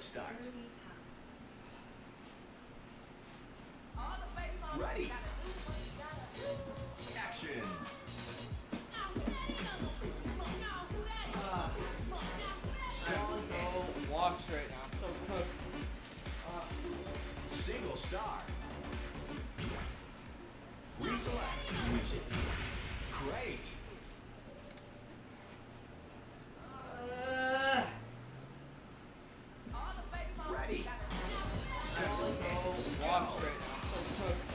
Let's start. Ready. Action. So washed right now. So cooked. Single star. Reselect music. Great. Ready. So washed right now. So cooked.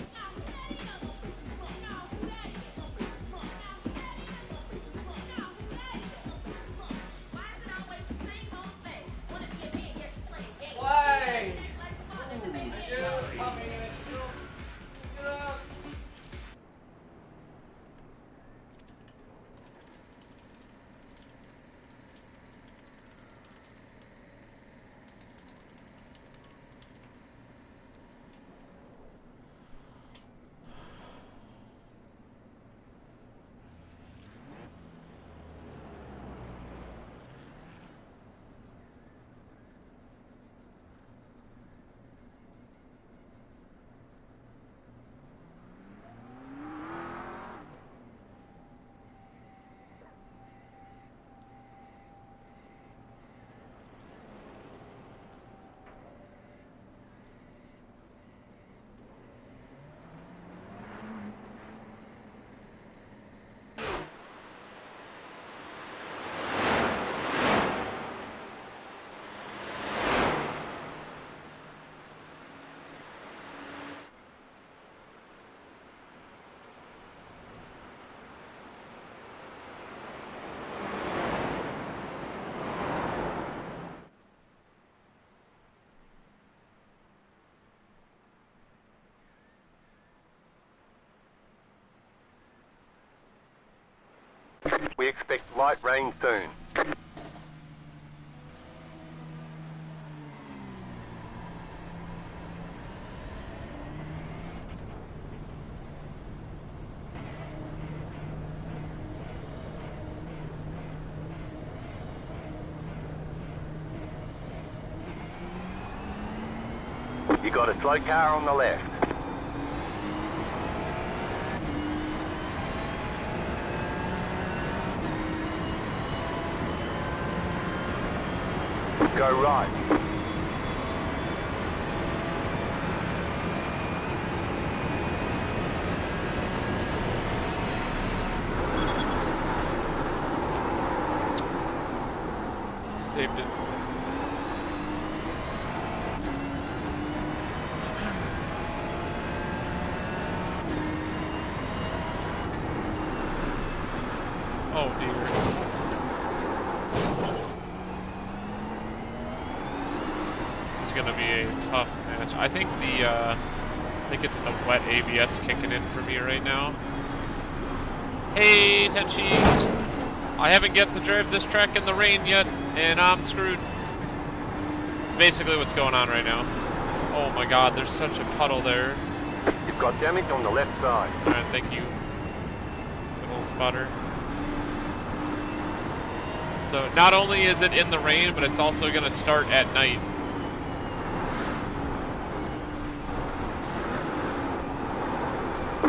Why? We expect light rain soon. You got a slow car on the left. Go right. Saved it. Oh dear. This is gonna be a tough match. I think it's the wet ABS kicking in for me right now. Hey, Tenchi! I haven't get to drive this track in the rain yet, and I'm screwed. It's basically what's going on right now. Oh my god, there's such a puddle there. You've got damage on the left side. Alright, thank you. Little spotter. So not only is it in the rain, but it's also going to start at night.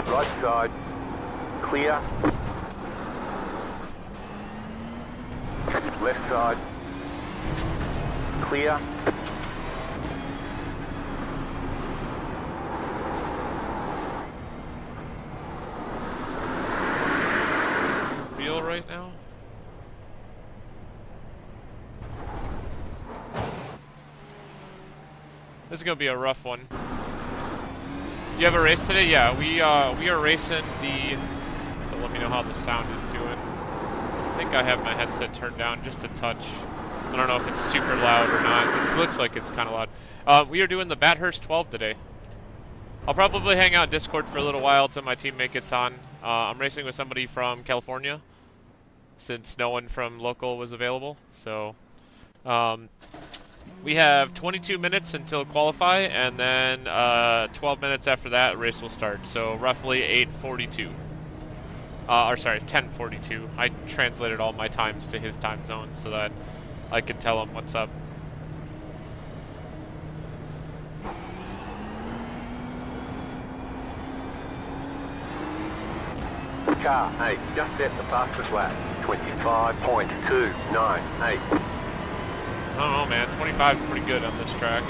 Right side. Clear. Left side. Clear. Real right now? This is gonna be a rough one. You have a race today? Yeah, we are racing the. Let me know how the sound is doing. I think I have my headset turned down just a touch. I don't know if it's super loud or not. It looks like it's kind of loud. We are doing the Bathurst 12 today. I'll probably hang out Discord for a little while until my teammate gets on. I'm racing with somebody from California, since no one from local was available. So we have 22 minutes until qualify, and then 12 minutes after that, race will start. So roughly 8:42. Or sorry, 10:42. I translated all my times to his time zone so that I could tell him what's up. car 8 just set the fastest lap. 25.298. I don't know, man. 25 is pretty good on this track.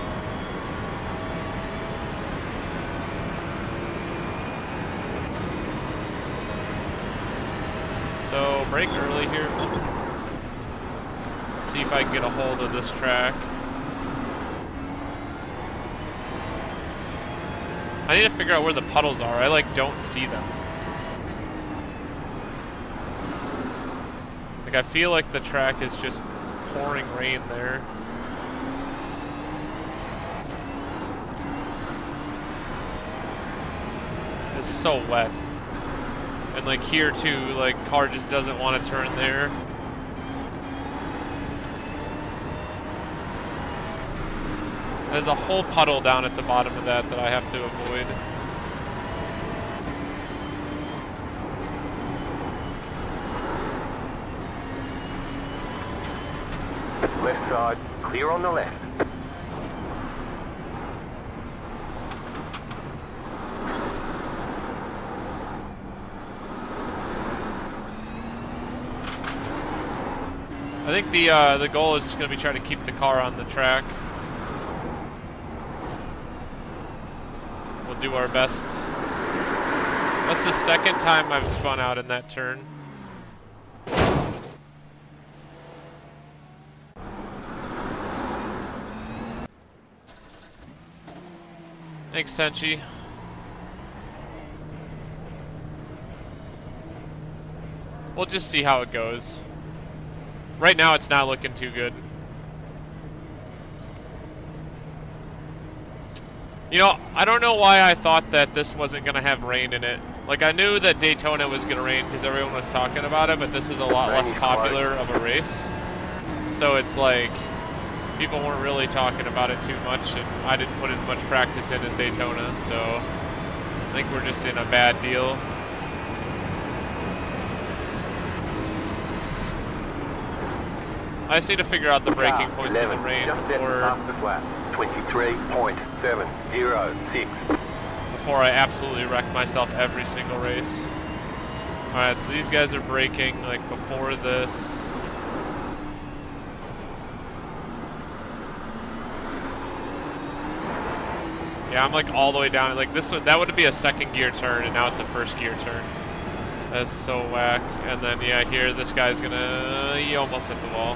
So, brake early here. See if I can get a hold of this track. I need to figure out where the puddles are. I, like, don't see them. Like, I feel like the track is just pouring rain there. It's so wet. And, like, here, too, like, car just doesn't want to turn there. There's a whole puddle down at the bottom of that I have to avoid. Left side, clear on the left. I think the goal is just going to be trying to keep the car on the track. We'll do our best. That's the second time I've spun out in that turn. Thanks, Tenchi. We'll just see how it goes. Right now, it's not looking too good. You know, I don't know why I thought that this wasn't going to have rain in it. Like, I knew that Daytona was going to rain because everyone was talking about it, but this is a lot less popular of a race. So it's like, people weren't really talking about it too much, and I didn't put as much practice in as Daytona, so I think we're just in a bad deal. I just need to figure out the braking points in the rain before I absolutely wreck myself every single race. Alright, so these guys are braking like before this. Yeah, I'm like all the way down. Like this, that would be a second gear turn, and now it's a first gear turn. That's so whack. And then yeah, here this guy's gonna. He almost hit the wall.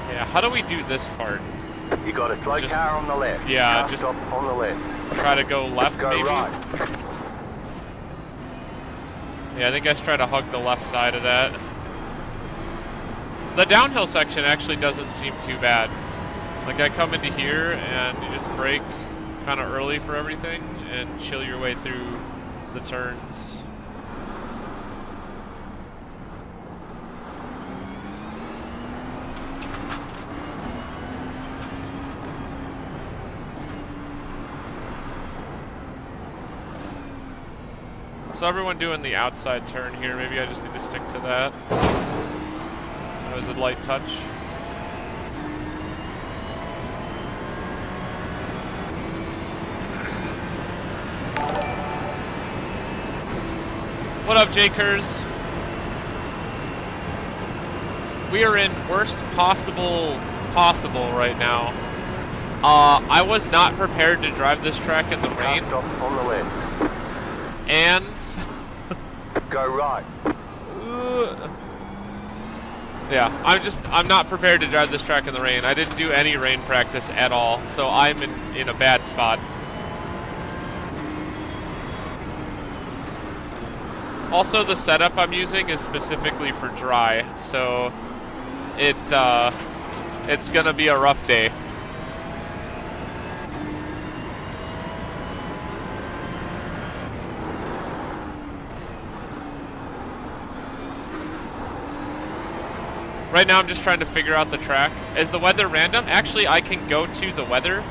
Yeah, how do we do this part? You got a slow car on the left. Yeah, car just stop on the left. Try to go left, go maybe. Right. Yeah, I think I should try to hug the left side of that. The downhill section actually doesn't seem too bad. Like I come into here and you just brake kind of early for everything and chill your way through the turns. So everyone doing the outside turn here, maybe I just need to stick to that. That was a light touch. What up, Jakers? We are in worst possible right now. I was not prepared to drive this track in the rain. Stop on the left. And go right. Yeah, I'm not prepared to drive this track in the rain. I didn't do any rain practice at all, so I'm in a bad spot. Also, the setup I'm using is specifically for dry, so it's gonna be a rough day. Right now I'm just trying to figure out the track. Is the weather random? Actually, I can go to the weather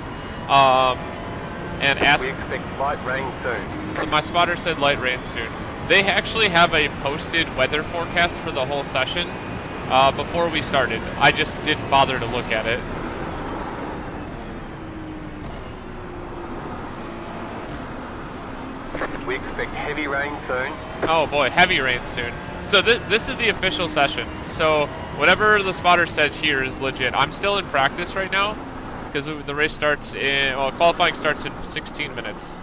and ask. We expect light rain soon. So my spotter said light rain soon. They actually have a posted weather forecast for the whole session before we started. I just didn't bother to look at it. We expect heavy Heavy rain soon. Oh boy, heavy rain soon. So this is the official session. So whatever the spotter says here is legit. I'm still in practice right now because the race starts in, well, qualifying starts in 16 minutes.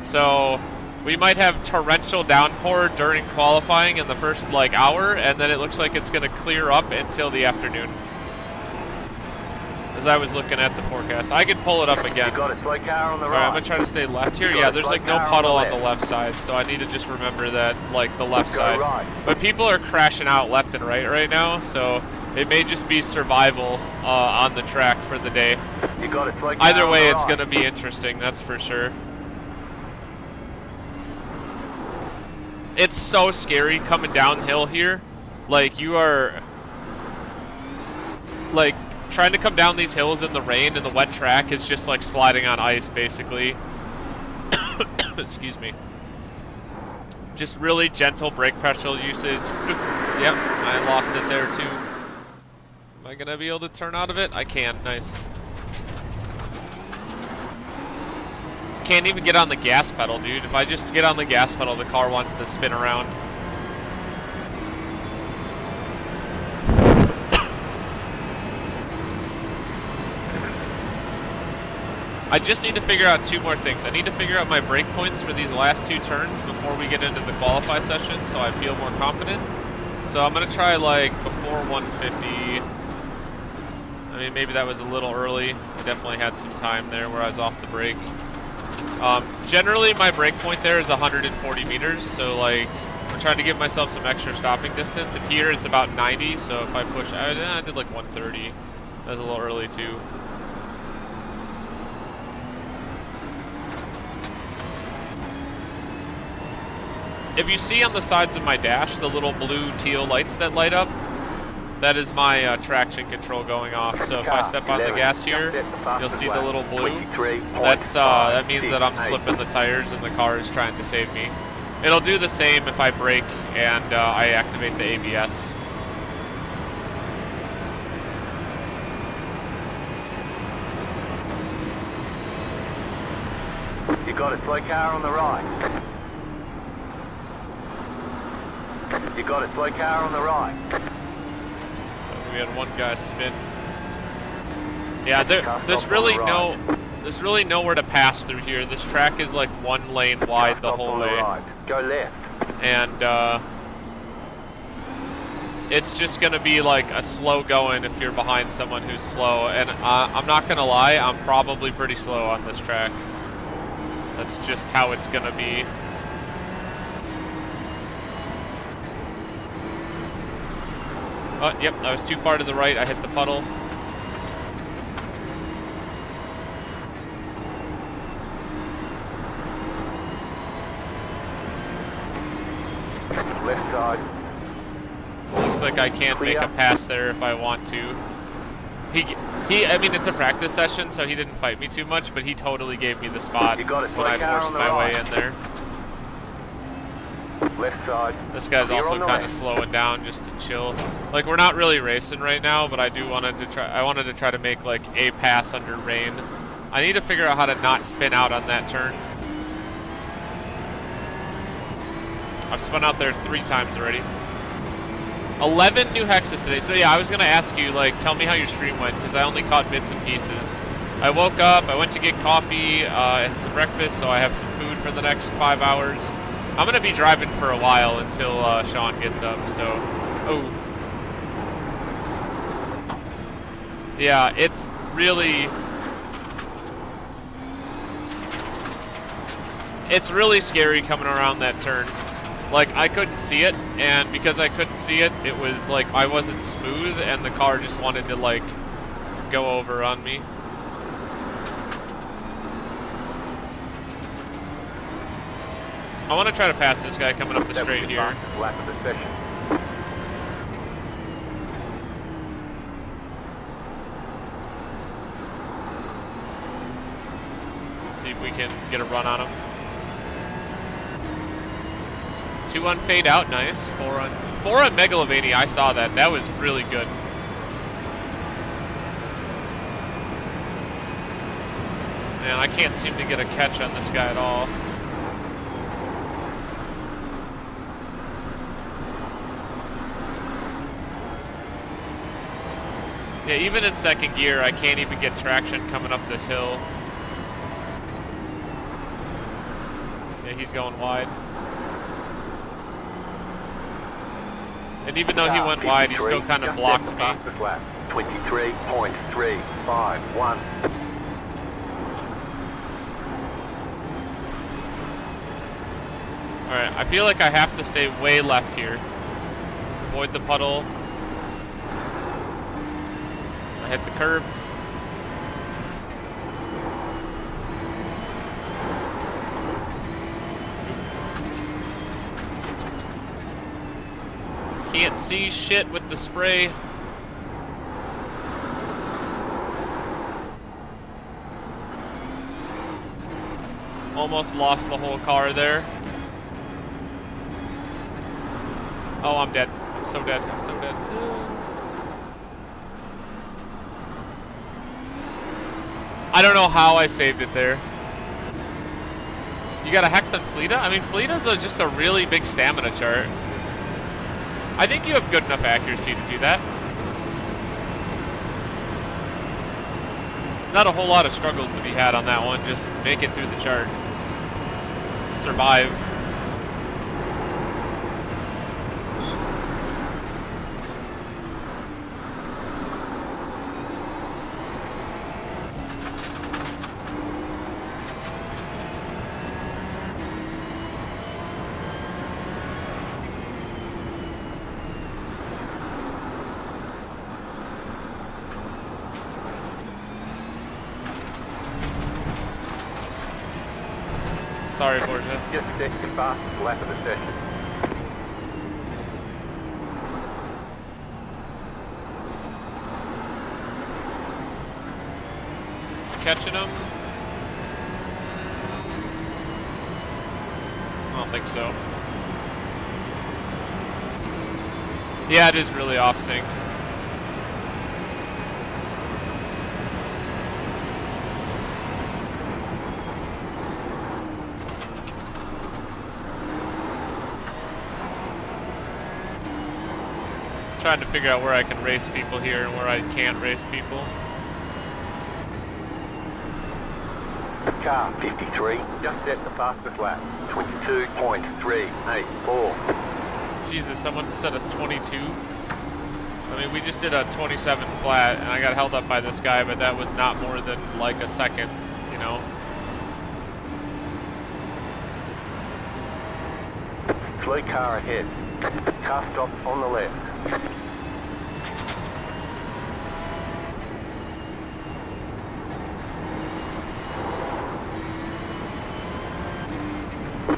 So we might have torrential downpour during qualifying in the first like hour, and then it looks like it's going to clear up until the afternoon. As I was looking at the forecast, I could pull it up again. You got a slow car on the All right, right. I'm gonna try to stay left here. You Yeah, got a there's slow like no car puddle on on the the left side, so I need to just remember that, like the left Go side. right. But people are crashing out left and right now, so it may just be survival on the track for the day. You got a slow car Either on way, the it's right. gonna be interesting, that's for sure. It's so scary coming downhill here. Like, you are, like, trying to come down these hills in the rain and the wet track is just like sliding on ice, basically. Excuse me. Just really gentle brake pressure usage. Yep, I lost it there too. Am I gonna be able to turn out of it? I can. Nice. Can't even get on the gas pedal, dude. If I just get on the gas pedal, the car wants to spin around. I just need to figure out two more things. I need to figure out my brake points for these last two turns before we get into the qualify session, so I feel more confident. So I'm gonna try like before 150. I mean, maybe that was a little early. I definitely had some time there where I was off the brake. Generally, my brake point there is 140 meters, so like I'm trying to give myself some extra stopping distance. And here it's about 90, so if I push, I did like 130. That was a little early too. If you see on the sides of my dash the little blue teal lights that light up, that is my traction control going off. So if I step on the gas here, you'll see the little blue. That means that I'm slipping the tires and the car is trying to save me. It'll do the same if I brake and I activate the ABS. You got a slow car on the right. You got a slow car on the right. So we had one guy spin. Yeah, there's really nowhere to pass through here. This track is like one lane wide the whole way. Go left. And it's just gonna be like a slow going if you're behind someone who's slow. And I'm not gonna lie, I'm probably pretty slow on this track. That's just how it's gonna be. Oh, yep, I was too far to the right. I hit the puddle. Left side. Looks like I can't make a pass there if I want to. I mean, it's a practice session, so he didn't fight me too much, but he totally gave me the spot when I forced my way in there. Left side. This guy's also kind of slowing down just to chill. Like, we're not really racing right now, but I wanted to try to make like a pass under rain. I need to figure out how to not spin out on that turn. I've spun out there 3 times already. 11 new hexes today. So yeah, I was gonna ask you, like, tell me how your stream went, because I only caught bits and pieces. I woke up, I went to get coffee and some breakfast, so I have some food for the next 5 hours. I'm gonna be driving for a while until Sean gets up, so. Oh. Yeah, it's really scary coming around that turn. Like, I couldn't see it, and because I couldn't see it, it was like I wasn't smooth, and the car just wanted to like go over on me. I want to try to pass this guy coming up the straight here. Lap of the session. See if we can get a run on him. 2 on fade out, nice. 4 on Megalovania, I saw that. That was really good. Man, I can't seem to get a catch on this guy at all. Yeah, even in second gear, I can't even get traction coming up this hill. Yeah, he's going wide. And even though he went wide, he still kind of blocked me. 23.351. Alright, I feel like I have to stay way left here. Avoid the puddle. I hit the curb. Can't see shit with the spray. Almost lost the whole car there. Oh, I'm dead. I'm so dead. I'm so dead. I don't know how I saved it there. You got a Hex on Fleeta? I mean, Fleeta's just a really big stamina chart. I think you have good enough accuracy to do that. Not a whole lot of struggles to be had on that one. Just make it through the chart. Survive. Sorry, Borja. Just set your fastest lap of the session. Catching him? I don't think so. Yeah, it is really off sync. Trying to figure out where I can race people here and where I can't race people. Car 53, just set the fastest lap. 22.384. Jesus, someone said a 22. I mean, we just did a 27 flat, and I got held up by this guy, but that was not more than like a second, you know? Slow car ahead. Car stop on the left.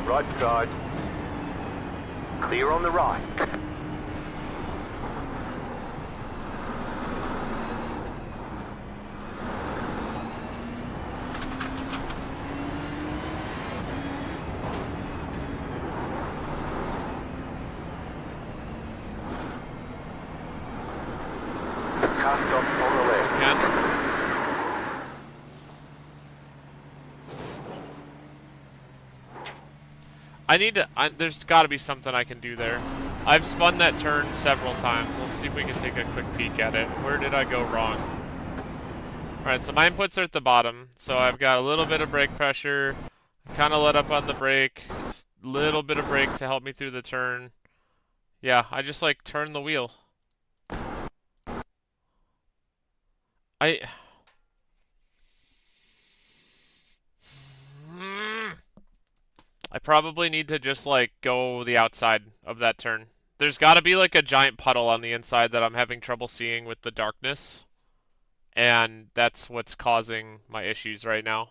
Right side. Clear on the right. Car stop on the left. Again. I need to, there's got to be something I can do there. I've spun that turn several times. Let's see if we can take a quick peek at it. Where did I go wrong? Alright, so my inputs are at the bottom. So I've got a little bit of brake pressure. Kind of let up on the brake. Just a little bit of brake to help me through the turn. Yeah, I just like turn the wheel. I probably need to just like go the outside of that turn. There's got to be like a giant puddle on the inside that I'm having trouble seeing with the darkness. And that's what's causing my issues right now.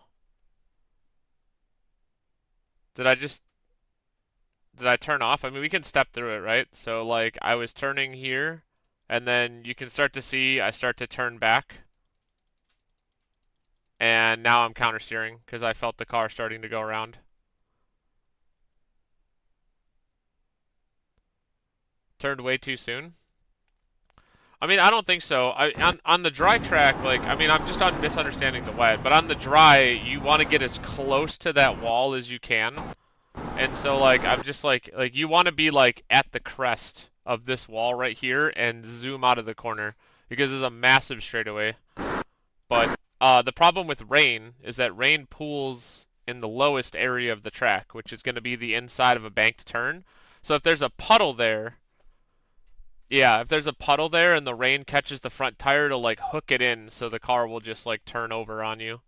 Did I turn off? I mean, we can step through it, right? So like I was turning here and then you can start to see I start to turn back. And now I'm counter steering because I felt the car starting to go around. Turned way too soon? I mean, I don't think so. On the dry track, like, I mean, I'm just misunderstanding the wet, but on the dry, you want to get as close to that wall as you can. And so, like, I'm just like you want to be, like, at the crest of this wall right here and zoom out of the corner. because it's a massive straightaway. But the problem with rain is that rain pools in the lowest area of the track, which is going to be the inside of a banked turn. So if there's a puddle there, yeah, if there's a puddle there and the rain catches the front tire, it'll like hook it in, so the car will just like turn over on you.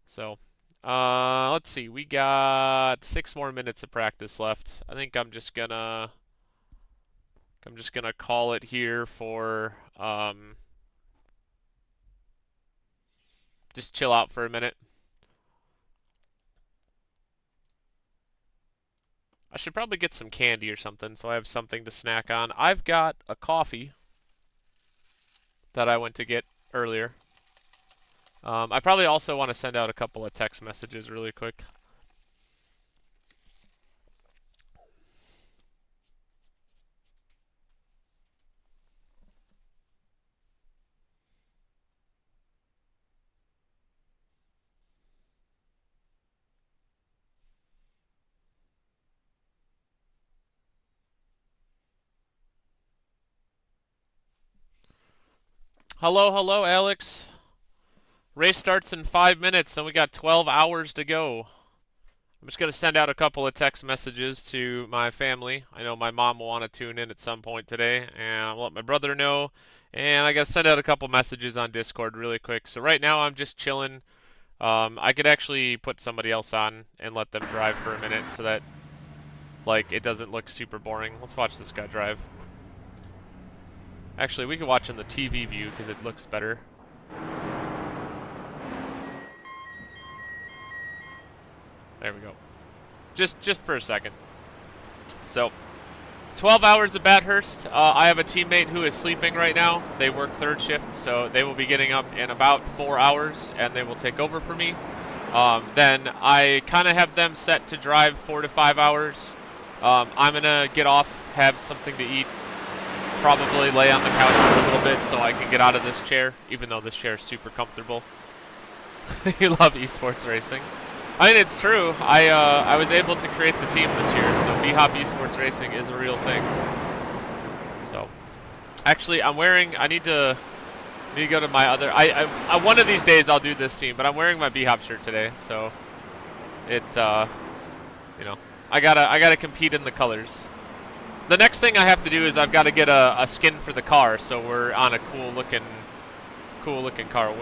So, let's see. We got 6 more minutes of practice left. I think I'm just gonna call it here for just chill out for a minute. I should probably get some candy or something so I have something to snack on. I've got a coffee that I went to get earlier. I probably also want to send out a couple of text messages really quick. Hello, hello, Alex. Race starts in 5 minutes, then we got 12 hours to go. I'm just going to send out a couple of text messages to my family. I know my mom will want to tune in at some point today, and I'll let my brother know. And I got to send out a couple messages on Discord really quick. So right now I'm just chilling. I could actually put somebody else on and let them drive for a minute so that like it doesn't look super boring. Let's watch this guy drive. Actually, we could watch on the TV view because it looks better. There we go. Just for a second. So, 12 hours of Bathurst. I have a teammate who is sleeping right now. They work 3rd shift, so they will be getting up in about 4 hours, and they will take over for me. Then I kind of have them set to drive 4 to 5 hours. I'm going to get off, have something to eat, probably lay on the couch for a little bit so I can get out of this chair, even though this chair is super comfortable. You love esports racing. I mean, it's true. I was able to create the team this year, so BHOP Esports Racing is a real thing. So, actually, I'm wearing. I need to go to my other. One of these days I'll do this team, but I'm wearing my BHOP shirt today, so it. You know, I gotta compete in the colors. The next thing I have to do is I've got to get a skin for the car, so we're on a cool looking car.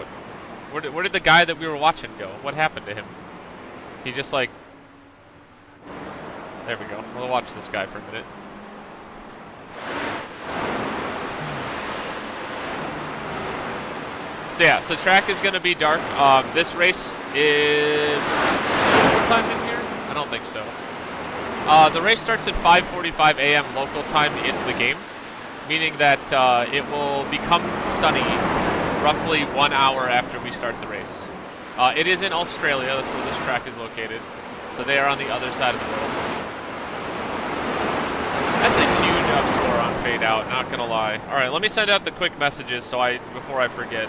Where did the guy that we were watching go? What happened to him? He just like... There we go. We'll watch this guy for a minute. So yeah, so track is going to be dark. This race is... What time in here? I don't think so. The race starts at 5:45 a.m. local time in the game, meaning that it will become sunny roughly 1 hour after we start the race. It is in Australia, that's where this track is located, so they are on the other side of the world. That's a huge upscore on fade out, not gonna lie. Alright, let me send out the quick messages before I forget.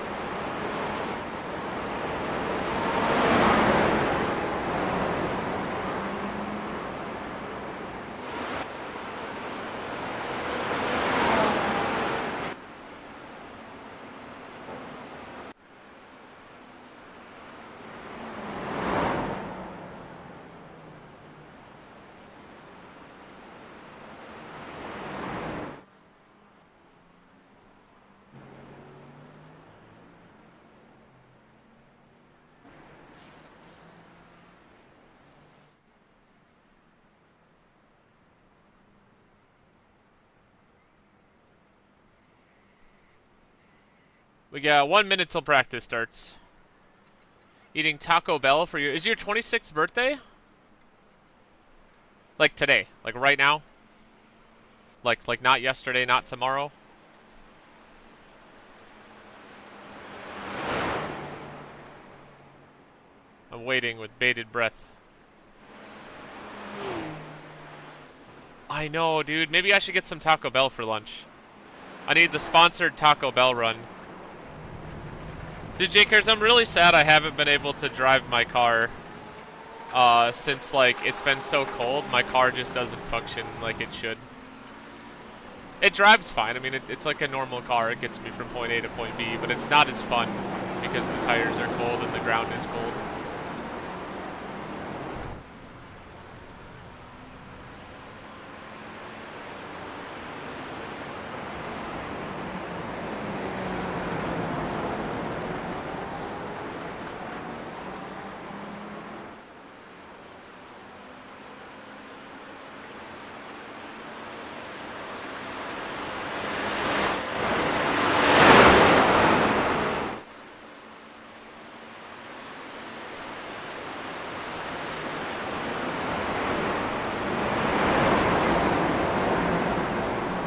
We got 1 minute till practice starts. Eating Taco Bell for you. Is your 26th birthday? Like today? Like right now? Like not yesterday, not tomorrow? I'm waiting with bated breath. I know, dude. Maybe I should get some Taco Bell for lunch. I need the sponsored Taco Bell run. Dude, Jakers, I'm really sad I haven't been able to drive my car since, like, it's been so cold. My car just doesn't function like it should. It drives fine. I mean, it's like a normal car. It gets me from point A to point B, but it's not as fun because the tires are cold and the ground is cold.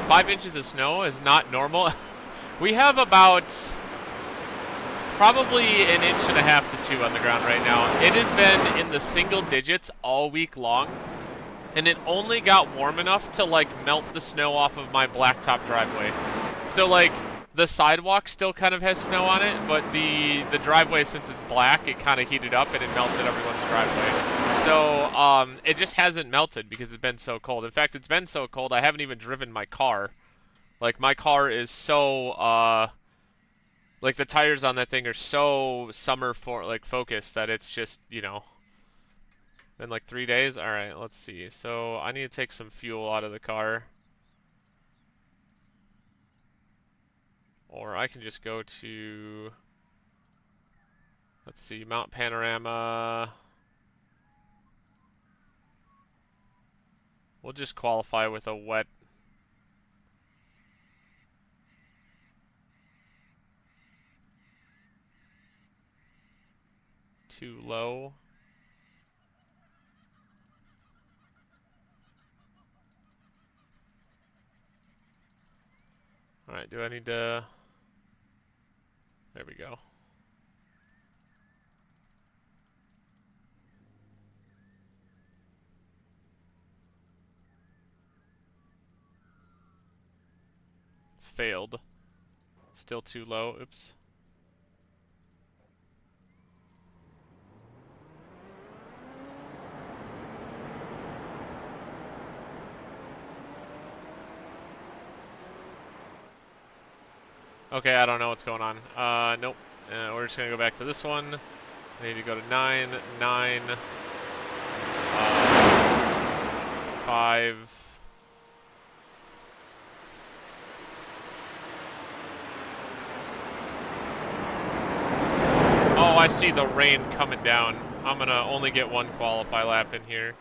Five inches of snow is not normal. We have about probably an inch and a half to 2 on the ground right now. It has been in the single digits all week long, and it only got warm enough to like melt the snow off of my blacktop driveway. So like the sidewalk still kind of has snow on it, but the driveway, since it's black, it kind of heated up and it melted everyone's driveway. So it just hasn't melted because it's been so cold. In fact, it's been so cold I haven't even driven my car. Like my car is so like the tires on that thing are so summer focused that it's just, you know, been like 3 days. All right, let's see. So I need to take some fuel out of the car. Or I can just go to, let's see, Mount Panorama. We'll just qualify with a wet. Too low. All right, do I need to? There we go. Failed. Still too low. Oops. Okay, I don't know what's going on. Nope. We're just gonna go back to this one. I need to go to 9, 9, 5. Oh, I see the rain coming down. I'm gonna only get one qualify lap in here.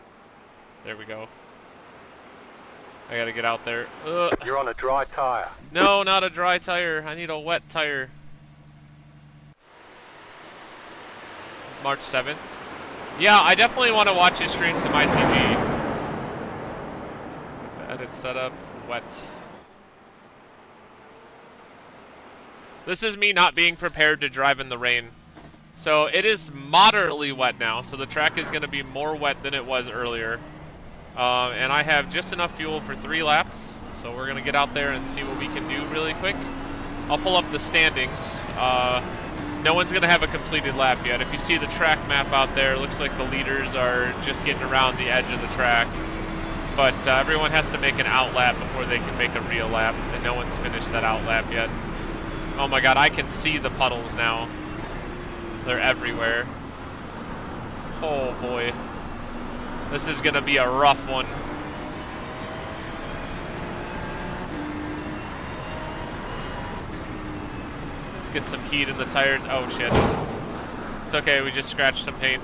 There we go. I gotta get out there. Ugh. You're on a dry tire. No, not a dry tire. I need a wet tire. March 7th. Yeah, I definitely want to watch his streams in my TG. The edit setup. Wet. This is me not being prepared to drive in the rain. So it is moderately wet now, so the track is going to be more wet than it was earlier. And I have just enough fuel for 3 laps, so we're going to get out there and see what we can do really quick. I'll pull up the standings. No one's going to have a completed lap yet. If you see the track map out there, it looks like the leaders are just getting around the edge of the track. But everyone has to make an out lap before they can make a real lap, and no one's finished that out lap yet. Oh my god, I can see the puddles now. They're everywhere. Oh boy. This is gonna be a rough one. Get some heat in the tires. Oh shit. It's okay, we just scratched some paint.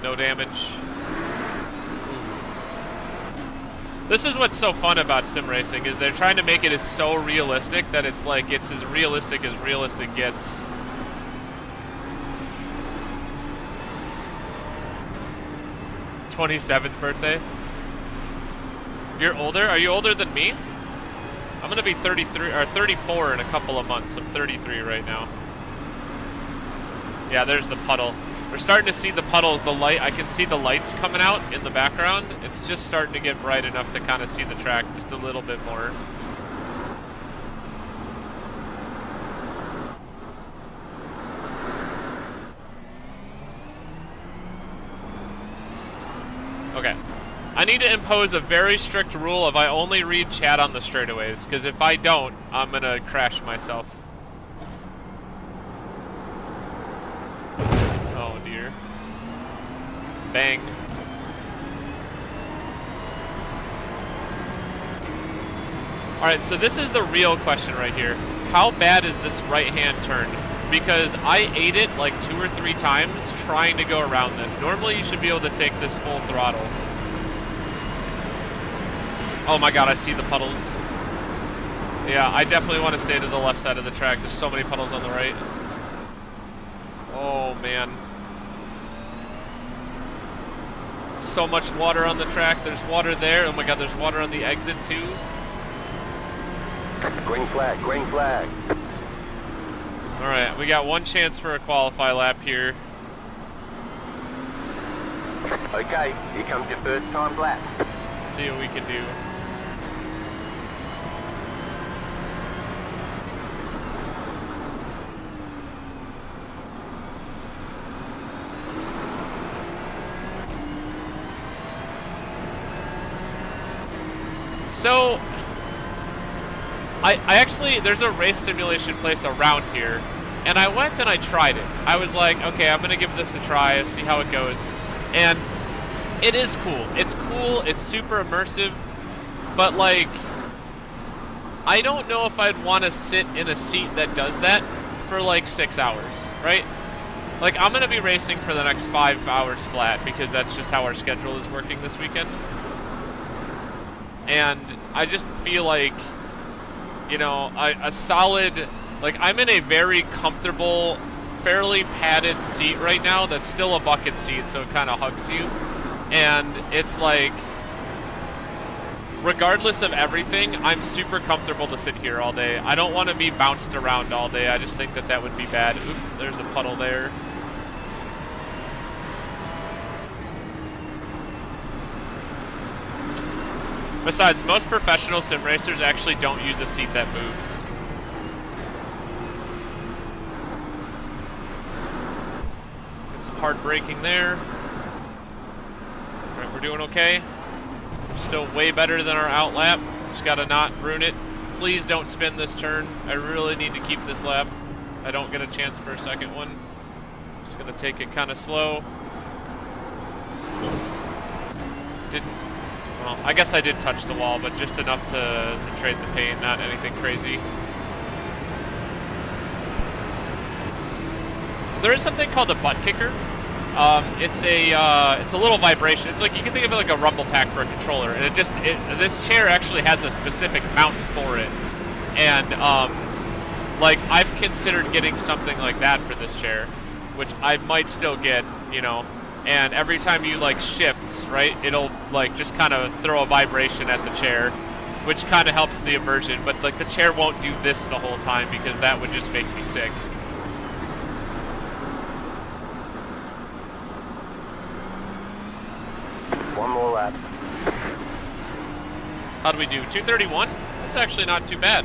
No damage. Ooh. This is what's so fun about sim racing, is they're trying to make it as so realistic that it's like, it's as realistic gets. "27th birthday? You're older? Are you older than me? I'm gonna be 33 or 34 in a couple of months. I'm 33 right now. Yeah, there's the puddle. We're starting to see the puddles. The light, I can see the lights coming out in the background. It's just starting to get bright enough to kind of see the track just a little bit more. Okay. I need to impose a very strict rule of I only read chat on the straightaways, because if I don't, I'm gonna crash myself. Oh dear. Bang. Alright, so this is the real question right here. How bad is this right-hand turn? Because I ate it like 2 or 3 times trying to go around this. Normally you should be able to take this full throttle. Oh my god, I see the puddles. Yeah, I definitely want to stay to the left side of the track. There's so many puddles on the right. Oh man. So much water on the track. There's water there. Oh my god, there's water on the exit too. Green flag, green flag. Alright, we got 1 chance for a qualify lap here. Okay, here comes your first time lap. Let's see what we can do. So, I actually, there's a race simulation place around here, and I went and I tried it. I was like, okay, I'm gonna give this a try and see how it goes. And it is cool. It's cool, it's super immersive, but like, I don't know if I'd want to sit in a seat that does that for like 6 hours, right? Like, I'm gonna be racing for the next 5 hours flat, because that's just how our schedule is working this weekend. And I just feel like, you know, a solid, like, I'm in a very comfortable, fairly padded seat right now that's still a bucket seat, so it kind of hugs you. And it's like, regardless of everything, I'm super comfortable to sit here all day. I don't want to be bounced around all day. I just think that that would be bad. Oop, there's a puddle there. Besides, most professional sim racers actually don't use a seat that moves. Get some hard braking there. Alright, we're doing okay. Still way better than our out lap. Just gotta not ruin it. Please don't spin this turn. I really need to keep this lap. I don't get a chance for a second one. Just gonna take it kind of slow. Didn't. Well, I guess I did touch the wall, but just enough to trade the paint, not anything crazy. There is something called a butt kicker. It's a little vibration. It's like, you can think of it like a rumble pack for a controller, and this chair actually has a specific mount for it. And like, I've considered getting something like that for this chair, which I might still get, you know. And every time you like shift, right, it'll like just kind of throw a vibration at the chair, which kind of helps the immersion. But like, the chair won't do this the whole time, because that would just make me sick. One more lap. How do we do? 231? That's actually not too bad.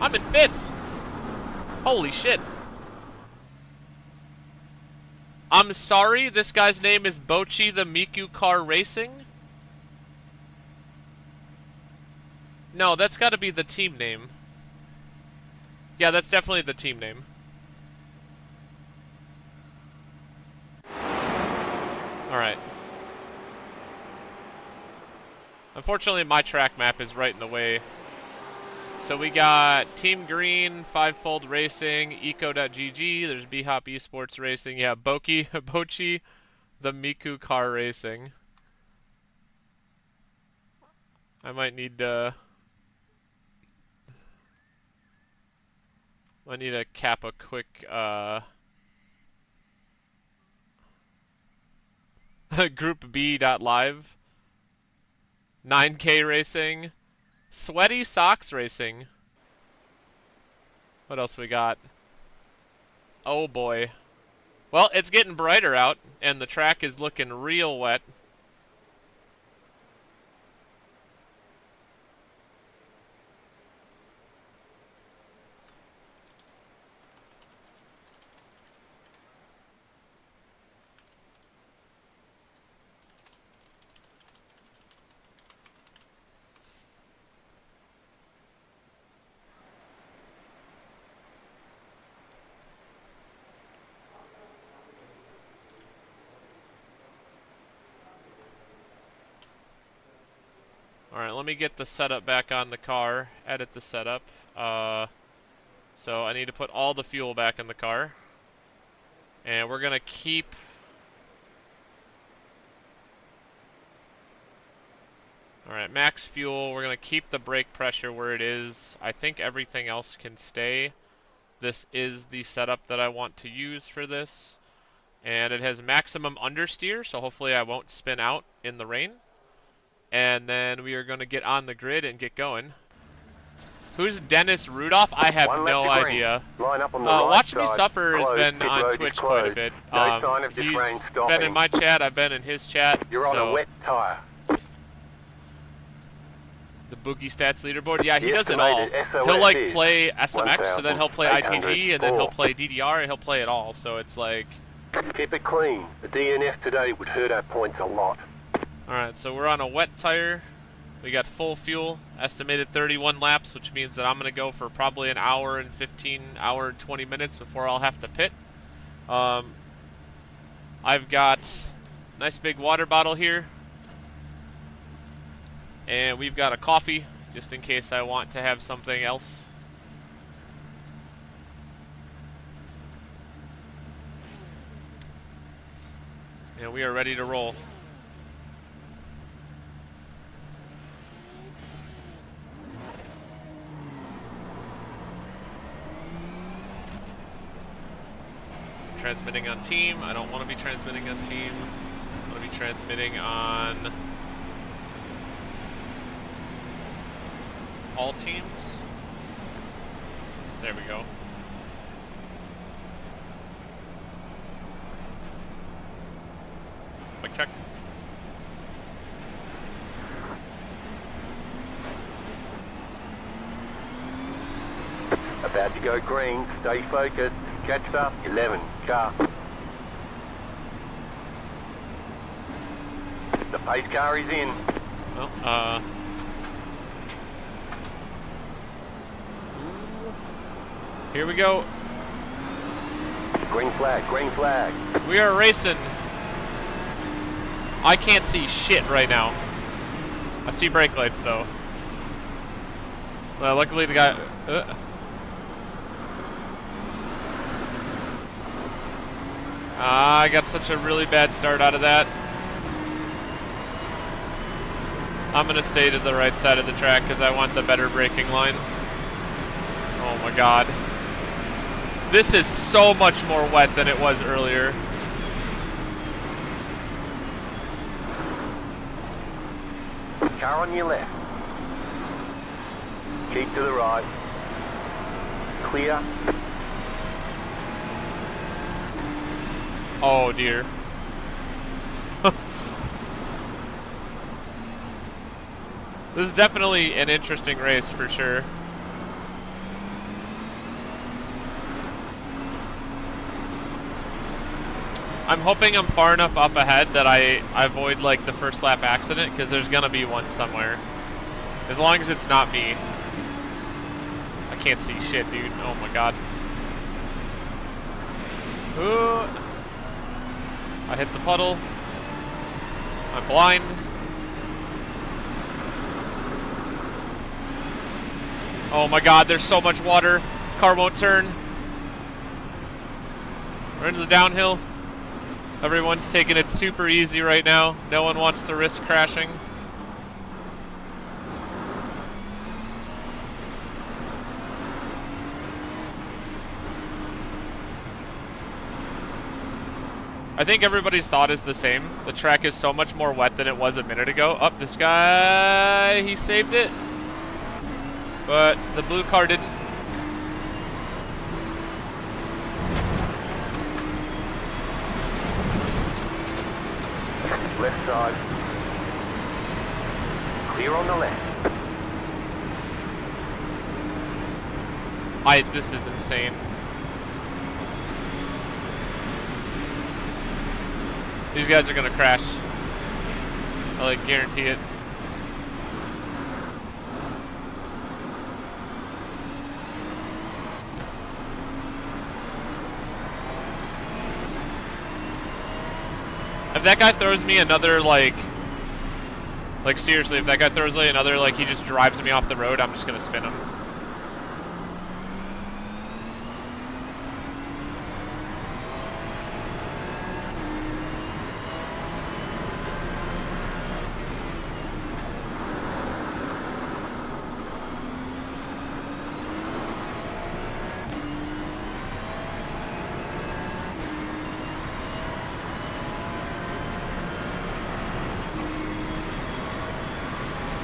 I'm in 5th. Holy shit. I'm sorry, this guy's name is Bochi the Miku Car Racing? No, that's gotta be the team name. Yeah, that's definitely the team name. Alright. Unfortunately, my track map is right in the way. So we got Team Green, Fivefold Racing, Eco.gg, there's BHOP Esports Racing, yeah, Bochi, the Miku Car Racing. I might need to cap a quick Group B.live. 9K Racing. Sweaty Socks Racing. What else we got? Oh boy. Well, it's getting brighter out, and the track is looking real wet. Alright, let me get the setup back on the car. Edit the setup. So I need to put all the fuel back in the car. And we're gonna keep... Alright, max fuel. We're gonna keep the brake pressure where it is. I think everything else can stay. This is the setup that I want to use for this. And it has maximum understeer, so hopefully I won't spin out in the rain. And then we are going to get on the grid and get going. Who's Dennis Rudolph? I have no idea. Line up on the right Watch Me side. Suffer has Closed. been Pit on road Twitch is quite a closed. bit. No sign of the He's train been stopping. in my chat, I've been in his chat. You're on so a wet tyre. the Boogie Stats leaderboard, yeah, he The does it all. estimated SOS He'll like is play SMX, and then he'll play ITG, and then he'll 1,804. play DDR, and he'll play it all. So it's like... Keep it clean. The DNF today would hurt our points a lot. Alright, so we're on a wet tire. We got full fuel, estimated 31 laps, which means that I'm going to go for probably an hour and 20 minutes before I'll have to pit. I've got a nice big water bottle here. And we've got a coffee, just in case I want to have something else. And we are ready to roll. Transmitting on team. I don't want to be transmitting on team. I want to be transmitting on all teams. There we go. Mic check. About to go green. Stay focused. Catch up. 11. Car. The pace car is in. Well, here we go. Green flag. Green flag. We are racing. I can't see shit right now. I see brake lights though. Well, luckily the guy... I got such a really bad start out of that. I'm going to stay to the right side of the track because I want the better braking line. Oh my god. This is so much more wet than it was earlier. Car on your left. Keep to the right. Clear. Oh dear. This is definitely an interesting race for sure. I'm hoping I'm far enough up ahead that I avoid like the first lap accident, because there's gonna be one somewhere. As long as it's not me. I can't see shit, dude. Oh my god. Ooh. I hit the puddle. I'm blind. Oh my god, there's so much water. Car won't turn. We're into the downhill. Everyone's taking it super easy right now. No one wants to risk crashing. I think everybody's thought is the same. The track is so much more wet than it was a minute ago. Oh, this guy, he saved it. But the blue car didn't. Left side. Clear on the left. This is insane. These guys are gonna crash. I like guarantee it. If that guy throws me another like Like seriously, if that guy throws like another, like he just drives me off the road, I'm just gonna spin him.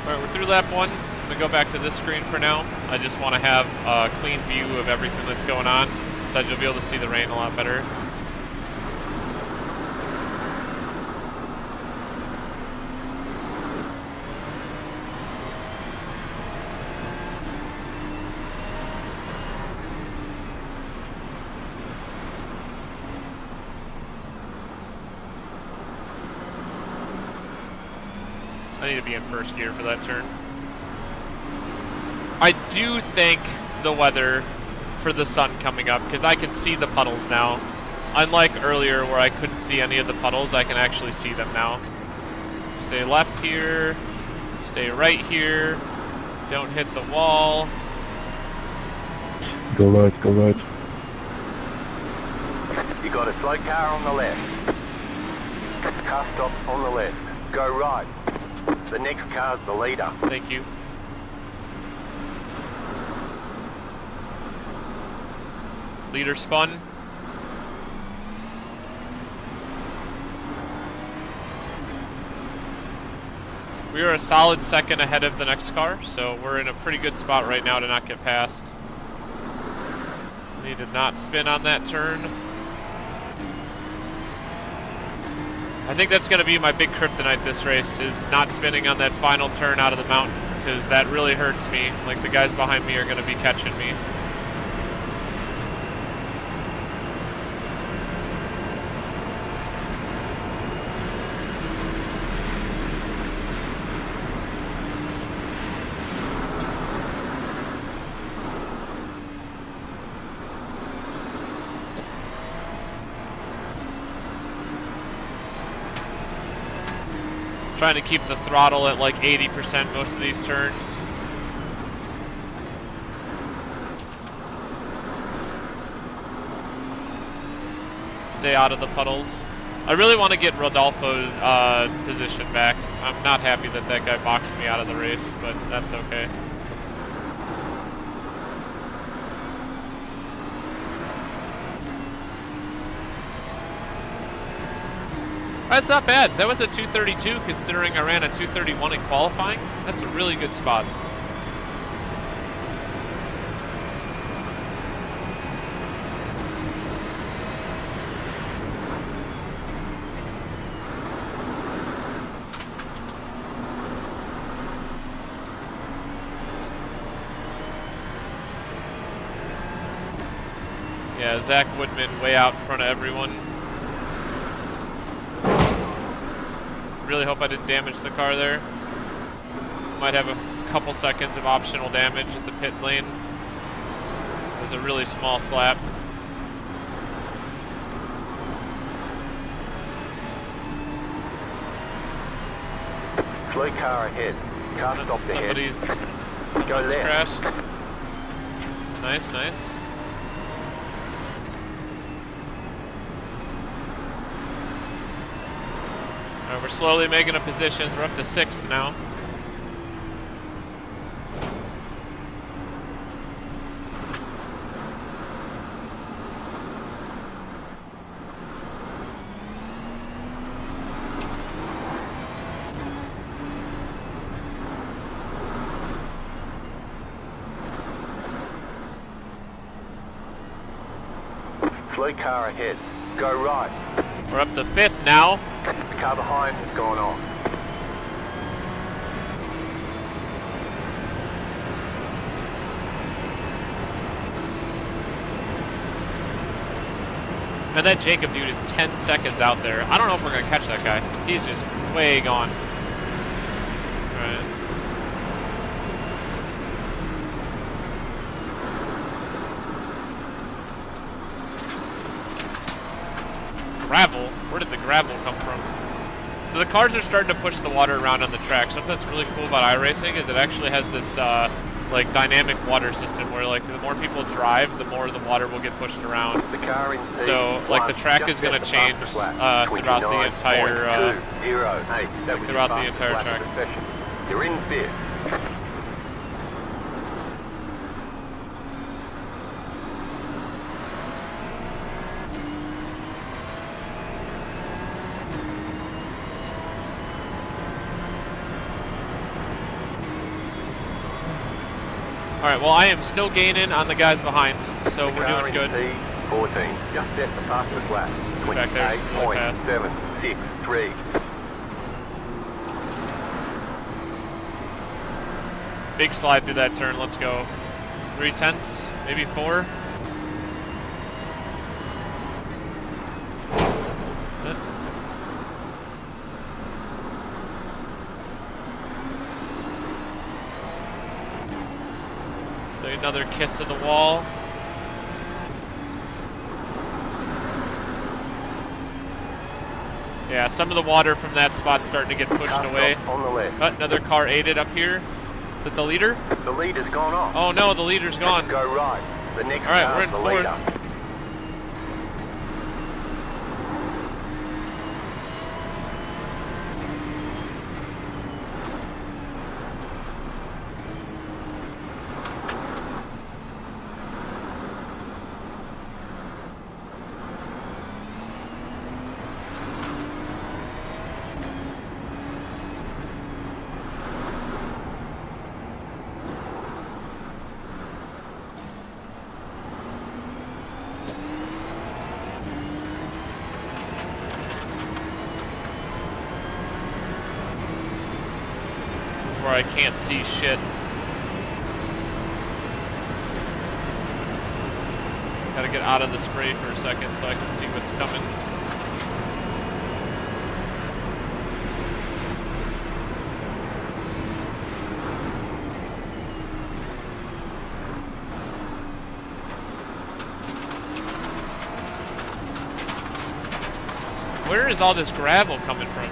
Alright, we're through lap 1. I'm going to go back to this screen for now. I just want to have a clean view of everything that's going on, so that you'll be able to see the rain a lot better. I need to be in first gear for that turn. I do thank the weather for the sun coming up, because I can see the puddles now. Unlike earlier where I couldn't see any of the puddles, I can actually see them now. Stay left here. Stay right here. Don't hit the wall. Go right, go right. You got a slow car on the left. Car stop on the left. Go right. The next car's the leader. Thank you. Leader spun. We are a solid second ahead of the next car, so we're in a pretty good spot right now to not get passed. Need to not spin on that turn. I think that's going to be my big kryptonite this race, is not spinning on that final turn out of the mountain, because that really hurts me. Like, the guys behind me are going to be catching me. Trying to keep the throttle at like 80% most of these turns. Stay out of the puddles. I really want to get Rodolfo's position back. I'm not happy that that guy boxed me out of the race, but that's okay. That's not bad. That was a 232 considering I ran a 231 in qualifying. That's a really good spot. Yeah, Zach Woodman way out in front of everyone. Really hope I didn't damage the car there. Might have a couple seconds of optional damage at the pit lane. It was a really small slap. Slow car ahead. Car stopped ahead. Someone's crashed. Nice, nice. Alright, we're slowly making up positions. We're up to 6th now. Slow car ahead. Go right. We're up to 5th now. The car behind has gone on. And that Jacob dude is 10 seconds out there. I don't know if we're going to catch that guy. He's just way gone. Alright. Gravel? Where did the gravel come from? So the cars are starting to push the water around on the track. Something that's really cool about iRacing is it actually has this like dynamic water system where like the more people drive, the more the water will get pushed around. The car in So like the track is going to change throughout the entire throughout the entire track. You're in fifth. All right, well, I am still gaining on the guys behind, so we're doing good. P14, just set the fastest lap. Back there is really fast. 28.763. Big slide through that turn. Let's go. 3/10, maybe 4. Another kiss of the wall. Yeah, some of the water from that spot's starting to get pushed away. On the left. Another car aided up here. Is it the leader? The leader's gone off. Oh no, the leader's gone. Go right. The next All right, car's we're in the fourth. leader. Where I can't see shit. Gotta get out of the spray for a second so I can see what's coming. Where is all this gravel coming from?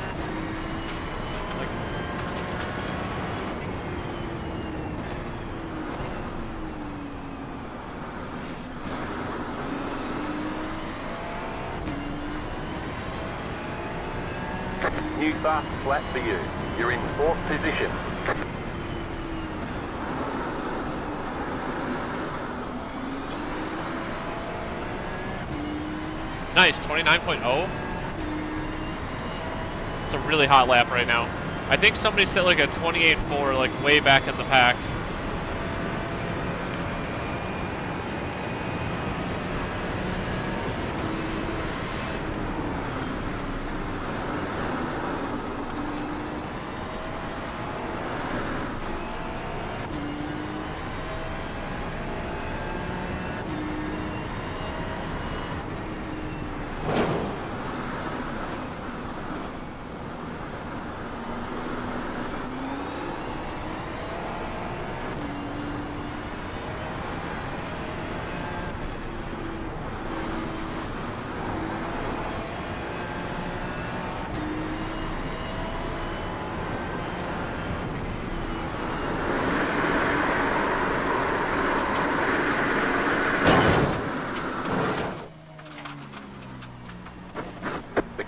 New fast flat for you. You're in fourth position. Nice, 29.0. It's a really hot lap right now. I think somebody set like a 28.4 like way back in the pack.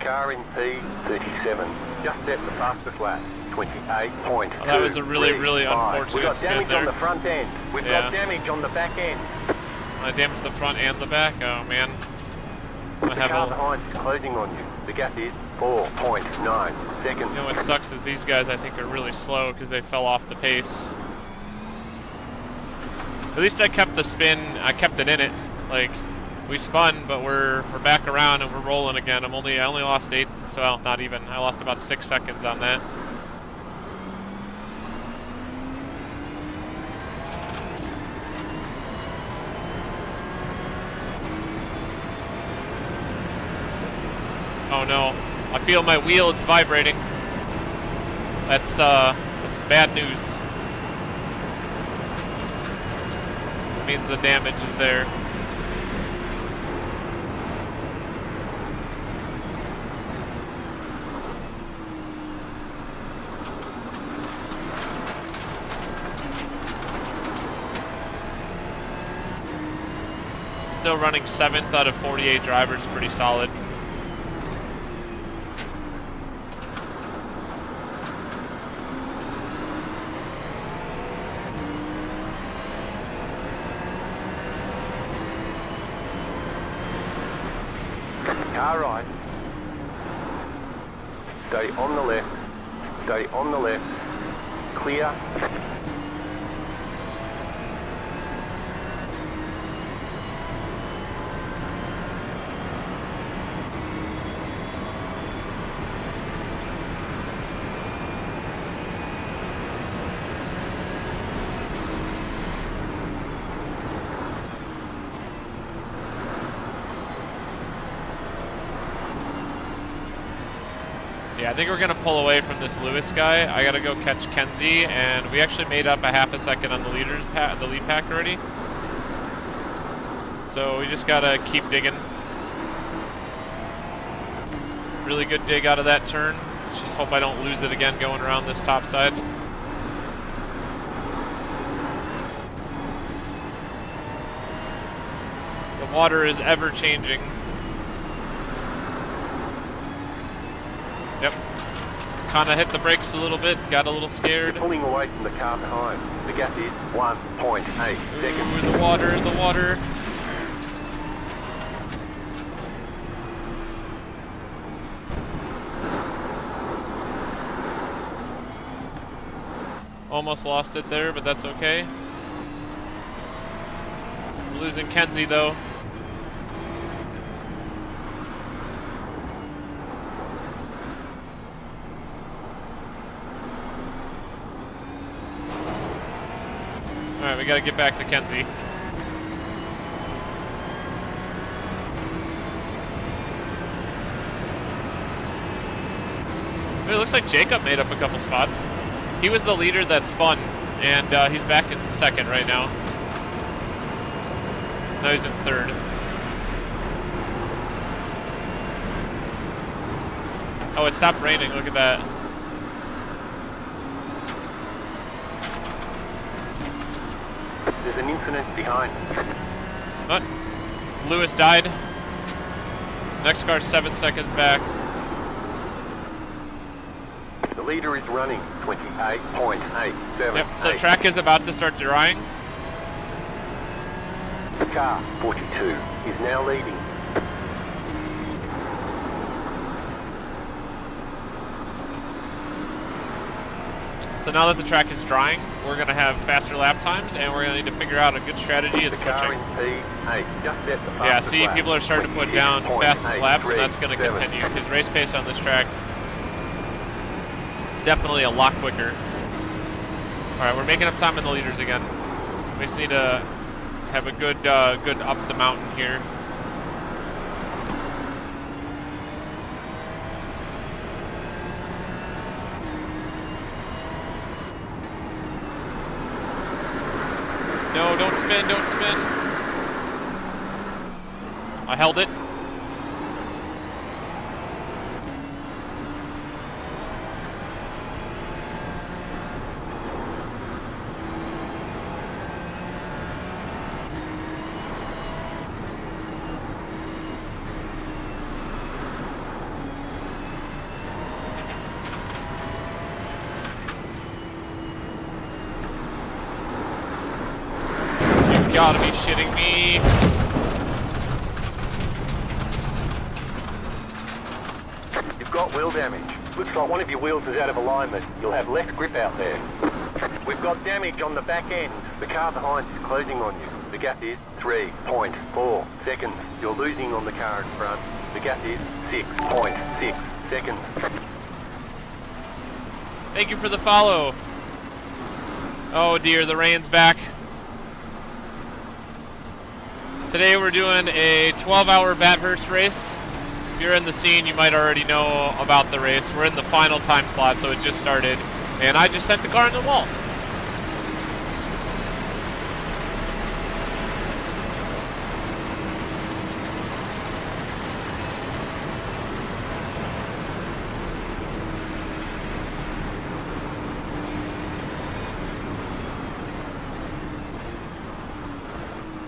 Car in P37. Just set the fastest lap. 28.2. Oh, that was a really, really unfortunate We've got spin damage there. on the front end. We've got damage on the back end. I damaged the front and the back. Oh man. The car behind is closing on you. The gap is 4.9 seconds. You know what sucks is these guys I think are really slow because they fell off the pace. At least I kept the spin. I kept it in it. Like we spun, but we're back around and we're rolling again. I only lost 8. Well, not even. I lost about 6 seconds on that. Oh no! I feel my wheel. It's vibrating. That's bad news. It means the damage is there. still running 7th out of 48 drivers, pretty solid. Car right. Stay on the left. Stay on the left. Clear. Yeah, I think we're gonna pull away from this Lewis guy. I gotta go catch Kenzie, and we actually made up a half a second on the lead pack already. So we just gotta keep digging. Really good dig out of that turn. Let's just hope I don't lose it again going around this top side. The water is ever changing. Yep. Kind of hit the brakes a little bit, got a little scared. You're pulling away from the car behind. The gap is 1.8 seconds. Ooh, the water, the water. Almost lost it there, but that's okay. We're losing Kenzie though. Alright, we gotta get back to Kenzie. It looks like Jacob made up a couple spots. He was the leader that spun, and he's back in second right now. Now he's in third. Oh, it stopped raining, look at that. There's an incident behind. What? Lewis died. Next car's 7 seconds back. The leader is running 28.87. Yep, so track is about to start drying. Car 42 is now leading. So now that the track is drying, we're going to have faster lap times, and we're going to need to figure out a good strategy at The car switching. in P8 just set the Yeah, fastest see, lap, people are starting to put down fastest laps, and that's going to 28.37. continue, because race pace on this track is definitely a lot quicker. Alright, we're making up time in the leaders again. We just need to have a good up the mountain here. No, don't spin, don't spin. I held it. You gotta be shitting me. You've got wheel damage. Looks like one of your wheels is out of alignment. You'll have less grip out there. We've got damage on the back end. The car behind is closing on you. The gap is 3.4 seconds. You're losing on the car in front. The gap is 6.6 seconds. Thank you for the follow. Oh dear, the rain's back. Today we're doing a 12-hour Bathurst race. If you're in the scene, you might already know about the race. We're in the final time slot, so it just started. And I just sent the car in the wall.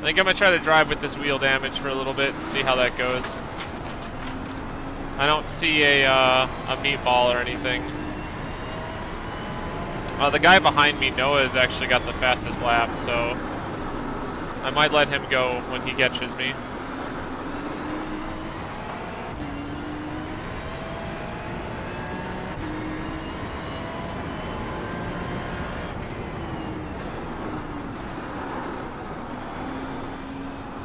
think I'm gonna try to drive with this wheel damage for a little bit and see how that goes. I don't see a meatball or anything. The guy behind me, Noah, has actually got the fastest lap, so I might let him go when he catches me.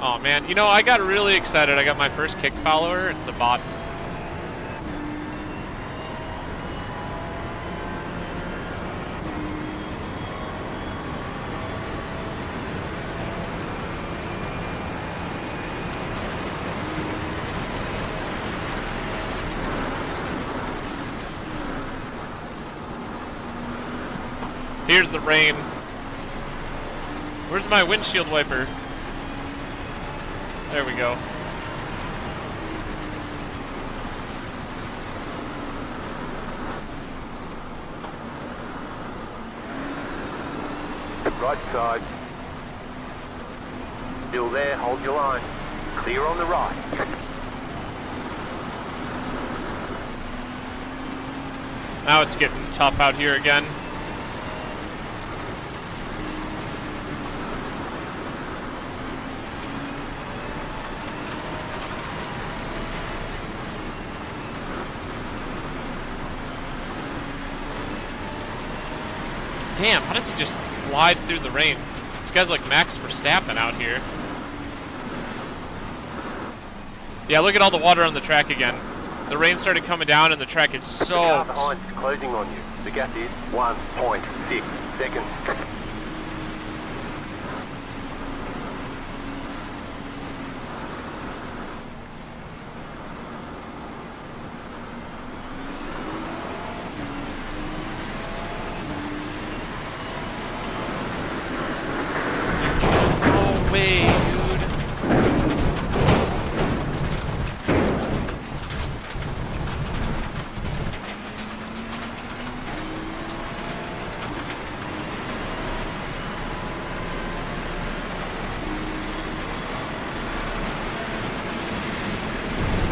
Oh man, you know, I got really excited. I got my first kick follower. It's a bot. Here's the rain. Where's my windshield wiper? There we go. Right side. Still there, hold your line. Clear on the right. Now it's getting tough out here again. Damn, how does he just glide through the rain? This guy's like Max Verstappen out here. Yeah, look at all the water on the track again. The rain started coming down and the track is The car soaked. behind is closing on you. The gap is 1.6 seconds. No way, dude.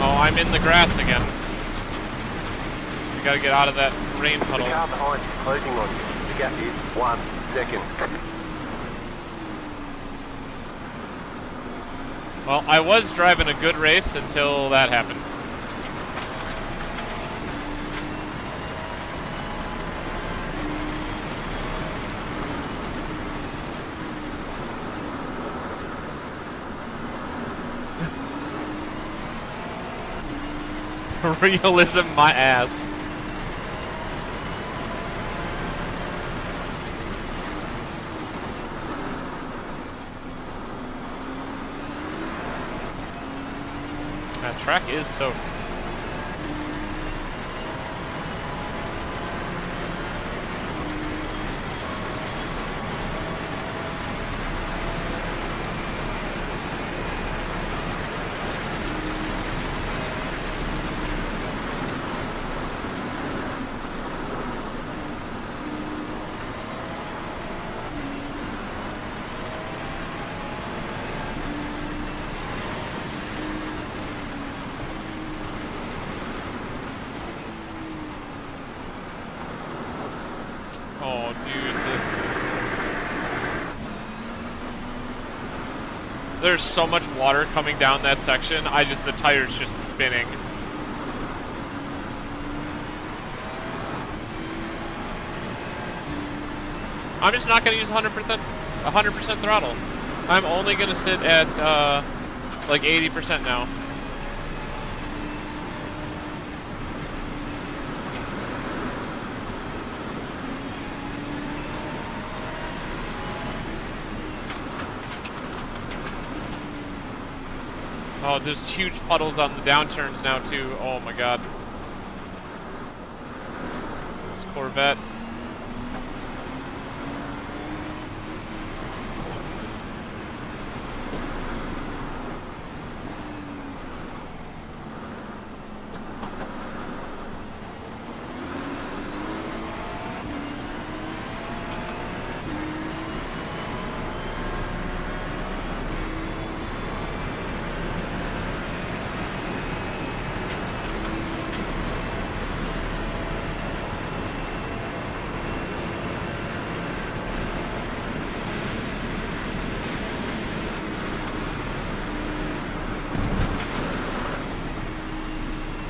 Oh, I'm in the grass again. We gotta get out of that rain The puddle. car behind is closing on you. The gap is 1 second. Well, I was driving a good race until that happened. Realism, my ass. That track is soaked. Oh, dude. There's so much water coming down that section. The tire's just spinning. I'm just not going to use 100% throttle. I'm only going to sit at like 80% now. Oh, there's huge puddles on the downturns now too. Oh my god. This Corvette.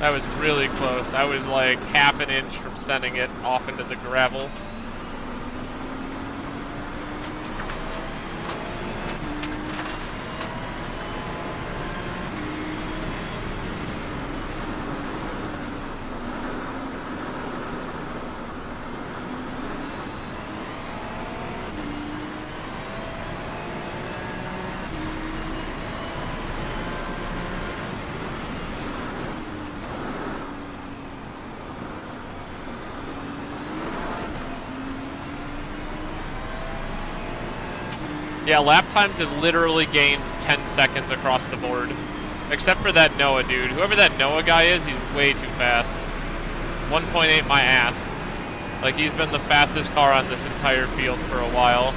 That was really close. I was like half an inch from sending it off into the gravel. Yeah, lap times have literally gained 10 seconds across the board. Except for that Noah dude. Whoever that Noah guy is, he's way too fast. 1.8 my ass. Like, he's been the fastest car on this entire field for a while.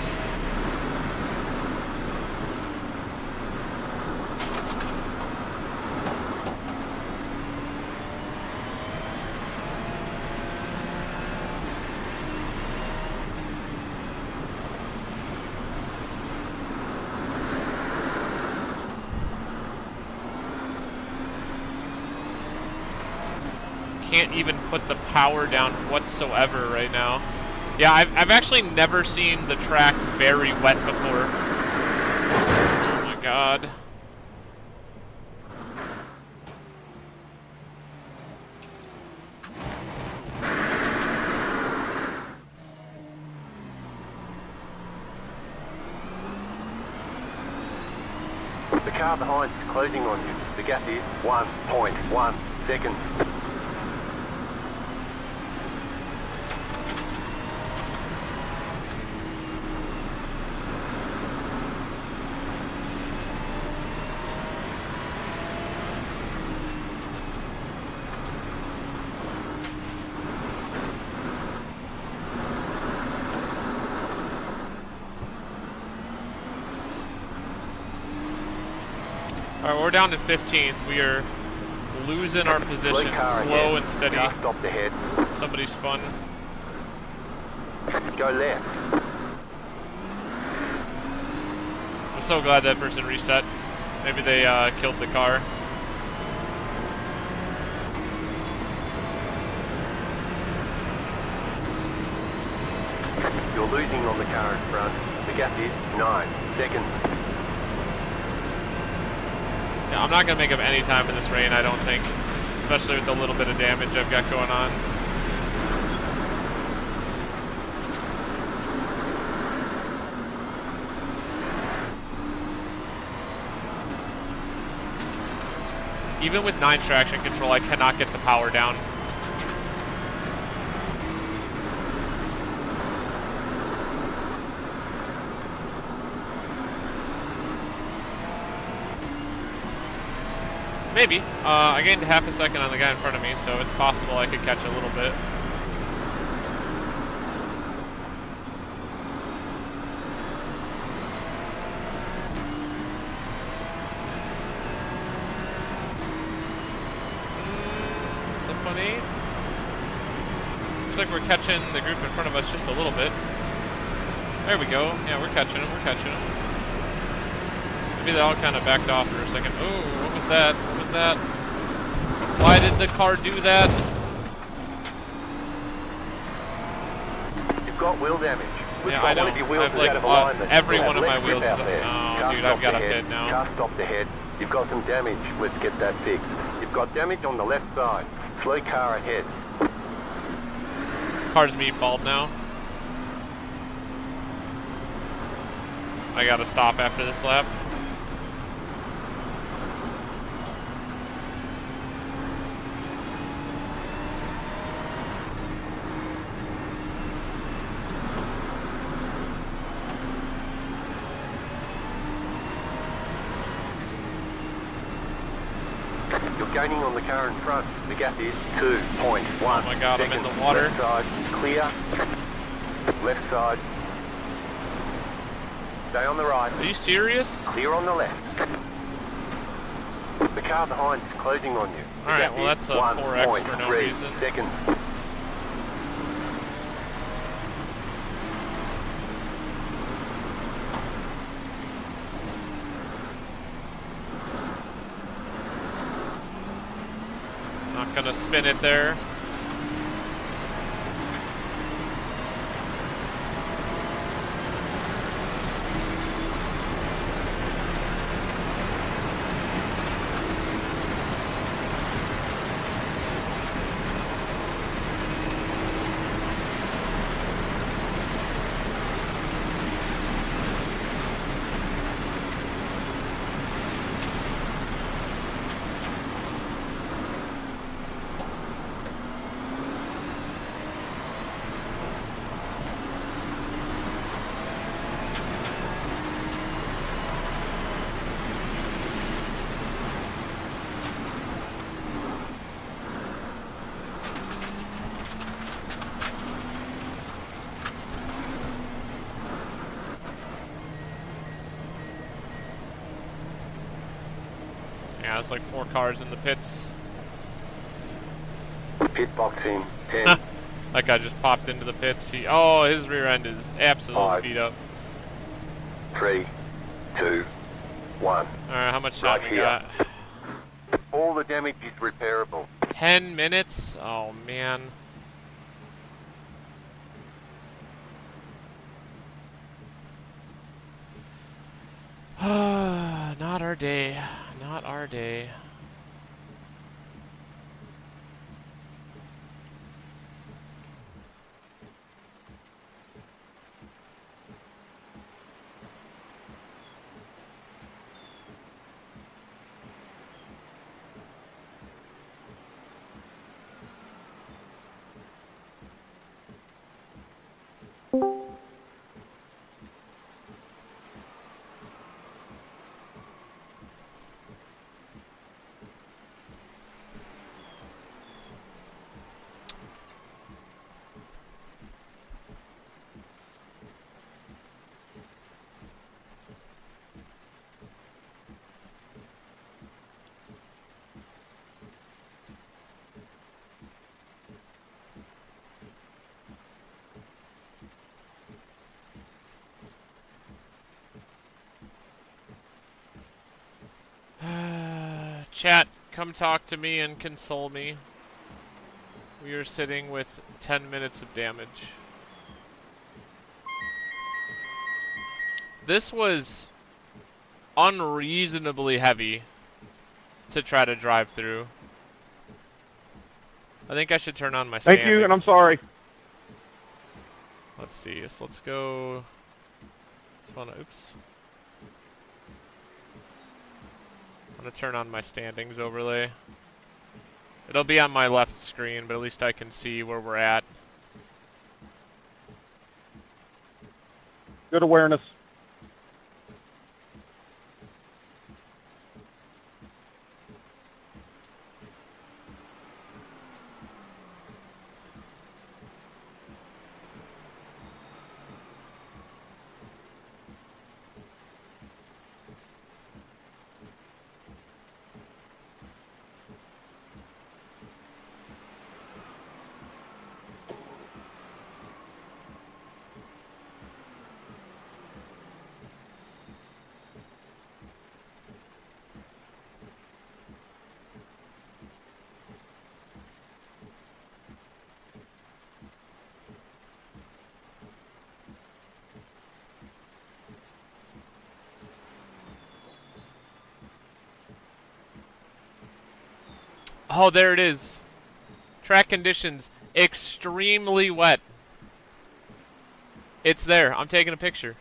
Can't even put the power down whatsoever right now. Yeah, I've actually never seen the track very wet before. Oh my god. The car behind is closing on you. The gap is 1.1 seconds. Alright, we're down to 15th. We are losing our position slow and steady. Car stopped ahead. Somebody spun. Go left. I'm so glad that person reset. Maybe they killed the car. You're losing on the car in front. The gap is 9 seconds. Yeah, I'm not going to make up any time in this rain, I don't think. Especially with the little bit of damage I've got going on. Even with 9 traction control, I cannot get the power down. Maybe. I gained half a second on the guy in front of me, so it's possible I could catch a little bit. Somebody. Looks like we're catching the group in front of us just a little bit. There we go. Yeah, we're catching them. We're catching them. Maybe they all kind of backed off for a second. Ooh, what was that? What was that? Why did the car do that? You've got wheel damage. Yeah, I know. I've like every one of my wheels is up. Oh, dude, I've got a pit now. Car stopped ahead. You've got some damage. Let's get that fixed. You've got damage on the left side. Slow car ahead. Car's meatballed now. I gotta stop after this lap. Gaining on the car in front. The gap is 2.1. Oh my god, I'm in the water. Left side, clear. Left side. Stay on the right. Are you serious? Clear on the left. The car behind is closing on you. Alright, well that's a 4X for no reason. Seconds. Gonna spin it there. Yeah, it's like 4 cars in the pits. Pit box in 10, That guy just popped into the pits. Oh, his rear end is absolutely 5, beat up. 3, 2, 1. Alright, how much time Right we here. got? All the damage is repairable. 10 minutes? Oh, man. Not our day. Not our day. Chat, come talk to me and console me. We are sitting with 10 minutes of damage. This was unreasonably heavy to try to drive through. I think I should turn on my standings. Thank you, and I'm sorry. Let's see. So let's go. Oops. I'm gonna turn on my standings overlay. It'll be on my left screen, but at least I can see where we're at. Good awareness. Oh, there it is. Track conditions, extremely wet. It's there. I'm taking a picture.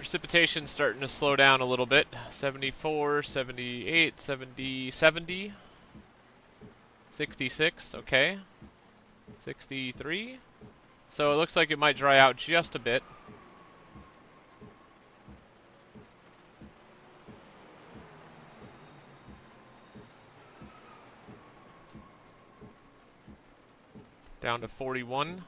Precipitation's starting to slow down a little bit. 74, 78, 70, 70. 66, okay. 63. So it looks like it might dry out just a bit. Down to 41.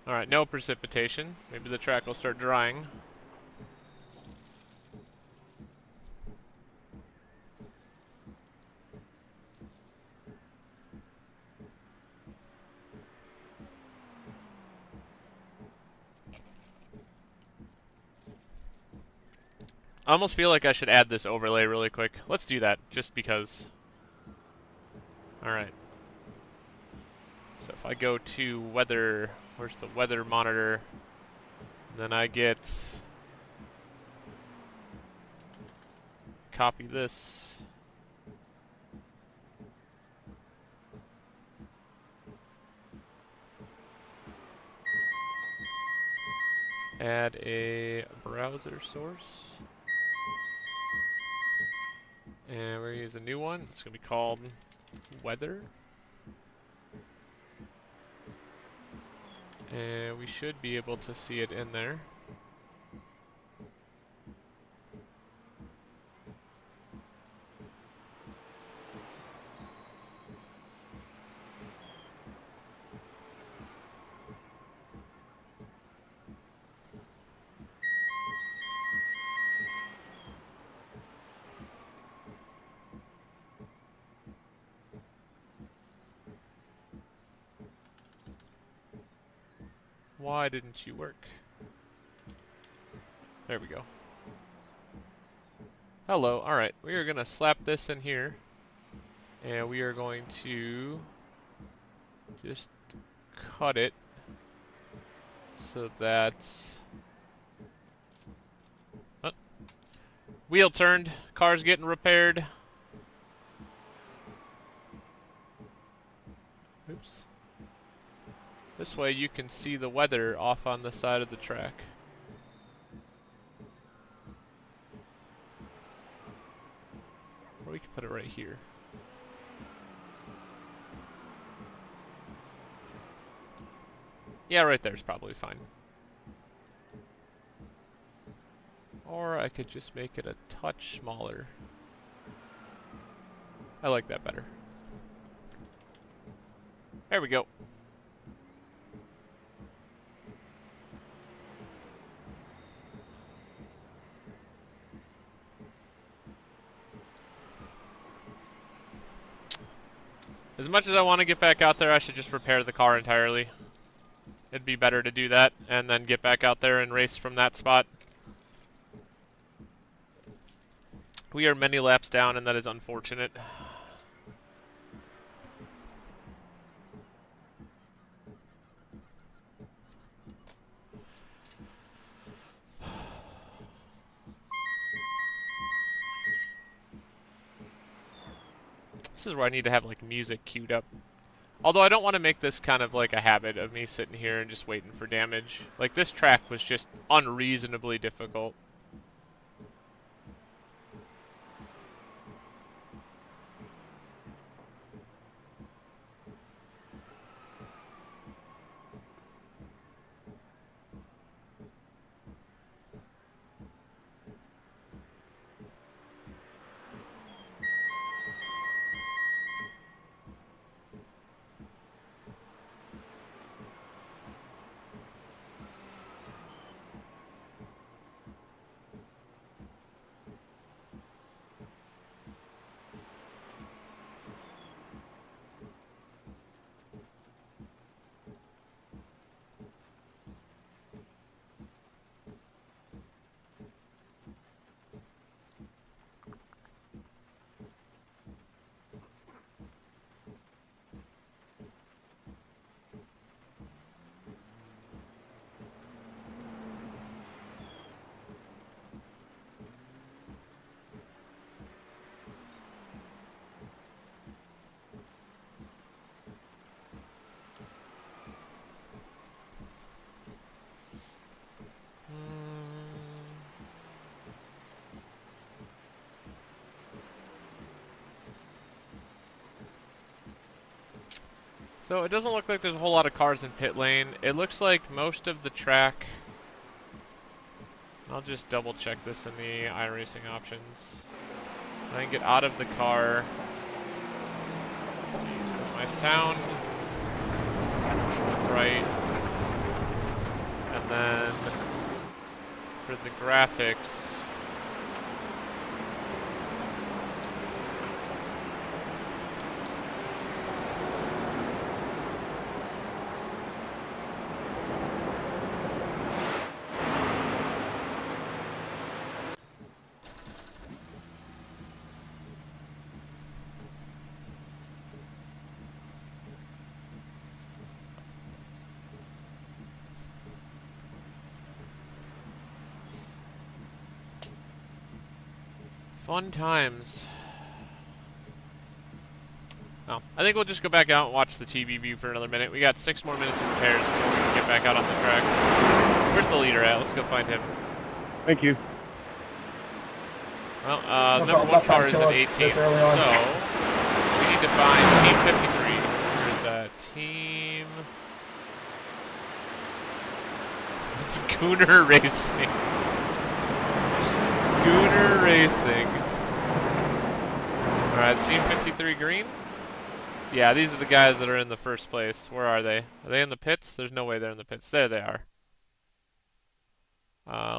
Alright, no precipitation. Maybe the track will start drying. I almost feel like I should add this overlay really quick. Let's do that, just because. Alright. So if I go to weather, where's the weather monitor? Then I get, copy this. Add a browser source. And we're gonna use a new one. It's gonna be called weather. And we should be able to see it in there. Why didn't you work? There we go. Hello. Alright, we are going to slap this in here. And we are going to just cut it so that... Oh. Wheel turned. Car's getting repaired. Oops. This way you can see the weather off on the side of the track. Or we can put it right here. Yeah, right there is probably fine. Or I could just make it a touch smaller. I like that better. There we go. As much as I want to get back out there, I should just repair the car entirely. It'd be better to do that and then get back out there and race from that spot. We are many laps down, and that is unfortunate. This is where I need to have like music queued up. Although I don't want to make this kind of like a habit of me sitting here and just waiting for damage. Like this track was just unreasonably difficult. So it doesn't look like there's a whole lot of cars in pit lane. It looks like most of the track... I'll just double check this in the iRacing options. I can get out of the car. Let's see, so my sound is right. And then for the graphics... Fun times. Oh, I think we'll just go back out and watch the TV view for another minute. We got 6 more minutes of repairs before we can get back out on the track. Where's the leader at? Let's go find him. Thank you. Well, number 1 car is at 18th, so we need to find Team 53. Where's that? Team... It's Gooner Racing. Gooner Racing. Alright, Team 53 green. Yeah, these are the guys that are in the first place. Where are they? Are they in the pits? There's no way they're in the pits. There they are.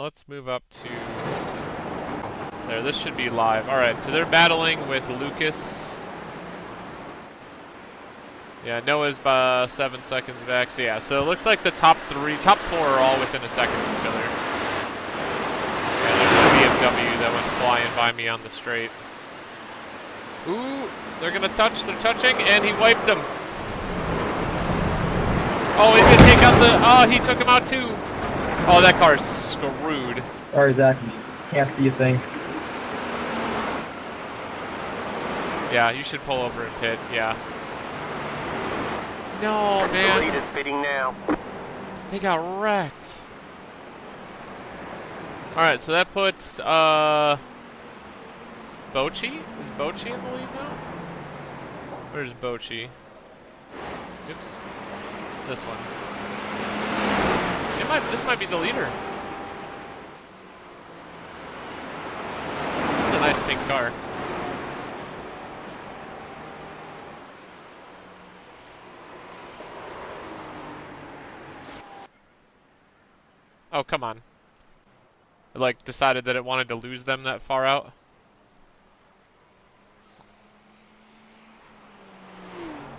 Let's move up to... There, this should be live. Alright, so they're battling with Lucas. Yeah, Noah's 7 seconds back. So yeah, so it looks like the top 4 are all within a second of each other. BMW that went flying by me on the straight. Ooh, they're gonna touch, they're touching, and he wiped him. Oh, he's gonna take out the, oh, he took him out too. Oh, that car's screwed. Sorry, Zach, can't see a thing. Yeah, you should pull over and pit, yeah. No, man. The leader's pitting now. They got wrecked. Alright, so that puts, Bochy? Is Bochy in the lead now? Where's Bochy? Oops. This one. This might be the leader. It's a nice pink car. Oh, come on. It, like, decided that it wanted to lose them that far out.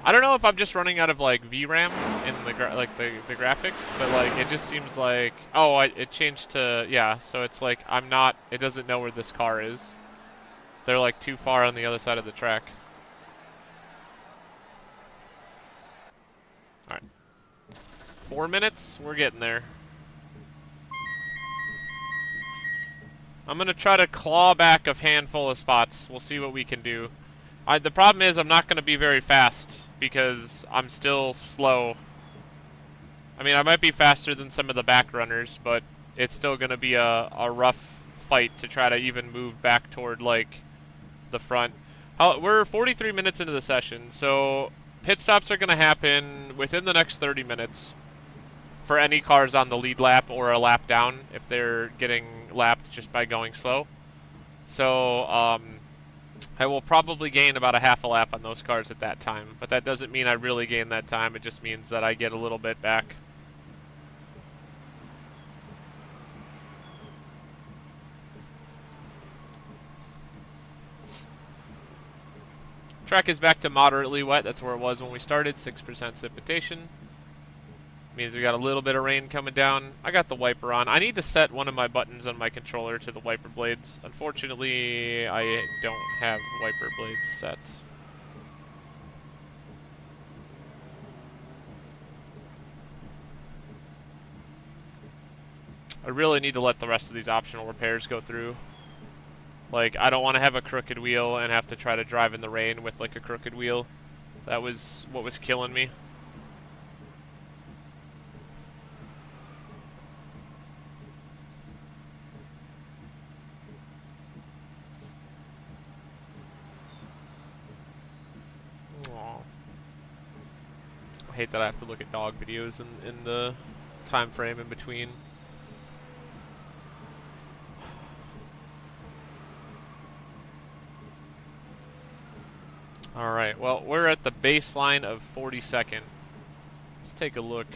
I don't know if I'm just running out of, like, VRAM in the the graphics, but, like, it just seems like... Oh, it changed to... Yeah, so it's like, I'm not... It doesn't know where this car is. They're, like, too far on the other side of the track. Alright. 4 minutes? We're getting there. I'm going to try to claw back a handful of spots. We'll see what we can do. The problem is I'm not going to be very fast because I'm still slow. I mean, I might be faster than some of the back runners, but it's still going to be a rough fight to try to even move back toward, like, the front. We're 43 minutes into the session, so pit stops are going to happen within the next 30 minutes. For any cars on the lead lap or a lap down if they're getting lapped just by going slow. So I will probably gain about a half a lap on those cars at that time, but that doesn't mean I really gain that time. It just means that I get a little bit back. Track is back to moderately wet. That's where it was when we started. 6% precipitation. Means we got a little bit of rain coming down. I got the wiper on. I need to set one of my buttons on my controller to the wiper blades. Unfortunately, I don't have wiper blades set. I really need to let the rest of these optional repairs go through. Like, I don't want to have a crooked wheel and have to try to drive in the rain with, like, a crooked wheel. That was what was killing me. hate that I have to look at dog videos in the time frame in between. All right, well, we're at the baseline of 42nd. Let's take a look.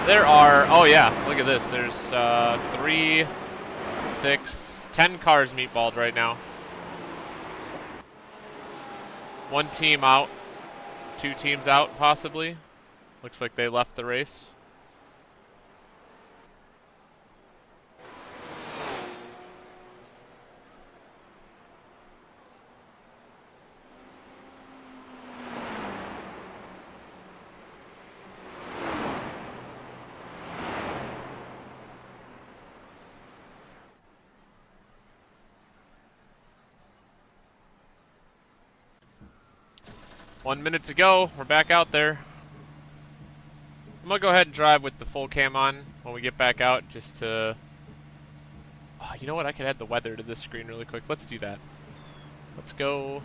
There are, oh yeah, look at this. There's 3, 6, 10 cars meatballed right now. One team out, 2 teams out possibly. Looks like they left the race. One minute to go. We're back out there. I'm gonna go ahead and drive with the full cam on when we get back out, just to... Oh, you know what? I could add the weather to this screen really quick. Let's do that. Let's go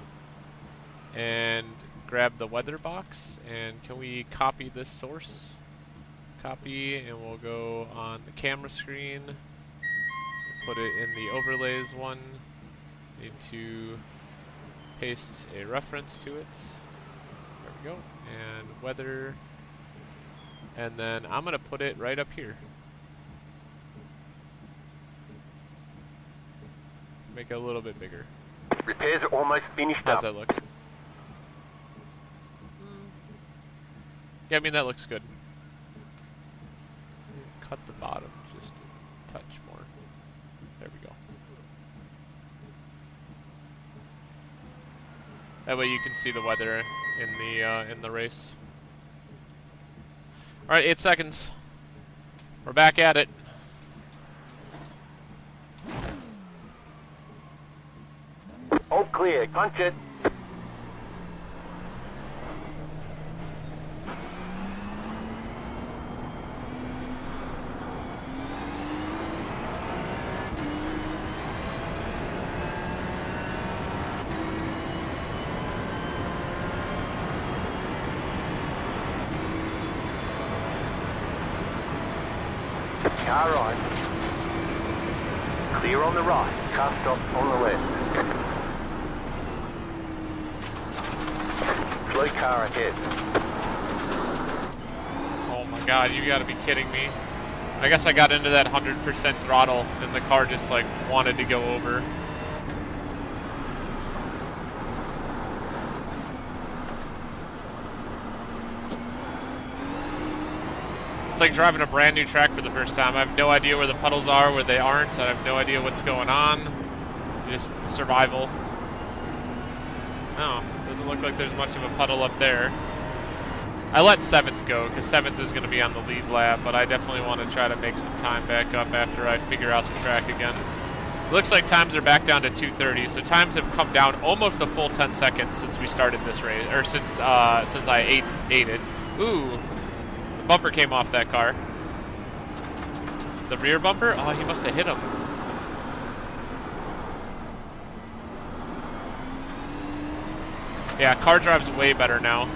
and grab the weather box. And can we copy this source? Copy, and we'll go on the camera screen. Put it in the overlays one. Need to paste a reference to it. There we go. And weather. And then I'm gonna put it right up here. Make it a little bit bigger. Repairs are almost finished How's up. that look? Yeah, I mean, that looks good. Cut the bottom just a touch more. There we go. That way you can see the weather in the race. All right, 8 seconds. We're back at it. All clear. Punch it. Car right. Clear on the right. Car stop on the left. Slow car ahead. Oh my god, you gotta be kidding me. I guess I got into that 100% throttle and the car just like wanted to go over. It's like driving a brand new track for the first time. I have no idea where the puddles are, where they aren't. I have no idea what's going on. Just survival. No, doesn't look like there's much of a puddle up there. I let 7th go, because 7th is going to be on the lead lap, but I definitely want to try to make some time back up after I figure out the track again. It looks like times are back down to 2:30, so times have come down almost a full 10 seconds since we started this race, or since I ate it. Ooh. Bumper came off that car. The rear bumper? Oh, he must have hit him. Yeah, car drives way better now.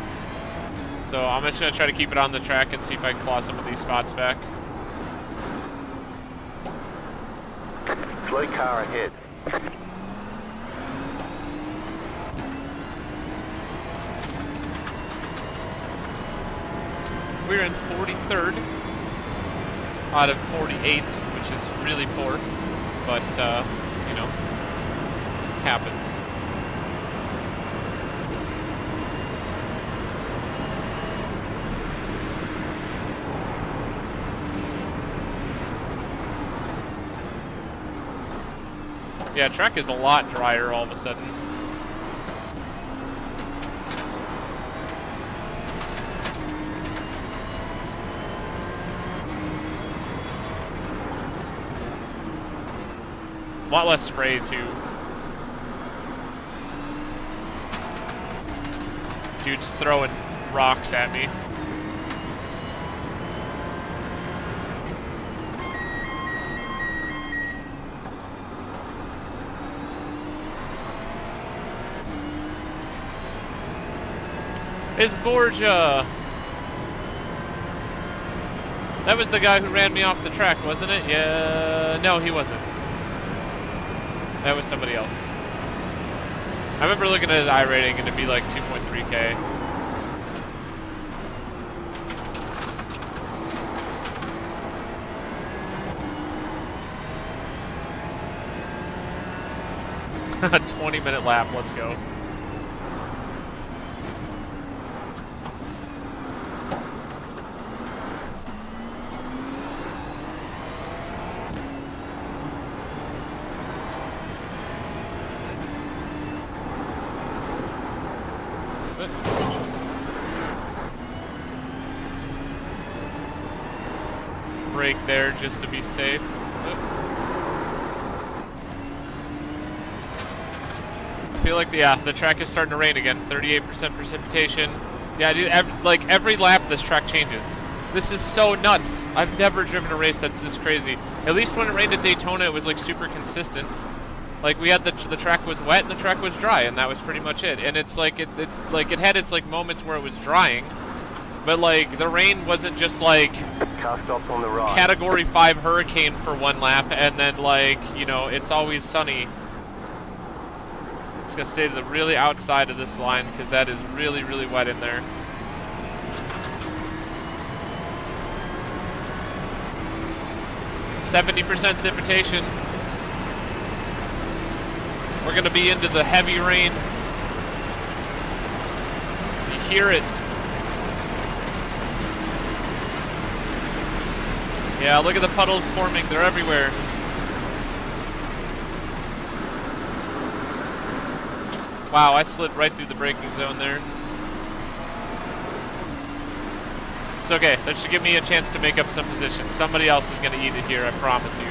So I'm just going to try to keep it on the track and see if I can claw some of these spots back. Slow car ahead. We're in 43rd out of 48, which is really poor, but, you know, happens. Yeah, track is a lot drier all of a sudden. A lot less spray, too. Dude's throwing rocks at me. It's Borgia. That was the guy who ran me off the track, wasn't it? Yeah. No, he wasn't. That was somebody else. I remember looking at his iRating and it'd be like 2.3K. A 20-minute lap, let's go. Brake there just to be safe. I feel like the track is starting to rain again. 38% precipitation. Yeah, dude, every lap this track changes. This is so nuts. I've never driven a race that's this crazy. At least when it rained at Daytona, it was like super consistent. Like we had the track was wet and the track was dry, and that was pretty much it. And it's like it had its like moments where it was drying, but like the rain wasn't just like Car stops on the right. Category 5 hurricane for one lap, and then like, you know, it's always sunny. Just gonna stay to the really outside of this line because that is really, really wet in there. .70% precipitation. We're gonna be into the heavy rain. You hear it. Yeah, look at the puddles forming. They're everywhere. Wow, I slid right through the braking zone there. It's okay. That should give me a chance to make up some position. Somebody else is going to eat it here, I promise you.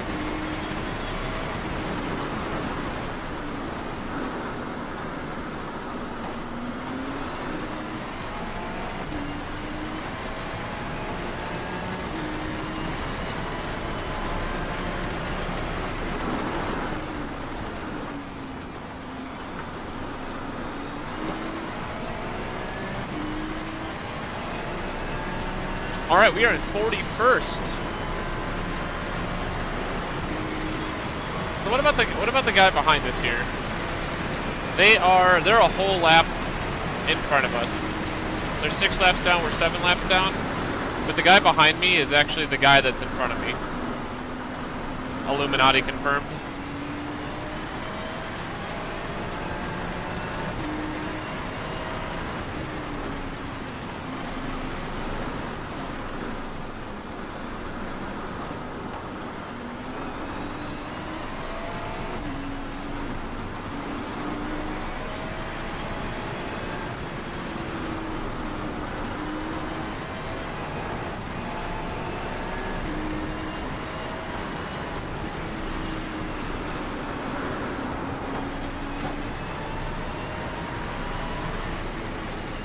All right, we are in 41st. So what about the guy behind us here? They're a whole lap in front of us. They're 6 laps down, we're 7 laps down. But the guy behind me is actually the guy that's in front of me. Illuminati confirmed.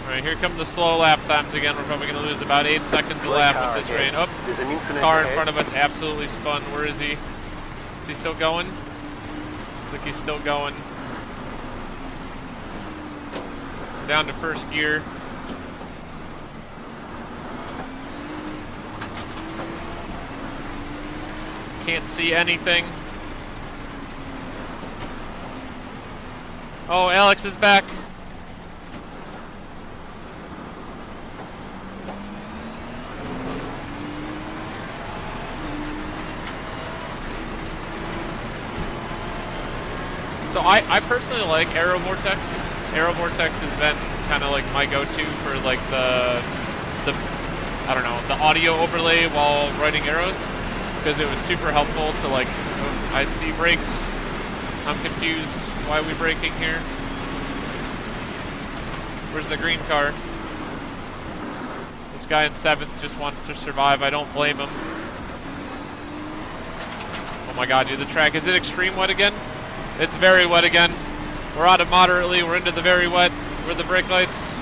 Alright, here come the slow lap times again. We're probably going to lose about 8 seconds a lap with this rain. Oh, car in front of us absolutely spun. Where is he? Is he still going? Looks like he's still going. Down to first gear. Can't see anything. Oh, Alex is back. So I personally like Aero Vortex. Aero Vortex has been kind of like my go-to for like the I don't know, the audio overlay while writing arrows, because it was super helpful to like, oh, I see brakes. I'm confused. Why are we braking here? Where's the green car? This guy in 7th just wants to survive. I don't blame him. Oh my god, dude, the track. Is it extreme wet again? It's very wet again. We're out of moderately. We're into the very wet. Where are the brake lights?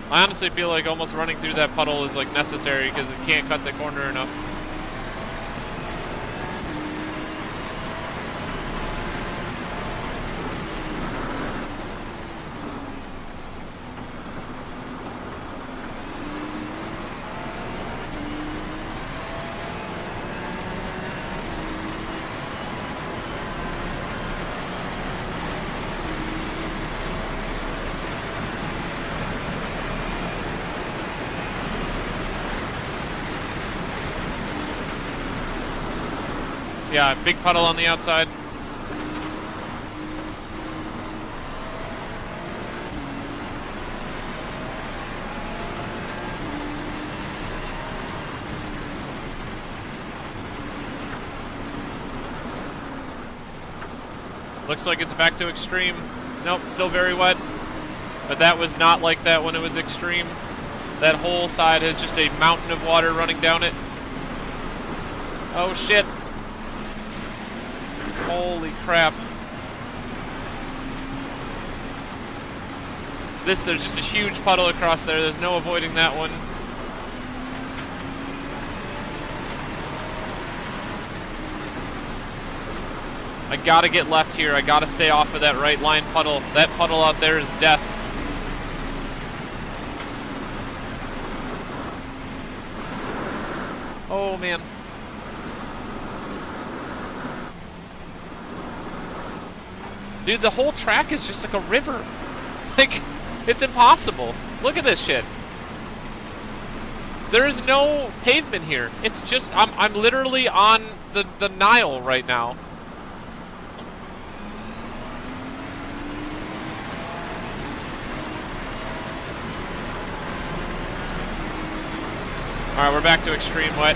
I honestly feel like almost running through that puddle is like necessary because it can't cut the corner enough. Yeah, big puddle on the outside. Looks like it's back to extreme. Nope, still very wet. But that was not like that when it was extreme. That whole side is just a mountain of water running down it. Oh shit. Holy crap. There's just a huge puddle across there. There's no avoiding that one. I gotta get left here. I gotta stay off of that right line puddle. That puddle out there is death. Oh man. Dude, the whole track is just like a river. Like, it's impossible. Look at this shit. There is no pavement here. It's just, I'm literally on the Nile right now. Alright, we're back to extreme wet.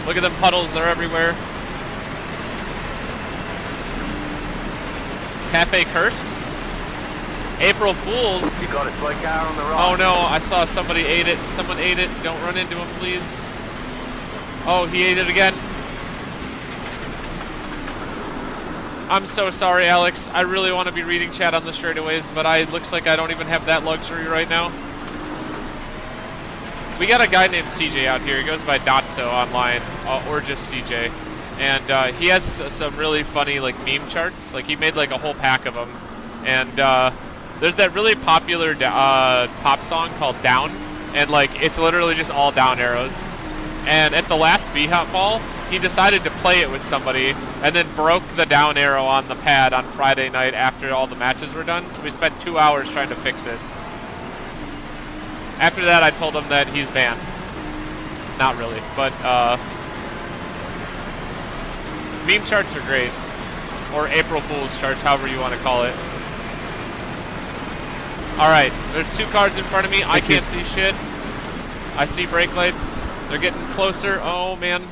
Look at them puddles, they're everywhere. Cafe cursed? April Fools? You got a slow car on the right. Oh no, I saw somebody ate it. Someone ate it. Don't run into him, please. Oh, he ate it again. I'm so sorry, Alex. I really want to be reading chat on the straightaways, but it looks like I don't even have that luxury right now. We got a guy named CJ out here. He goes by Dotso online, or just CJ. And he has some really funny like meme charts. Like he made like a whole pack of them. And there's that really popular pop song called Down. And like it's literally just all down arrows. And at the last BHOP ball, he decided to play it with somebody and then broke the down arrow on the pad on Friday night after all the matches were done. So we spent 2 hours trying to fix it. After that, I told him that he's banned. Not really, but meme charts are great. Or April Fool's charts, however you want to call it. Alright, there's 2 cars in front of me. I can't see shit. I see brake lights. They're getting closer. Oh, man.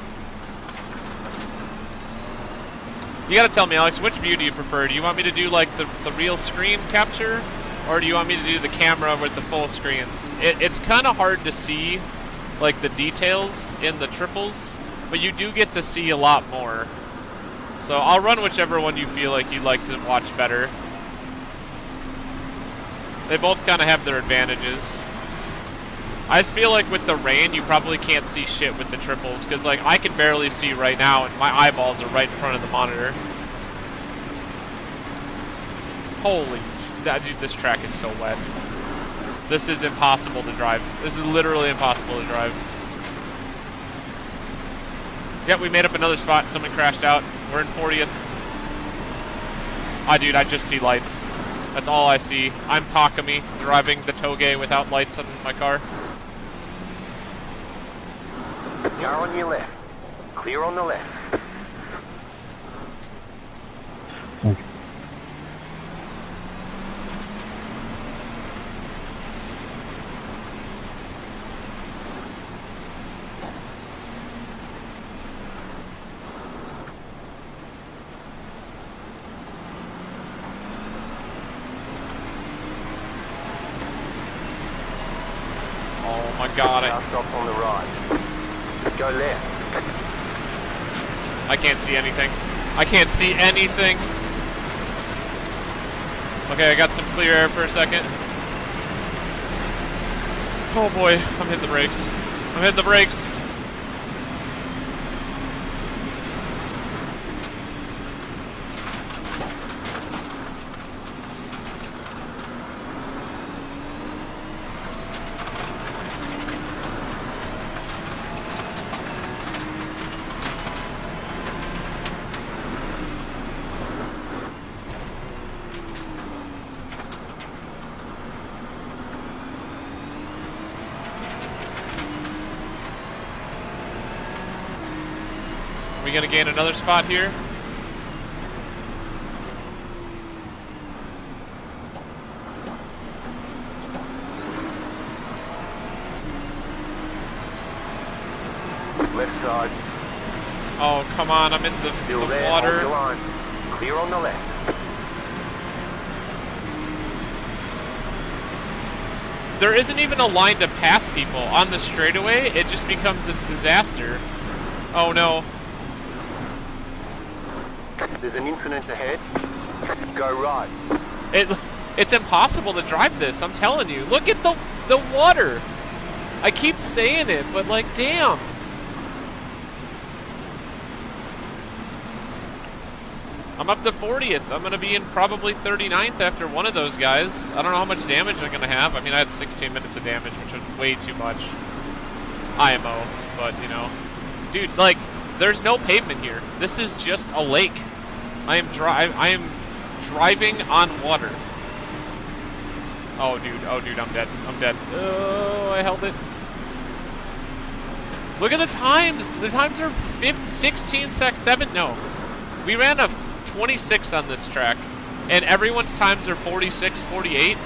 You gotta tell me, Alex, which view do you prefer? Do you want me to do, like, the real screen capture? Or do you want me to do the camera with the full screens? It's kind of hard to see, like, the details in the triples, but you do get to see a lot more. So I'll run whichever one you feel like you'd like to watch better. They both kind of have their advantages. I just feel like with the rain, you probably can't see shit with the triples, because, like, I can barely see right now, and my eyeballs are right in front of the monitor. Holy dude, this track is so wet. This is impossible to drive. This is literally impossible to drive. Yep, we made up another spot. Someone crashed out. We're in 40th. Ah, dude, I just see lights. That's all I see. I'm Takumi, driving the Toge without lights on my car. Car on your left. Clear on the left. Oh my god, Car stop on the right. Go left. I can't see anything. I can't see anything. Okay, I got some clear air for a second. Oh boy, I'm hitting the brakes. I'm hitting the brakes. Are we gonna gain another spot here? Left side. Oh, come on, I'm in the Still there. water. Hold your line. Clear on the left. There isn't even a line to pass people on the straightaway. It just becomes a disaster. Oh no. There's an incident ahead. Go right. It's impossible to drive this, I'm telling you. Look at the water. I keep saying it, but like, damn. I'm up to 40th. I'm going to be in probably 39th after one of those guys. I don't know how much damage I'm going to have. I mean, I had 16 minutes of damage, which was way too much. IMO, but, you know. Dude, like, there's no pavement here. This is just a lake. I am driving on water. Oh, dude, I'm dead. I'm dead. Oh, I held it. Look at the times. The times are 16 seconds, 7. No. We ran a 26 on this track, and everyone's times are 46, 48.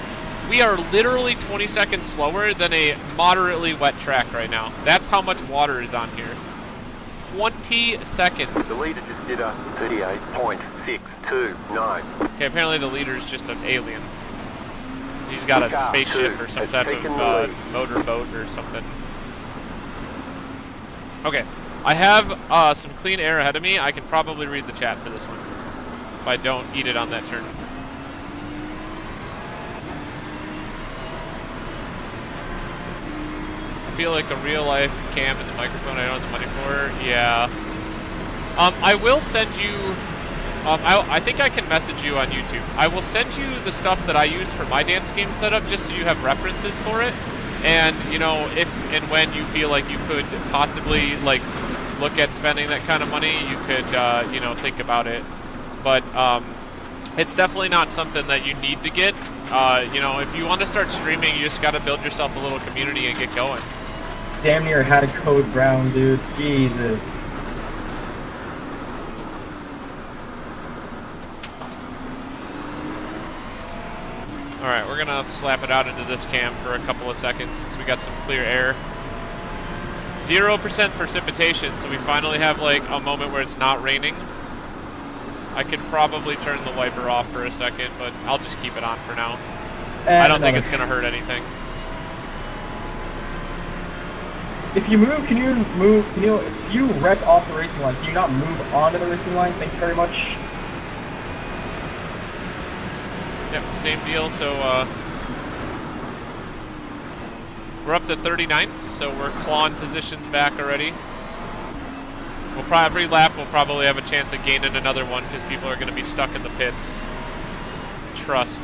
We are literally 20 seconds slower than a moderately wet track right now. That's how much water is on here. 20 seconds. The leader just did a 38.629. Okay, apparently the leader is just an alien. He's got a spaceship or some type of motorboat or something. Okay, I have some clean air ahead of me. I can probably read the chat for this one if I don't eat it on that turn. I feel like a real life cam and the microphone I don't have the money for. Yeah. I will send you. I think I can message you on YouTube. I will send you the stuff that I use for my dance game setup, just so you have references for it. And you know, if and when you feel like you could possibly like look at spending that kind of money, you could you know, think about it. But it's definitely not something that you need to get. You know, if you want to start streaming, you just got to build yourself a little community and get going. Damn near had a code brown, dude. Jesus. Alright, we're gonna slap it out into this cam for a couple of seconds since we got some clear air. 0% precipitation, so we finally have like a moment where it's not raining. I could probably turn the wiper off for a second, but I'll just keep it on for now. And I don't think it's gonna hurt anything. If you move, can you move? If you wreck off the racing line, can you not move onto the racing line? Thank you very much. Yep, same deal. So we're up to 39th, so we're clawing positions back already. We'll probably every lap we'll probably have a chance of gaining another one because people are going to be stuck in the pits. Trust.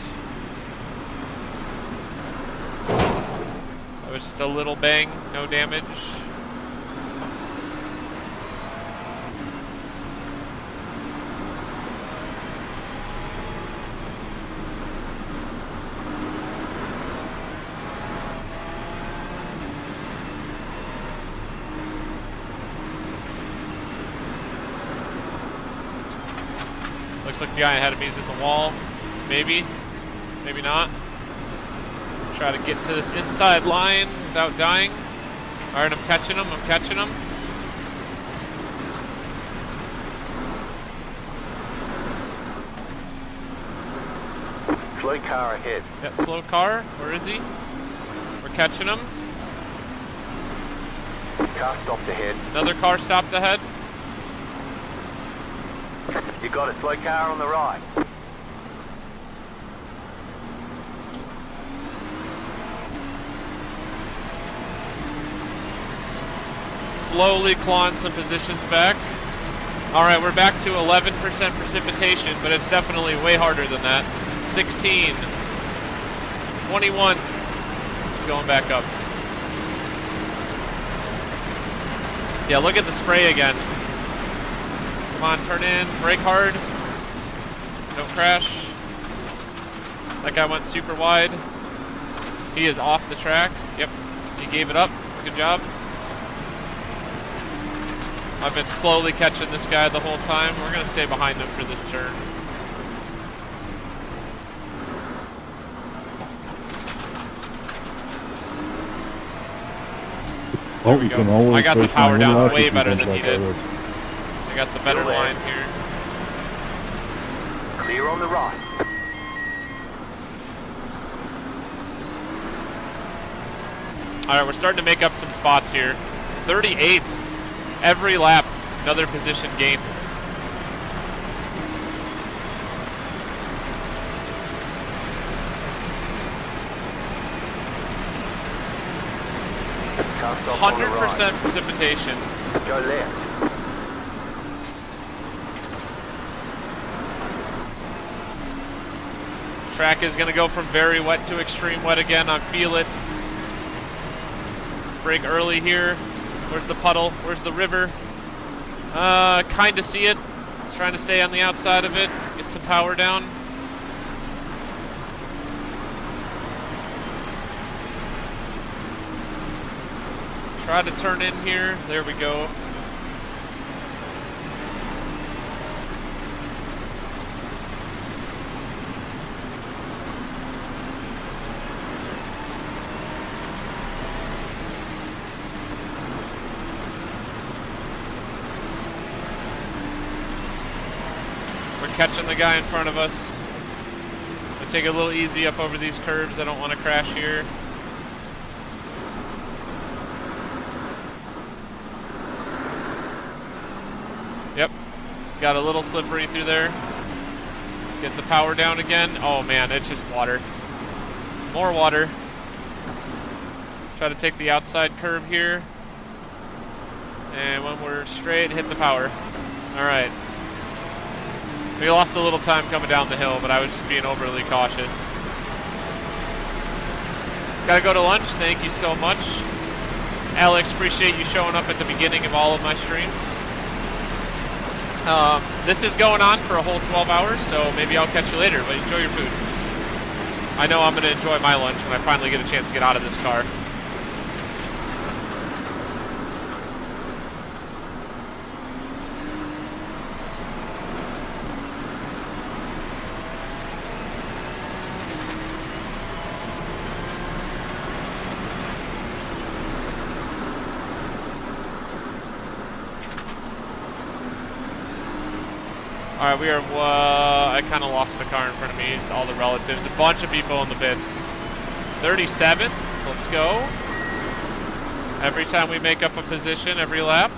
That was just a little bang, no damage. Looks like the guy ahead of me is in the wall. Maybe. Maybe not. Try to get to this inside line without dying. Alright, I'm catching him. I'm catching him. Slow car ahead. That slow car. Where is he? We're catching him. Car stopped ahead. Another car stopped ahead. You got a slow car on the right. Slowly clawing some positions back. Alright, we're back to 11% precipitation, but it's definitely way harder than that. 16. 21. It's going back up. Yeah, look at the spray again. Come on, turn in, brake hard. Don't crash. That guy went super wide. He is off the track. Yep, he gave it up. Good job. I've been slowly catching this guy the whole time. We're gonna stay behind him for this turn. There we go. I got the power down way better than he did. I got the better line here. Clear on the right. Alright, we're starting to make up some spots here. 38th. Every lap, another position gain. Can't stop on the 100% right. precipitation. Go left. Track is going to go from very wet to extreme wet again. I feel it. Let's brake early here. Where's the puddle? Where's the river? Kind of see it. Just trying to stay on the outside of it. Get some power down. Try to turn in here. There we go. Catching the guy in front of us. I take it a little easy up over these curves. I don't want to crash here. Yep. Got a little slippery through there. Get the power down again. Oh man, it's just water. It's more water. Try to take the outside curve here. And when we're straight, hit the power. Alright. We lost a little time coming down the hill, but I was just being overly cautious. Gotta go to lunch. Thank you so much. Alex, appreciate you showing up at the beginning of all of my streams. This is going on for a whole 12 hours, so maybe I'll catch you later, but enjoy your food. I know I'm going to enjoy my lunch when I finally get a chance to get out of this car. Alright, we are, I kind of lost the car in front of me, all the relatives, a bunch of people in the pits. 37th, let's go. Every time we make up a position, every lap.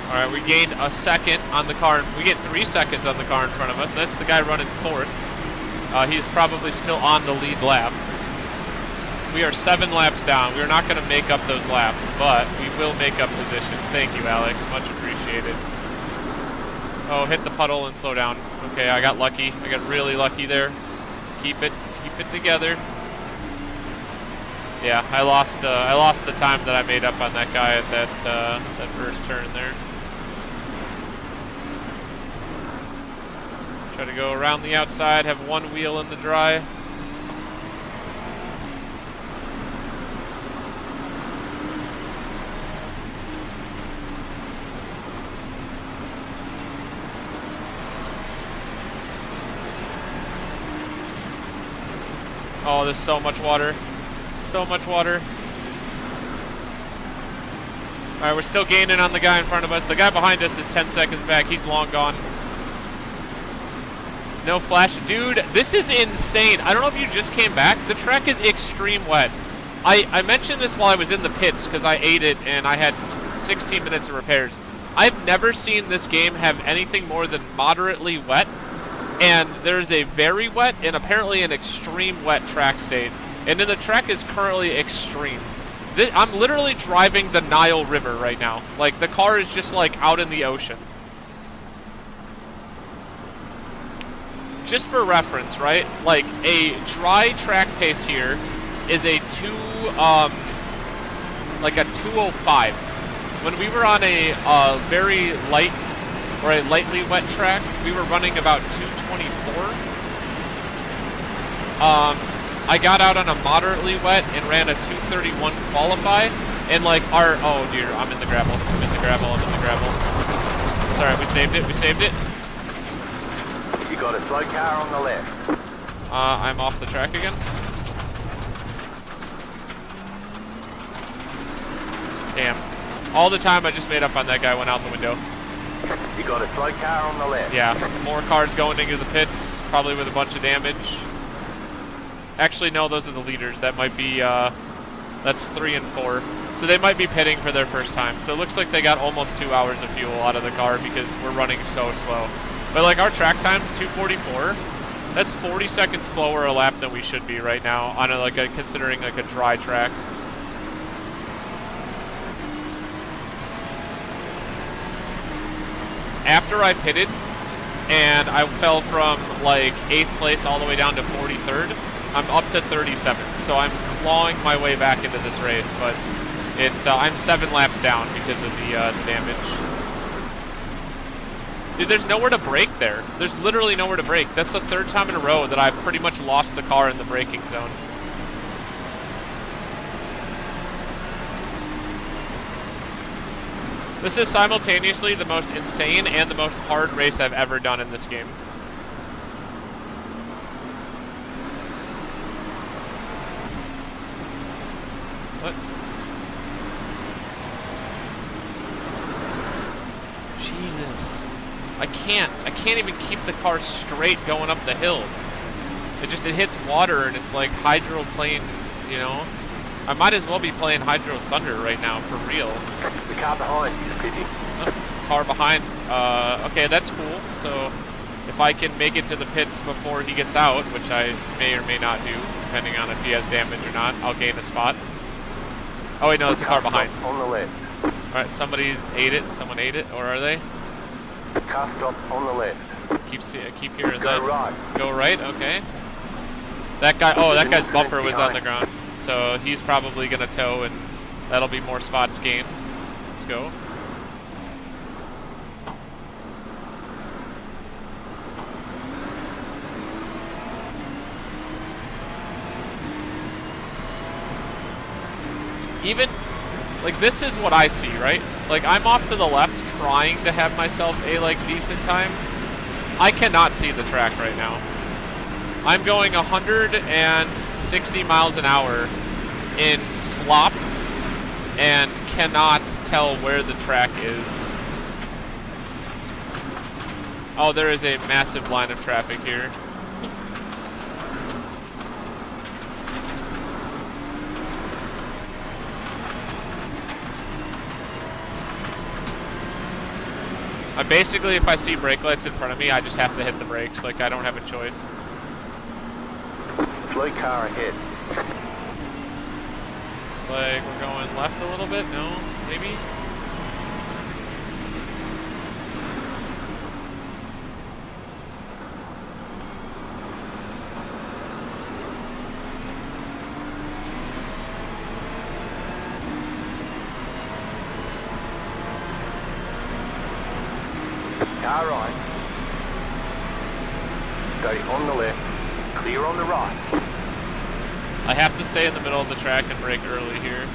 Alright, we gained a second on the car, we get 3 seconds on the car in front of us. That's the guy running fourth. He's probably still on the lead lap. We are 7 laps down. We are not going to make up those laps, but we will make up positions. Thank you, Alex. Much appreciated. Oh, hit the puddle and slow down. Okay, I got lucky. I got really lucky there. Keep it together. Yeah, I lost the time that I made up on that guy at that first turn there. Try to go around the outside, have one wheel in the dry. Oh, there's so much water. So much water. Alright, we're still gaining on the guy in front of us. The guy behind us is 10 seconds back. He's long gone. No flash. Dude, this is insane. I don't know if you just came back. The track is extreme wet. I mentioned this while I was in the pits because I ate it and I had 16 minutes of repairs. I've never seen this game have anything more than moderately wet. And there's a very wet and apparently an extreme wet track state. And then the track is currently extreme. I'm literally driving the Nile River right now. Like, the car is just, like, out in the ocean. Just for reference, right? Like, a dry track pace here is a 205. When we were on a very light or a lightly wet track, we were running about 224. I got out on a moderately wet and ran a 2:31 qualify, and like our, oh dear, I'm in the gravel. I'm in the gravel. I'm in the gravel. It's all right. We saved it. We saved it. You got a slow car on the left. I'm off the track again. Damn. All the time I just made up on that guy went out the window. You got a slow car on the left. Yeah, more cars going into the pits, probably with a bunch of damage. Actually, no, those are the leaders. That might be, that's 3 and 4. So they might be pitting for their first time. So it looks like they got almost 2 hours of fuel out of the car because we're running so slow. But like our track time's 2:44. That's 40 seconds slower a lap than we should be right now on a, like a, considering like a dry track. After I pitted and I fell from like 8th place all the way down to 43rd, I'm up to 37th. So I'm clawing my way back into this race, but I'm 7 laps down because of the damage. Dude, there's nowhere to brake there. There's literally nowhere to brake. That's the 3rd time in a row that I've pretty much lost the car in the braking zone. This is simultaneously the most insane and the most hard race I've ever done in this game. What? Jesus. I can't even keep the car straight going up the hill. It hits water and it's like hydroplane, you know? I might as well be playing Hydro Thunder right now, for real. The car behind you, Pidgey. Car behind. Okay, that's cool. So if I can make it to the pits before he gets out, which I may or may not do, depending on if he has damage or not, I'll gain a spot. Oh wait, no, it's the car behind. On the left. Alright, somebody ate it. Someone ate it, or are they? Car stop on the left. Keep hearing that. Go right. Go right, okay. That guy, oh, that guy's bumper was on the ground. So he's probably going to tow, and that'll be more spots gained. Let's go. Even, like, this is what I see, right? Like, I'm off to the left trying to have myself a, like, decent time. I cannot see the track right now. I'm going 160 miles an hour in slop and cannot tell where the track is. Oh, there is a massive line of traffic here. Basically, if I see brake lights in front of me, I just have to hit the brakes. Like, I don't have a choice. Slow car ahead. Looks like we're going left a little bit. No, maybe? Car right. Stay on the left. Clear on the right. I have to stay in the middle of the track and brake early here.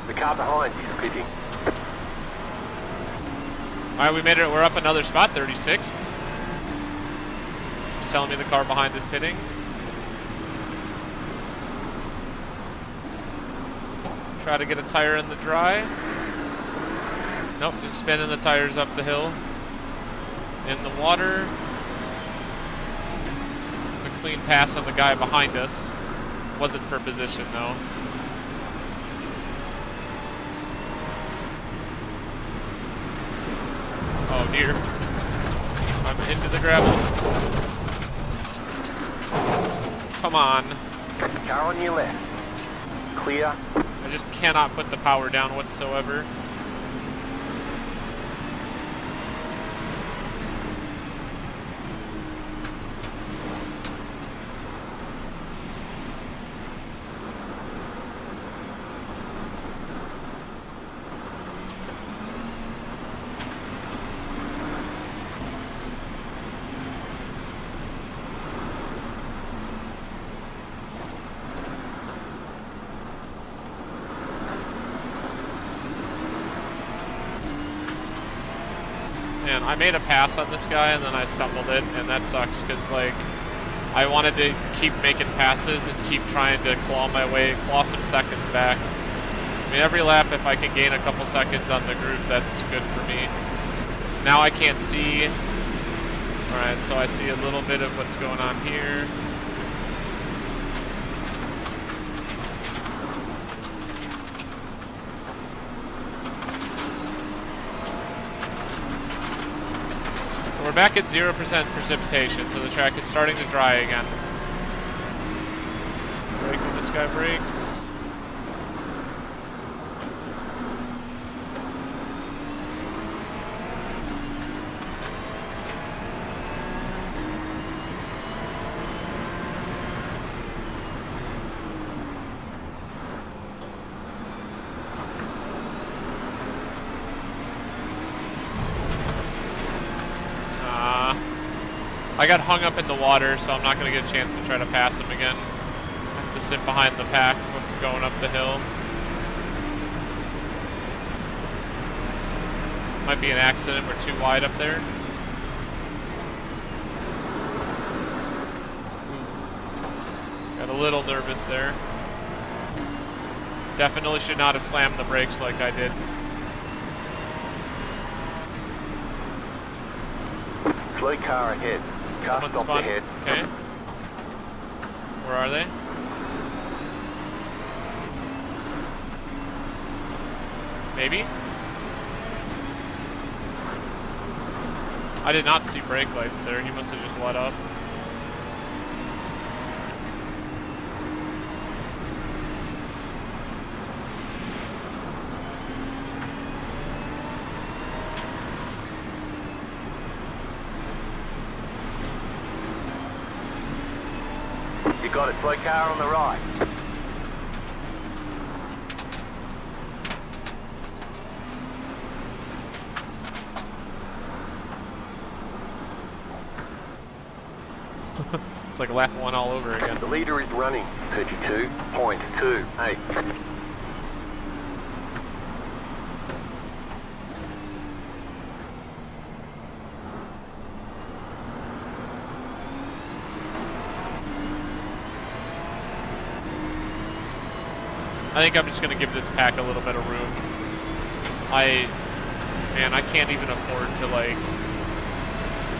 The car behind you is pitting. Alright, we made it. We're up another spot, 36th. Just telling me the car behind is pitting. Try to get a tire in the dry. Nope, just spinning the tires up the hill. In the water. It's a clean pass on the guy behind us. Wasn't for position though. Oh dear. I'm into the gravel. Come on. Car on your left. Clear. I just cannot put the power down whatsoever. man, I made a pass on this guy and then I stumbled it, and that sucks because, like, I wanted to keep making passes and keep trying to claw some seconds back. I mean, every lap, if I can gain a couple seconds on the group, that's good for me. Now I can't see. Alright, so I see a little bit of what's going on here. So we're back at 0% precipitation, so the track is starting to dry again. Brake when this guy brakes. I got hung up in the water, so I'm not going to get a chance to try to pass him again. I have to sit behind the pack with going up the hill. Might be an accident, we're too wide up there. Got a little nervous there. Definitely should not have slammed the brakes like I did. Slow car ahead. Car Someone stopped spun. ahead. Okay. Where are they? Maybe? I did not see brake lights there. He must have just let up. You got it. Slow car on the right. It's like lap 1 all over again. The leader is running 32.28. I think I'm just going to give this pack a little bit of room. Man, I can't even afford to, like,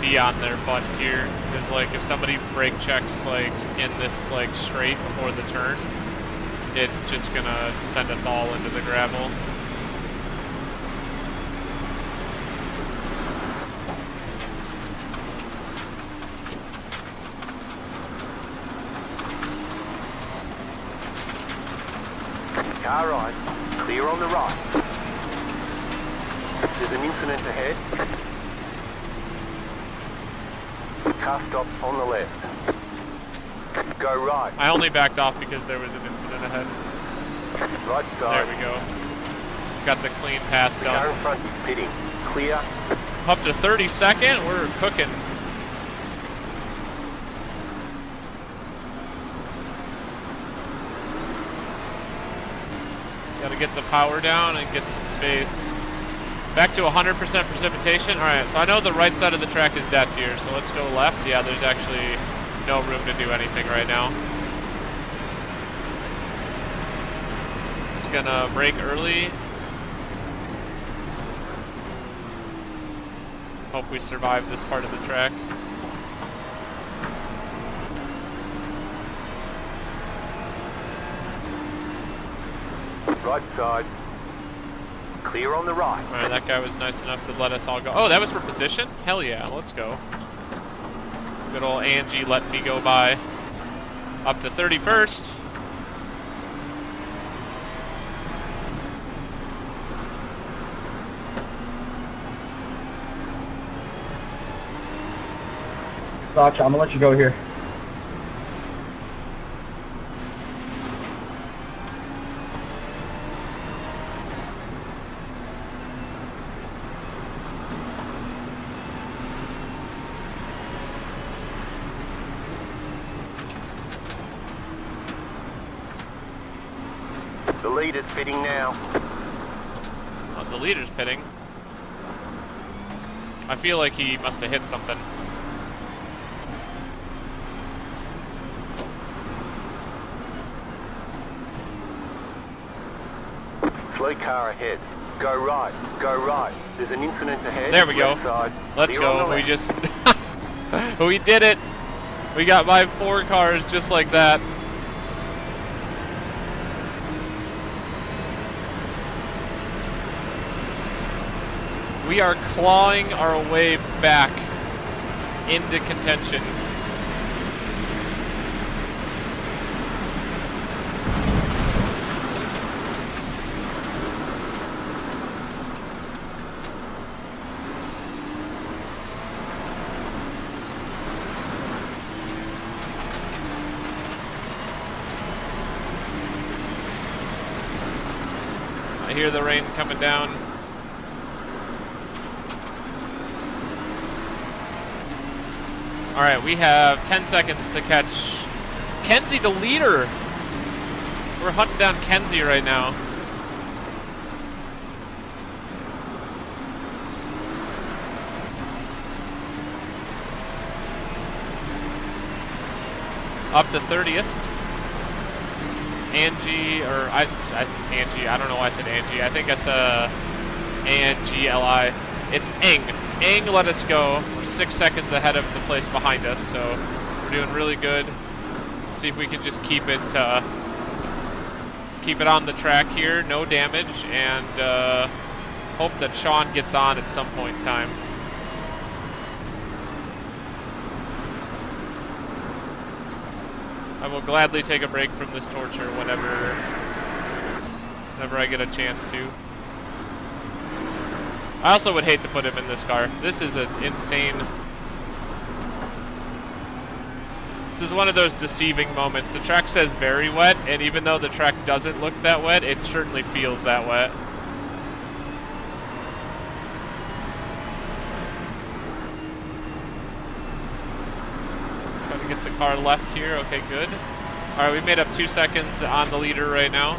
be on their butt here. Because, like, if somebody brake checks, like, in this, like, straight before the turn, it's just going to send us all into the gravel. Car right. Clear on the right. There's an incident ahead. Car stop on the left. Go right. I only backed off because there was an incident ahead. Right There side. we go. Got the clean pass The car done. in front is pitting. Clear. Up to 32nd, we're cooking. Got to get the power down and get some space. Back to 100% precipitation. All right, so I know the right side of the track is death here, so let's go left. Yeah, there's actually no room to do anything right now. Just gonna brake early. Hope we survive this part of the track. Right side. Clear on the right. All right, that guy was nice enough to let us all go. Oh, that was for position? Hell yeah, let's go. Good old Angie letting me go by. Up to 31st. Gotcha, I'm gonna let you go here. The leader's pitting now. Oh, the leader's pitting. I feel like he must have hit something. Slow car ahead. Go right. Go right. There's an incident ahead. There we go. Left side. Let's Clear on go. the We left. just... we did it. We got by 4 cars just like that. We are clawing our way back into contention. I hear the rain coming down. All right, we have 10 seconds to catch Kenzie, the leader. We're hunting down Kenzie right now. Up to 30th. Angie, or Angie, I don't know why I said Angie. I think I said A-N-G-L-I. It's Eng. Eng let us go. We're 6 seconds ahead of the place behind us, so we're doing really good. Let's see if we can just keep it on the track here, no damage, and hope that Sean gets on at some point in time. I will gladly take a break from this torture whenever I get a chance to. I also would hate to put him in this car. This is an insane... This is one of those deceiving moments. The track says very wet, and even though the track doesn't look that wet, it certainly feels that wet. Try to get the car left here. Okay, good. All right, we made up 2 seconds on the leader right now.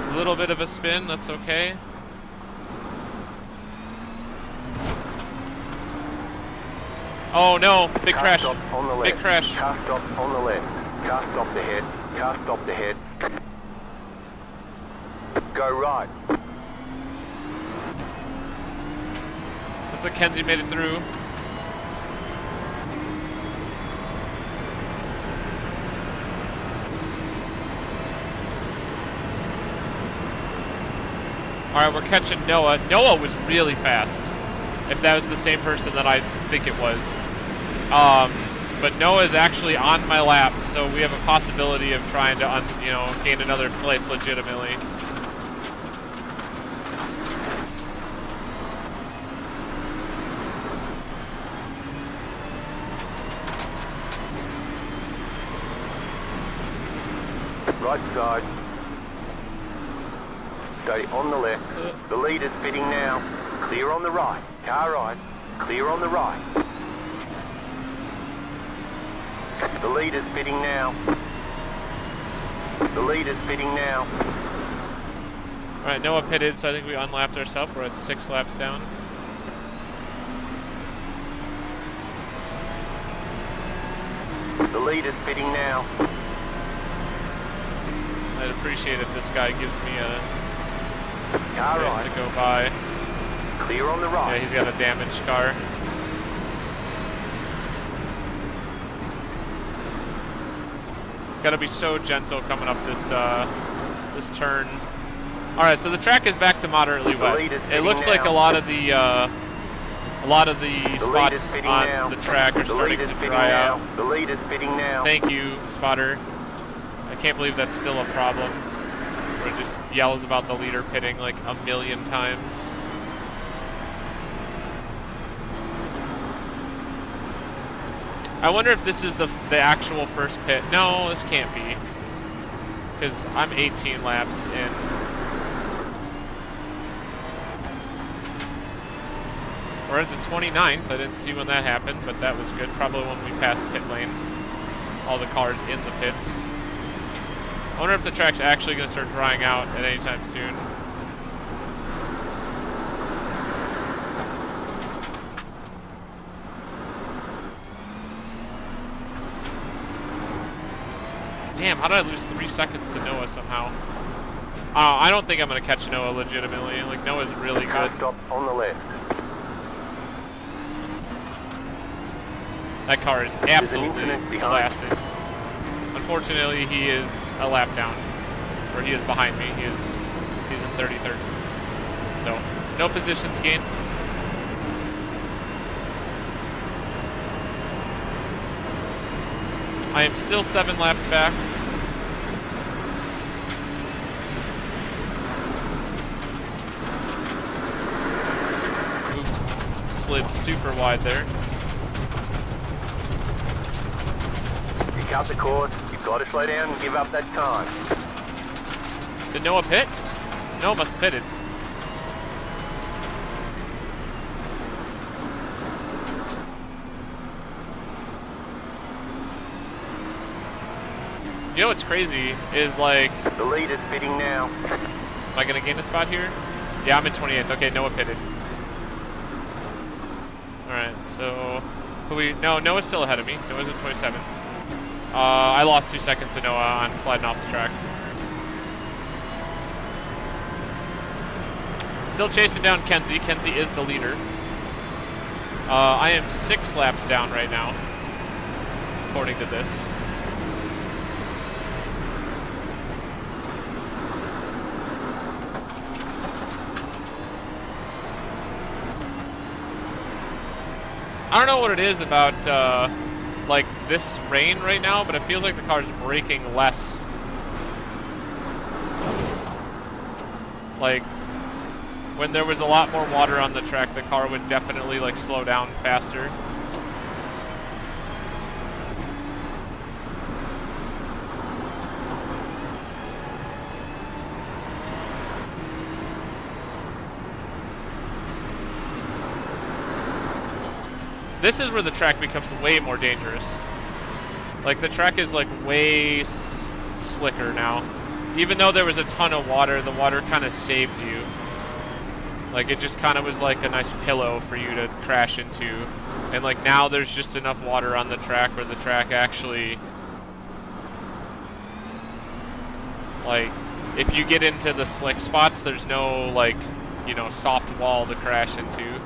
A little bit of a spin, that's okay. Oh no, big Car crash. stop on the Big left. crash. Car stop on the left. Car stopped ahead. Car stopped ahead. Go right. Looks like Kenzie made it through. Alright, we're catching Noah. Noah was really fast. If that was the same person that I think it was. But Noah is actually on my lap, so we have a possibility of trying to, gain another place legitimately. Right side. Stay on the left. The leader's pitting now. Clear on the right. Car right. Clear on the right. The leader's pitting now. The leader's pitting now. Alright, Noah pitted, so I think we unlapped ourselves. We're at 6 laps down. The leader's pitting now. I'd appreciate if this guy gives me a Car space right. to go by. Clear on the right. Yeah, he's got a damaged car. Gotta be so gentle coming up this this turn. All right, so the track is back to moderately wet. It looks like a lot of the spots on the track are starting to dry out. The leader's pitting now. Thank you, spotter. I can't believe that's still a problem. It just yells about the leader pitting like a million times. I wonder if this is the actual first pit. No, this can't be. Because I'm 18 laps in. We're at the 29th. I didn't see when that happened, but that was good. Probably when we passed pit lane. All the cars in the pits. I wonder if the track's actually going to start drying out at any time soon. Damn, how did I lose 3 seconds to Noah somehow? I don't think I'm going to catch Noah legitimately. Like, Noah's really Car good. stop on the left. That car is There's an absolutely incident behind. blasted. Unfortunately, he is a lap down. Or he is behind me. He's in 33rd. So, no positions gained. I am still 7 laps back. Ooh, slid super wide there. You cut the course, you've got to slow down and give up that time. Did Noah pit? Noah must have pitted. You know what's crazy is like, The leader's pitting now. am I gonna gain a spot here? Yeah, I'm in 28th. Okay, Noah pitted. Alright, so no, Noah's still ahead of me. Noah's in 27th. I lost 2 seconds to Noah on sliding off the track. Still chasing down Kenzie. Kenzie is the leader. I am 6 laps down right now, according to this. I don't know what it is about like this rain right now, but it feels like the car's braking less. Like when there was a lot more water on the track, the car would definitely like slow down faster. This is where the track becomes way more dangerous. Like the track is like way slicker now. Even though there was a ton of water, the water kind of saved you. Like it just kind of was like a nice pillow for you to crash into. And like now there's just enough water on the track where the track actually, like if you get into the slick spots, there's no like, you know, soft wall to crash into.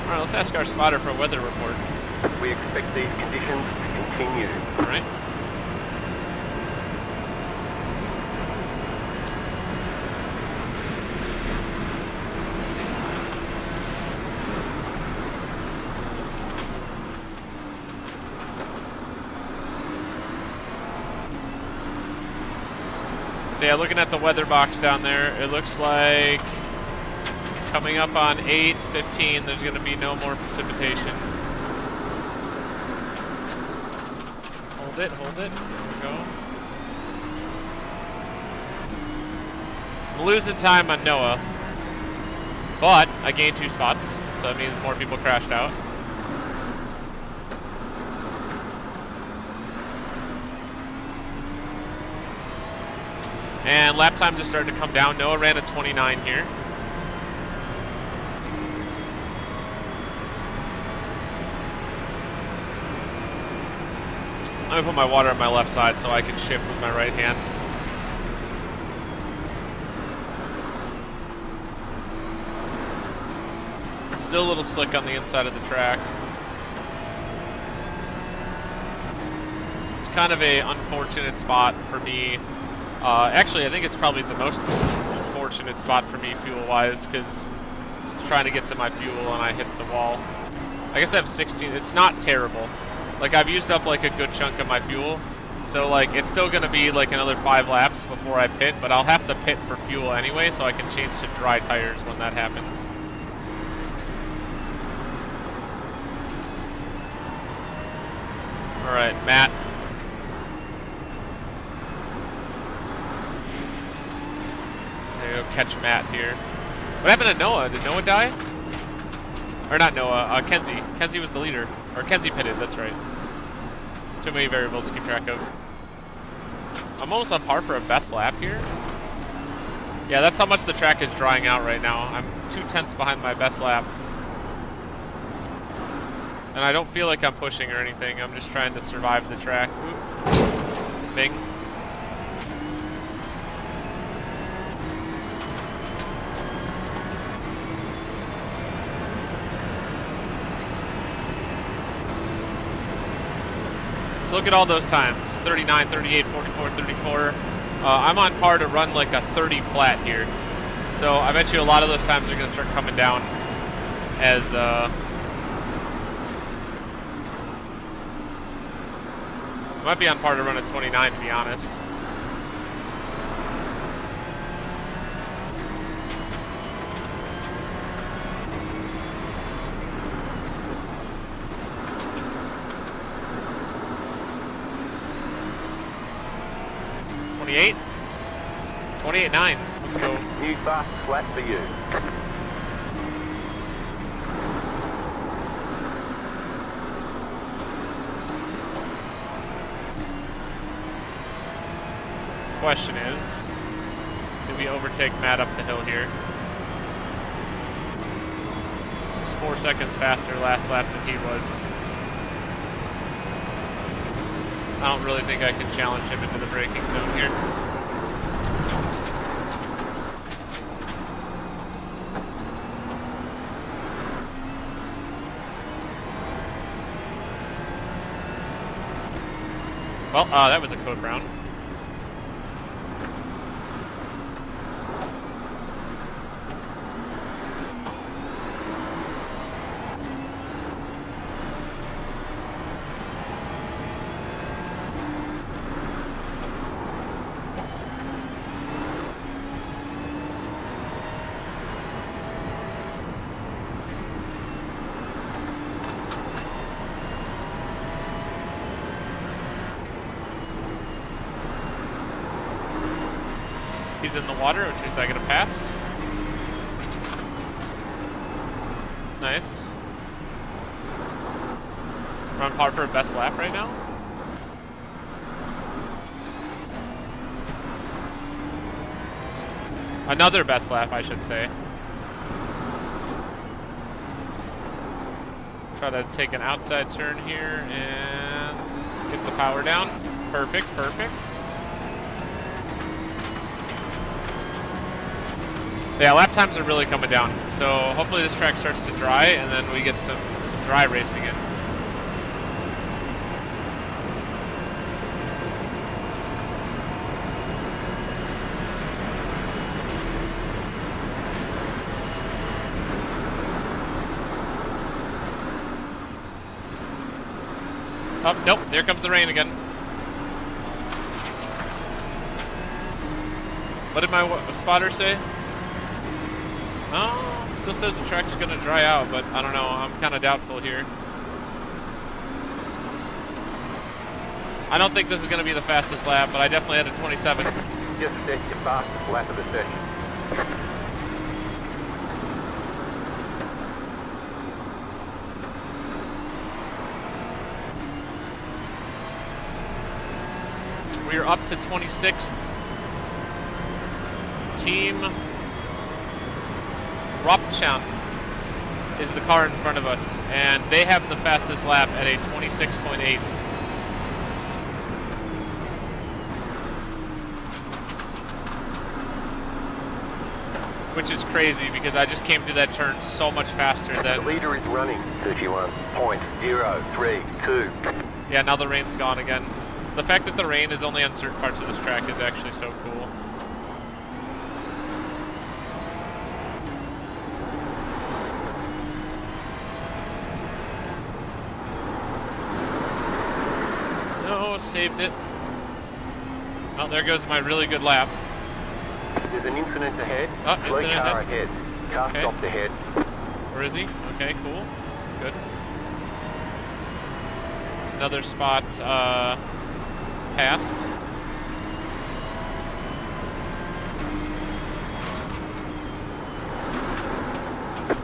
Alright, let's ask our spotter for a weather report. We expect these conditions to continue. Alright. So yeah, looking at the weather box down there, it looks like coming up on 8:15, there's going to be no more precipitation. Hold it, hold it. Here we go. I'm losing time on Noah, but I gained 2 spots, so that means more people crashed out. And lap times are starting to come down. Noah ran a 29 here. I'm gonna put my water on my left side so I can shift with my right hand. Still a little slick on the inside of the track. It's kind of a unfortunate spot for me. Actually, I think it's probably the most unfortunate spot for me fuel-wise because I was trying to get to my fuel and I hit the wall. I guess I have 16. It's not terrible. Like, I've used up, like, a good chunk of my fuel. So, like, it's still going to be, like, another 5 laps before I pit. But I'll have to pit for fuel anyway, so I can change to dry tires when that happens. Alright, Matt. There you go, catch Matt here. What happened to Noah? Did Noah die? Or not Noah, Kenzie. Kenzie was the leader. Or Kenzie pitted, that's right. Too many variables to keep track of. I'm almost on par for a best lap here. Yeah, that's how much the track is drying out right now. I'm 2/10 behind my best lap. And I don't feel like I'm pushing or anything. I'm just trying to survive the track. Ooh. Bing. So look at all those times. 39, 38, 44, 34. I'm on par to run like a 30 flat here. So I bet you a lot of those times are going to start coming down as... I might be on par to run a 29, to be honest. $28? 28.9. Let's go. New fast flat for you. Question is, do we overtake Matt up the hill here? He's 4 seconds faster last lap than he was. I don't really think I can challenge him into the braking zone here. Well, that was a code brown. He's in the water, which means I get a pass. Nice. We're on par for a best lap right now. Another best lap, I should say. Try to take an outside turn here and get the power down. Perfect, perfect. Yeah, lap times are really coming down. So hopefully this track starts to dry and then we get some dry racing in. Oh, nope, there comes the rain again. What did my spotter say? Oh, it still says the track's going to dry out, but I don't know. I'm kind of doubtful here. I don't think this is going to be the fastest lap, but I definitely had a 27. Just set your fastest lap of the session. We are up to 26th. Team Ropchan is the car in front of us, and they have the fastest lap at a 26.8. Which is crazy because I just came through that turn so much faster The than... leader is running 31.032. Yeah, now the rain's gone again. The fact that the rain is only on certain parts of this track is actually so cool. No, saved it. Oh, there goes my really good lap. There's an incident ahead. Oh, Slow incident car ahead. ahead. Car Okay. stopped ahead. Where is he? Okay, cool. Good. There's another spot passed.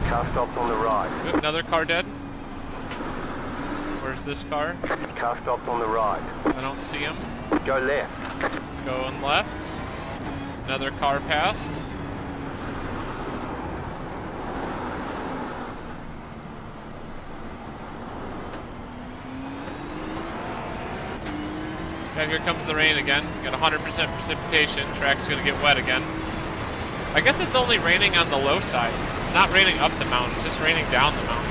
Car stopped on the right. Good, another car dead. Where's this car? Car stopped on the right. I don't see him. Go left. Going left. Another car passed. Yeah, here comes the rain again. Got 100% precipitation. Track's gonna get wet again. I guess it's only raining on the low side. It's not raining up the mountain, it's just raining down the mountain.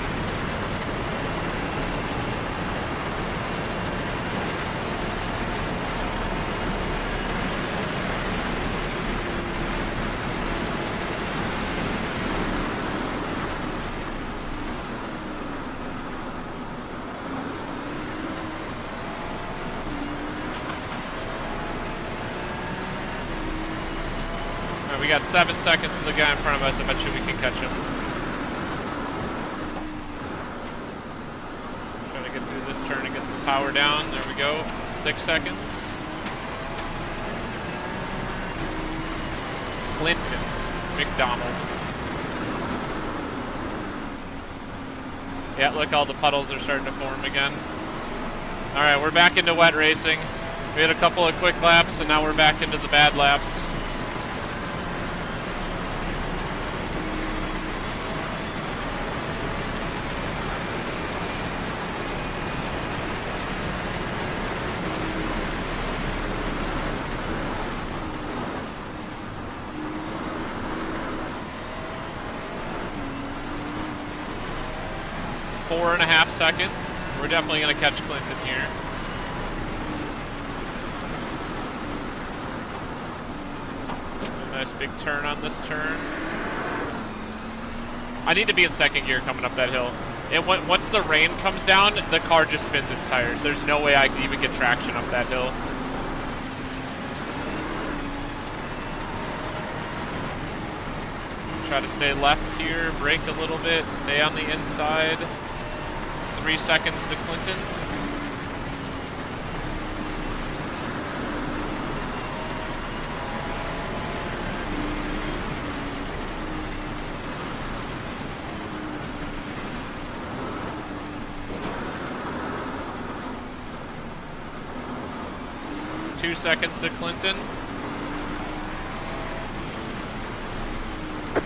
We got 7 seconds to the guy in front of us. I bet you we can catch him. Trying to get through this turn and get some power down. There we go. 6 seconds. Clinton McDonald. Yeah, look, all the puddles are starting to form again. All right, we're back into wet racing. We had a couple of quick laps, and now we're back into the bad laps. Four and a half seconds. We're definitely going to catch Clinton here. A nice big turn on this turn. I need to be in second gear coming up that hill. And once the rain comes down, the car just spins its tires. There's no way I can even get traction up that hill. Try to stay left here, brake a little bit, stay on the inside. 3 seconds to Clinton. Two seconds to Clinton.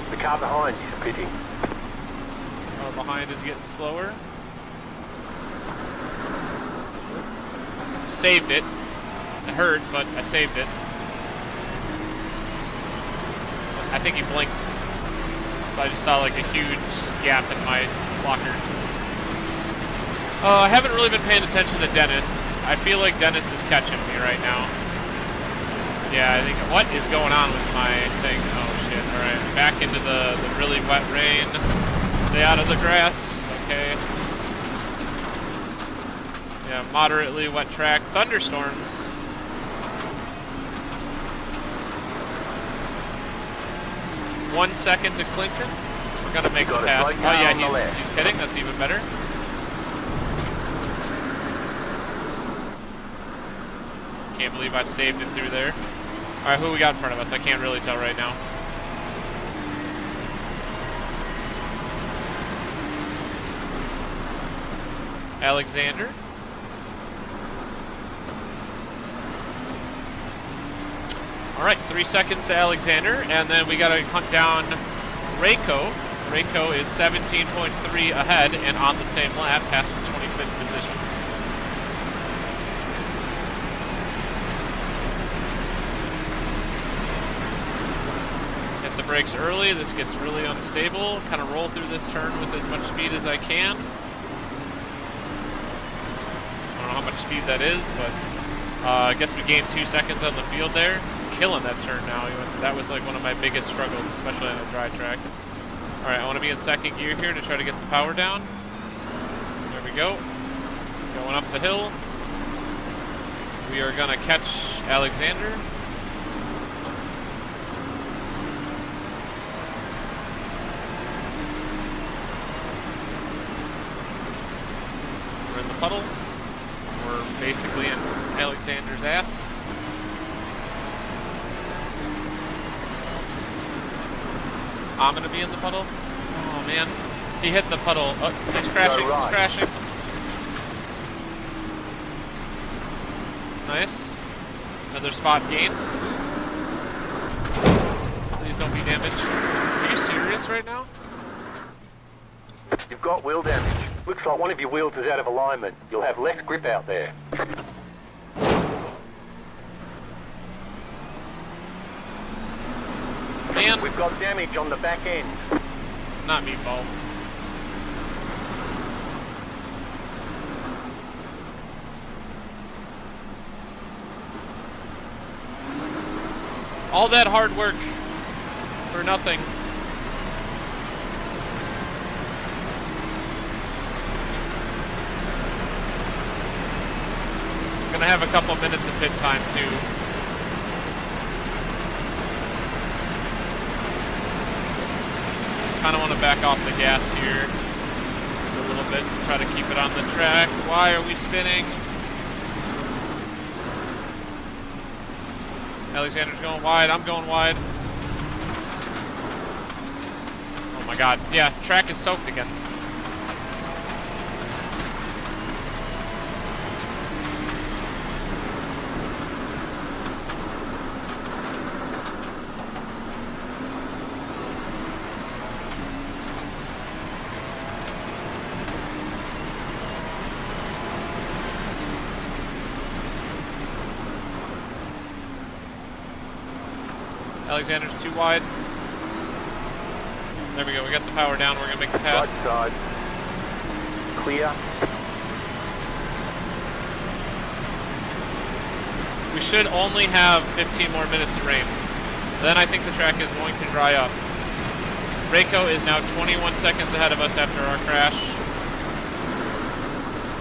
The car behind is pitting. Oh, behind is getting slower. Saved it. It hurt, but I saved it. I think he blinked. So I just saw like a huge gap in my blocker. I haven't really been paying attention to Dennis. I feel like Dennis is catching me right now. Yeah, I think, what is going on with my thing? Oh shit, alright. Back into the really wet rain. Stay out of the grass. Okay. Yeah, moderately wet track. Thunderstorms. One second to Clinton. We're gonna make the pass. Oh yeah, he's pitting. That's even better. Can't believe I saved it through there. All right, who we got in front of us? I can't really tell right now. Alexander. All right, 3 seconds to Alexander, and then we got to hunt down Reiko. Reiko is 17.3 ahead and on the same lap, past for 25th position. Hit the brakes early. This gets really unstable. Kind of roll through this turn with as much speed as I can. I don't know how much speed that is, but I guess we gained 2 seconds on the field there. Killing that turn now. That was like one of my biggest struggles, especially on a dry track. All right, I want to be in second gear here to try to get the power down. There we go. Going up the hill. We are going to catch Alexander. We're in the puddle. We're basically in Alexander's ass. I'm gonna be in the puddle. Oh man, he hit the puddle. Oh, he's crashing. He's crashing. Nice. Another spot gain. Please don't be damaged. Are you serious right now? You've got wheel damage. Looks like one of your wheels is out of alignment. You'll have less grip out there. Man, We've got damage on the back end. not meatball. All that hard work for nothing. Gonna have a couple minutes of pit time too. Kind of want to back off the gas here just a little bit to try to keep it on the track. Why are we spinning? Alexander's going wide. I'm going wide. Oh my god. Yeah, track is soaked again. Alexander's too wide. There we go, we got the power down, we're gonna make the pass. Right side. Clear. We should only have 15 more minutes of rain. Then I think the track is going to dry up. Reiko is now 21 seconds ahead of us after our crash.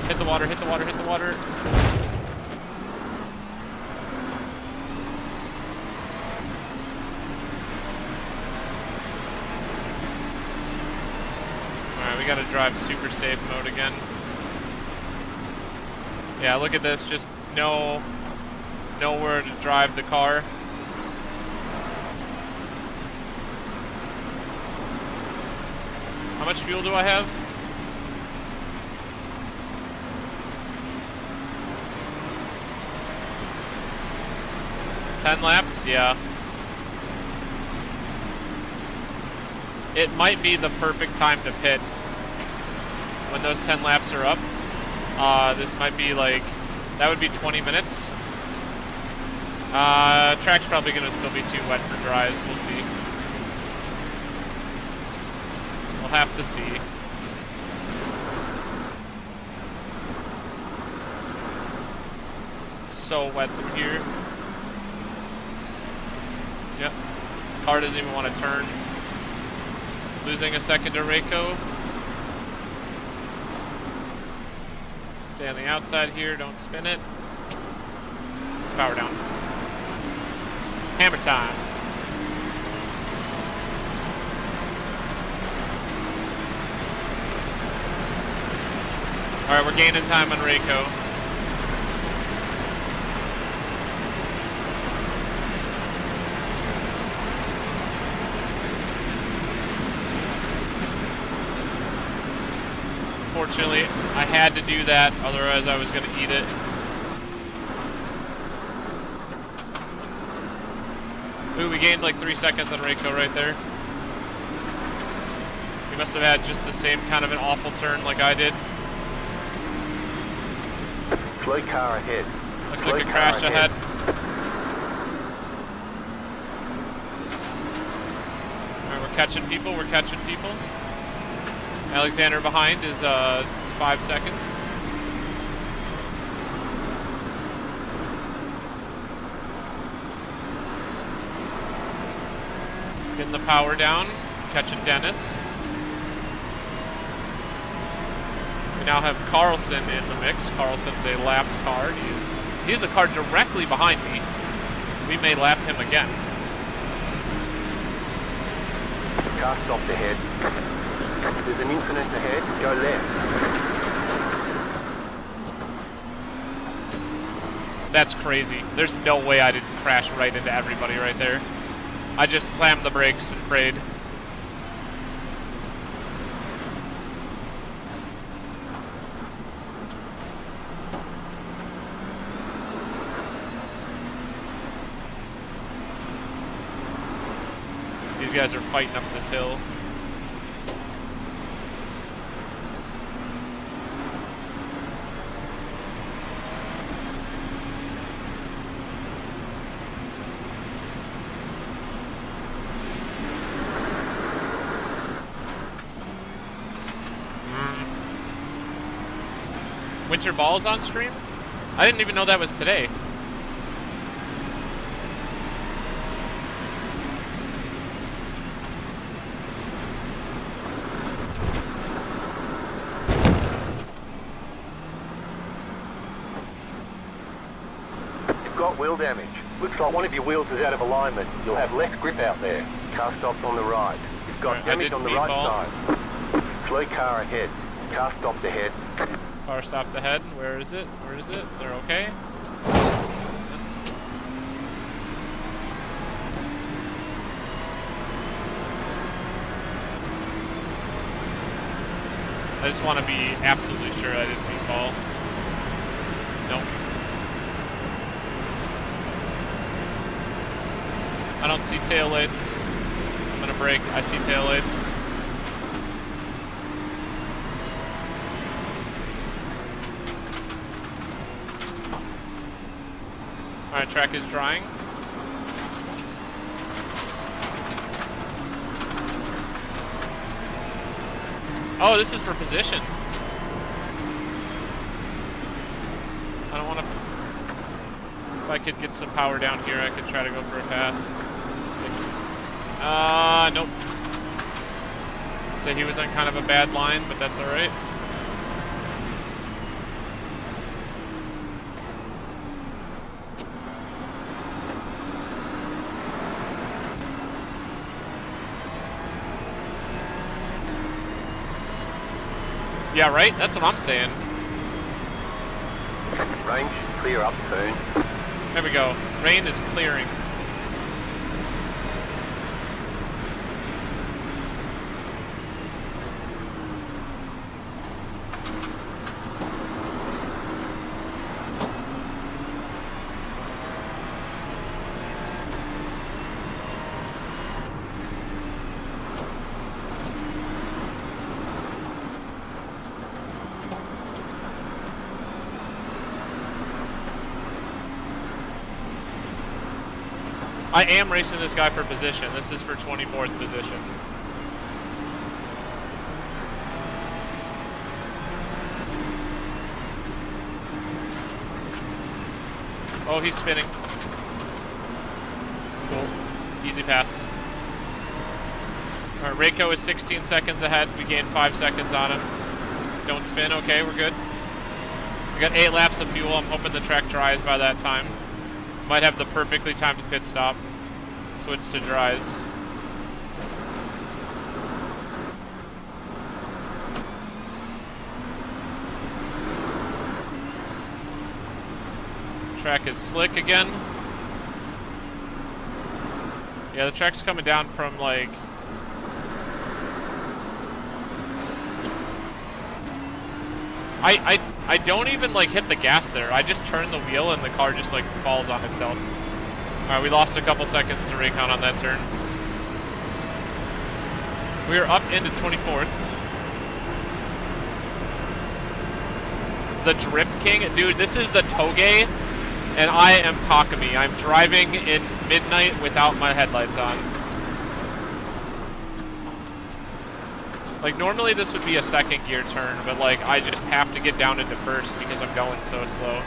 Hit the water, hit the water, hit the water. Alright, we gotta drive super safe mode again. Yeah, look at this, just know where to drive the car. How much fuel do I have? 10 laps? Yeah. It might be the perfect time to pit when those 10 laps are up. This might be like, that would be 20 minutes. Track's probably gonna still be too wet for dries, we'll see. We'll have to see. So wet through here. Yep. Car doesn't even want to turn. Losing a second to Reiko. Stay on the outside here, don't spin it. Power down. Hammer time. Alright, we're gaining time on Reiko. Unfortunately, I had to do that, otherwise I was going to eat it. Ooh, we gained like 3 seconds on Reiko right there. We must have had just the same kind of an awful turn like I did. Slow car ahead. Looks Slow like a car crash ahead. Alright, we're catching people, we're catching people. Alexander behind is 5 seconds. Getting the power down, catching Dennis. We now have Carlson in the mix. Carlson's a lapped car. He's the car directly behind me. We may lap him again. Car stopped ahead. There's an incident ahead. Go left. That's crazy. There's no way I didn't crash right into everybody right there. I just slammed the brakes and prayed. These guys are fighting up this hill. Winter Ball's on stream? I didn't even know that was today. You've got wheel damage. Looks like one of your wheels is out of alignment. You'll have less grip out there. Car stopped on the right. You've got Alright, damage on the right meatball. side. Slow car ahead. Car stopped ahead. Car stopped ahead. Where is it? Where is it? They're okay? I just want to be absolutely sure I didn't meatball. Nope. I don't see taillights. I'm gonna brake. I see taillights. Alright, track is drying. Oh, this is for position. I don't want to... If I could get some power down here, I could try to go for a pass. Nope. Say he was on kind of a bad line, but that's alright. Yeah, right? That's what I'm saying. Range should clear up soon. There we go. Rain is clearing. I am racing this guy for position. This is for 24th position. Oh, he's spinning. Cool. Easy pass. Alright, Reiko is 16 seconds ahead. We gained 5 seconds on him. Don't spin. Okay, we're good. We got 8 laps of fuel. I'm hoping the track dries by that time. Might have the perfectly timed pit stop. Switch to dries. Track is slick again. Yeah, the track's coming down from like... I don't even like hit the gas there. I just turn the wheel and the car just like falls on itself. Alright, we lost a couple seconds to recon on that turn. We are up into 24th. The Drift King? Dude, this is the Toge, and I am Takumi. I'm driving in midnight without my headlights on. Like, normally this would be a second gear turn, but like, I just have to get down into first because I'm going so slow.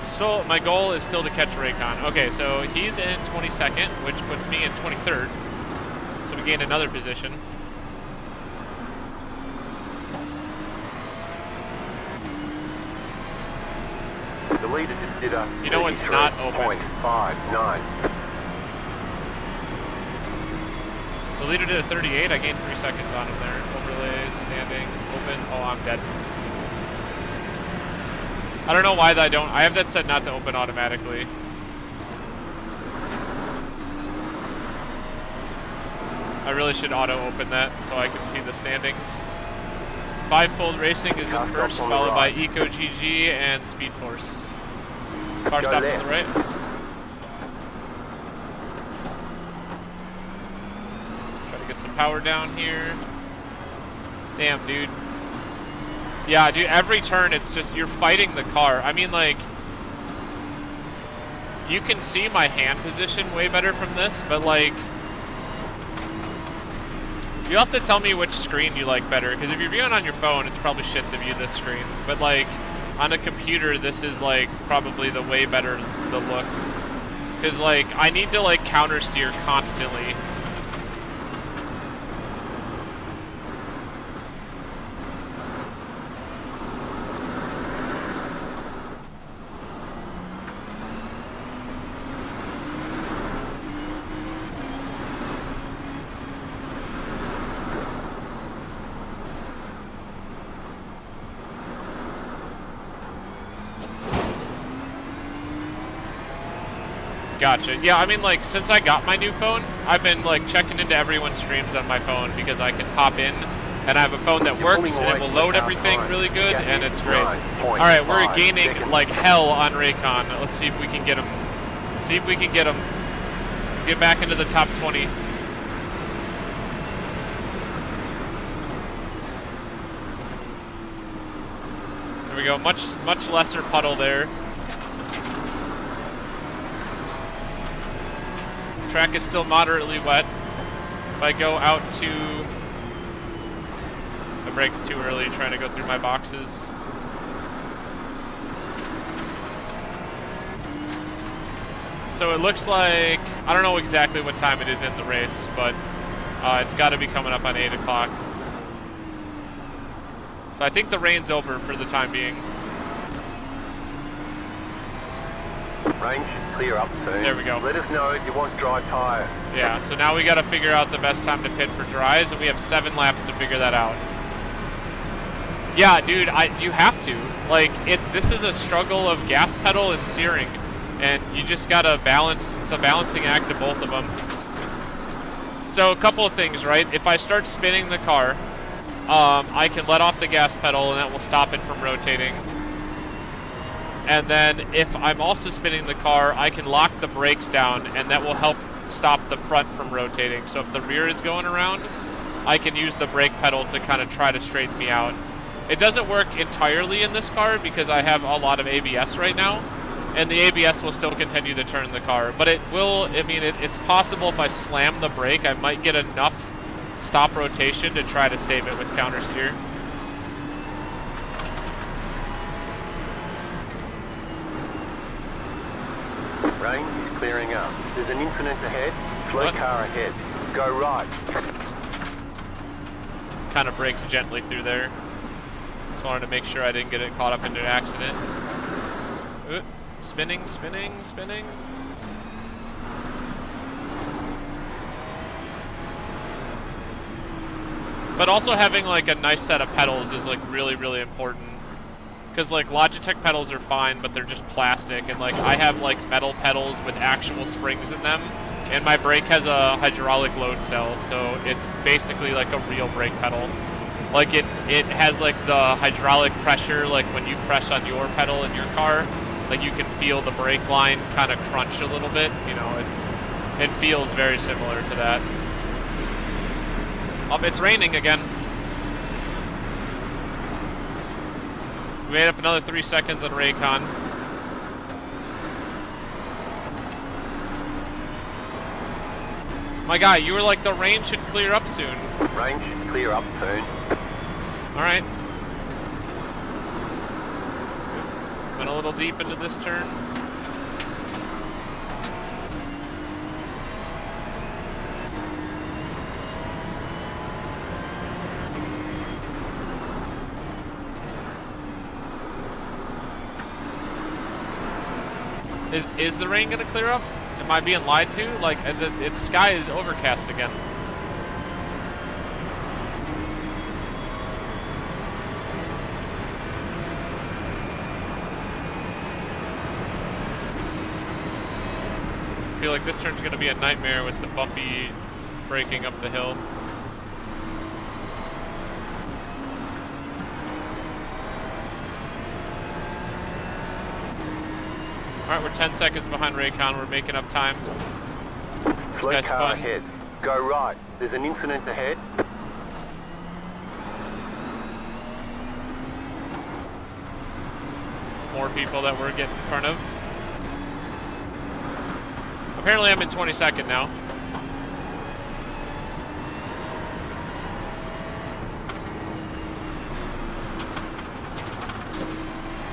Still, my goal is still to catch Raycon. Okay, so he's in 22nd, which puts me in 23rd. So we gained another position. The leader just did a... You know it's not open. 33.59. The leader did a 38. I gained 3 seconds on him there. Overlay, standing, it's open. Oh, I'm dead. I don't know why I don't. I have that set not to open automatically. I really should auto open that so I can see the standings. Fivefold Racing is in first, followed by Eco GG and Speed Force. Car stop on the right. Try to get some power down here. Damn, dude. Yeah, dude, every turn it's just, you're fighting the car. I mean, like, you can see my hand position way better from this, but like, you'll have to tell me which screen you like better, because if you're viewing on your phone, it's probably shit to view this screen. But like, on a computer, this is like probably the way better the look. Because like, I need to like counter steer constantly. Gotcha. Yeah, I mean, like, since I got my new phone, I've been, like, checking into everyone's streams on my phone because I can hop in, and I have a phone that works, and it will load everything really good, and it's great. Alright, we're gaining, like, hell on Raycon. Let's see if we can get him. Let's see if we can get him. Get back into the top 20. There we go. Much lesser puddle there. Track is still moderately wet. If I go out to... I braked too early trying to go through my boxes. So it looks like... I don't know exactly what time it is in the race, but it's got to be coming up on 8 o'clock. So I think the rain's over for the time being. Range should clear up soon. There we go. Let us know if you want dry tyre. Yeah, so now we got to figure out the best time to pit for dries, and we have 7 laps to figure that out. Yeah, dude, you have to. Like, this is a struggle of gas pedal and steering, and you just got to balance. It's a balancing act of both of them. So a couple of things, right? If I start spinning the car, I can let off the gas pedal, and that will stop it from rotating. And then if I'm also spinning the car, I can lock the brakes down, and that will help stop the front from rotating. So if the rear is going around, I can use the brake pedal to kind of try to straighten me out. It doesn't work entirely in this car because I have a lot of ABS right now, and the ABS will still continue to turn the car. But it will, I mean, it's possible if I slam the brake, I might get enough stop rotation to try to save it with counter steer. Range is clearing up. There's an incident ahead. Slow car ahead. Go right. Kind of braked gently through there. Just wanted to make sure I didn't get it caught up into an accident. Ooh, spinning, spinning, spinning. But also having like a nice set of pedals is like really, really important. Because like Logitech pedals are fine, but they're just plastic, and like I have like metal pedals with actual springs in them, and my brake has a hydraulic load cell, so it's basically like a real brake pedal. Like it has like the hydraulic pressure, like when you press on your pedal in your car, like you can feel the brake line kind of crunch a little bit. You know, it feels very similar to that. Oh, it's raining again. We made up another 3 seconds on Raycon. My guy, you were like, the rain should clear up soon. Range should clear up soon. Alright. Went a little deep into this turn. Is the rain gonna clear up? Am I being lied to? Like, its sky is overcast again. I feel like this turn's gonna be a nightmare with the bumpy braking up the hill. Alright, we're 10 seconds behind Raycon. We're making up time. This Fleet guy car spun. ahead. Go right. There's an incident ahead. More people that we're getting in front of. Apparently I'm in 22nd now.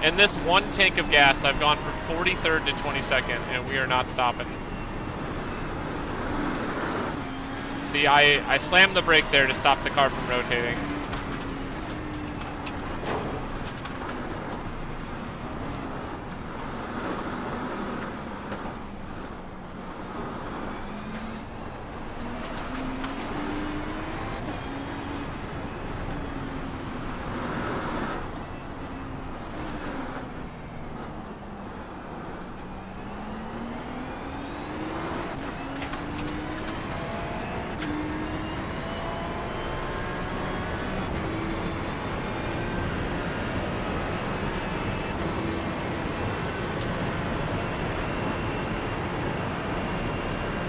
In this one tank of gas, I've gone from 43rd to 22nd, and we are not stopping. See, I slammed the brake there to stop the car from rotating.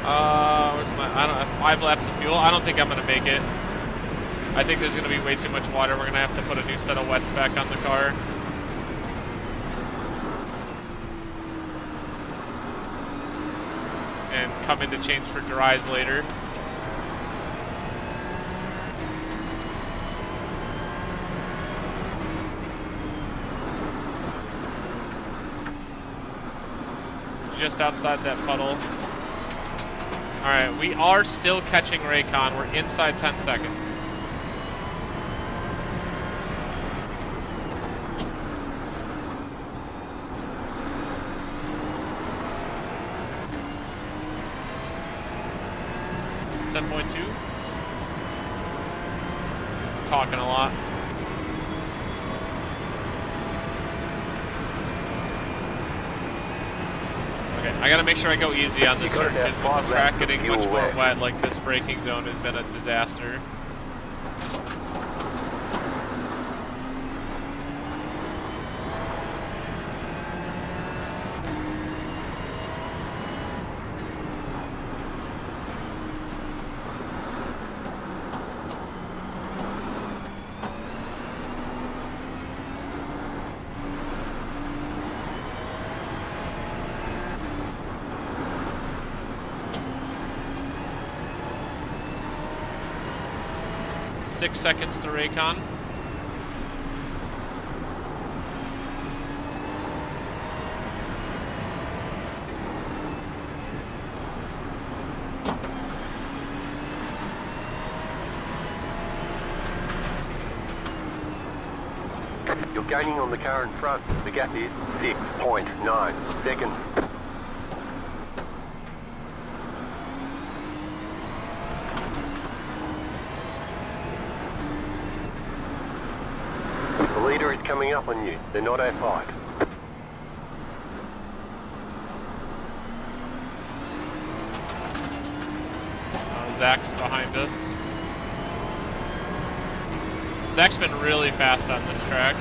Where's my, I don't know, 5 laps of fuel? I don't think I'm gonna make it. I think there's gonna be way too much water. We're gonna have to put a new set of wets back on the car. And come in to change for dries later. Just outside that puddle. Alright, we are still catching Raycon. We're inside 10 seconds. Talking a lot. Okay, I gotta make sure I go easy on this turn because with the track getting much more wet, like this braking zone has been a disaster. Six seconds to Raycon. You're gaining on the car in front. The gap is 6.9 seconds. The leader is coming up on you. They're not our fight. Zach's behind us. Zach's been really fast on this track.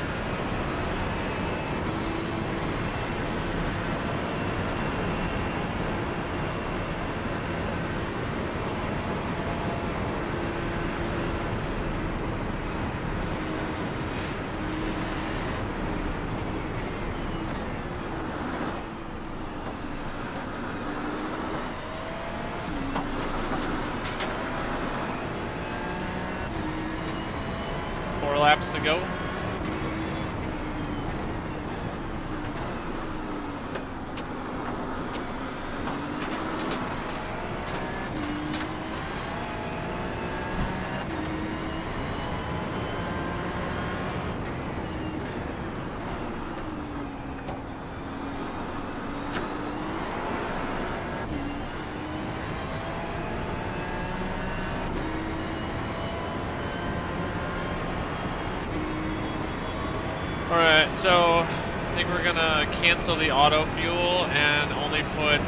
Laps to go. Alright, so I think we're gonna cancel the auto fuel and only put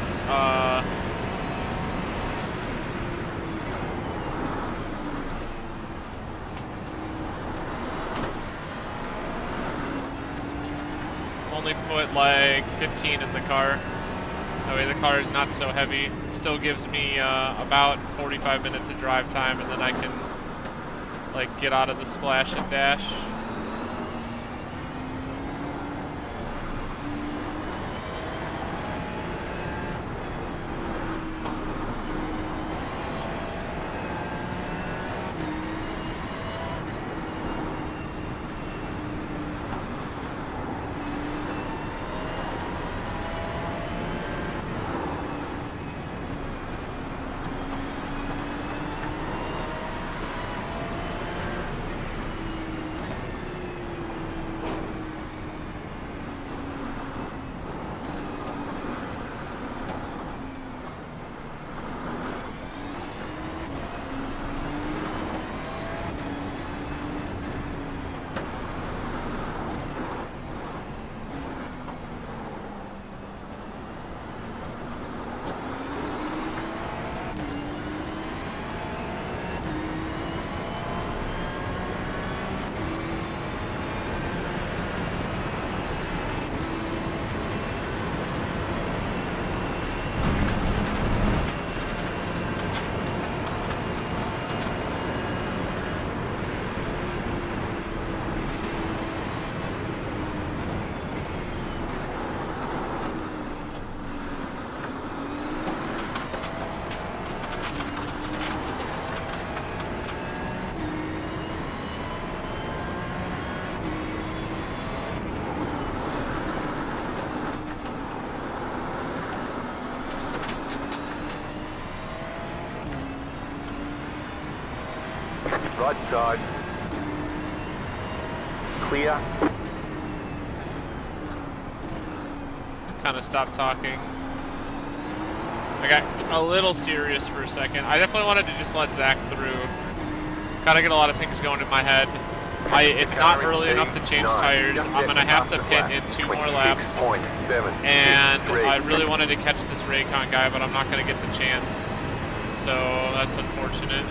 only put like 15 in the car. That way the car is not so heavy. It still gives me about 45 minutes of drive time, and then I can like get out of the splash and dash. Right side. Clear. Kind of stopped talking. I got a little serious for a second. I definitely wanted to just let Zach through. Kind of get a lot of things going in my head. It's not early enough to change tires. I'm going to have to pit in 2 more laps. And I really wanted to catch this Raycon guy, but I'm not going to get the chance. So that's unfortunate.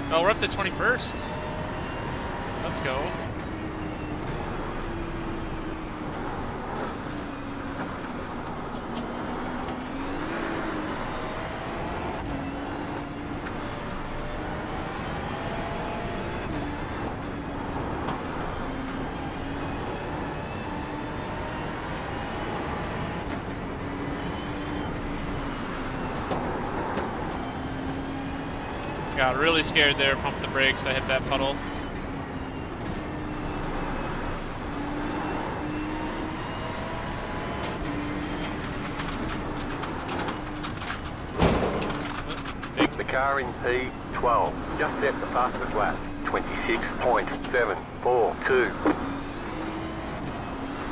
Oh, we're up to 21st. Let's go. Got really scared there, pumped the brakes, I hit that puddle. The car in P12, just set the fastest lap, 26.742. So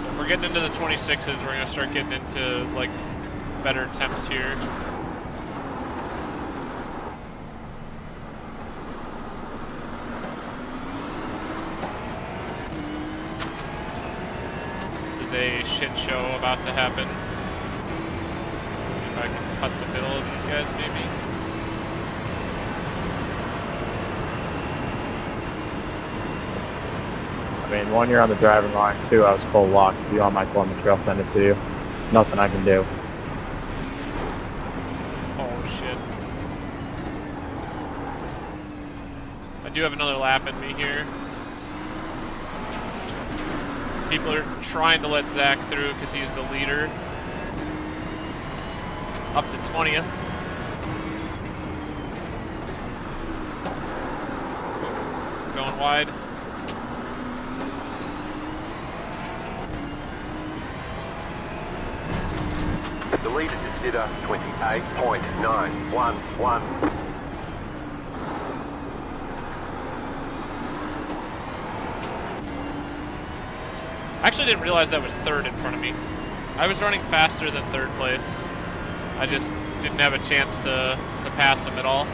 if we're getting into the 26s, we're gonna start getting into like better temps here. A shit show about to happen. Let's see if I can cut the middle of these guys, maybe. I mean, 1, you're on the driving line. 2, I was full lock. If you want my kilometer, I'll send it to you. Nothing I can do. Oh shit. I do have another lap in me here. People are trying to let Zach through because he's the leader. Up to 20th. Going wide. The leader just did a 28.911. I actually didn't realize that was 3rd in front of me. I was running faster than 3rd place. I just didn't have a chance to pass him at all.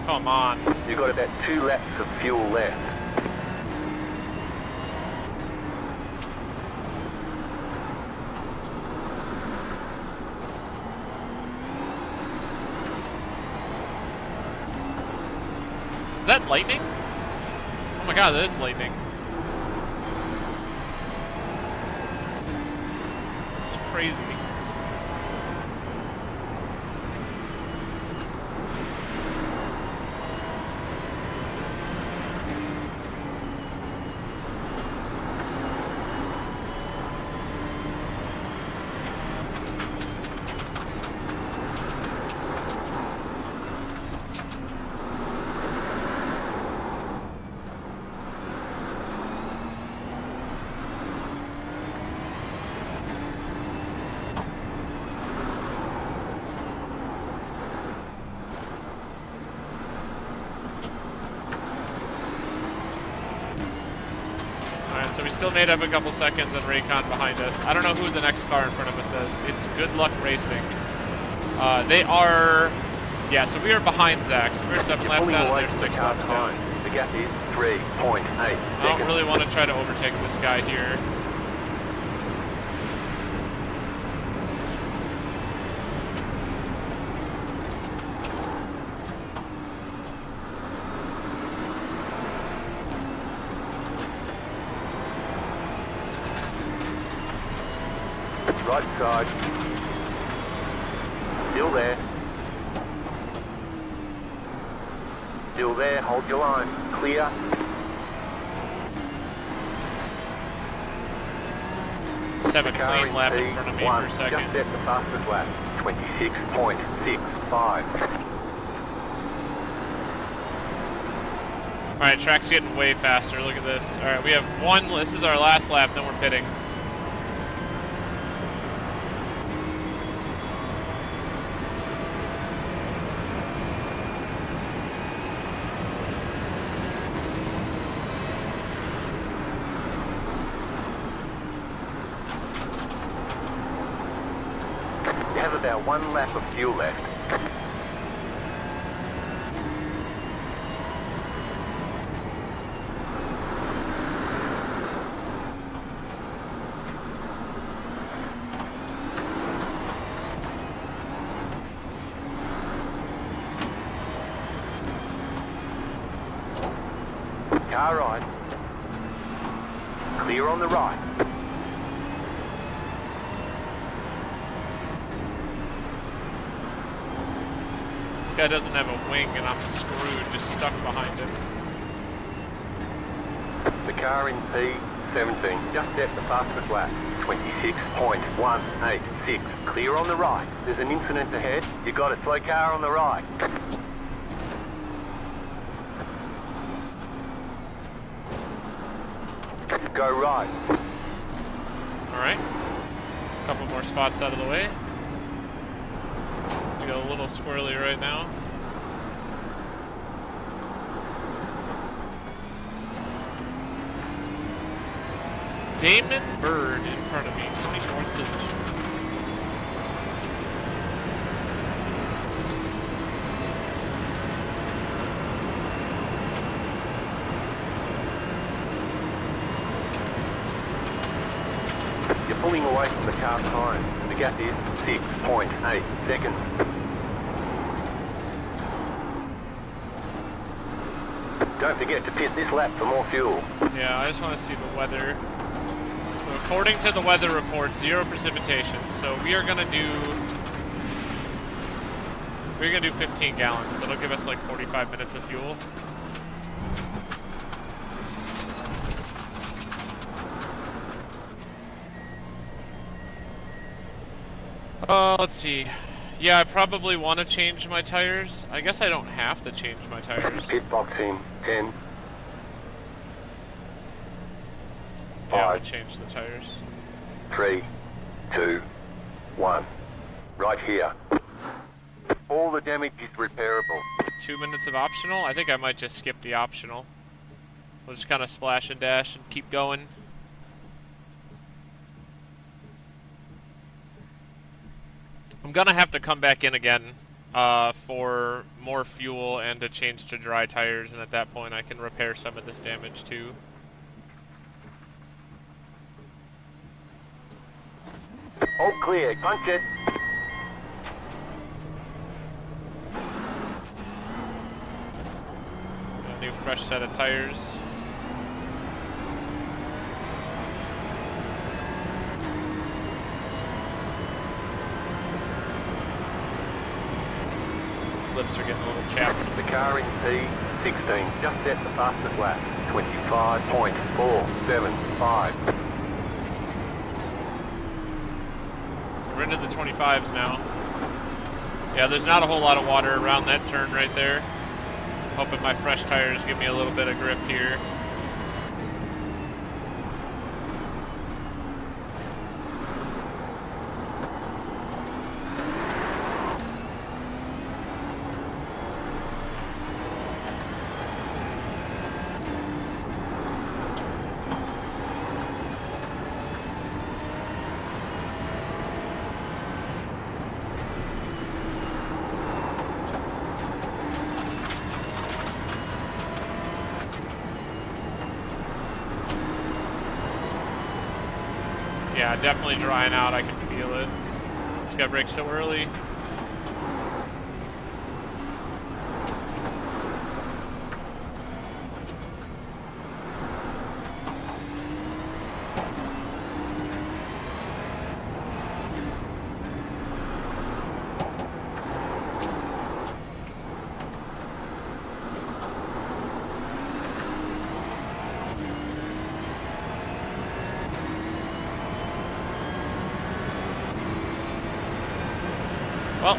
Come on. You've got about 2 laps of fuel left. Is that lightning? Oh my god, that is lightning. It's crazy. So we still made up a couple seconds on Raycon behind us. I don't know who the next car in front of us is. It's Good Luck Racing. They are... Yeah, so we are behind Zach. So we're 7 laps down and they're 6 laps down. The gap is 3.8 I don't really want to try to overtake this guy here. Right side. Still there. Still there. Hold your line. Clear. Just have a clean lap in front of me for a second. Just set the fastest lap. 26.65. Alright, track's getting way faster. Look at this. Alright, we have one. This is our last lap, then we're pitting. You have about 1 lap of fuel left. Car right. Clear on the right. This guy doesn't have a wing and I'm screwed, just stuck behind him. The car in P17 just set the fastest lap. 26.186. Clear on the right. There's an incident ahead. You got a slow car on the right. Go right. Alright. A couple more spots out of the way. Feel a little squirrely right now. Damon Bird in front of me, 24th position. You're pulling away from the car behind. The gap is 6.8 seconds. Don't forget to pit this lap for more fuel. Yeah, I just want to see the weather. So according to the weather report, 0 precipitation. So we're gonna do 15 gallons. That'll give us like 45 minutes of fuel. Let's see. Yeah, I probably want to change my tires. I guess I don't have to change my tires. Pit box in 10. Yeah, I would 5, change the tires. 3, 2, 1. Right here. All the damage is repairable. 2 minutes of optional? I think I might just skip the optional. We'll just kind of splash and dash and keep going. I'm gonna have to come back in again for more fuel and to change to dry tires, and at that point I can repair some of this damage too. All clear. Punch it. A new fresh set of tires. Lips are getting a little chapped. The car in P16 just set the fastest lap. 25.475. So we're into the 25s now. Yeah, there's not a whole lot of water around that turn right there. Hoping my fresh tires give me a little bit of grip here. Yeah, definitely drying out. I can feel it. Just got braked so early. Well,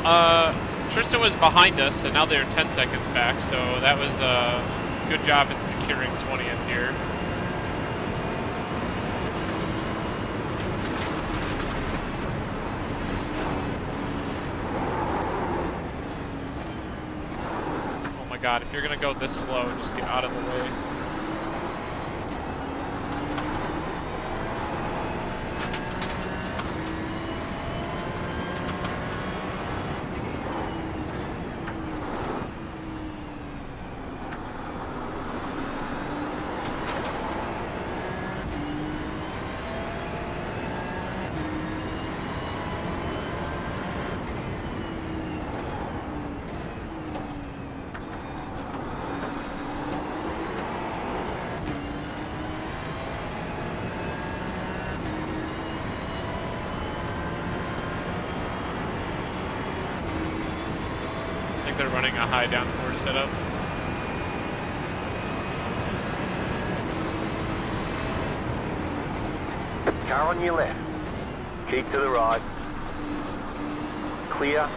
Tristan was behind us, and now they're 10 seconds back, so that was a good job in securing 20th here. Oh my god, if you're gonna go this slow, just get out of the way. They're running a high downforce setup. Car on your left. Keep to the right. Clear.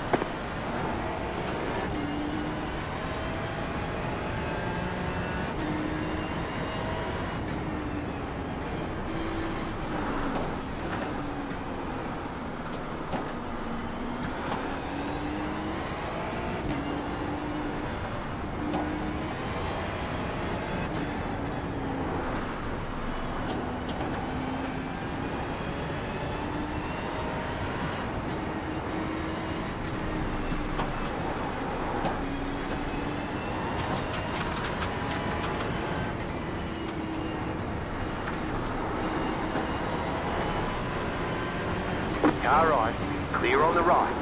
Car right, clear on the right.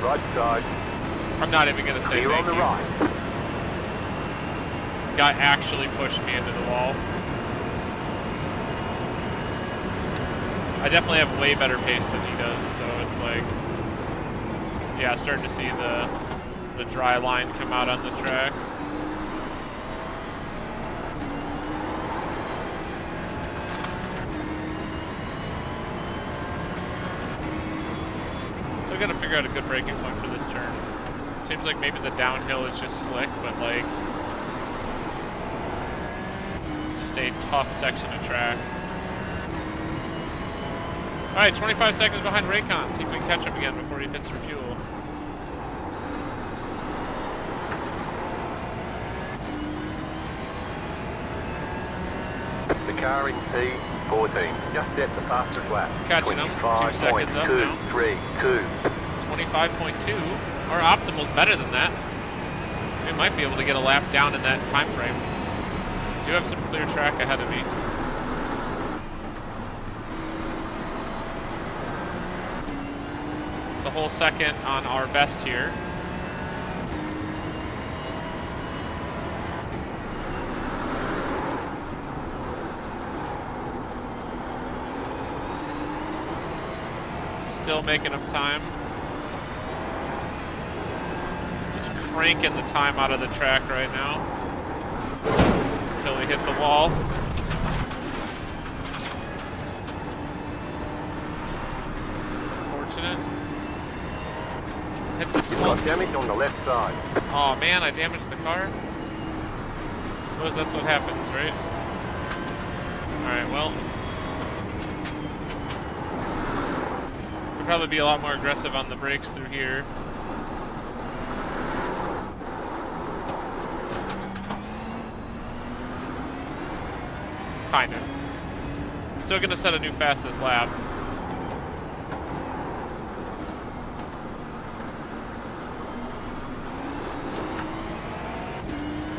Right side. I'm not even gonna say Clear thank on the you. right. Guy actually pushed me into the wall. I definitely have way better pace than he does, so it's like, yeah, starting to see the dry line come out on the track. Still got a figure out a good braking point for this turn. It seems like maybe the downhill is just slick, but like it's just a tough section of track. All right, 25 seconds behind Raycon. See if we can catch him again before he hits for fuel. The car in P14 just set the fastest lap. Catching him. 2 seconds up now. 25.232. 25.2. Our optimal's better than that. We might be able to get a lap down in that time frame. Do have some clear track ahead of me. It's a whole second on our best here. Still making up time. Just cranking the time out of the track right now. Until we hit the wall. It's unfortunate. Hit this wall. Got damage on the left side. Oh man, I damaged the car. Suppose that's what happens, right? Alright, well. Could probably be a lot more aggressive on the brakes through here. Kind of. Still gonna set a new fastest lap.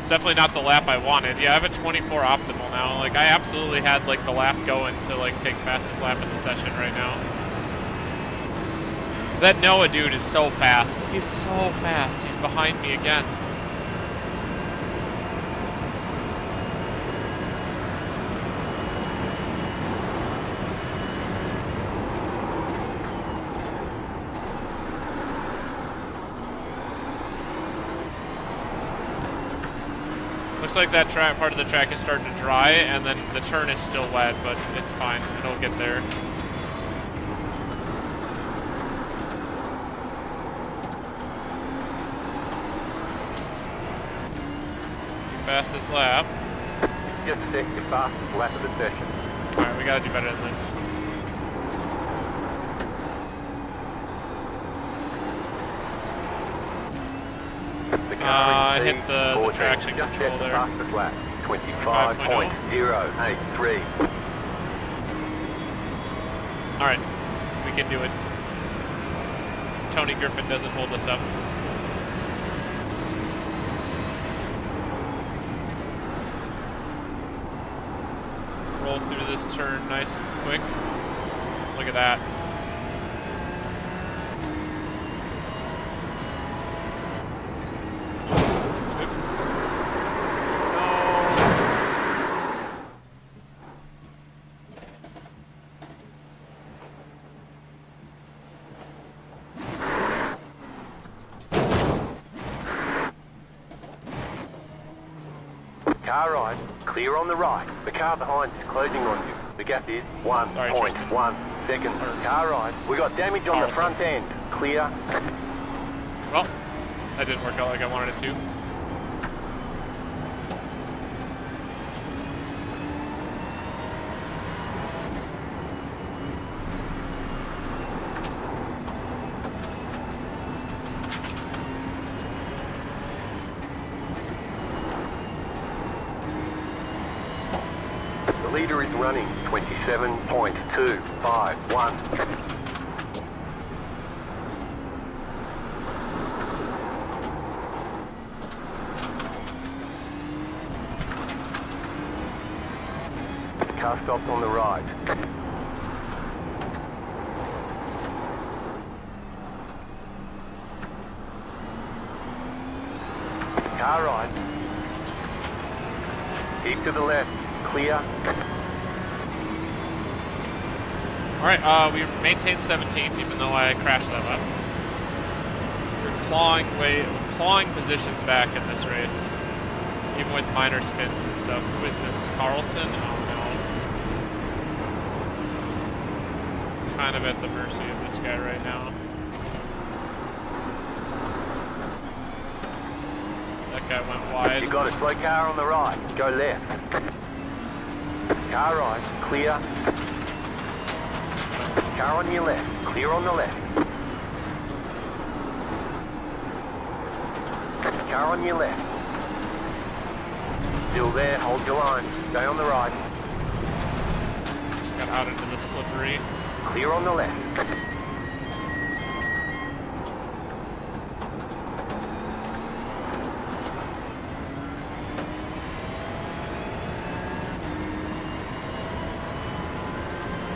Definitely not the lap I wanted. Yeah, I have a 24 optimal now. Like, I absolutely had, like, the lap going to, like, take fastest lap in the session right now. That Noah dude is so fast. He's so fast. He's behind me again. Looks like that track, part of the track is starting to dry, and then the turn is still wet, but it's fine. It'll get there. Fastest lap. Just set the fastest lap of the session. Alright, we gotta do better than this. I hit the traction control there. Fastest lap. 25.083. Alright, we can do it. Tony Griffin doesn't hold us up. Roll through this turn nice and quick. Look at that. Car right, clear on the right. The car behind is closing on you. The gap is 1.1 seconds. Car right. We got damage on the front end. Clear. Well, that didn't work out like I wanted it to. The leader is running 27.251. Car stopped on the right. Car right. Keep to the left. Clear. Alright, we maintained 17th even though I crashed that lap. We're clawing positions back in this race. Even with minor spins and stuff. Who is this? Carlson? Oh no. Kind of at the mercy of this guy right now. think I went wide. You got a slow car on the right. Go left. Car right. Clear. Car on your left. Clear on the left. Car on your left. Still there. Hold your line. Stay on the right. Got out into the slippery. Clear on the left.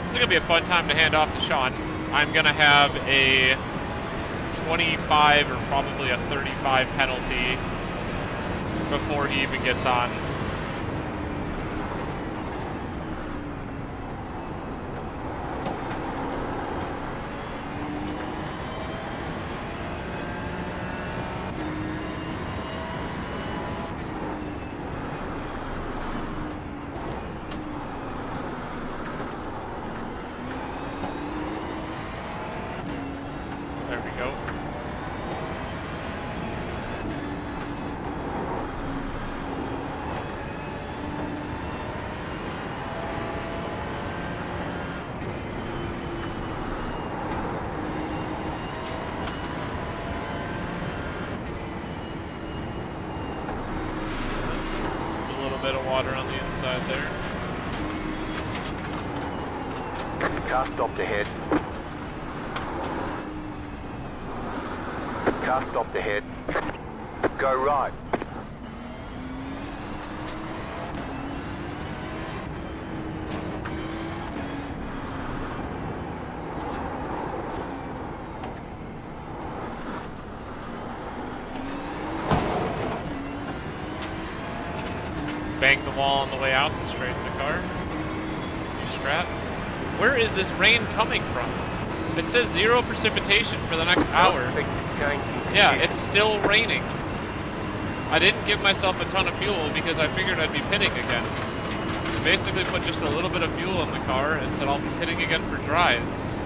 It's gonna be a fun time to hand off to Sean. I'm gonna have a 25 or probably a 35 penalty before he even gets on. There we go. Just a little bit of water on the inside there. Car stopped ahead. Car stopped ahead. Go right. Bang the wall on the way out to straighten the car. New strat. Where is this rain coming from? It says 0 precipitation for the next hour. Yeah, it's still raining. I didn't give myself a ton of fuel because I figured I'd be pitting again. Basically put just a little bit of fuel in the car and said I'll be pitting again for dries.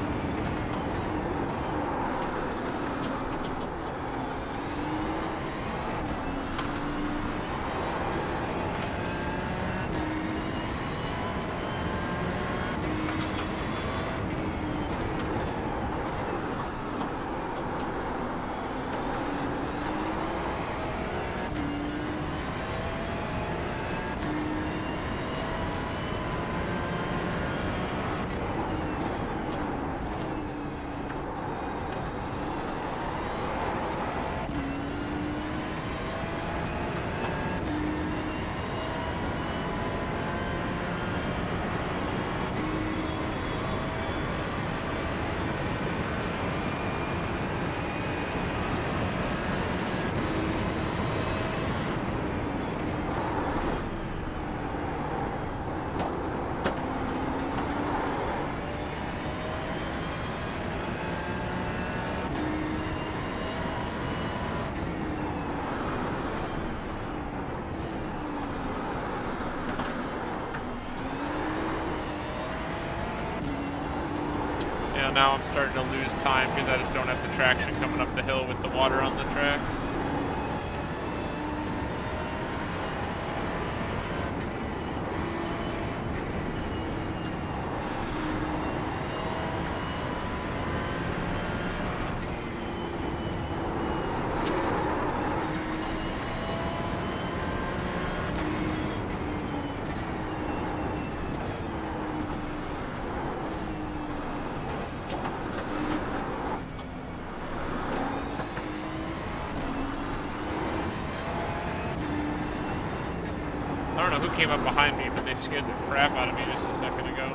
Now I'm starting to lose time because I just don't have the traction coming up the hill with the water on the track. I don't know who came up behind me, but they scared the crap out of me just a second ago.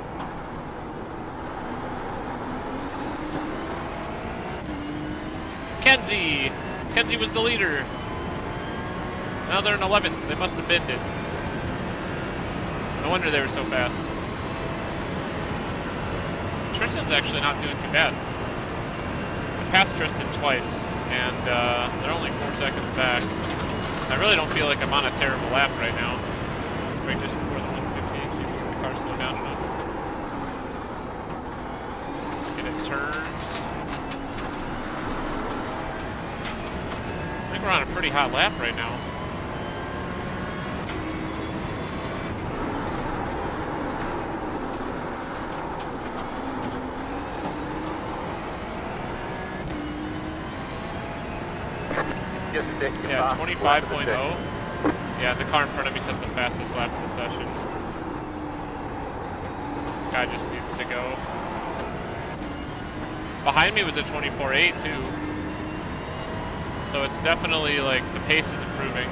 Kenzie! Kenzie was the leader. Now they're in 11th. They must have binned it. No wonder they were so fast. Tristan's actually not doing too bad. I passed Tristan twice, and they're only 4 seconds back. I really don't feel like I'm on a terrible lap right now. Let's break just before the 150, see if the car slow down enough. Get it turns. I think we're on a pretty hot lap right now. Yeah, Fastest 25.0. lap of the session. Yeah, the car in front of me set the fastest lap of the session. Guy just needs to go. Behind me was a 24.8 too. So it's definitely like the pace is improving.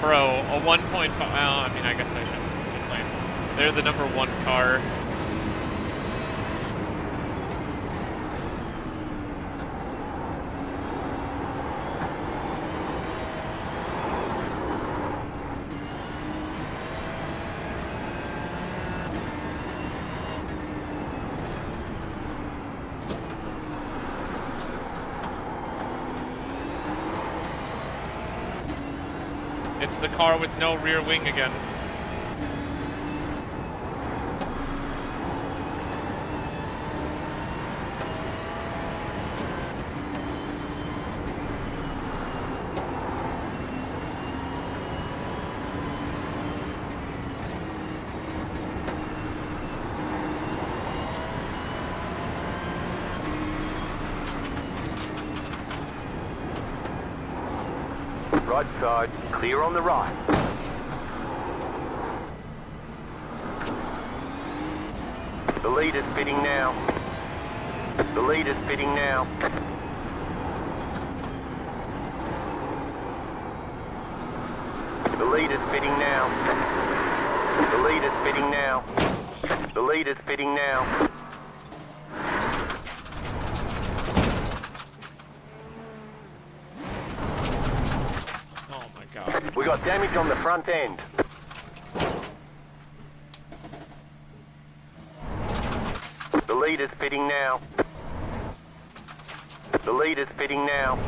Bro, a 1.5. Well, I mean, I guess I shouldn't complain. They're the number 1 car. It's the car with no rear wing again. Right side, clear on the right. The leader's pitting now. The leader's pitting now. The leader's pitting now. The leader's pitting now. The leader's pitting now. Oh my god. We got damage on the front end. The leader's pitting now. The leader's pitting now.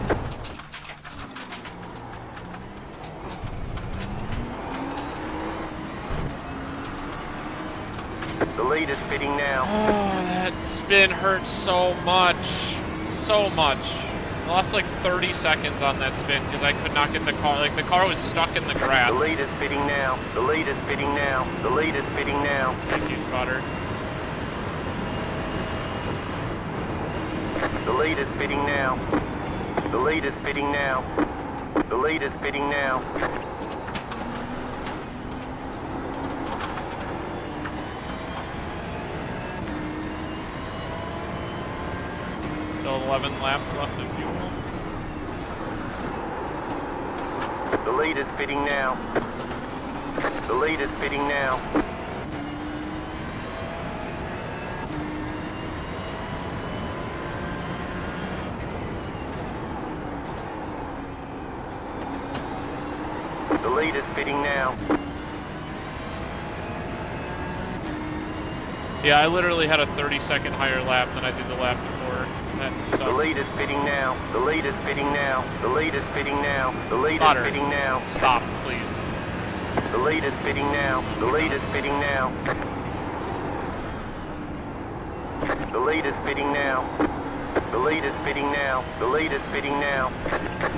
The leader's pitting now. Oh, that spin hurts so much. So much. I lost like 30 seconds on that spin because I could not get the car. Like, the car was stuck in the grass. The leader's pitting now. The leader's pitting now. The leader's pitting now. Thank you, spotter. The leader's pitting now. The leader's pitting now. The leader's pitting now. Still 11 laps left of fuel. The leader's pitting now. The leader's pitting now. The leader's pitting now. Yeah, I literally had a 30-second higher lap than I did the lap before. That sucked. The leader's pitting now. The leader's pitting now. The leader's pitting now. The leader's Spotter. pitting now. Stop, please. The leader's pitting now. The leader's pitting now. The leader's pitting now. The leader's pitting now. The leader's pitting now.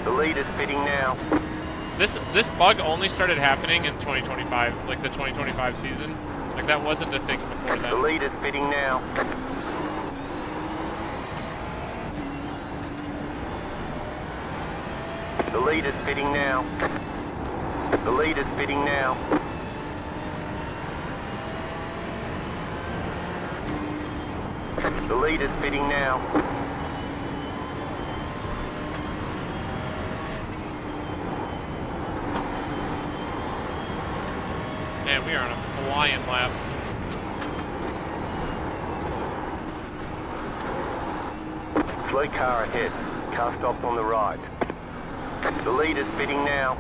The leader's pitting now. This bug only started happening in 2025, like the 2025 season. Like, that wasn't a thing before The then. leader's pitting now. The leader's pitting now. The leader's pitting now. The leader's pitting now. Man, we are on a flying lap. Slow car ahead. Car stopped on the right. The leader's pitting now.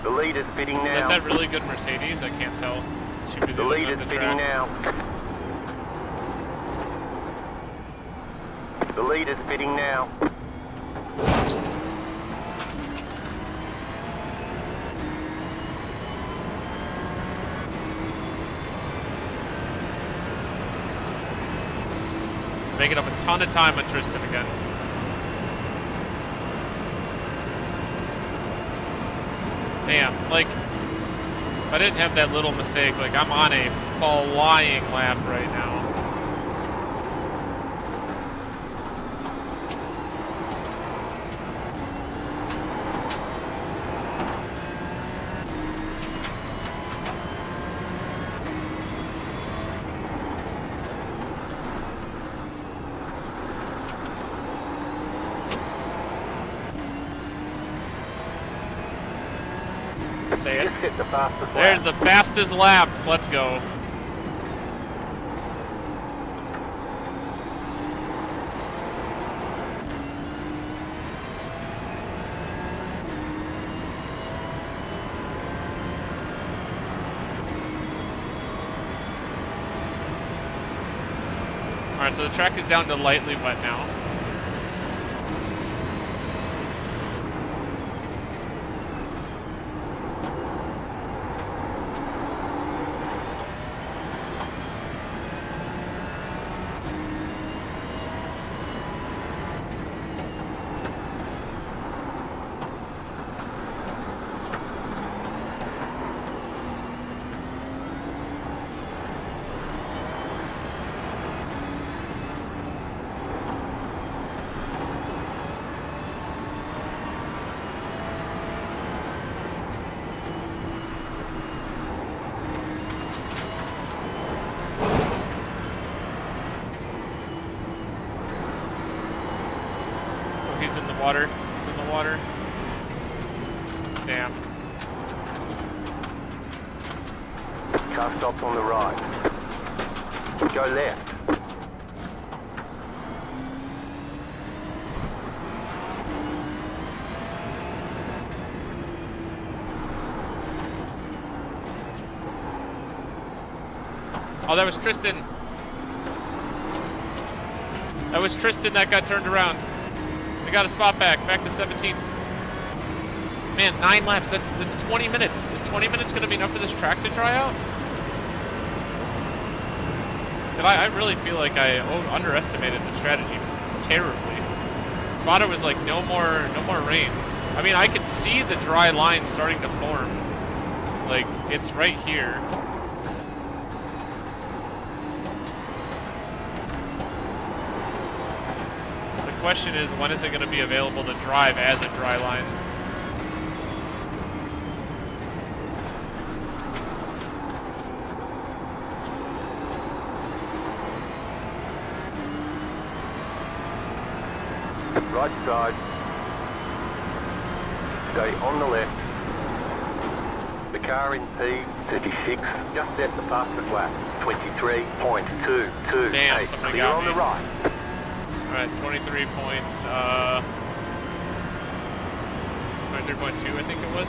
The leader's pitting Is that now. that really good Mercedes? I can't tell. Too busy The looking leader's at the pitting track. now. The leader's pitting now. Making up a ton of time on Tristan again. Damn, like, if I didn't have that little mistake, like, I'm on a flying lap right now. say it. Just hit the fastest There's lap. the fastest lap. Let's go. Alright, so the track is down to lightly wet now. He's in the water. He's in the water. Damn. Car stops on the right. Go left. Oh, that was Tristan. That was Tristan that got turned around. We got a spot back to 17th. Man, 9 laps. That's 20 minutes. Is 20 minutes going to be enough for this track to dry out? I really feel like I underestimated the strategy terribly. Spotter was like, no more rain. I mean, I could see the dry line starting to form. Like, it's right here. The question is, when is it going to be available to drive as a dry line? Right side. Stay on the left. The car in P36 just set the fastest lap. 23.228. Damn, somebody Clear got on me. the right. Alright, 23 points, 23.2 I think it was.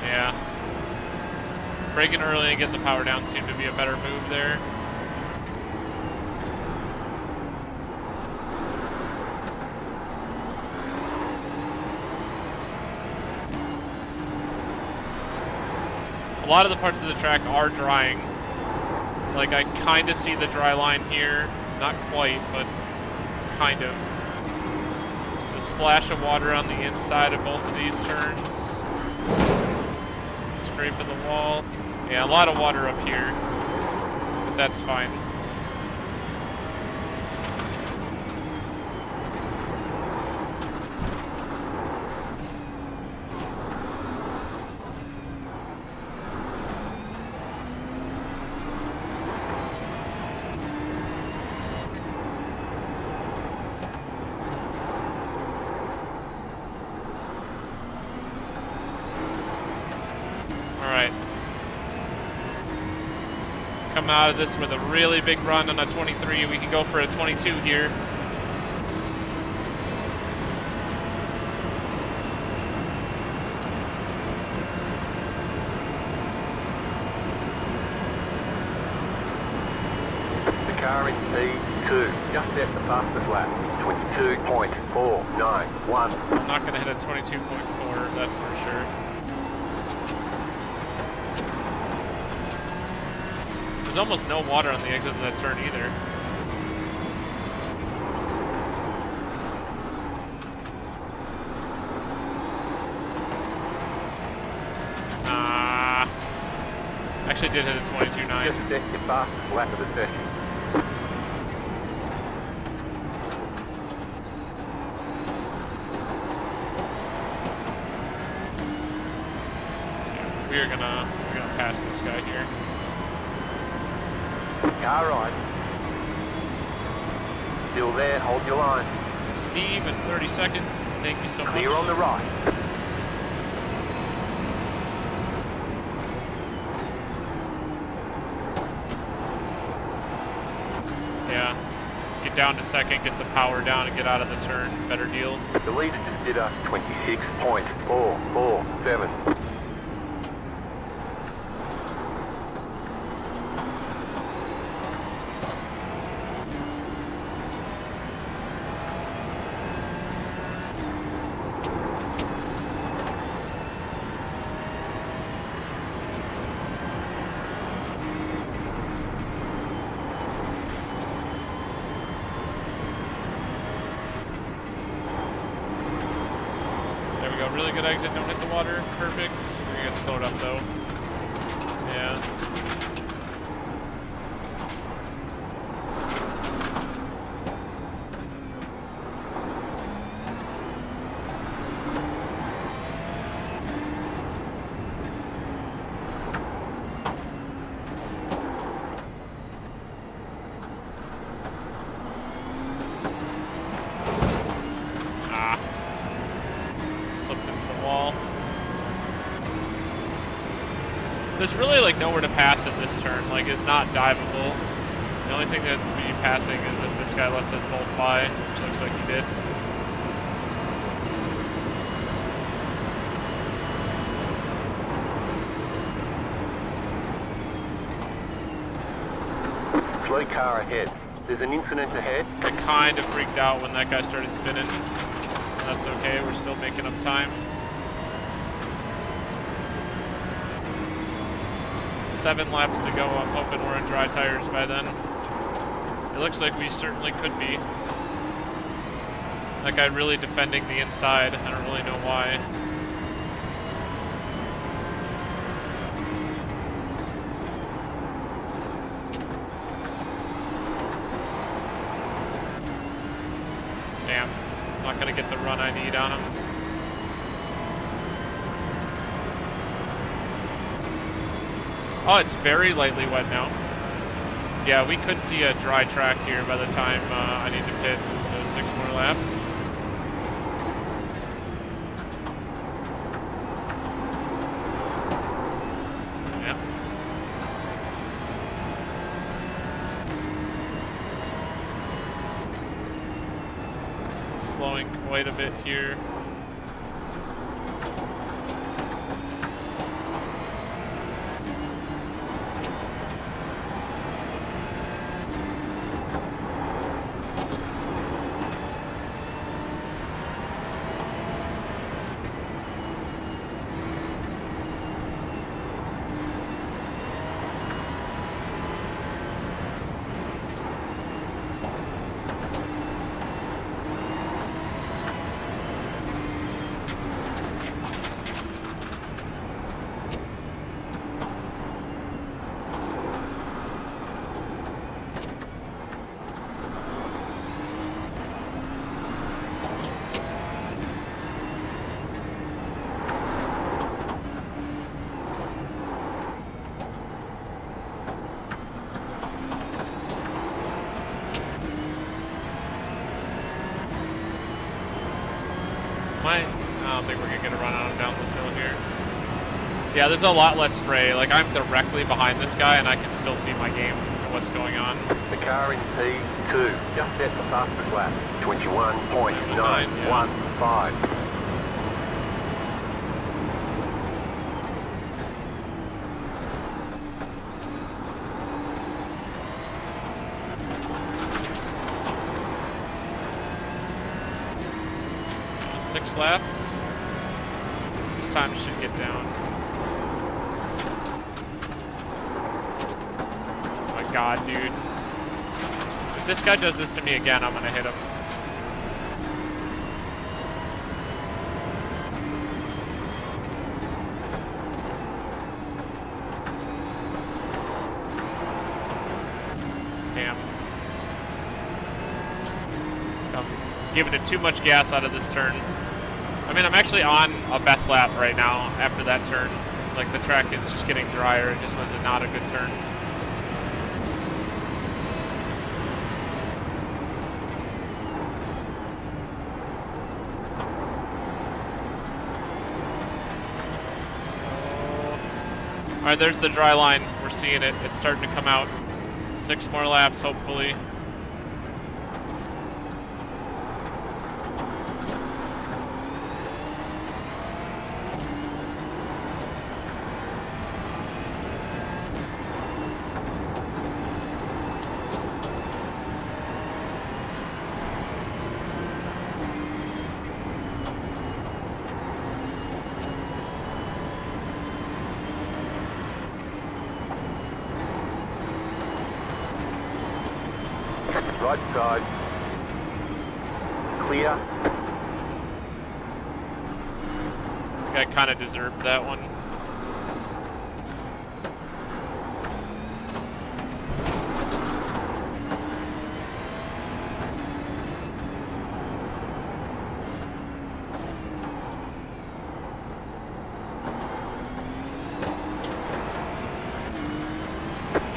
Yeah. Braking early and getting the power down seemed to be a better move there. A lot of the parts of the track are drying. Like, I kind of see the dry line here. Not quite, but kind of. Just a splash of water on the inside of both of these turns. Scraping the wall. Yeah, a lot of water up here. But that's fine. Alright. Come out of this with a really big run on a 23. We can go for a 22 here. The car in P2 just set the fastest lap. 22.491. I'm not going to hit a 22.4, that's for sure. There's almost no water on the exit of that turn either. Actually did hit a 22.9. Just set your fastest lap of the session. we're gonna pass this guy here. Car right. Still there, hold your line. Steve and 32nd, thank you so much. Clear on the right. Yeah. Get down to second, get the power down, and get out of the turn. Better deal. The leader just did a 26.447. Really good exit, don't hit the water. Perfect. We're gonna get slowed up though. Yeah. There's really like nowhere to pass in this turn, like it's not diveable. The only thing that we'd be passing is if this guy lets us both by, which looks like he did. Slow car ahead. There's an incident ahead. I kind of freaked out when that guy started spinning. That's okay, we're still making up time. 7 laps to go. I'm hoping we're in dry tires by then. It looks like we certainly could be. That guy really defending the inside. I don't really know why. Damn. I'm not going to get the run I need on him. Oh, it's very lightly wet now. Yeah, we could see a dry track here by the time I need to pit, so 6 more laps. Yep. Slowing quite a bit here. I don't think we're gonna get a run on him down this hill here. Yeah, there's a lot less spray. Like, I'm directly behind this guy and I can still see my game and what's going on. The car in P2 just set the fastest lap. 21.915. Six laps. This time should get down. Oh my god, dude. If this guy does this to me again, I'm gonna hit him. Damn. I'm giving it too much gas out of this turn. I mean, I'm actually on a best lap right now after that turn. Like the track is just getting drier. It just was not a good turn. All right, there's the dry line. We're seeing it. It's starting to come out. 6 more laps, hopefully. Right side. Clear. I kind of deserved that one.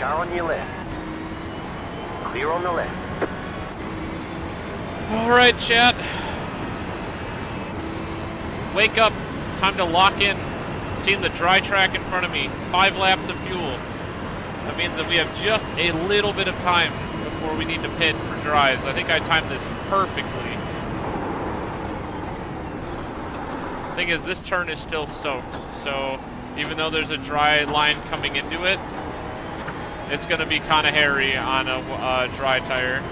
Car on your left. Clear on the left. All right, chat. Wake up. It's time to lock in. Seeing the dry track in front of me. 5 laps of fuel. That means that we have just a little bit of time before we need to pit for dries. I think I timed this perfectly. Thing is, this turn is still soaked, so even though there's a dry line coming into it, it's going to be kind of hairy on a dry tire.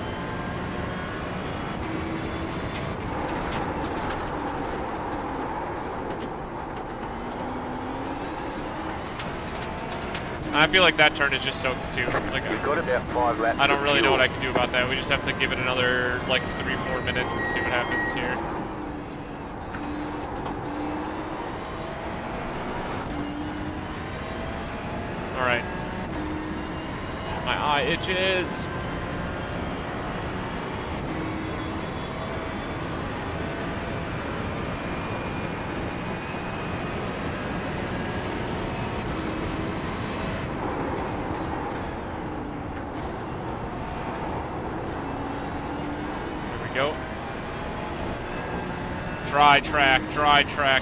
I feel like that turn is just soaked too. Like, You've got about 5 laps. I don't really know fuel. what I can do about that. We just have to give it another like 3-4 minutes and see what happens here. All right. My eye itches. Go. Dry track,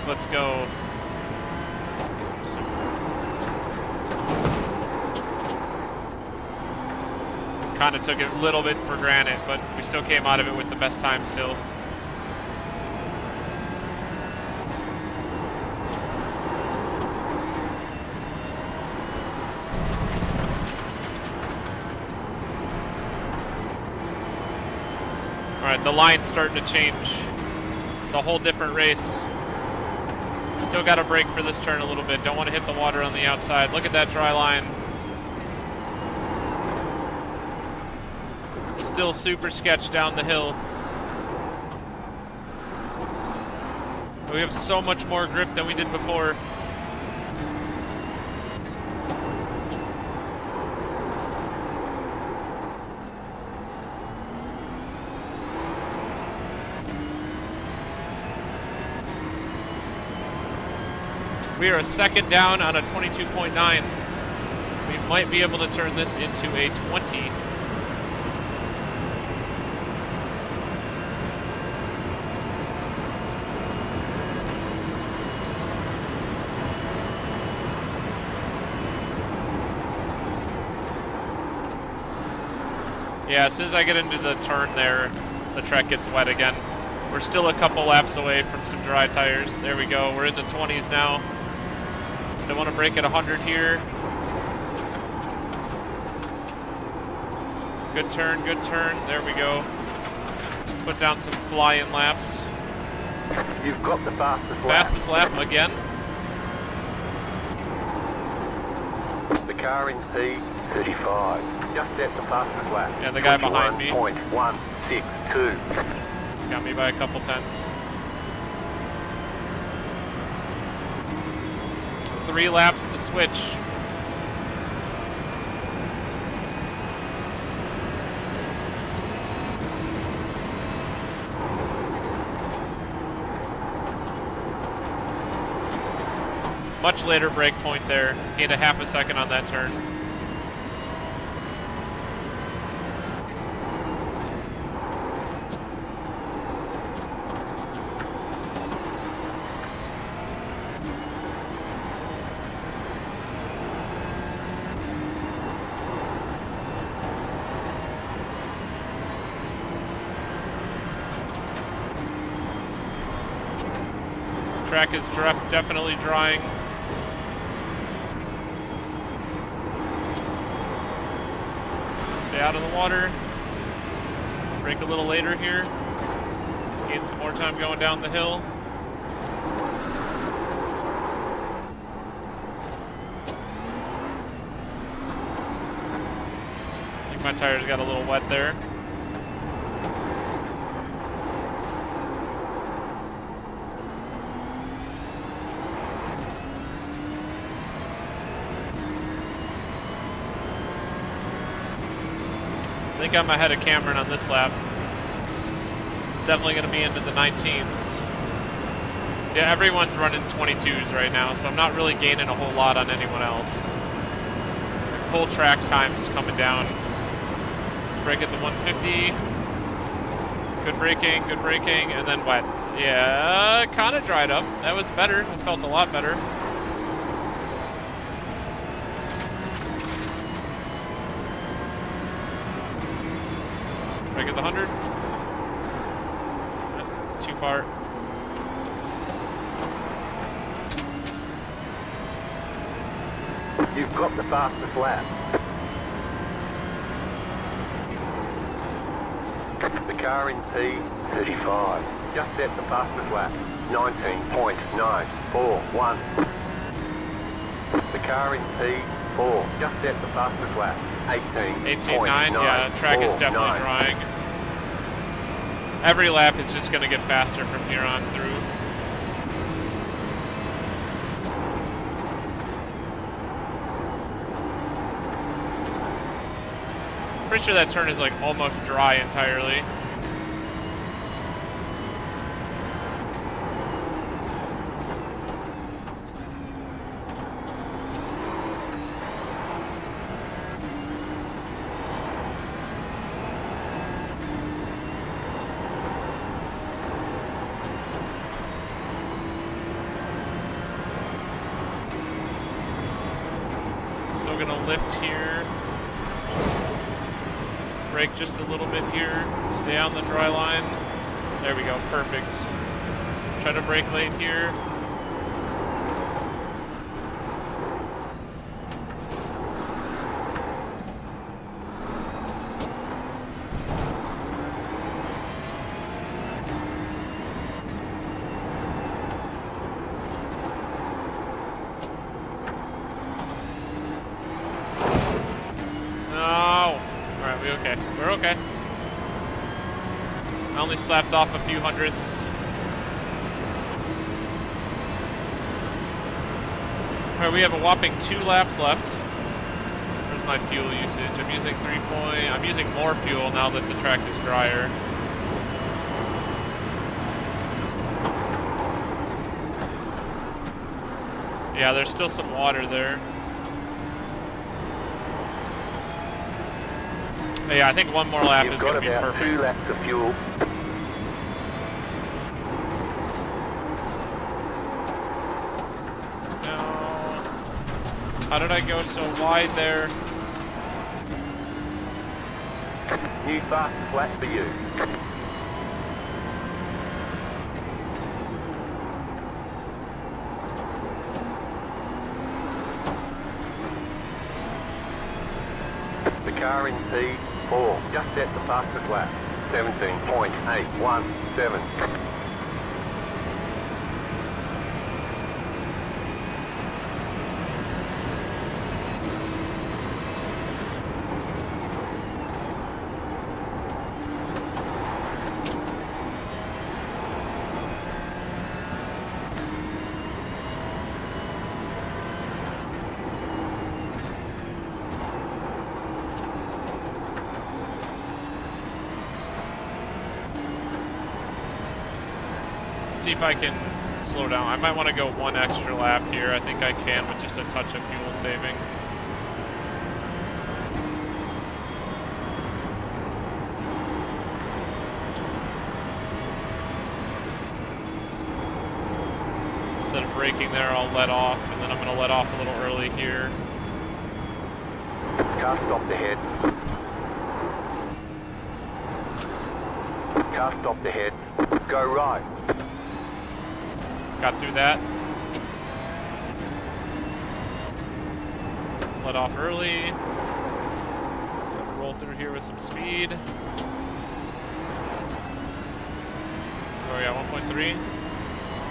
let's go. Kind of took it a little bit for granted, but we still came out of it with the best time still. All right, the line's starting to change. It's a whole different race. Still got to brake for this turn a little bit. Don't want to hit the water on the outside. Look at that dry line. Still super sketch down the hill. We have so much more grip than we did before. We are a second down on a 22.9. We might be able to turn this into a 20. Yeah, as soon as I get into the turn there, the track gets wet again. We're still a couple laps away from some dry tires. There we go. We're in the 20s now. Still want to brake at 100 here. Good turn, good turn. There we go. Put down some fly-in laps. You've got the fastest lap. Fastest lap again. The car in P35. Just at the fastest lap. Yeah, the guy behind me. 21.162. Got me by a couple tenths. 3 laps to switch. Much later break point there. Gained a half a second on that turn. Track is definitely drying. Stay out of the water. Brake a little later here. Gain some more time going down the hill. I think my tires got a little wet there. I think I'm ahead of Cameron on this lap. Definitely going to be into the 19s. Yeah, everyone's running 22s right now, so I'm not really gaining a whole lot on anyone else. Full track time's coming down. Let's brake at the 150. Good braking, and then wet. Yeah, kind of dried up. That was better. It felt a lot better. Brake at the 100. Too far. You've got the fastest lap. The car in P35 just set the fastest lap. 19.941. The car in P4 just set the fastest lap. 18.9, yeah, track is definitely drying. Every lap is just going to get faster from here on through. Pretty sure that turn is like almost dry entirely. Still gonna lift here. Brake just a little bit here. Stay on the dry line. There we go, perfect. Try to brake late here. Okay, we're okay. I only slapped off a few hundreds. Alright, we have a whopping 2 laps left. Where's my fuel usage? I'm using I'm using more fuel now that the track is drier. Yeah, there's still some water there. Yeah, I think one more lap is going to be perfect. 2 laps of fuel. No. How did I go so wide there? New fastest lap for you. The car in P4 just set the fastest lap. 17.817. See if I can slow down. I might want to go one extra lap here. I think I can with just a touch of fuel saving. Instead of braking there, I'll let off, and then I'm going to let off a little early here. Car stopped ahead. Car stopped ahead. Go right. Got through that. Let off early. Gonna roll through here with some speed. Oh yeah, 1.3.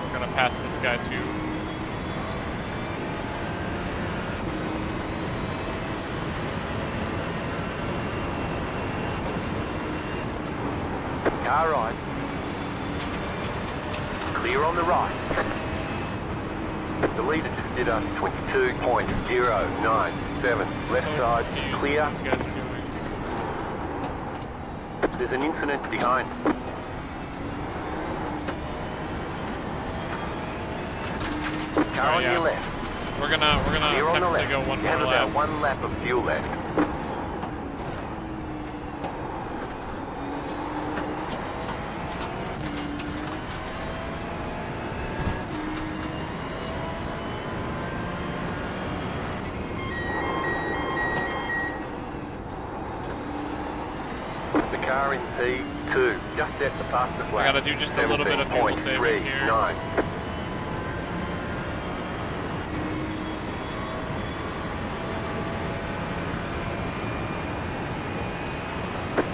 We're gonna pass this guy too. Car right. Clear on the right. The leader just did a 22.097. Left So side, confused clear. what these guys are doing. There's an incident behind. Car Oh, on yeah. your left. We're gonna Clear on the attempt to left. go one You more have about lap. 1 lap of fuel left. The car in P2, just at the fastest lap. I gotta do just a little bit of fuel saving here. 17.39.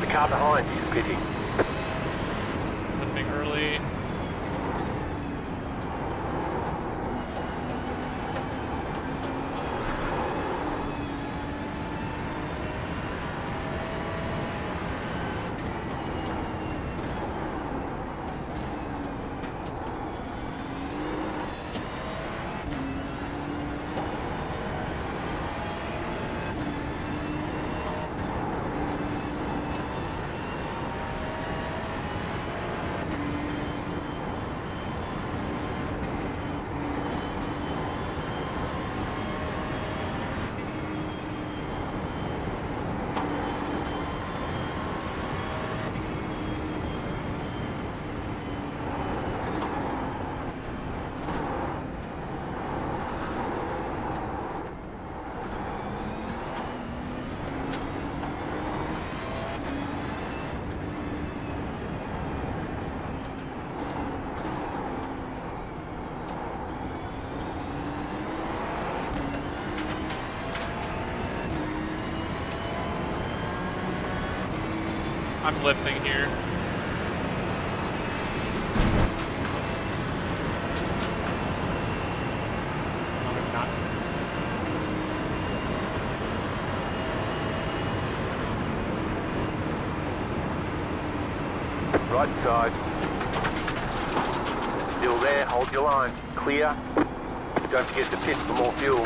The car behind is pitting. Lifting early. I'm lifting here. No, I'm not. Right side. Still there, hold your line. Clear. Don't forget to pit for more fuel.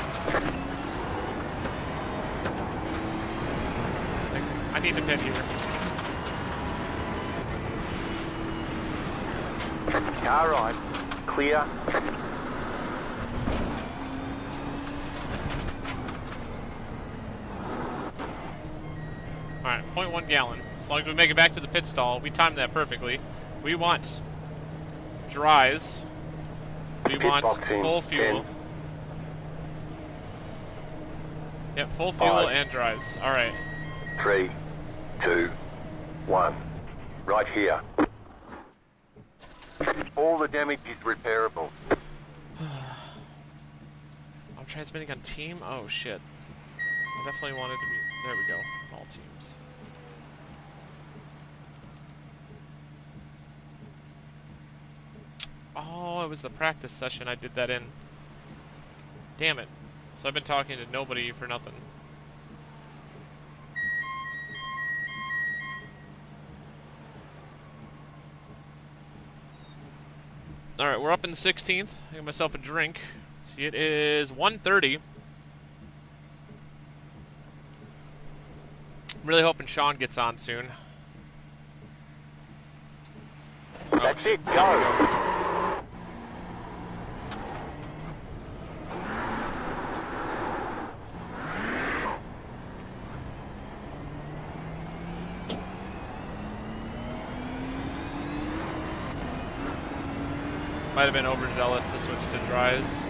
I need to pit here. Car right. Clear. Alright, 0.1 gallon. As long as we make it back to the pit stall, we timed that perfectly. We want dries. We Pit want boxing, full fuel. 10. Yep, full fuel 5. and dries. Alright. 3, 2, 1. Right here. All the damage is repairable. I'm transmitting on team? Oh shit. I definitely wanted to be... There we go. All teams. Oh, it was the practice session I did that in. Damn it. So I've been talking to nobody for nothing. Alright, we're up in 16th. I got myself a drink. See, it is 1:30. I'm really hoping Sean gets on soon. Oh, That's shit. it, go. Might have been overzealous to switch to dries.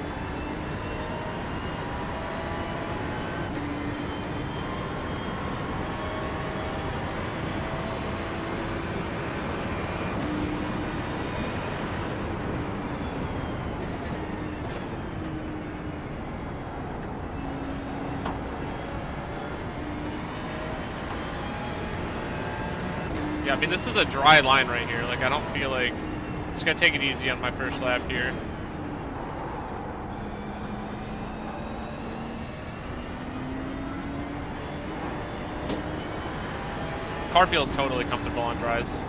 Yeah, I mean, this is a dry line right here. Like, I don't feel like... Just gonna take it easy on my first lap here. Car feels totally comfortable on dries.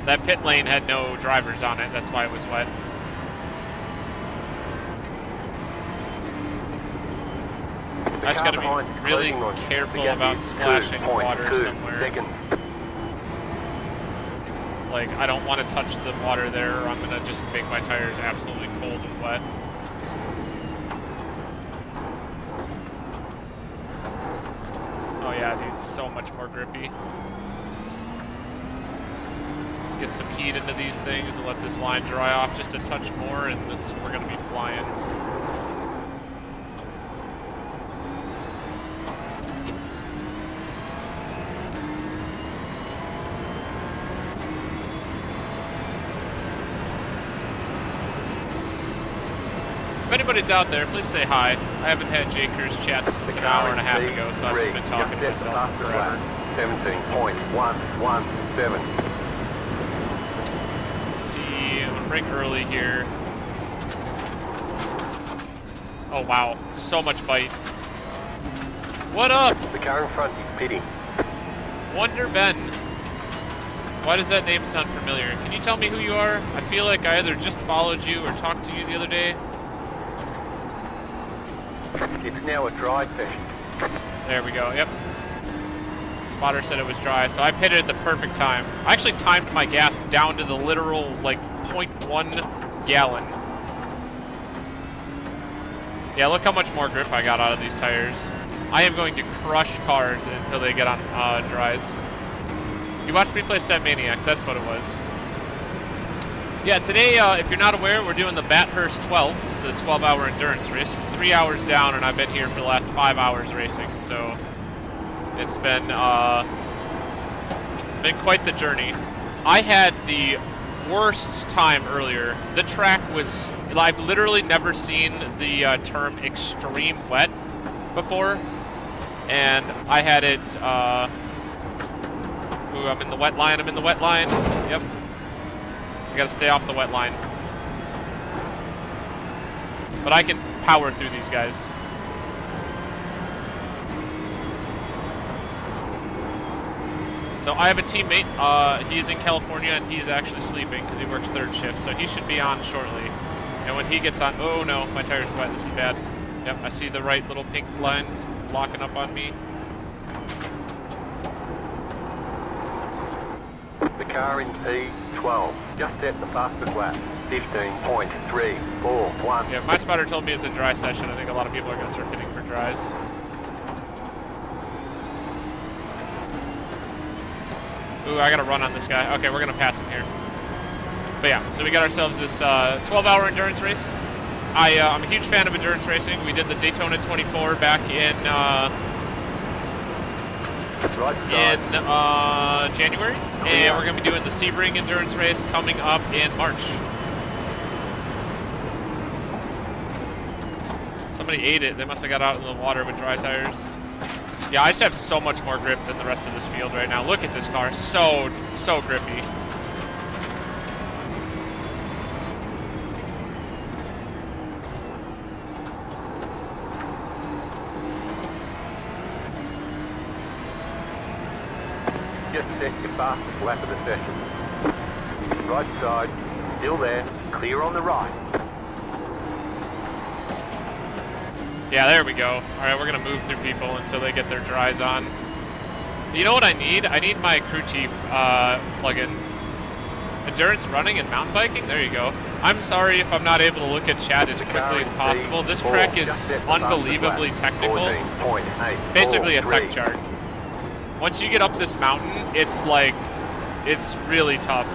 That pit lane had no drivers on it. That's why it was wet. I just gotta be really careful about splashing water somewhere. Like, I don't want to touch the water there, or I'm going to just make my tires absolutely cold and wet. Oh yeah, dude, so much more grippy. Let's get some heat into these things and let this line dry off just a touch more, and we're going to be flying. If anybody's out there, please say hi. I haven't had Jakers chat since an hour and a half ago, so I've just been talking to myself forever. 17.117. Let's see, I'm gonna brake early here. Oh wow, so much bite. What up? The car in front is pitting. Wonder Ben. Why does that name sound familiar? Can you tell me who you are? I feel like I either just followed you or talked to you the other day. It's now a dry session. There we go, yep. Spotter said it was dry, so I pitted at the perfect time. I actually timed my gas down to the literal, like, 0.1 gallon. Yeah, look how much more grip I got out of these tires. I am going to crush cars until they get on dries. You watched me play Step Maniacs, that's what it was. Yeah, today, if you're not aware, we're doing the Bathurst 12. It's a 12-hour endurance race. 3 hours down, and I've been here for the last 5 hours racing, so it's been quite the journey. I had the worst time earlier. The track was... I've literally never seen the term extreme wet before, and I had it... Ooh, I'm in the wet line, Yep. I gotta stay off the wet line. But I can power through these guys. So I have a teammate, he's in California and he's actually sleeping because he works third shift, so he should be on shortly. And when he gets on, oh no, my tire's wet, this is bad. Yep, I see the right little pink lines locking up on me. The car in P12 just set the fastest lap. 15.341. Yeah, my spotter told me it's a dry session. I think a lot of people are going to start hitting for dries. Ooh, I got to run on this guy. Okay, we're going to pass him here. But yeah, so we got ourselves this 12-hour endurance race. I'm a huge fan of endurance racing. We did the Daytona 24 back in January, and we're going to be doing the Sebring endurance race coming up in March. Somebody ate it. They must have got out in the water with dry tires. Yeah, I just have so much more grip than the rest of this field right now. Look at this car. So grippy. Just set your fastest lap of the session. Right side, still there, clear on the right. Yeah, there we go. All right, we're going to move through people until they get their dries on. You know what I need? I need my crew chief plug-in. Endurance running and mountain biking? There you go. I'm sorry if I'm not able to look at chat as quickly as possible. This track is unbelievably technical. Basically a tech chart. Once you get up this mountain, it's like, it's really tough.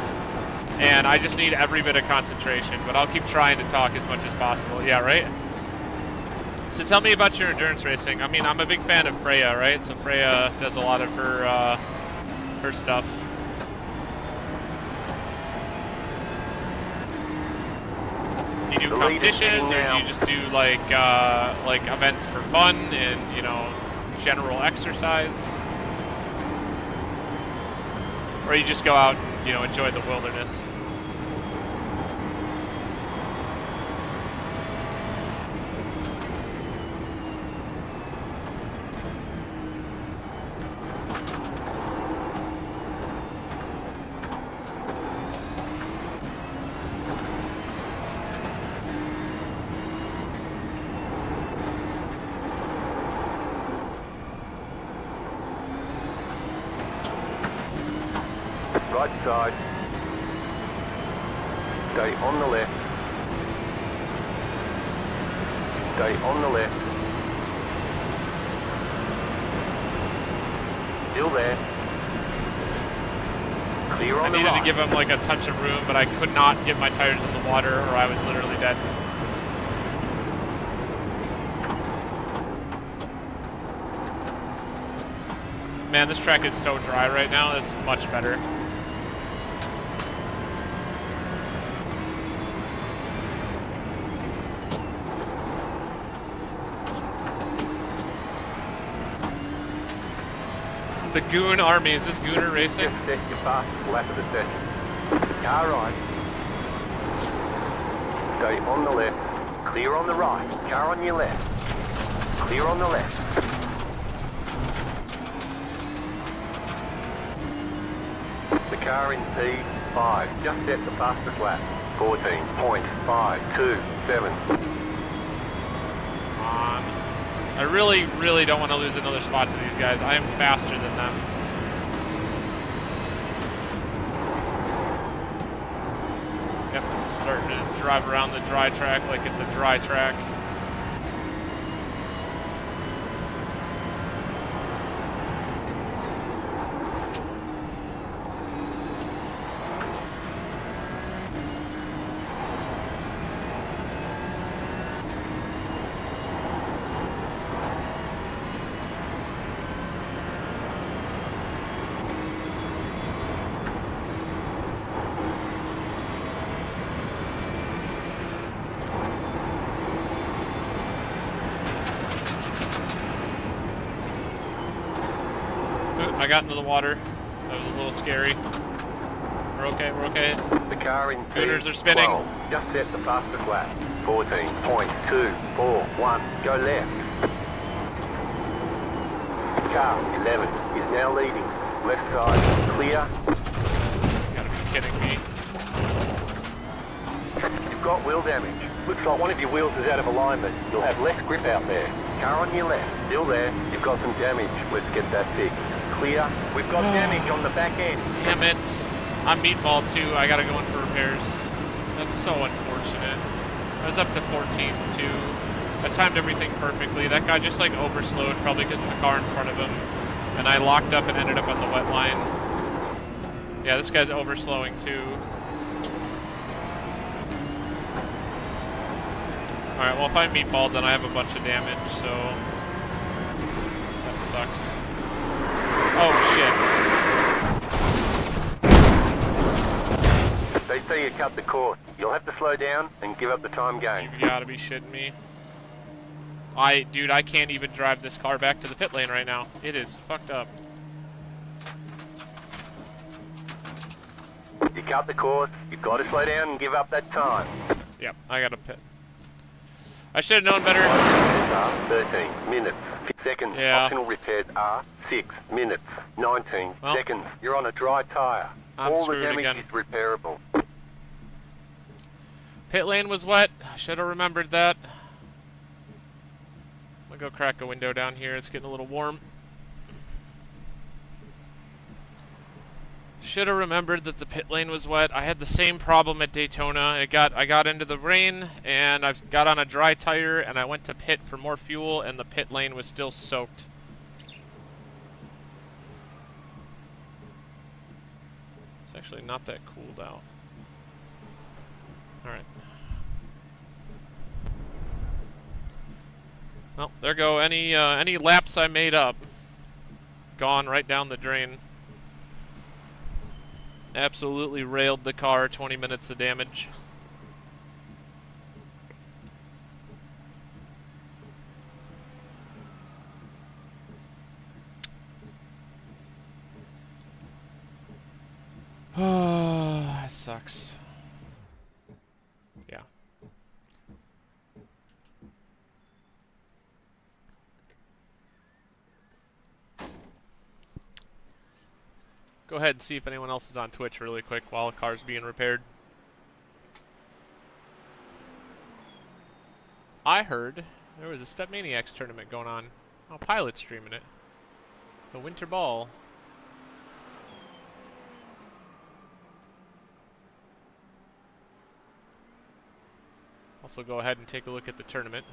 and I just need every bit of concentration, but I'll keep trying to talk as much as possible. Yeah, right? So tell me about your endurance racing. I mean, I'm a big fan of Freya, right? So Freya does a lot of her stuff. Do you do competitions, or do you just do like events for fun and, you know, general exercise? Or you just go out and, you know, enjoy the wilderness? Right side. Stay on the left. Stay on the left. Still there. Clear on I the needed right. to give him like a touch of room, but I could not get my tires in the water or I was literally dead. Man, this track is so dry right now. It's much better. The Goon Army. Is this Gooner racing? Just set your fastest lap of the session. Car right. Stay on the left. Clear on the right. Car on your left. Clear on the left. The car in P5. Just set the fastest lap. 14.527. I really, really don't want to lose another spot to these guys. I am faster than them. Yep, starting to drive around the dry track like it's a dry track. I got into the water. That was a little scary. We're okay, we're okay. The car in Gooners are spinning. P12. Just set the fastest lap. 14.241. Go left. Car 11 is now leading. Left side clear. You gotta be kidding me. You've got wheel damage. Looks like one of your wheels is out of alignment. You'll have less grip out there. Car on your left. Still there. You've got some damage. Let's get that fixed. Clear. We've got damage on the back end. Damn it. I'm meatball too. I gotta go in for repairs. That's so unfortunate. I was up to 14th too. I timed everything perfectly. That guy just like overslowed probably because of the car in front of him. And I locked up and ended up on the wet line. Yeah, this guy's overslowing too. Alright, well if I meatballed then I have a bunch of damage, so that sucks. Oh shit. They say you cut the course. You'll have to slow down and give up the time gain. You gotta be shitting me. Dude, I can't even drive this car back to the pit lane right now. It is fucked up. You cut the course, you've got to slow down and give up that time. Yep, I gotta pit. I should have known better. Repairs are 13 minutes. Seconds. Yeah. Optional repairs are 6 minutes. 19 Well, seconds. You're on a dry tyre. I'm All the screwed damage again. is repairable. Pit lane was wet. I should have remembered that. I'm gonna go crack a window down here. It's getting a little warm. Should have remembered that the pit lane was wet. I had the same problem at Daytona. I got into the rain and I got on a dry tire and I went to pit for more fuel and the pit lane was still soaked. It's actually not that cooled out. All right. Well, there go any laps I made up. Gone right down the drain. Absolutely railed the car, 20 minutes of damage. Oh, that sucks. Yeah. Go ahead and see if anyone else is on Twitch really quick while the car's being repaired. I heard there was a Step Maniacs tournament going on. Oh, Pilot's streaming it. The Winter Ball. Also go ahead and take a look at the tournament.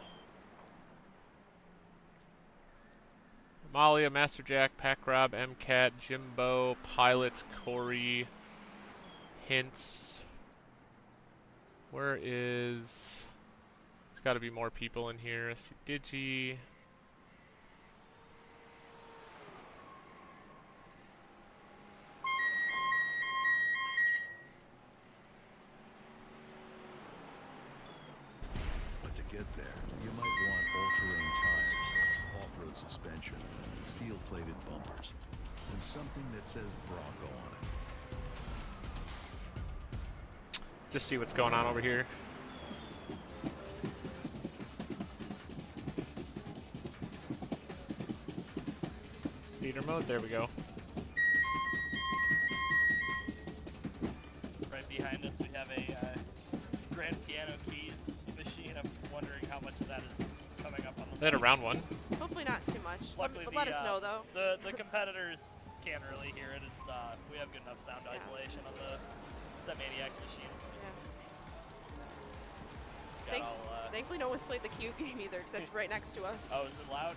Amalia, Master Jack, Pack Rob, MCAT, Jimbo, Pilot, Corey, Hints. Where is... There's got to be more people in here. I see Digi. But to get there, you might want all-terrain tires, off-road suspension, steel-plated bumpers, and something that says Bronco on it. Just see what's going on over here. Theater mode, there we go. Right behind us we have a grand piano keys machine. I'm wondering how much of that is coming up on the They had a round one. Hopefully not too much. Luckily, But let us know though. The competitors can't really hear it. It's we have good enough sound isolation on the Step Maniacs machine. Yeah. Thankfully no one's played the Cube game either, because it's right next to us. Oh, is it loud?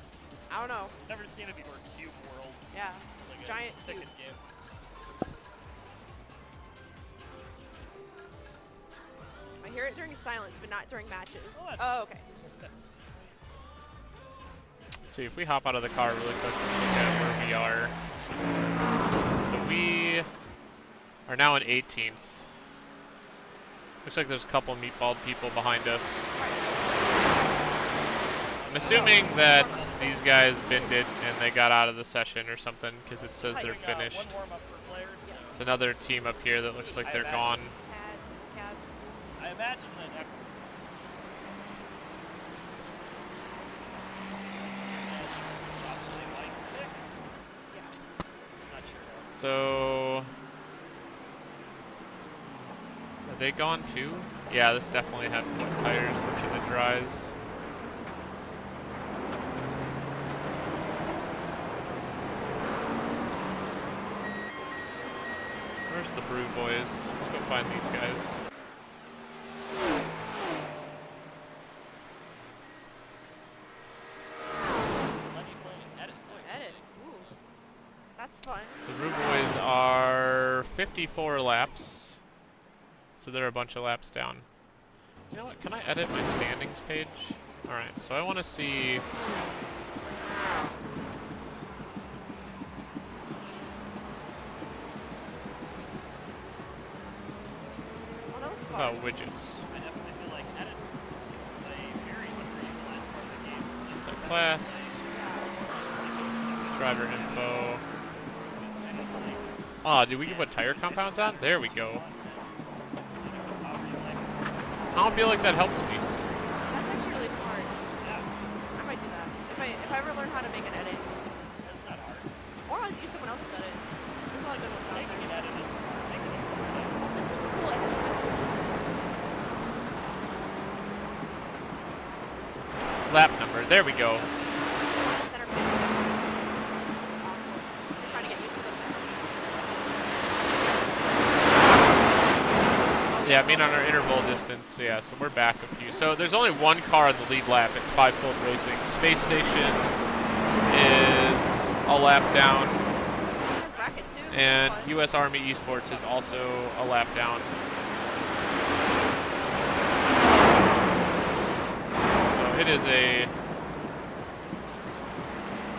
I don't know. Never seen it before. Cube World. Yeah. Like a Giant ticket cube. game. I hear it during silence, but not during matches. Oh, that's Oh, okay. Let's see if we hop out of the car really quick. Let's look at where we are. So we are now in 18th. Looks like there's a couple meatballed people behind us. I'm assuming that these guys binned it and they got out of the session or something because it says they're finished. One warm-up for players. It's another team up here that looks like they're gone. I imagine that. Not sure. So are they gone too? Yeah, this definitely had wet tires, switching to dries. Where's the Brew Boys? Let's go find these guys. Edit. Ooh. That's fun. The Brew Boys are 54 laps. So they're a bunch of laps down. You know what? Can I edit my standings page? Alright, so I want to see... Oh, that looks fun. about widgets. I definitely feel like edits play very underutilized part of the game. It's a class. Driver info. Ah, did we put tire compounds on? There we go. I don't feel like that helps me. That's actually really smart. I might do that. If I ever learn how to make an edit. It's not hard. Or I'll use someone else's edit. There's a lot of good ones out Making an there. edit is making it cool. This one's cool. It has some good switches. Lap number. There we go. Center pin tires. Awesome. I'm trying to get used to them now. Yeah, I mean on our interval distance, yeah, so we're back a few. So there's only one car in the lead lap. It's 5-fold racing. Space Station is a lap down. There's brackets too. And That's fun. U.S. Army Esports is also a lap down. It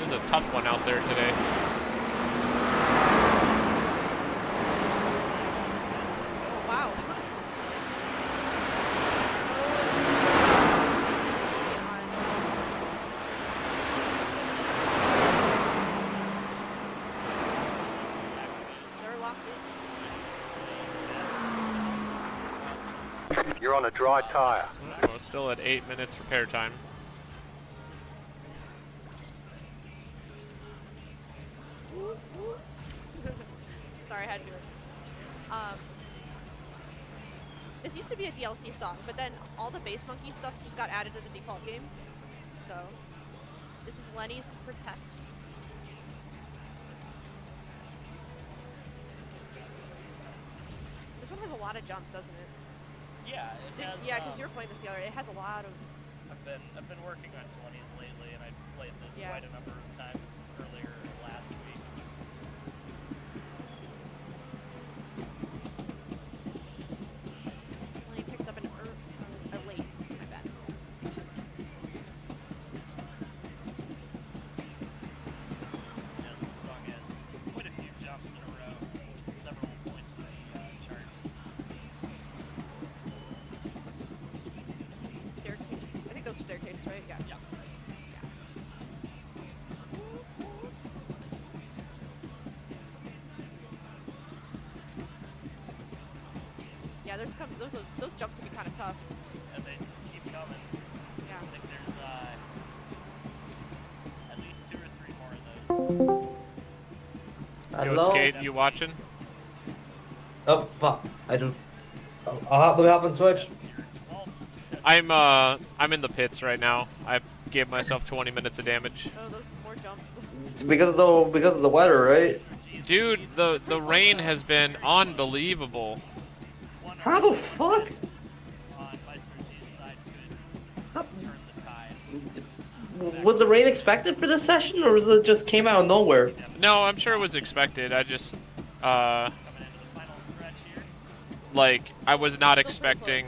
is a tough one out there today. Oh, wow. They're locked in. You're on a dry tyre. We're still at 8 minutes repair time. Sorry, I had to do it. This used to be a DLC song, but then all the Bass Monkey stuff just got added to the default game. So, this is Lenny's Protect. This one has a lot of jumps, doesn't it? Yeah, it has. Yeah, because you're playing this the other. It has a lot of. I've been working on 20s lately, and I played this Yeah. quite a number of times earlier last week. Lenny picked up a late. I bet. Yes, this song has quite a few jumps in a row, several points in the chart. Some staircase. I think those are staircases, right? Yeah. Yeah. Yeah, those jumps can be kind of tough. And they just keep coming. Yeah. I think there's at least 2 or 3 more of those. Yo, Hello? Skate, you watching? Oh, fuck. I don't... I'll let me hop on Switch. I'm in the pits right now. I gave myself 20 minutes of damage. Oh, those more jumps. Because of the weather, right? Dude, the rain has been unbelievable. How the fuck? On Vice Versa's side could turn the tide. Was the rain expected for this session, or was it just came out of nowhere? No, I'm sure it was expected. I just Coming into the final stretch here. like I was not expecting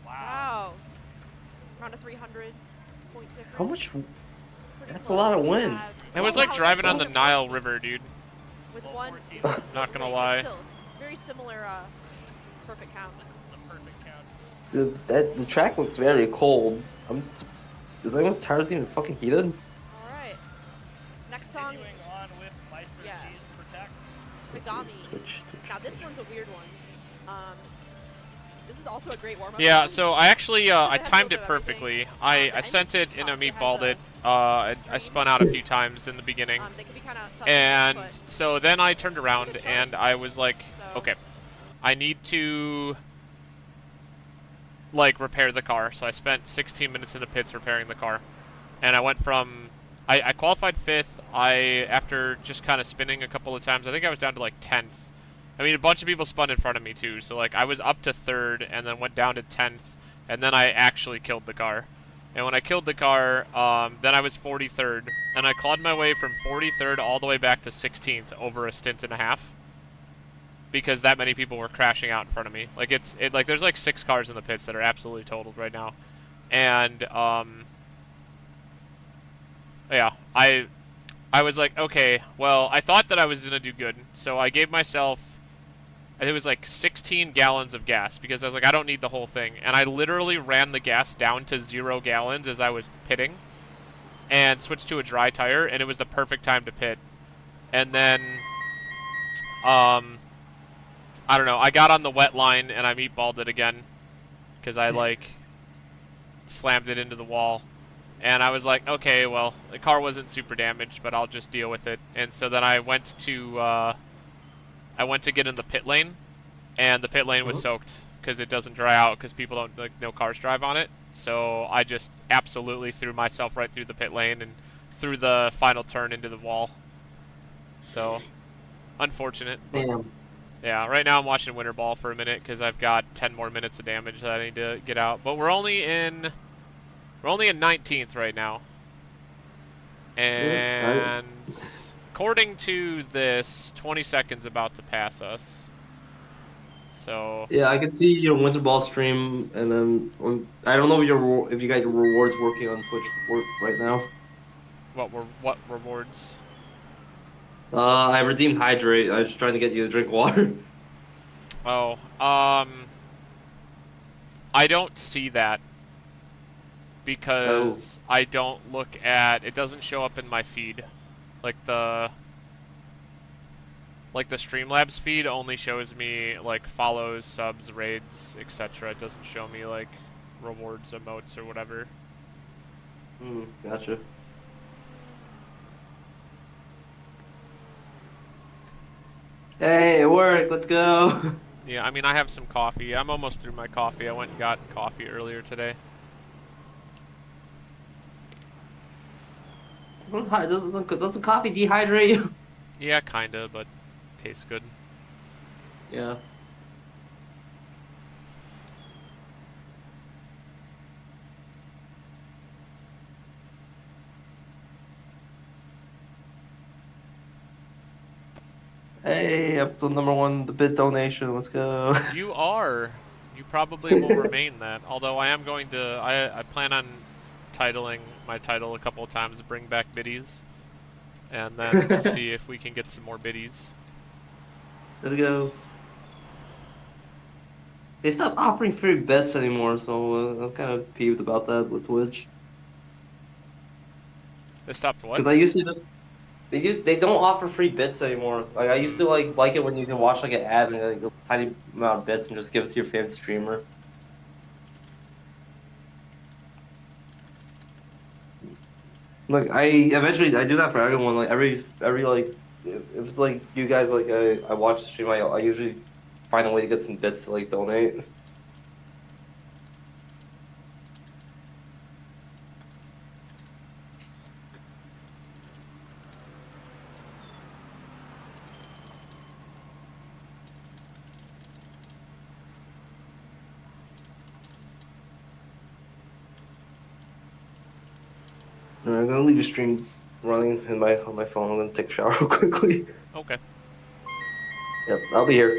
Wow. Around a 300 point difference. How much? Pretty That's a close. lot of wind. it was like driving on the Nile River, dude. With one. Not gonna but lie. Still, very similar perfect counts. The perfect counts. Dude, the track looks very cold. Is anyone's tires even fucking heated? All right. Next song. Continuing on with Vice Versa's Protect. Megami. Now this one's a weird one. This is also a great warm-up. Yeah, song. so I actually I Because it has a timed little it bit of everything. perfectly. The I end's sent pretty it and I tough. It has meatballed a it. I spun out a few times in the beginning. They can be kind of tough. And but so then I turned around and I was like, So- okay, I need to like repair the car. So I spent 16 minutes in the pits repairing the car. And I went from I qualified 5th. After just kind of spinning a couple of times, I think I was down to like 10th. I mean, a bunch of people spun in front of me too. So like I was up to 3rd and then went down to 10th, and then I actually killed the car. And when I killed the car, then I was 43rd, and I clawed my way from 43rd all the way back to 16th over a stint and a half, because that many people were crashing out in front of me. Like like there's like 6 cars in the pits that are absolutely totaled right now, and yeah, I was like, okay, well, I thought that I was gonna do good, so I gave myself, it was like 16 gallons of gas, because I was like, I don't need the whole thing. And I literally ran the gas down to 0 gallons as I was pitting and switched to a dry tire, and it was the perfect time to pit. And then, I don't know, I got on the wet line and I meatballed it again because I like slammed it into the wall. And I was like, okay, well, the car wasn't super damaged, but I'll just deal with it. And so then I went to get in the pit lane, and the pit lane was soaked because it doesn't dry out because people don't, like, no cars drive on it. So I just absolutely threw myself right through the pit lane and threw the final turn into the wall. So, unfortunate. Damn. Yeah, right now I'm watching Winter Ball for a minute because I've got 10 more minutes of damage that I need to get out. But we're only in 19th right now. And according to this, 20 seconds about to pass us. So Yeah, I can see your winter ball stream, and then I don't know if you got your rewards working on Twitch right now. what rewards? I redeemed hydrate. I was just trying to get you to drink water. Oh, I don't see that Oh, because I don't look at it. Doesn't show up in my feed, like the Streamlabs feed only shows me like follows, subs, raids, etc. It doesn't show me like rewards, emotes, or whatever. gotcha. Hey, it worked. Let's go. Yeah, I mean I have some coffee. I'm almost through my coffee. I went and got coffee earlier today. Doesn't coffee dehydrate you? Yeah, kinda, but tastes good. Yeah. Hey, episode number 1, the bid donation. Let's go. You are. You probably will remain that. Although I am going to. I plan on titling my title a couple of times to bring back biddies, and then we'll see if we can get some more biddies. Let's go. They stopped offering free bets anymore, so I'm kind of peeved about that with Twitch. They stopped what? Because I used to they don't offer free bits anymore. Like I used to like it when you can watch like an ad and like a tiny amount of bits and just give it to your favorite streamer. Like I do that for everyone. Like every like if it's like you guys like I watch the stream, I usually find a way to get some bits to like donate. Alright, I'm gonna leave the stream running in on my phone. I'm gonna take a shower real quickly. Okay. Yep, I'll be here.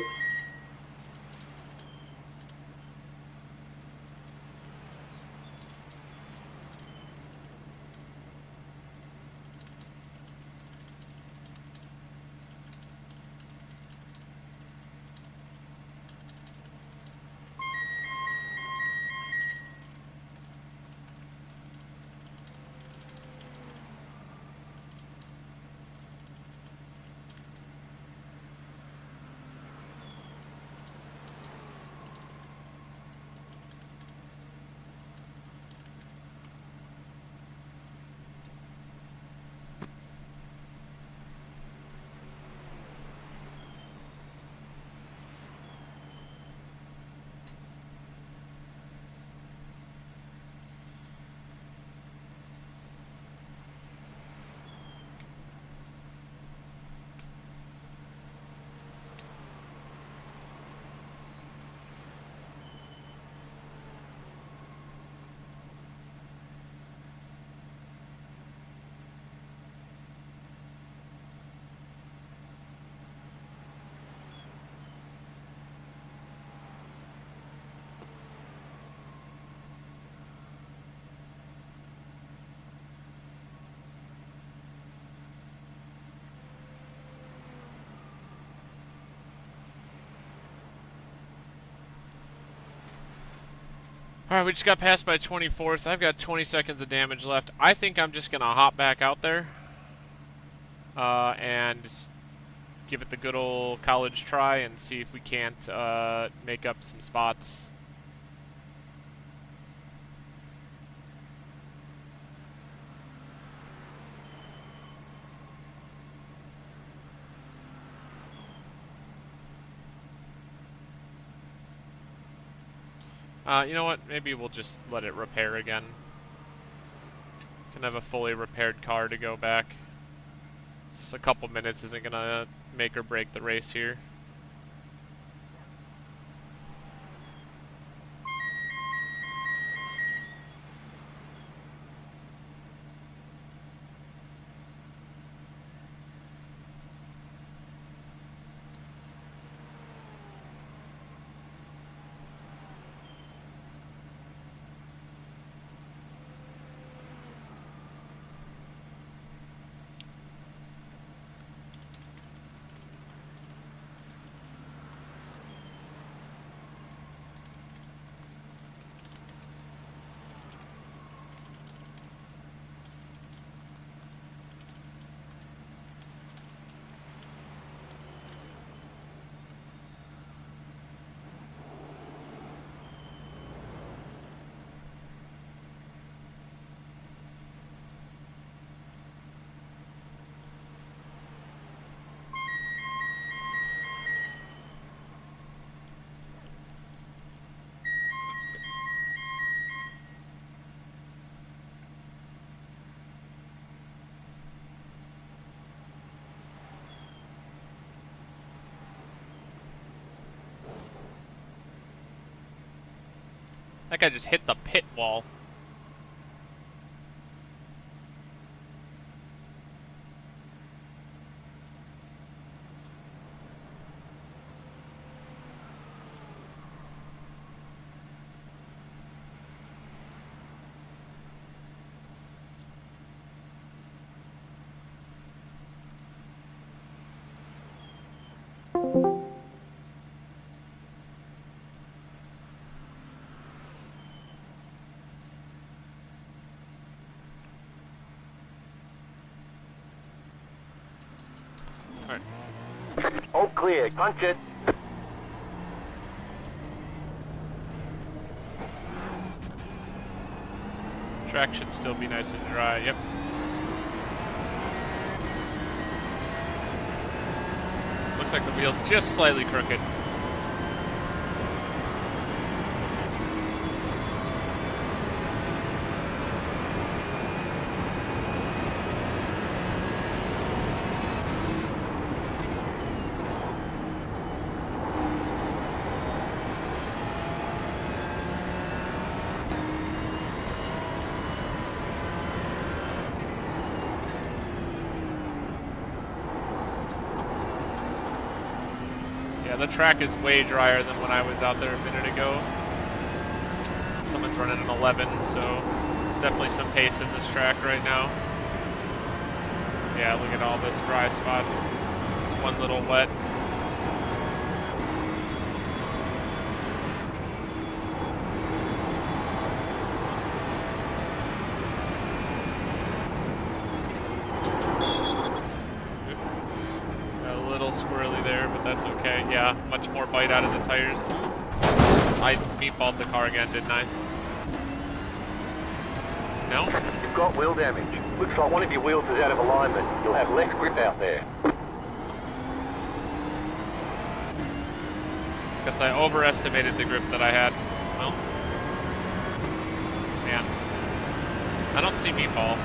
Alright, we just got past my 24th. I've got 20 seconds of damage left. I think I'm just going to hop back out there and give it the good old college try and see if we can't make up some spots. You know what? Maybe we'll just let it repair again. Can have a fully repaired car to go back. Just a couple minutes isn't gonna make or break the race here. That guy just hit the pit wall. All clear. Punch it. Track should still be nice and dry. Yep. Looks like the wheel's just slightly crooked. The track is way drier than when I was out there a minute ago. Someone's running an 11, so there's definitely some pace in this track right now. Yeah, look at all this dry spots. Just one little wet. Squirrely there, but that's okay. Yeah, much more bite out of the tires. I meatballed the car again, didn't I? No? You've got wheel damage. Looks like one of your wheels is out of alignment. You'll have less grip out there. Guess I overestimated the grip that I had. Well, man, I don't see meatball.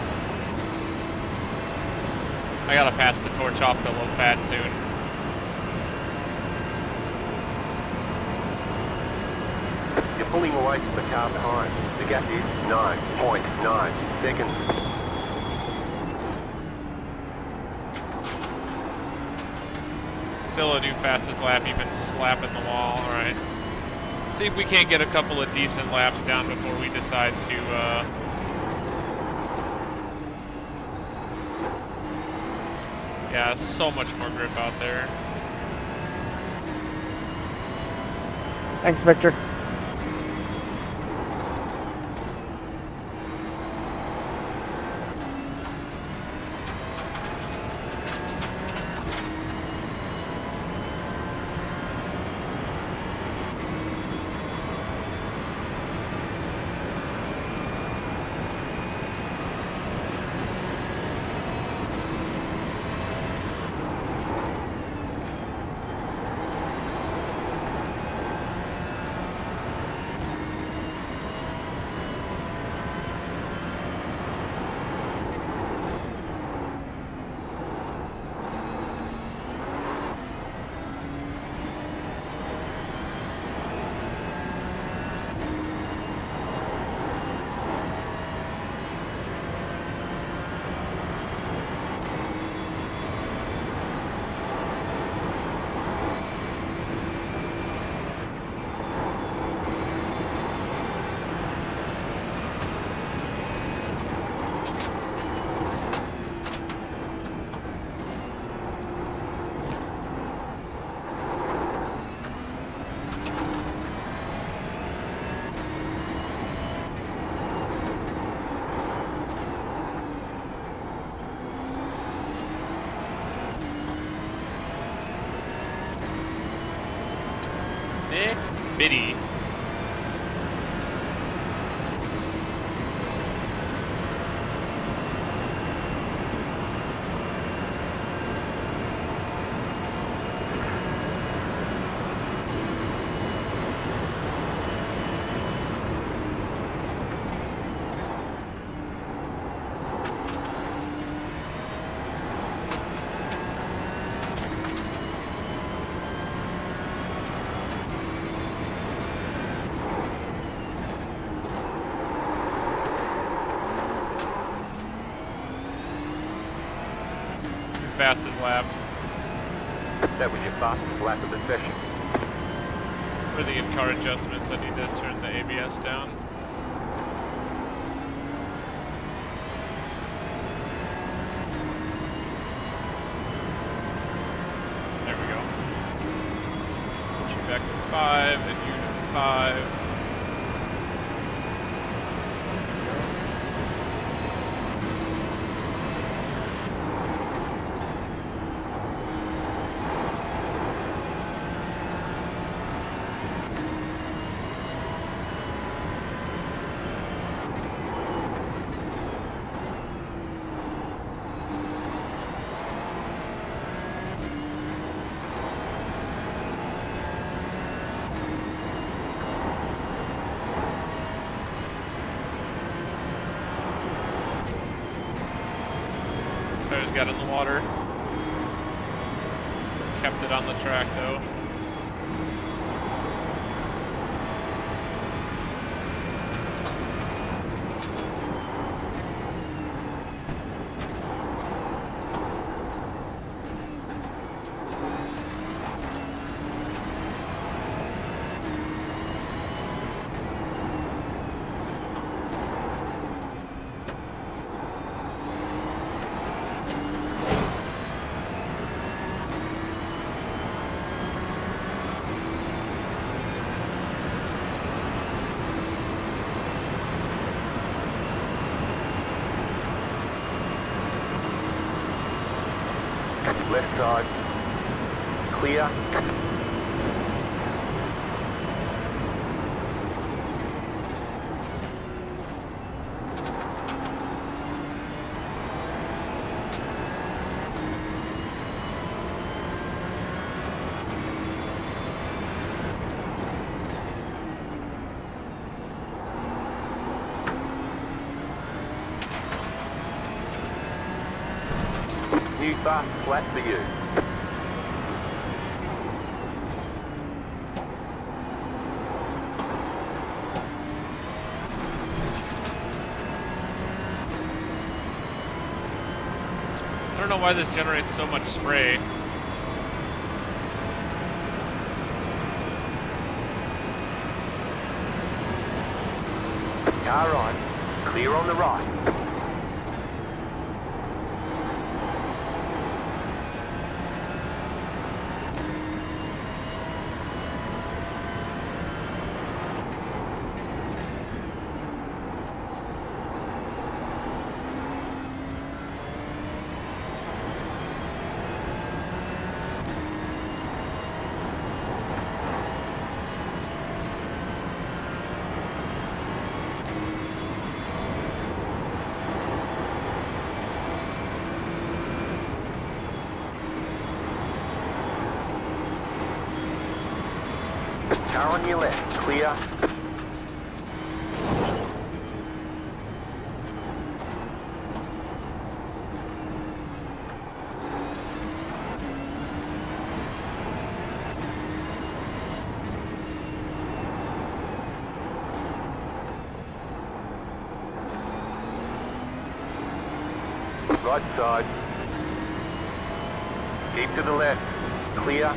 I gotta pass the torch off to low fat soon. You're pulling away from the car behind. The gap is 9.9 seconds. Still a new fastest lap, even slapping the wall. All right. Let's see if we can't get a couple of decent laps down before we decide to yeah, so much more grip out there. Thanks, Victor. Biddy. fastest lap. That was your fastest lap of the session. For the in-car adjustments, I need to turn the ABS down. There we go. Put you back to 5 and you to 5. Tires got in the water. Kept it on the track though. Left side. Clear. New fast flat for you. I don't know why this generates so much spray. Car on. Clear on the right. Car on your left. Clear. Right side. Keep to the left. Clear.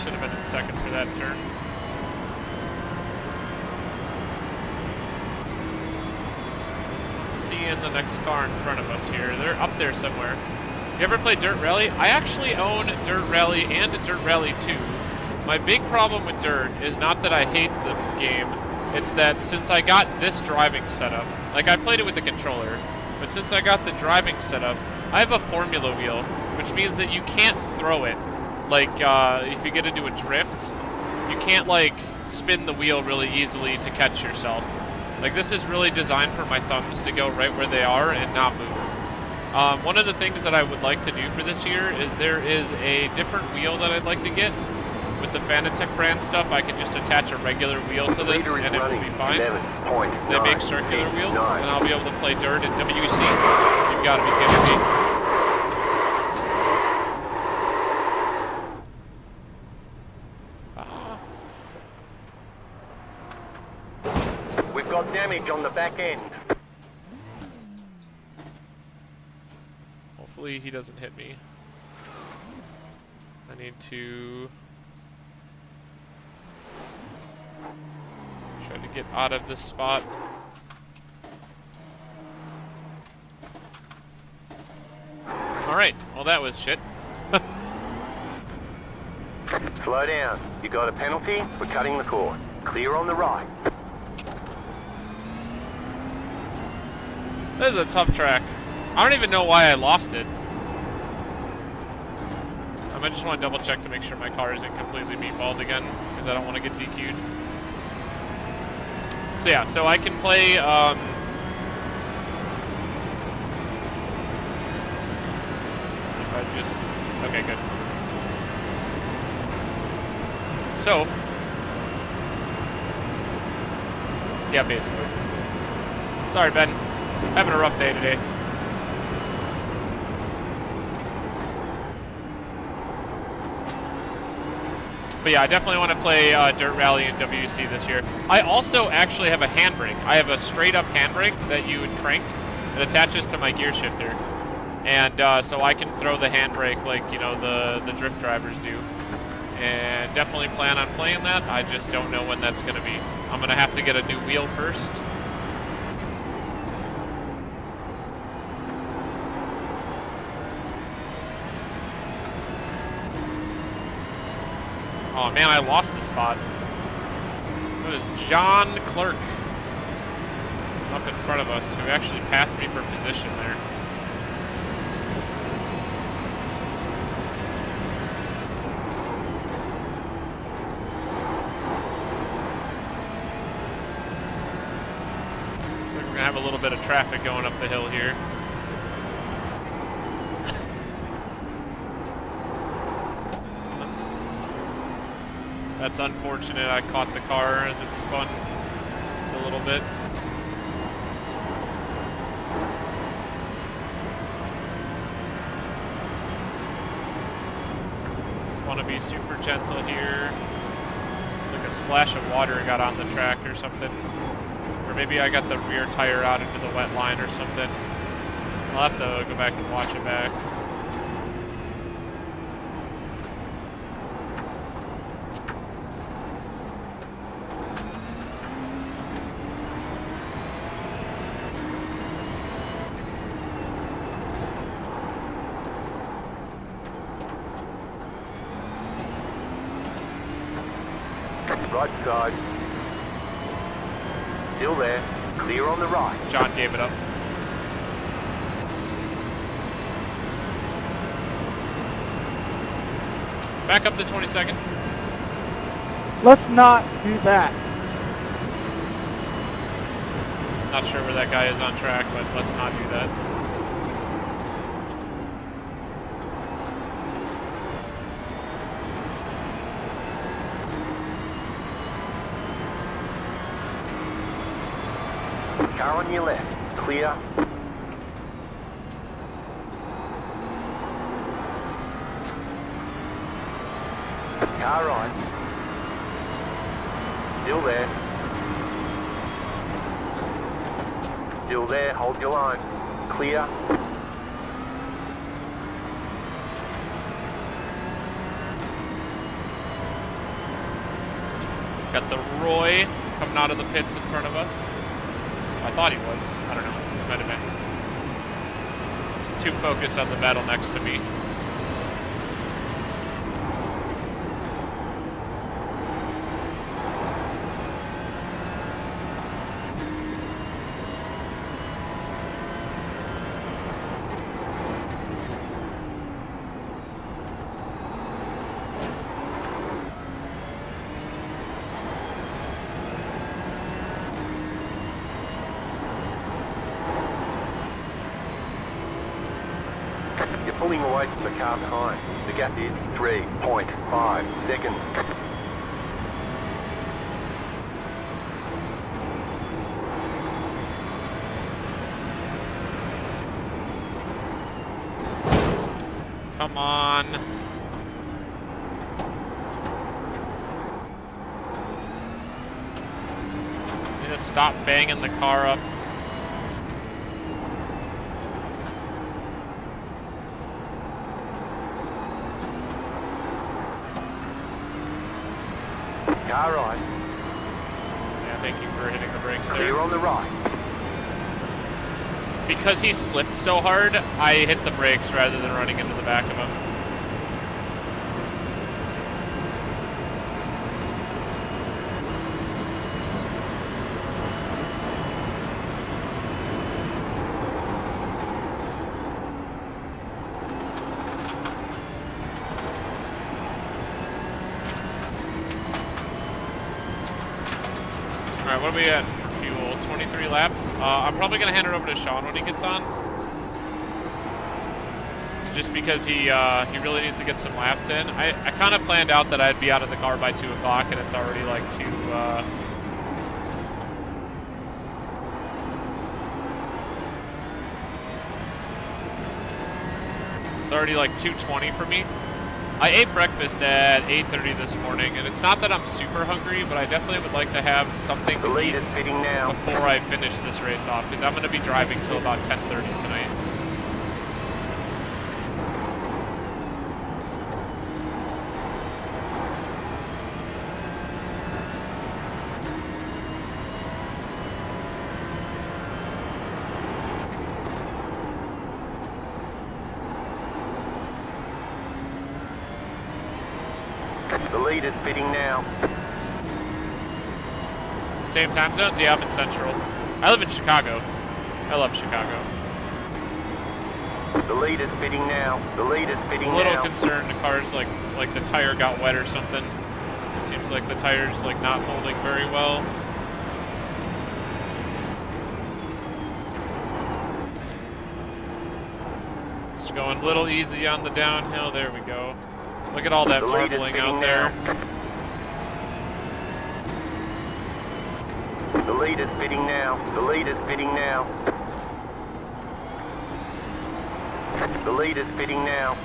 Should have been in second for that turn. Let's see in the next car in front of us here. They're up there somewhere. You ever play Dirt Rally? I actually own Dirt Rally and Dirt Rally 2. My big problem with Dirt is not that I hate the game, It's that since I got this driving setup, like I played it with the controller, but since I got the driving setup, I have a formula wheel, which means that you can't throw it. Like, if you get into a drift, you can't, like, spin the wheel really easily to catch yourself. Like, this is really designed for my thumbs to go right where they are and not move. One of the things that I would like to do for this year is there is a different wheel that I'd like to get. With the Fanatec brand stuff, I can just attach a regular wheel to this and it will be fine. They make circular wheels, and I'll be able to play dirt and WC. You've got to be kidding me. We've got damage on the back end. Hopefully he doesn't hit me. I need to try to get out of this spot. Alright, well that was shit. Slow down. You got a penalty? We're cutting the cord. Clear on the right. This is a tough track. I don't even know why I lost it. I just want to double check to make sure my car isn't completely meatballed again, because I don't want to get DQ'd. So yeah, so I can play, if I just, okay, good. So, yeah, basically. Sorry, Ben. Having a rough day today. But yeah, I definitely want to play Dirt Rally and WC this year. I also actually have a handbrake. I have a straight-up handbrake that you would crank that attaches to my gear shifter. And so I can throw the handbrake like, you know, the drift drivers do. And definitely plan on playing that. I just don't know when that's going to be. I'm going to have to get a new wheel first. Oh man, I lost a spot. It was John Clerk up in front of us who actually passed me for position there. Looks like we're gonna have a little bit of traffic going up the hill here. That's unfortunate. I caught the car as it spun just a little bit. Just want to be super gentle here. It's like a splash of water got on the track or something. Or maybe I got the rear tire out into the wet line or something. I'll have to go back and watch it back. Right side. Still there. Clear on the right. John gave it up. Back up to 22nd. Let's not do that. Not sure where that guy is on track, but let's not do that. Car on your left. Clear. Car right. Still there. Still there. Hold your line. Clear. Got the Roy coming out of the pits in front of us. I thought he was. I don't know. He might have been too focused on the battle next to me. pulling away from the car behind. The gap is 3.5 seconds. Come on. Need to stop banging the car up. Car right. Yeah, thank you for hitting the brakes there. Clear on the right. Because he slipped so hard, I hit the brakes rather than running into the back of him. Alright, what are we at for fuel? 23 laps? I'm probably going to hand it over to Sean when he gets on. Just because he really needs to get some laps in. I kind of planned out that I'd be out of the car by 2 o'clock, and it's already like it's already like 2:20 for me. I ate breakfast at 8:30 this morning, and it's not that I'm super hungry, but I definitely would like to have something The to lead eat is fitting now. before I finish this race off, because I'm going to be driving till about 10:30 tonight. The lead is fitting now. Same time zones? Yeah, I'm in Central. I live in Chicago. I love Chicago. The lead is fitting now. The lead is fitting I'm a little now. concerned the car's like the tire got wet or something. Seems like the tire's like not holding very well. Just going a little easy on the downhill. There we go. Look at all that The lead is marbling fitting out there. The lead is fitting now. The lead is fitting now. The lead is fitting now.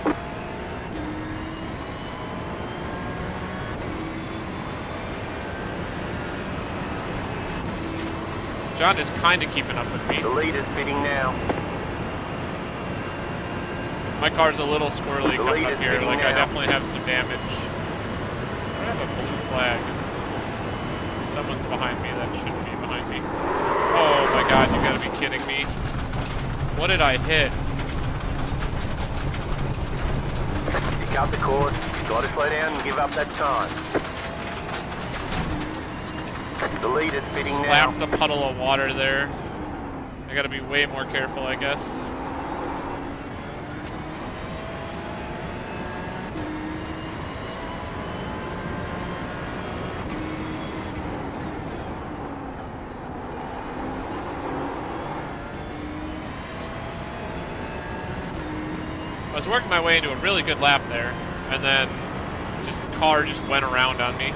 John is kind of keeping up with me. The lead is fitting now. My car's a little squirrely The coming lead up is here. fitting Like, I now. definitely have some damage. I have a blue flag. Someone's behind me that shouldn't be behind me. Oh my god, you gotta be kidding me. What did I hit? You cut the course. You gotta slow down and give up that time. The lead is fitting now. Slapped a puddle of water there. I gotta be way more careful, I guess. I was working my way into a really good lap there, and then just car just went around on me.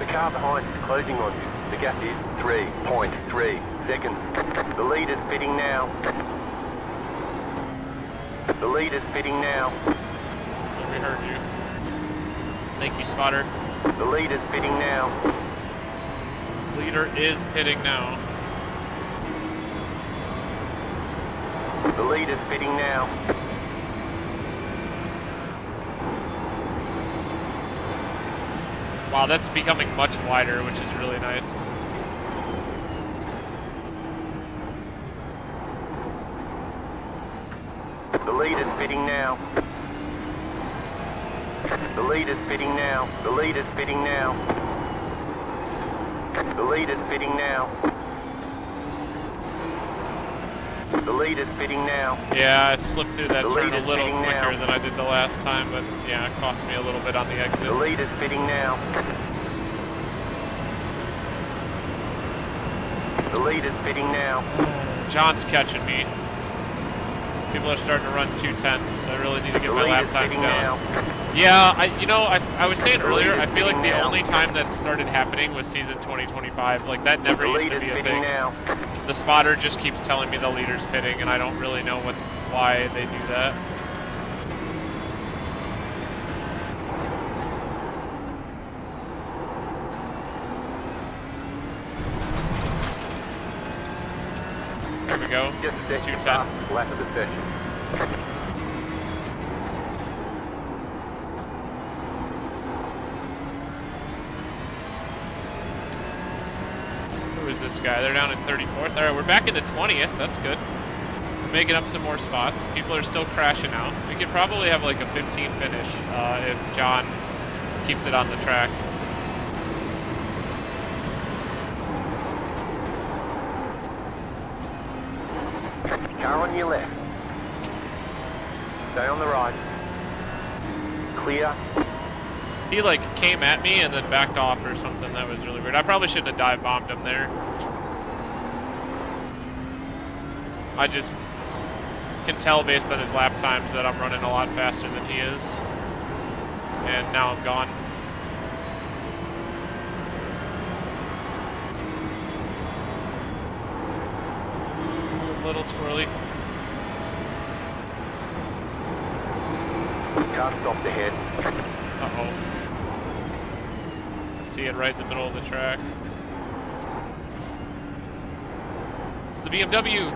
The car behind is closing on you. The gap is 3.3 seconds. The lead is fitting now. The lead is fitting now. We heard you. Thank you, spotter. The lead is fitting now. Leader is pitting now. The lead is fitting now. Wow, that's becoming much wider, which is really nice. The lead is fitting now. The lead is fitting now. The lead is fitting now. The lead is fitting now. The leader's fitting now. Yeah, I slipped through that The turn a leader's little fitting quicker now. than I did the last time, but yeah, it cost me a little bit on the exit. The leader's fitting now. The leader's fitting now. John's catching me. People are starting to run 210s. I really need to get The my lap leader's times fitting down. now. Yeah, I was saying earlier, I leader's feel like fitting the now. only time that started happening was season 2025. Like, that never The used to leader's be a fitting thing. now. The spotter just keeps telling me the leader's pitting, and I don't really know why they do that. There we go. Just a second 210. past lap of the session. Who is this guy? They're down in 34th. All right, we're back into 20th. That's good. We're making up some more spots. People are still crashing out. We could probably have like a 15 finish if John keeps it on the track. Car on your left. Stay on the right. Clear. He like came at me and then backed off or something. That was really weird. I probably shouldn't have dive bombed him there. I just can tell based on his lap times that I'm running a lot faster than he is. And now I'm gone. A little squirrely. Car stopped ahead. Uh-oh. I see it right in the middle of the track. It's the BMW.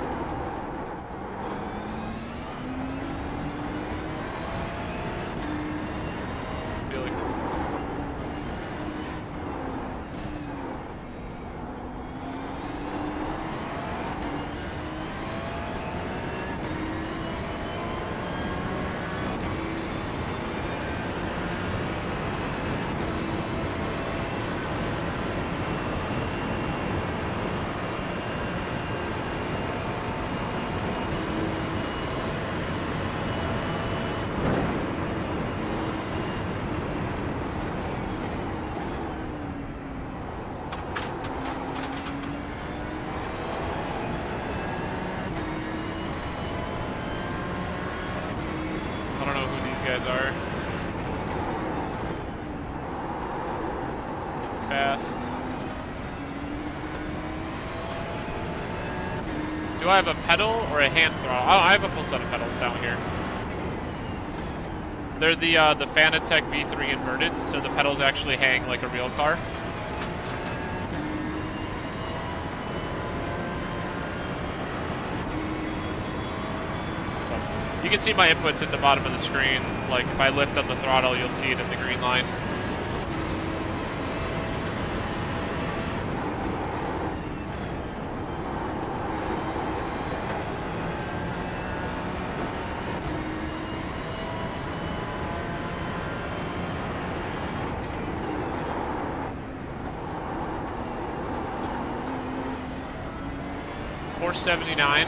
I feel like... I don't know who these guys are. Fast. Do I have a pedal or a hand throttle? Oh, I have a full set of pedals down here. They're the Fanatec V3 inverted, so the pedals actually hang like a real car. You can see my inputs at the bottom of the screen. Like, if I lift on the throttle, you'll see it in the green line. $479.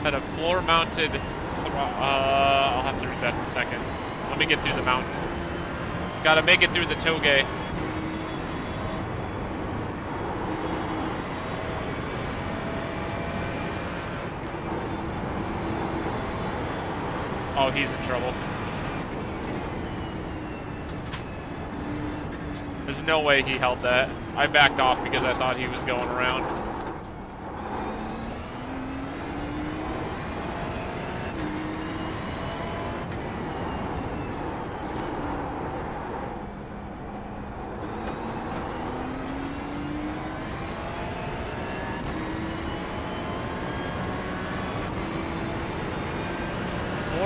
Had a floor-mounted I'll have to read that in a second. Let me get through the mountain. Gotta make it through the toge. Oh, he's in trouble. There's no way he held that. I backed off because I thought he was going around.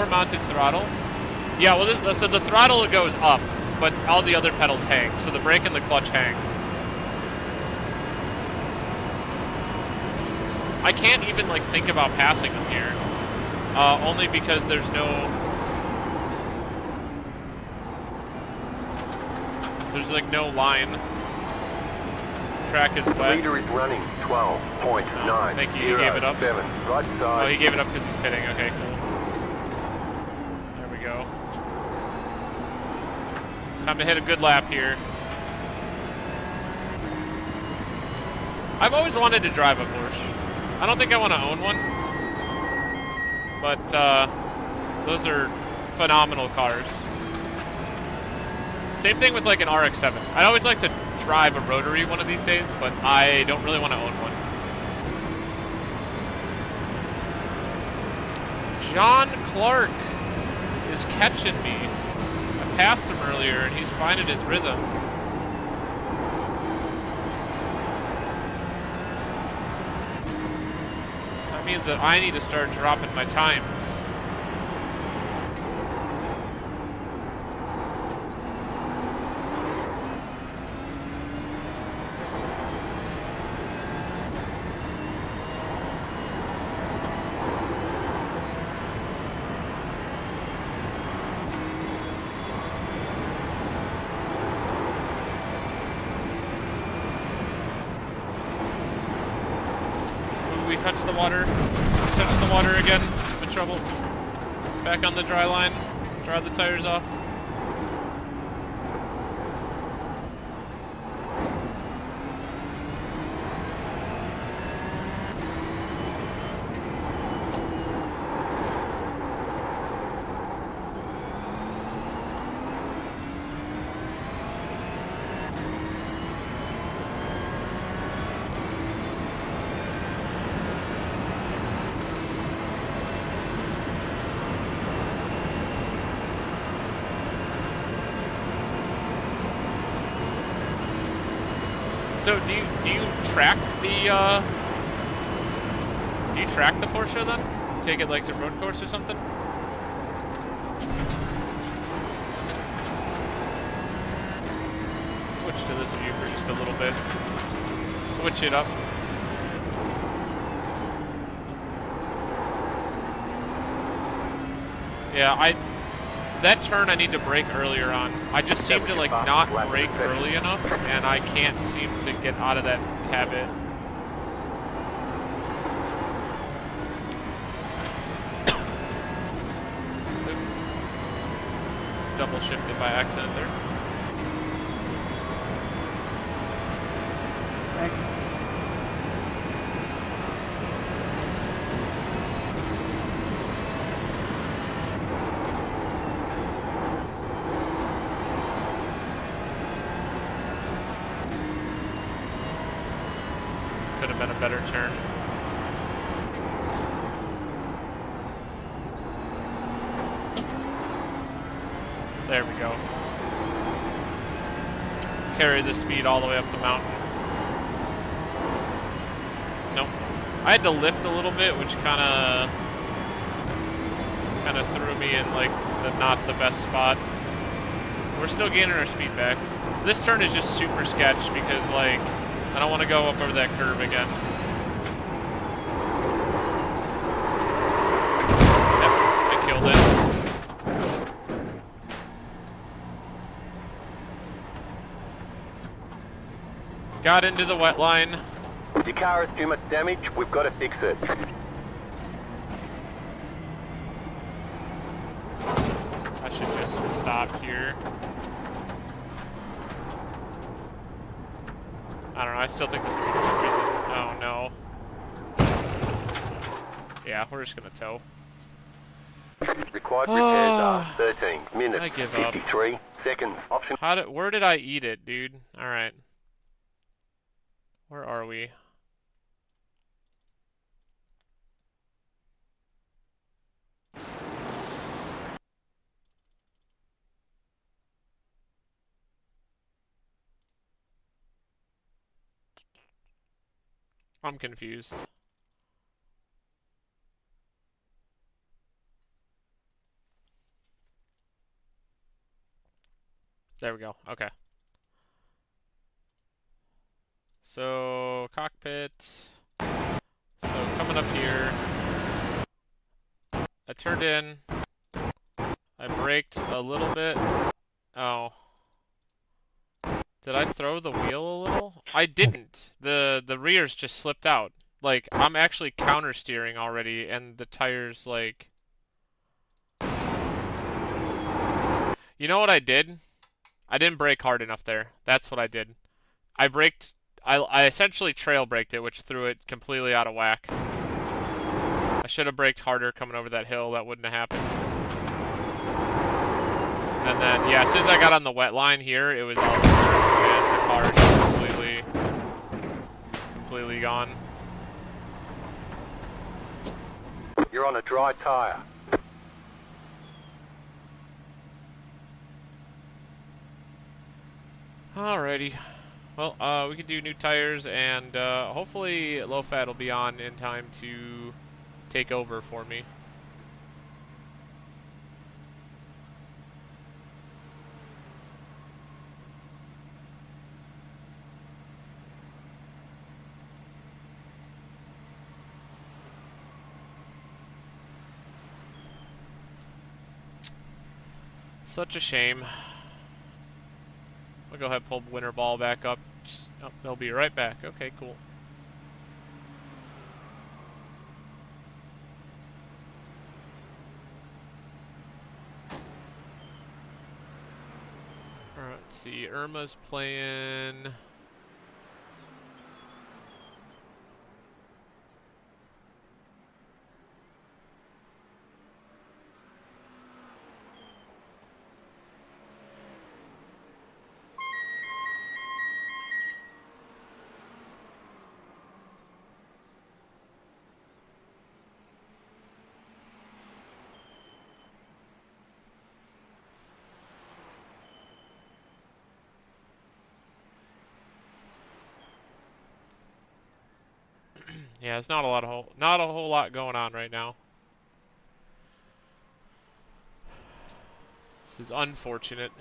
Mounted throttle. Yeah, well, so the throttle goes up, but all the other pedals hang. So the brake and the clutch hang. I can't even like think about passing them here, only because there's like no line. track is wet. Leader is running 12.9. Thank you, he gave it up. 7. Right side. Oh, he gave it up because he's pitting. Okay, cool. There we go. Time to hit a good lap here. I've always wanted to drive a Porsche. I don't think I want to own one. But, those are phenomenal cars. Same thing with like an RX-7. I'd always like to drive a rotary one of these days, but I don't really want to own one. John Clark is catching me. I passed him earlier and he's finding his rhythm. That means that I need to start dropping my times. We touched the water. We touched the water again. I'm in trouble. Back on the dry line. Dry the tires off. So do you track the Porsche then? Take it like to road course or something? Switch to this view for just a little bit. Switch it up. Yeah, that turn I need to brake earlier on. I just seem to like not brake early enough, and I can't seem to get out of that habit. Double shifted by accident there. Could have been a better turn. There we go. Carry the speed all the way up the mountain. Nope. I had to lift a little bit, which kind of threw me in like not the best spot. We're still gaining our speed back. This turn is just super sketch because like I don't want to go up over that curve again. Yep, I killed it. Got into the wet line. Your car has too much damage, we've got to fix it. I should just stop here. I don't know, I still think this will be really... Oh no. Yeah, we're just gonna tow. Required repairs are 13 minutes, I give up. 53 seconds. Option. Where did I eat it, dude? Alright. Where are we? I'm confused. There we go. Okay. So, cockpit. So, coming up here. I turned in. I braked a little bit. Oh. Did I throw the wheel a little? I didn't. The rears just slipped out. Like, I'm actually counter steering already, and the tires, like... You know what I did? I didn't brake hard enough there. That's what I did. I braked... I essentially trail braked it, which threw it completely out of whack. I should have braked harder coming over that hill. That wouldn't have happened. And then, yeah, as soon as I got on the wet line here, it was all over, and the car just completely gone. You're on a dry tire. Alrighty. Well, we can do new tires, and hopefully low fat will be on in time to take over for me. Such a shame. I'll go ahead and pull winter ball back up. Oh, they'll be right back. Okay, cool. Alright, let's see. Irma's playing... Yeah, there's not a whole lot going on right now. This is unfortunate.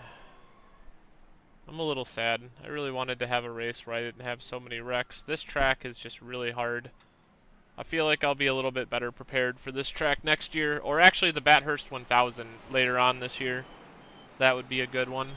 I'm a little sad. I really wanted to have a race where I didn't have so many wrecks. This track is just really hard. I feel like I'll be a little bit better prepared for this track next year, or actually the Bathurst 1000 later on this year. That would be a good one.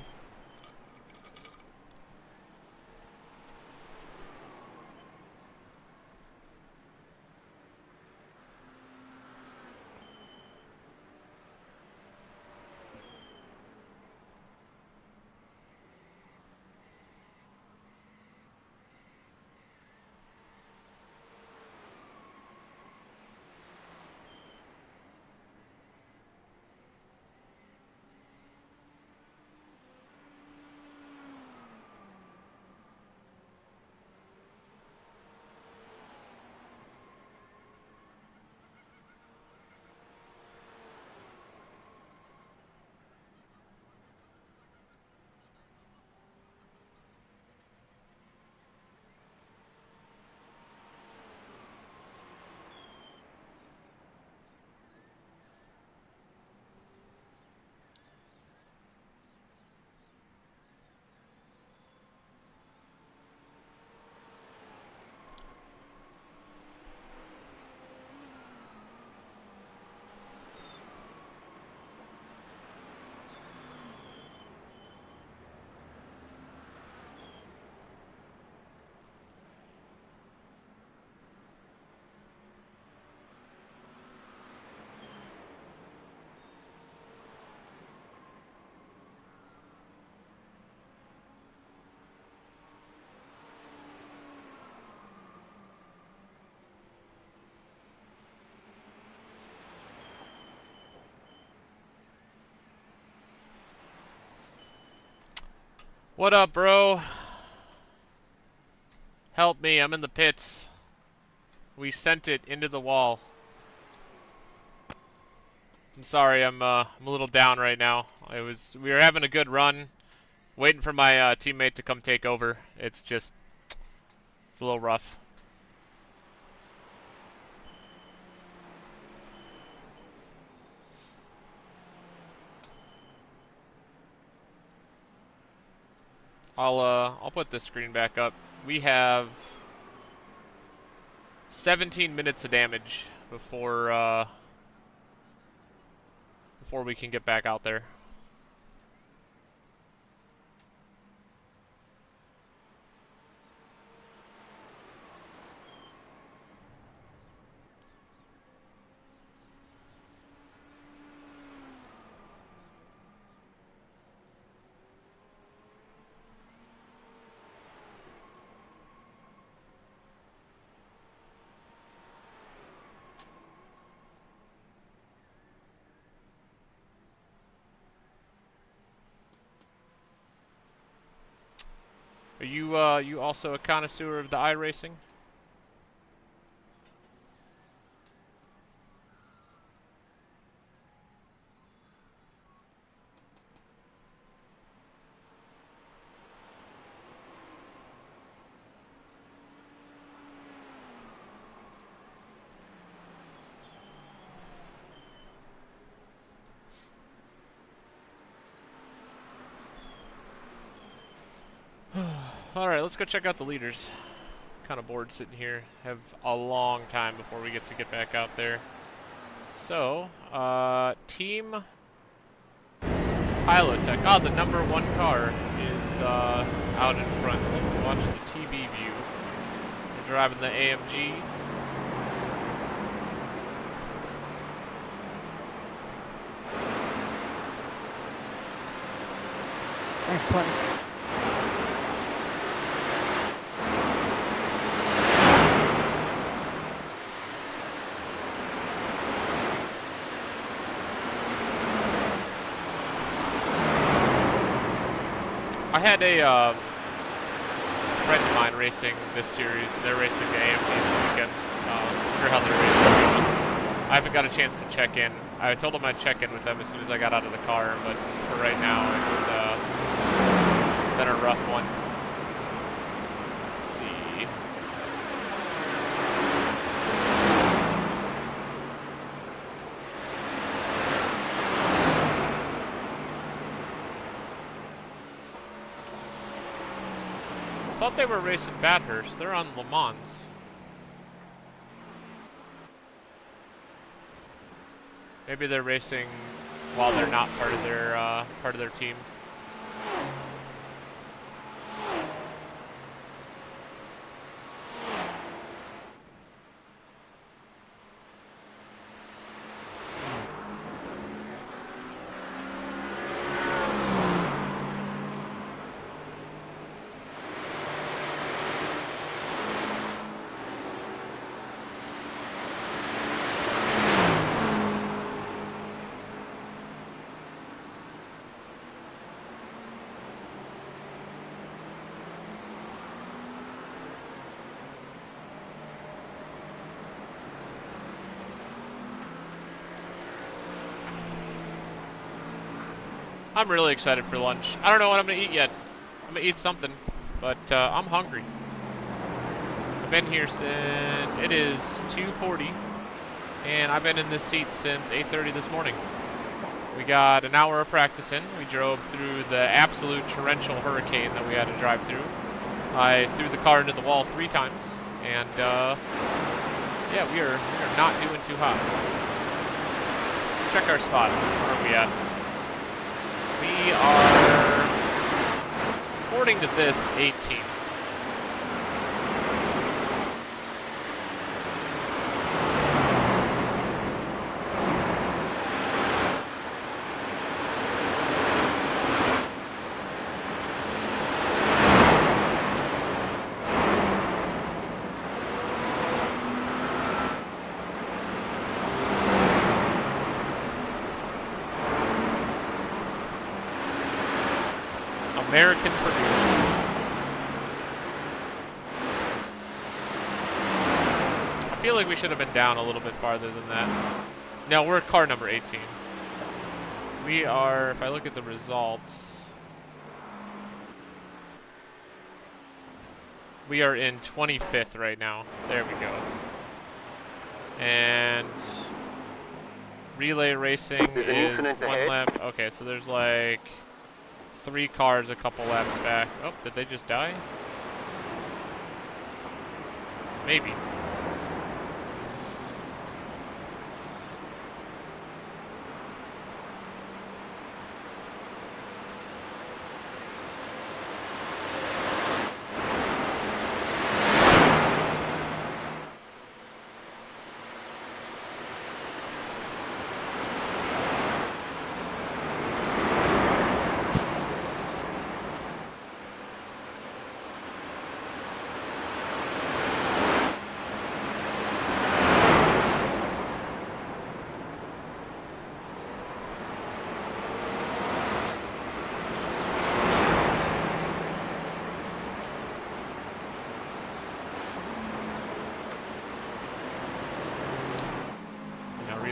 What up, bro? Help me, I'm in the pits. We sent it into the wall. I'm sorry, I'm a little down right now. We were having a good run, waiting for my teammate to come take over. It's a little rough. I'll put this screen back up. We have 17 minutes of damage before we can get back out there. Are you also a connoisseur of the iRacing? Alright, let's go check out the leaders. Kind of bored sitting here. Have a long time before we get back out there. So, Team Pilotech. Oh, the number 1 car is out in front. So let's watch the TV view. They're driving the AMG. Thanks, Clinton. I had a friend of mine racing this series. They're racing the AMG this weekend. Wonder how they're racing. I haven't got a chance to check in. I told them I'd check in with them as soon as I got out of the car, but for right now, it's been a rough one. Let's see. I thought they were racing Bathurst. They're on Le Mans. Maybe they're racing while they're not part of their team. I'm really excited for lunch. I don't know what I'm gonna eat yet. I'm gonna eat something, but I'm hungry. I've been here since, it is 2:40, and I've been in this seat since 8:30 this morning. We got an hour of practice in. We drove through the absolute torrential hurricane that we had to drive through. I threw the car into the wall 3 times, and yeah, we are not doing too hot. Let's check our spot. Where are we at? We are, according to this, 18th. American Purdue. I feel like we should have been down a little bit farther than that. No, we're car number 18. We are, if I look at the results, we are in 25th right now. There we go. And relay racing is 1 lap. Okay, so there's like 3 cars a couple laps back. Oh, did they just die? Maybe.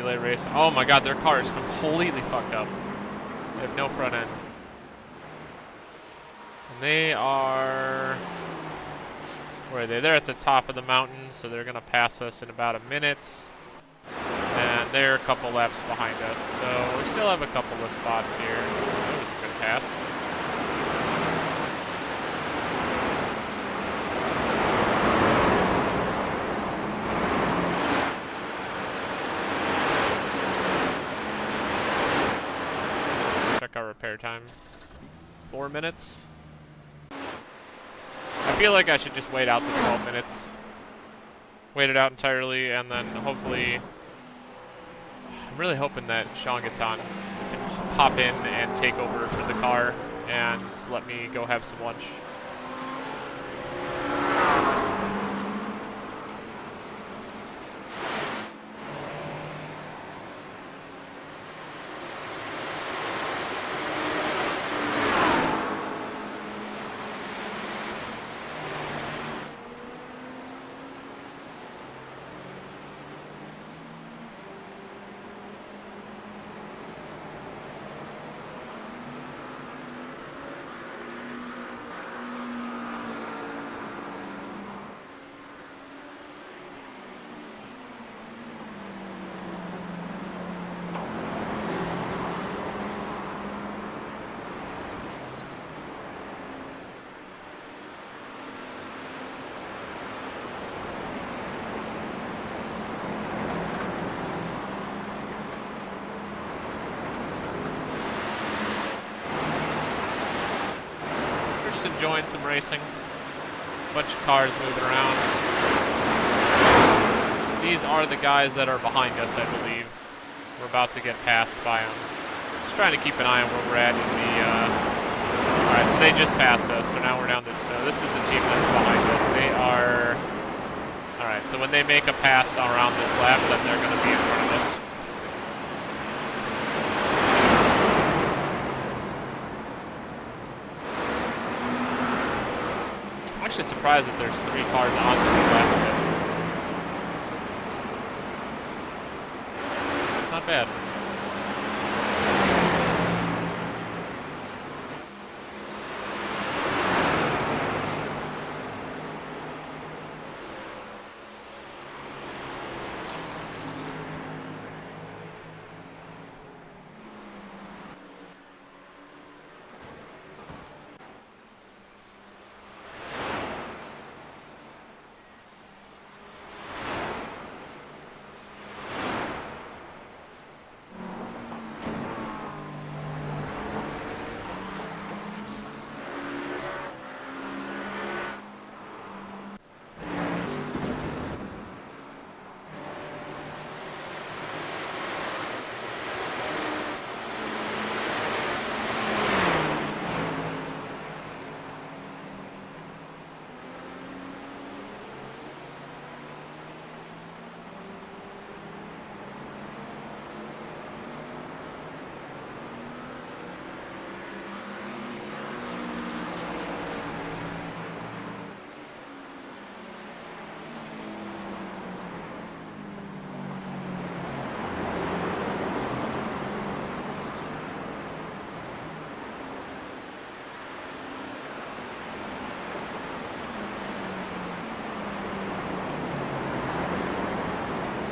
simulate race. Oh my god, their car is completely fucked up. They have no front end. And they are... Where are they? They're at the top of the mountain, so they're going to pass us in about a minute. And they're a couple laps behind us, so we still have a couple of spots here. That was a good pass. Check our repair time. 4 minutes. I feel like I should just wait out the 12 minutes. Wait it out entirely, and then hopefully... I'm really hoping that Sean gets on and hop in and take over for the car and let me go have some lunch. Enjoying some racing. Bunch of cars moving around. These are the guys that are behind us, I believe. We're about to get passed by them. Just trying to keep an eye on where we're at in the... Alright, so they just passed us, so now we're down to... So this is the team that's behind us. They are... Alright, so when they make a pass around this lap, then they're going to be in front of us. I'm actually surprised that there's 3 cars on the lap still. Not bad.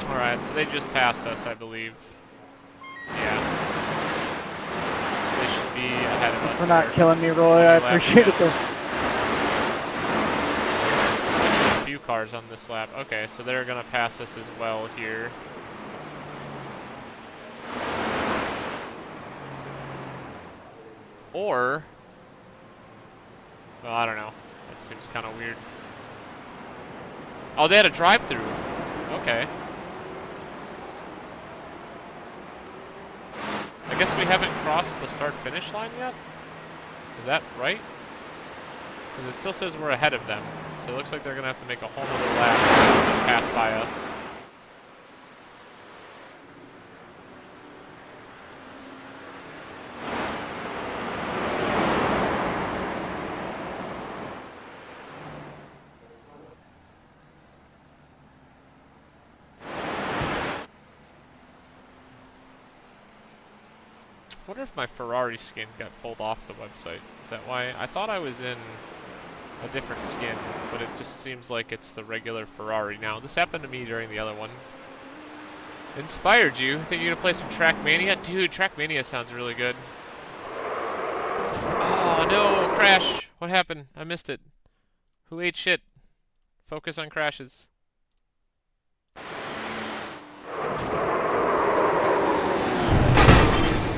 Alright, so they just passed us, I believe. Yeah. They should be ahead of us. For not killing me, Roy. I appreciate it. Actually, a few cars on this lap. Okay, so they're going to pass us as well here. Or... Well, I don't know. That seems kind of weird. Oh, they had a drive-through. Okay. I guess we haven't crossed the start-finish line yet? Is that right? Because it still says we're ahead of them. So it looks like they're going to have to make a whole other lap to pass by us. wonder if my Ferrari skin got pulled off the website. Is that why? I thought I was in a different skin, but it just seems like it's the regular Ferrari now. This happened to me during the other one. Inspired you? Think you're gonna play some Trackmania? Dude, Trackmania sounds really good. Oh no, crash! What happened? I missed it. Who ate shit? Focus on crashes.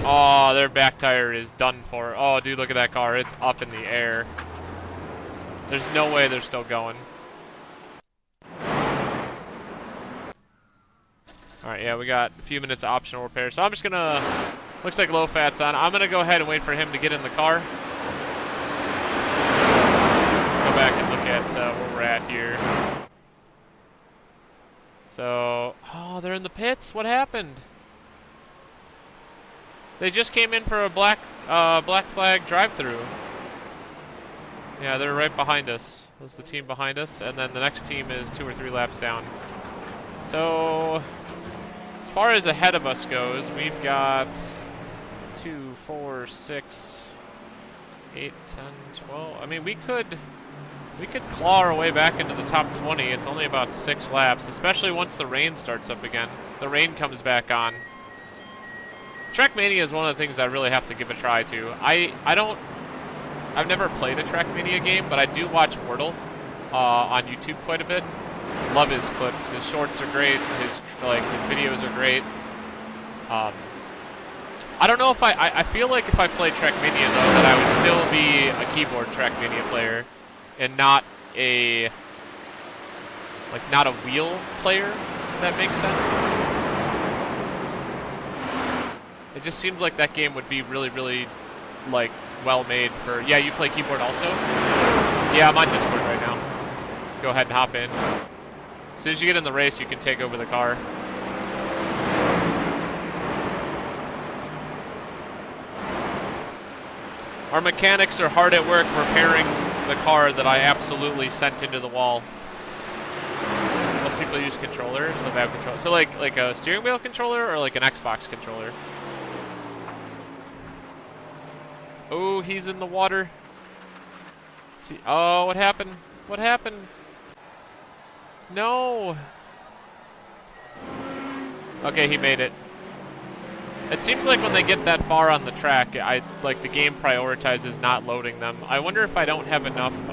Oh, their back tire is done for. Oh, dude, look at that car. It's up in the air. There's no way they're still going. Alright, yeah, we got a few minutes of optional repair. So I'm just gonna... Looks like low fat's on. I'm gonna go ahead and wait for him to get in the car. Go back and look at where we're at here. So... Oh, they're in the pits? What happened? They just came in for a black flag drive-through. Yeah, they're right behind us. That's the team behind us, and then the next team is 2 or 3 laps down. So, as far as ahead of us goes, we've got 2, 4, 6, 8, 10, 12. I mean, we could claw our way back into the top 20. It's only about 6 laps, especially once the rain starts up again. The rain comes back on. Trackmania is one of the things I really have to give a try to. I've never played a Trackmania game, but I do watch Wordle on YouTube quite a bit. Love his clips. His shorts are great. His videos are great. I don't know if I feel like if I played Trackmania though, that I would still be a keyboard Trackmania player and not a wheel player, if that makes sense. It just seems like that game would be really, really, like, well made for... Yeah, you play keyboard also? Yeah, I'm on Discord right now. Go ahead and hop in. As soon as you get in the race, you can take over the car. Our mechanics are hard at work repairing the car that I absolutely sent into the wall. Most people use controllers, so they have control. So like a steering wheel controller or like an Xbox controller? Oh, he's in the water. Let's see. Oh, what happened? What happened? No. Okay, he made it. It seems like when they get that far on the track, the game prioritizes not loading them. I wonder if I don't have enough. If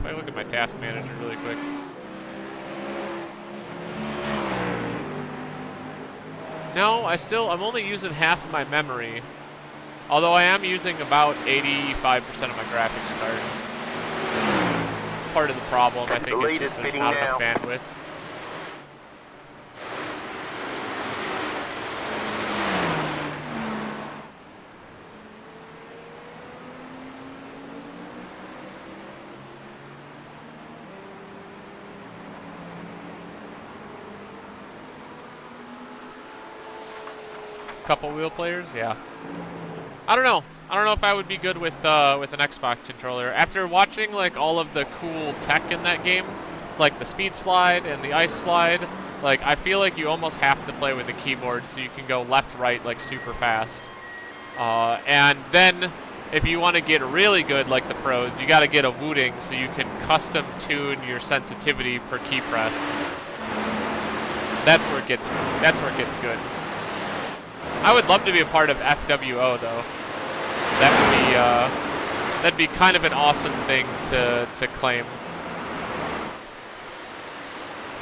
I look at my task manager really quick. No, I'm only using half of my memory. Although I am using about 85% of my graphics card. Part of the problem, I think, is just there's not enough bandwidth. Couple wheel players, yeah. I don't know. I don't know if I would be good with an Xbox controller. After watching like all of the cool tech in that game, like the speed slide and the ice slide, like I feel like you almost have to play with a keyboard so you can go left, right, like super fast. And then if you want to get really good like the pros, you got to get a Wooting so you can custom tune your sensitivity per key press. That's where it gets good. I would love to be a part of FWO though. That'd be kind of an awesome thing to claim.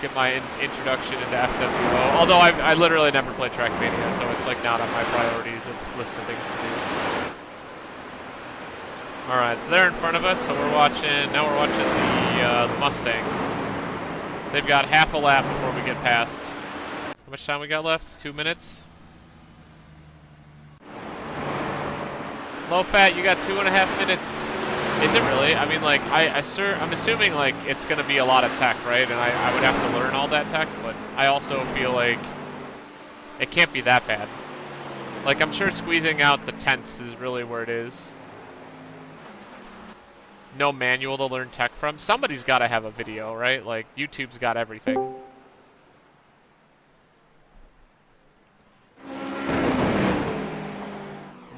Get my introduction into FWO. Although I literally never played Trackmania, so it's like not on my priorities list of things to do. All right, so they're in front of us. So now we're watching the Mustang. So they've got half a lap before we get past. How much time we got left? 2 minutes. Low fat, you got 2.5 minutes. Is it really? I mean, like, I'm assuming, like, it's going to be a lot of tech, right? And I would have to learn all that tech, but I also feel like it can't be that bad. Like, I'm sure squeezing out the tenths is really where it is. No manual to learn tech from. Somebody's got to have a video, right? Like, YouTube's got everything.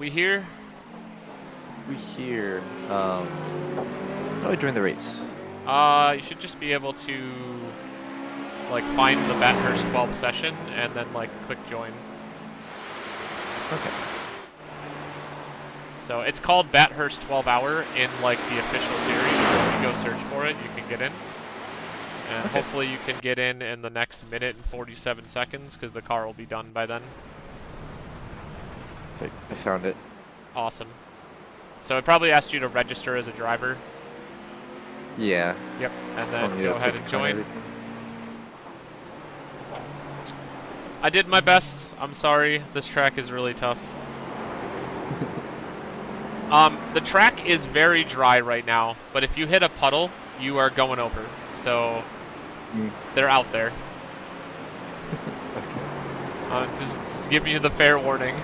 we hear? We hear. How do I join the race? You should just be able to like find the Bathurst 12 session and then like click join. Okay. So it's called Bathurst 12 Hour in like the official series. So if you go search for it, you can get in. And hopefully you can get in the next minute and 47 seconds because the car will be done by then. I found it. Awesome. So it probably asked you to register as a driver. Yeah. Yep. And then go ahead and join. I did my best. I'm sorry. This track is really tough. The track is very dry right now, but if you hit a puddle, you are going over. So they're out there. Okay. Just giving you the fair warning.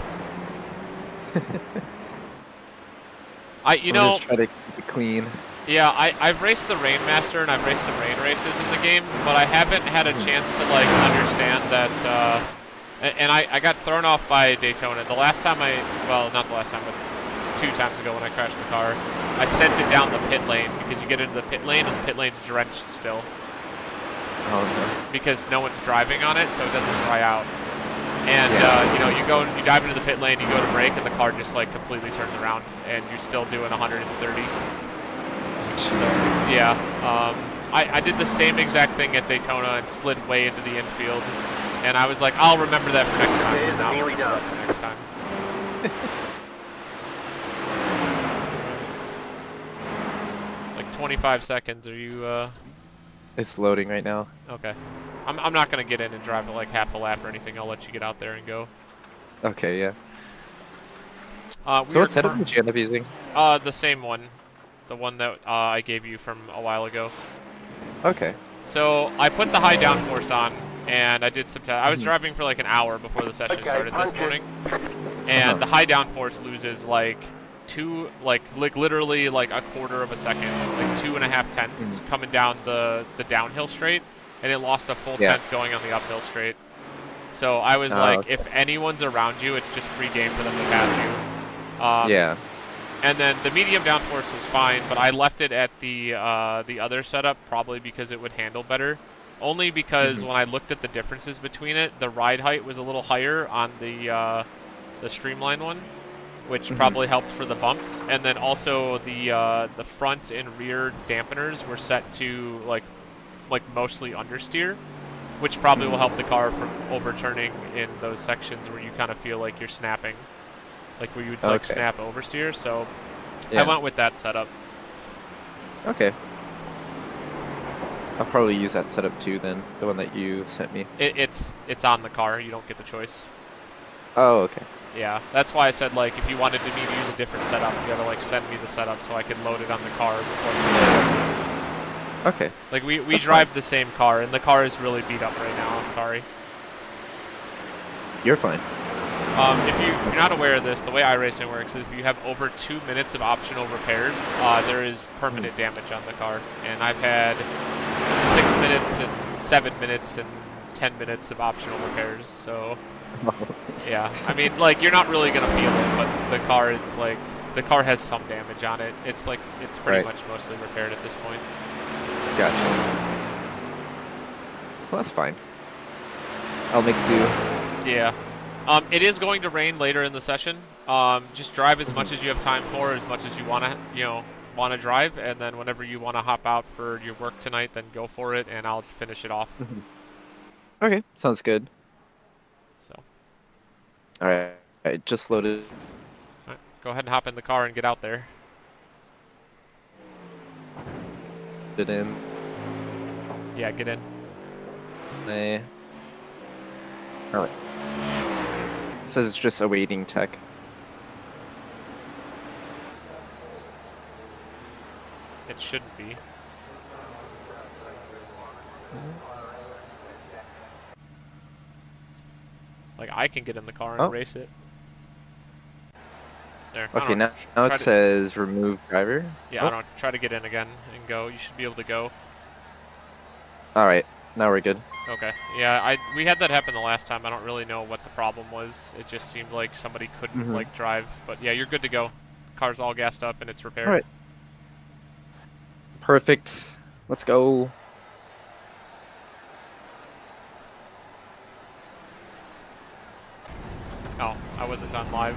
I'll just try to keep it clean. Yeah, I've raced the Rainmaster and I've raced some rain races in the game, but I haven't had a chance to like understand that. And I got thrown off by Daytona. The last time well, not the last time, but 2 times ago when I crashed the car, I sent it down the pit lane because you get into the pit lane and the pit lane's drenched still. Oh no. Because no one's driving on it, so it doesn't dry out. And you dive into the pit lane, you go to brake, and the car just like completely turns around, and you're still doing 130. So yeah, I did the same exact thing at Daytona and slid way into the infield, and I was like, I'll remember that for next time. And I'll remember that for next time. It's like 25 seconds. Are you? It's loading right now. Okay. I'm not gonna get in and drive it like half a lap or anything. I'll let you get out there and go. Okay, yeah. So what setup did you end up using? The same one. The one that I gave you from a while ago. Okay. So I put the high downforce on, and I did some tests. I was driving for like an hour before the session started this morning, and the high downforce loses like literally like a quarter of a second, like 2.5 tenths coming down the downhill straight, and it lost a full tenth going on the uphill straight. So I was like, if anyone's around you, it's just free game for them to pass you. Yeah. And then the medium downforce was fine, but I left it at the other setup probably because it would handle better. Only because when I looked at the differences between it, the ride height was a little higher on the Streamline one, which probably helped for the bumps. And then also the front and rear dampeners were set to like mostly understeer, which probably will help the car from overturning in those sections where you kind of feel like you're snapping. Like where you would like snap oversteer, so I went with that setup. Okay. I'll probably use that setup too then, the one that you sent me. It's on the car, you don't get the choice. Oh, okay. Yeah, that's why I said like if you wanted me to use a different setup, you gotta like send me the setup so I could load it on the car before the starts. Okay. Like we drive the same car and the car is really beat up right now, I'm sorry. You're fine. If you're not aware of this, the way iRacing works is if you have over 2 minutes of optional repairs, there is permanent damage on the car. And I've had 6 minutes and 7 minutes and 10 minutes of optional repairs, so yeah. I mean, like, you're not really gonna feel it, but the car is like, the car has some damage on it. It's like, it's pretty much mostly repaired at this point. Gotcha. Well, that's fine. I'll make do. Yeah. It is going to rain later in the session. Just drive as much as you have time for, as much as you want to drive, and then whenever you want to hop out for your work tonight, then go for it, and I'll finish it off. Okay, sounds good. So. All right, I just loaded. All right, go ahead and hop in the car and get out there. Get in. Yeah, get in. All right. It says it's just awaiting tech. It shouldn't be. Like, I can get in the car and race it. There. Okay, now it says remove driver. Yeah, I don't try to get in again and go. You should be able to go. All right, now we're good. Okay. Yeah, we had that happen the last time. I don't really know what the problem was. It just seemed like somebody couldn't like drive. But yeah, you're good to go. Car's all gassed up and it's repaired. All right. Perfect. Let's go. Oh, I wasn't done live.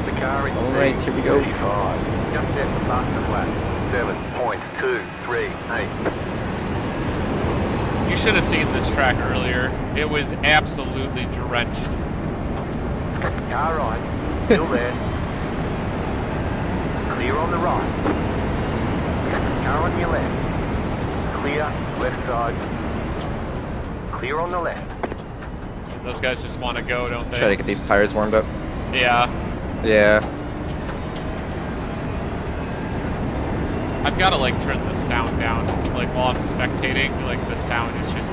The car is All right, here we go. 35. Just set the fastest lap. 7.238. You should have seen this track earlier. It was absolutely drenched. Car right. Still there. Clear on the right. Car on your left. Clear, left side. Clear on the left. Those guys just want to go, don't they? Try to get these tires warmed up. Yeah. Yeah. I've got to like turn the sound down. Like while I'm spectating, like the sound is just...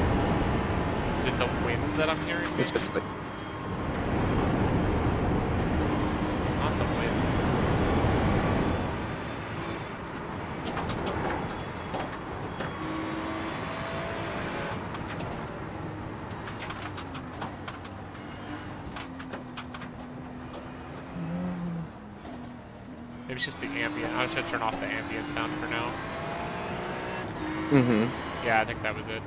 Is it the wind that I'm hearing? It's just like... It's not the wind. Maybe it's just the ambient. I was gonna turn off the ambient sound for now. Mm-hmm. Yeah, I think that was it.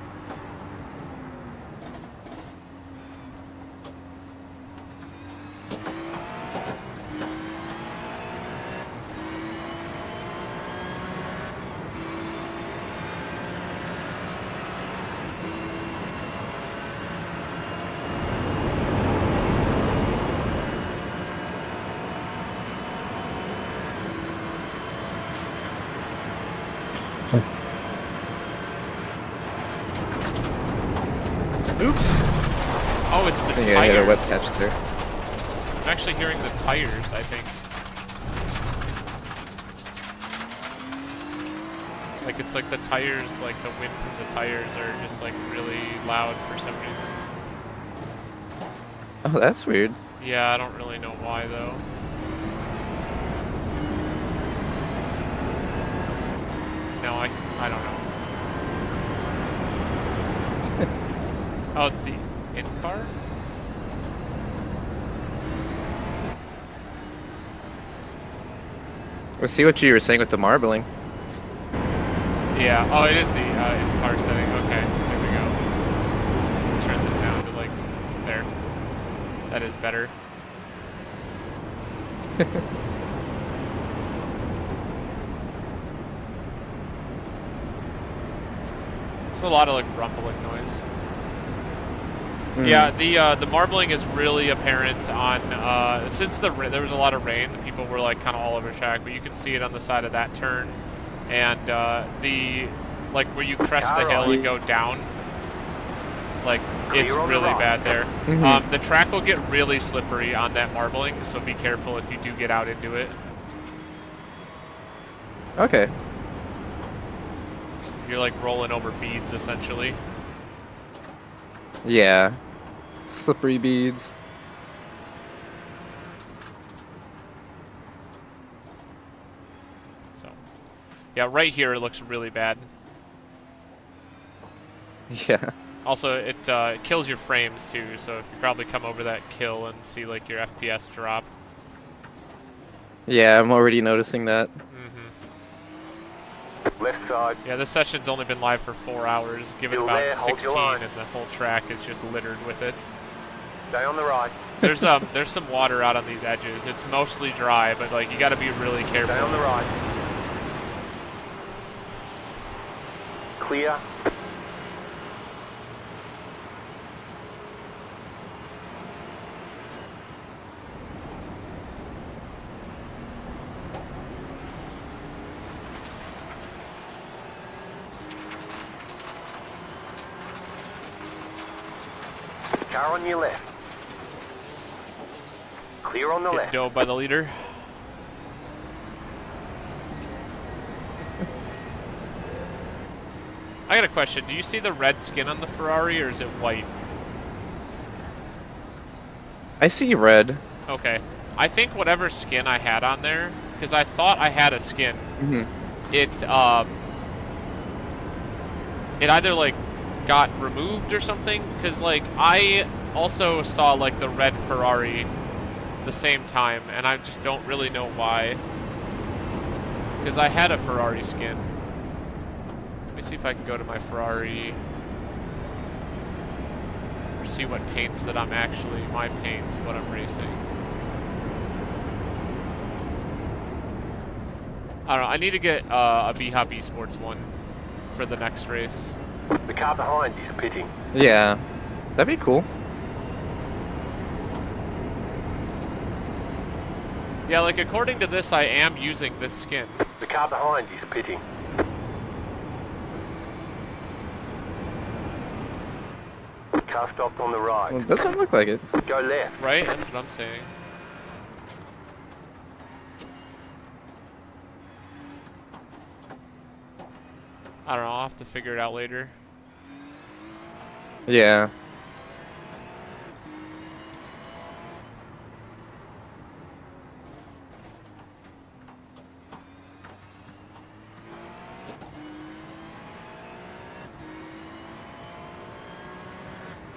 Oops. Oh, it's the I think tires. I hit a web catch there. I'm actually hearing the tires, I think. Like, it's like the tires, like the wind from the tires are just like really loud for some reason. Oh, that's weird. Yeah, I don't really know why though. No, I don't know. Oh, the in-car? We'll see what you were saying with the marbling. Yeah, oh, it is the in-car setting. Okay, there we go. Turn this down to like, there. That is better. It's a lot of like rumbling noise. Yeah, the marbling is really apparent on since there was a lot of rain. The people were like kind of all over the track, but you can see it on the side of that turn, and the like where you crest the hill and go down. Like it's really bad there. The track will get really slippery on that marbling, so be careful if you do get out into it. Okay. You're like rolling over beads essentially. Yeah. Slippery beads. So, yeah, right here it looks really bad. Yeah. Also, it kills your frames too, so if you probably come over that kill and see like your FPS drop. Yeah, I'm already noticing that. Left side. Yeah, this session's only been live for 4 hours. Give it about 16, and the whole track is just littered with it. Stay on the right. There's some water out on these edges. It's mostly dry, but like you got to be really careful. Stay on the right. Clear. Car on your left. Clear on the Get left. dove by the leader. I got a question. Do you see the red skin on the Ferrari, or is it white? I see red. Okay. I think whatever skin I had on there, because I thought I had a skin, it either like got removed or something. Because like I also saw like the red Ferrari the same time, and I just don't really know why. Because I had a Ferrari skin. Let me see if I can go to my Ferrari. Or see what paints that I'm actually, my paints, what I'm racing. I don't know, I need to get a BHOP Esports one for the next race. The car behind is pitting. Yeah, that'd be cool. Yeah, like according to this, I am using this skin. The car behind is pitting. Car stopped on the right. Well, it doesn't look like it. Go left. Right? That's what I'm saying. I don't know, I'll have to figure it out later. Yeah.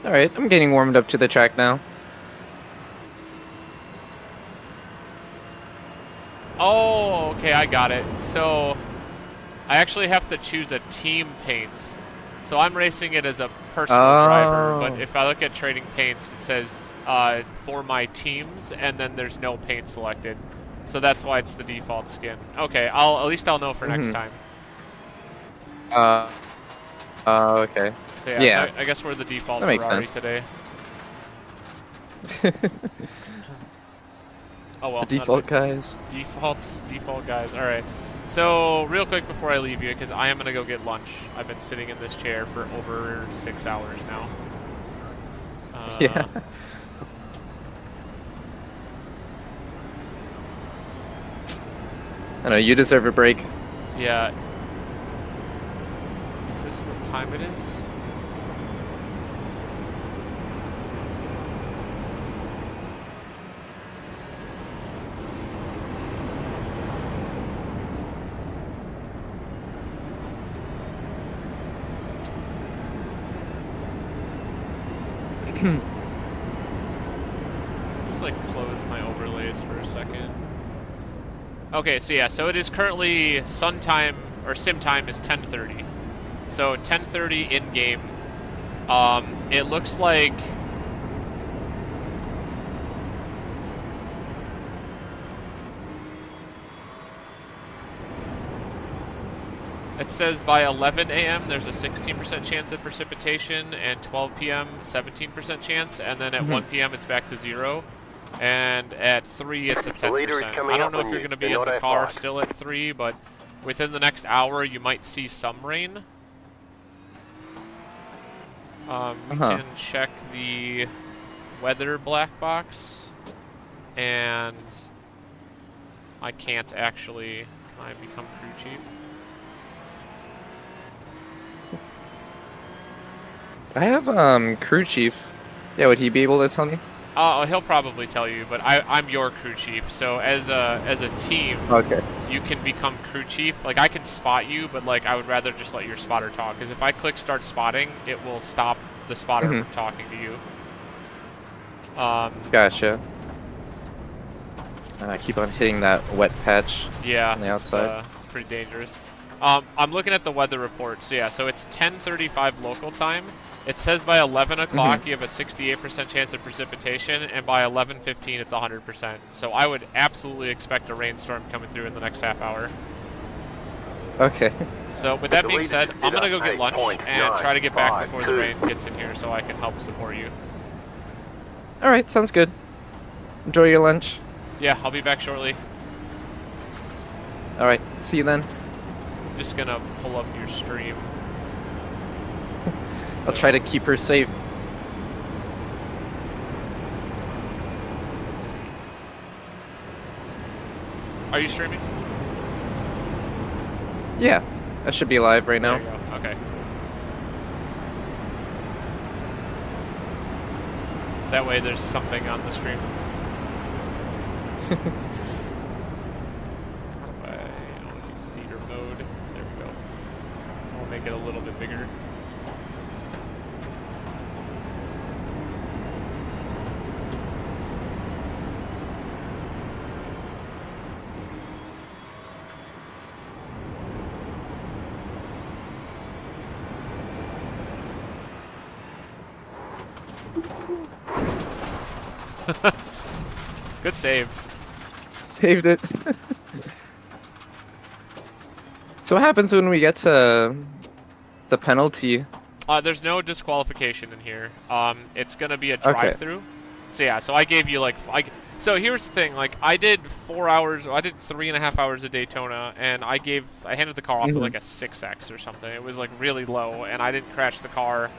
Alright, I'm getting warmed up to the track now. Oh, okay, I got it. So, I actually have to choose a team paint. So I'm racing it as a personal driver, but if I look at trading paints, it says for my teams, and then there's no paint selected. So that's why it's the default skin. Okay, at least I'll know for next time. Okay. So yeah, so I guess we're the default Ferrari today. Oh well. The default guys. Default guys. All right. So real quick before I leave you, because I am gonna go get lunch. I've been sitting in this chair for over 6 hours now. Yeah. I know you deserve a break. Yeah. Is this what time it is? Just like close my overlays for a second. Okay, so yeah, so it is currently sun time, or sim time is 10:30. So 10:30 in game. It looks like it says by 11 a.m. there's a 16% chance of precipitation, and 12 p.m. 17% chance, and then at 1 p.m. it's back to 0. And at 3, it's a 10%. I don't know if you're going to be in the car still at 3, but within the next hour, you might see some rain. We can check the weather black box, and I can't actually. Can I become crew chief? I have crew chief. Yeah, would he be able to tell me? He'll probably tell you, but I'm your crew chief. So as a team, okay, you can become crew chief. Like I can spot you, but like I would rather just let your spotter talk. Because if I click start spotting, it will stop the spotter from talking to you. Gotcha. And I keep on hitting that wet patch. Yeah, on the outside. It's pretty dangerous. I'm looking at the weather report. So yeah, so it's 10:35 local time. It says by 11 o'clock you have a 68% chance of precipitation, and by 11:15 it's 100%. So I would absolutely expect a rainstorm coming through in the next half hour. Okay. So with that being said, I'm gonna go get lunch and try to get back before the rain gets in here, so I can help support you. All right, sounds good. Enjoy your lunch. Yeah, I'll be back shortly. All right, see you then. I'm just gonna pull up your stream. I'll try to keep her safe. Let's see. Are you streaming? Yeah, that should be live right now. There you go. Okay. That way there's something on the stream. I want to do theater mode. There we go. We'll make it a little bit bigger. Good save. Saved it. So what happens when we get to the penalty? There's no disqualification in here. It's gonna be a drive-through. So yeah, so I gave you like, so here's the thing, like I did 4 hours, I did 3.5 hours of Daytona, and I handed the car off with like a 6X or something. It was like really low, and I didn't crash the car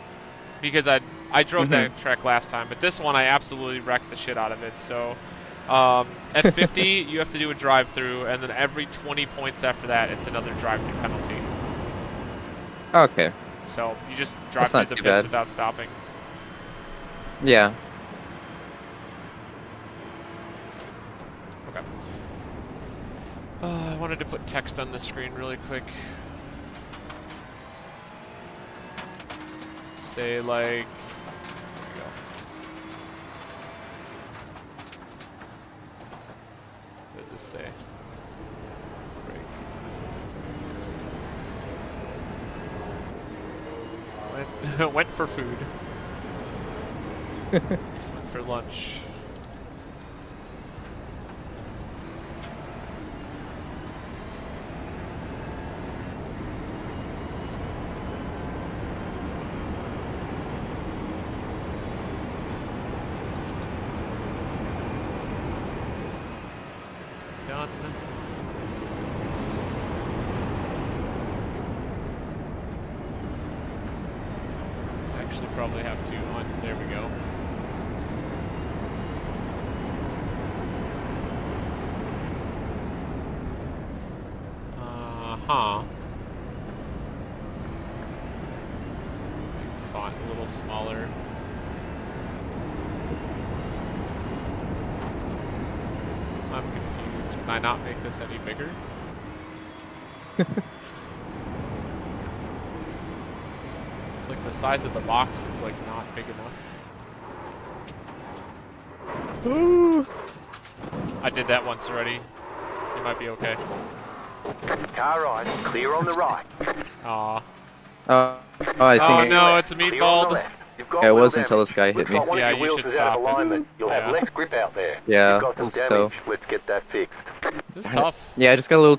because I drove that track last time, but this one I absolutely wrecked the shit out of it. So at 50, you have to do a drive-through, and then every 20 points after that, it's another drive-through penalty. Okay. So you just drive through the pits without stopping. Yeah. Okay. I wanted to put text on the screen really quick. Say like, there we go. What did this say? Break. Went for food. Went for lunch. Done. Oops. Actually, probably have to on. There we go. Make the font a little smaller. I'm confused. Can I not make this any bigger? It's like the size of the box is like not big enough. Ooh. I did that once already. You might be okay. Car right, clear on the right. Aw. I think. Oh no, it's a Clear on the meatball. left. You've got Yeah, it wheel was until damage. this guy hit me. Looks like one Yeah, of your you wheels should is out of stop it. alignment. You'll have Yeah. less grip out there. Yeah, You've got some let's damage. tell. Let's get that fixed. This is tough. Yeah, I just got a little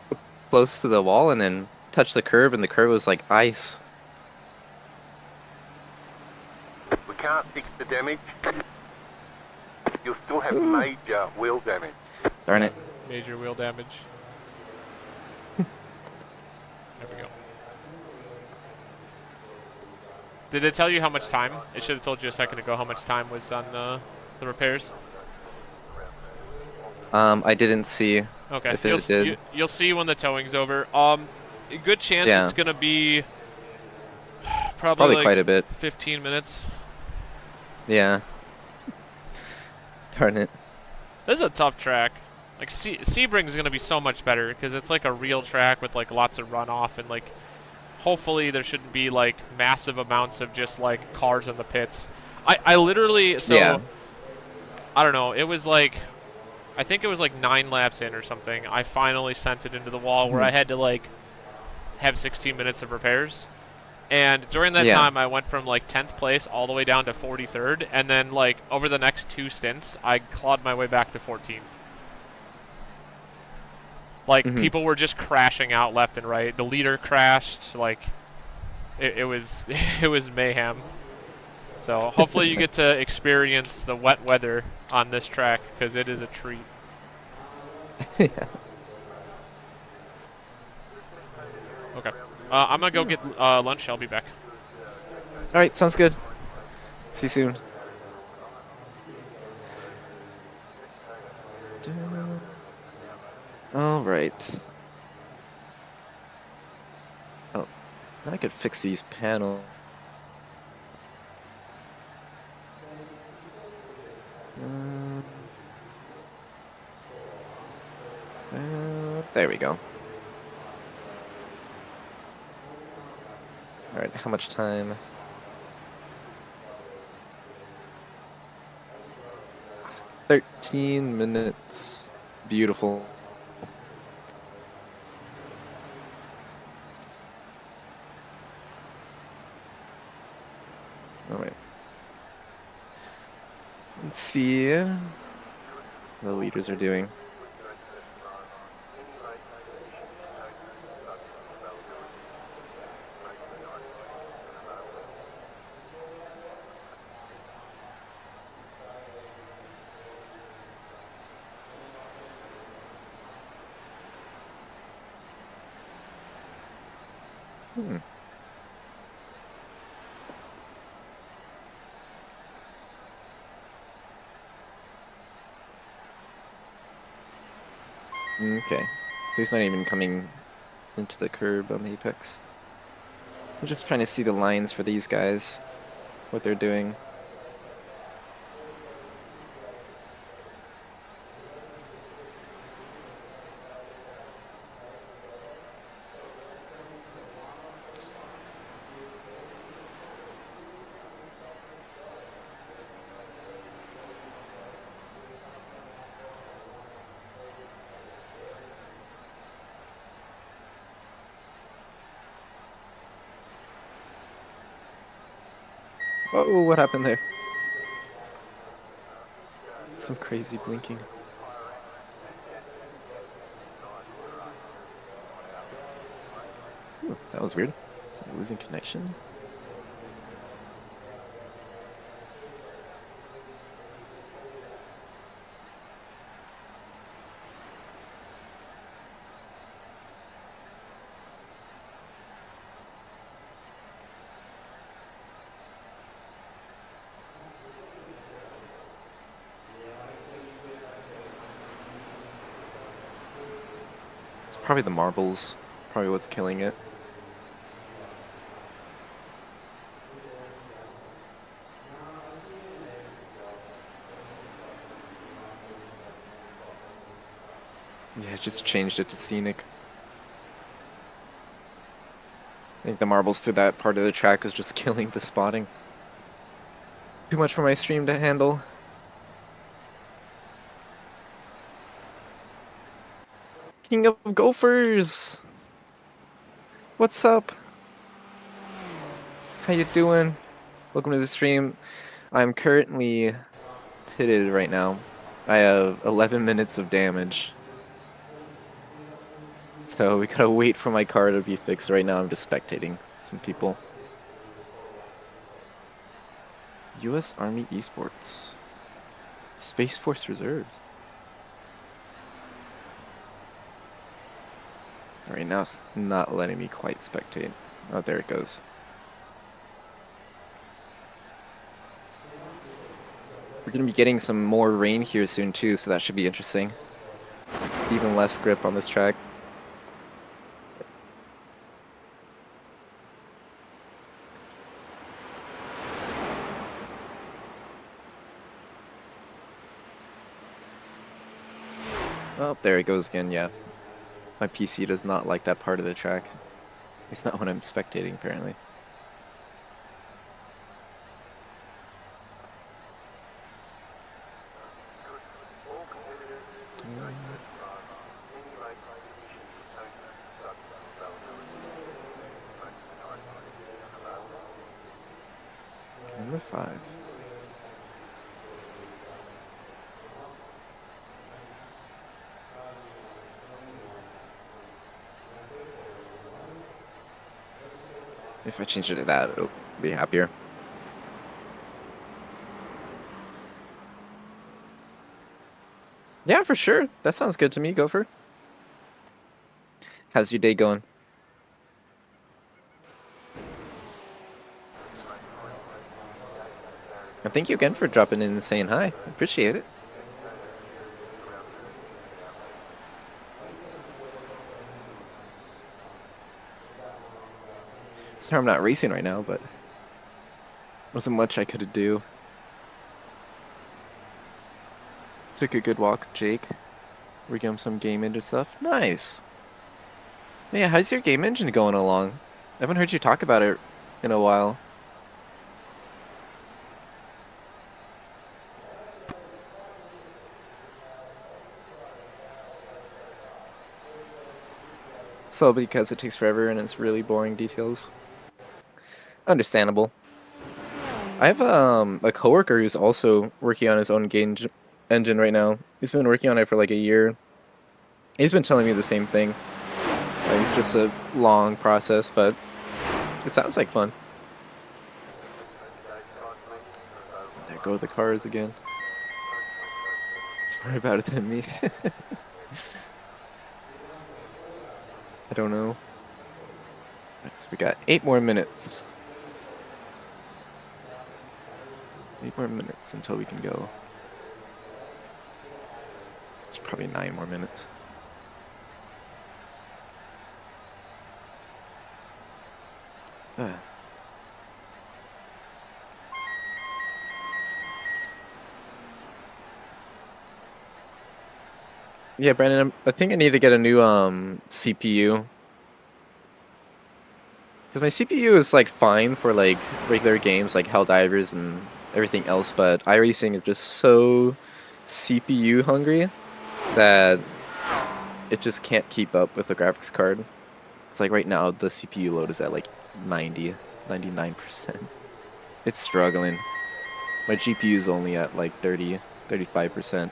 close to the wall and then touched the curb, and the curb was like ice. We can't fix the damage. You'll still have major wheel damage. Darn it. Major wheel damage. There we go. Did it tell you how much time? It should have told you a second ago how much time was on the repairs. I didn't see Okay. if it did. You'll see when the towing's over. A good chance it's gonna be probably like quite a bit. 15 minutes. Yeah. Darn it. This is a tough track. Like Sebring's gonna be so much better because it's like a real track with like lots of runoff, and like hopefully there shouldn't be like massive amounts of just like cars in the pits. I literally I don't know. It was like, I think it was like 9 laps in or something. I finally sent it into the wall where I had to like have 16 minutes of repairs. And during that time, I went from like 10th place all the way down to 43rd. And then like over the next 2 stints, I clawed my way back to 14th. Like people were just crashing out left and right. The leader crashed. Like it was it was mayhem. So hopefully you get to experience the wet weather on this track because it is a treat. Yeah. Okay. I'm going to go get lunch. I'll be back. All right, sounds good. See you soon. All right. Oh, now I could fix these panels. There we go. Alright, how much time? 13 minutes. Beautiful. Alright. Let's see what the leaders are doing. Okay, so he's not even coming into the curb on the apex. I'm just trying to see the lines for these guys, what they're doing. Oh, what happened there? Some crazy blinking. Ooh, that was weird. Is it losing connection? It's probably the marbles. Probably what's killing it. Yeah, it just changed it to scenic. I think the marbles through that part of the track is just killing the spotting. Too much for my stream to handle. King of Gophers! What's up? How you doing? Welcome to the stream. I'm currently pitted right now. I have 11 minutes of damage. So we gotta wait for my car to be fixed. Right now I'm just spectating some people. U.S. Army Esports. Space Force Reserves. Right now it's not letting me quite spectate. Oh, there it goes. We're gonna be getting some more rain here soon too, so that should be interesting. Even less grip on this track. Oh, there it goes again, yeah. My PC does not like that part of the track. It's not when I'm spectating, apparently. Number 5. If I change it to that, it'll be happier. Yeah, for sure. That sounds good to me, Gopher. How's your day going? And thank you again for dropping in and saying hi. Appreciate it. Sorry I'm not racing right now, but wasn't much I could do. Took a good walk with Jake. Working on some game engine stuff. Nice. Yeah, how's your game engine going along? I haven't heard you talk about it in a while. So because it takes forever and it's really boring details. Understandable. I have a coworker who's also working on his own game engine right now. He's been working on it for like a year. He's been telling me the same thing. It's just a long process, but it sounds like fun. There go the cars again. It's more about it than me. I don't know. So we got 8 more minutes. 8 more minutes until we can go. It's probably 9 more minutes. Yeah, Brandon, I think I need to get a new CPU. Because my CPU is like fine for like regular games like Helldivers and everything else, but iRacing is just so CPU hungry that it just can't keep up with the graphics card. It's like right now the CPU load is at like 99%. It's struggling. My GPU is only at like 35%.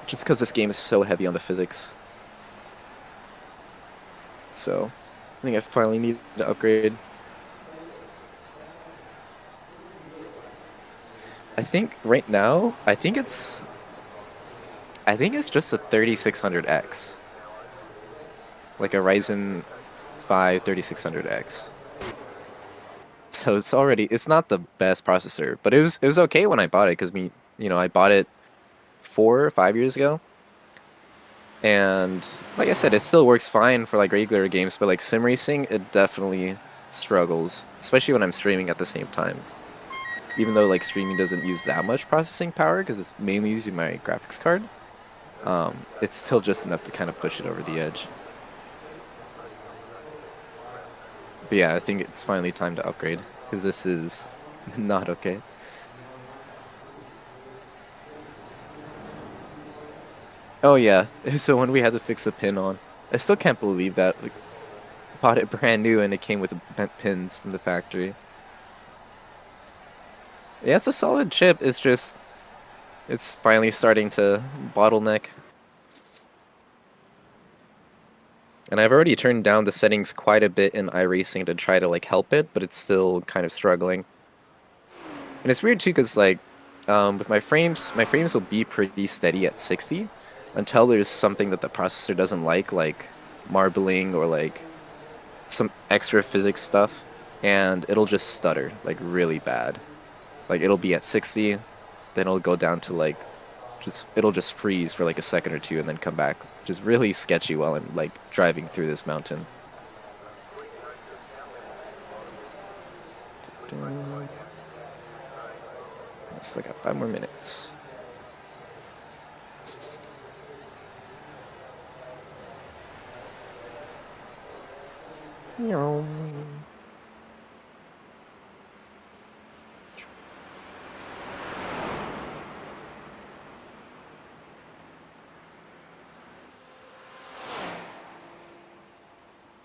Just because this game is so heavy on the physics. So, I think I finally need to upgrade. I think right now, I think it's just a 3600X. Like a Ryzen 5 3600X. So it's not the best processor, but it was okay when I bought it because I bought it 4 or 5 years ago. And like I said, it still works fine for like regular games, but like sim racing, it definitely struggles, especially when I'm streaming at the same time. Even though like streaming doesn't use that much processing power because it's mainly using my graphics card, it's still just enough to kind of push it over the edge. But yeah, I think it's finally time to upgrade because this is not okay. Oh yeah, so when we had to fix the pin on, I still can't believe that. Like, bought it brand new and it came with bent pins from the factory. Yeah, it's a solid chip. It's just, it's finally starting to bottleneck. And I've already turned down the settings quite a bit in iRacing to try to like help it, but it's still kind of struggling. And it's weird too, because like with my frames will be pretty steady at 60 until there's something that the processor doesn't like marbling or like some extra physics stuff, and it'll just stutter like really bad. Like it'll be at 60, then it'll go down to like it'll just freeze for like a second or two and then come back, which is really sketchy while I'm like driving through this mountain. Still got 5 more minutes.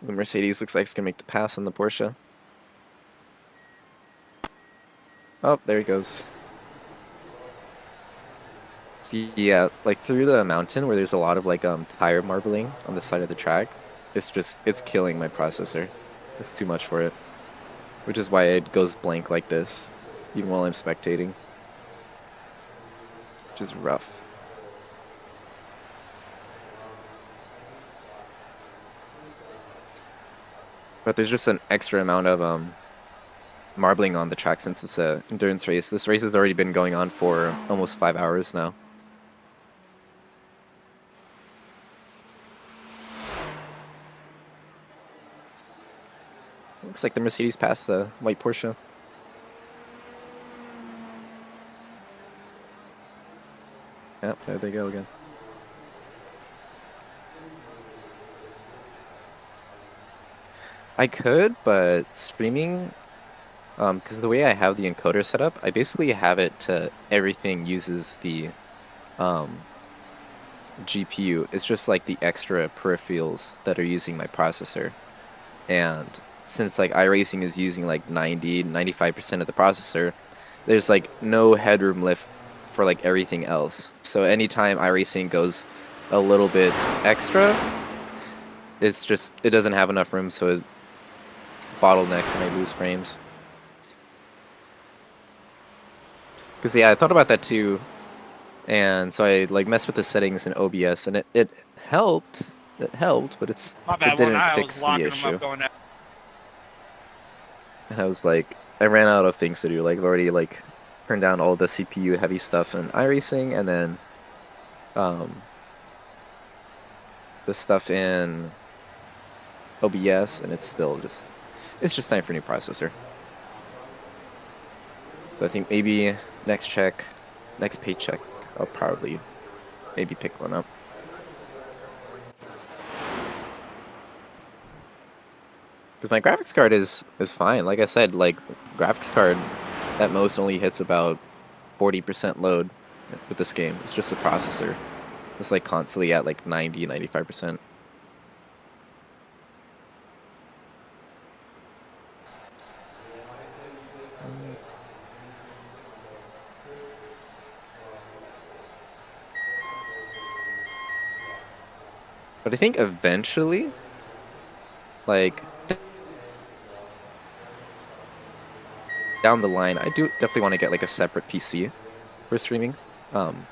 The Mercedes looks like it's gonna make the pass on the Porsche. Oh, there he goes. See, yeah, like through the mountain where there's a lot of like tire marbling on the side of the track, it's killing my processor. It's too much for it. Which is why it goes blank like this, even while I'm spectating. Which is rough. But there's just an extra amount of marbling on the track since it's an endurance race. This race has already been going on for almost 5 hours now. Looks like the Mercedes passed the white Porsche. Yep, there they go again. I could, but streaming, because the way I have the encoder set up, I basically have it to everything uses the GPU. It's just like the extra peripherals that are using my processor. And since like iRacing is using like 95% of the processor, there's like no headroom left for like everything else. So anytime iRacing goes a little bit extra, it doesn't have enough room, so it bottlenecks and I lose frames. Because yeah, I thought about that too, and so I like messed with the settings in OBS, and it helped. It helped, but it didn't fix the issue. And I was like, I ran out of things to do. Like I've already like turned down all the CPU heavy stuff in iRacing, and then the stuff in OBS, and it's just time for a new processor. So I think maybe next paycheck, I'll probably maybe pick one up. Because my graphics card is fine. Like I said, like graphics card at most only hits about 40% load with this game. It's just a processor. It's like constantly at like 95%. But I think eventually, like, down the line, I do definitely want to get like a separate PC for streaming. I'm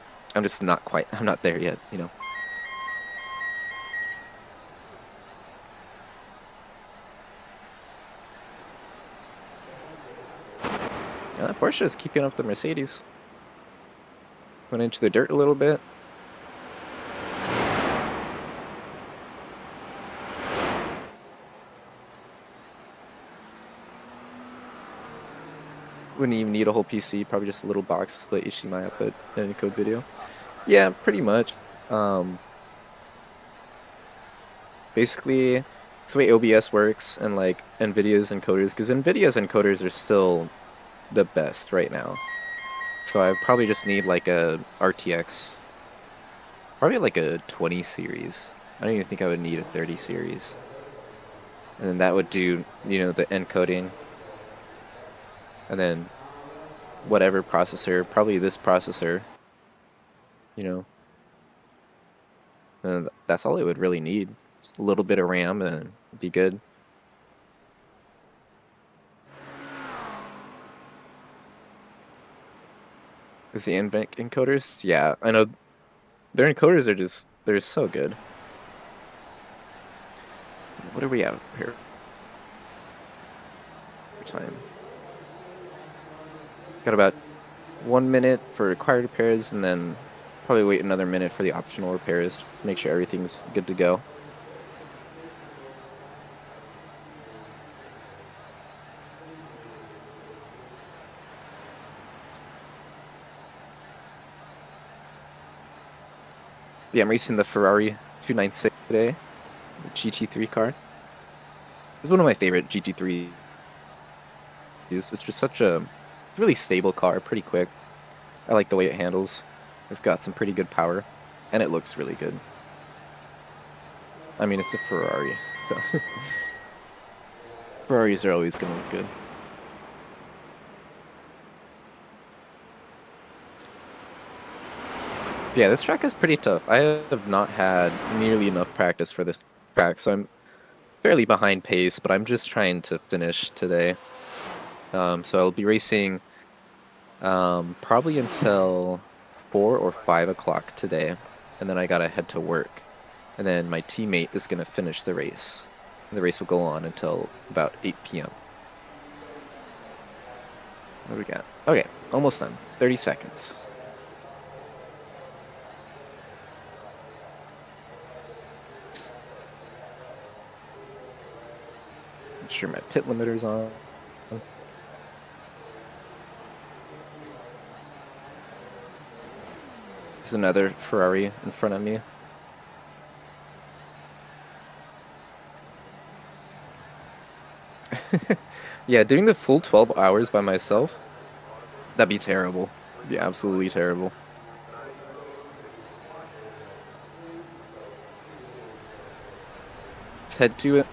just I'm not there yet, you know. Porsche is keeping up the Mercedes. Went into the dirt a little bit. Wouldn't even need a whole PC, probably just a little box display HDMI output and a code video. Yeah, pretty much. Basically, it's the way OBS works and like NVIDIA's encoders, because NVIDIA's encoders are still the best right now. So I probably just need like a RTX, probably like a 20 series. I don't even think I would need a 30 series. And then that would do, you know, the encoding. And then whatever processor, probably this processor, you know. And that's all it would really need. Just a little bit of RAM and it'd be good. Is the NVENC encoders? Yeah, I know. Their encoders are they're so good. What are we at here? Time. Got about 1 minute for required repairs, and then probably wait another minute for the optional repairs, just to make sure everything's good to go. Yeah, I'm racing the Ferrari 296 today, the GT3 car. It's one of my favorite GT3s. It's just such a really stable car, pretty quick. I like the way it handles. It's got some pretty good power, and it looks really good. I mean, it's a Ferrari, so Ferraris are always going to look good. Yeah, this track is pretty tough. I have not had nearly enough practice for this track, so I'm fairly behind pace, but I'm just trying to finish today. So I'll be racing probably until 4 or 5 o'clock today, and then I gotta head to work. And then my teammate is gonna finish the race. And the race will go on until about 8 p.m. What do we got? Okay, almost done. 30 seconds. Make sure my pit limiter's on. There's another Ferrari in front of me. Yeah, doing the full 12 hours by myself, that'd be terrible. It'd be absolutely terrible. Let's head to it.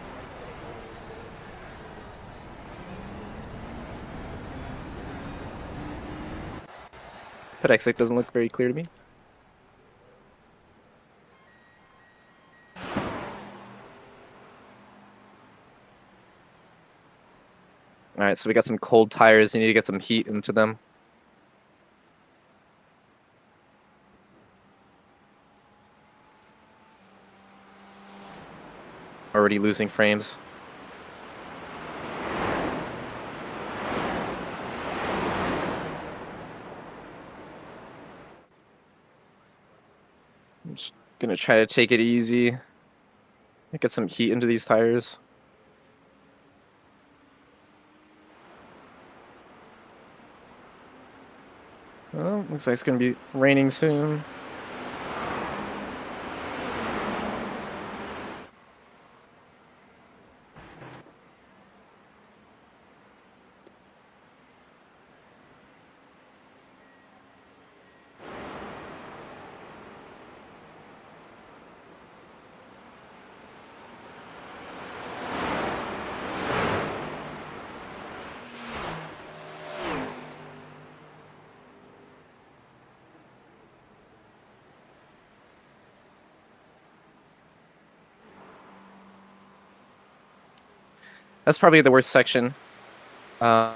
Pet exit doesn't look very clear to me. Alright, so we got some cold tires. You need to get some heat into them. Already losing frames. I'm just gonna try to take it easy. Get some heat into these tires. Well, looks like it's gonna be raining soon. That's probably the worst section. There's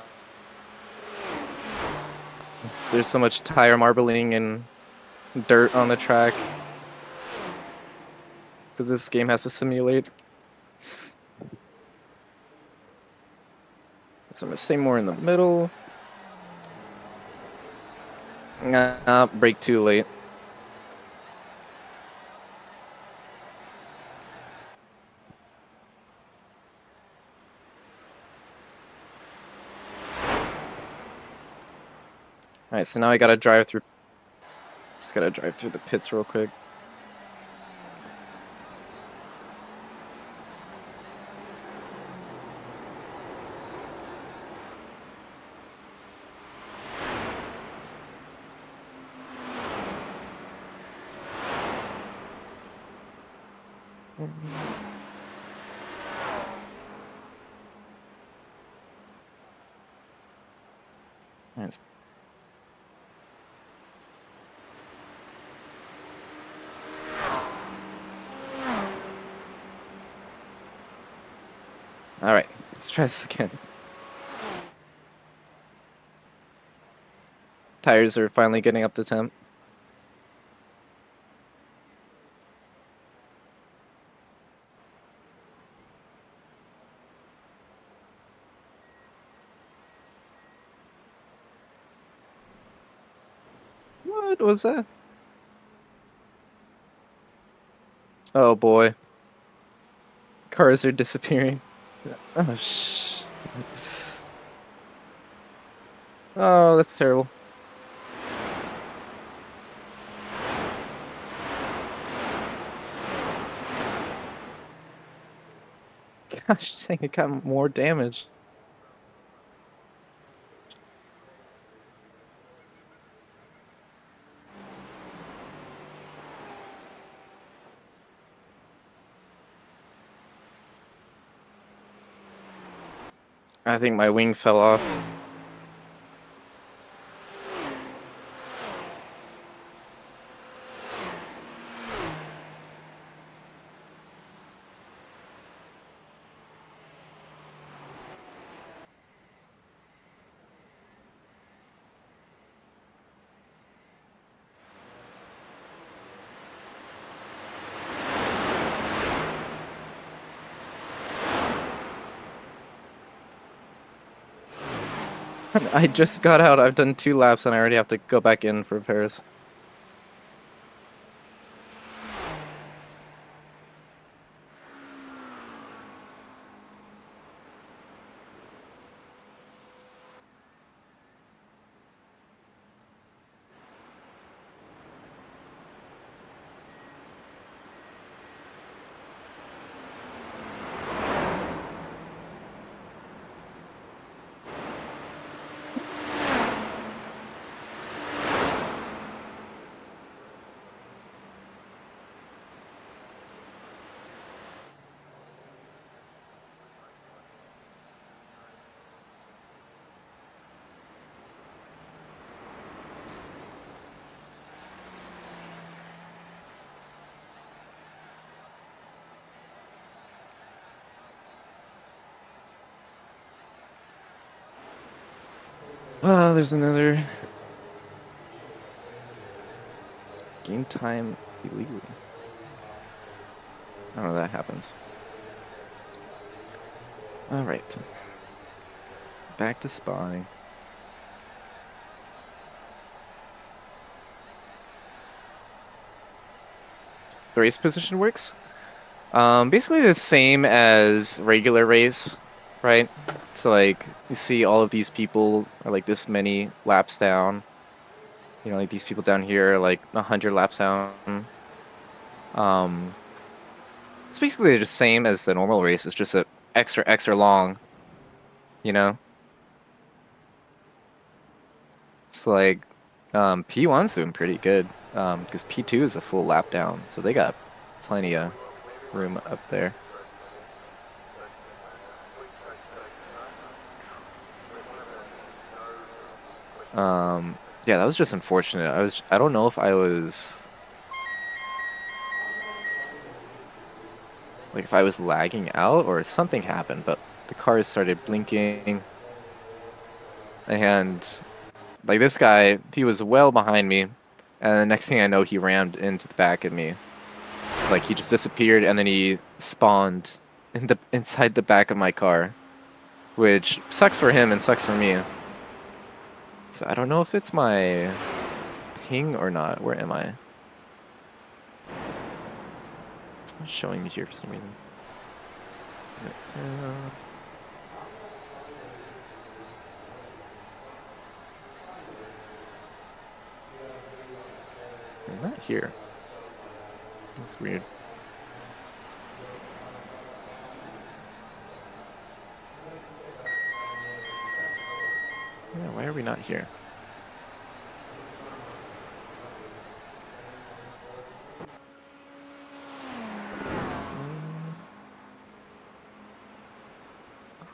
so much tire marbling and dirt on the track that this game has to simulate. So I'm gonna stay more in the middle. Nah, brake too late. Alright, so now I gotta drive through. Just gotta drive through the pits real quick. Nice. Alright, let's try this again. Tires are finally getting up to temp. What was that? Oh boy. Cars are disappearing. Oh shh. Oh, that's terrible. Gosh dang, it got more damage. I think my wing fell off. I just got out. I've done 2 laps and I already have to go back in for repairs. There's another game time illegally. I don't know that happens. All right, back to spawning. The race position works. Basically the same as regular race, right? So like you see all of these people are like this many laps down. You know, like these people down here are like 100 laps down. It's basically the same as the normal race. It's just a extra long. You know. It's like P1's doing pretty good because P2 is a full lap down, so they got plenty of room up there. Yeah, that was just unfortunate. I don't know if I was like if I was lagging out or something happened, but the cars started blinking. And like this guy, he was well behind me, and the next thing I know he rammed into the back of me. Like he just disappeared and then he spawned inside the back of my car, which sucks for him and sucks for me. So I don't know if it's my ping or not. Where am I? It's not showing me here for some reason. I'm not here. That's weird. Yeah, why are we not here?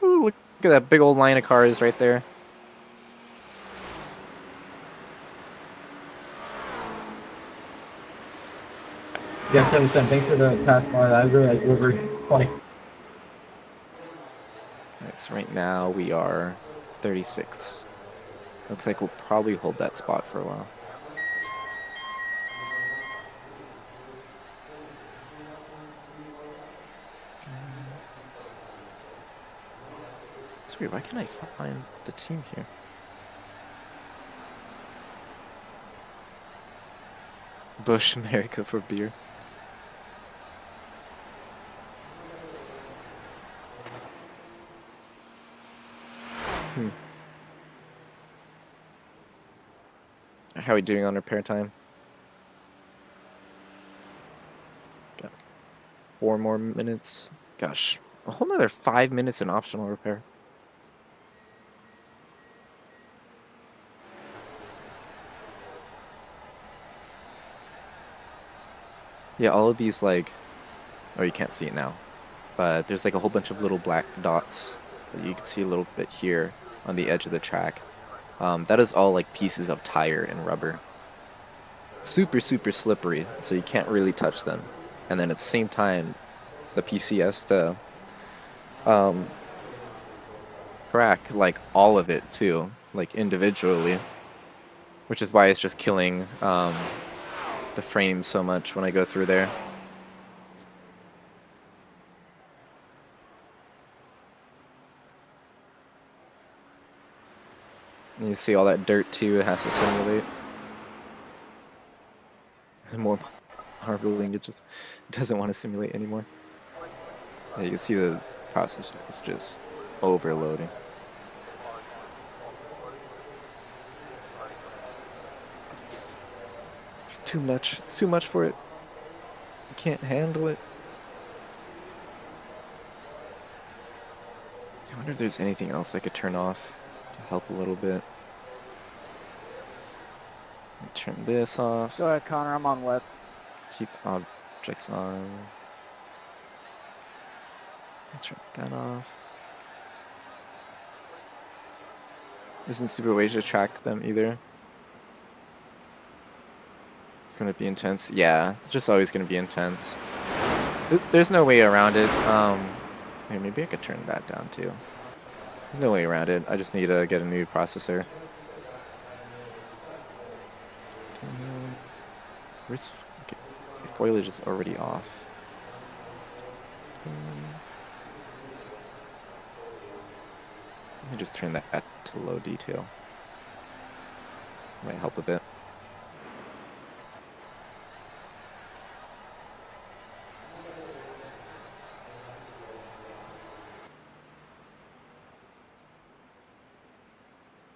Ooh, look at that big old line of cars right there. Yeah, 7%. Thanks for the pass by. I really like over 20. Alright, so right now we are 36th. Looks like we'll probably hold that spot for a while. It's weird, why can't I find the team here? Bush America for beer. How are we doing on repair time? Got 4 more minutes. Gosh, a whole nother 5 minutes in optional repair. Yeah, all of these like, oh, you can't see it now, but there's like a whole bunch of little black dots that you can see a little bit here on the edge of the track. That is all like pieces of tire and rubber. Super slippery, so you can't really touch them. And then at the same time, the PC has to crack like all of it too, like individually, which is why it's just killing the frame so much when I go through there. And you see all that dirt too, it has to simulate. The more marbling, it just doesn't want to simulate anymore. Yeah, you can see the process is just overloading. It's too much. It's too much for it. I can't handle it. I wonder if there's anything else I could turn off to help a little bit. Turn this off. Go ahead, Connor. I'm on web. Keep objects on. Turn that off. Isn't super way to track them either. It's gonna be intense. Yeah, it's just always gonna be intense. There's no way around it. Here, maybe I could turn that down too. There's no way around it. I just need to get a new processor. Where's okay, the foliage is already off. Let me just turn that to low detail. Might help a bit.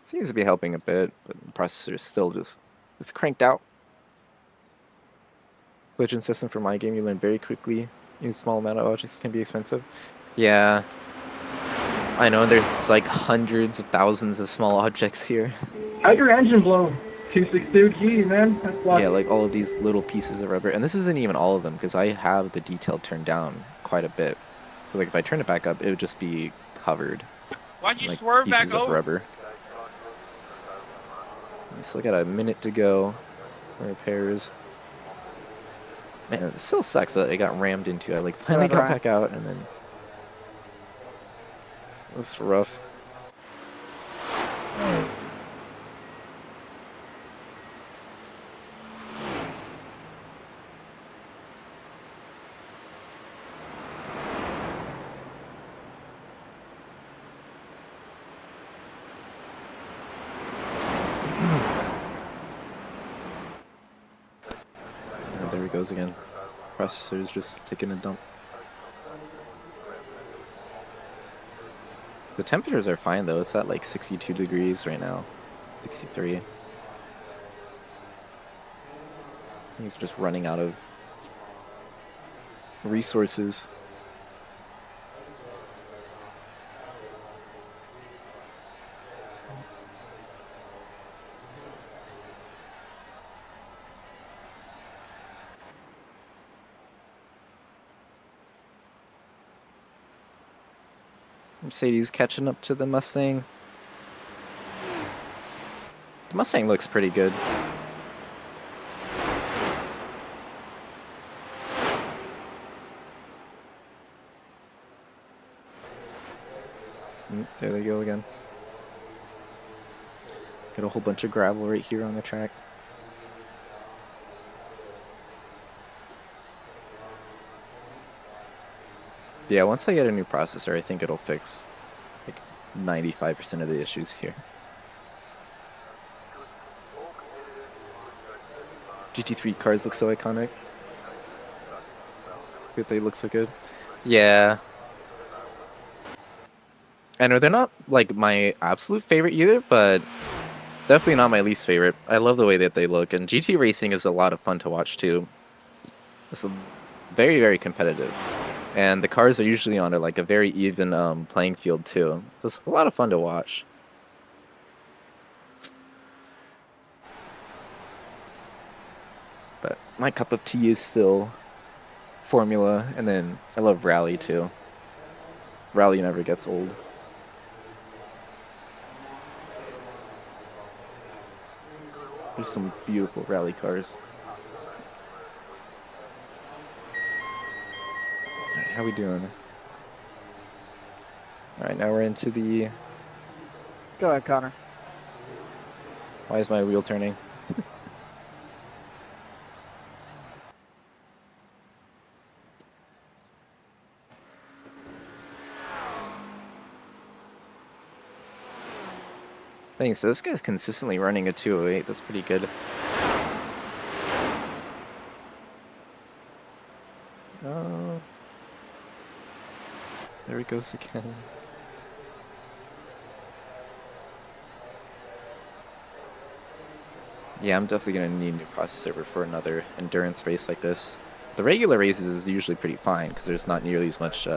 Seems to be helping a bit, but the processor is still just, it's cranked out. Collision system for my game, you learn very quickly. Use small amount of objects can be expensive. Yeah. I know there's like hundreds of thousands of small objects here. How'd your engine blow? 262 G, man. That's why. Yeah, like all of these little pieces of rubber. And this isn't even all of them, because I have the detail turned down quite a bit. So like if I turn it back up, it would just be covered. Why'd you Like swerve pieces back of over? rubber. Still got a minute to go for repairs. Man, it still sucks that I got rammed into. I like finally got back out and then that's rough. And there it goes again. Processor is just taking a dump. The temperatures are fine though. It's at like 62 degrees right now. 63. He's just running out of resources. Mercedes catching up to the Mustang. The Mustang looks pretty good. There they go again. Got a whole bunch of gravel right here on the track. Yeah, once I get a new processor, I think it'll fix like 95% of the issues here. GT3 cars look so iconic. Good, they look so good. Yeah. I know they're not like my absolute favorite either, but definitely not my least favorite. I love the way that they look, and GT racing is a lot of fun to watch too. It's very, very competitive. And the cars are usually on like a very even playing field too. So it's a lot of fun to watch. But my cup of tea is still Formula, and then I love Rally too. Rally never gets old. There's some beautiful rally cars. Alright, how we doing? Alright, now we're into the... Go ahead, Connor. Why is my wheel turning? Thanks, so this guy's consistently running a 208, that's pretty good. Oh. There he goes again. Yeah, I'm definitely going to need a new processor for another endurance race like this. The regular races is usually pretty fine, because there's not nearly as much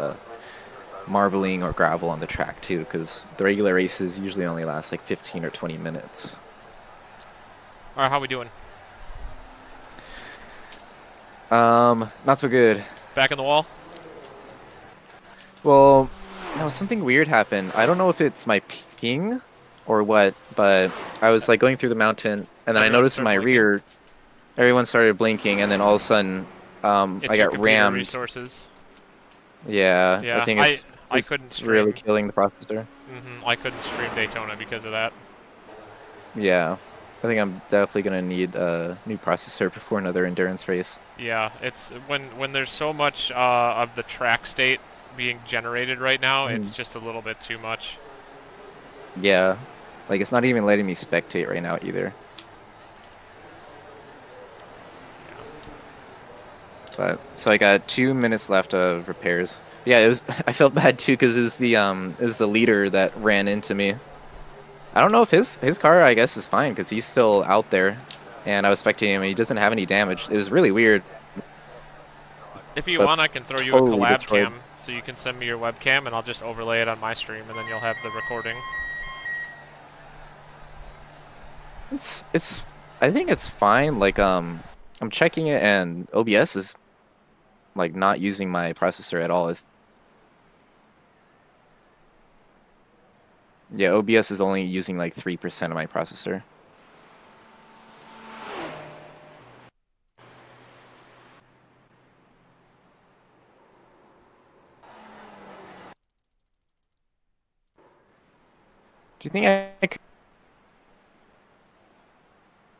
marbling or gravel on the track too, because the regular races usually only last like 15 or 20 minutes. Alright, how we doing? Not so good. Back in the wall? Well, no, something weird happened. I don't know if it's my ping or what, but I was like going through the mountain, and then I noticed in my rear, everyone started blinking, and then all of a sudden, I got rammed. Resources. Yeah, Yeah, I think I couldn't stream. really killing the processor. I couldn't stream Daytona because of that. Yeah. I think I'm definitely gonna need a new processor before another endurance race. Yeah, it's when there's so much of the track state being generated right now, it's just a little bit too much. Yeah, like it's not even letting me spectate right now either. But so I got 2 minutes left of repairs. Yeah, it was. I felt bad too because it was the leader that ran into me. I don't know if his car, I guess, is fine because he's still out there, and I was spectating him and he doesn't have any damage. It was really weird. If you But want, I can throw you totally a collab destroyed. cam, so you can send me your webcam, and I'll just overlay it on my stream, and then you'll have the recording. It's. I think it's fine. Like I'm checking it and OBS is like not using my processor at all. Yeah, OBS is only using like 3% of my processor. Do you think I could...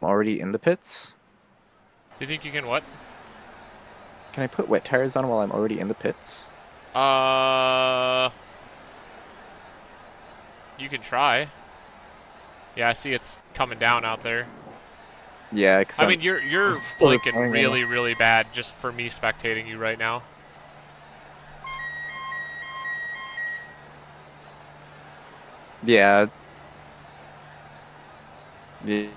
I'm already in the pits? Do you think you can what? Can I put wet tires on while I'm already in the pits? You can try. Yeah, I see it's coming down out there. Yeah, because I mean, you're blinking really, really bad just for me spectating you right now. Yeah. Yeah.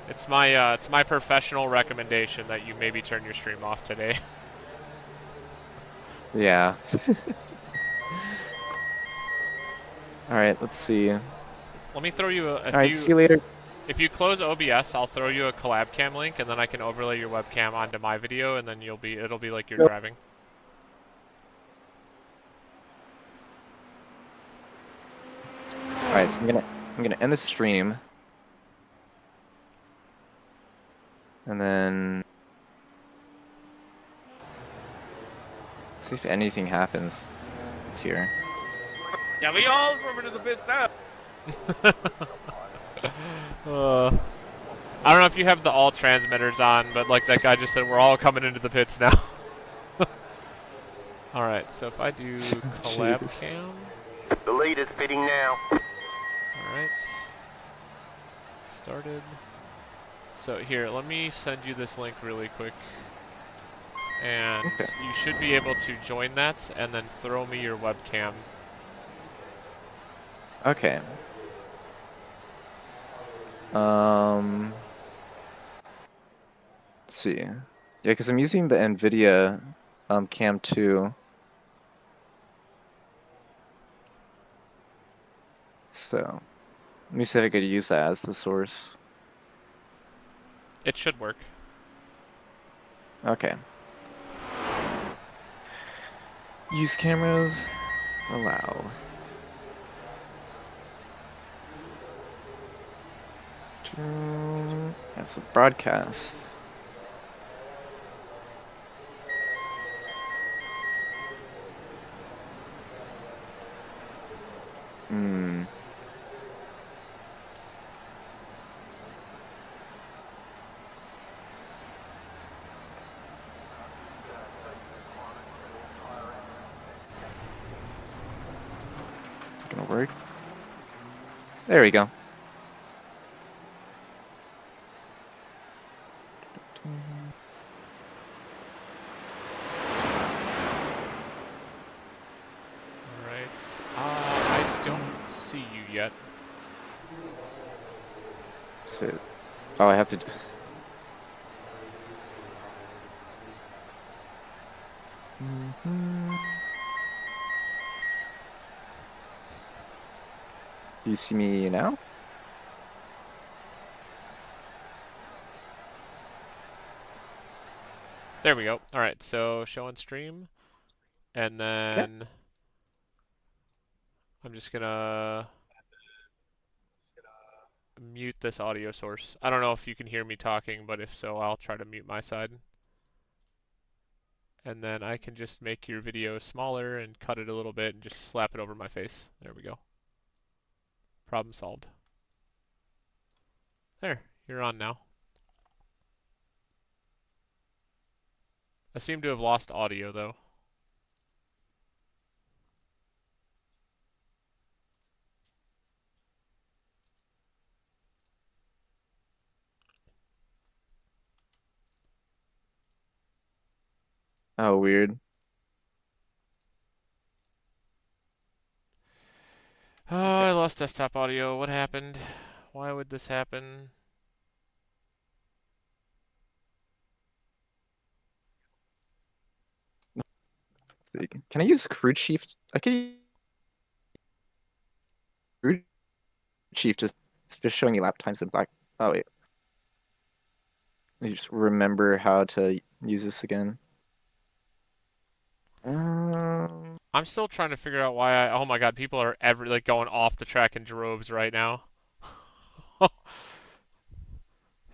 It's my professional recommendation that you maybe turn your stream off today. Yeah. All right, let's see. Let me throw you a. All right, see you later. If you close OBS, I'll throw you a collab cam link, and then I can overlay your webcam onto my video, and then it'll be like you're driving. All right, so I'm gonna end the stream, and then see if anything happens here. Yeah, we all over to the pit now. I don't know if you have the all transmitters on, but like that guy just said, we're all coming into the pits now. All right, so if I do collab cam. The leader's fitting now. All right. Started. So here, let me send you this link really quick. And you should be able to join that and then throw me your webcam. Okay. Let's see. Yeah, because I'm using the NVIDIA Cam 2. So, let me see if I could use that as the source. It should work. Okay. Use cameras. Allow. That's a broadcast. Hmm. Is it gonna work? There we go. I don't see you yet. That's it. Oh, I have to... Do you see me now? There we go. All right, so show on stream. And then I'm just gonna mute this audio source. I don't know if you can hear me talking, but if so, I'll try to mute my side. and then I can just make your video smaller and cut it a little bit and just slap it over my face. There we go. Problem solved. There, you're on now. I seem to have lost audio though. Oh, weird. Oh, I lost desktop audio. What happened? Why would this happen? Can I use crew chief? I could use crew chief just showing you lap times in black. Oh wait. Let me just remember how to use this again. I'm still trying to figure out why oh my god, people are like going off the track in droves right now.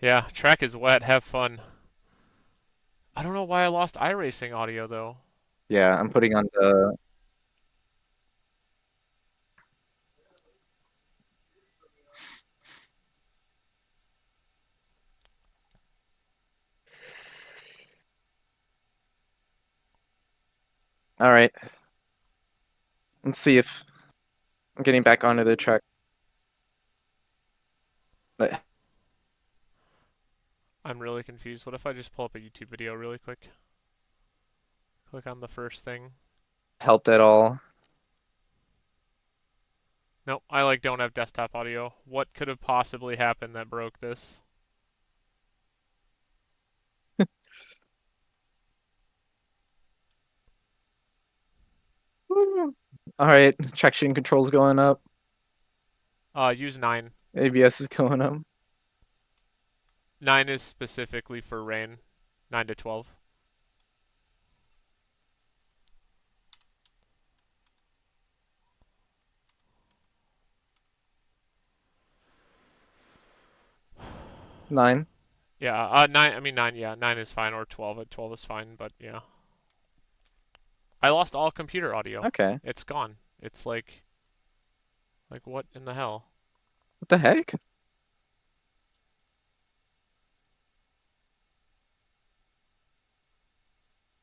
Yeah, track is wet. Have fun. I don't know why I lost iRacing audio though. Yeah, I'm putting on the. All right. Let's see if I'm getting back onto the track. But I'm really confused. What if I just pull up a YouTube video really quick? Click on the first thing. helped at all. Nope, I like don't have desktop audio. What could have possibly happened that broke this? All right, traction control's going up. Use 9. ABS is going up. 9 is specifically for rain. 9 to 12. Nine. Yeah, 9, I mean 9, yeah, 9 is fine, or 12. 12 is fine, but yeah. I lost all computer audio. Okay. It's gone. It's like what in the hell? What the heck?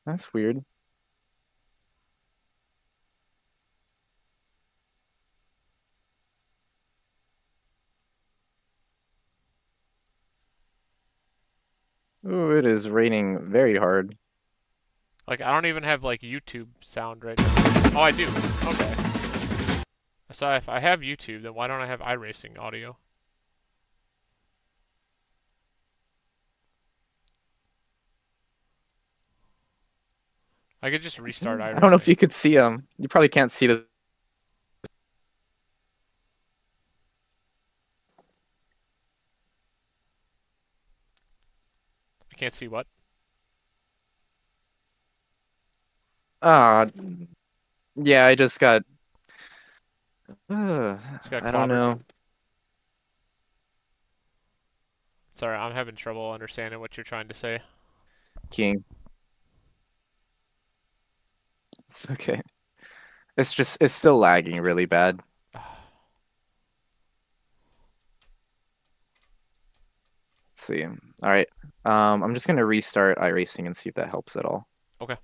That's weird. Ooh, it is raining very hard. Like, I don't even have, like, YouTube sound right now. Oh, I do. Okay. So if I have YouTube, then why don't I have iRacing audio? I could just restart iRacing. I don't know if you could see them. You probably can't see the. I can't see what? Yeah, I just got. got I don't know. Sorry, I'm having trouble understanding what you're trying to say. King. It's okay. It's still lagging really bad. Let's see. All right. I'm just gonna restart iRacing and see if that helps at all. Okay.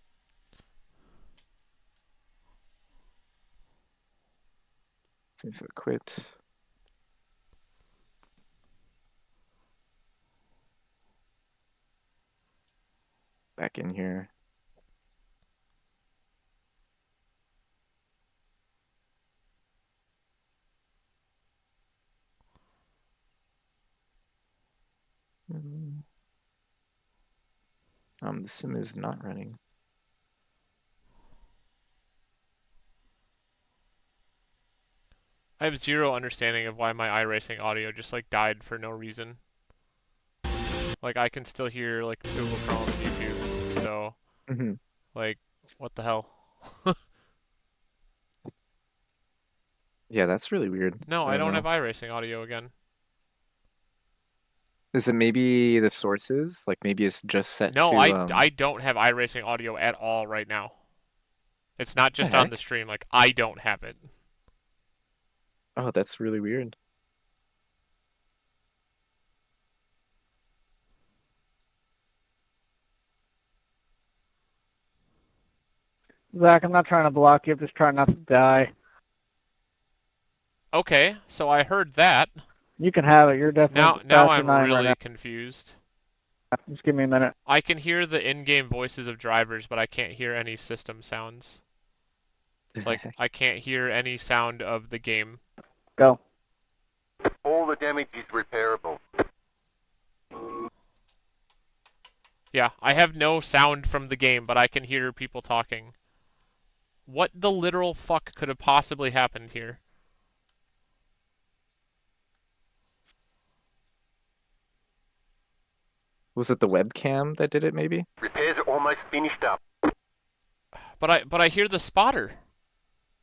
So quit. Back in here. The sim is not running. I have zero understanding of why my iRacing audio just like died for no reason. Like I can still hear like Google Chrome and YouTube, so like what the hell? Yeah, that's really weird. No, I don't have iRacing audio again. Is it maybe the sources? Like maybe it's just set No, to I don't have iRacing audio at all right now. It's not the just on the heck? stream. Like, I don't have it. Oh, that's really weird. Zach, I'm not trying to block you. I'm just trying not to die. Okay, so I heard that. You can have it. You're definitely Now faster I'm than I am right really now. confused. Just give me a minute. I can hear the in-game voices of drivers, but I can't hear any system sounds. Like, I can't hear any sound of the game. Go. All the damage is repairable. Yeah, I have no sound from the game, but I can hear people talking. What the literal fuck could have possibly happened here? Was it the webcam that did it maybe? Repairs are almost finished up. But I hear the spotter.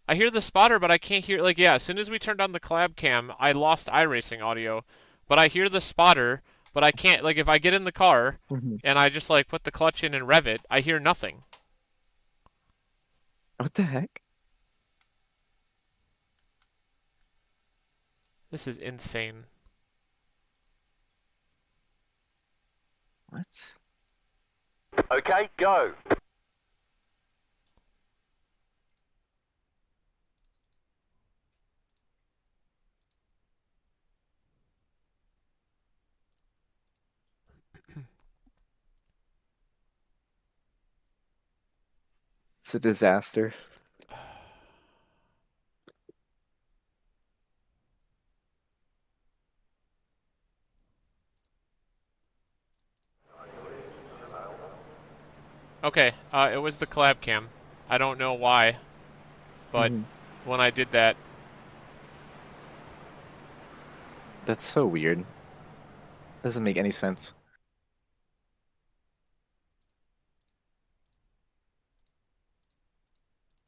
I hear the spotter, but I can't hear, like, yeah, as soon as we turned on the collab cam, I lost iRacing audio. But I hear the spotter, but I can't, like, if I get in the car and I just, like, put the clutch in and rev it, I hear nothing. What the heck? This is insane. What? Okay, go. It's a disaster. Okay, it was the collab cam. I don't know why, but when I did that... That's so weird. Doesn't make any sense.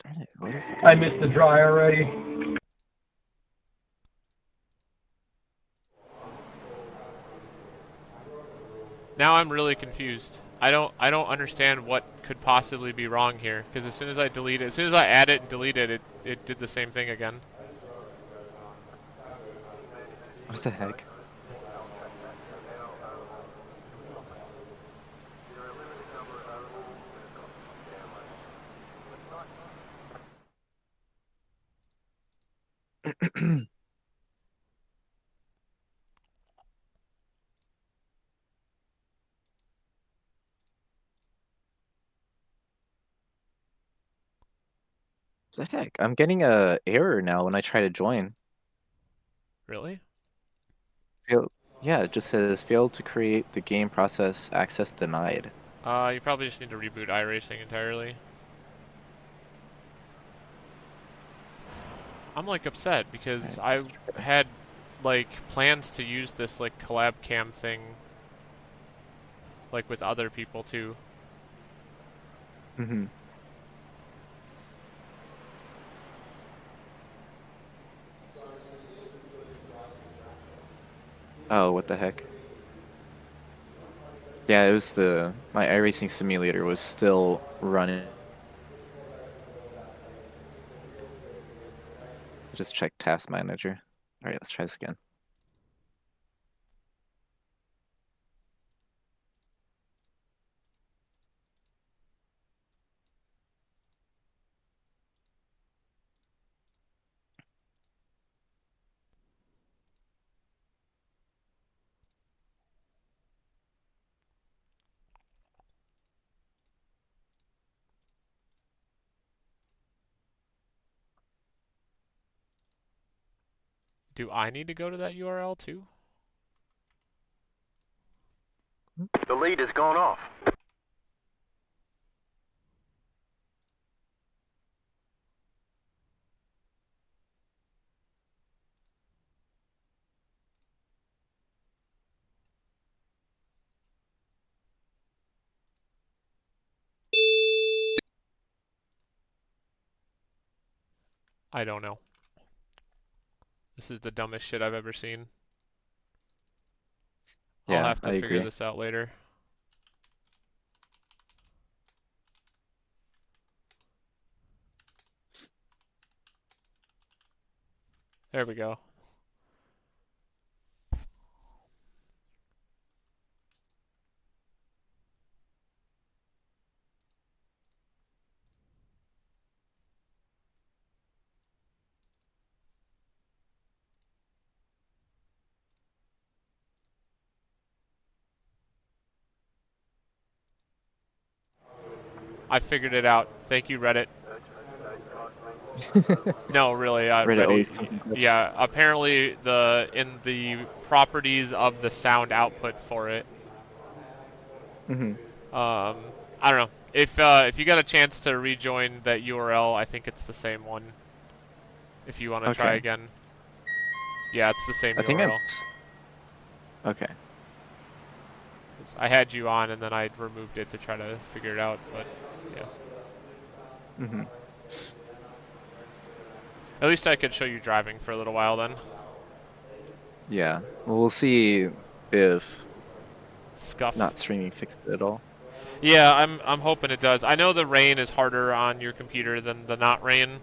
Darn it, what is I missed the dry already. Now I'm really confused. I don't understand what could possibly be wrong here, because as soon as I delete it, as soon as I add it and delete it, it did the same thing again. What the heck? The heck? I'm getting a error now when I try to join. Really? Yeah, it just says failed to create the game process, access denied. You probably just need to reboot iRacing entirely. I'm like upset because I had like plans to use this like collab cam thing like with other people too. Oh, what the heck? Yeah, it was my iRacing simulator was still running. Just check Task Manager. All right, let's try this again. Do I need to go to that URL too? The lead has gone off. I don't know. This is the dumbest shit I've ever seen. Yeah, I'll have to I figure agree. this out later. There we go. I figured it out. Thank you, Reddit. No, really, Reddit always comes in clutch. Yeah, apparently in the properties of the sound output for it. Mm-hmm. I don't know. If you got a chance to rejoin that URL, I think it's the same one. If you want to try Okay. again. Yeah, it's the same I think URL. Okay. I had you on and then I removed it to try to figure it out, but yeah. Mm-hmm. At least I could show you driving for a little while then. Yeah. Well, we'll see if Scuff. not streaming fixed it at all. Yeah, I'm hoping it does. I know the rain is harder on your computer than the not rain,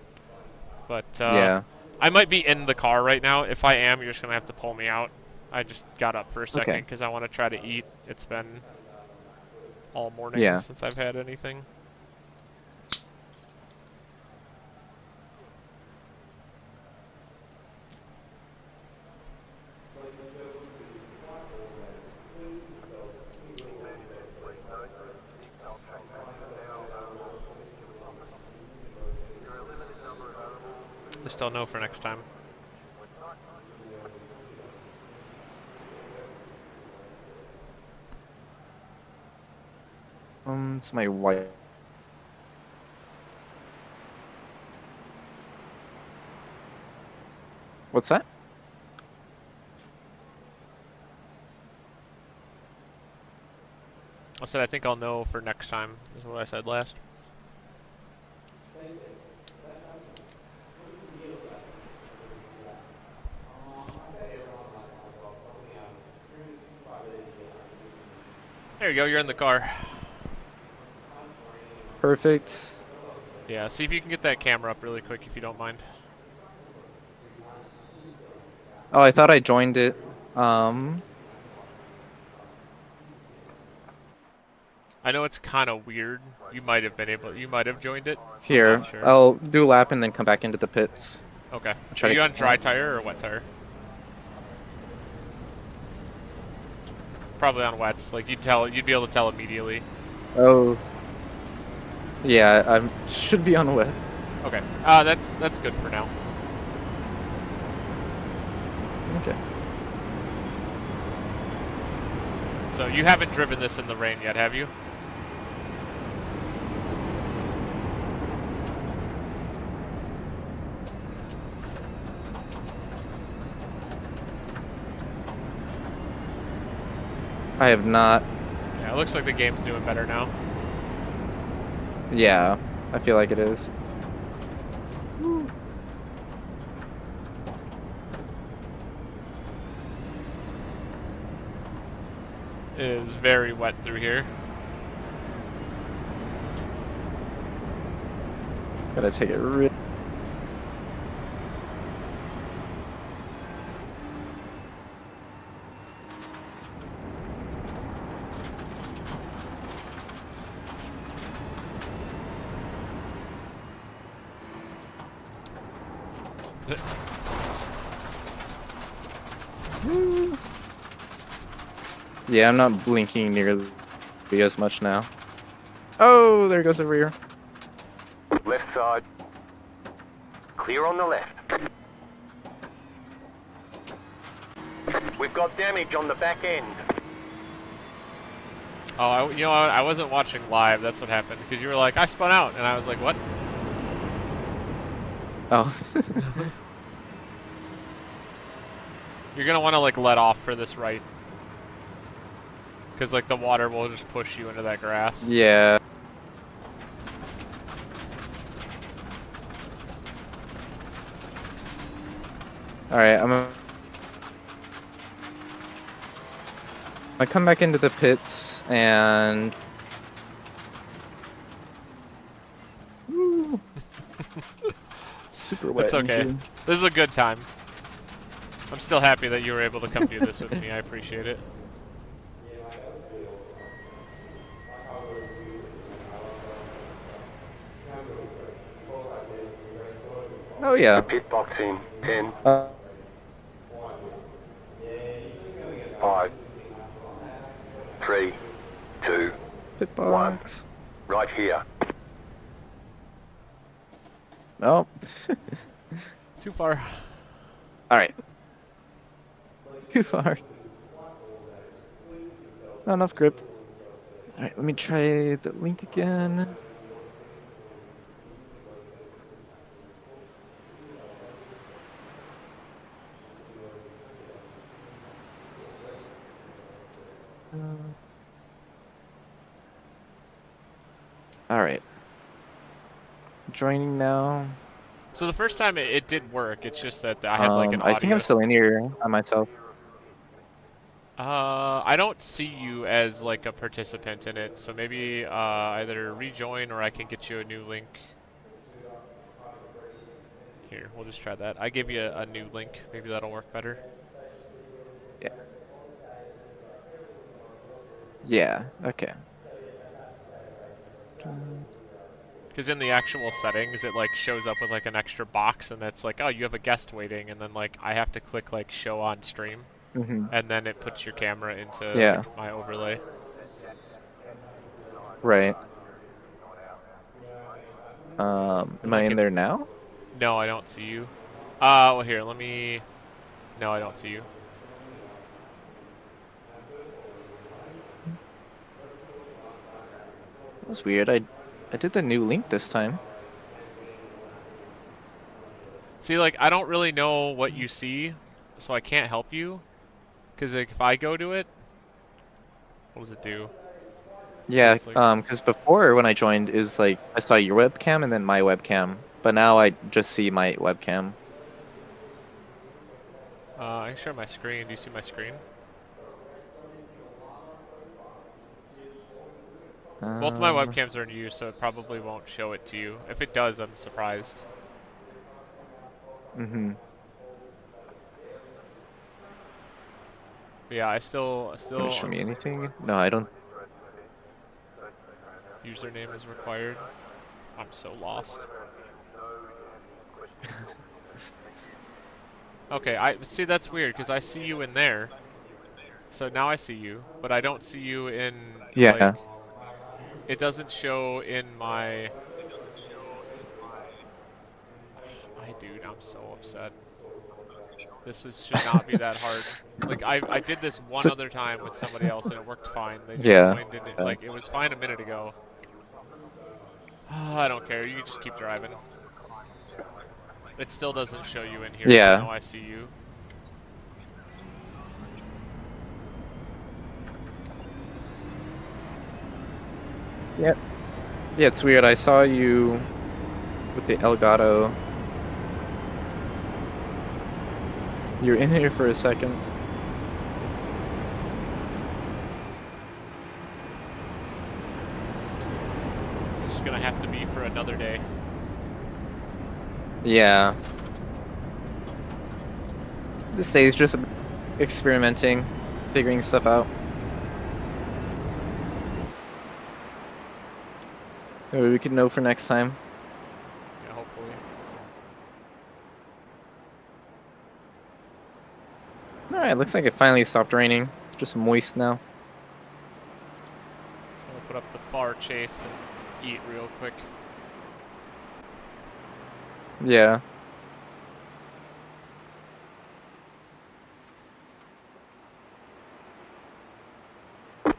but Yeah. I might be in the car right now. If I am, you're just gonna have to pull me out. I just got up for a second because I want to try to eat. It's been all morning since I've had anything. Just don't know for next time. It's my wife. What's that? I said I think I'll know for next time, is what I said last. There you go, you're in the car. Perfect. Yeah, see if you can get that camera up really quick if you don't mind. Oh, I thought I joined it. I know it's kind of weird. You might have joined it. Here, I'm not sure. I'll do a lap and then come back into the pits. Okay. Try Are to you on dry tire or wet tire? Probably on wets. Like you'd be able to tell immediately. Oh. Yeah, I should be on wet. Okay. That's good for now. Okay. So you haven't driven this in the rain yet, have you? I have not. Yeah, it looks like the game's doing better now. Yeah, I feel like it is. It is very wet through here. Gotta take it real. Yeah, I'm not blinking nearly as much now. Oh, there goes the rear. Left side. Clear on the left. We've got damage on the back end. Oh, you know what? I wasn't watching live. That's what happened. Because you were like, I spun out. And I was like, what? Oh. You're going to want to, like, let off for this right. Because, like, the water will just push you into that grass. Yeah. Alright, I come back into the pits and... Woo. Super wet It's okay. engine. This is a good time. I'm still happy that you were able to come do this with me. I appreciate it. Oh yeah. Pit box in 10, 5, 3, 2, Pit box. right here. Oh. Too far. Alright. Too far. Not enough grip. Alright, let me try the link again. Alright. Joining now. So the first time it did work. It's just that I had like an audio. I think I'm still in here on myself. I don't see you as like a participant in it, so maybe either rejoin or I can get you a new link. Here, we'll just try that. I give you a new link. Maybe that'll work better. Yeah. Yeah, okay. Because in the actual settings, it like shows up with like an extra box, and it's like, oh, you have a guest waiting, and then like I have to click like show on stream, and then it puts your camera into like, my overlay. Right. Am I in there now? No, I don't see you. Well here, let me... No, I don't see you. That was weird. I did the new link this time. See, like, I don't really know what you see, so I can't help you. Because like, if I go to it, what does it do? Yeah, So like, because before when I joined, it was like I saw your webcam and then my webcam, but now I just see my webcam. I can share my screen. Do you see my screen? Both of my webcams are in use, so it probably won't show it to you. If it does, I'm surprised. Yeah, I still. Don't show me anything. No, I don't. Username is required. I'm so lost. Okay, I see. That's weird because I see you in there. So now I see you, but I don't see you in. Yeah. Like, it doesn't show in my. Dude, I'm so upset. Should not be that hard. Like I did this one other time with somebody else and it worked fine. They just joined and like it was fine a minute ago. I don't care. You can just keep driving. It still doesn't show you in here. Yeah. Now I see you. Yep. Yeah, it's weird. I saw you with the Elgato. You're in here for a second. It's just gonna have to be for another day. Yeah. This day is just experimenting, figuring stuff out. Maybe we could know for next time. Yeah, hopefully. Alright, looks like it finally stopped raining. It's just moist now. Just gonna put up the far chase and eat real quick. Yeah.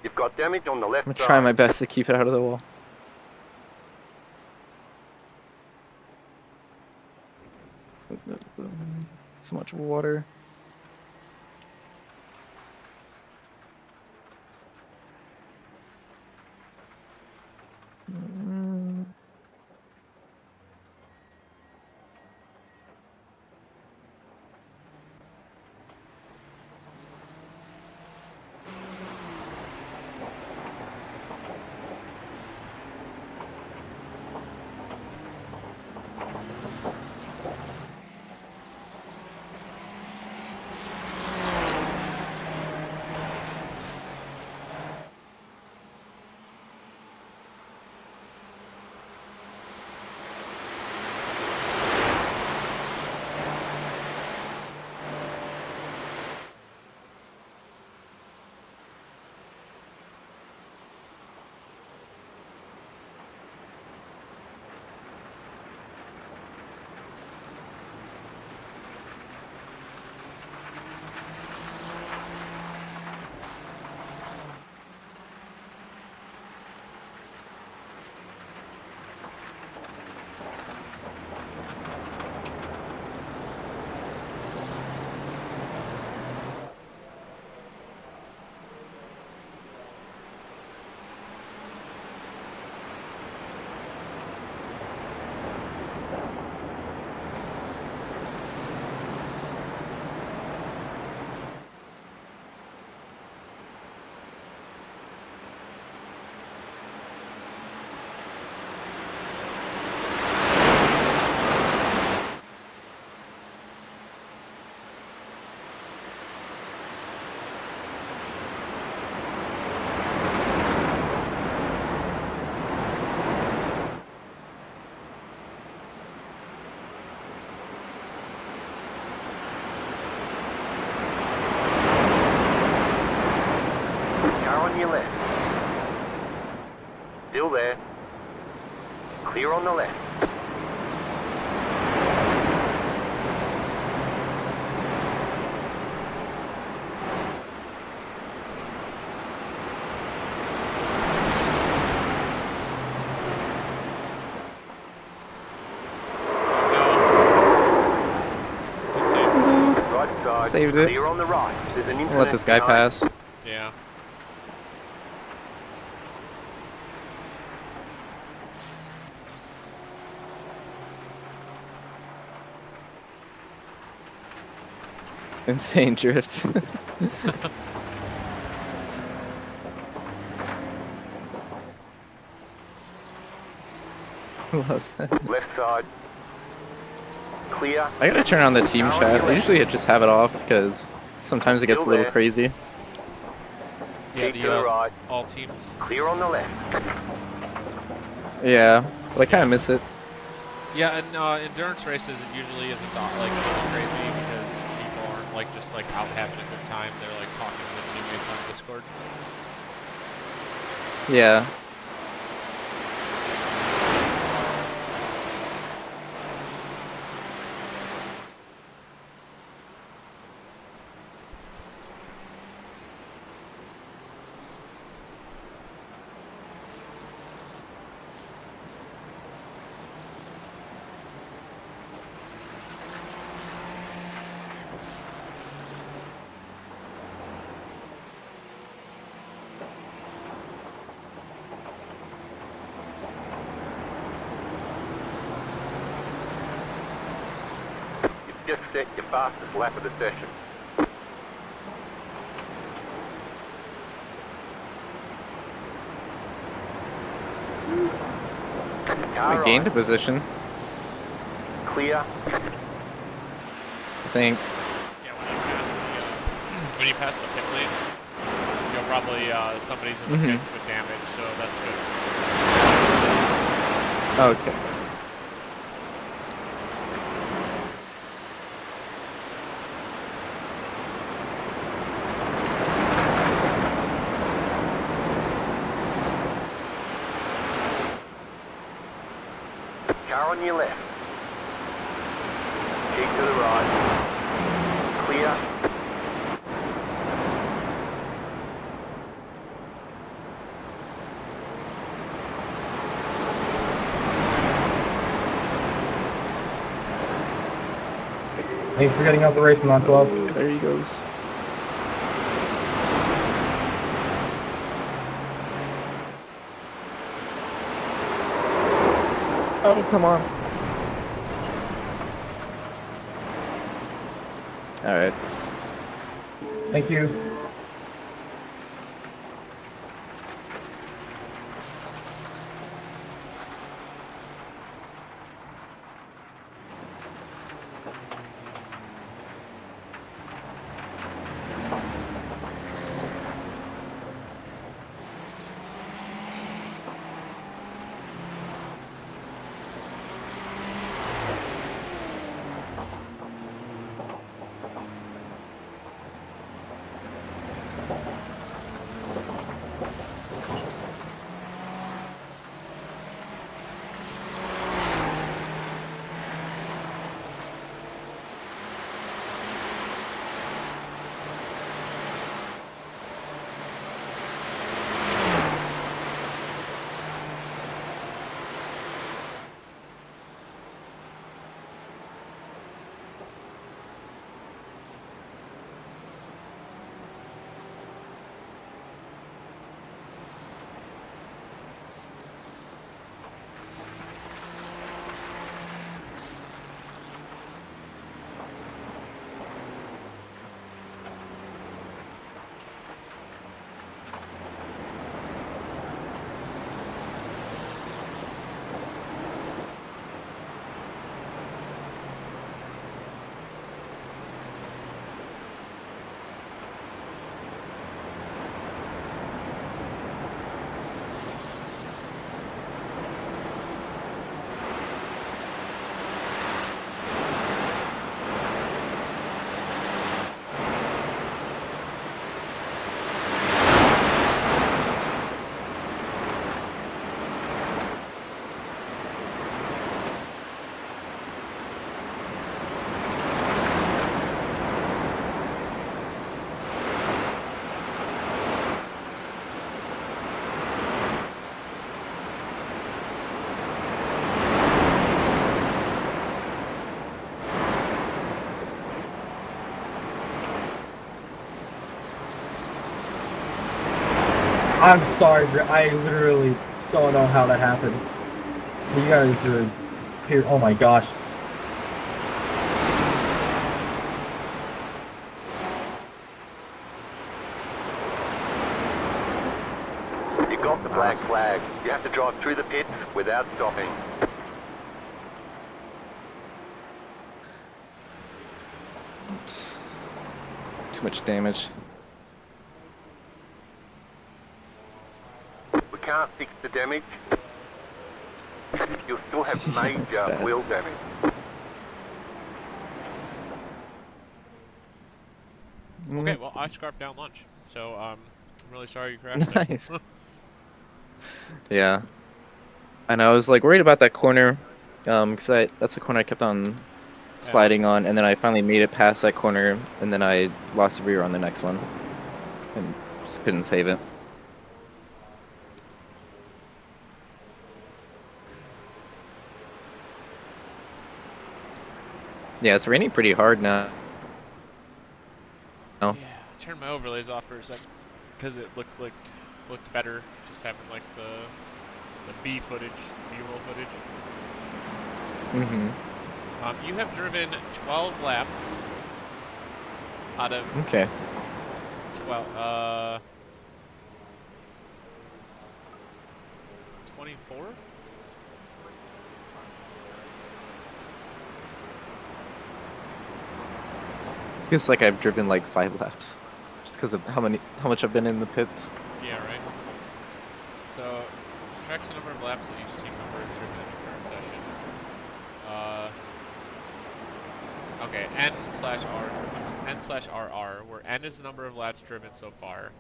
You've got damage on the left I'm gonna try my best to keep it out of the wall. So much water. your left. Still there. Clear on the left. Right side. Saved it. Clear on the right. There's an I'll let this guy behind. pass. Yeah. Insane drift. Love that. Left side. Clear. I gotta turn on the team chat. I usually just have it off because sometimes it gets a Still little there. crazy. Yeah, Keep to the right. all teams. Clear on the left. Yeah, but I kind of miss it. Yeah, and endurance races, it usually isn't like a little crazy because people aren't like just like out having a good time. They're like talking to their teammates on Discord. Yeah. Just set your fastest lap of the session. I gained a position. Clear. I think. Yeah, when you pass the pit lane, you'll probably somebody's in the pits with damage, so that's good. Okay. Car on your left. Keep to the right. Clear. Thanks for getting out the race, on 12. There he goes. Oh, come on. Alright. Thank you. I'm sorry, bro. I literally don't know how that happened. You guys are here. Oh my gosh. You've got the black flag. You have to drive through the pits without stopping. Oops. Too much damage. We can't fix the damage. You'll still have Yeah, major that's bad. wheel damage. Okay, well, I scarfed down lunch, so I'm really sorry you crashed there. Nice. Yeah. And I was like worried about that corner, because that's the corner I kept on sliding on, and then I finally made it past that corner, and then I lost the rear on the next one, and just couldn't save it. Yeah, it's raining pretty hard now. Yeah, I turned my overlays off for a second because it looked better just having like the B footage, B-roll footage. Mm-hmm. You have driven 12 laps out of 12. 24. Feels like I've driven like 5 laps, just because of how much I've been in the pits. Yeah, right. So, tracks the number of laps that each team member has driven in the current session. Okay, N/RR, where N is the number of laps driven so far,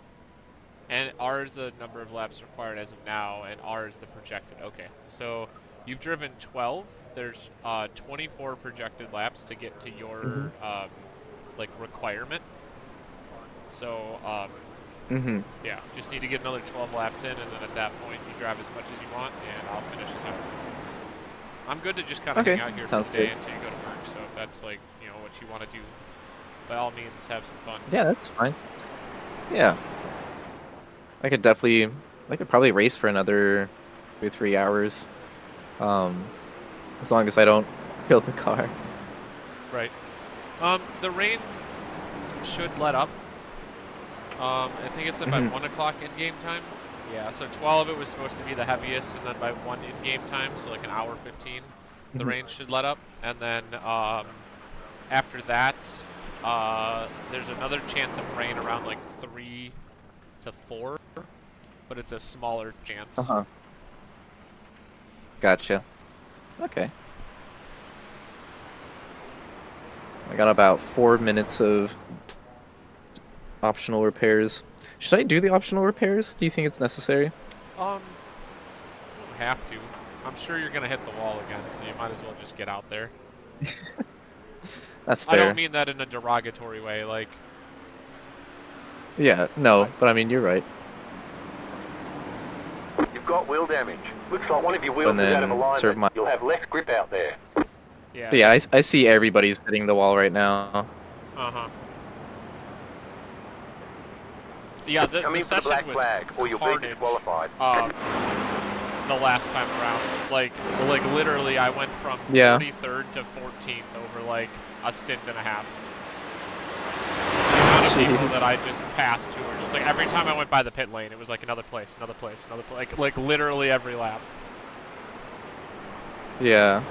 and R is the number of laps required as of now, and R is the projected. Okay, so you've driven 12. There's 24 projected laps to get to your like requirement. So yeah, just need to get another 12 laps in, and then at that point you drive as much as you want, and I'll finish this out. I'm good to just kind of hang out here for the day until you go to work. So if that's like what you want to do, by all means have some fun. Yeah, that's fine. Yeah, I could probably race for another 2 or 3 hours, as long as I don't kill the car. Right. The rain should let up. I think it's by 1 o'clock in-game time. Yeah, so 12 it was supposed to be the heaviest, and then by 1 in-game time, so like an hour 15, the rain should let up. And then after that, there's another chance of rain around like 3 to 4, but it's a smaller chance. Gotcha. Okay. I got about 4 minutes of optional repairs. Should I do the optional repairs? Do you think it's necessary? You don't have to. I'm sure you're gonna hit the wall again, so you might as well just get out there. That's fair. I don't mean that in a derogatory way, like... Yeah, no, but I mean, you're right. You've got wheel damage. Looks like one of your wheels is out of alignment. You'll have less grip out there. Yeah, yeah, I see everybody's hitting the wall right now. Yeah, the Come in for the session black was flag, or you'll be disqualified. The last time around, like literally, I went from 43rd to 14th over like a stint and a half. The amount of people that I just passed who were just like every time I went by the pit lane, it was like another place, like literally every lap. Yeah.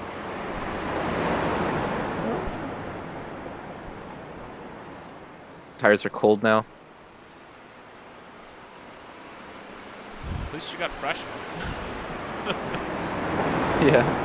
Tires are cold now. At least you got fresh ones. Yeah.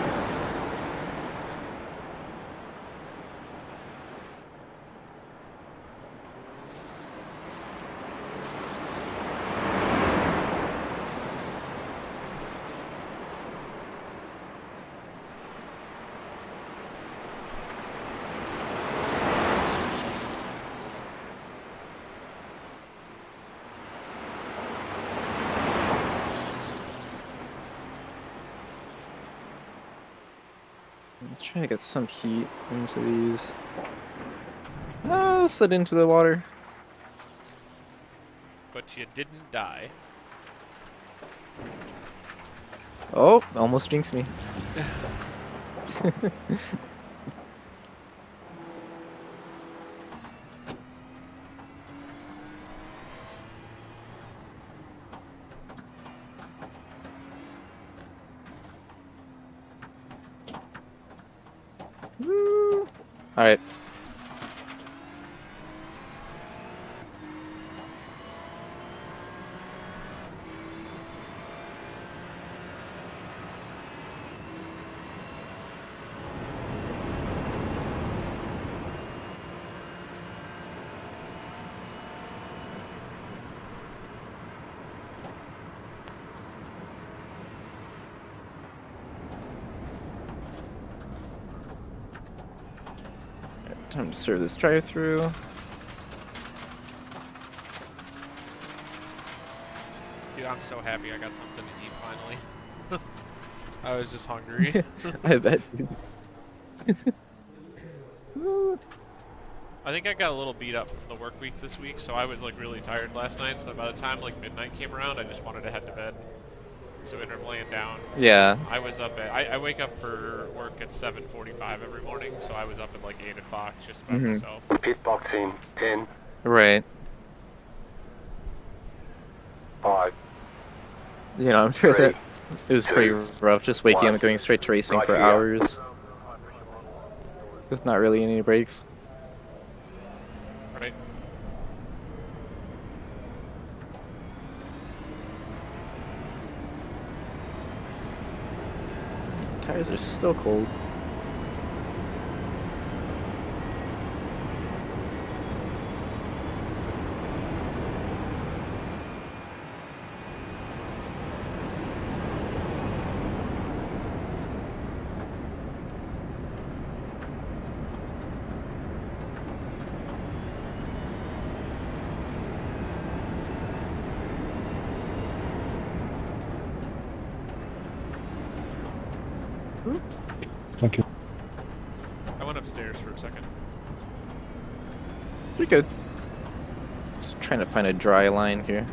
Let's try to get some heat into these. Slid into the water. But you didn't die. Oh, almost jinxed me. Alright. Time to serve this drive-through. Dude, I'm so happy I got something to eat finally. I was just hungry. I bet. I think I got a little beat up from the work week this week, so I was like really tired last night. So by the time like midnight came around, I just wanted to head to bed. So I ended up laying down. Yeah. I was up at I wake up for work at 7:45 every morning, so I was up at like 8 o'clock just by myself. Pit box in 10, Right. 5. You know, I'm sure that it was pretty 2, rough just waking 1. up and going straight to racing Right for here. hours. With not really any breaks. Right. Tires are still cold. Thank you. I went upstairs for a second. Pretty good. Just trying to find a dry line here.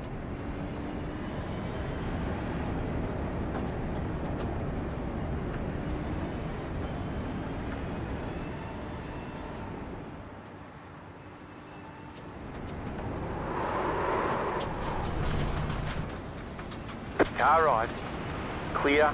Car right. Clear.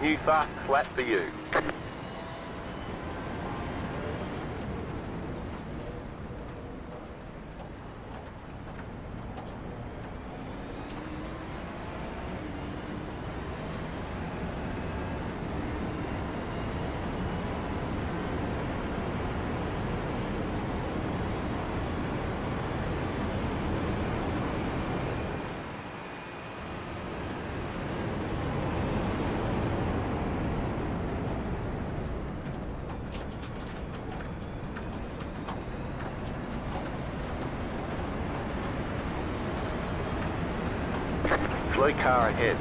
New fast flat for you. Slow car ahead.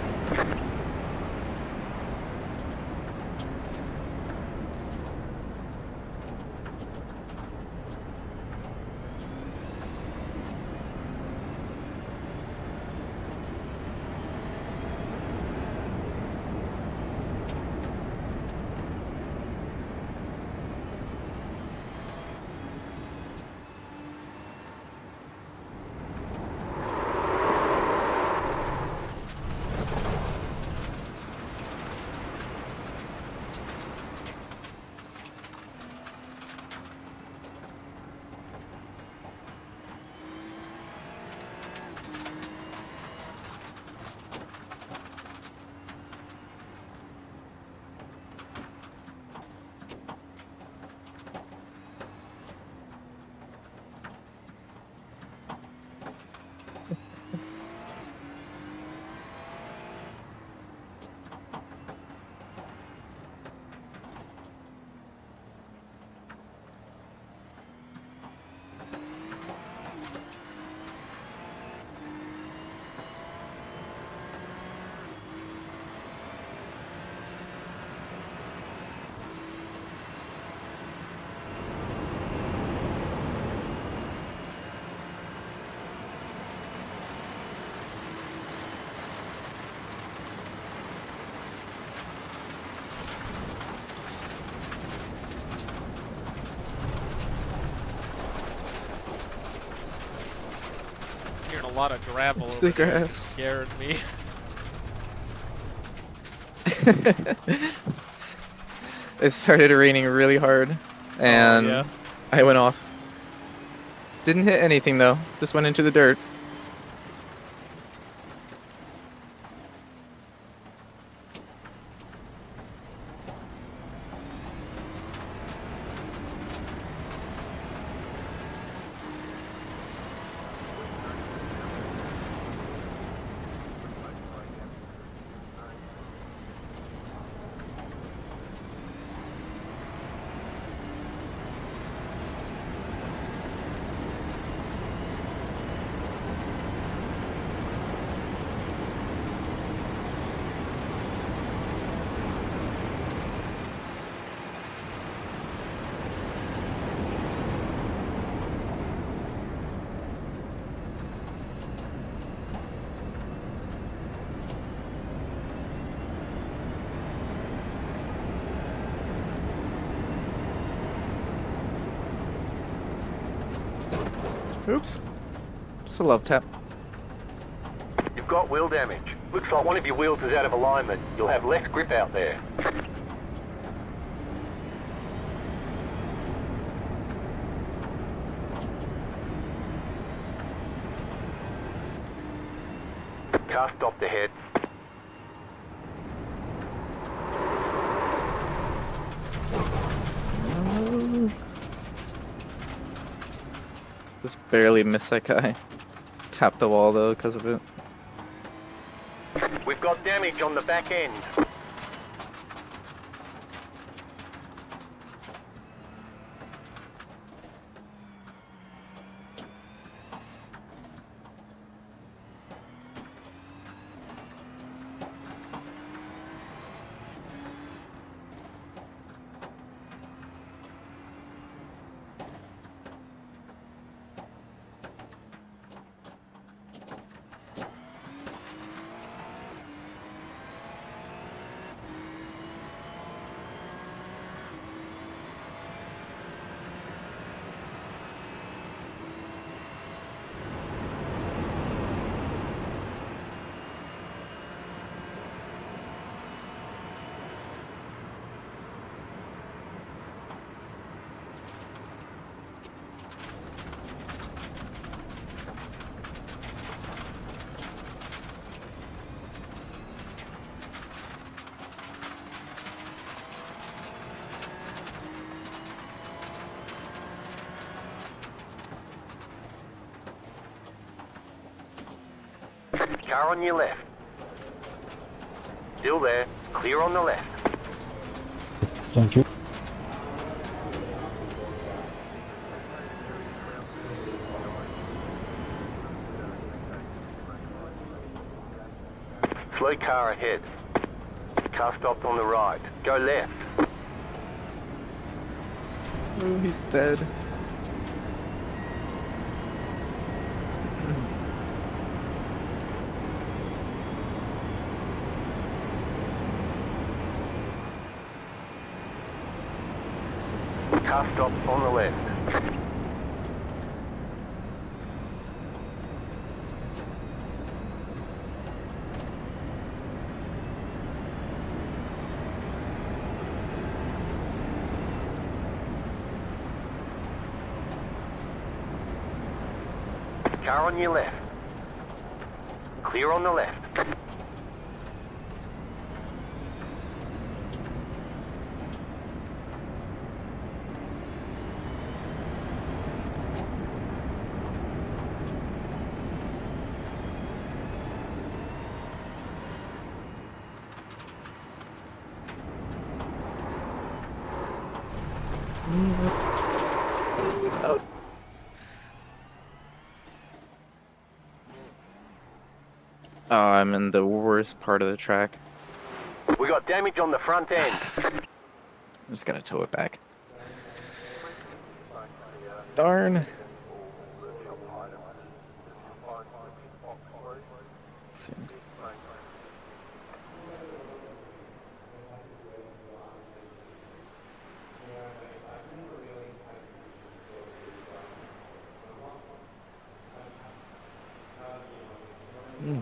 Hearing a lot of gravel It's over the there. grass. Scared me. It started raining really hard, and yeah. I went off. Didn't hit anything though, just went into the dirt. Oops. Just a love tap. You've got wheel damage. Looks like one of your wheels is out of alignment. You'll have less grip out there. Car stopped ahead. Just barely missed that guy. Tapped the wall though because of it. We've got damage on the back end. Car on your left. Still there. Clear on the left. Thank you. Slow car ahead. Car stopped on the right. Go left. Oh, he's dead. Car stopped on the left. Car on your left. Clear on the left. Oh. Oh, I'm in the worst part of the track. We got damage on the front end. I just gotta tow it back. Darn. Let's see. Hmm.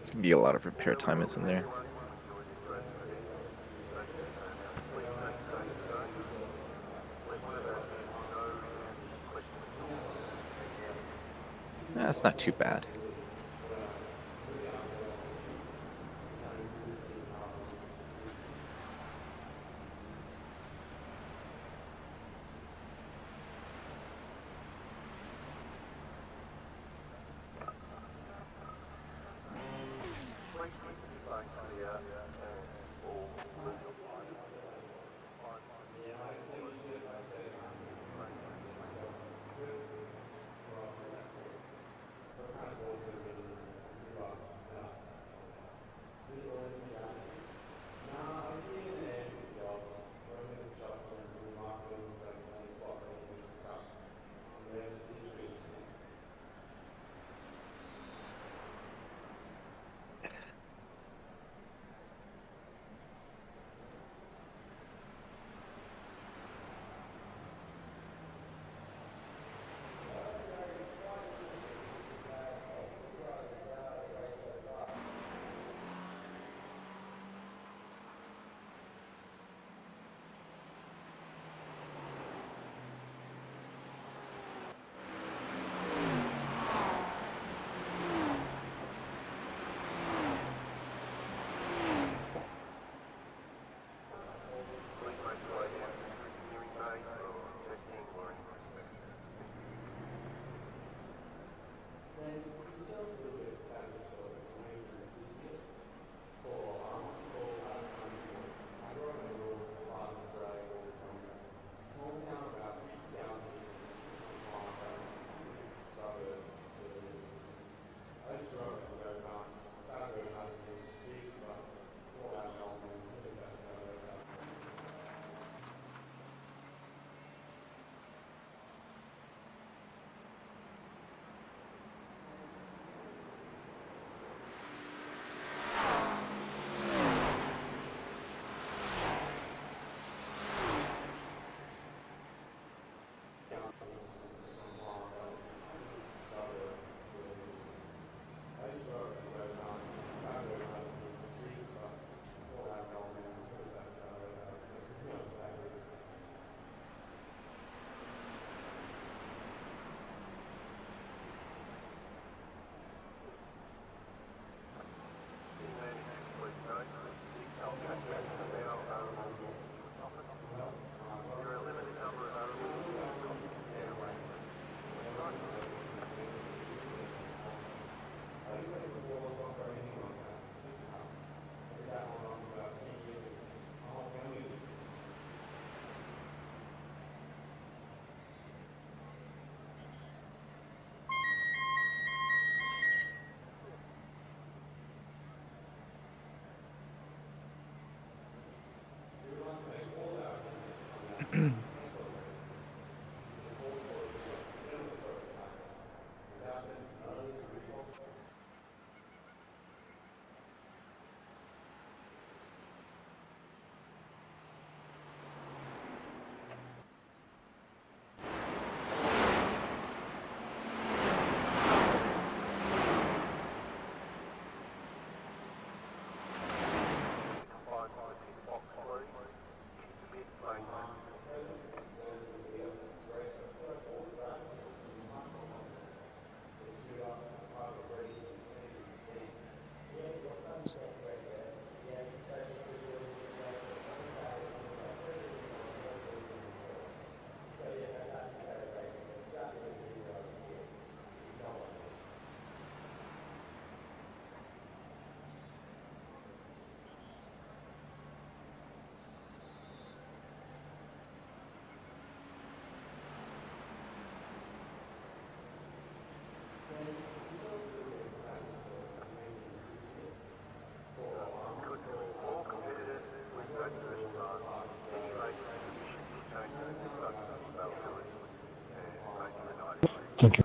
It's gonna be a lot of repair time, isn't there? That's not too bad. Thank you.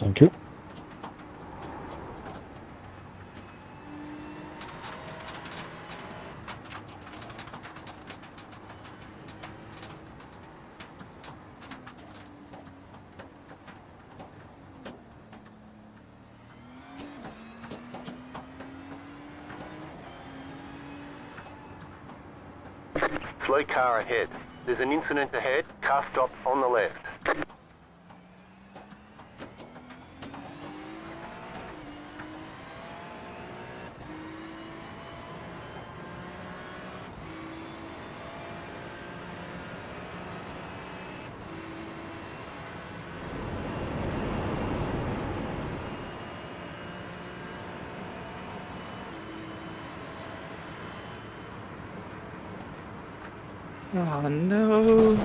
Thank you. Slow car ahead. There's an incident ahead. Car stop on the left. Oh no.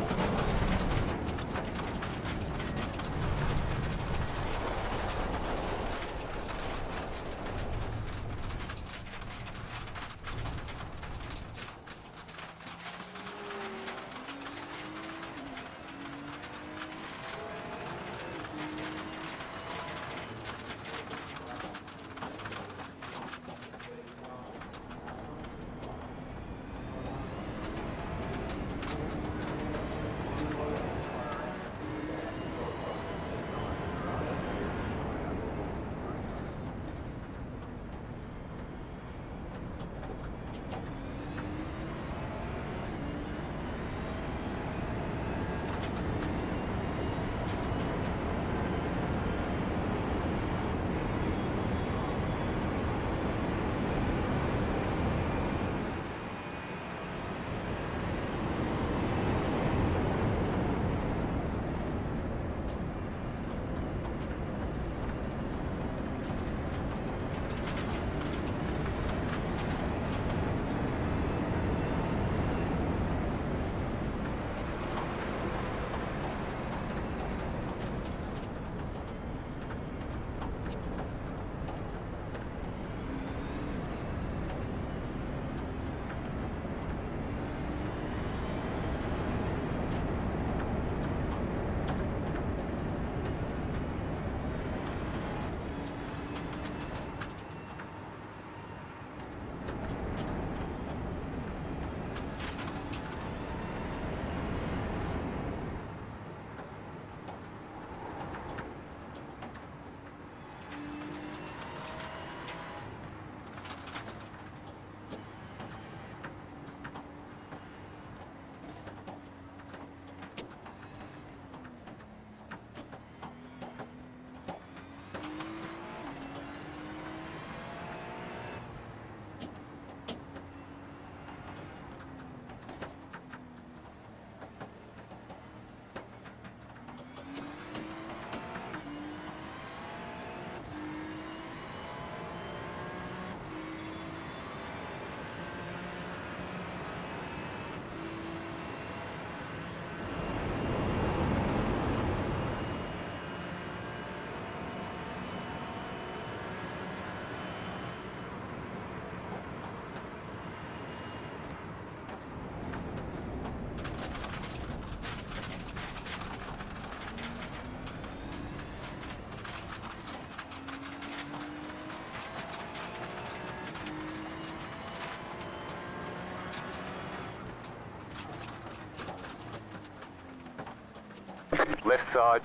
Left side.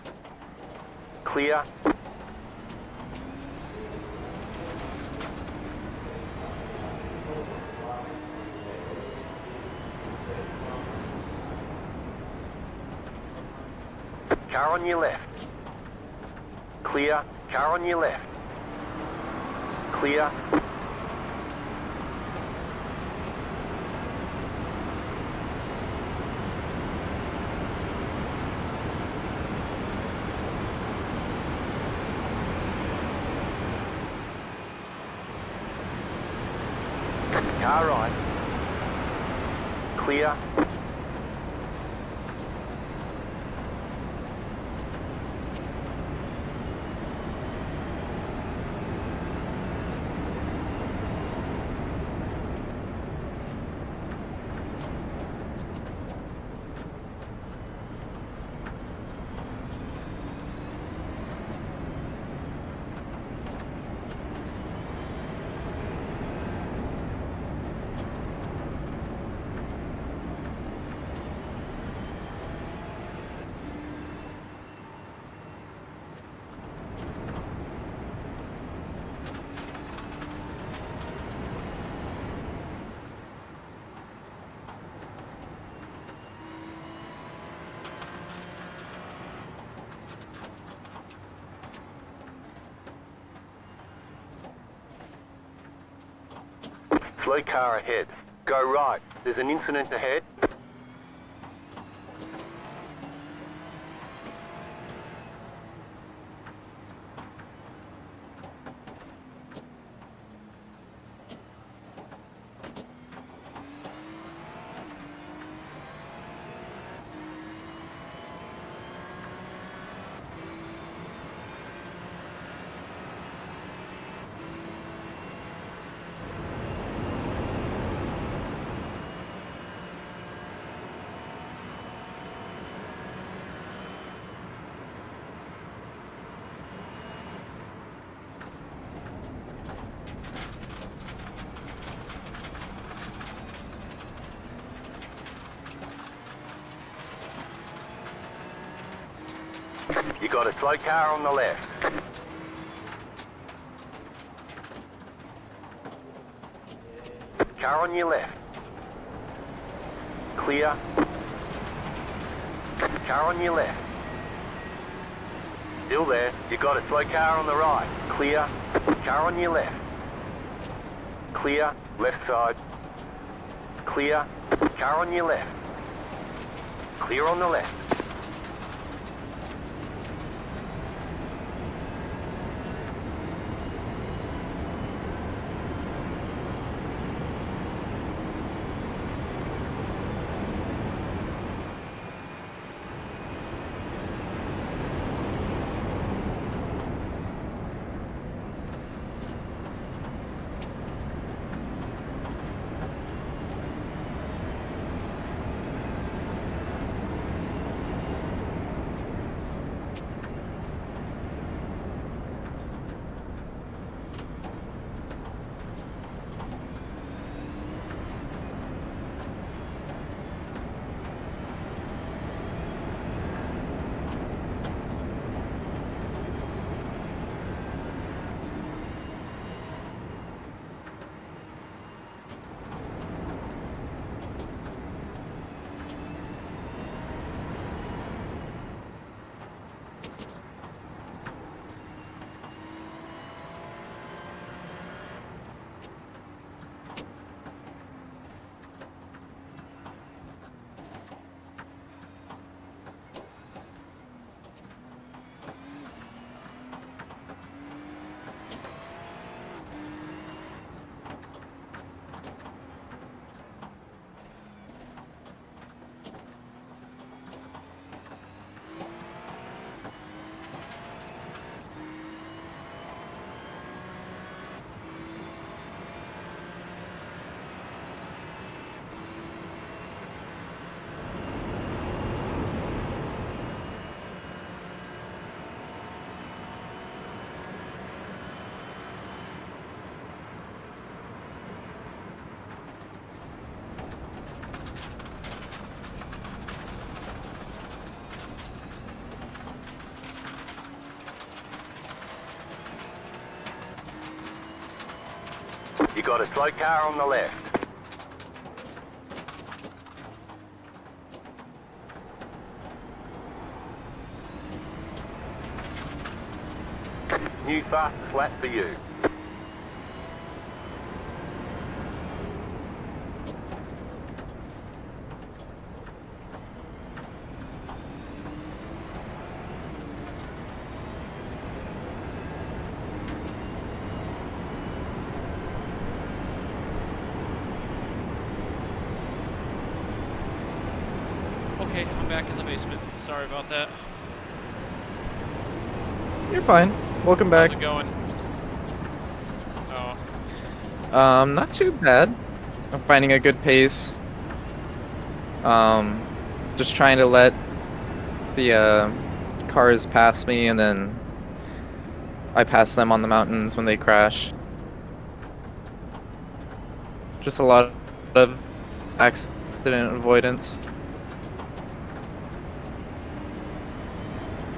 Clear. Car on your left. Clear. Car on your left. Clear. Car right. Clear. Slow car ahead. Go right. There's an incident ahead. You got a slow car on the left. Car on your left. Clear. Car on your left. Still there. You got a slow car on the right. Clear. Car on your left. Clear. Left side. Clear. Car on your left. Clear on the left. You got a slow car on the left. New fastest lap for you. Okay, I'm back in the basement. Sorry about that. You're fine. Welcome back. How's it going? Oh. Not too bad. I'm finding a good pace. Just trying to let the cars pass me, and then I pass them on the mountains when they crash. Just a lot of accident avoidance.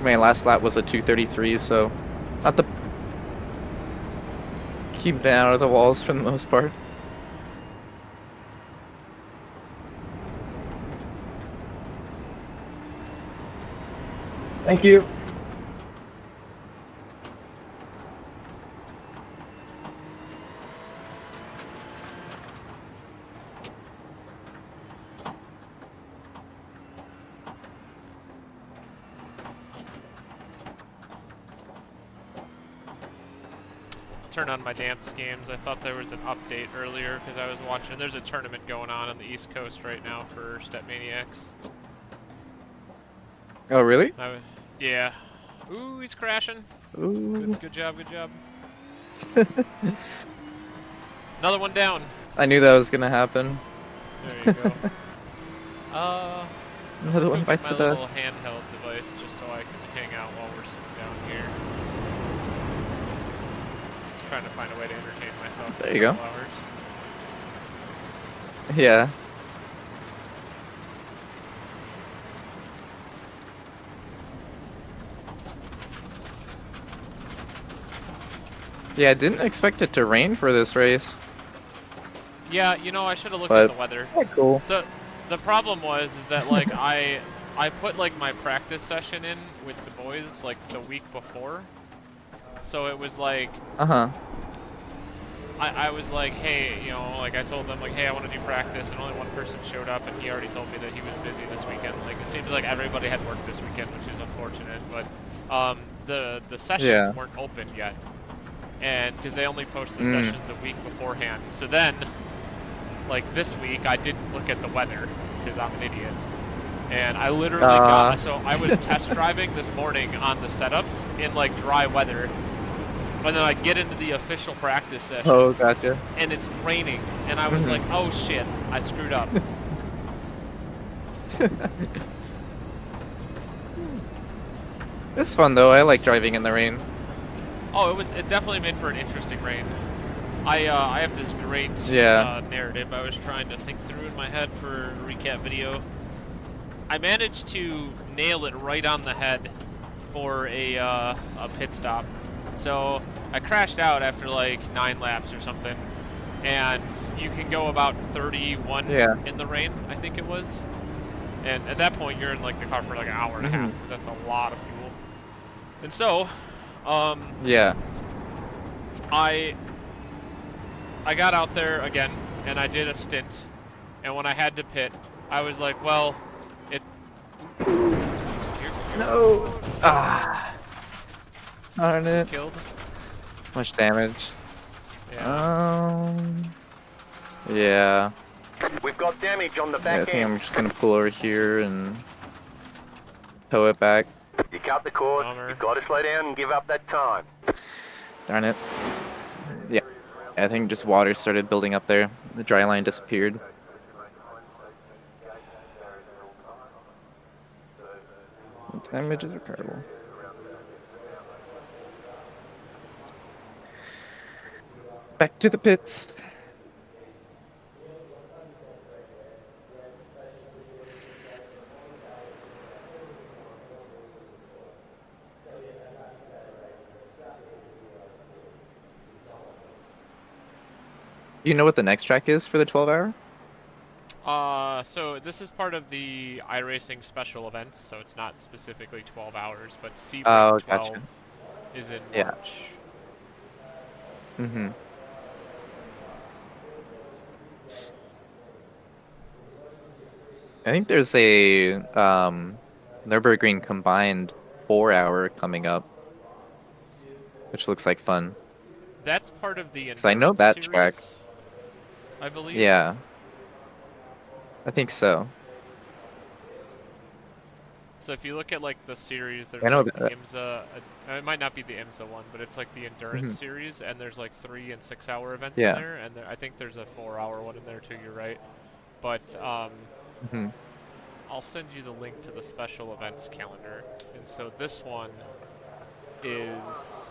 My last lap was a 2:33, so not the keep it out of the walls for the most part. Thank you. Turn on my dance games. I thought there was an update earlier because I was watching. There's a tournament going on the East Coast right now for Step Maniacs. Oh, really? Yeah. Ooh, he's crashing. Ooh. Good job, good job. Another one down. I knew that was gonna happen. There you go. Another one bites my the little handheld device just so I can hang out while we're sitting down here. Just trying to find a way to entertain myself. There you go. Hours. Yeah. Yeah, I didn't expect it to rain for this race. Yeah, you know, I should have looked But at the weather. yeah, cool. So the problem is that like I put like my practice session in with the boys like the week before. So it was like I was like, hey, you know, like I told them like, hey, I want to do practice, and only one person showed up, and he already told me that he was busy this weekend. Like it seems like everybody had work this weekend, which is unfortunate, but the sessions weren't open yet. And because they only post the sessions a week beforehand. So then, like this week, I didn't look at the weather because I'm an idiot. And I literally got, so I was test driving this morning on the setups in like dry weather. And then I get into the official practice session. Oh, gotcha. And it's raining. And I was like, oh shit, I screwed up. It's fun though. I like driving in the rain. Oh, it definitely made for an interesting rain. I have this great narrative I was trying to think through in my head for a recap video. I managed to nail it right on the head for a pit stop. So I crashed out after like 9 laps or something, and you can go about 31 in the rain, I think it was. And at that point, you're in like the car for like an hour and a half, because that's a lot of fuel. And so, I got out there again, and I did a stint, and when I had to pit, I was like, well, No. Darn it. Killed. Much damage. Yeah. Yeah. We've got damage on the I back think end. I'm just gonna pull over here and tow it back. You cut the cord, you've got to slow down and give up that time. Darn it. Yeah. I think just water started building up there. The dry line disappeared. Damage is repairable. Back to the pits. You know what the next track is for the 12-hour? So this is part of the iRacing special events, so it's not specifically 12 hours, but Sebring Oh, 12 gotcha. is in Yeah. March. Mm-hmm. I think there's a Nürburgring combined 4-hour coming up, which looks like fun. That's part of the Because I know endurance that series, track. I believe. Yeah. I think so. So if you look at like the series, there's I know like the that. IMSA. It might not be the IMSA one, but it's like the endurance Mhm. series, and there's like 3 and 6 hour events in Yeah. there, and I think there's a 4-hour one in there too. You're right, but Mhm. I'll send you the link to the special events calendar. And so this one is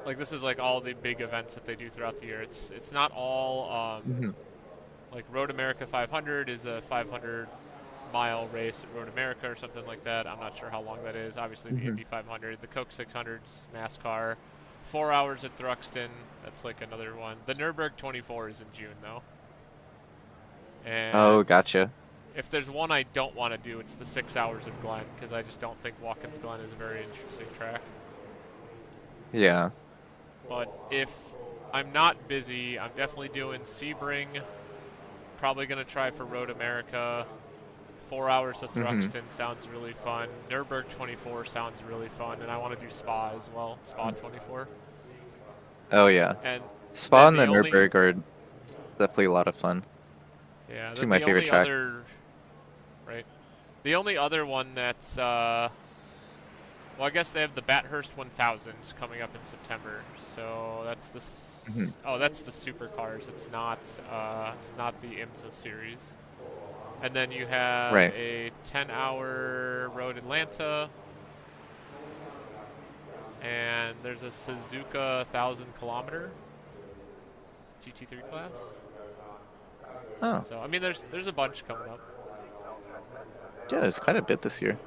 like, this is like all the big events that they do throughout the year. It's not all Mhm. like Road America 500 is a 500-mile race at Road America or something like that. I'm not sure how long that is. Obviously the Mhm. Indy 500, the Coke 600's NASCAR, 4 hours at Thruxton. That's like another one. The Nürburgring 24 is in June though. And Oh, gotcha. if there's one I don't want to do, it's the 6 hours of Glen, because I just don't think Watkins Glen is a very interesting track. Yeah. But if I'm not busy, I'm definitely doing Sebring. Probably going to try for Road America. 4 hours of Thruxton sounds really fun. Nürburgring 24 sounds really fun. And I want to do Spa as well. Spa 24. Oh, yeah. And Spa and then the Nürburgring are definitely a lot of fun. yeah, Two then of my the favorite only tracks. other, right? The only other one that's, well, I guess they have the Bathurst 1000 coming up in September. So that's the, oh, that's the supercars. It's not the IMSA series. And then you have Right. a 10-hour Road Atlanta. And there's a Suzuka 1,000-kilometer GT3 class. Oh. So I mean, there's a bunch coming up. Yeah, there's quite a bit this year.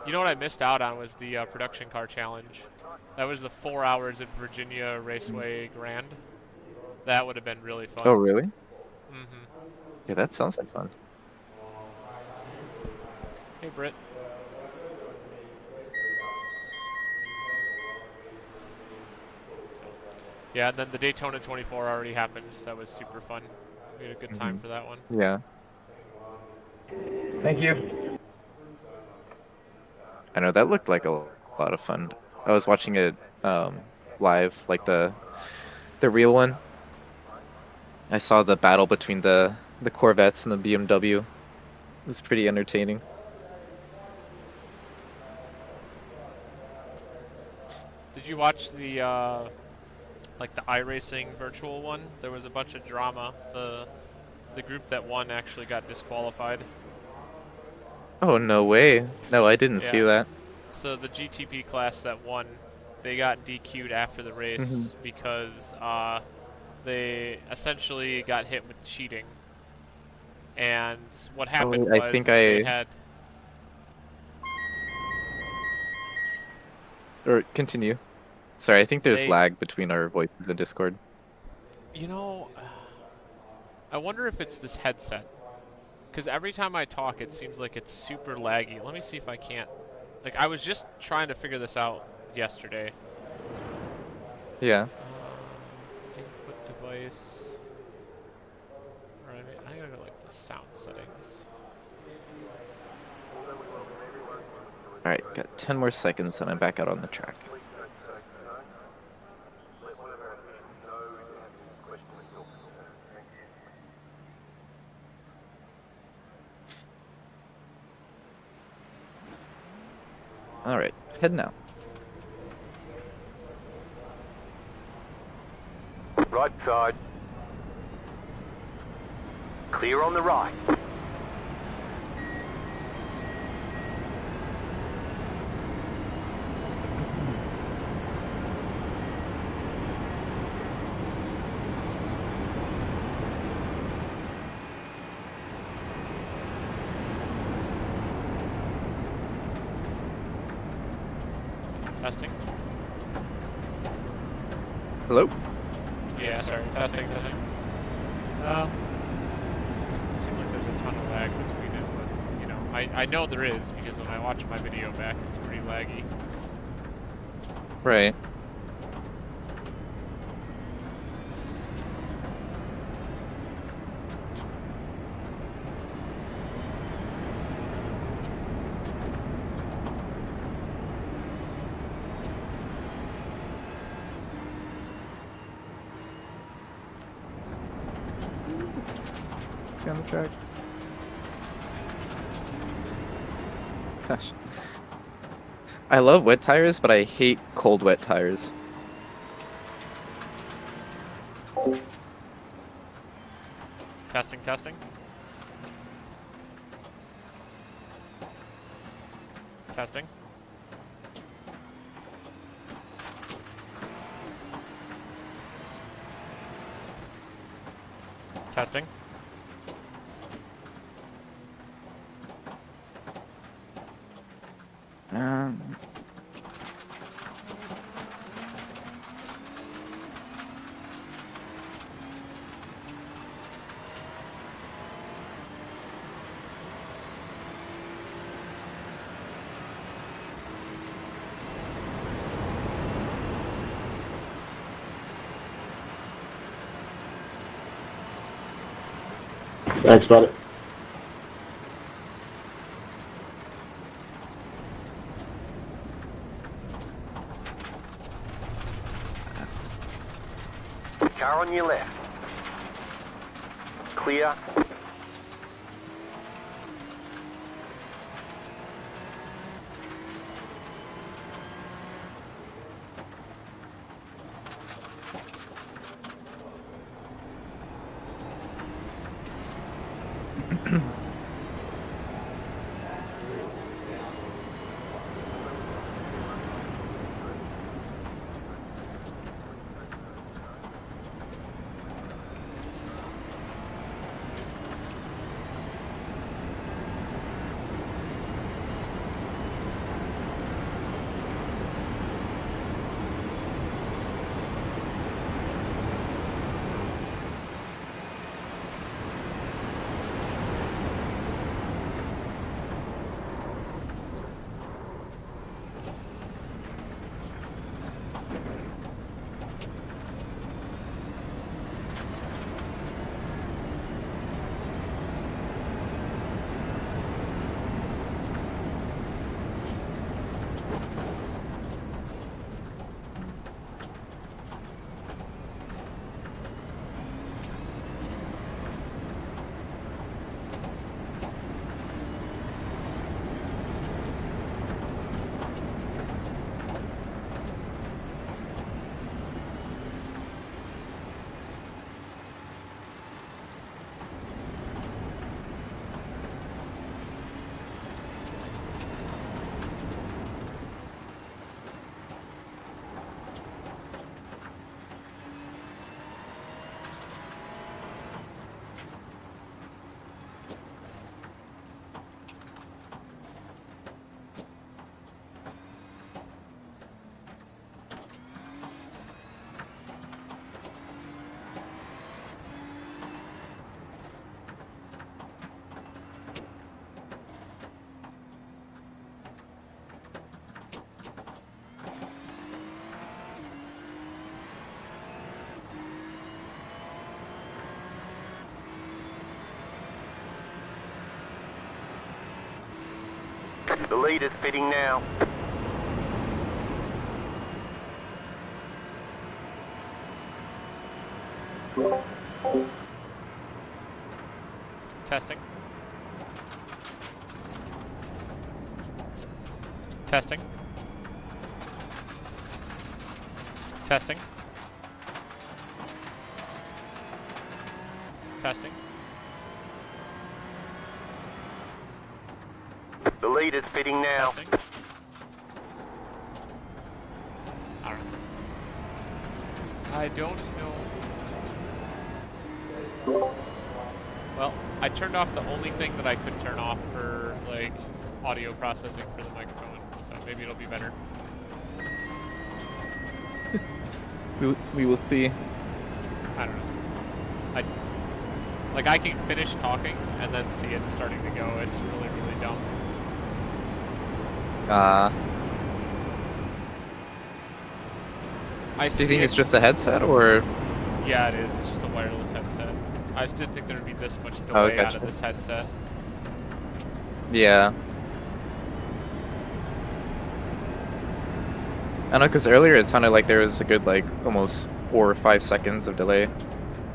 You know what I missed out on was the production car challenge. That was the 4 hours at Virginia Raceway Grand. That would have been really fun. Oh, really? Mm-hmm. Yeah, that sounds like fun. Hey, Britt. Yeah, and then the Daytona 24 already happened. So that was super fun. We had a good time for that one. Yeah. Thank you. I know, that looked like a lot of fun. I was watching it live, like the real one. I saw the battle between the Corvettes and the BMW. It was pretty entertaining. Did you watch the like the iRacing virtual one? There was a bunch of drama. The group that won actually got disqualified. Oh, no way. No, I didn't see that. So the GTP class that won, they got DQ'd after the race because they essentially got hit with cheating. And what happened was I think they had... Or continue. Sorry, I think there's They- lag between our voices in Discord. You know, I wonder if it's this headset. Because every time I talk, it seems like it's super laggy. Let me see if I can't... Like, I was just trying to figure this out yesterday. Yeah. Input device... Or I gotta go, like, the sound settings. Alright, got 10 more seconds and I'm back out on the track. Alright, heading out. Right side. Clear on the right. Testing. Hello? Yeah, sorry. Testing. Doesn't seem like there's a ton of lag between it, but, you know, I know there is, because when I watch my video back, it's pretty laggy. Right. See on the track. Gosh. I love wet tires, but I hate cold wet tires. Testing. Testing. Testing. Thanks, buddy. Car on your left. Clear. The leader's pitting now. Testing. Testing. Testing. Testing. The leader's pitting now. Testing. Alright. I don't know. Well, I turned off the only thing that I could turn off for, like, audio processing for the microphone, so maybe it'll be better. We will see. I don't know. I can finish talking and then see it starting to go. It's really, really dumb. Do you think it's just a headset, or? Yeah, it is. It's just a wireless headset. I just didn't think there would be this much delay out of this headset. Yeah. I know, because earlier it sounded like there was a good, like, almost 4 or 5 seconds of delay.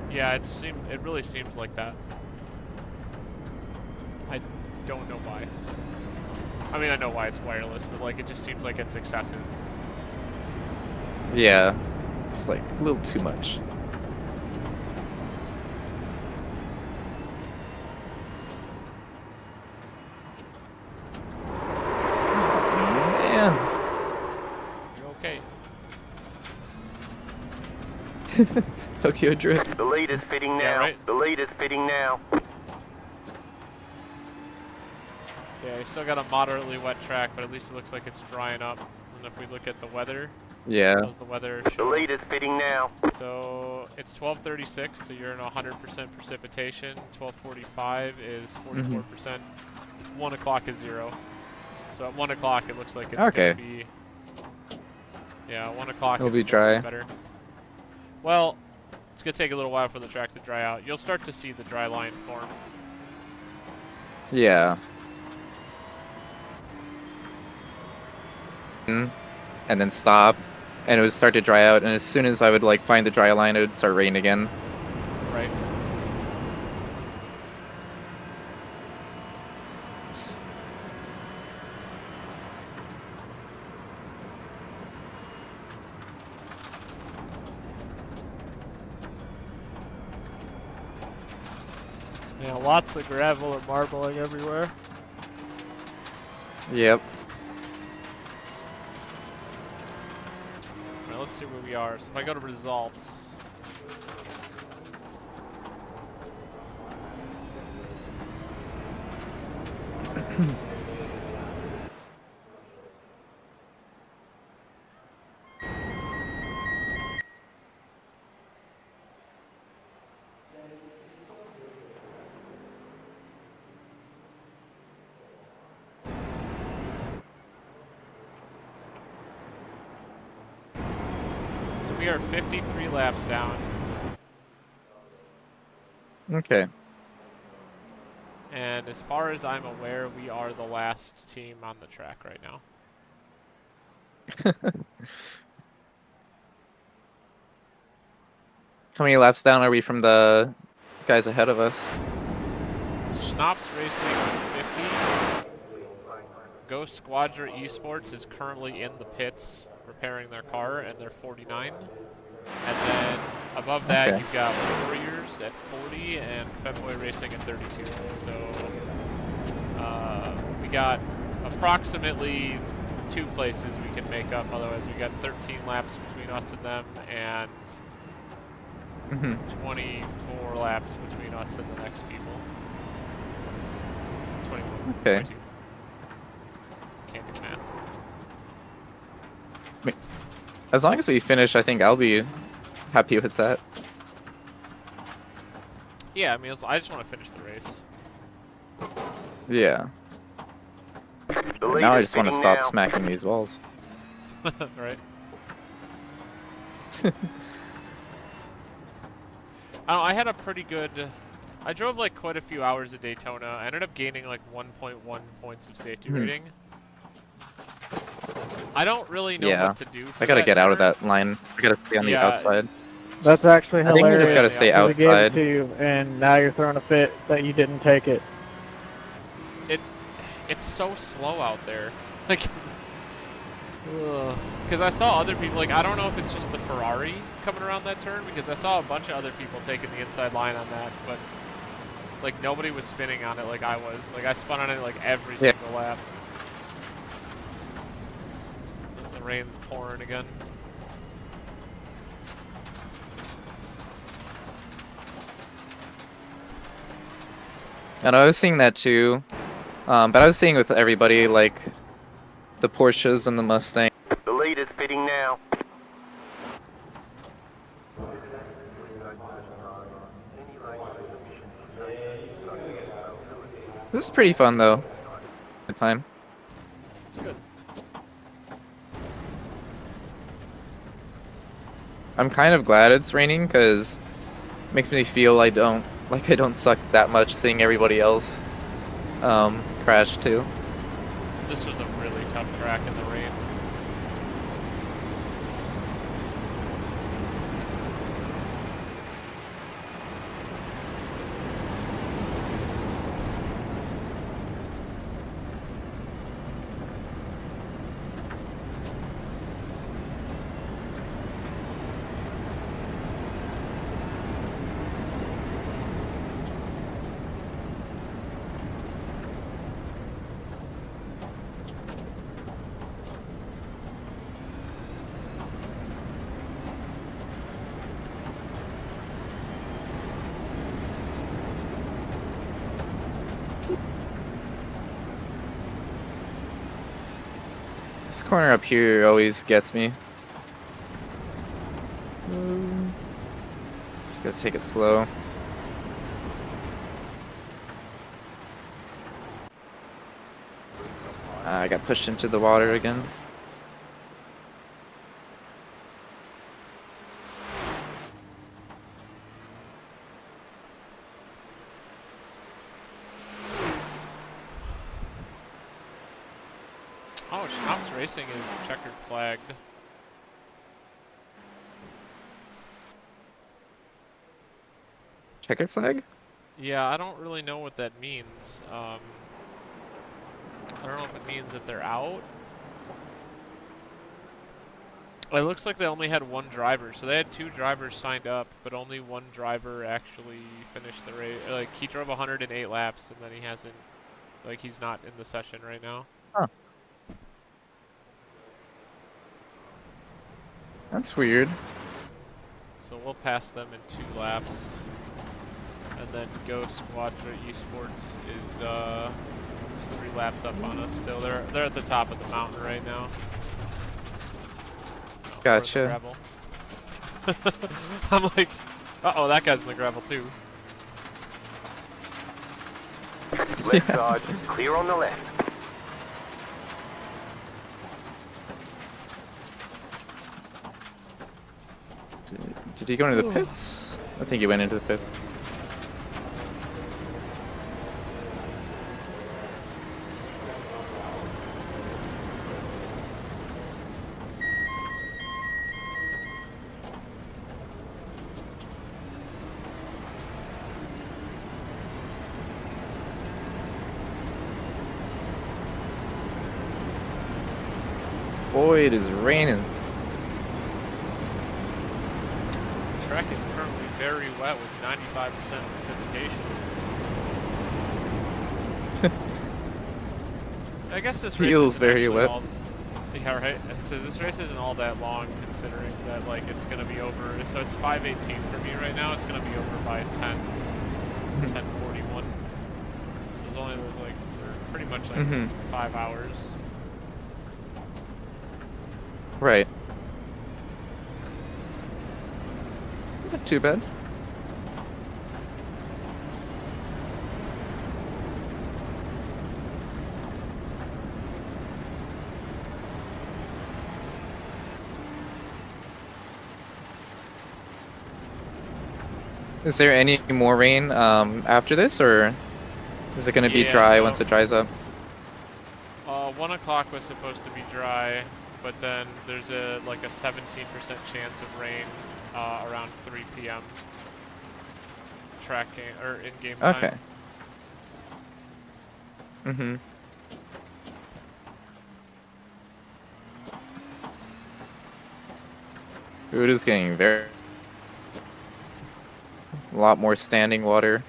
Yeah, it really seems like that. I don't know why. I mean, I know why it's wireless, but like it just seems like it's excessive. Yeah, it's like a little too much. Man. You're okay. Tokyo Drift. The lead is fitting now. Yeah, right? The lead is fitting now. So yeah, you still got a moderately wet track, but at least it looks like it's drying up. And if we look at the weather, yeah. how's the weather The show? lead is fitting now. So it's 12:36, so you're in 100% precipitation. 12:45 is 44%. 1 o'clock is 0. So at 1 o'clock it looks like it's gonna be. Yeah, 1 o'clock. It'll be dry. Better. Well, it's gonna take a little while for the track to dry out. You'll start to see the dry line form. Yeah. And then stop, and it would start to dry out, and as soon as I would like find the dry line, it would start raining again. Right. Yeah, lots of gravel and marbling everywhere. Yep. Alright, let's see where we are. So if I go to results. So we are 53 laps down. Okay. And as far as I'm aware, we are the last team on the track right now. How many laps down are we from the guys ahead of us? Schnapp's Racing is 50. Ghost Squadra Esports is currently in the pits repairing their car, and they're 49. And then above that, you've got Warriors at 40 and Femboy Racing at 32. So we got approximately 2 places we can make up. Otherwise, we got 13 laps between us and them, and 24 laps between us and the next people. 21. Okay. 22. Can't do math. As long as we finish, I think I'll be happy with that. Yeah, I mean, I just want to finish the race. Yeah. Now I just want to stop smacking these walls. Right. I had a pretty good... I drove like quite a few hours at Daytona. I ended up gaining like 1.1 points of safety rating. I don't really know what to do for I gotta that get out of turn. that line. I gotta stay on the outside. That's actually I think hilarious. you just gotta stay They gave it outside. to you, and now you're throwing a fit that you didn't take it. It's so slow out there. Like, because I saw other people, like, I don't know if it's just the Ferrari coming around that turn, because I saw a bunch of other people taking the inside line on that, but, like, nobody was spinning on it like I was. Like, I spun on it, like, every single lap. The rain's pouring again. And I was seeing that too, but I was seeing with everybody, like, the Porsches and the Mustang. The lead is fitting now. This is pretty fun though. Good time. It's good. I'm kind of glad it's raining because it makes me feel I don't suck that much seeing everybody else crash too. This was a really tough track in the rain. This corner up here always gets me. Just gotta take it slow. I got pushed into the water again. Oh, Schnapps Racing is checkered flagged. Checkered flag? Yeah, I don't really know what that means. I don't know if it means that they're out. It looks like they only had one driver, so they had 2 drivers signed up, but only one driver actually finished the race. Like, he drove 108 laps, and then he hasn't, like, he's not in the session right now. Huh. That's weird. So we'll pass them in 2 laps. And then Ghost Quadra Esports is 3 laps up on us still. They're at the top of the mountain right now. Gotcha. I'm like, uh-oh, that guy's in the gravel too. Left side, clear on the left. Did he go into the pits? I think he went into the pits. Boy, it is raining. The track is currently very wet with 95% precipitation. I guess this race feels is very wet. Yeah, right. So this race isn't all that long, considering that like it's gonna be over. So it's 5:18 for me right now. It's gonna be over by 10:41. So there's only like pretty much like 5 hours. Right. Not too bad. Is there any more rain after this, or is it going to be dry once it dries up? 1 o'clock was supposed to be dry, but then there's a 17% chance of rain around 3 p.m. tracking or in game time. Okay. Mm-hmm. It is getting a lot more standing water.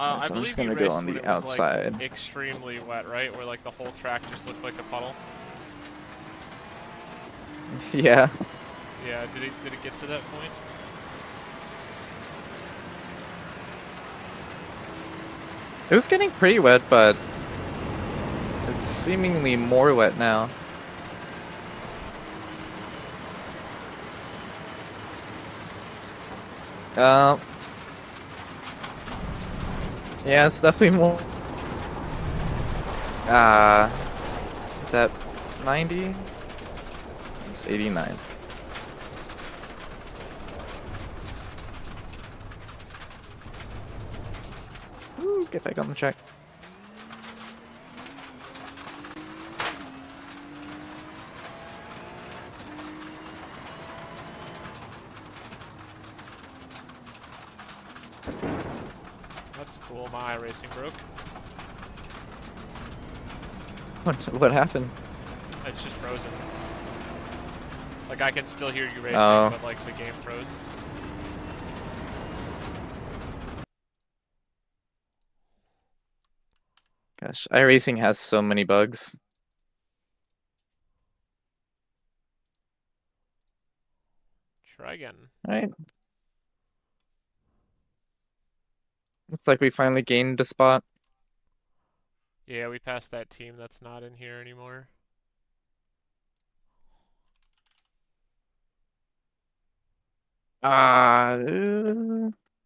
I so I'm believe just gonna you go raced on when the it was, outside. like, extremely wet, right? Where like the whole track just looked like a puddle. Yeah. Yeah. Did it get to that point? It was getting pretty wet, but it's seemingly more wet now. Yeah, it's definitely more. Is that 90? It's 89. Ooh, get back on the track. That's cool. My iRacing broke. What happened? It's just frozen. Like I can still hear you racing, Oh. but like the game froze. Gosh, iRacing has so many bugs. Try again. Alright. Looks like we finally gained a spot. Yeah, we passed that team that's not in here anymore.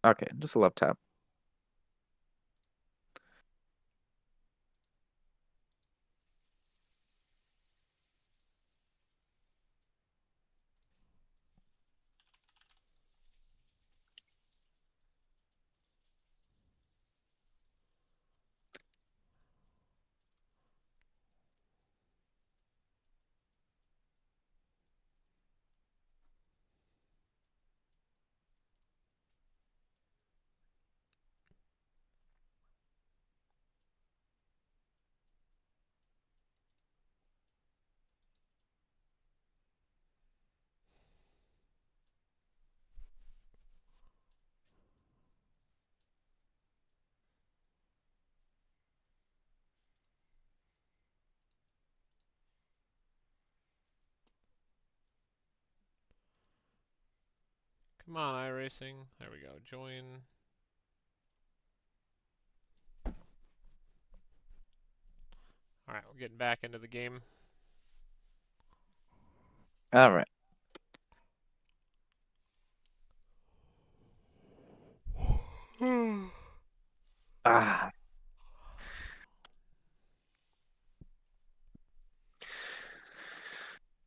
Okay, just a left tap. Come on, iRacing. There we go. Join. Alright, we're getting back into the game. Alright. Ah.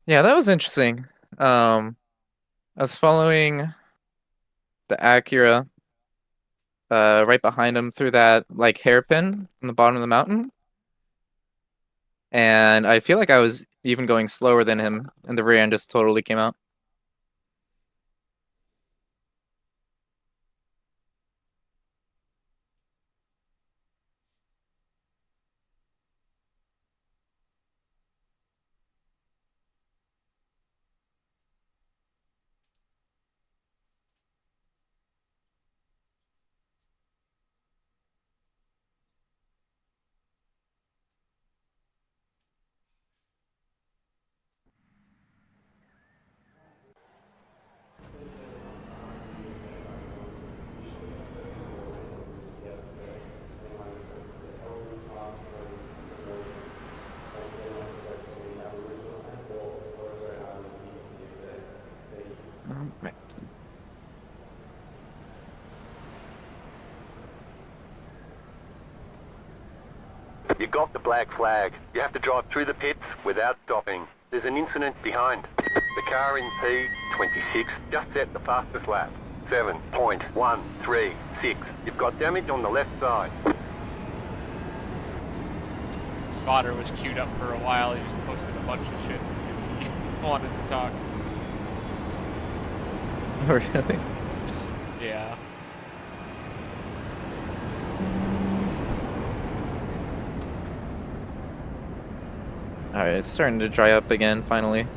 Yeah, that was interesting. I was following the Acura right behind him through that like hairpin on the bottom of the mountain. And I feel like I was even going slower than him, and the rear end just totally came out. Right. You got the black flag. You have to drive through the pits without stopping. There's an incident behind. The car in P26 just set the fastest lap. 7.136. You've got damage on the left side. Spotter was queued up for a while. He just posted a bunch of shit because he wanted to talk. Oh, really? Yeah. Alright, it's starting to dry up again, finally.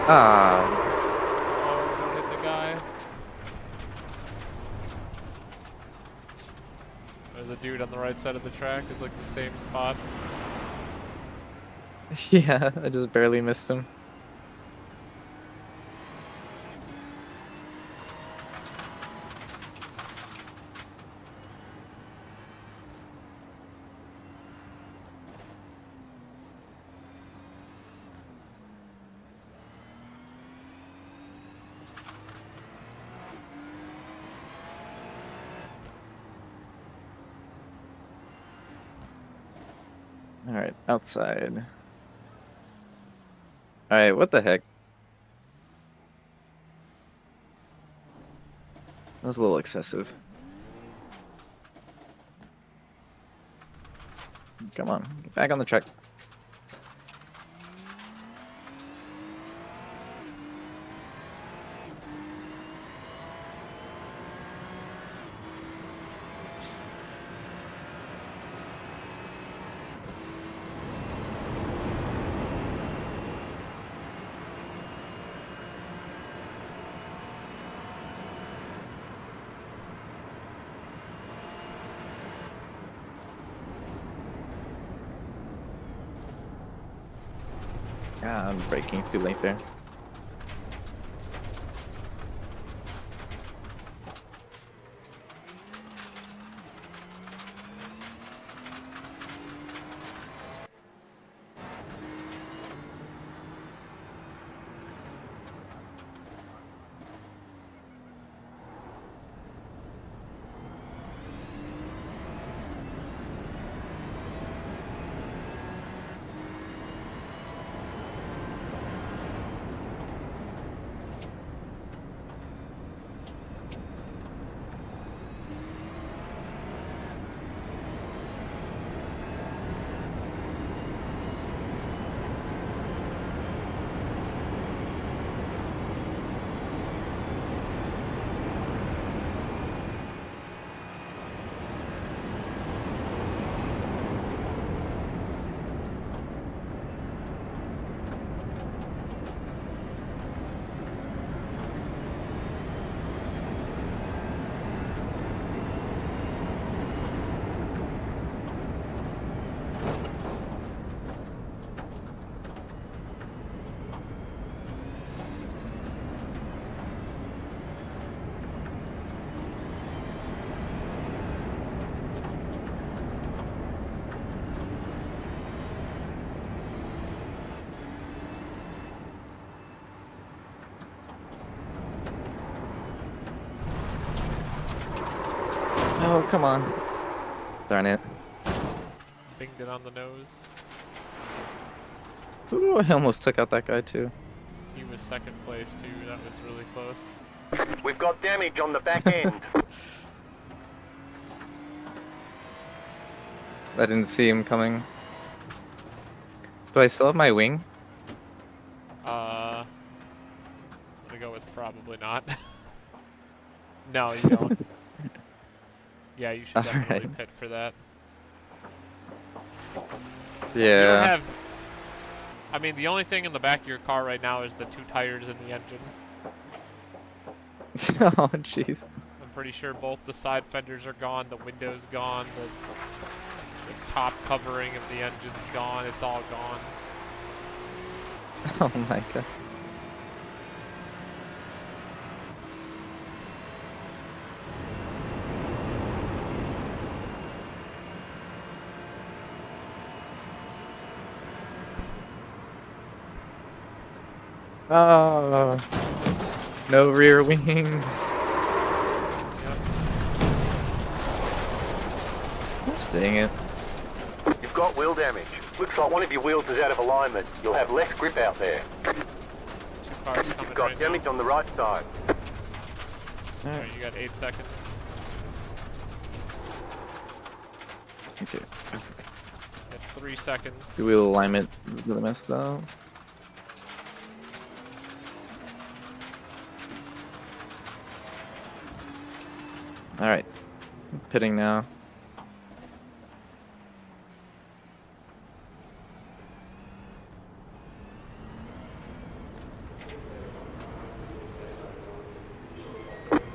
Oh, don't hit the guy. a dude on the right side of the track. It's like the same spot. Yeah, I just barely missed him. Alright, outside. Alright, what the heck? That was a little excessive. Come on, get back on the track. Ah, I'm braking too late there. Oh, come on. Darn it. Binged it on the nose. Ooh, I almost took out that guy too. He was second place too. That was really close. We've got damage on the back end. I didn't see him coming. Do I still have my wing? I'm gonna go with probably not. No, you don't. Yeah, you should definitely pit for that. Yeah. You don't have... I mean, the only thing in the back of your car right now is the 2 tires in the engine. Oh, jeez. I'm pretty sure both the side fenders are gone, the window's gone, the top covering of the engine's gone, it's all gone. Oh my god. Oh, no rear wing. Gosh, dang it. You've got wheel damage. Looks like one of your wheels is out of alignment. You'll have less grip out there. 2 cars coming You've got right damage now. on the right side. Alright, you got 8 seconds. Okay. You got 3 seconds. The wheel alignment really messed up. Alright. Pitting now.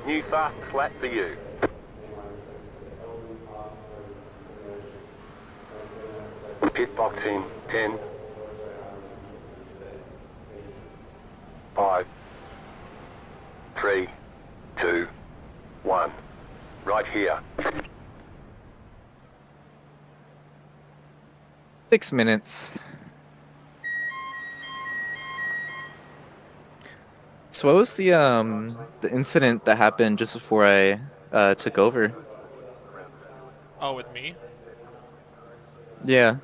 New fast flat for you. Pit box in 10, 5, 3, 2, 1. Right here. 6 minutes. So what was the incident that happened just before I took over? Oh, with me? Yeah.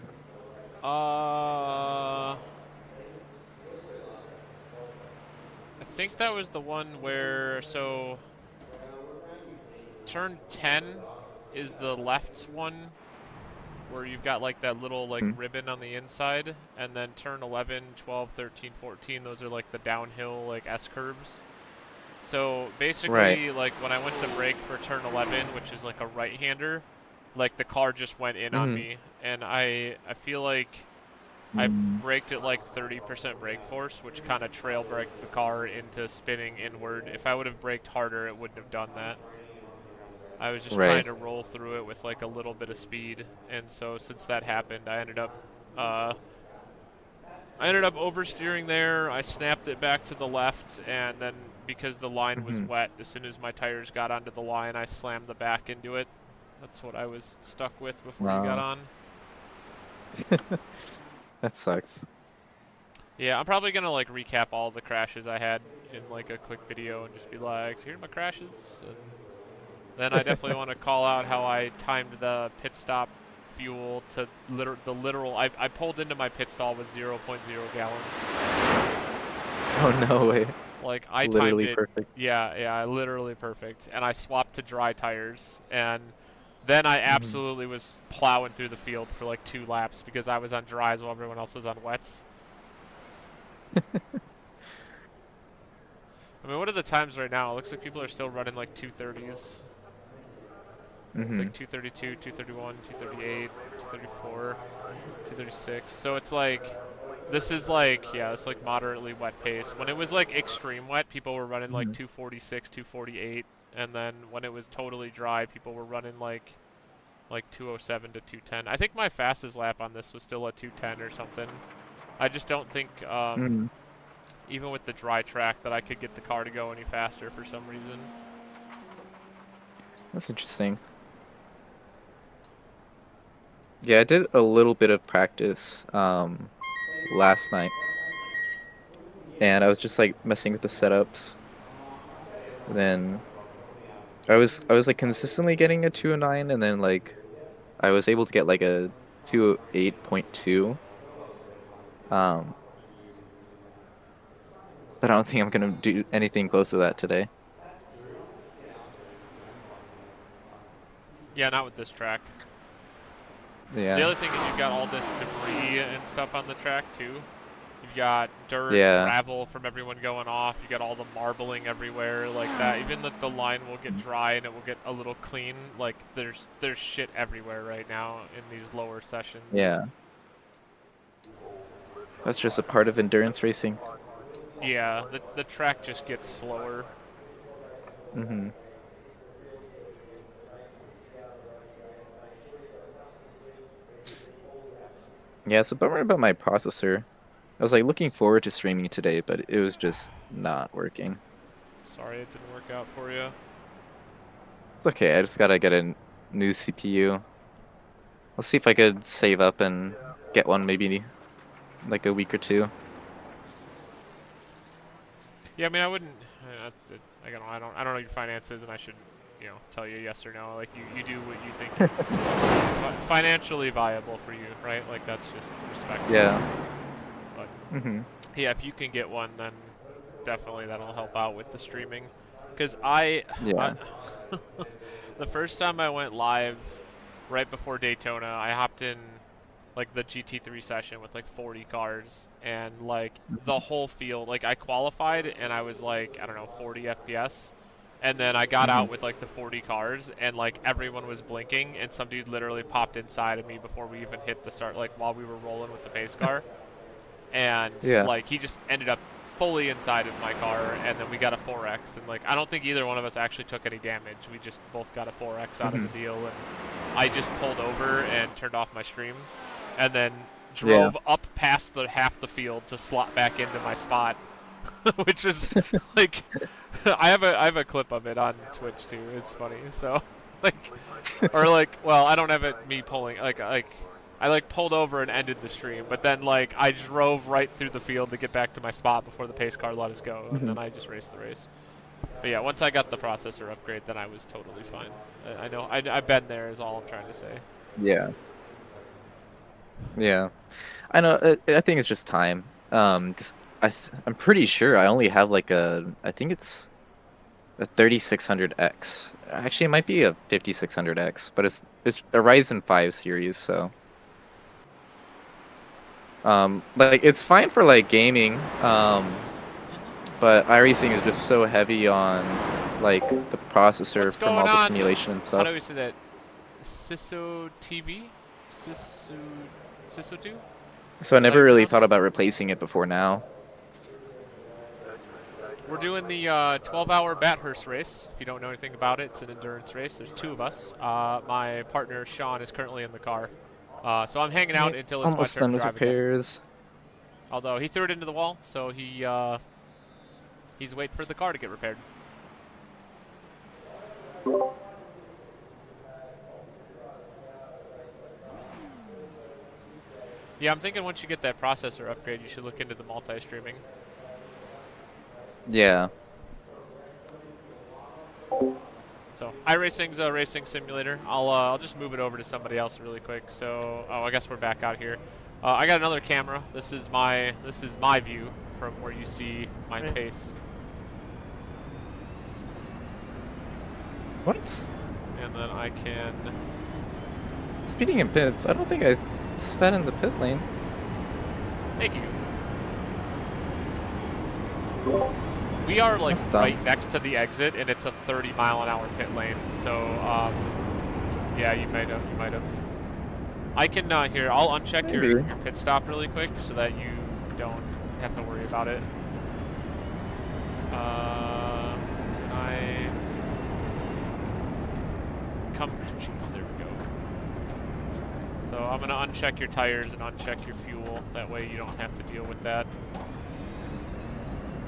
I think that was the one where, so turn 10 is the left one where you've got like that little like ribbon on the inside, and then turn 11, 12, 13, 14, those are like the downhill like S-curves. So basically, like when I went to brake for turn 11, which is like a right-hander, like the car just went in on me, and I feel like I braked at like 30% brake force, which kind of trail braked the car into spinning inward. If I would have braked harder, it wouldn't have done that. I was just trying to roll through it with like a little bit of speed, and so since that happened, I ended up oversteering there. I snapped it back to the left, and then because the line was wet, as soon as my tires got onto the line, I slammed the back into it. That's what I was stuck with before you got on. That sucks. Yeah, I'm probably gonna like recap all the crashes I had in like a quick video and just be like, here's my crashes. And then I definitely want to call out how I timed the pit stop fuel to the literal. I pulled into my pit stall with 0.0 gallons. Oh no way. Like I literally timed it. Perfect. Yeah, literally perfect. And I swapped to dry tires, and then I absolutely was plowing through the field for like 2 laps because I was on dries while everyone else was on wets. I mean, what are the times right now? It looks like people are still running like 230s. It's like 232, 231, 238, 234, 236. So it's like, this is like, yeah, it's like moderately wet pace. When it was like extreme wet, people were running like 246, 248. And then when it was totally dry, people were running like 207 to 210. I think my fastest lap on this was still a 210 or something. I just don't think, even with the dry track, that I could get the car to go any faster for some reason. That's interesting. Yeah, I did a little bit of practice last night, and I was just like messing with the setups. And then I was like consistently getting a 209, and then like I was able to get like a 208.2. But I don't think I'm gonna do anything close to that today. Yeah, not with this track. Yeah. The other thing is you've got all this debris and stuff on the track too. You've got dirt, gravel from everyone going off. You got all the marbling everywhere like that. Even the line will get dry and it will get a little clean. Like there's shit everywhere right now in these lower sessions. Yeah. That's just a part of endurance racing. Yeah, the track just gets slower. Yeah, it's a bummer about my processor. I was like looking forward to streaming today, but it was just not working. Sorry it didn't work out for you. It's okay, I just gotta get a new CPU. I'll see if I could save up and get one maybe like a week or 2. Yeah, I mean, I wouldn't. I don't know your finances, and I should, tell you yes or no. Like you do what you think is financially viable for you, right? Like that's just respectful. Yeah. But yeah, if you can get one, then definitely that'll help out with the streaming. Because the first time I went live, right before Daytona, I hopped in like the GT3 session with like 40 cars, and like the whole field, like I qualified and I was like, I don't know, 40 FPS, and then I got out with like the 40 cars, and like everyone was blinking, and some dude literally popped inside of me before we even hit the start, like while we were rolling with the pace car, and like he just ended up fully inside of my car, and then we got a 4X, and like I don't think either one of us actually took any damage. We just both got a 4X out of the deal, and I just pulled over and turned off my stream. and then drove up past the half the field to slot back into my spot, which is like, I have a clip of it on Twitch too. It's funny. So, like, or like, well, I don't have it me pulling like I like pulled over and ended the stream, but then like I drove right through the field to get back to my spot before the pace car let us go, and then I just raced the race. But yeah, once I got the processor upgrade, then I was totally fine. I know I've been there is all I'm trying to say. Yeah. Yeah, I know. I think it's just time. 'Cause I'm pretty sure I only have like I think it's a 3600X. Actually, it might be a 5600X, but it's a Ryzen 5 series, so like it's fine for like gaming. But iRacing is just so heavy on like the processor from all the simulation and stuff. How do we say that? Siso TV? Siso 2? So I never really thought about replacing it before now. We're doing the 12-hour Bathurst race. If you don't know anything about it, it's an endurance race. There's 2 of us. My partner, Sean, is currently in the car. So I'm hanging out until it's almost my turn done to with drive repairs. again. Although he threw it into the wall, so he's waiting for the car to get repaired. Yeah, I'm thinking once you get that processor upgrade, you should look into the multi-streaming. Yeah. So iRacing's a racing simulator. I'll just move it over to somebody else really quick. So I guess we're back out here. I got another camera. This is my view from where you see my face. What? And then I can. Speeding in pits. I don't think I sped in the pit lane. Thank you. We are like right next to the exit, and it's a 30-mile-an-hour pit lane. So, yeah, you might have. I can here. I'll uncheck your pit stop really quick so that you don't have to worry about it. Can I come, Chief? There we go. So I'm gonna uncheck your tires and uncheck your fuel. That way you don't have to deal with that.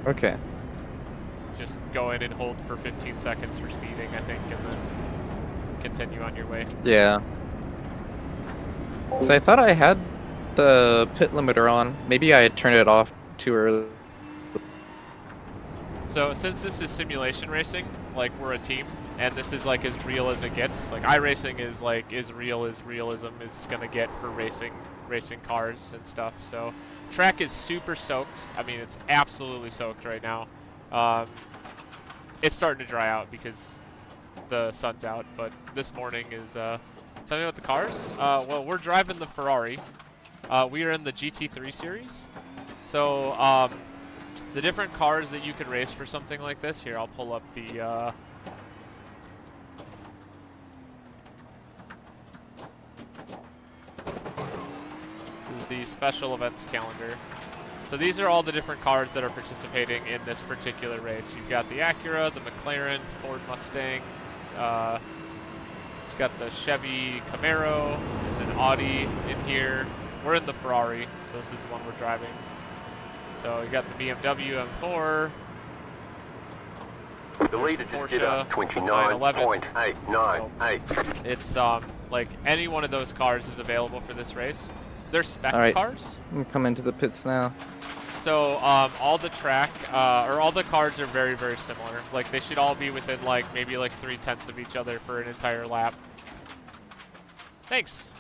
Okay. Just go in and hold for 15 seconds for speeding, I think, and then continue on your way. Yeah. So I thought I had the pit limiter on. Maybe I had turned it off too early. So since this is simulation racing, like we're a team, and this is like as real as it gets. Like iRacing is like as real as realism is gonna get for racing cars and stuff. So track is super soaked. I mean, it's absolutely soaked right now. It's starting to dry out because the sun's out, but this morning is tell me about the cars. Well, we're driving the Ferrari. We are in the GT3 series. So the different cars that you can race for something like this. Here, I'll pull up the this is the special events calendar. So these are all the different cars that are participating in this particular race. You've got the Acura, the McLaren, Ford Mustang. It's got the Chevy Camaro. There's an Audi in here. We're in the Ferrari, so this is the one we're driving. So you got the BMW M4. The leader just did a 29.898. So it's like any one of those cars is available for this race. They're spec cars. I'm coming to the pits now. So all the track or all the cars are very, very similar. Like they should all be within like maybe like 3/10 of each other for an entire lap. Thanks.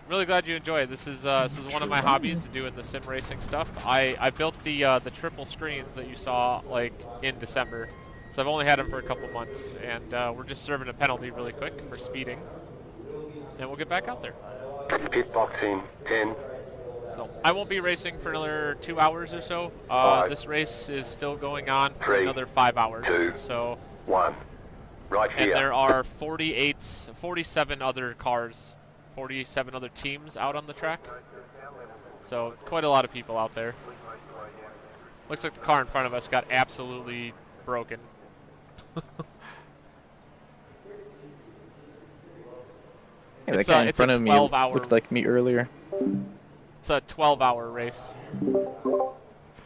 Really glad you enjoy it. This is one of my hobbies, doing the sim racing stuff. I built the triple screens that you saw like in December. So I've only had them for a couple months, and we're just serving a penalty really quick for speeding, and we'll get back out there. Pit box in 10. So I won't be racing for another 2 hours or so. This race is still going on for another 5 hours. 2, so 1. Right here. And there are 47 other cars, 47 other teams out on the track. So quite a lot of people out there. Looks like the car in front of us got absolutely broken. Yeah, that guy in front of me looked like me earlier. It's a 12-hour race.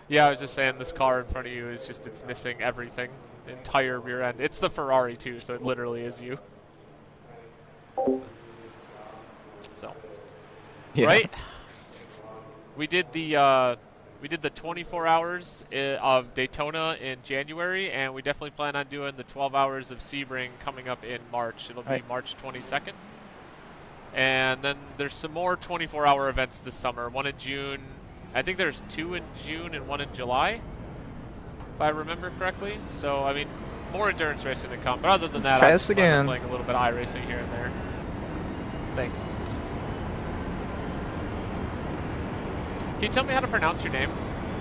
Yeah, I was just saying this car in front of you is just, it's missing everything. The entire rear end. It's the Ferrari too, so it literally is you. So, Yeah. right? We did the 24 hours of Daytona in January, and we definitely plan on doing the 12 hours of Sebring coming up in March. It'll be March 22nd. And then there's some more 24-hour events this summer. One in June. I think there's 2 in June and 1 in July, if I remember correctly. So, I mean, more endurance racing to come. But other than that, try I'm this again. playing a little bit of iRacing here and there. Thanks. Can you tell me how to pronounce your name?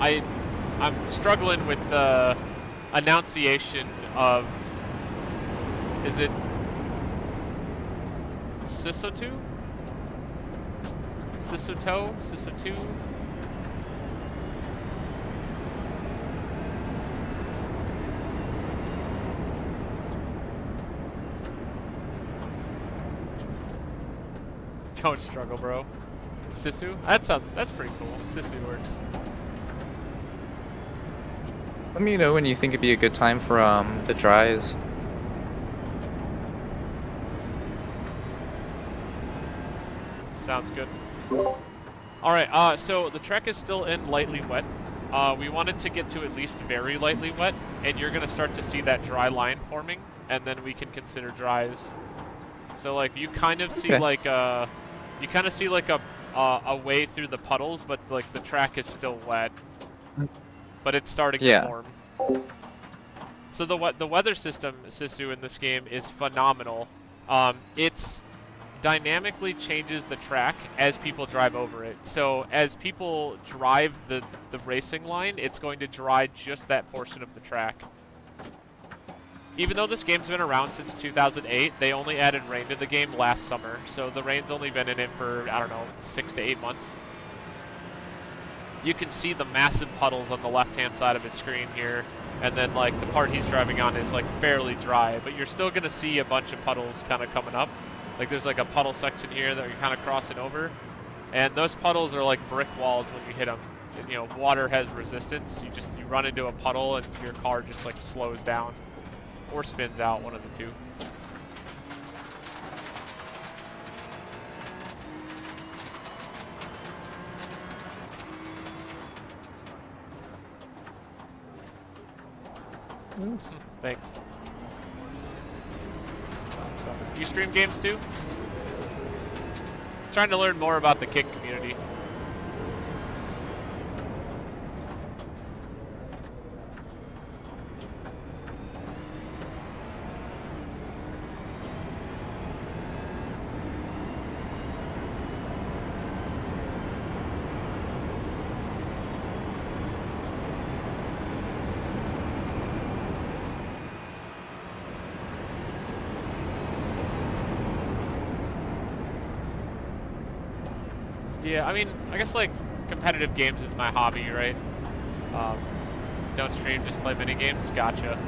I'm struggling with the enunciation of... Is it... Sisotu? Sisoto? Sisotu? Don't struggle, bro. Sisu? That's pretty cool. Sisu works. Let me know when you think it'd be a good time for the dries. Sounds good. Alright, so the track is still in lightly wet. We wanted to get to at least very lightly wet, and you're gonna start to see that dry line forming, and then we can consider dries. So like you kind of see like a way through the puddles, but like the track is still wet. But it's starting to form. So the weather system, Sisu, in this game is phenomenal. It's dynamically changes the track as people drive over it. So as people drive the racing line, it's going to dry just that portion of the track. Even though this game's been around since 2008, they only added rain to the game last summer. So the rain's only been in it for, I don't know, 6 to 8 months. You can see the massive puddles on the left-hand side of his screen here. And then, like, the part he's driving on is, like, fairly dry. But you're still going to see a bunch of puddles kind of coming up. Like, there's, like, a puddle section here that you're kind of crossing over. And those puddles are like brick walls when you hit them. And, you know, water has resistance. You run into a puddle and your car just, like, slows down. Or spins out, one of the two. Oops. Thanks. You stream games too? Trying to learn more about the kick community. Yeah, I mean, I guess like competitive games is my hobby, right? Don't stream, just play mini games. Gotcha.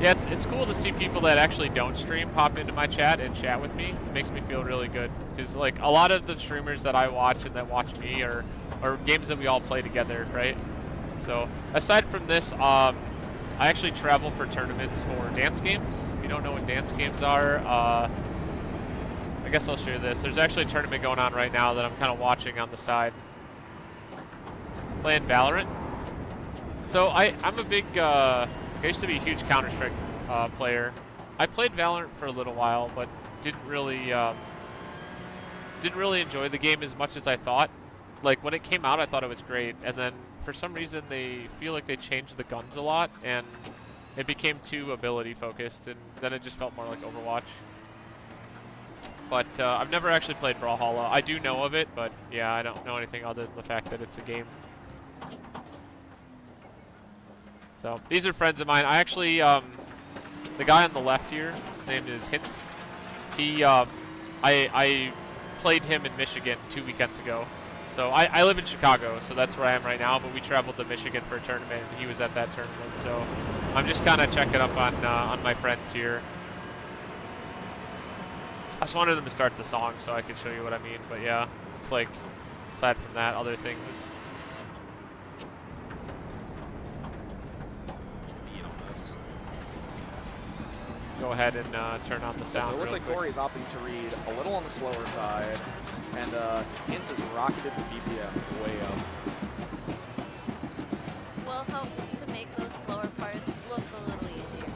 Yeah, it's cool to see people that actually don't stream pop into my chat and chat with me. It makes me feel really good because like a lot of the streamers that I watch and that watch me are games that we all play together, right? So aside from this, I actually travel for tournaments for dance games. If you don't know what dance games are, I guess I'll share this. There's actually a tournament going on right now that I'm kind of watching on the side. Playing Valorant. So I'm a big, I used to be a huge Counter-Strike player. I played Valorant for a little while, but didn't really enjoy the game as much as I thought. Like when it came out, I thought it was great, and then for some reason they feel like they changed the guns a lot, and it became too ability focused, and then it just felt more like Overwatch. But I've never actually played Brawlhalla. I do know of it, but yeah, I don't know anything other than the fact that it's a game. So these are friends of mine. I actually, the guy on the left here, his name is Hitz. He, I played him in Michigan 2 weekends ago. So I live in Chicago, so that's where I am right now. But we traveled to Michigan for a tournament, and he was at that tournament. So I'm just kind of checking up on my friends here. I just wanted them to start the song so I could show you what I mean, but yeah, it's like aside from that, other things. Beat on this. Go ahead and turn on the So sound. it looks real like quick. Corey's opting to read a little on the slower side, and Hintz has rocketed the BPM way up. Will help to make those slower parts look a little easier.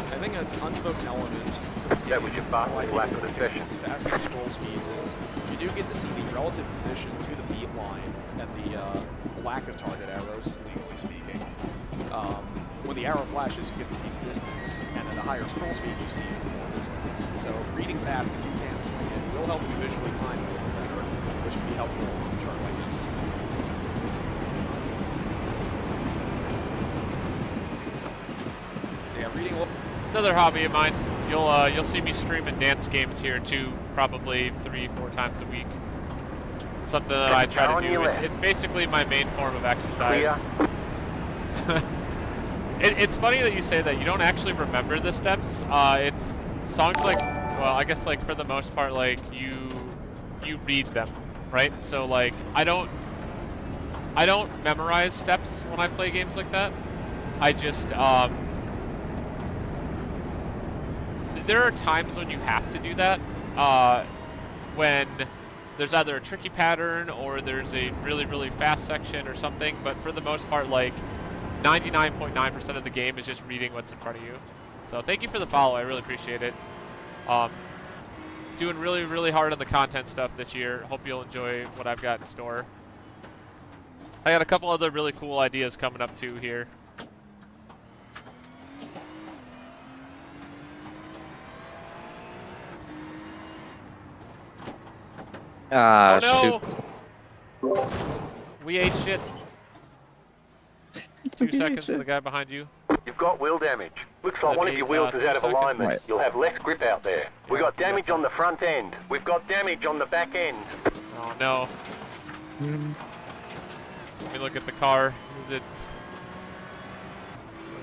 I think an unspoken element to this game, That was your fastest lap of the session. faster scroll speeds is you do get to see the relative position to the beat line and the lack of target arrows, legally speaking. When the arrow flashes, you get to see the distance, and at a higher scroll speed, you see more distance. So reading fast, if you can't swing it, will help you visually time it a little better, which can be helpful on a chart like this. So yeah, reading a little. Another hobby of mine. You'll see me streaming dance games here too, probably 3-4 times a week. Something that I try to do. It's basically my main form of exercise. It's funny that you say that. You don't actually remember the steps. It's songs like, well, I guess like for the most part, like you read them, right? So like I don't memorize steps when I play games like that. I just there are times when you have to do that, when there's either a tricky pattern or there's a really, really fast section or something, but for the most part, like 99.9% of the game is just reading what's in front of you. So thank you for the follow, I really appreciate it. Doing really, really hard on the content stuff this year. Hope you'll enjoy what I've got in store. I got a couple other really cool ideas coming up too here. Ah, oh, no. shoot. We ate shit. 2 seconds to the guy behind you. You've got wheel damage. Looks like one of your wheels is out of alignment. Right. You'll have less grip out there. We've got damage on the front end. We've got damage on the back end. Oh no. Let me look at the car. Is it...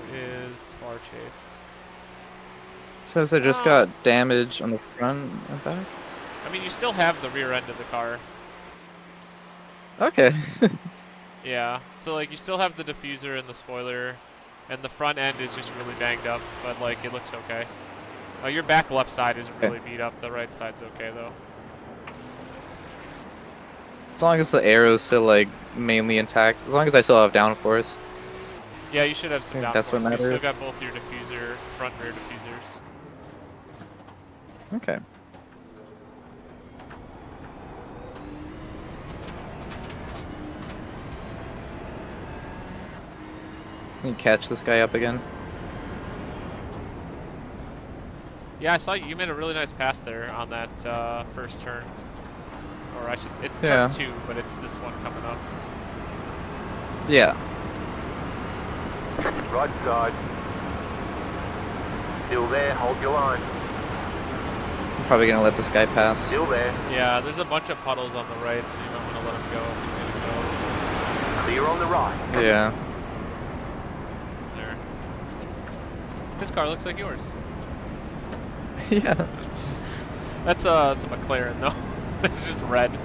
Where is Far Chase? It says I just got damage on the front and back. I mean, you still have the rear end of the car. Okay. Yeah, so like you still have the diffuser and the spoiler, and the front end is just really banged up, but like it looks okay. Your back left side is really beat up. The right side's okay though. As long as the arrow's still like mainly intact. As long as I still have downforce. Yeah, you should have some downforce. That's what You matters. still got both your diffuser, front and rear diffusers. Okay. Can you catch this guy up again? Yeah, I saw you made a really nice pass there on that first turn. Or I should, it's Yeah. turn 2, but it's this one coming up. Yeah. Right side. Still there, hold your line. I'm probably gonna let this guy pass. Still there. Yeah, there's a bunch of puddles on the right, so you might want to let him go if he's gonna Clear on the right. Yeah. go. There. This car looks like yours. Yeah. It's a McLaren though. It's just red.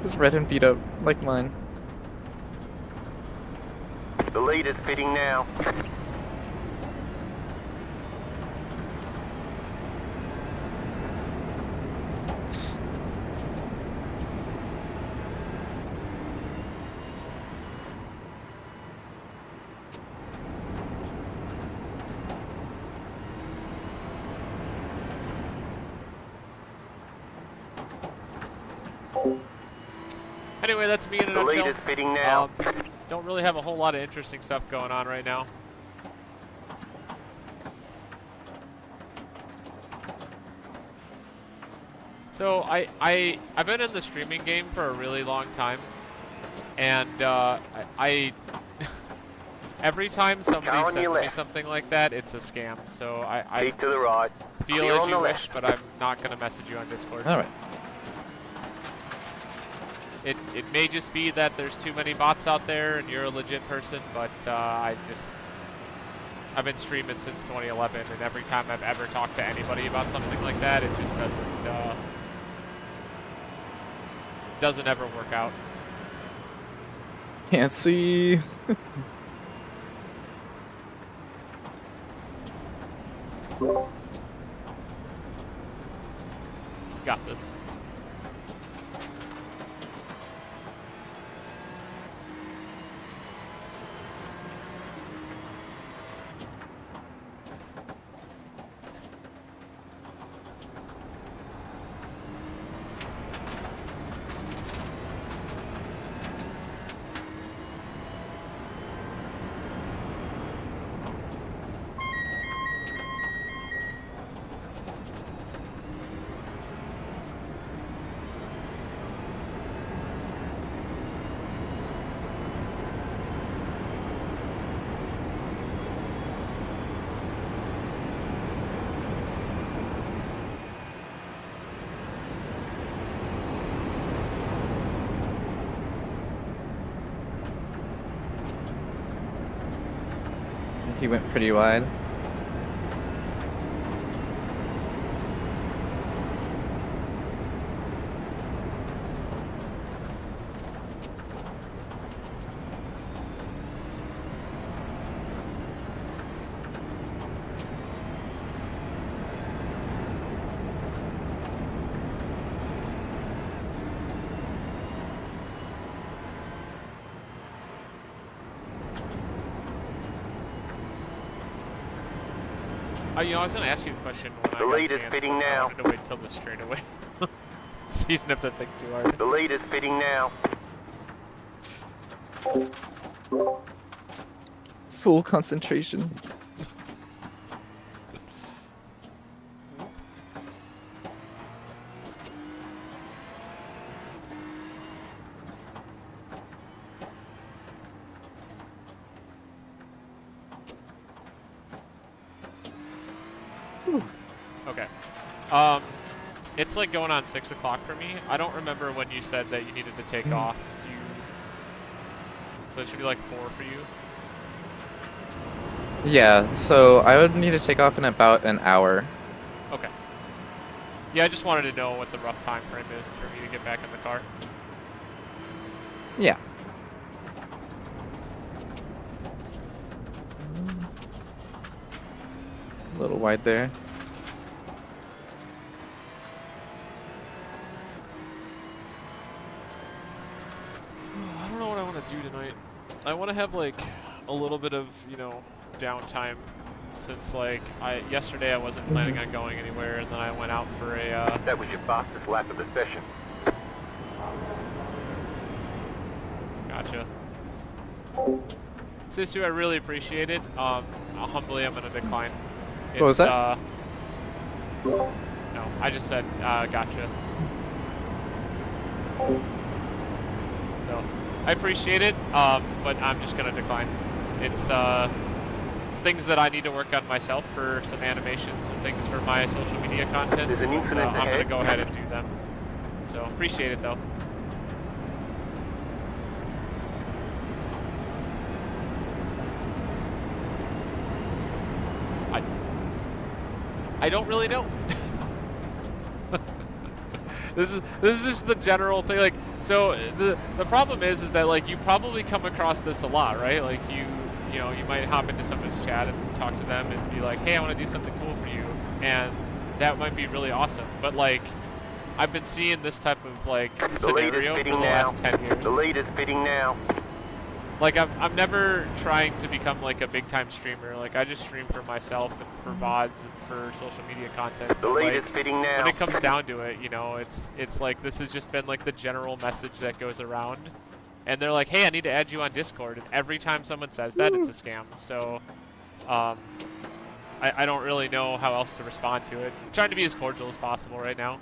It's red and beat up, like mine. The lead is fitting now. Anyway, that's me in a The lead nutshell. is fitting now. Don't really have a whole lot of interesting stuff going on right now. So I've been in the streaming game for a really long time, and I every time somebody sends me something like that, it's a scam. So I Keep to the right. feel Clear as on you the wish, left. but I'm not gonna message you on Discord. All right. It may just be that there's too many bots out there and you're a legit person, but I've been streaming since 2011, and every time I've ever talked to anybody about something like that, it just doesn't ever work out. Can't see. Got this. He went pretty wide. You know, I was going to ask you a question when I got lead a is chance, fitting but I now. wanted to wait till the straightaway. So you didn't have to think too hard. The lead is fitting now. Full concentration. Okay. It's like going on 6 o'clock for me. I don't remember when you said that you needed to take off. Do you? So it should be like 4 for you. Yeah, so I would need to take off in about an hour. Okay. Yeah, I just wanted to know what the rough time frame is for me to get back in the car. Yeah. A little wide there. I don't know what I want to do tonight. I want to have like a little bit of, you know, downtime since like yesterday I wasn't planning on going anywhere, and then I went out for a That was your fastest lap of the session. Gotcha. Sisu, I really appreciate it. Humbly, I'm gonna decline. What was that? No, I just said gotcha. So, I appreciate it, but I'm just gonna decline. It's things that I need to work on myself for some animations and things for my social media content. There's an So infinite I'm gonna ahead. go ahead and do them. So appreciate it though. I don't really know. This is just the general thing. Like, so the problem is that like you probably come across this a lot, right? Like you know you might hop into someone's chat and talk to them and be like, hey, I want to do something cool for you, and that might be really awesome. But like, I've been seeing this type of like scenario for the last 10 years. The lead is fitting now. Like I'm never trying to become like a big time streamer. Like I just stream for myself and for VODs and for social media content. The lead like, is fitting now. when it comes down to it, you know, it's like this has just been like the general message that goes around. And they're like, hey, I need to add you on Discord. And every time someone says that, it's a scam. So I don't really know how else to respond to it. I'm trying to be as cordial as possible right now.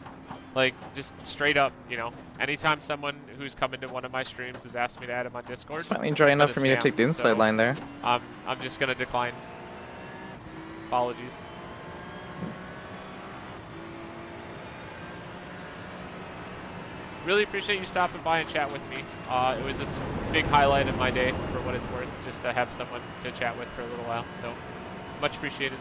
Like, just straight up, you know, anytime someone who's come into one of my streams has asked me to add him on Discord, It's finally dry enough for me to take the inside line there. I'm just gonna decline. Apologies. Really appreciate you stopping by and chat with me. It was a big highlight of my day for what it's worth, just to have someone to chat with for a little while. So, Much appreciated.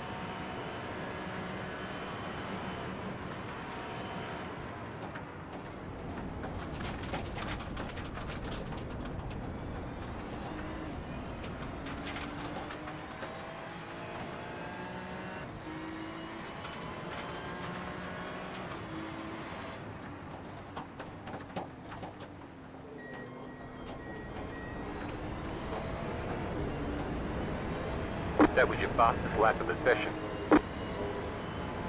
That was your fastest lap of the session.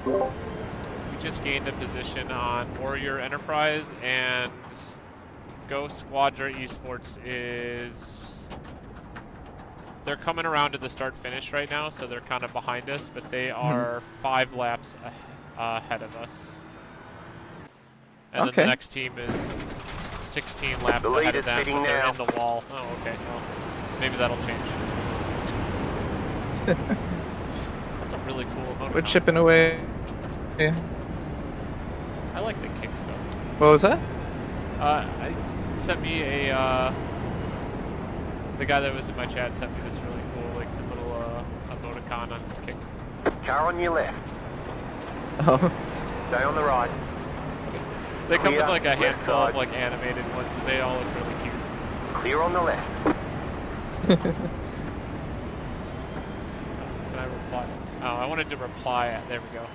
We just gained a position on Warrior Enterprise, and Ghost Squadra Esports is... They're coming around to the start-finish right now, so they're kind of behind us, but they are 5 laps ahead of us. And then the next team is 16 laps ahead of them, but they're in the wall. Oh, okay. Well, maybe that'll change. That's a really cool emoticon. We're chipping away. Yeah. I like the kick stuff. What was that? I sent me a the guy that was in my chat sent me this really cool like little emoticon on kick. Car on your left. Oh. Stay on the right. They come with like a handful of like animated ones, and they all look really cute. Clear on the left. Can I reply? Oh, I wanted to reply. There we go.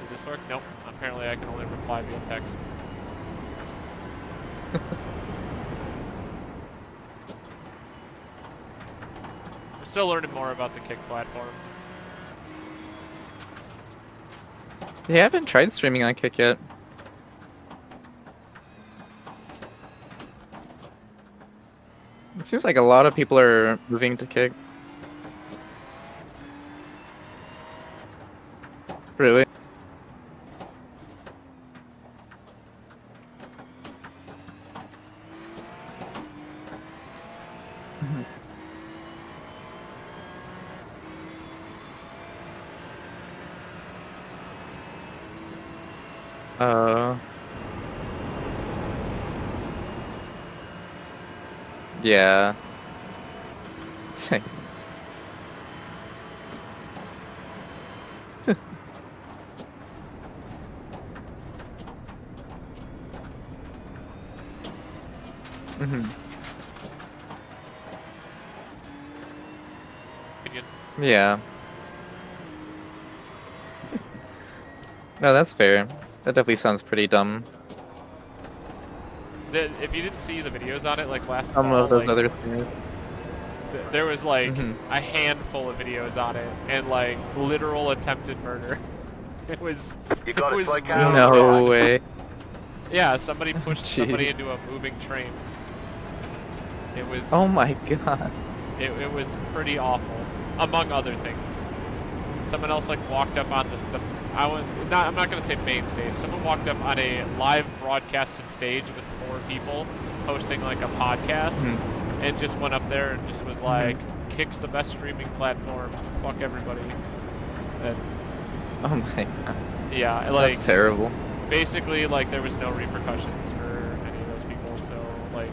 Does this work? Nope. Apparently I can only reply via text. I'm still learning more about the kick platform. Yeah, I haven't tried streaming on Kick yet. It seems like a lot of people are moving to Kick. Really? Yeah. Yeah. No, that's fair. That definitely sounds pretty dumb. If you didn't see the videos on it, like last Some fall, of those like, other things. There was like a handful of videos on it, and like literal attempted murder. It was. It was really no way. Yeah, somebody pushed somebody into a moving train. It was. Oh my god. It was pretty awful, among other things. Someone else like walked up on I'm not gonna say main stage. Someone walked up on a live broadcasted stage with 4 people hosting like a podcast, and just went up there and just was like, "Kick's the best streaming platform. Fuck everybody." And oh my god. Yeah, like that's terrible. Basically, like there was no repercussions for any of those people. So like,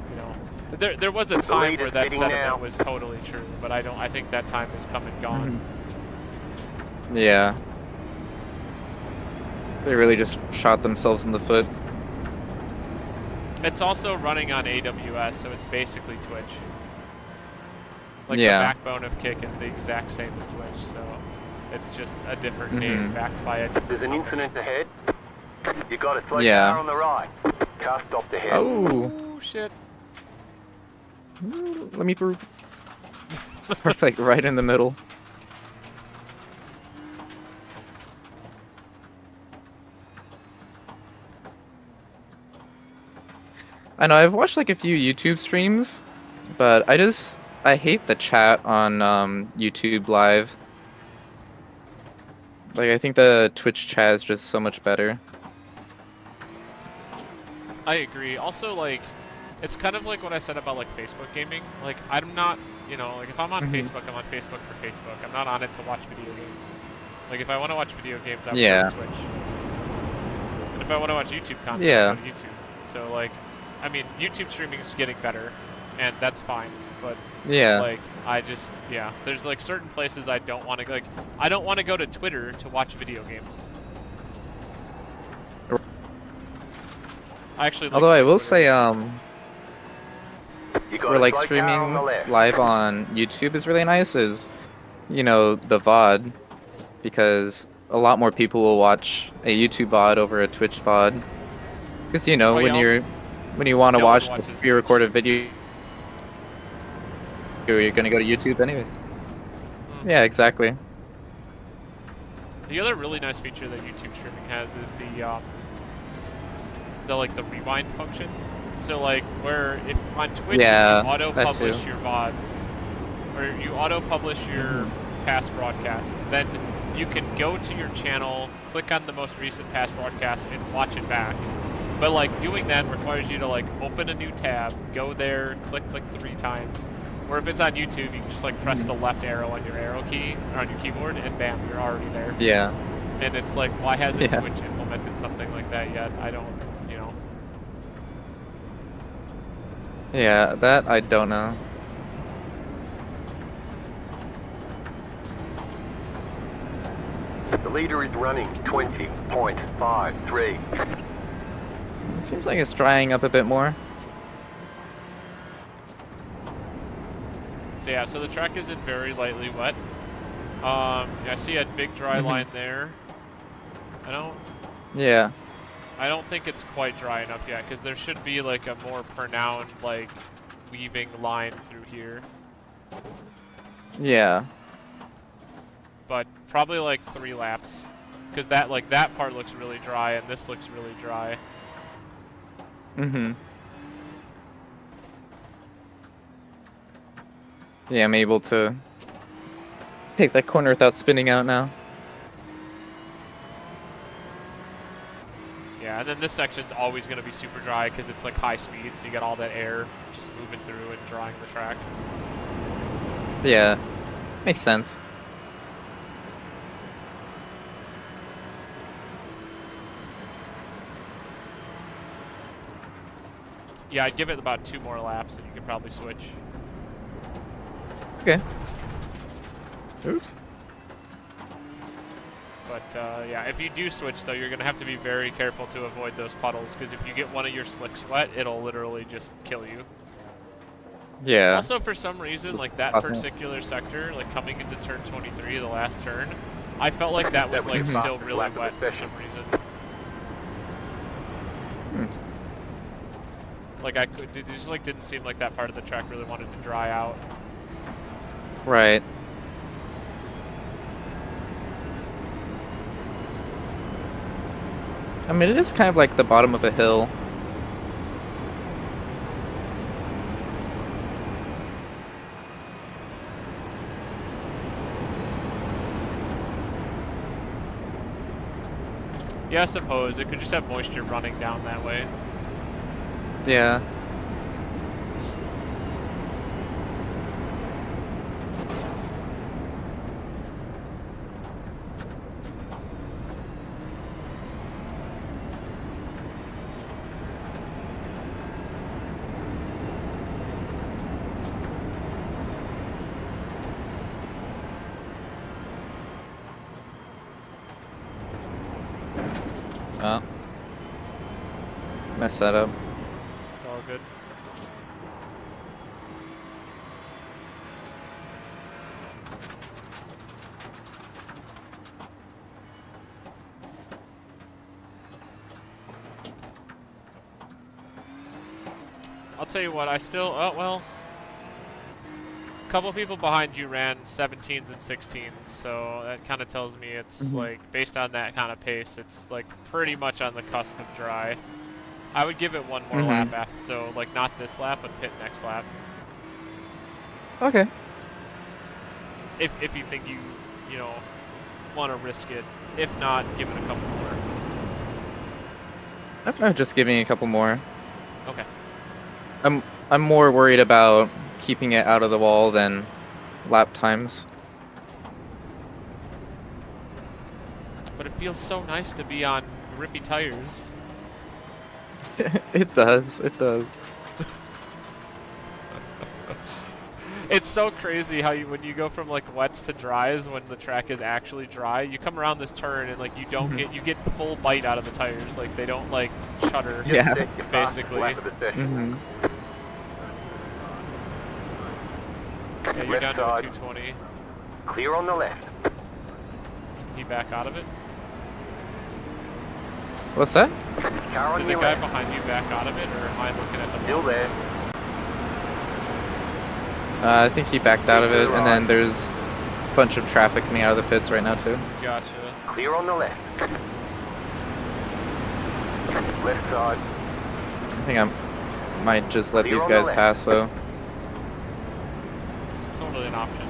you know, there was a time where that sentiment was totally true, but I think that time has come and gone. Yeah. They really just shot themselves in the foot. It's also running on AWS, so it's basically Twitch. Like yeah. The backbone of Kick is the exact same as Twitch, so it's just a different name backed by a different There's an incident ahead. You got a slow Yeah. car on the right. Car stopped ahead. Oh. Oh shit. Let me through. It's like right in the middle. I know, I've watched like a few YouTube streams, but I hate the chat on YouTube Live. Like, I think the Twitch chat is just so much better. I agree. Also, like, it's kind of like what I said about like Facebook gaming. Like, I'm not, you know, like if I'm on Facebook, I'm on Facebook for Facebook. I'm not on it to watch video games. Like, if I want to watch video games, I would go to Twitch. And if I want to watch YouTube content, I go to YouTube. So, like, I mean, YouTube streaming is getting better. and that's fine. But Yeah. like yeah, there's like certain places I don't want to go. Like I don't want to go to Twitter to watch video games. I actually. Although I will Twitter. say, got where a like slow car streaming on the left. live on YouTube is really nice is, you know, the VOD, because a lot more people will watch a YouTube VOD over a Twitch VOD. Because you know, Oh, when yeah, you want to no one watch the watches pre-recorded video, you're gonna go to YouTube anyways. Yeah, exactly. The other really nice feature that YouTube streaming has is the rewind function. So like where if on Twitch Yeah, you auto that publish too. your VODs or you auto publish your past broadcasts, then you can go to your channel, click on the most recent past broadcast and watch it back. But like doing that requires you to like open a new tab, go there, click like 3 times. Or if it's on YouTube, you can just like press the left arrow on your arrow key or on your keyboard and bam, you're already there. Yeah. And it's like, why hasn't Yeah. Twitch implemented something like that yet? I don't, you know. Yeah, that I don't know. The leader is running 20.53. It seems like it's drying up a bit more. So yeah, so the track isn't very lightly wet. I see a big dry line there. Yeah. I don't think it's quite dry enough yet, because there should be like a more pronounced like weaving line through here. Yeah. But probably like 3 laps, because that part looks really dry and this looks really dry. Mm-hmm. Yeah, I'm able to take that corner without spinning out now. Yeah, and then this section's always going to be super dry because it's like high speed, so you get all that air just moving through and drying the track. Yeah, makes sense. Yeah, I'd give it about 2 more laps and you could probably switch. Okay. Oops. But yeah, if you do switch though, you're going to have to be very careful to avoid those puddles, because if you get one of your slicks wet, it'll literally just kill you. Yeah. Also, for some reason, like that particular sector, like coming into turn 23, the last turn, I felt like that was like still really wet for some reason. Like it just like didn't seem like that part of the track really wanted to dry out. Right. I mean, it is kind of like the bottom of a hill. Yeah, I suppose. It could just have moisture running down that way. Yeah. Oh. Messed that up. It's all good. I'll tell you what, I still, oh well, a couple people behind you ran 17s and 16s, so that kind of tells me it's like, based on that kind of pace, it's like pretty much on the cusp of dry. I would give it one more lap after, so like not this lap, but pit next lap. Okay. If you think you know, want to risk it. If not, give it a couple more. I'm just giving a couple more. Okay. I'm more worried about keeping it out of the wall than lap times. But it feels so nice to be on grippy tires. It does. It does. It's so crazy how when you go from like wets to dries when the track is actually dry, you come around this turn and like you don't you get full bite out of the tires, like they don't like shudder. Yeah. Basically. Mm-hmm. Yeah, you're down to a 220. Clear on the left. He back out of it? What's that? Car on Did the your guy left. behind you back out of it, or am I looking at the Still there. I think he backed out of it, and then there's a bunch of traffic coming out of the pits right now too. Gotcha. Clear on the left. Left side. I think I might just let Clear these on the guys left. pass though. It's not really an option.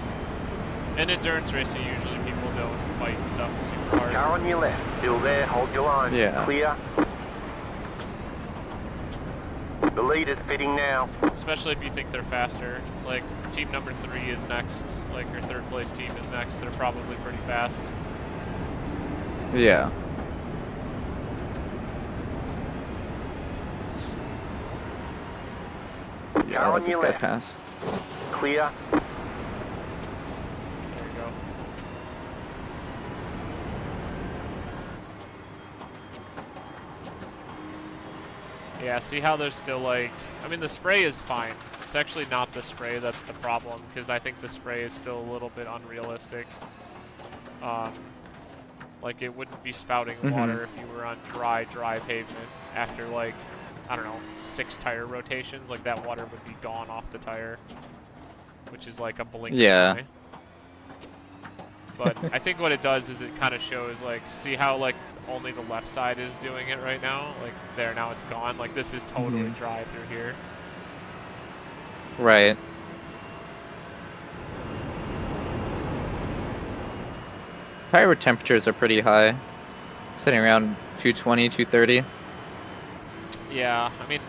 In endurance racing, usually people don't fight stuff super hard. Car on your left. Still there. Hold your line. Yeah. Clear. The lead is fitting now. Especially if you think they're faster. Like, team number 3 is next. Like, your third place team is next. They're probably pretty fast. Yeah. Yeah, I'll on let this your guy left. pass. Clear. There you go. Yeah, see how there's still like... I mean, the spray is fine. It's actually not the spray that's the problem, because I think the spray is still a little bit unrealistic. Like, it wouldn't be spouting water if you were on dry pavement after, like, I don't know, 6 tire rotations. Like, that water would be gone off the tire, which is like a blink of an eye. But I think what it does is it kind of shows, like, see how, like, only the left side is doing it right now? Like, there, now it's gone. Like, this is totally dry through here. Right. Tire temperatures are pretty high. Sitting around 220, 230. Yeah, I mean,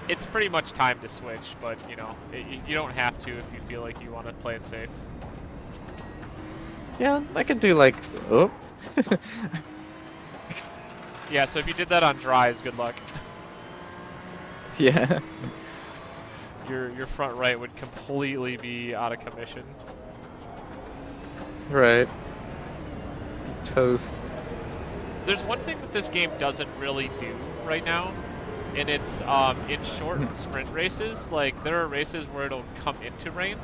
it's pretty much time to switch, but, you know, you don't have to if you feel like you want to play it safe. Yeah, I could do like, oh. Yeah, so if you did that on dries, good luck. Yeah. Your front right would completely be out of commission. Right. Toast. There's one thing that this game doesn't really do right now, and it's in short sprint races. Like, there are races where it'll come into rain,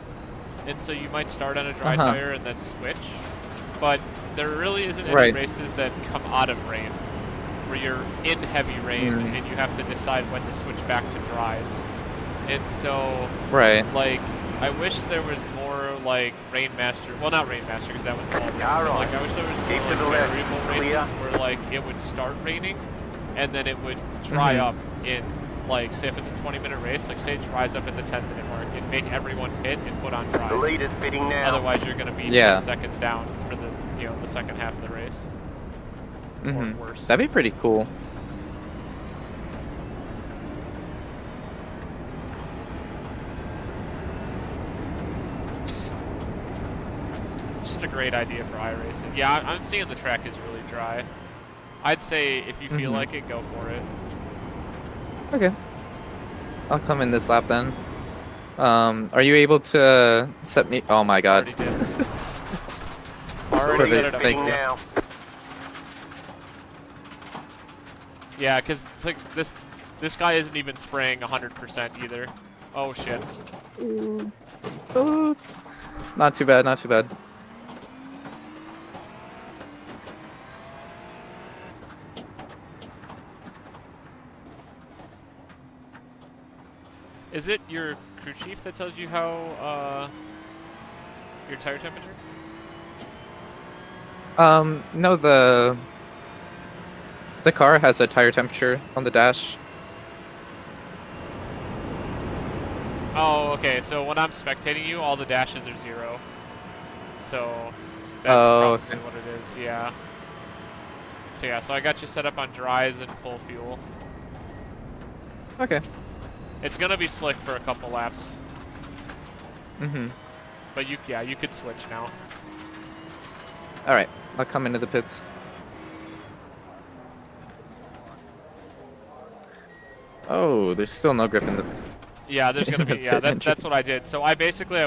and so you might start on a dry tire and then switch. But there really isn't any races that come out of rain, where you're in heavy rain and you have to decide when to switch back to dries. And so, like, I wish there was more, like, Rainmaster, well, not Rainmaster, because that was all rain. Like, I wish there was more, like, variable races where, like, it would start raining, and then it would dry up in, like, say if it's a 20-minute race, like, say it dries up at the 10-minute mark, and make everyone pit and put on dries. The lead is fitting now. Otherwise, you're going to be 10 seconds down for the, you know, the second half of the race. Or worse. That'd be pretty cool. Just a great idea for iRacing. Yeah, I'm seeing the track is really dry. I'd say if you feel like it, go for it. Okay. I'll come in this lap then. Are you able to set me? Oh my god. Already did. Already set it up. Thank you. Yeah, because it's like this guy isn't even spraying 100% either. Oh shit. Not too bad, not too bad. Is it your crew chief that tells you how your tire temperature? No, the car has a tire temperature on the dash. Oh, okay. So when I'm spectating you, all the dashes are 0. So that's probably what it is. Yeah. So yeah. So I got you set up on dries and full fuel. Okay. It's gonna be slick for a couple laps. But you could switch now. All right, I'll come into the pits. Oh, there's still no grip in the. Yeah, there's gonna be. The Yeah, pit that's entrance. what I did. So I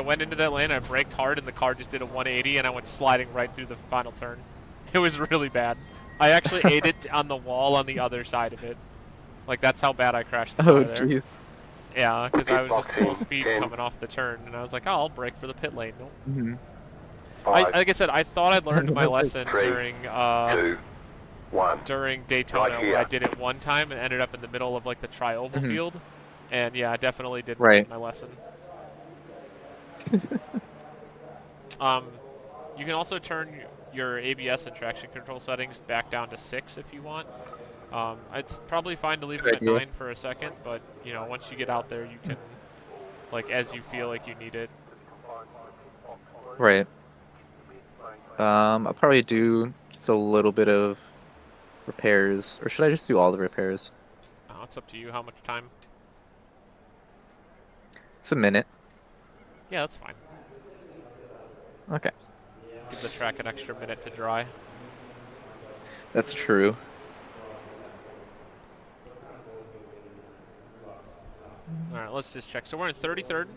went into that lane, I braked hard, and the car just did a 180, and I went sliding right through the final turn. It was really bad. I actually ate it on the wall on the other side of it. Like that's how bad I crashed the car there. Jeez. Yeah, because I was just full Boxing, speed 10. coming off the turn, and I was like, oh, I'll brake for the pit lane. Nope. Mm-hmm. Like I said, I thought I'd learned my lesson 3, during 2, 1. during Daytona, Right where I here. did it one time and ended up in the middle of like the tri-oval Mhm. field, and yeah, I definitely did Right. learn my lesson. You can also turn your ABS and traction control settings back down to 6 if you want. It's probably fine to leave them Good at idea. 9 for a second, but you know, once you get out there, you can, like, as you feel like you need it. Right. I'll probably do just a little bit of repairs, or should I just do all the repairs? It's up to you. How much time? It's a minute. Yeah, that's fine. Okay. Give the track an extra minute to dry. That's true. All right, let's just check. So we're in 33rd.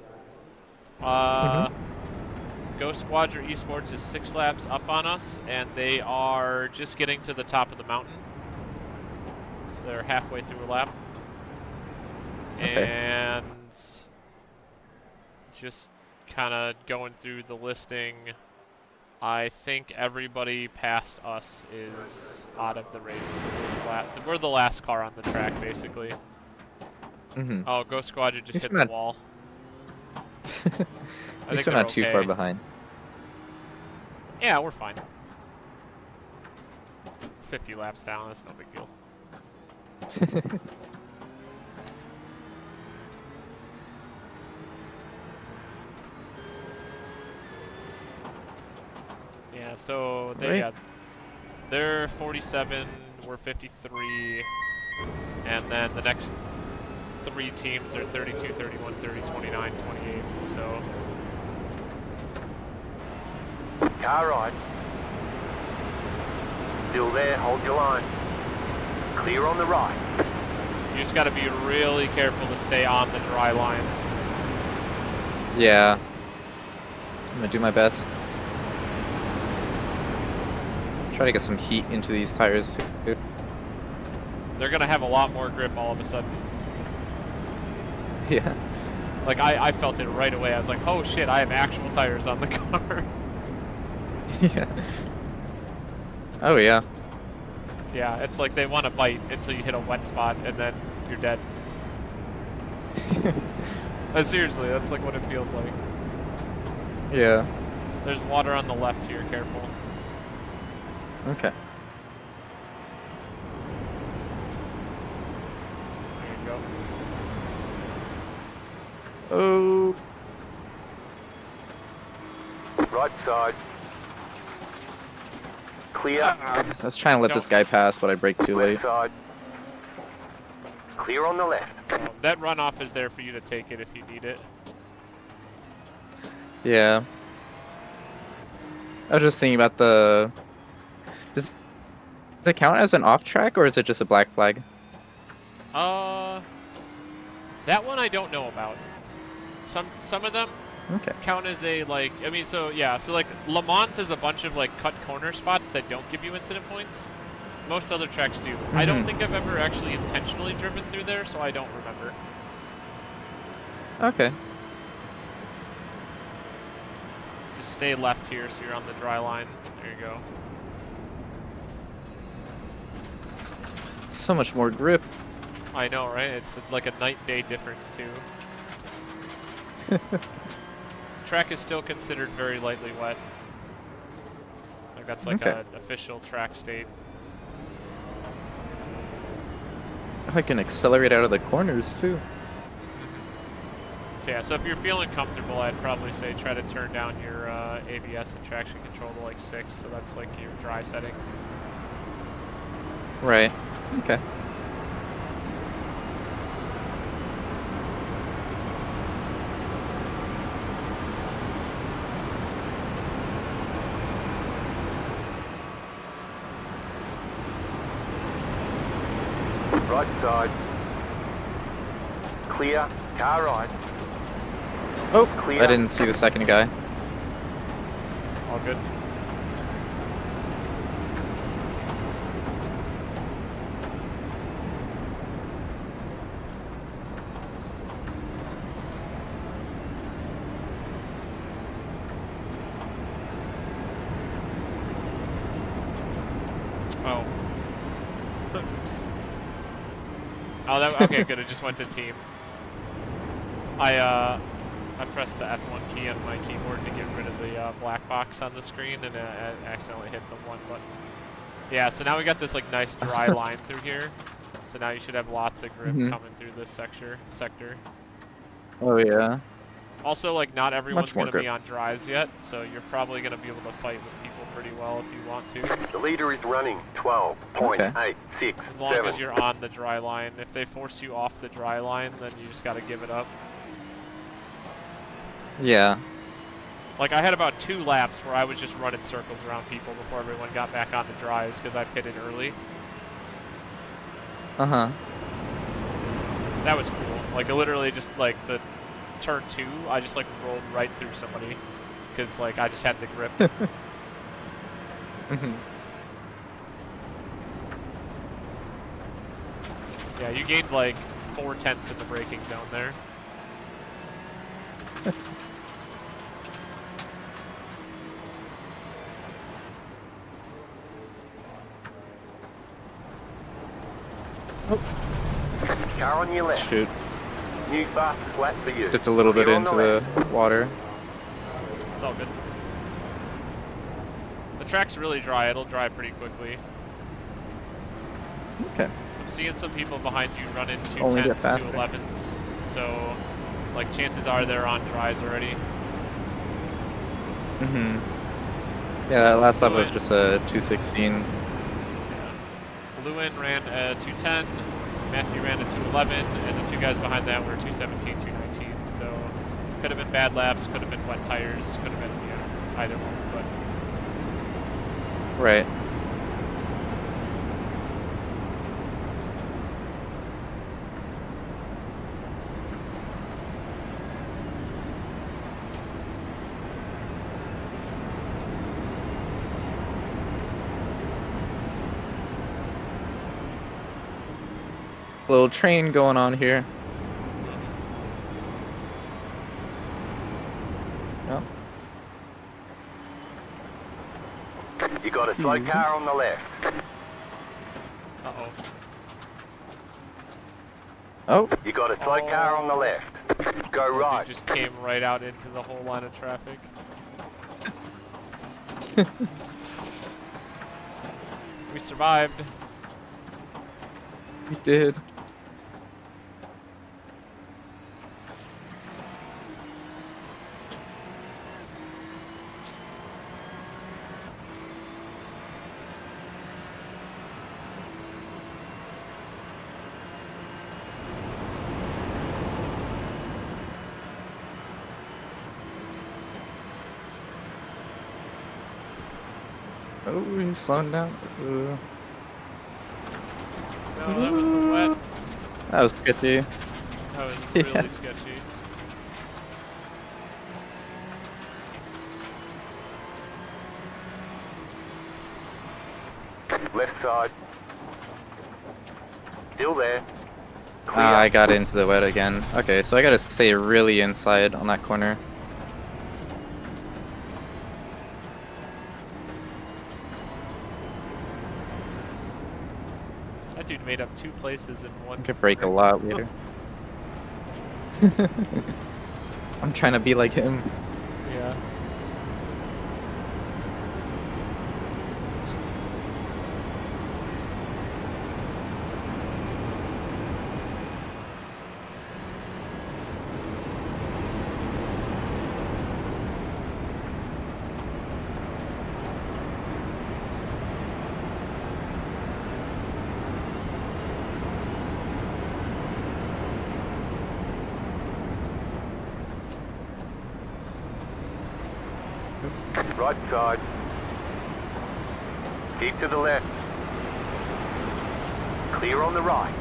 Ghost Squadron Esports is 6 laps up on us, and they are just getting to the top of the mountain. So they're halfway through a lap. Okay. And just kind of going through the listing, I think everybody past us is out of the race. So we're the last car on the track, basically. Mm-hmm. Oh, Ghost Squadron just At least hit we're the not- wall. At least we're not too far behind. Yeah, we're fine. 50 laps down, that's no big deal. Yeah, so they're 47, we're 53, and then the next 3 teams are 32, 31, 30, 29, 28, so... Car right. Still there, hold your line. Clear on the right. You just gotta be really careful to stay on the dry line. Yeah. I'm gonna do my best. Try to get some heat into these tires too. They're gonna have a lot more grip all of a sudden. Yeah. Like, I felt it right away. I was like, oh shit, I have actual tires on the car. Yeah. Oh yeah. Yeah, it's like they want to bite until you hit a wet spot, and then you're dead. Seriously, that's like what it feels like. Yeah. There's water on the left here, careful. Okay. There you go. Oh. Right side. Clear. I was trying to let this guy pass, but I braked too late. Left side. Clear on the left. So that runoff is there for you to take it if you need it. Yeah. I was just thinking about the... Does it count as an off track, or is it just a black flag? That one I don't know about. Some of them Okay. count as a, like, I mean, so yeah, so like Le Mans has a bunch of like cut corner spots that don't give you incident points. Most other tracks do. I don't think I've ever actually intentionally driven through there, so I don't remember. Okay. Just stay left here so you're on the dry line. There you go. So much more grip. I know, right? It's like a night-day difference, too. Track is still considered very lightly wet. Like, that's like Okay. an official track state. I can accelerate out of the corners, too. So yeah, so if you're feeling comfortable, I'd probably say try to turn down your ABS and traction control to like 6, so that's like your dry setting. Right. Okay. Right side. Clear. Car right. Oh, Clear. I didn't see the second guy. All good. Oh. Oops. Oh, that, okay, good. It just went to team. I pressed the F1 key on my keyboard to get rid of the black box on the screen, and I accidentally hit the 1 button. Yeah, so now we got this like nice dry line through here. So now you should have lots of grip coming through this sector. Oh yeah. Also, like, not everyone's more going to be grip. on dries yet, so you're probably going to be able to fight with people pretty well if you want to. The leader is running 12.867. As long as you're on the dry line. If they force you off the dry line, then you just got to give it up. Yeah. Like, I had about 2 laps where I was just running circles around people before everyone got back on the dries because I pitted early. Uh-huh. That was cool. Like, literally just, like, the turn 2, I just, like, rolled right through somebody because, like, I just had the grip. Yeah, you gained, like, 4/10 in the braking zone there. Car on your left. Shoot. New bus flat for you. Dipped a little bit Clear on into left. the water. It's all good. The track's really dry. It'll dry pretty quickly. Okay. I'm seeing some people behind you running Only get 210s, faster. 211s. So, like, chances are they're on dries already. Yeah, that last lap was just a 216. Lewin ran a 210, Matthew ran a 211, and the 2 guys behind that were 217, 219. So, could have been bad laps, could have been wet tires, could have been, you know, either one. But Right. Little train going on here. Oh. You got a slow car on the left. Uh-oh. Oh. You got a slow car on the left. Go Dude right. just came right out into the whole line of traffic. We survived. We did. Oh, he's slowing down. No, that was the wet. That was sketchy. That was really Yeah. sketchy. Left side. Still there. Ah, I got into the wet again. Okay, so I gotta stay really inside on that corner. That dude made up 2 places in one. I could break a lot later. I'm trying to be like him. Yeah. Oops. Right side. Keep to the left. Clear on the right.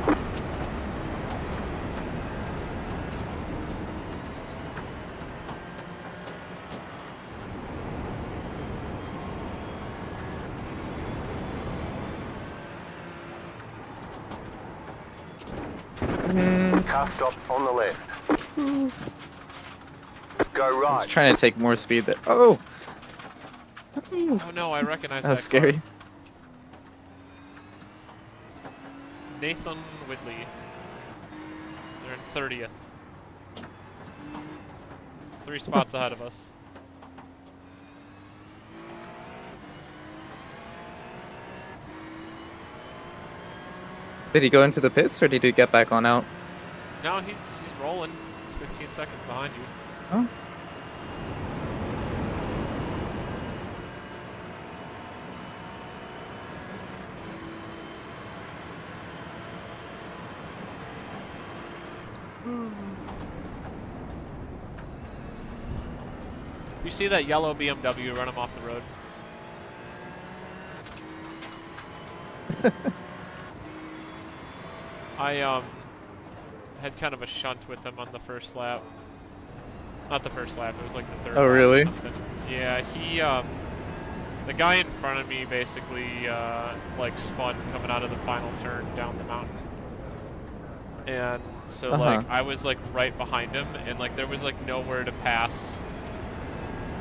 Car stops on the left. Go I was right. trying to take more speed there. Oh! Oh no, I recognize That that was scary. car. Nathan Whitley. They're in 30th. 3 spots ahead of us. Did he go into the pits or did he get back on out? No, he's rolling. He's 15 seconds behind you. Oh. If you see that yellow BMW, run him off the road. I had kind of a shunt with him on the first lap. Not the first lap, it was like the third Oh, lap or really? something. Yeah, he the guy in front of me basically like spun coming out of the final turn down the mountain. And so like I was like right behind him and like there was like nowhere to pass.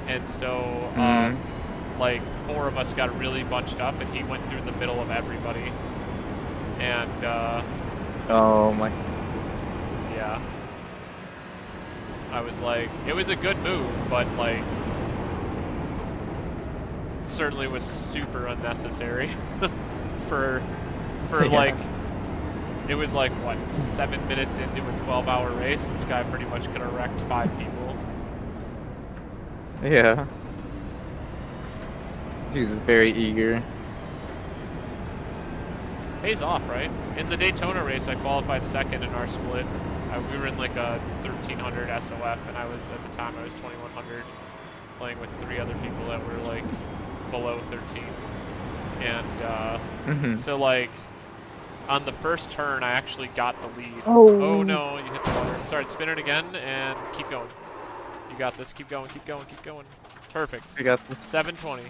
And so like 4 of us got really bunched up and he went through the middle of everybody. And oh my. yeah. I was like, it was a good move, but like it certainly was super unnecessary for Yeah. like it was like what, 7 minutes into a 12-hour race. This guy pretty much could have wrecked 5 people. Yeah. He was very eager. Pays off, right? In the Daytona race, I qualified second in our split. We were in like a 1300 SOF, and I was, at the time, I was 2100, playing with 3 other people that were like below 13. And so like, on the first turn, I actually got the lead. Oh no, you hit the water. Sorry, spin it again, and keep going. You got this, keep going, keep going, keep going. Perfect. I got this. 720.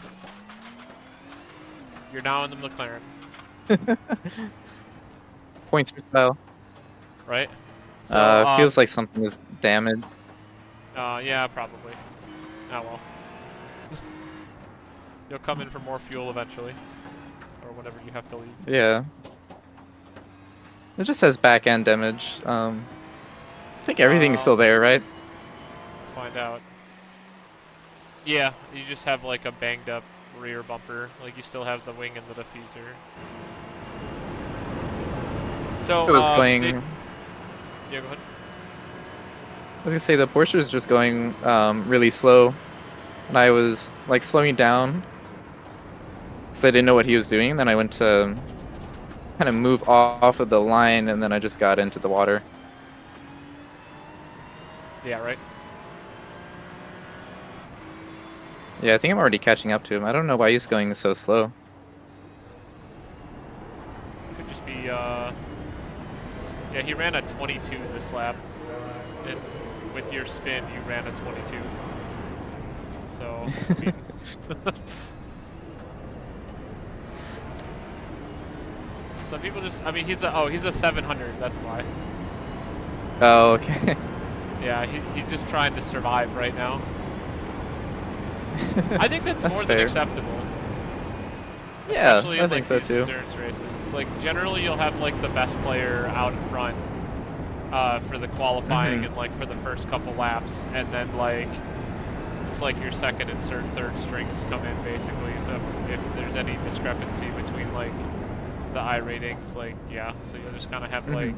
You're now in the McLaren. Points style. Right? So, feels like something is damaged. Yeah, probably. Oh well. You'll come in for more fuel eventually. Or whenever you have to leave. Yeah. It just says back end damage. I think everything's still there, right? Find out. Yeah, you just have like a banged up rear bumper. Like you still have the wing and the diffuser. So It was going. yeah, go ahead. I was gonna say the Porsche was just going really slow, and I was like slowing down because I didn't know what he was doing. And then I went to kind of move off of the line, and then I just got into the water. Yeah, right. Yeah, I think I'm already catching up to him. I don't know why he's going so slow. Could just be yeah, he ran a 22 this lap. And with your spin, you ran a 22. So, I mean, some people just, I mean, he's a 700, that's why. Oh, okay. Yeah, he's just trying to survive right now. I think that's, more fair. than acceptable. Yeah, Especially I in, think like, so these too. endurance races. Like, generally you'll have, like, the best player out in front for the qualifying and, like, for the first couple laps. And then, like, it's like your second and third strings come in, basically. So if there's any discrepancy between, like, the I ratings, like, yeah. So you'll just kind of have, like,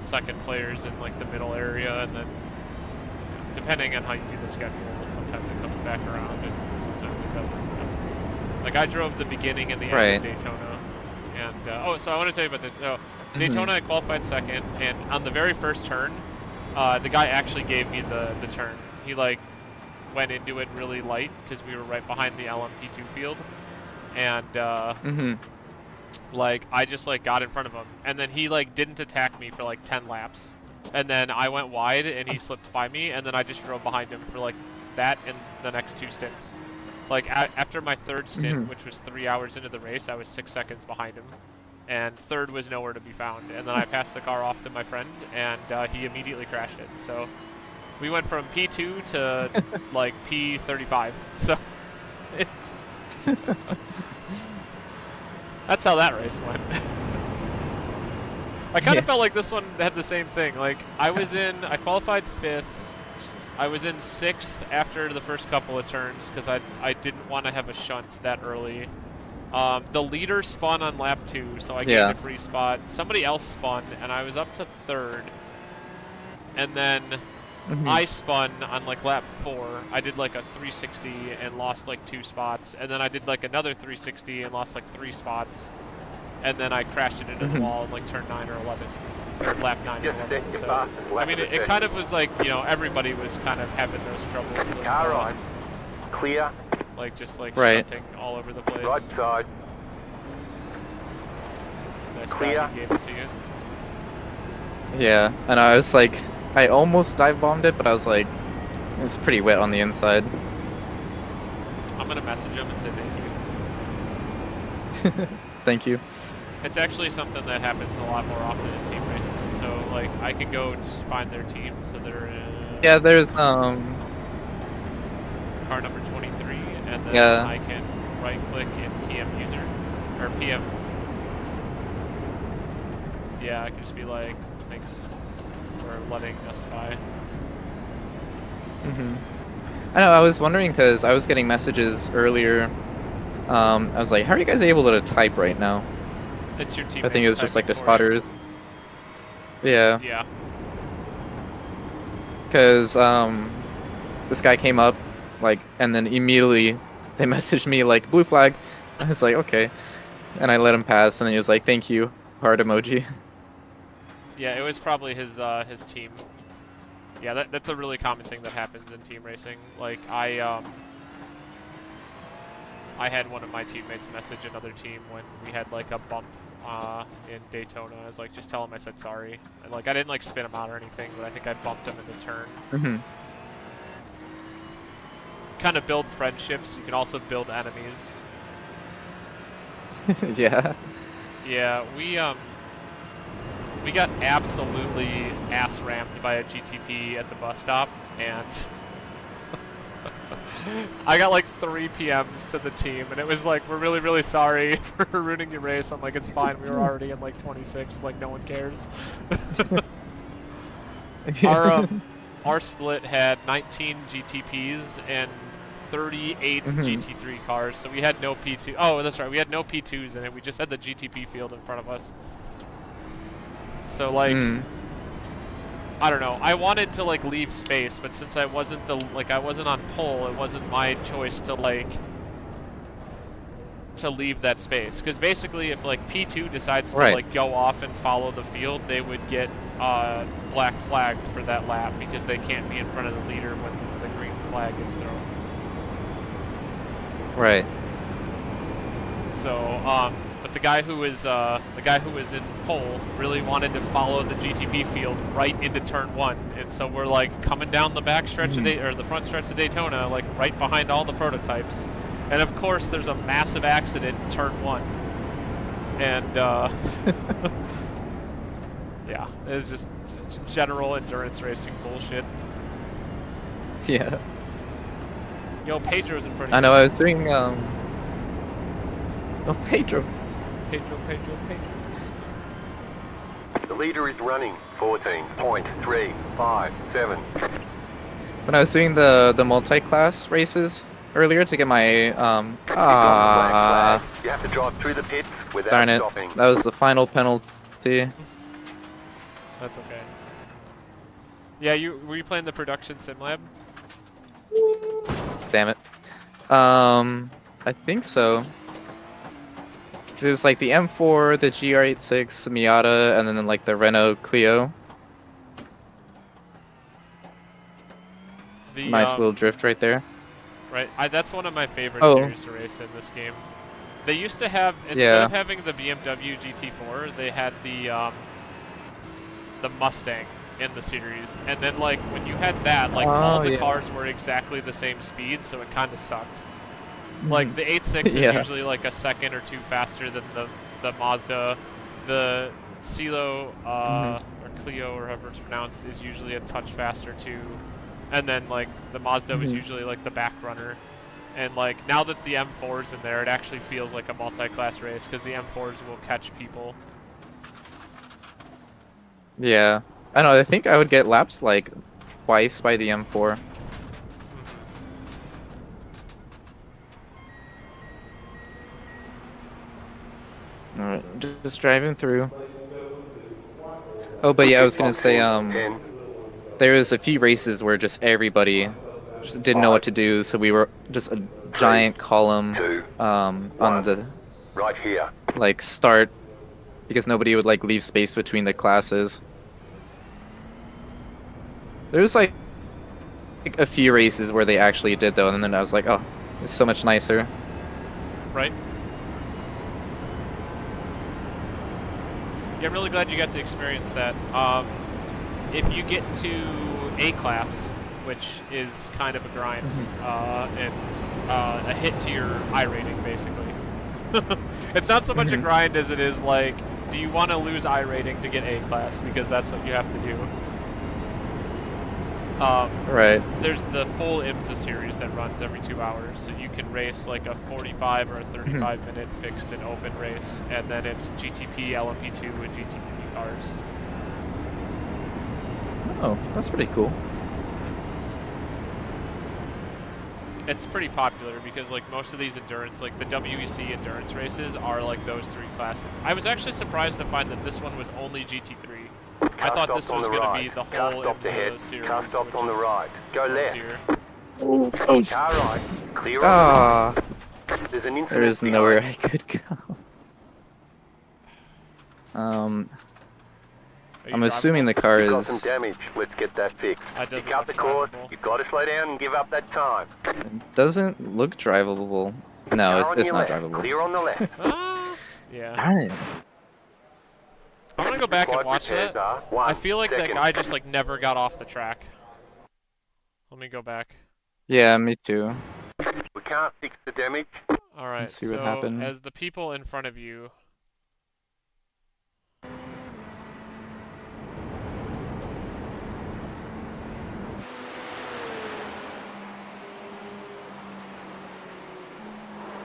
second players in, like, the middle area. And then, depending on how you do the schedule, sometimes it comes back around and sometimes it doesn't. Like, I drove the beginning and the end of Daytona. And, so I want to tell you about this. So, Daytona, I qualified second, and on the very first turn, the guy actually gave me the turn. He, like, went into it really light, because we were right behind the LMP2 field. And, like, I just, like, got in front of him. And then he, like, didn't attack me for, like, 10 laps. And then I went wide, and he slipped by me, and then I just drove behind him for, like, that and the next 2 stints. Like, after my third stint, which was 3 hours into the race, I was 6 seconds behind him. and third was nowhere to be found. And then I passed the car off to my friend, and he immediately crashed it. So we went from P2 to like P35. So it's that's how that race went. I kind of felt like this one had the same thing. Like I qualified 5th. I was in 6th after the first couple of turns because I didn't want to have a shunt that early. The leader spun on lap 2, so I gained a free spot. Somebody else spun, and I was up to 3rd. And then I spun on like lap 4. I did like a 360 and lost like 2 spots. And then I did like another 360 and lost like 3 spots. And then I crashed it into the wall in like turn 9 or 11. Or lap 9 or 11. So, I mean, it kind of was like, you know, everybody was kind of having those troubles. Car right. Clear. Like, just like shunting all over the place. Right side. Nice Clear. Gave it to you. Yeah, and I was like, I almost dive bombed it, but I was like, it's pretty wet on the inside. I'm gonna message him and say thank you. Thank you. It's actually something that happens a lot more often in team races. So like I can go to find their team, so they're in Yeah, there's car number 23, and then I can right click in PM user or PM. Yeah, I can just be like, thanks for letting us by. I know, I was wondering because I was getting messages earlier. I was like, how are you guys able to type right now? It's your team. I think it was just like the spotters. Yeah. Yeah. Because this guy came up, like, and then immediately they messaged me like blue flag. I was like, okay, and I let him pass, and then he was like, thank you, heart emoji. Yeah, it was probably his team. Yeah, that's a really common thing that happens in team racing. Like I had one of my teammates message another team when we had like a bump in Daytona. I was like, just tell him I said sorry. And like I didn't like spin him out or anything, but I think I bumped him in the turn. Kind of build friendships. You can also build enemies. Yeah. Yeah, we got absolutely ass rammed by a GTP at the bus stop, and I got like 3 PMs to the team, and it was like, we're really, really sorry for ruining your race. I'm like, it's fine. We were already in like 26. Like, no one cares. Our split had 19 GTPs and 38 GT3 cars, so we had no P2. Oh, that's right. We had no P2s in it. We just had the GTP field in front of us. So like, I don't know. I wanted to like leave space, but since I wasn't I wasn't on pole, it wasn't my choice to leave that space. Because basically, if like P2 decides to like go off and follow the field, they would get black flagged for that lap because they can't be in front of the leader when the green flag gets thrown. Right. So, but the guy who was in pole really wanted to follow the GTP field right into turn 1, and so we're like coming down the back stretch of the front stretch of Daytona, like right behind all the prototypes, and of course there's a massive accident in turn 1, and yeah, it's just general endurance racing bullshit. Yeah. Yo, Pedro's in front of you. I know. I was doing Oh, Pedro. Pedro. The leader is running 14.357. When I was doing the multi-class races earlier to get my You have to drive through the pits without darn it, stopping. that was the final penalty. That's okay. Yeah, were you playing the production sim lab? Damn it. I think so. It was like the M4, the GR86, Miata, and then like the Renault Clio. Nice little drift right there. Right, that's one of my favorite series to race in this game. They used to have, instead of having the BMW GT4, they had the Mustang in the series, and then like when you had that, like all the cars were exactly the same speed, so it kind of sucked. Like the 8.6 is usually like a second or two faster than the Mazda the Celo or Clio or however it's pronounced is usually a touch faster too, and then like the Mazda was usually like the back runner, and like now that the M4's in there, it actually feels like a multi-class race because the M4s will catch people. Yeah. I don't know, I think I would get lapped like twice by the M4. Alright, just driving through. Oh, but yeah, I was gonna say, there was a few races where just everybody just didn't know what to do, so we were just a giant column on the Right here. like start because nobody would like leave space between the classes. There was like a few races where they actually did though, and then I was like, oh, it's so much nicer. Right. Yeah, I'm really glad you got to experience that. If you get to A class, which is kind of a grind, and a hit to your I rating, basically. It's not so much a grind as it is like, do you want to lose I rating to get A class? Because that's what you have to do. Right. There's the full IMSA series that runs every 2 hours, so you can race like a 45 or a 35 minute fixed and open race, and then it's GTP, LMP2, and GT3 cars. Oh, that's pretty cool. It's pretty popular because like most of these endurance, like the WEC endurance races are like those 3 classes. I was actually surprised to find that this one was only GT3. I thought this was going to be the whole IMSA series. Car stopped on the right. Go left. Oh. Car right. Clear on the right. There's an incident There is nowhere I could go. I'm assuming the car You've got is... some damage. Let's get that fixed. Pick up the course. You've got to slow down and give up that time. Doesn't look drivable. No, it's not drivable. Clear on the left. Yeah. Darn it. I'm gonna go back and Squad watch repairs that. are I 1 feel like that second. guy just like never got off the track. Let me go back. Yeah, me too. We can't fix the damage. Alright, Let's see so what happened. as the people in front of you...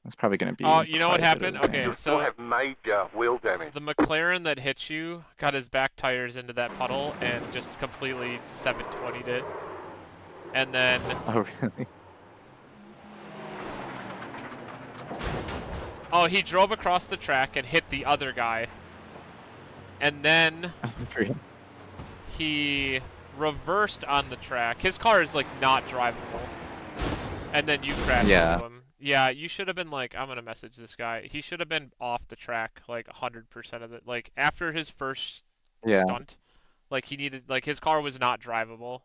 It's probably gonna be... Oh, you know what quite a bit happened? of Okay, damage. You still have major wheel damage. the McLaren that hit you got his back tires into that puddle and just completely 720'd it. And then... Oh, really? Oh, he drove across the track and hit the other guy. And then he reversed on the track. His car is like not drivable. And then you crashed into him. Yeah, you should have been like, I'm gonna message this guy. He should have been off the track like 100% of it. Like after his first stunt, like he needed, like his car was not drivable.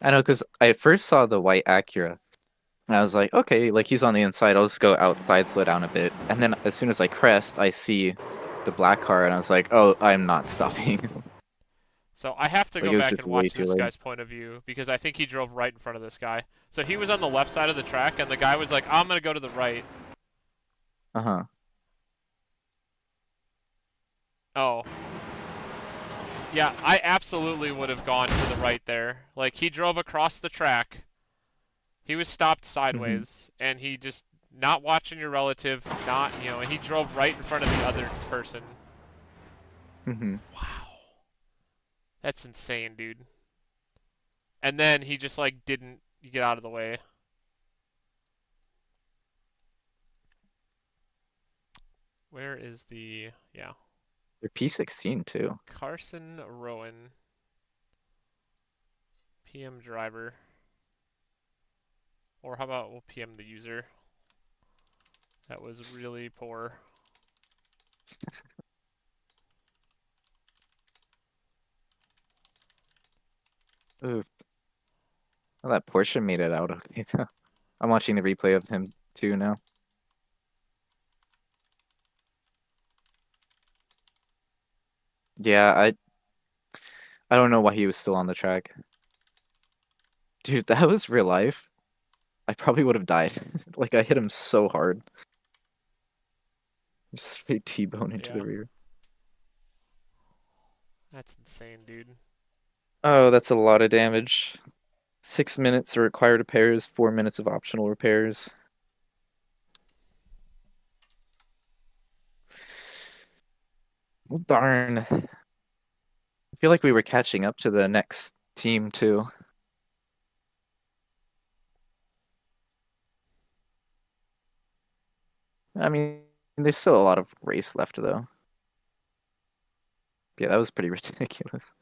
I know, because I first saw the white Acura, and I was like, okay, like he's on the inside, I'll just go outside, slow down a bit. And then as soon as I crest, I see the black car, and I was like, oh, I'm not stopping. So I have to Like, go it was back just and way watch too this late. guy's point of view, because I think he drove right in front of this guy. So he was on the left side of the track, and the guy was like, I'm gonna go to the right. Uh-huh. Oh. Yeah, I absolutely would have gone to the right there. Like, he drove across the track. He was stopped sideways, and he just, not watching your relative, not, you know, and he drove right in front of the other person. Wow. That's insane, dude. And then he just, like, didn't get out of the way. Where is the, yeah. They're P16 too. Carson Rowan. PM driver. Or how about we'll PM the user? That was really poor. Ooh. Well, that Porsche made it out okay though. I'm watching the replay of him too now. Yeah, I don't know why he was still on the track. Dude, that was real life. I probably would have died. Like, I hit him so hard. Just straight T-bone into Yeah. the rear. That's insane, dude. Oh, that's a lot of damage. 6 minutes of required repairs, 4 minutes of optional repairs. Well, darn. I feel like we were catching up to the next team, too. I mean, there's still a lot of race left, though. Yeah, that was pretty ridiculous.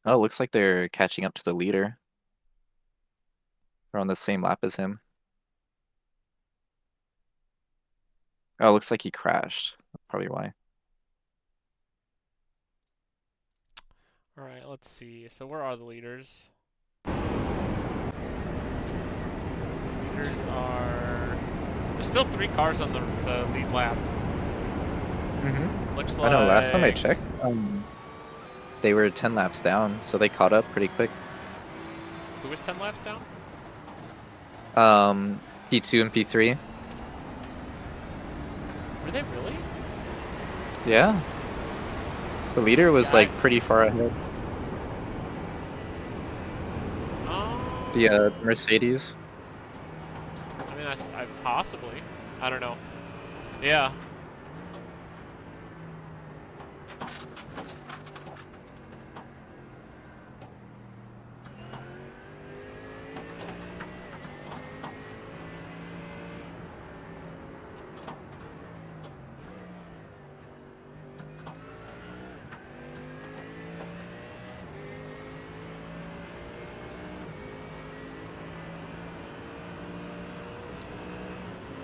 Oh, looks like they're catching up to the leader. They're on the same lap as him. Oh, looks like he crashed. That's probably why. All right, let's see. So where are the leaders? Leaders are... There's still 3 cars on the lead lap. Mm-hmm. Looks I like... know, last time I checked, they were 10 laps down, so they caught up pretty quick. Who was 10 laps down? P2 and P3. Were they really? Yeah. The leader was, Yeah, like, pretty far ahead. The Mercedes. I mean, I possibly. I don't know. Yeah.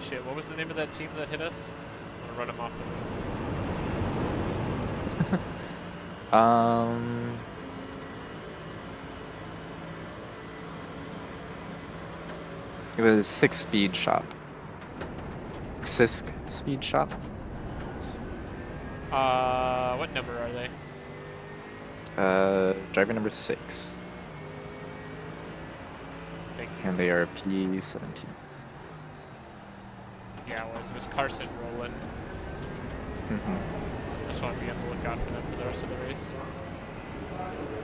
Shit, what was the name of that team that hit us? I'm gonna run them off the road. It was 6 Speed Shop. Sisk Speed Shop. What number are they? Driver number 6. Thank you. And they are P17. Yeah, it was Carson rolling. Mm-hmm. I just want to be on the lookout for them for the rest of the race.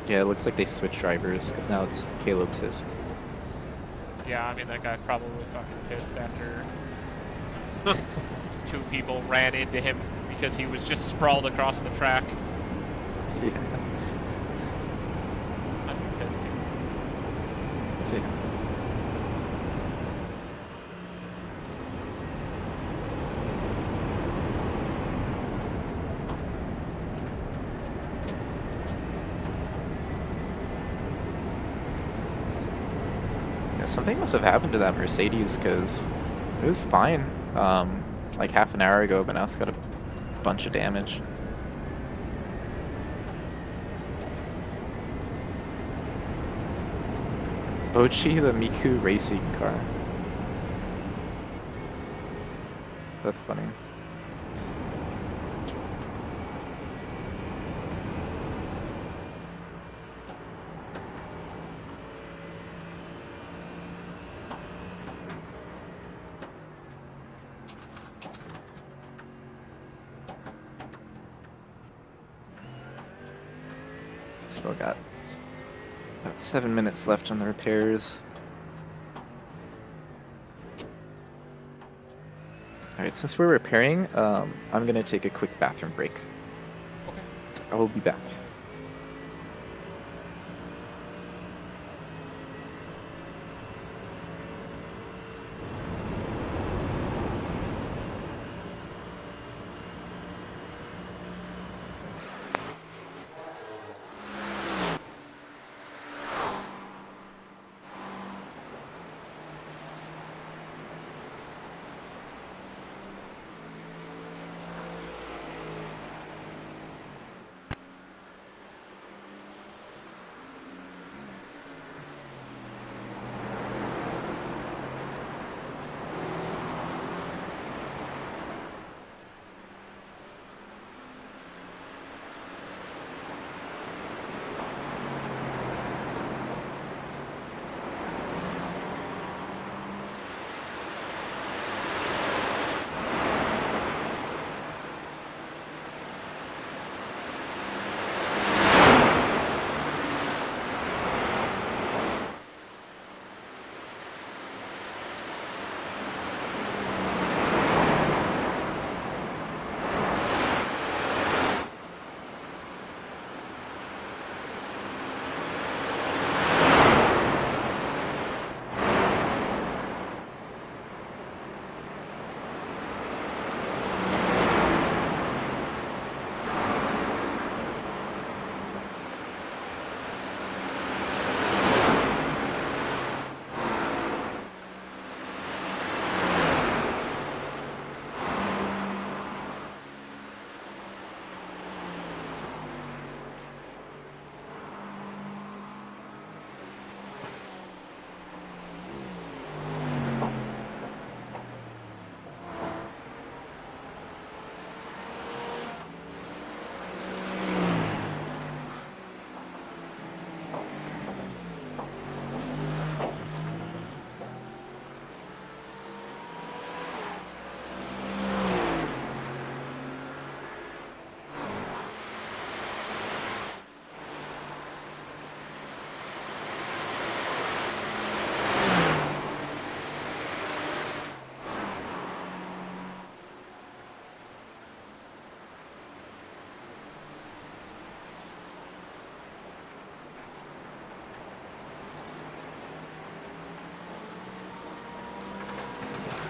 Yeah, it looks like they switched drivers, because now it's Caleb Sisk. Yeah, I mean, that guy probably fucking pissed after 2 people ran into him because he was just sprawled across the track. Yeah. I'd be pissed too. Yeah. Something must have happened to that Mercedes, because it was fine like half an hour ago, but now it's got a bunch of damage. Bochi, the Miku racing car. That's funny. Still got about 7 minutes left on the repairs. Alright, since we're repairing, I'm gonna take a quick bathroom break. Okay. So I will be back.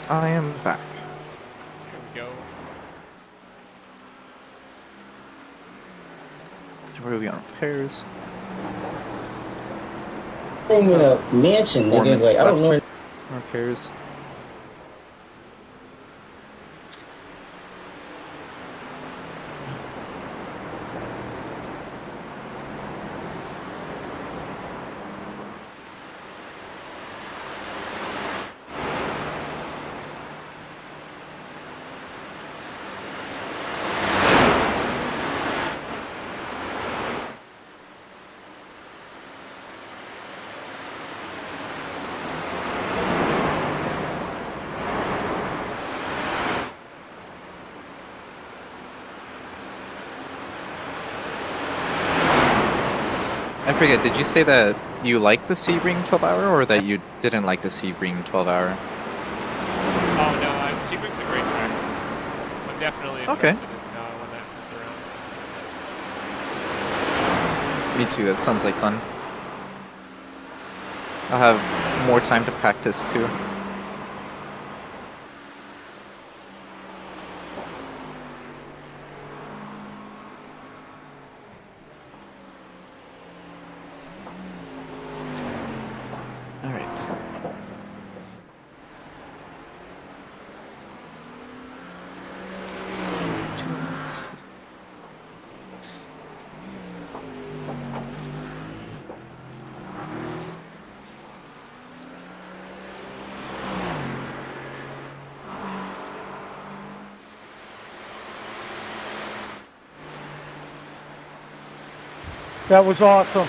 I am back. Here we go. So where are we on repairs? I'm in a mansion, nigga. Like, I don't know. Repairs. I forget, did you say that you liked the Sebring 12-hour or that you didn't like the Sebring 12-hour? Oh no, Sebring's a great track. I'm definitely interested in when that comes around. Me too, that sounds like fun. I'll have more time to practice too. That was awesome.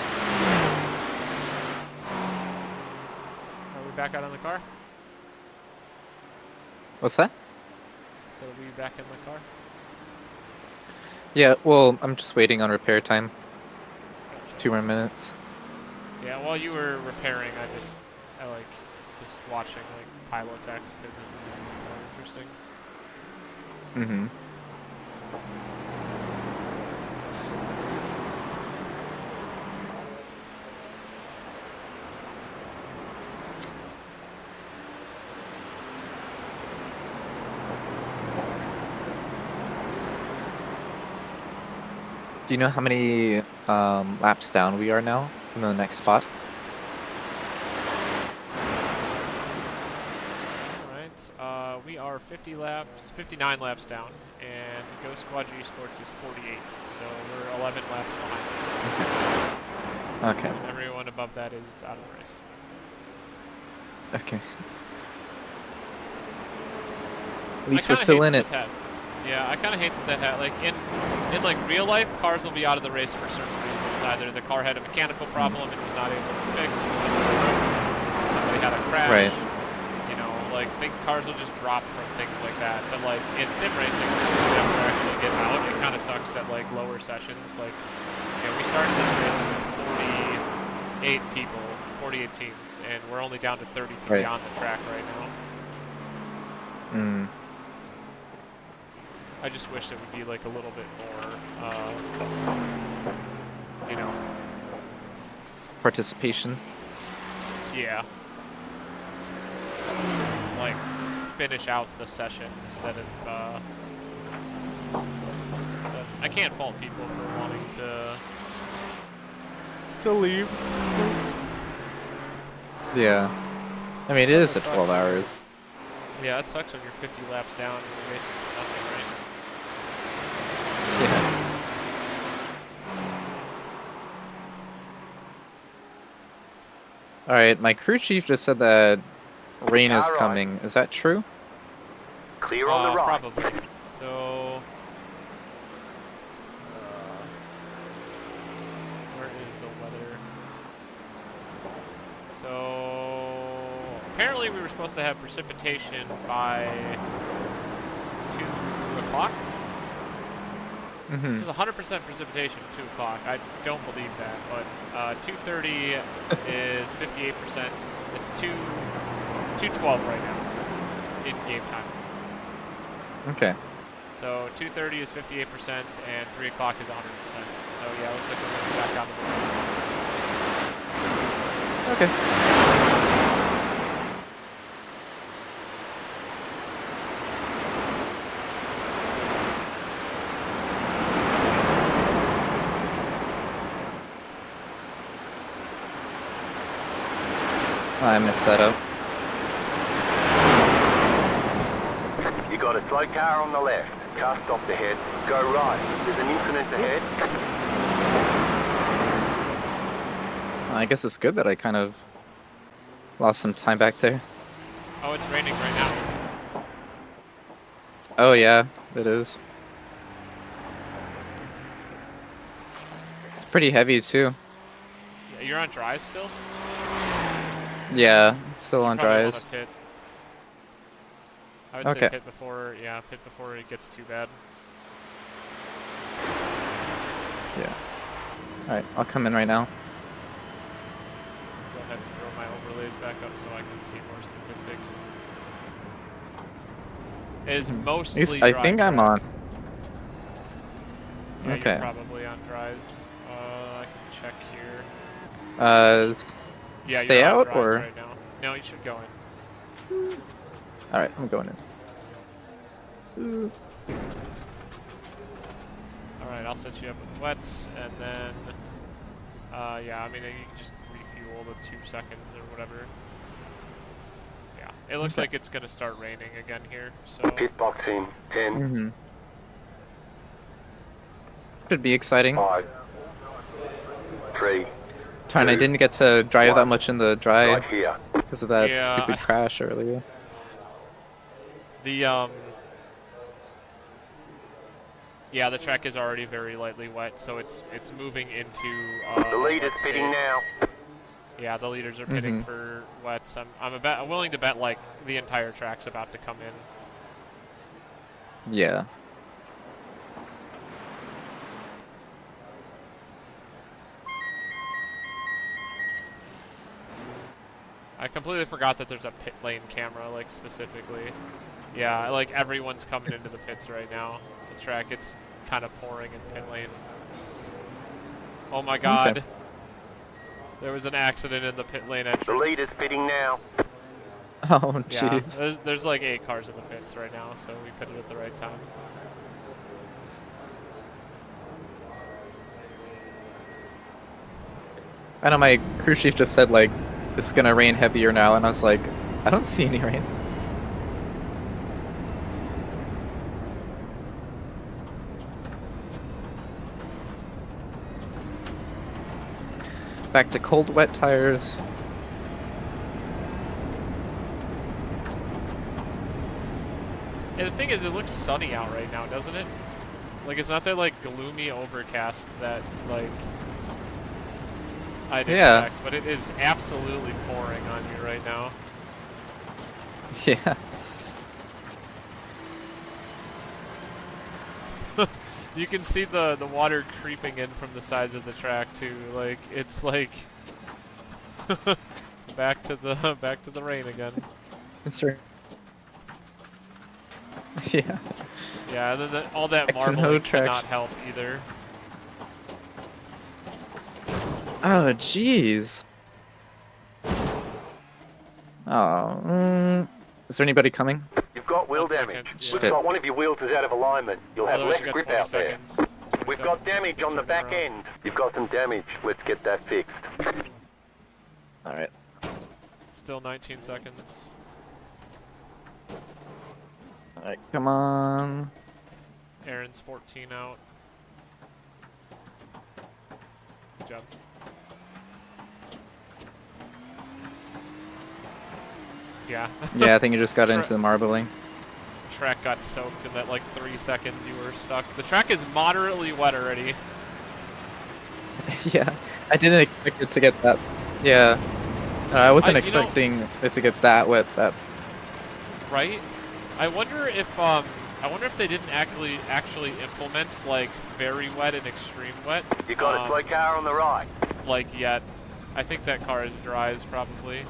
Are we back out on the car? What's that? So are we back in the car? Yeah, well, I'm just waiting on repair time. 2 more minutes. Yeah, while you were repairing, I like just watching like Pilotech because it was just more interesting. Mm-hmm. Do you know how many laps down we are now from the next spot? Alright, we are 59 laps down, and Ghost Squad Esports is 48, so we're 11 laps behind. Okay. And everyone above that is out of the race. Okay. At least we're still in it. Yeah, I kind of hate that like in like real life, cars will be out of the race for certain reasons. Either the car had a mechanical problem and was not able to be fixed, somebody had a crash. Right. You know, like cars will just drop from things like that. But like in sim racing, so we never actually get out. It kind of sucks that like lower sessions, like we started this race with 48 people, 48 teams, and we're only down to 33 on the track right now. Hmm. I just wish it would be like a little bit more, you know. Participation. Yeah. Like, finish out the session instead of, I can't fault people for wanting to leave. Yeah. I mean, it is a 12 hours. Yeah, it sucks when you're 50 laps down and you're racing for nothing, right? Yeah. Alright, my crew chief just said that rain is coming. Is that true? Clear on the right. Probably. So, where is the weather? So, apparently we were supposed to have precipitation by 2 o'clock. Mm-hmm. This is 100% precipitation at 2 o'clock. I don't believe that, but 2:30 is 58%. It's 2:12 right now in game time. Okay. So 2:30 is 58%, and 3 o'clock is 100%. So yeah, looks like we're going to be back on the road. 'Cause I messed that up. You got a slow car on the left. Car stopped ahead. Go right. There's an incident ahead. I guess it's good that I kind of lost some time back there. Oh, it's raining right now, isn't it? Oh yeah, it is. It's pretty heavy too. Yeah, you're on dry still? Yeah, it's still You on probably wanna dries. pit. I would Okay. say pit before it gets too bad. Yeah. Alright, I'll come in right now. Go ahead and throw my overlays back up so I can see more statistics. It is mostly I dry think I'm track. on. Yeah, Okay. You're probably on dries. I can check here. Yeah, Stay you're on out dries or? right now. No, you should go in. Alright, I'm going in. Alright, I'll set you up with wets, and then, yeah, I mean, you can just refuel the 2 seconds or whatever. Yeah, it looks like it's gonna start raining again here, so. Pit box in 10. Should be exciting. 5. 3. Darn, I didn't get to drive that much in the dry Right here. because of that Yeah, stupid crash earlier. Yeah, the track is already very lightly wet, so it's moving into. The lead is pitting now. Yeah, the leaders are pitting for wets. I'm willing to bet like the entire track's about to come in. Yeah. I completely forgot that there's a pit lane camera, like specifically. Yeah, like everyone's coming into the pits right now. The track, it's kind of pouring in pit lane. Oh my god. Okay. There was an accident in the pit lane entrance. The lead is pitting now. Oh, Yeah, jeez. there's like 8 cars in the pits right now, so we pitted at the right time. I know my crew chief just said like it's gonna rain heavier now, and I was like, I don't see any rain. Back to cold, wet tires. And the thing is, it looks sunny out right now, doesn't it? Like, it's not that, like, gloomy overcast that, like, I'd expect, but it is absolutely pouring on you right now. Yeah. You can see the water creeping in from the sides of the track too. Like it's like back to the rain again. That's right. Yeah. Yeah, and then all that Back to no marbling traction. cannot help either. Oh, jeez. Oh. Is there anybody coming? You've got wheel 1 second, damage. yeah. Looks like one of your wheels is out of alignment. You'll have Otherwise less you got grip 20 out there. seconds. We've got damage on the back end. You've got some damage. Let's get that fixed. Alright. Still 19 seconds. Alright, come on. Aaron's 14 out. Good job. Yeah. Yeah, I think you just got into the marbling. Track got soaked in that like 3 seconds you were stuck. The track is moderately wet already. Yeah, I didn't expect it to get that. Yeah. I wasn't expecting it to get that wet. Right? I wonder if they didn't actually implement like very wet and extreme wet. You got a slow car on the right. Like yet. I think that car is dries probably.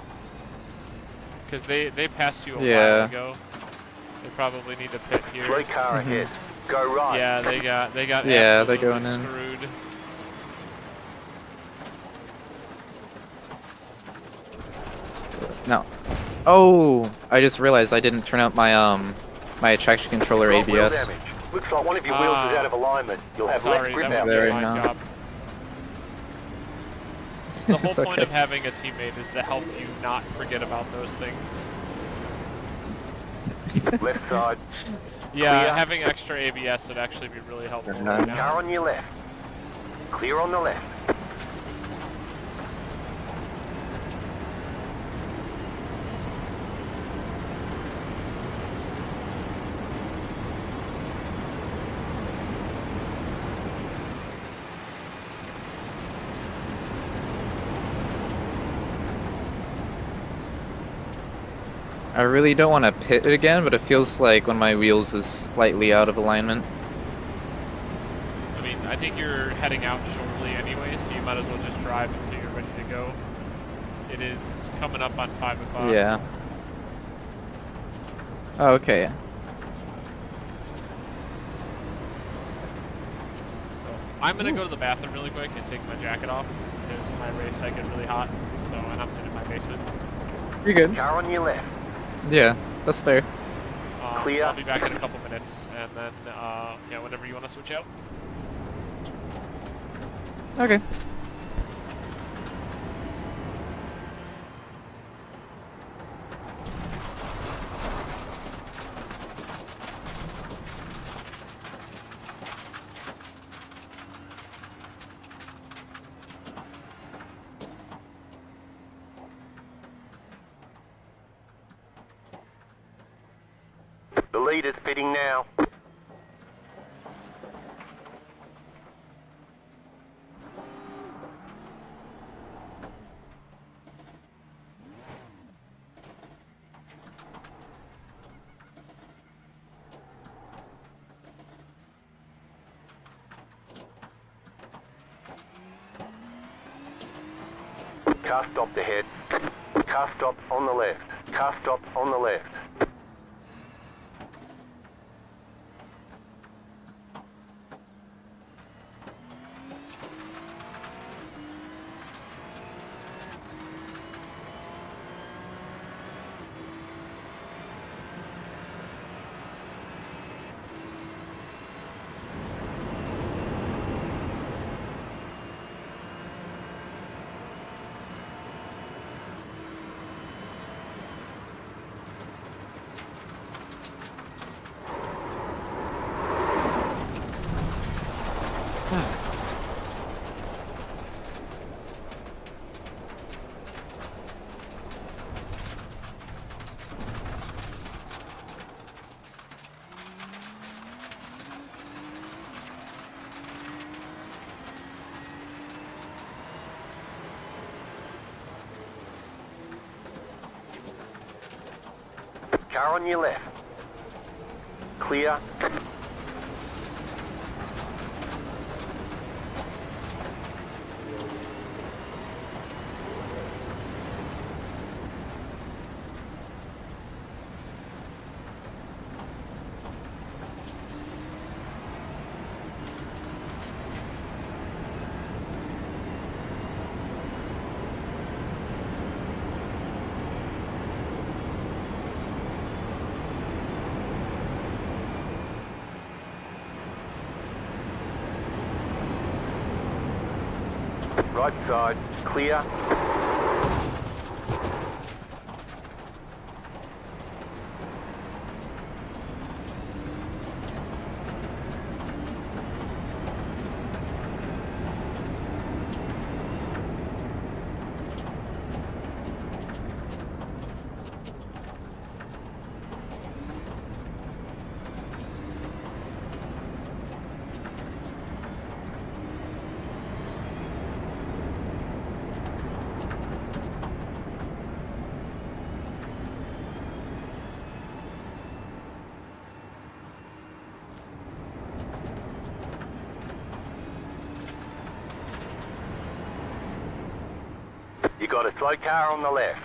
Because they passed you a while ago. They probably need to pit here. Slow car ahead. Go right. Yeah, they got Yeah, they're absolutely going in. screwed. No. Oh, I just realized I didn't turn out my my traction controller Got wheel ABS. damage. Looks like one of your wheels is out of alignment. You'll have Sorry, less grip that out would there. be my job. The whole It's point okay. of having a teammate is to help you not forget about those things. Left side. Yeah, Clear. having extra ABS would actually be really helpful right Car now. on your left. Clear on the left. I really don't want to pit it again, but it feels like one of my wheels is slightly out of alignment. I mean, I think you're heading out shortly anyway, so you might as well just drive until you're ready to go. It is coming up on 5 o'clock. Yeah. Oh, okay. So I'm gonna go to the bathroom really quick and take my jacket off because when I race I get really hot. So, and I'm sitting in my basement. You're good. Car on your left. Yeah, that's fair. Clear. So I'll be back in a couple minutes, and then yeah, whenever you want to switch out. Okay. The lead is fitting now. Car stopped ahead. Car stop on the left. Car stop on the left. Car on your left. Clear. Right side, clear. You got a slow car on the left.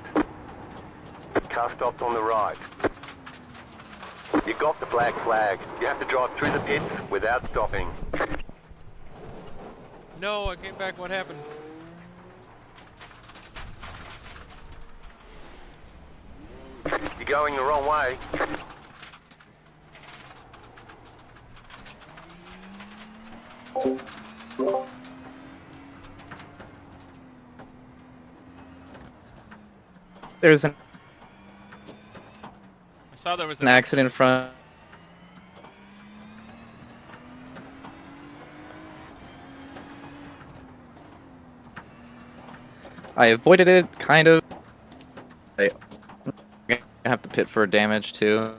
Car stopped on the right. You got the black flag. You have to drive through the pits without stopping. No, I came back. What happened? You're going the wrong way. There's an I saw there was an accident in front. I avoided it, kind of. I'm gonna have to pit for damage too.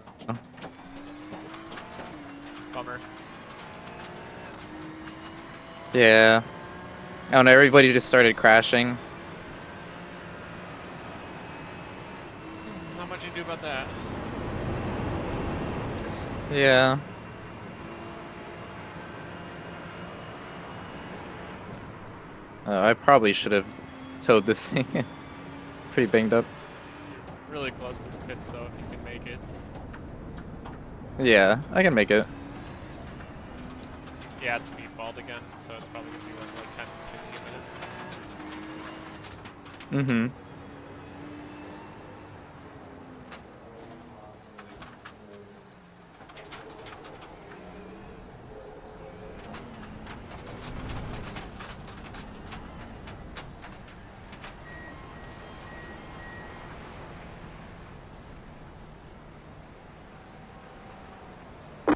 Bummer. Yeah. I don't know, everybody just started crashing. Not much you can do about that. Yeah. I probably should have towed this thing. Pretty banged up. Really close to the pits though, if you can make it. Yeah, I can make it. Yeah, it's meatballed again, so it's probably gonna be like 10, 15 minutes. Mm-hmm.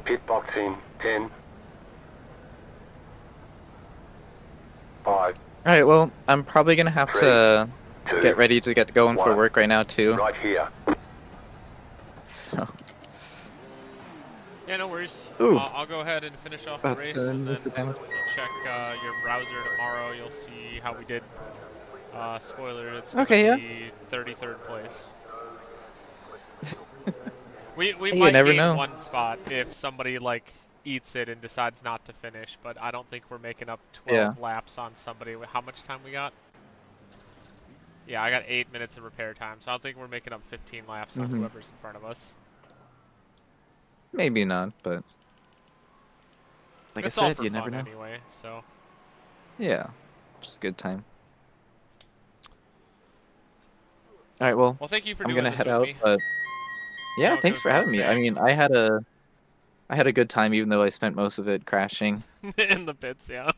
Pit box in 10, 5. Alright, well, I'm probably gonna have to get ready to get going for work right now too. Right here. So. Yeah, no worries. Ooh. I'll go ahead and finish off the That's race, good. and then That's the damage. we'll check your browser tomorrow. You'll see how we did. Spoiler, it's gonna be 33rd place. we You might never gain know. one spot if somebody like eats it and decides not to finish, but I don't think we're making up 12 laps on somebody. How much time we got? Yeah, I got 8 minutes of repair time, so I don't think we're making up 15 laps on whoever's in front of us. Maybe not, but like It's I all said, for you fun never know. anyway, so. Yeah, just a good time. All right, well, Well, thank you for I'm doing gonna this head with out, me. but yeah, know, it thanks goes for without having me. I saying. mean, I had a good time, even though I spent most of it crashing. In the pits, yeah.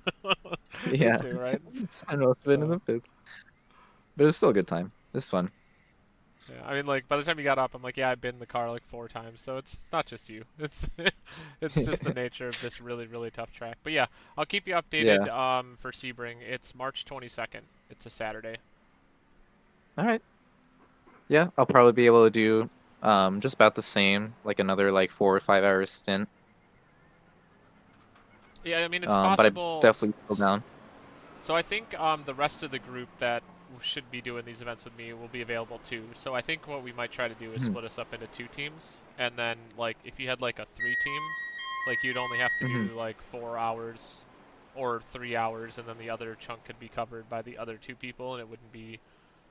Yeah, Me too, right? spent most of it in the pits, but it was still a good time. It was fun. Yeah, I mean, like, by the time you got up, I'm like, yeah, I've been in the car like 4 times, so it's not just you. It's it's just the nature of this really, really tough track. But yeah, I'll keep you updated for Sebring. It's March 22nd. It's a Saturday. All right. Yeah, I'll probably be able to do just about the same, like another like 4 or 5 hour stint. Yeah, I mean, it's But possible. I'm definitely still down. So I think the rest of the group that should be doing these events with me will be available too. So I think what we might try to do is split us up into 2 teams, and then like if you had like a 3-team, like you'd only have to do like 4 hours or 3 hours, and then the other chunk could be covered by the other 2 people, and it wouldn't be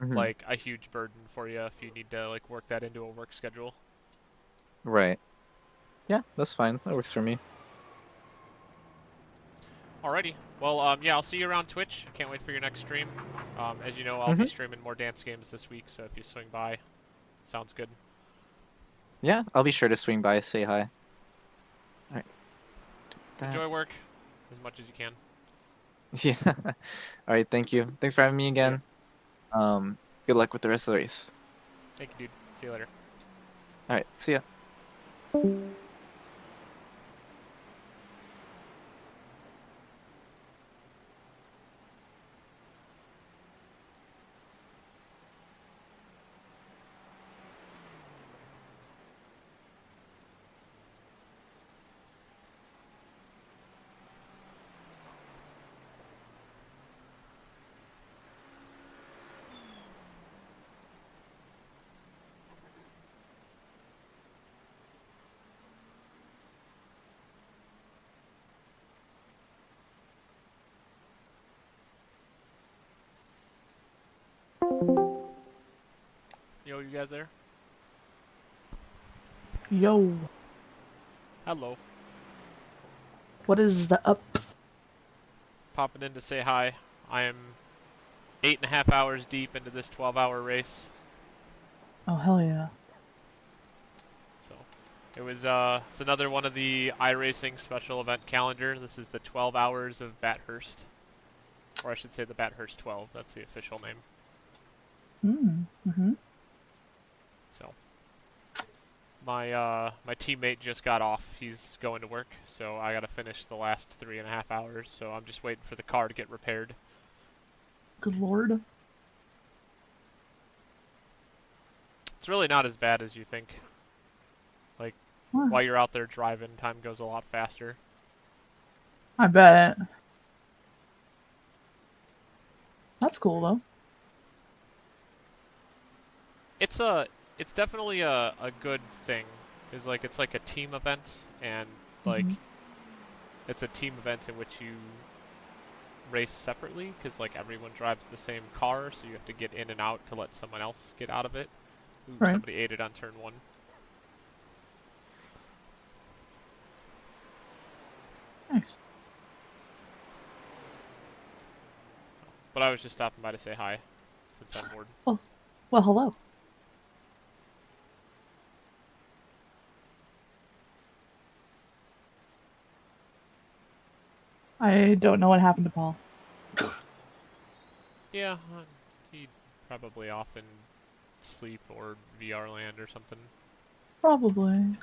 like a huge burden for you if you need to like work that into a work schedule. Right. Yeah, that's fine. That works for me. Alrighty. Well, yeah, I'll see you around Twitch. I can't wait for your next stream. As you know, I'll be streaming more dance games this week, so if you swing by, sounds good. Yeah, I'll be sure to swing by, say hi. All right. Enjoy work as much as you can. Yeah. All right, thank you. Thanks for having me again. Good luck with the rest of the race. Thank you, dude. See you later. All right, see ya. Yo, you guys there? Yo, Hello. what is the ups? Popping in to say hi. I am 8.5 hours deep into this 12-hour race. Oh, hell yeah. So it was it's another one of the iRacing special event calendar. This is the 12 hours of Bathurst. Or I should say the Bathurst 12. That's the official name. Mm-hmm. My teammate just got off. He's going to work, so I gotta finish the last 3.5 hours. So I'm just waiting for the car to get repaired. Good lord. It's really not as bad as you think. Like, while you're out there driving, time goes a lot faster. I bet. That's cool though. It's definitely a good thing. Is like it's like a team event, and like it's a team event in which you race separately because like everyone drives the same car, so you have to get in and out to let someone else get out of it. Ooh, Right. somebody ate it on turn 1. Nice. But I was just stopping by to say hi, since I'm bored. Oh, well, hello. I don't know what happened to Paul. Yeah, he'd probably off in sleep or VR land or something. Probably.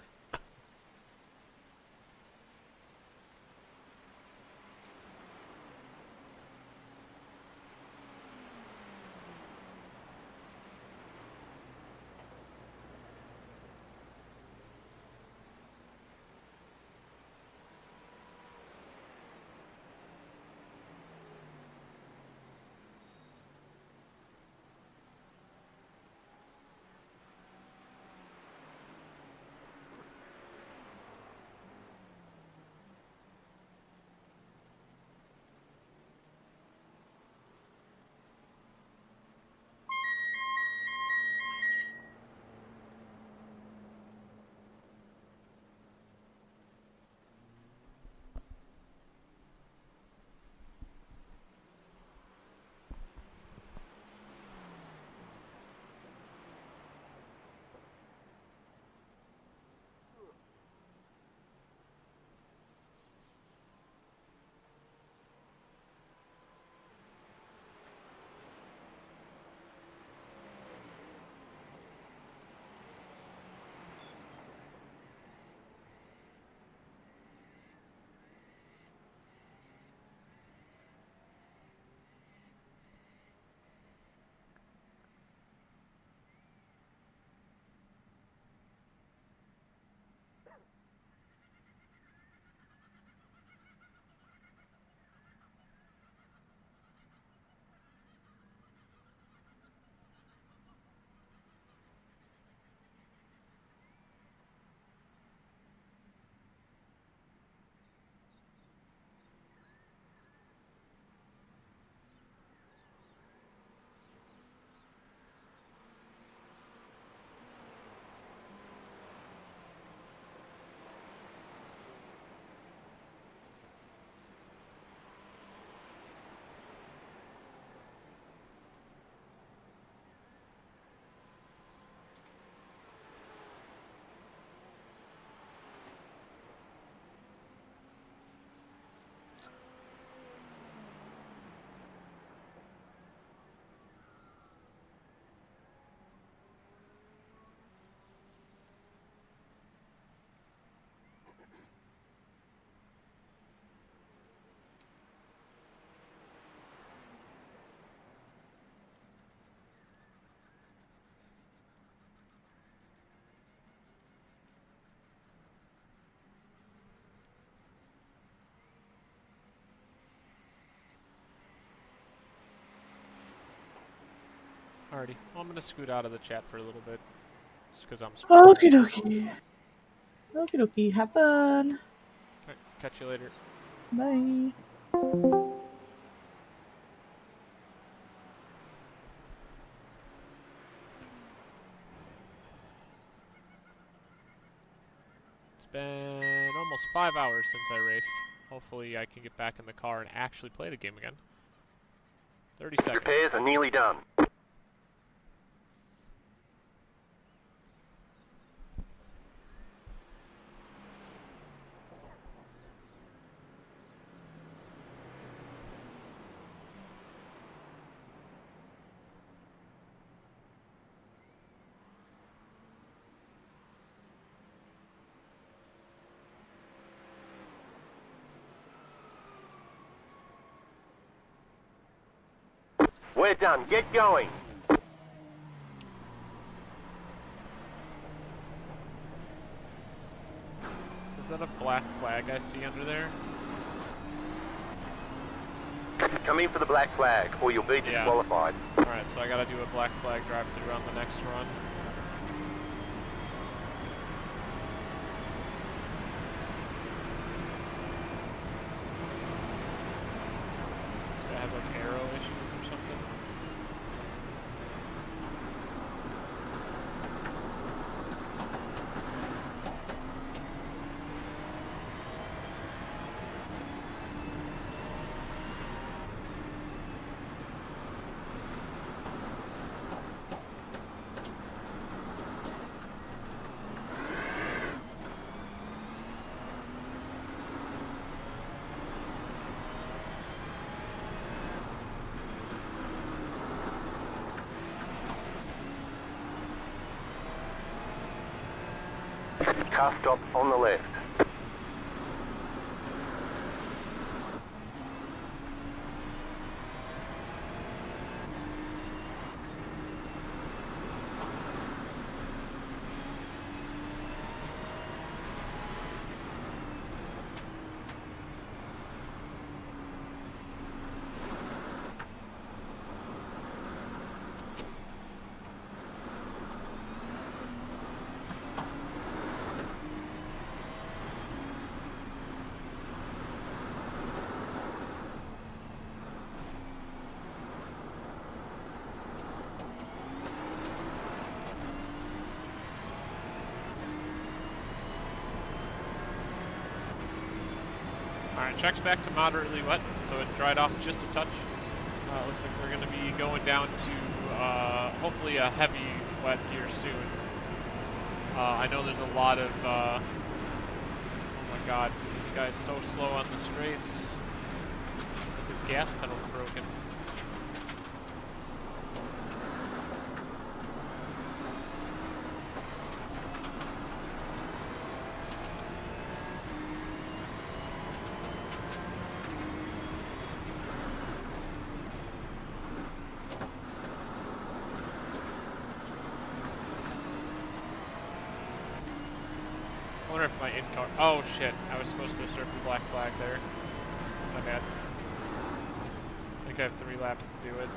Alrighty, well, I'm gonna scoot out of the chat for a little bit, just because I'm. Okie dokie. Okie dokie. Have fun. Alright, catch you later. Bye. It's been almost 5 hours since I raced. Hopefully I can get back in the car and actually play the game again. 30 seconds. Repairs are nearly done. We're done. Get going. Is that a black flag I see under there? Come in for the black flag, or you'll be disqualified. Alright, so I gotta do a black flag drive-through on the next run. Do I have like arrow issues or something? Car stop on the left. Alright, check's back to moderately wet, so it dried off just a touch. Looks like we're going to be going down to hopefully a heavy wet here soon. I know there's a lot of, oh my god, this guy's so slow on the straights. Looks like his gas pedal's broken. I wonder if my in-car... Oh shit, I was supposed to surf the black flag there. My bad. I think I have 3 laps to do it.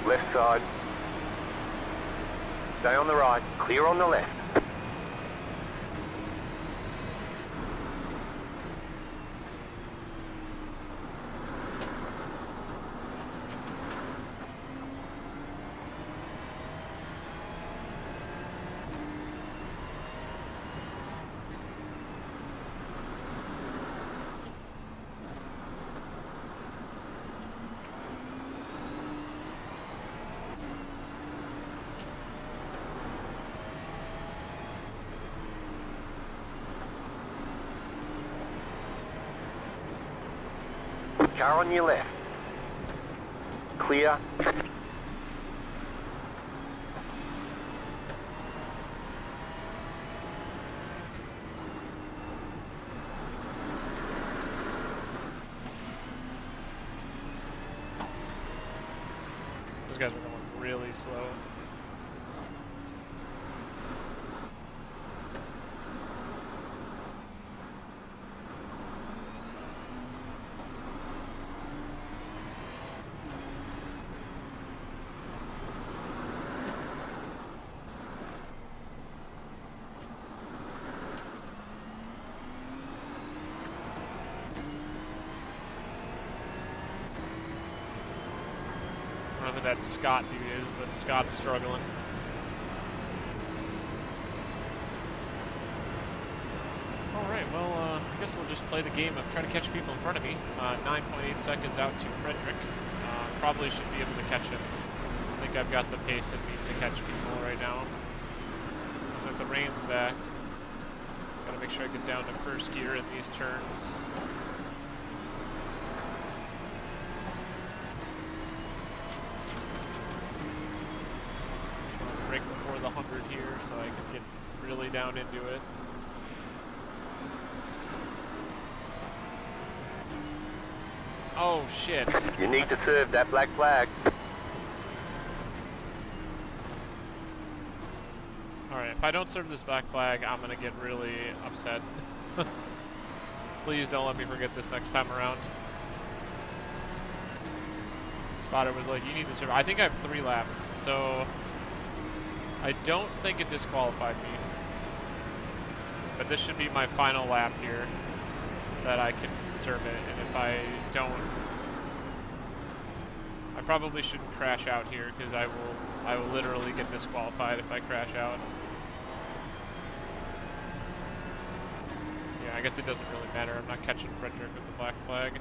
Left side. Stay on the right. Clear on the left. Car on your left. Clear. Those guys are going really slow. I don't know who that Scott dude is, but Scott's struggling. Alright, well, I guess we'll just play the game of try to catch people in front of me. 9.8 seconds out to Frederick. Probably should be able to catch him. I think I've got the pace in me to catch people right now. Looks like the rain's back. Gotta make sure I get down to first gear in these turns. really down into it. Oh shit. You need to serve that black flag. Alright, if I don't serve this black flag, I'm gonna get really upset. Please don't let me forget this next time around. Spotter was like, you need to serve. I think I have 3 laps, so I don't think it disqualified me. But this should be my final lap here that I can serve it, and if I don't, I probably shouldn't crash out here because I will literally get disqualified if I crash out. Yeah, I guess it doesn't really matter. I'm not catching Frederick with the black flag.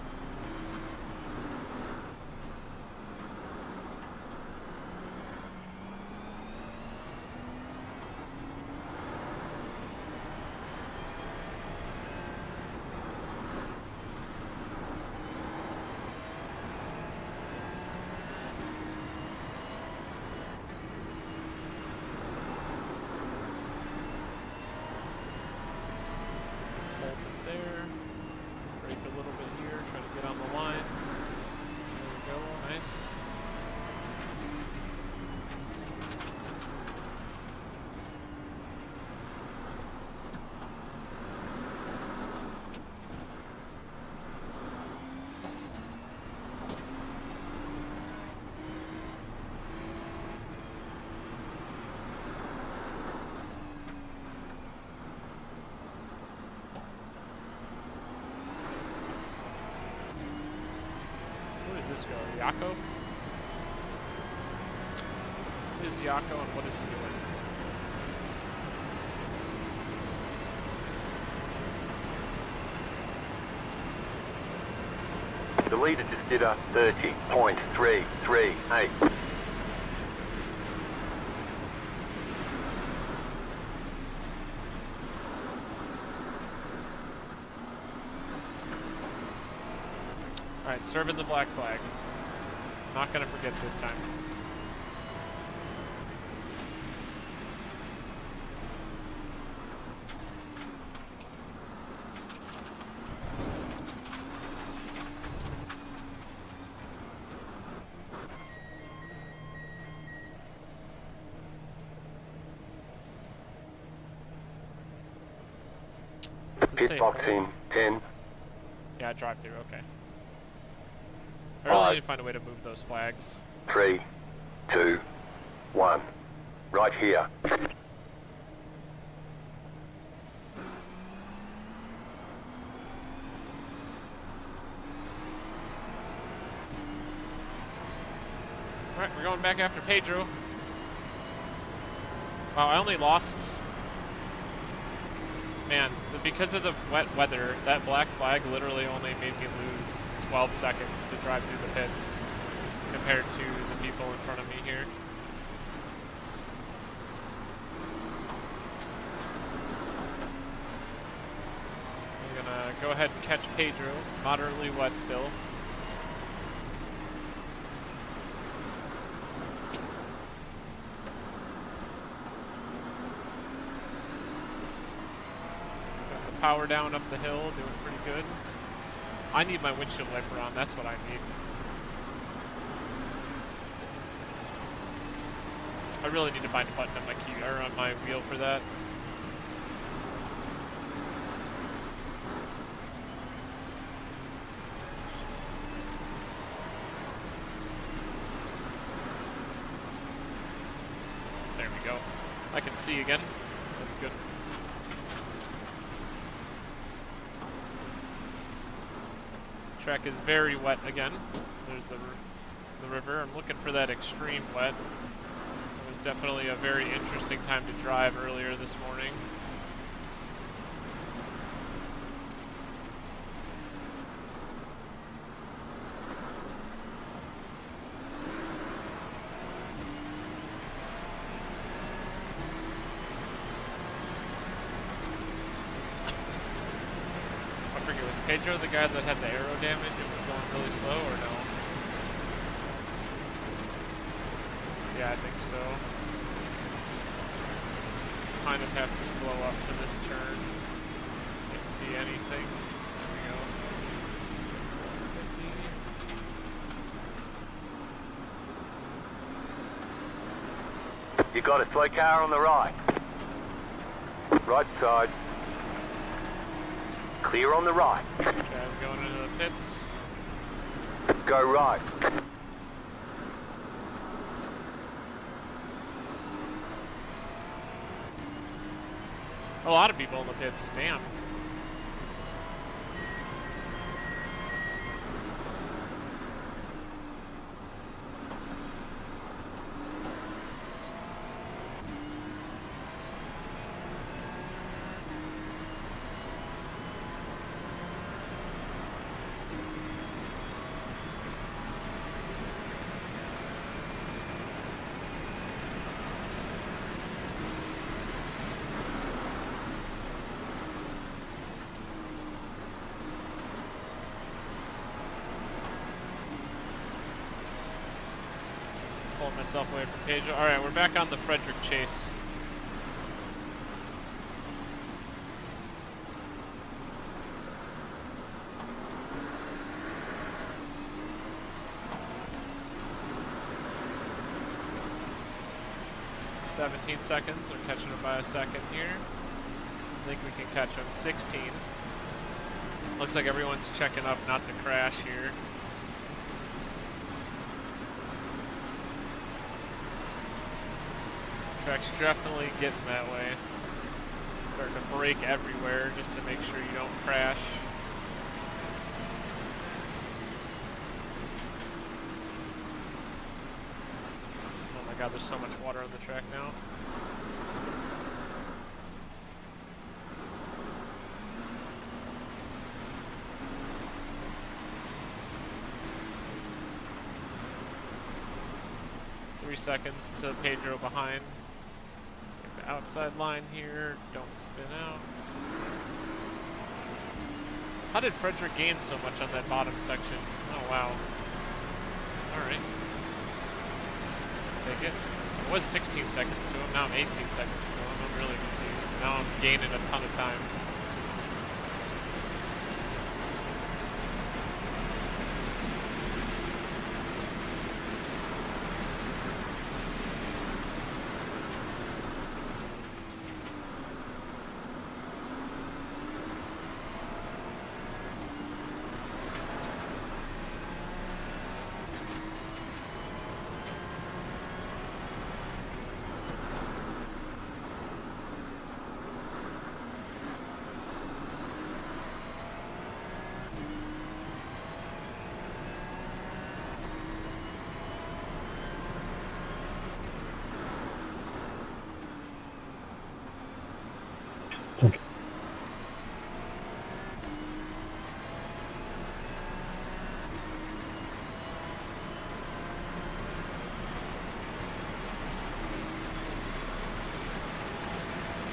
This go? Yako? Who is Yako and what is he doing? The leader just did a 30.338. Alright, serving the black flag. Not gonna forget this time. Pit box in 10. Yeah, drive through, okay. I really need to find a way to move those flags. 3, 2, 1. Right here. Alright, we're going back after Pedro. Wow, I only lost... Man, because of the wet weather, that black flag literally only made me lose 12 seconds to drive through the pits compared to the people in front of me here. I'm gonna go ahead and catch Pedro, moderately wet still. Power down up the hill, doing pretty good. I need my windshield wiper on, that's what I need. I really need to find a button on my key or on my wheel for that. There we go. I can see again. That's good. Track is very wet again. There's the river. I'm looking for that extreme wet. It was definitely a very interesting time to drive earlier this morning. Pedro, the guy that had the aero damage and was going really slow, or no? Yeah, I think so. kind of have to slow up for this turn. Can't see anything. There we go. 150. You got a slow car on the right. Right side. Clear on the right. Guys going into the pits. Go right. A lot of people in the pits. Damn. Pulling myself away from Pedro. Alright, we're back on the Frederick Chase. $17 seconds. We're catching them by a second here. I think we can catch them. 16. Looks like everyone's checking up not to crash here. Track's definitely getting that way. Starting to brake everywhere just to make sure you don't crash. Oh my god, there's so much water on the track now. Three seconds to Pedro behind. Take the outside line here. Don't spin out. How did Frederick gain so much on that bottom section? Oh wow. Alright. Take it. It was 16 seconds to him, now I'm 18 seconds to him. I'm really confused. Now I'm gaining a ton of time.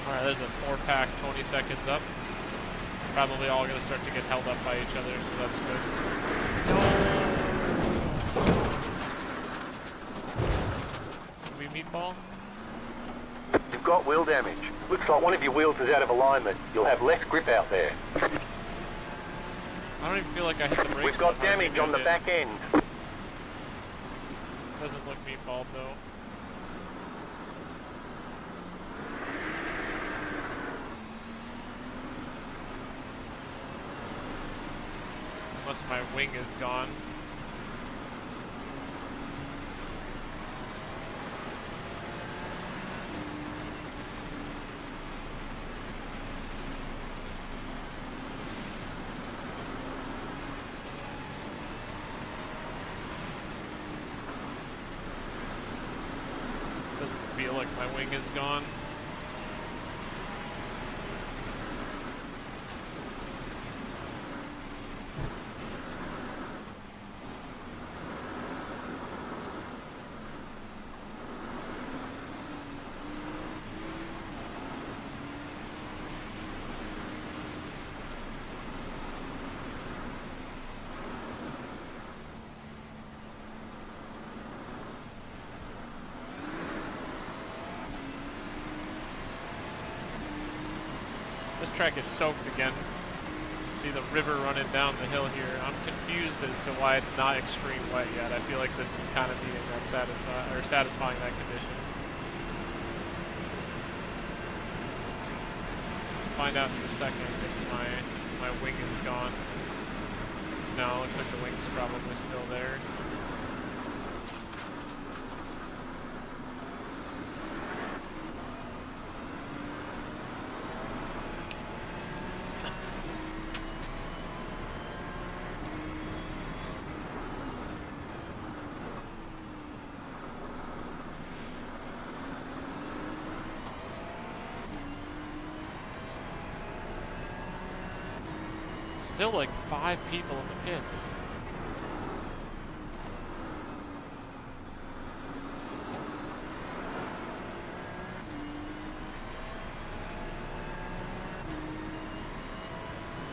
Alright, there's a 4-pack, 20 seconds up. Probably all going to start to get held up by each other, so that's good. No! We meatball? You've got wheel damage. Looks like one of your wheels is out of alignment. You'll have less grip out there. I don't even feel like I hit the brakes. We've got damage on the back end. Doesn't look meatballed though. Unless my wing is gone. Doesn't feel like my wing is gone. This track is soaked again. See the river running down the hill here. I'm confused as to why it's not extreme wet yet. I feel like this is kind of meeting that satisfying that condition. Find out in a second if my wing is gone. No, looks like the wing's probably still there. Still like 5 people in the pits.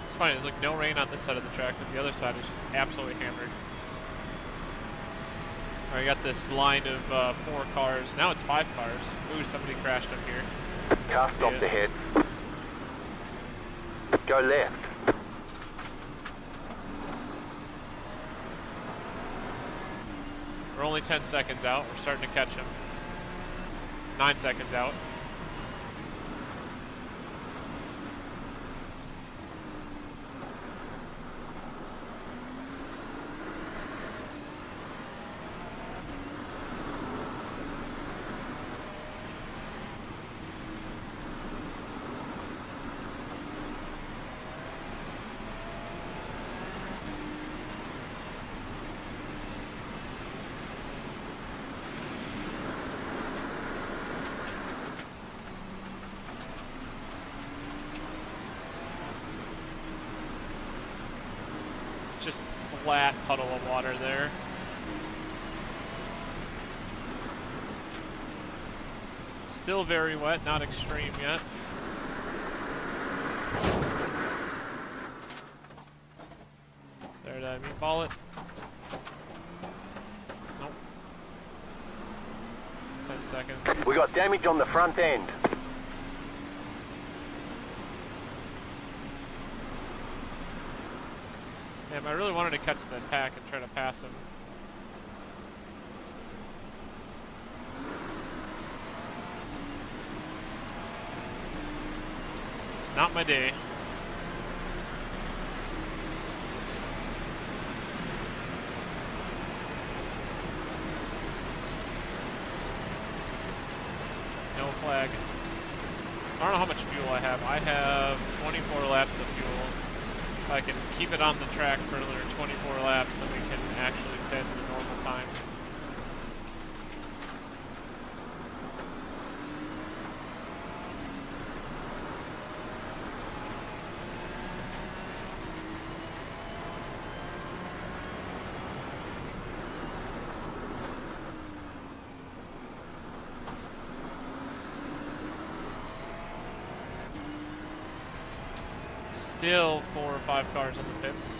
It's funny, there's like no rain on this side of the track, but the other side is just absolutely hammered. Alright, got this line of 4 cars. Now it's 5 cars. Ooh, somebody crashed up here. Car stopped ahead. Go left. We're only 10 seconds out. We're starting to catch him. 9 seconds out. Just flat puddle of water there. Still very wet, not extreme yet. There, did I meatball it? Nope. 10 seconds. We got damage on the front end. Damn, I really wanted to catch that pack and try to pass him. It's not my day. No flag. I don't know how much fuel I have. I have 24 laps of fuel. If I can keep it on the track for another 24 laps, then we can actually pit the normal time. Still 4 or 5 cars in the pits.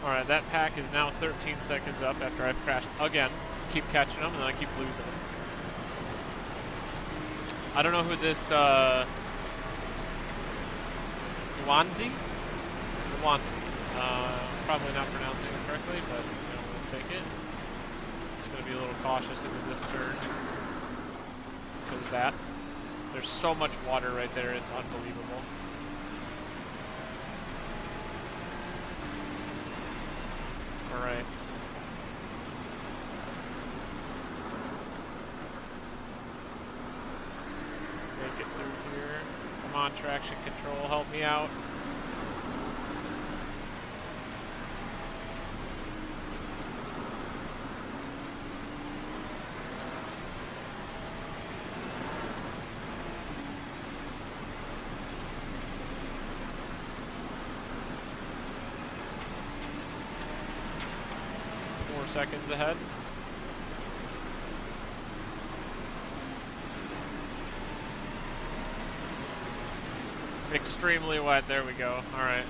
Alright, that pack is now 13 seconds up after I've crashed again. Keep catching them and then I keep losing them. I don't know who this, Iwanzi? Probably not pronouncing it correctly, but you know, we'll take it. Just gonna be a little cautious into this turn. Because that. There's so much water right there, it's unbelievable. Alright. Make it through here. Come on, traction control, help me out. Seconds ahead. Extremely wet. There we go. All right.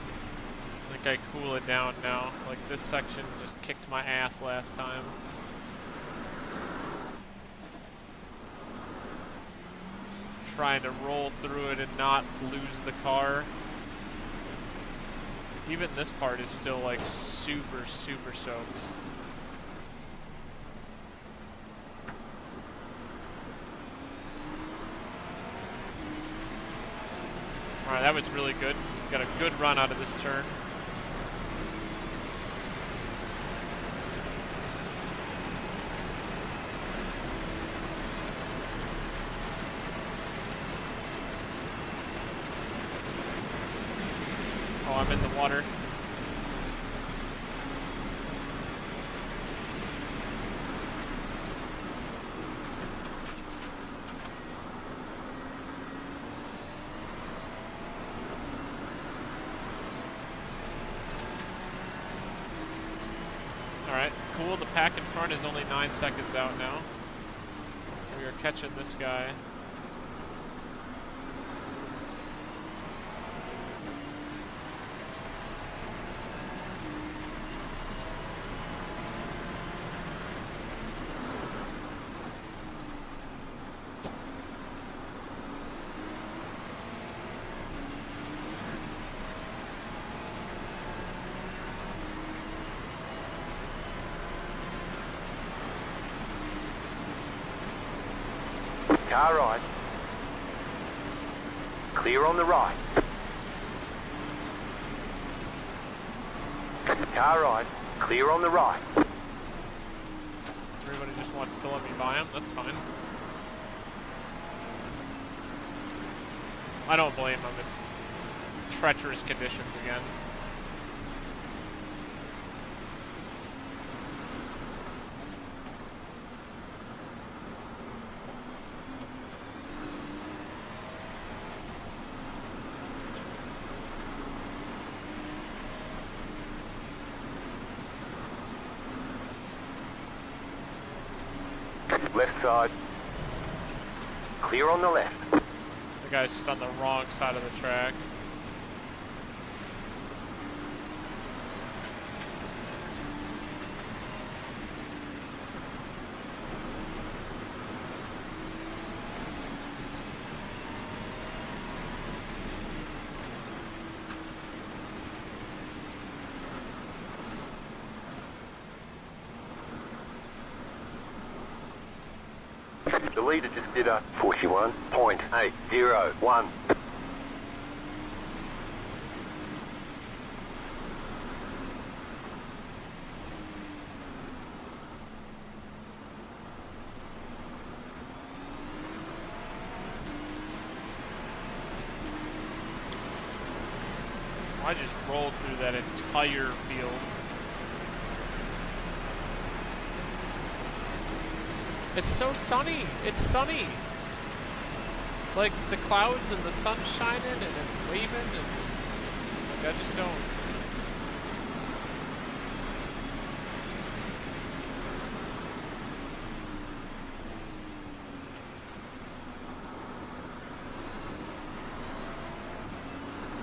think I cool it down now. Like this section just kicked my ass last time. Just trying to roll through it and not lose the car. Even this part is still like super, super soaked. Alright, that was really good. Got a good run out of this turn. Oh, I'm in the water. Alright, cool. The pack in front is only 9 seconds out now. We are catching this guy. Car right. Clear on the right. Car right. Clear on the right. Everybody just wants to let me buy him. That's fine. I don't blame him. It's treacherous conditions again. Left side. Clear on the left. The guy's just on the wrong side of the track. The leader just did a 41.801. I just rolled through that entire field. It's so sunny. It's sunny. Like the clouds and the sun shining and it's waving and like, I just don't.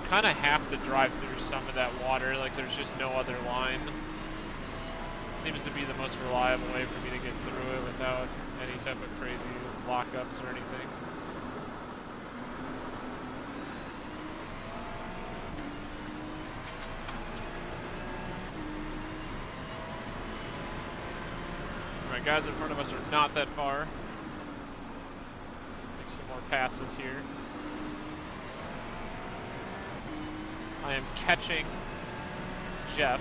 Kind of have to drive through some of that water. Like there's just no other line. Seems to be the most reliable way for me to get through it without any type of crazy lockups or anything. Alright, guys in front of us are not that far. Make some more passes here. I am catching Jeff.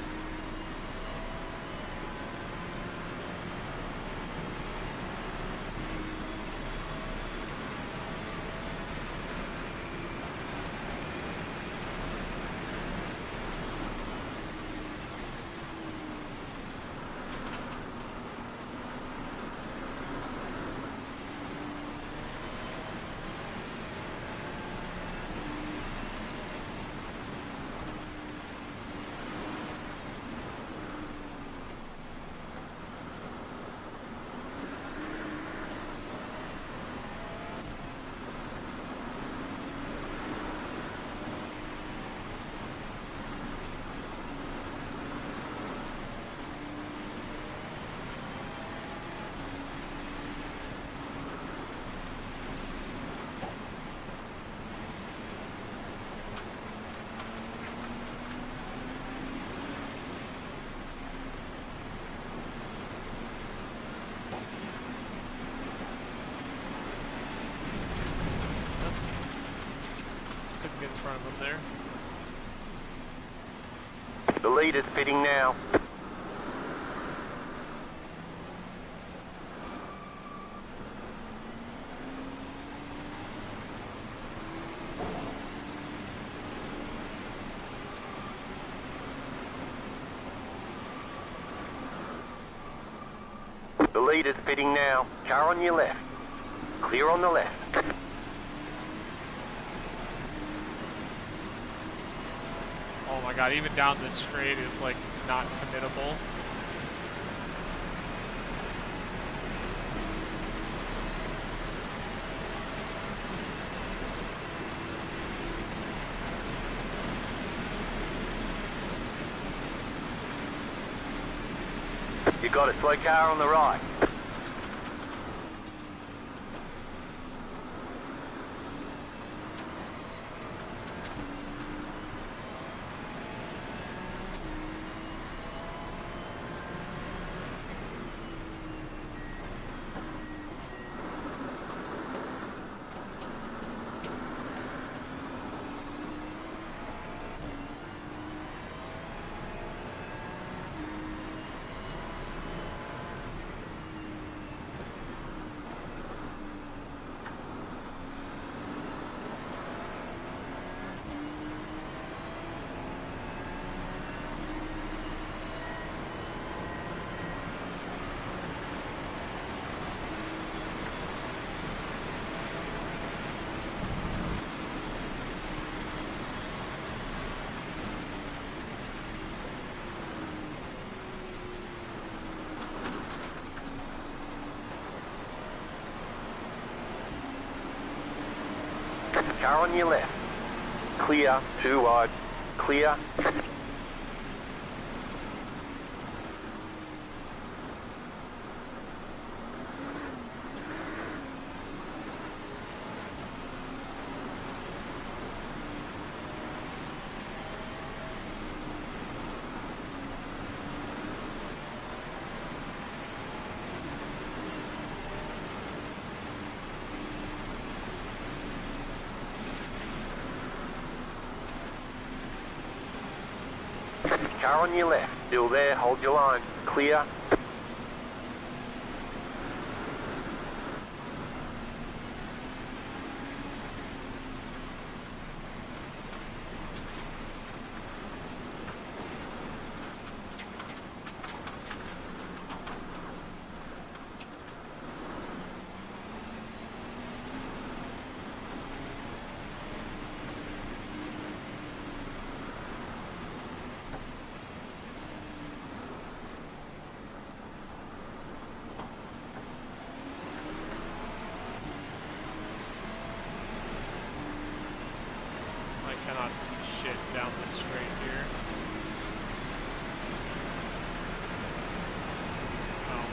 room there. The leader's pitting now. The leader's pitting now. Car on your left. Clear on the left. Oh my god, even down this straight is like not committable. You got a slow car on the right. Car on your left. Clear, 2 wide. Clear. Car on your left. Still there. Hold your line. Clear. I cannot see shit down this straight here. Oh.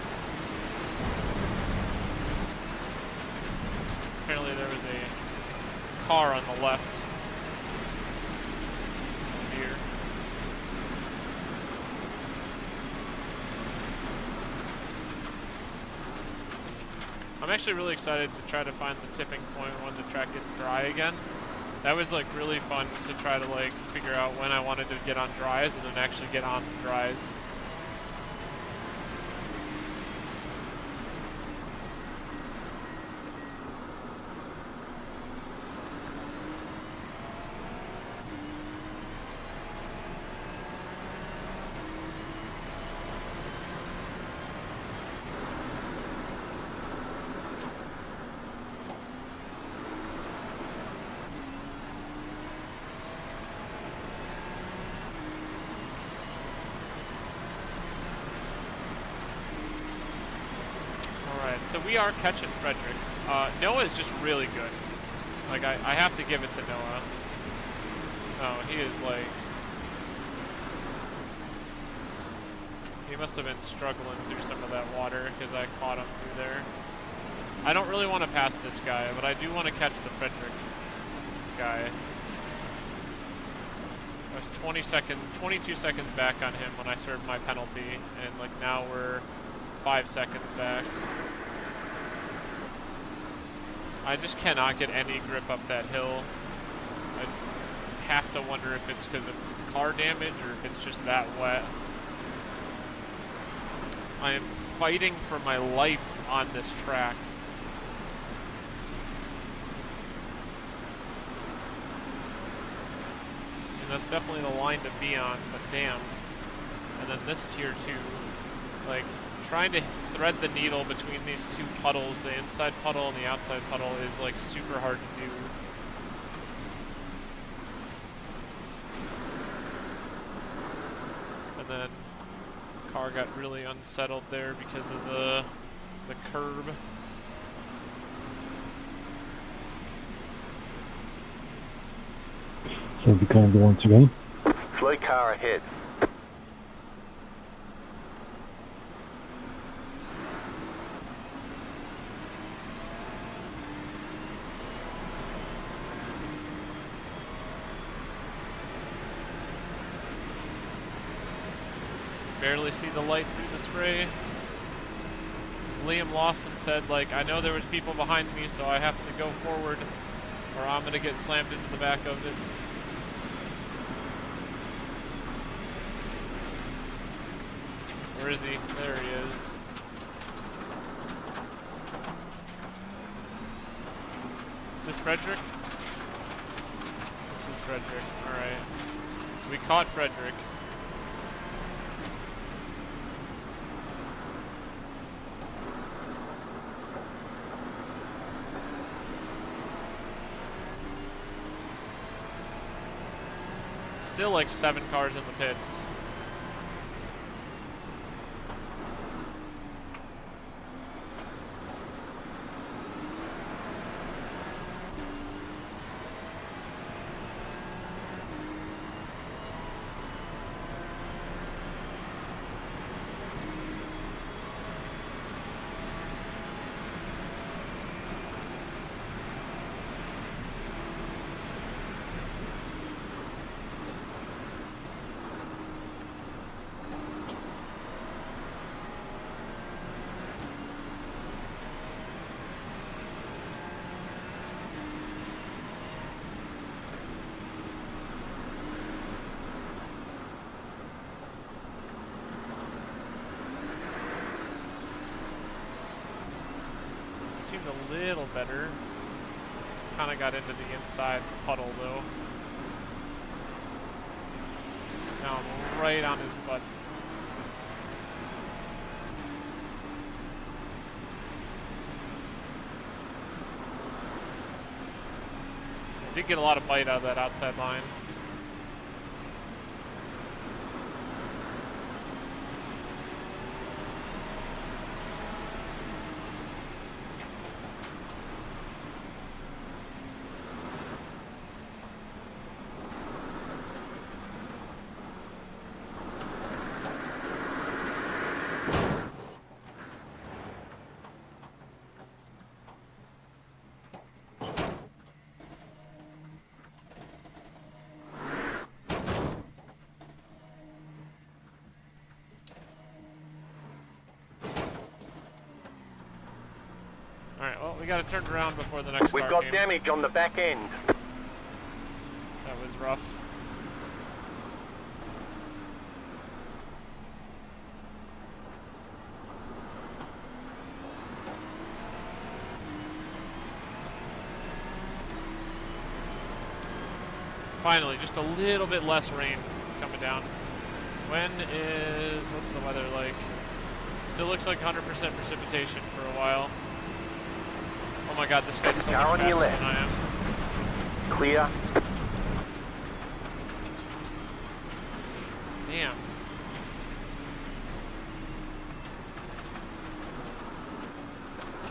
Apparently there was a car on the left here. I'm actually really excited to try to find the tipping point when the track gets dry again. That was like really fun to try to like figure out when I wanted to get on dries and then actually get on the dries. So we are catching Frederick. Noah's just really good. Like, I have to give it to Noah. Oh, he is like... He must have been struggling through some of that water because I caught him through there. I don't really want to pass this guy, but I do want to catch the Frederick guy. I was 22 seconds back on him when I served my penalty, and like now we're 5 seconds back. I just cannot get any grip up that hill. I have to wonder if it's because of car damage or if it's just that wet. I am fighting for my life on this track. And that's definitely the line to be on, but damn. And then this tier 2, like, trying to thread the needle between these two puddles, the inside puddle and the outside puddle, is like super hard to do. And then car got really unsettled there because of the curb. So be kind once again. Slow car ahead. Barely see the light through the spray. As Liam Lawson said, like, I know there was people behind me, so I have to go forward or I'm gonna get slammed into the back of it. Where is he? There he is. Is this Frederick? This is Frederick. Alright. We caught Frederick. Still like 7 cars in the pits. Seemed a little better. Kind of got into the inside puddle though. Now I'm right on his butt. I did get a lot of bite out of that outside line. Alright, well, we gotta turn around before the next We've car got came. damage on the back end. That was rough. Finally, just a little bit less rain coming down. What's the weather like? Still looks like 100% precipitation for a while. Oh my god, this guy's so much faster than I am. Clear. Damn.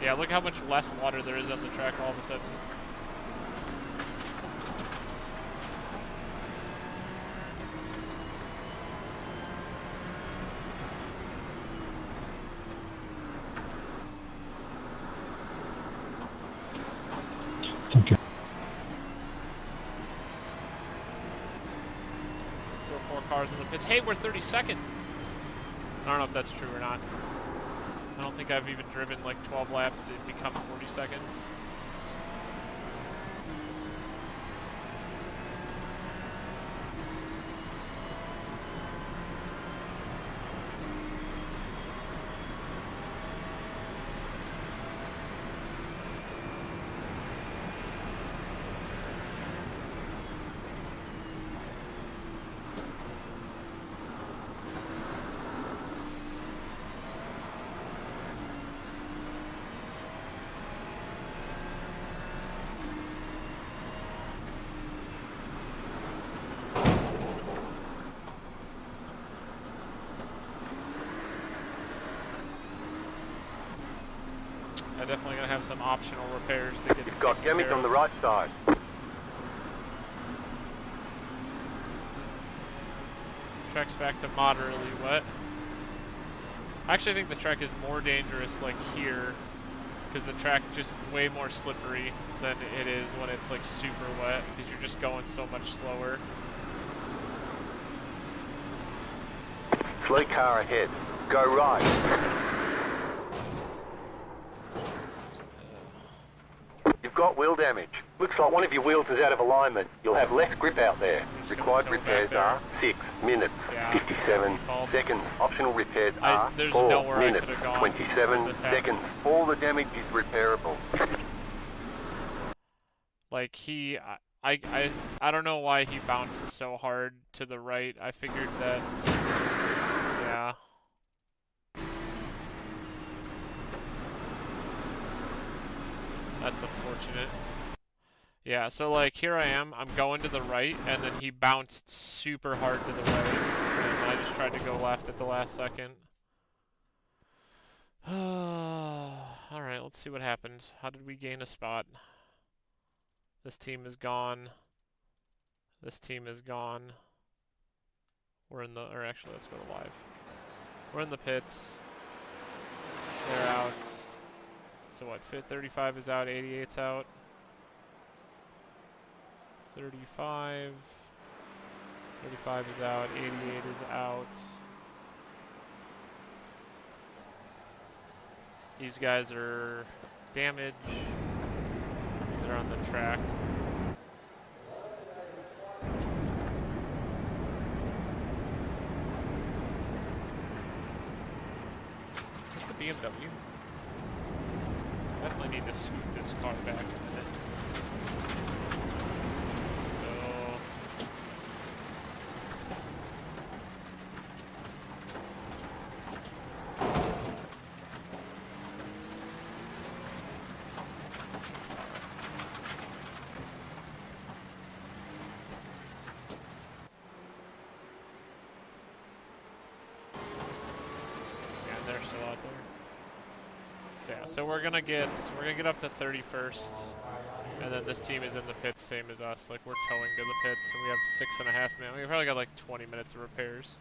Yeah, look how much less water there is on the track all of a sudden. Okay. Still 4 cars in the pits. Hey, we're 32nd. I don't know if that's true or not. I don't think I've even driven like 12 laps to become 42nd. I'm definitely gonna have some optional repairs to get. You've got damage on the right side. Track's back to moderately wet. I actually think the track is more dangerous like here, because the track just way more slippery than it is when it's like super wet, because you're just going so much slower. Slow car ahead. Go right. You've got wheel damage. Looks like one of your wheels is out of alignment. You'll have less grip out there. Required repairs are 6 minutes, 57 seconds. Optional repairs are there's 4 nowhere I minutes, could've gone 27 when this happened. seconds. All the damage is repairable. Like I don't know why he bounced so hard to the right. I figured that, yeah. That's unfortunate. Yeah, so like here I am, I'm going to the right, and then he bounced super hard to the right, and I just tried to go left at the last second. Alright, let's see what happened. How did we gain a spot? This team is gone. This team is gone. We're in the, or actually let's go to live. We're in the pits. They're out. So what, 35 is out, 88's out. 35 is out, 88 is out. These guys are damaged. These are on the track. Is this the BMW? Definitely need to scoot this car back a minute. So we're gonna get up to 31st, and then this team is in the pits, same as us. Like we're towing to the pits, and we have 6.5 minutes. We probably got like 20 minutes of repairs.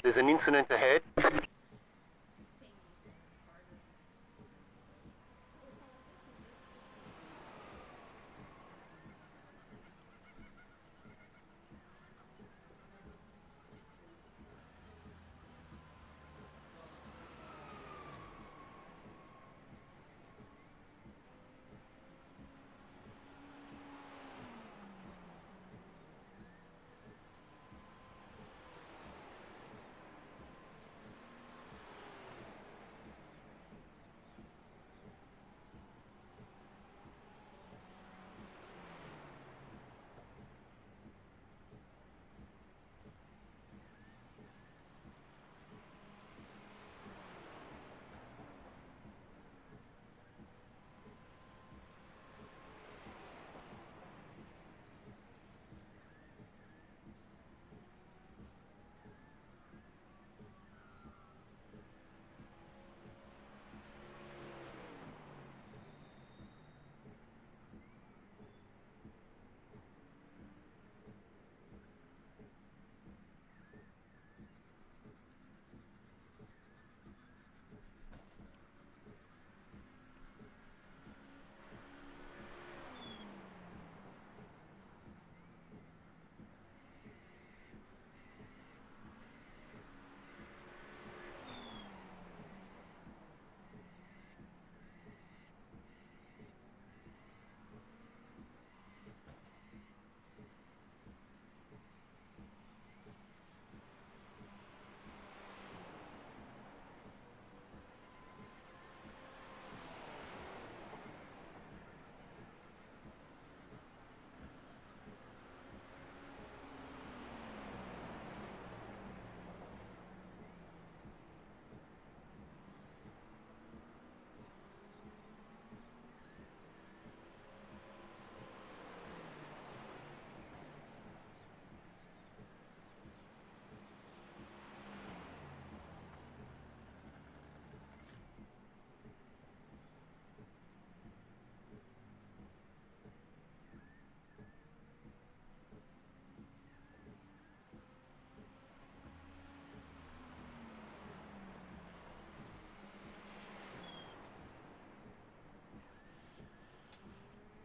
There's an incident ahead.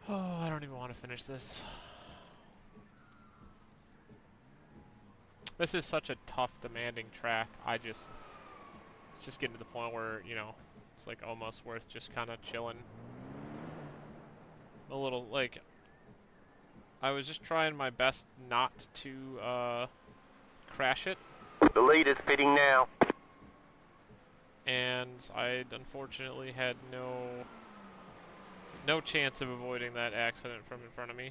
Oh, I don't even want to finish this. This is such a tough, demanding track. It's just getting to the point where, you know, it's like almost worth just kind of chilling. A little, like, I was just trying my best not to, crash it. The lead is fitting now. And I unfortunately had no chance of avoiding that accident from in front of me.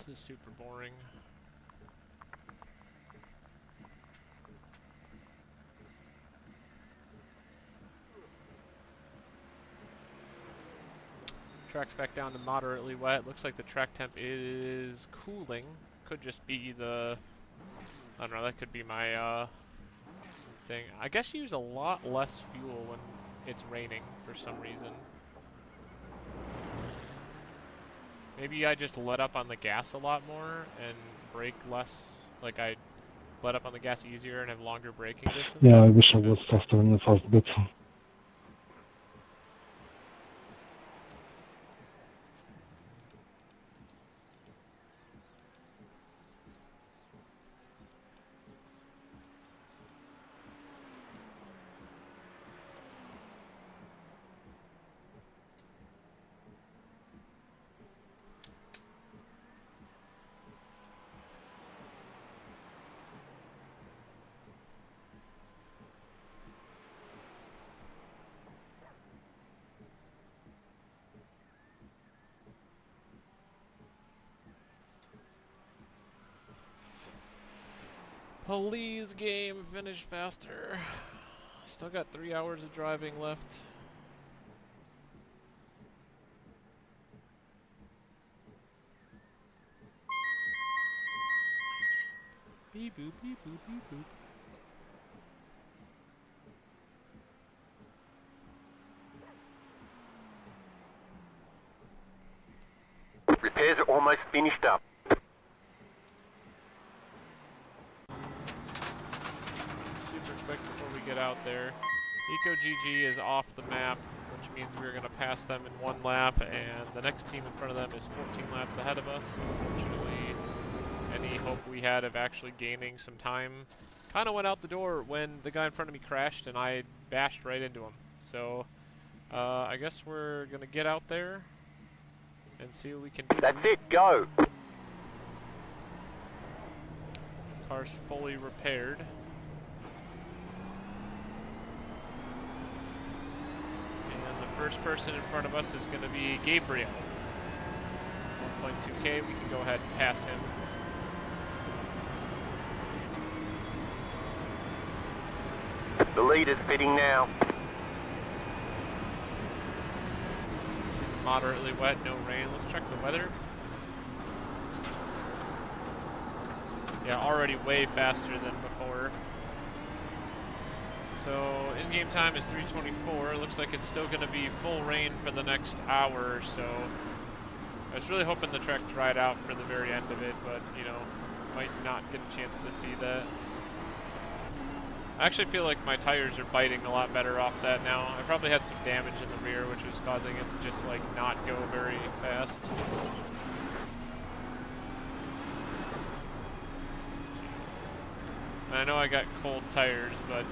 This is super boring. Track's back down to moderately wet. Looks like the track temp is cooling. Could just be the... I don't know, that could be my thing. I guess you use a lot less fuel when it's raining for some reason. Maybe I just let up on the gas a lot more and brake less. Like I let up on the gas easier and have longer braking distance. Yeah, I wish I was faster in the first bit. Please, game, finish faster. Still got 3 hours of driving left. Beep boop, beep boop, beep boop. Repairs are almost finished up. Super quick before we get out there. EcoGG is off the map, which means we're going to pass them in 1 lap, and the next team in front of them is 14 laps ahead of us. Unfortunately, any hope we had of actually gaining some time kind of went out the door when the guy in front of me crashed and I bashed right into him. So, I guess we're going to get out there and see what we can do. That's it, go! Car's fully repaired. And the first person in front of us is going to be Gabriel. 1.2K, we can go ahead and pass him. The lead is pitting now. Super moderately wet, no rain. Let's check the weather. Yeah, already way faster than before. So, in-game time is 3:24. Looks like it's still going to be full rain for the next hour or so. I was really hoping the track dried out for the very end of it, but, you know, might not get a chance to see that. I actually feel like my tires are biting a lot better off that now. I probably had some damage in the rear, which was causing it to just, like, not go very fast. And I know I got cold tires, but...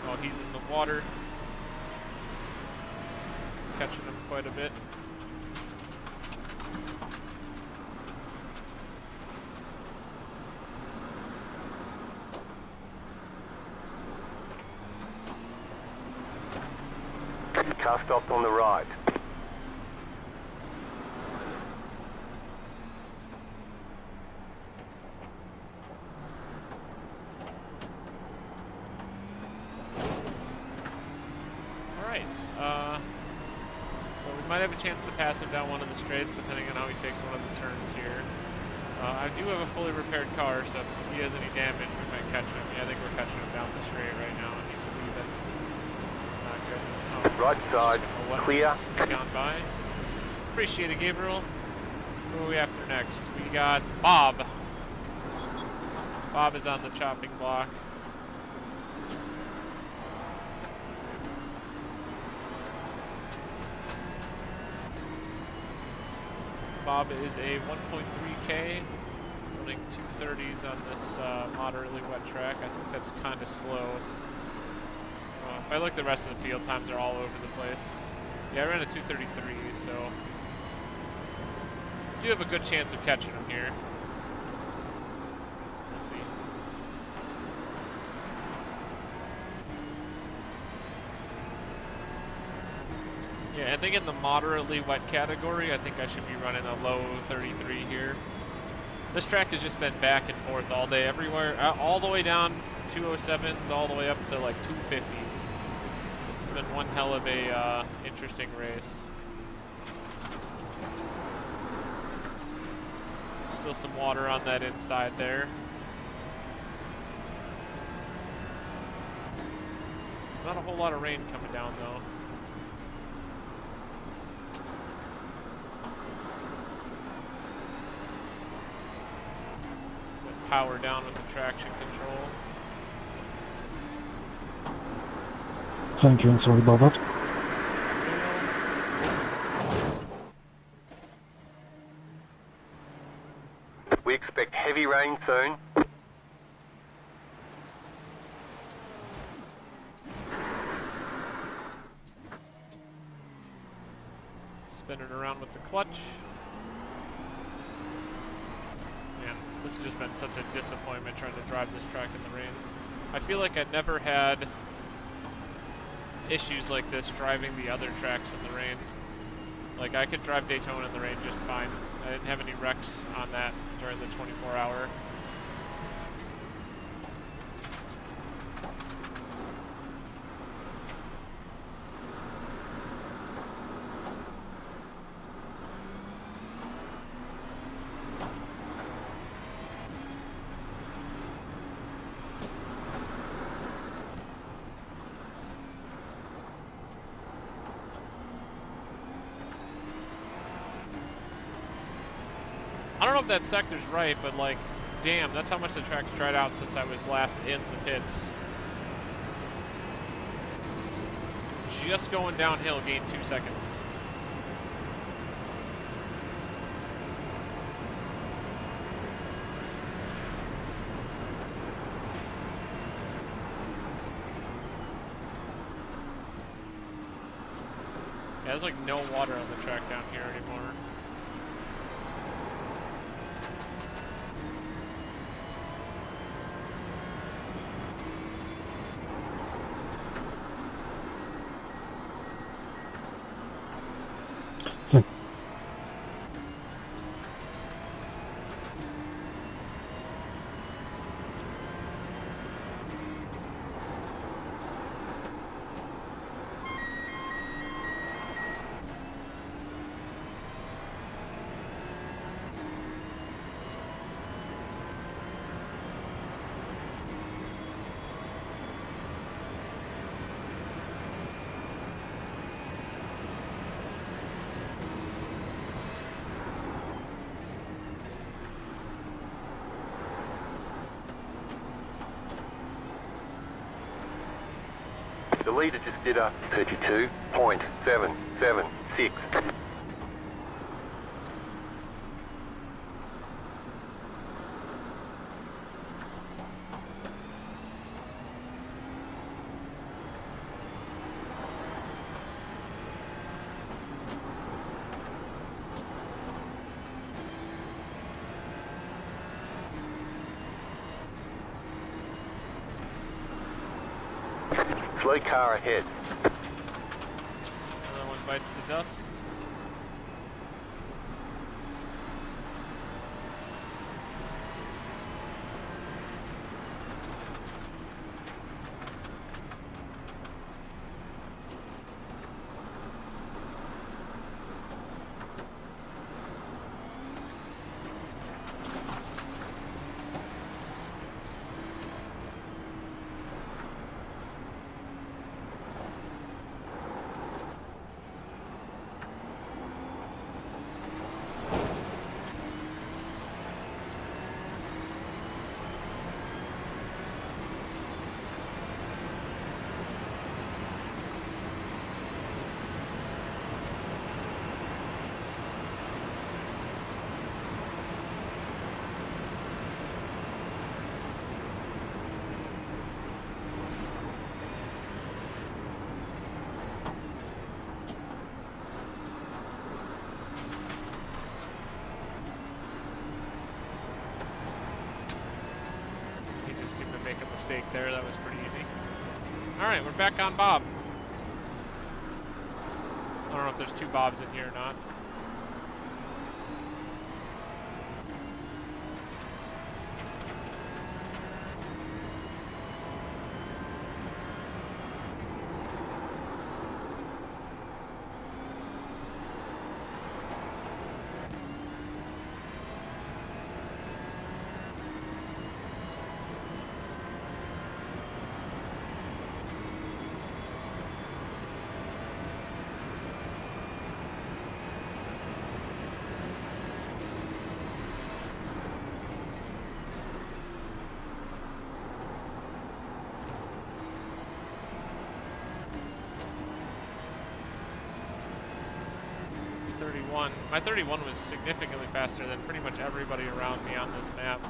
Oh, he's in the water. Catching him quite a bit. Car stopped on the right. Alright, so we might have a chance to pass him down one of the straights depending on how he takes one of the turns here. I do have a fully repaired car, so if he has any damage, we might catch him. Yeah, I think we're catching him down the straight right now, and he's leaving. It's not good. Oh, Right side, clear. Gone by. Appreciate it, Gabriel. Who are we after next? We got Bob. Bob is on the chopping block. Bob is a 1.3K, running 230s on this moderately wet track. I think that's kind of slow. If I look at the rest of the field, times are all over the place. Yeah, I ran a 233, so I do have a good chance of catching him here. We'll see. Yeah, I think in the moderately wet category, I think I should be running a low 33 here. This track has just been back and forth all day, everywhere, all the way down 207s, all the way up to like 250s. This has been one hell of a interesting race. Still some water on that inside there. Not a whole lot of rain coming down though. Power down with the traction control. Thank you, and sorry about that. We expect heavy rain soon. Spinning around with the clutch. Man, this has just been such a disappointment trying to drive this track in the rain. I feel like I never had issues like this driving the other tracks in the rain. Like, I could drive Daytona in the rain just fine. I didn't have any wrecks on that during the 24-hour. I don't know if that sector's right, but like, damn, that's how much the track's dried out since I was last in the pits. Just going downhill, gained 2 seconds. Yeah, there's like no water on the track down here anymore. The leader just did a 32.776. Slow car ahead. Another one bites the dust. Seemed to make a mistake there. That was pretty easy. All right, we're back on Bob. don't know if there's two Bobs in here or not. My 31 was significantly faster than pretty much everybody around me on this map.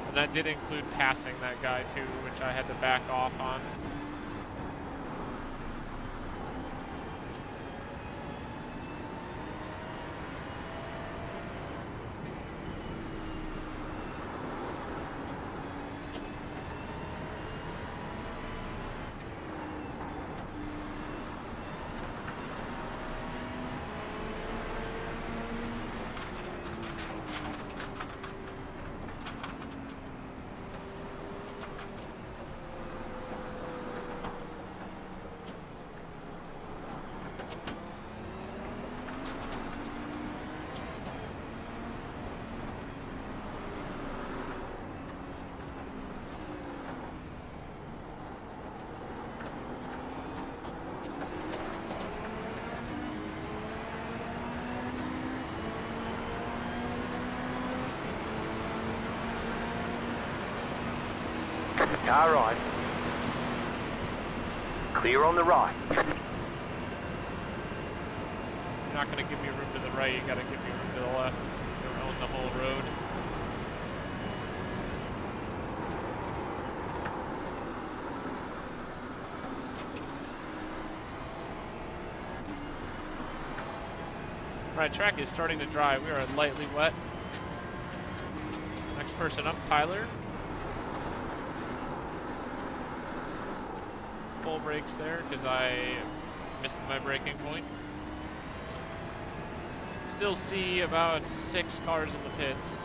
And that did include passing that guy too, which I had to back off on. Car right. Clear on the right. You're not going to give me room to the right, you got to give me room to the left. You don't own the whole road. Right, track is starting to dry. We are lightly wet. Next person up, Tyler. Full brakes there because I missed my braking point. Still see about 6 cars in the pits.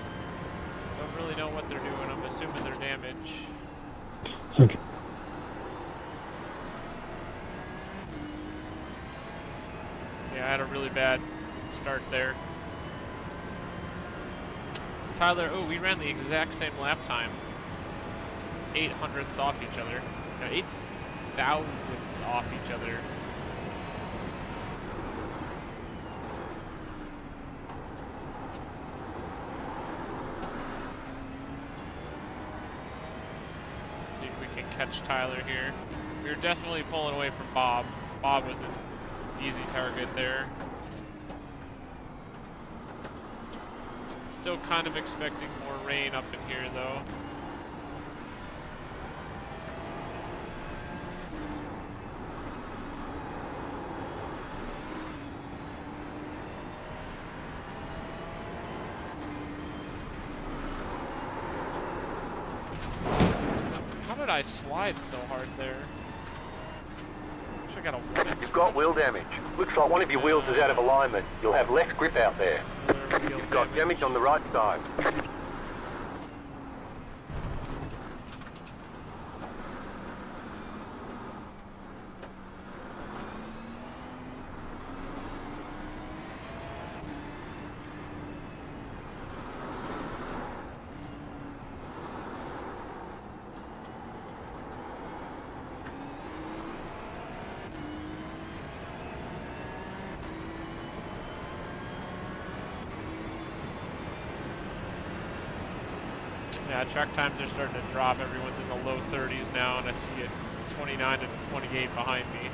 Don't really know what they're doing. I'm assuming they're damaged. Thank you. Yeah, I had a really bad start there. Tyler, oh, we ran the exact same lap time. 800ths off each other. No, 8,000ths off each other. See if we can catch Tyler here. We were definitely pulling away from Bob. Bob was an easy target there. Still kind of expecting more rain up in here though. How did I slide so hard there? I got a You've got wheel damage. Looks like one of your wheels is out of alignment. You'll have less grip out there. You've got damage on the right side. Yeah, track times are starting to drop. Everyone's in the low 30s now, and I see a 29 and a 28 behind me.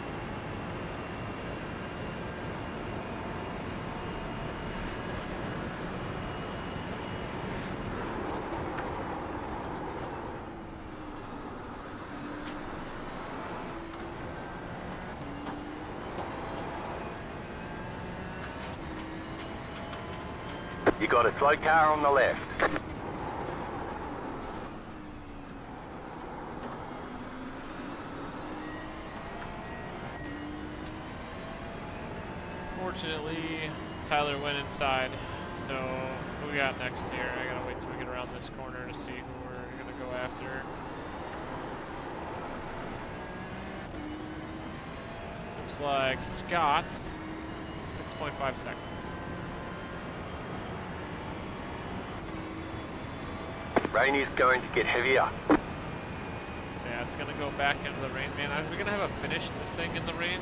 You got a slow car on the left. Unfortunately, Tyler went inside. So who we got next here? I gotta wait till we get around this corner to see who we're gonna go after. Looks like Scott, 6.5 seconds. Rain is going to get heavier. So yeah, it's gonna go back into the rain. Man, are we gonna have a finish this thing in the rain?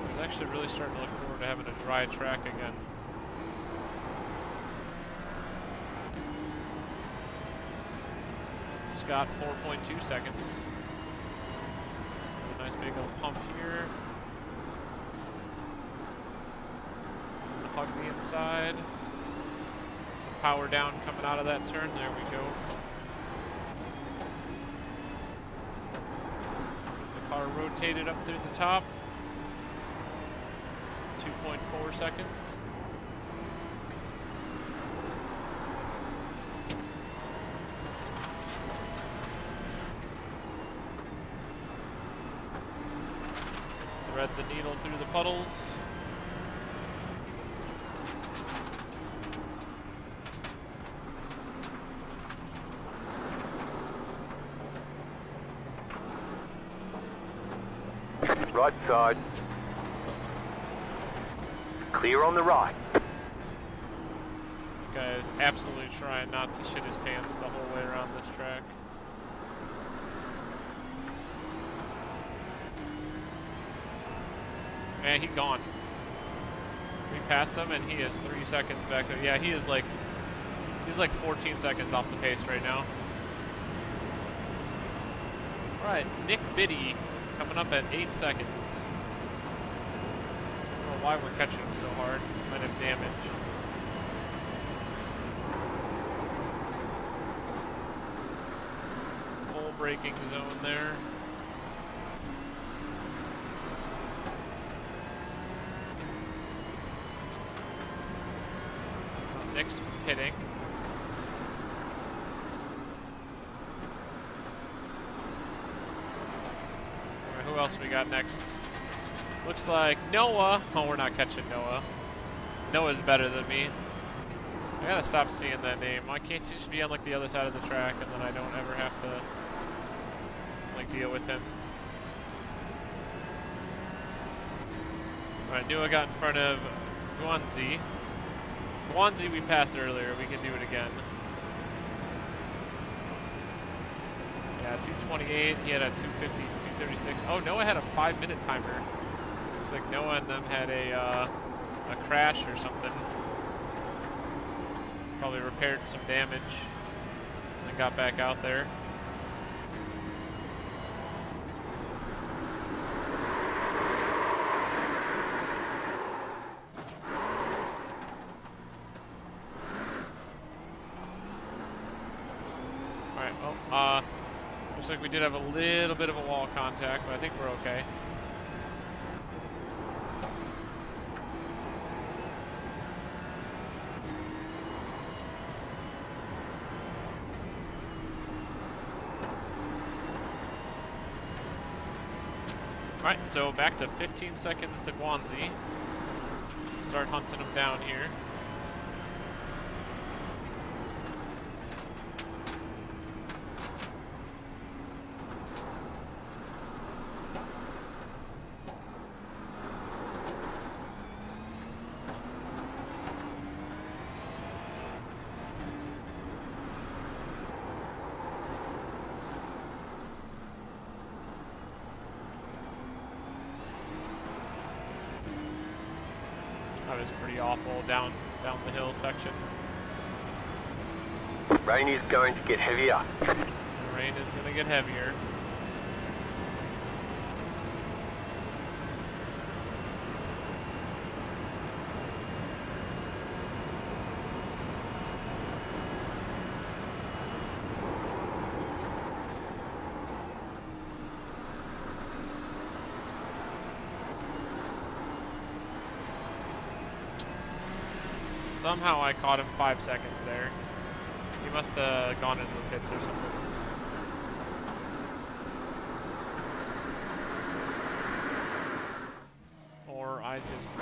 I was actually really starting to look forward to having a dry track again. Scott, 4.2 seconds. A nice big old pump here. Hug the inside. Get some power down coming out of that turn. There we go. The car rotated up through the top. 2.4 seconds. Thread the needle through the puddles. Right side. Clear on the right. Guy is absolutely trying not to shit his pants the whole way around this track. Man, he gone. We passed him and he is 3 seconds back there. Yeah, he's like 14 seconds off the pace right now. Alright, Nick Biddy coming up at 8 seconds. I don't know why we're catching him so hard. Might have damage. Full braking zone there. Nick's pitting. Who else we got next? Looks like Noah. Oh, we're not catching Noah. Noah's better than me. I gotta stop seeing that name. Why can't you just be on like the other side of the track and then I don't ever have to like deal with him? Alright, Noah got in front of Guanzi. Guanzi we passed earlier. We can do it again. Yeah, 2:28. He had a 2:50s, 2:36. Oh, Noah had a 5-minute timer. Looks like Noah and them had a crash or something. Probably repaired some damage and got back out there. All right. Well, looks like we did have a little bit of a wall contact, but I think we're okay. Alright, so back to 15 seconds to Guanzi. Start hunting him down here. That was pretty awful down the hill section. Rain is going to get heavier. The rain is going to get heavier. Somehow I caught him 5 seconds there. He must have gone into the pits or something. Or I just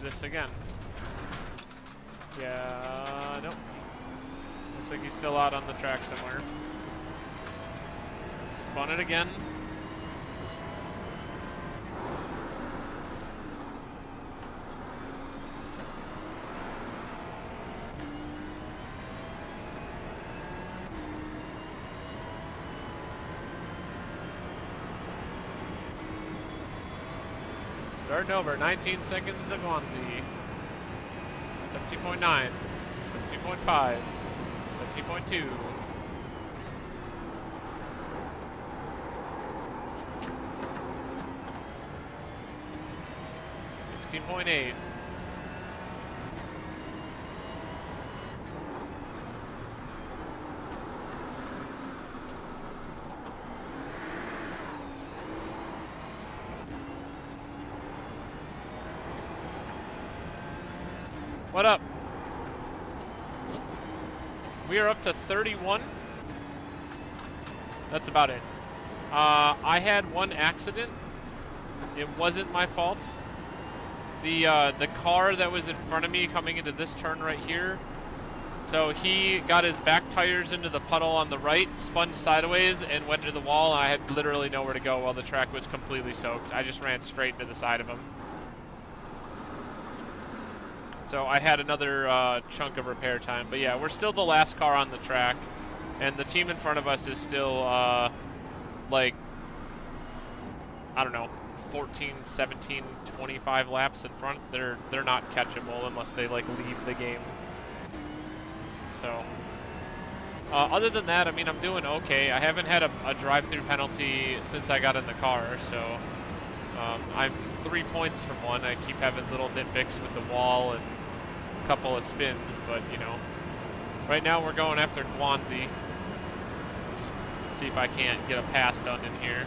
this again. Yeah, nope. Looks like he's still out on the track somewhere. Spun it again. Starting over, 19 seconds to Guanzi. 17.9, 17.5, 17.2. 16.8. What up? We are up to 31. That's about it. I had one accident. It wasn't my fault. The car that was in front of me coming into this turn right here, so he got his back tires into the puddle on the right, spun sideways, and went into the wall, and I had literally nowhere to go while the track was completely soaked. I just ran straight into the side of him. So I had another chunk of repair time. But yeah, we're still the last car on the track, and the team in front of us is still, like, I don't know, 14, 17, 25 laps in front. They're not catchable unless they, like, leave the game. So, other than that, I mean, I'm doing okay. I haven't had a drive-through penalty since I got in the car, so I'm 3 points from one. I keep having little nitpicks with the wall and a couple of spins, but, you know, right now we're going after Guanzi. See if I can't get a pass done in here.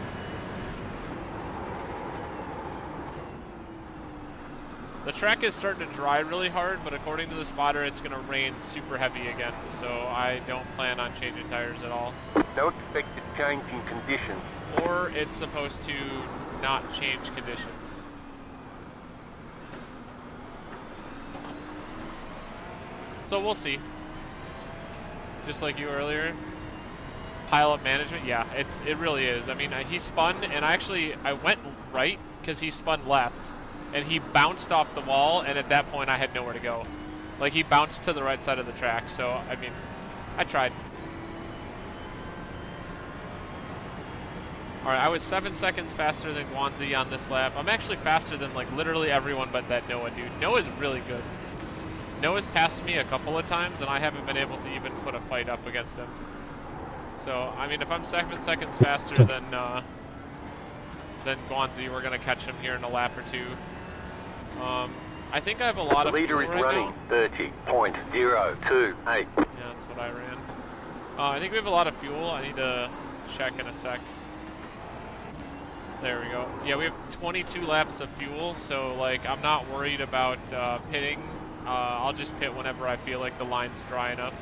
The track is starting to dry really hard, but according to the spotter, it's going to rain super heavy again, so I don't plan on changing tires at all. No expected change in conditions. Or it's supposed to not change conditions. So we'll see. Just like you earlier. Pile-up management, yeah, it really is. I mean, he spun, and I went right because he spun left. And he bounced off the wall, and at that point I had nowhere to go. Like, he bounced to the right side of the track, so, I mean, I tried. Alright, I was 7 seconds faster than Guanzi on this lap. I'm actually faster than, like, literally everyone but that Noah dude. Noah's really good. Noah's passed me a couple of times, and I haven't been able to even put a fight up against him. So, I mean, if I'm 7 seconds faster than Guanzi, we're going to catch him here in a lap or two. I think I have a lot of fuel right now. The leader is running 30.028. Yeah, that's what I ran. I think we have a lot of fuel. I need to check in a sec. There we go. Yeah, we have 22 laps of fuel, so, like, I'm not worried about pitting. I'll just pit whenever I feel like the line's dry enough.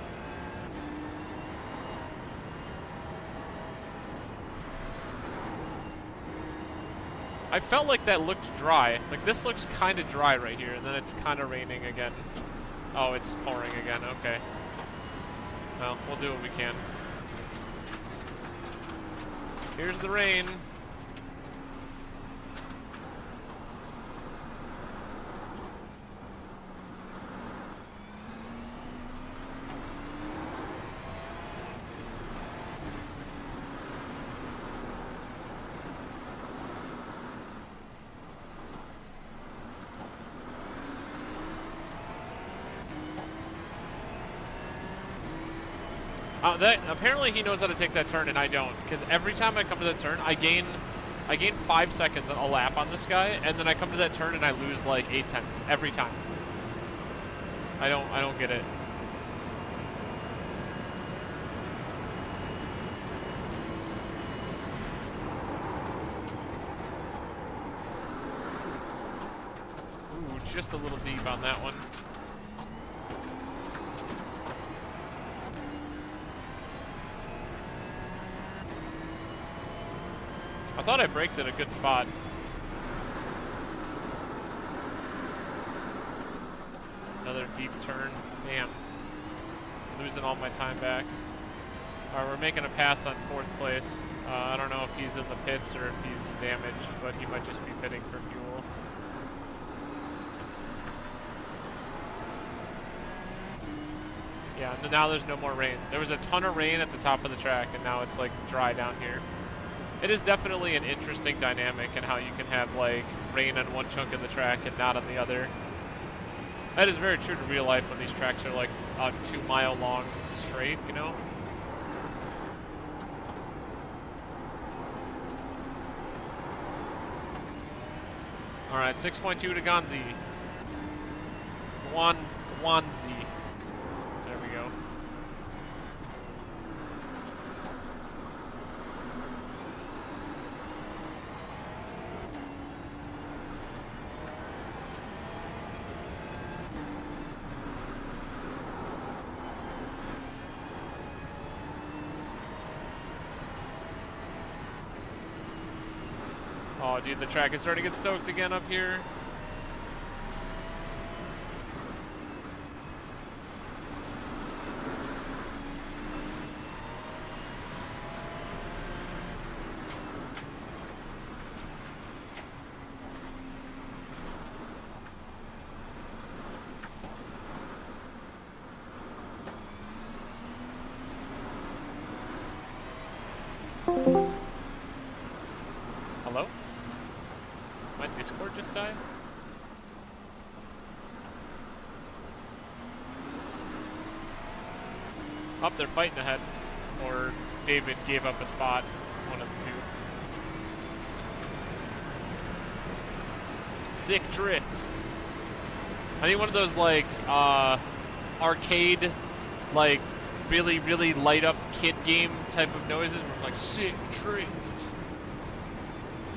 I felt like that looked dry. Like, this looks kind of dry right here, and then it's kind of raining again. Oh, it's pouring again. Okay. Well, we'll do what we can. Here's the rain. Apparently he knows how to take that turn and I don't, because every time I come to that turn, I gain 5 seconds a lap on this guy, and then I come to that turn and I lose like 0.8 every time. I don't get it. Ooh, just a little deep on that one. I thought I braked at a good spot. another deep turn. Damn. Losing all my time back. Alright, we're making a pass on 4th place. I don't know if he's in the pits or if he's damaged, but he might just be pitting for fuel. Yeah, and now there's no more rain. There was a ton of rain at the top of the track, and now it's like dry down here. It is definitely an interesting dynamic in how you can have like rain on one chunk of the track and not on the other. That is very true to real life when these tracks are like a 2-mile long straight, you know? Alright, 6.2 to Ganzi. Guanzi. There we go. Oh, dude, the track is starting to get soaked again up here. Hello? My Discord just died? Oh, they're fighting ahead. Or David gave up a spot. One of the two. Sick drift. I think one of those like arcade, like really, really light up kid game type of noises where it's like sick drift.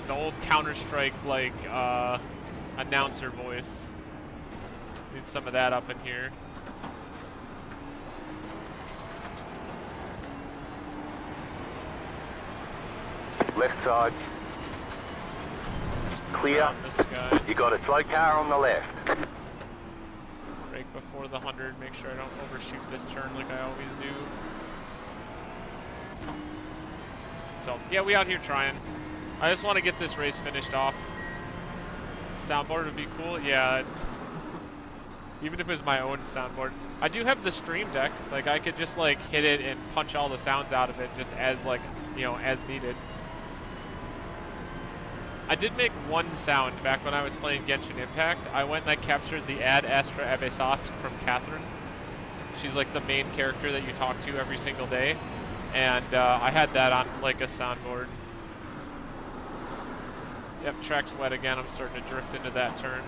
The old Counter-Strike like announcer voice. Need some of that up in here. Left side. Clear. This guy. You got a slow car on the left. Brake before the 100. Make sure I don't overshoot this turn like I always do. So yeah, we out here trying. I just want to get this race finished off. Soundboard would be cool. Yeah. Even if it was my own soundboard. I do have the Stream Deck. Like I could just like hit it and punch all the sounds out of it just as like, you know, as needed. I did make one sound back when I was playing Genshin Impact. I went and I captured the Ad Astra Abesask from Catherine. She's like the main character that you talk to every single day. And I had that on like a soundboard. Yep, track's wet again. I'm starting to drift into that turn.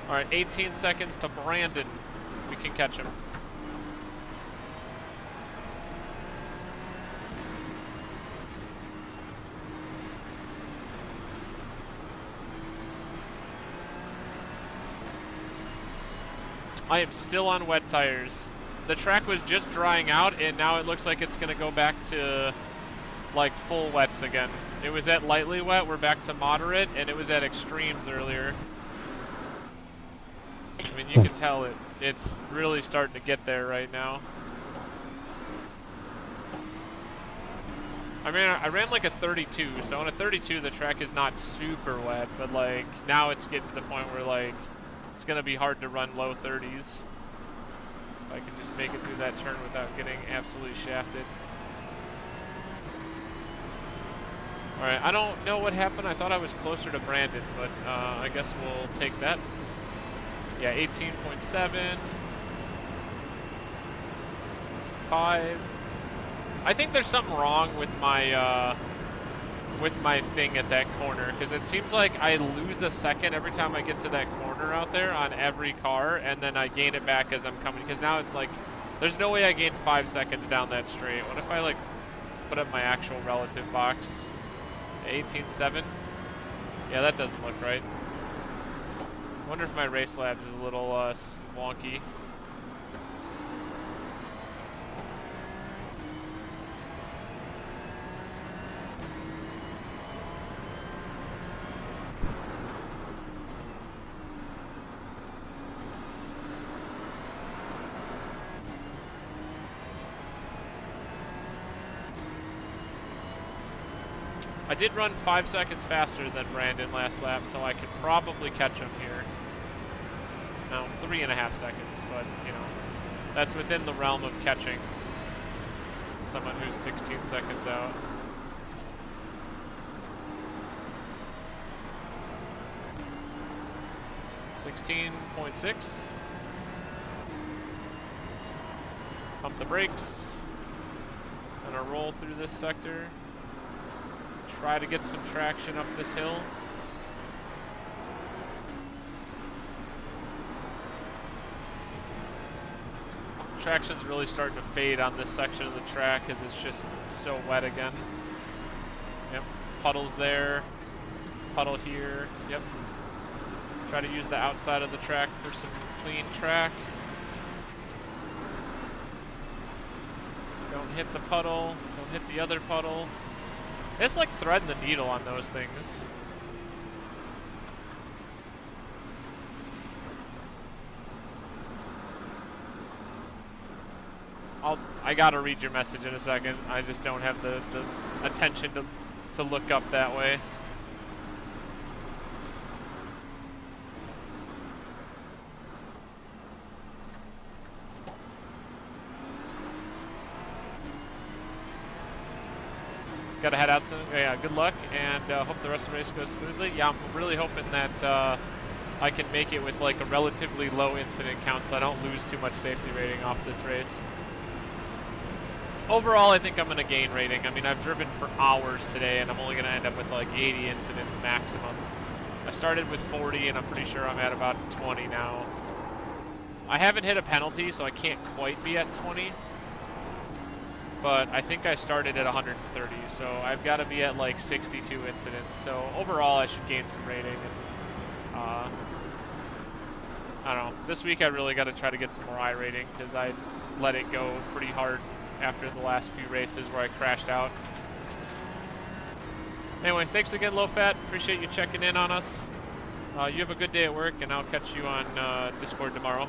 All right, 18 seconds to Brandon. We can catch him. I am still on wet tires. The track was just drying out, and now it looks like it's going to go back to, like, full wets again. It was at lightly wet, we're back to moderate, and it was at extremes earlier. I mean, you can tell it's really starting to get there right now. I mean, I ran like a 32, so on a 32 the track is not super wet, but like now it's getting to the point where like it's gonna be hard to run low 30s. If I can just make it through that turn without getting absolutely shafted. Alright, I don't know what happened. I thought I was closer to Brandon, but I guess we'll take that. Yeah, 18.7. 5. I think there's something wrong with my thing at that corner, because it seems like I lose a second every time I get to that corner out there on every car, and then I gain it back as I'm coming, because now it's like there's no way I gain 5 seconds down that straight. What if I like put up my actual relative box? 18.7. Yeah, that doesn't look right. Wonder if my race labs is a little wonky. I did run 5 seconds faster than Brandon last lap, so I could probably catch him here. No, 3.5 seconds, but, you know, that's within the realm of catching someone who's 16 seconds out. .6. Pump the brakes. Gonna roll through this sector. Try to get some traction up this hill. Traction's really starting to fade on this section of the track because it's just so wet again. Yep, puddles there, puddle here, yep. Try to use the outside of the track for some clean track. Don't hit the puddle, don't hit the other puddle. It's like threading the needle on those things. I gotta read your message in a second. I just don't have the attention to look up that way. Gotta head out soon. Yeah, good luck, and hope the rest of the race goes smoothly. Yeah, I'm really hoping that I can make it with like a relatively low incident count so I don't lose too much safety rating off this race. Overall, I think I'm gonna gain rating. I mean, I've driven for hours today, and I'm only gonna end up with like 80 incidents maximum. I started with 40, and I'm pretty sure I'm at about 20 now. I haven't hit a penalty, so I can't quite be at 20. But I think I started at 130, so I've got to be at like 62 incidents. So overall, I should gain some rating. And, I don't know. This week, I really got to try to get some more I rating because I let it go pretty hard after the last few races where I crashed out. Anyway, thanks again, Low Fat. Appreciate you checking in on us. You have a good day at work, and I'll catch you on Discord tomorrow.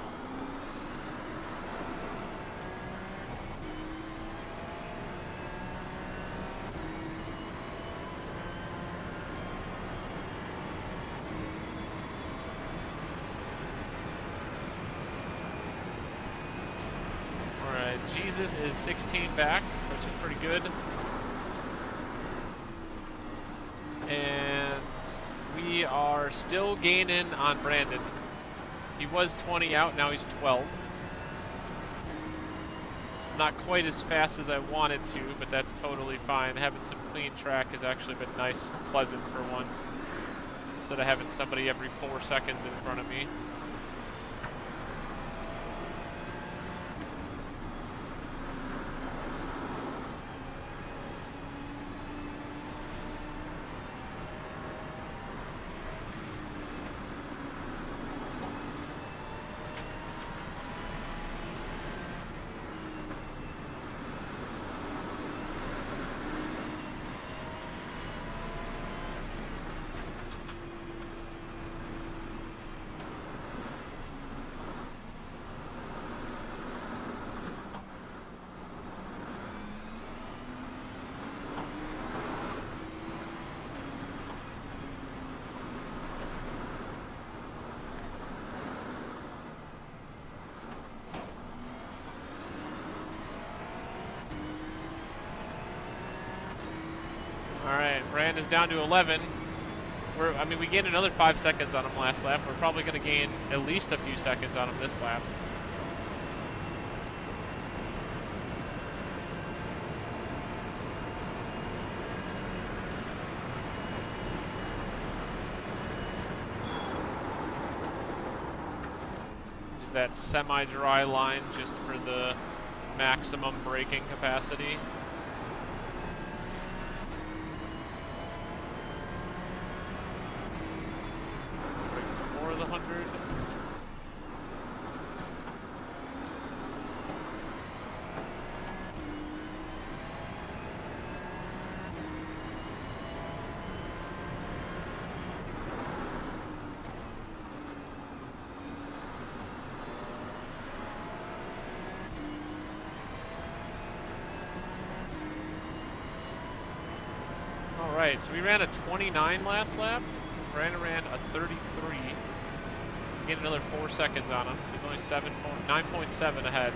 Jesus is 16 back, which is pretty good. And we are still gaining on Brandon. He was 20 out, now he's 12. It's not quite as fast as I wanted to, but that's totally fine. Having some clean track has actually been nice and pleasant for once, instead of having somebody every 4 seconds in front of me. Brand is down to 11. I mean, we gained another 5 seconds on him last lap. We're probably going to gain at least a few seconds on him this lap. Use that semi-dry line just for the maximum braking capacity. The 100. Alright, so we ran a 29 last lap. Brandon ran a 33. So we get another 4 seconds on him. So he's only 9.7 ahead.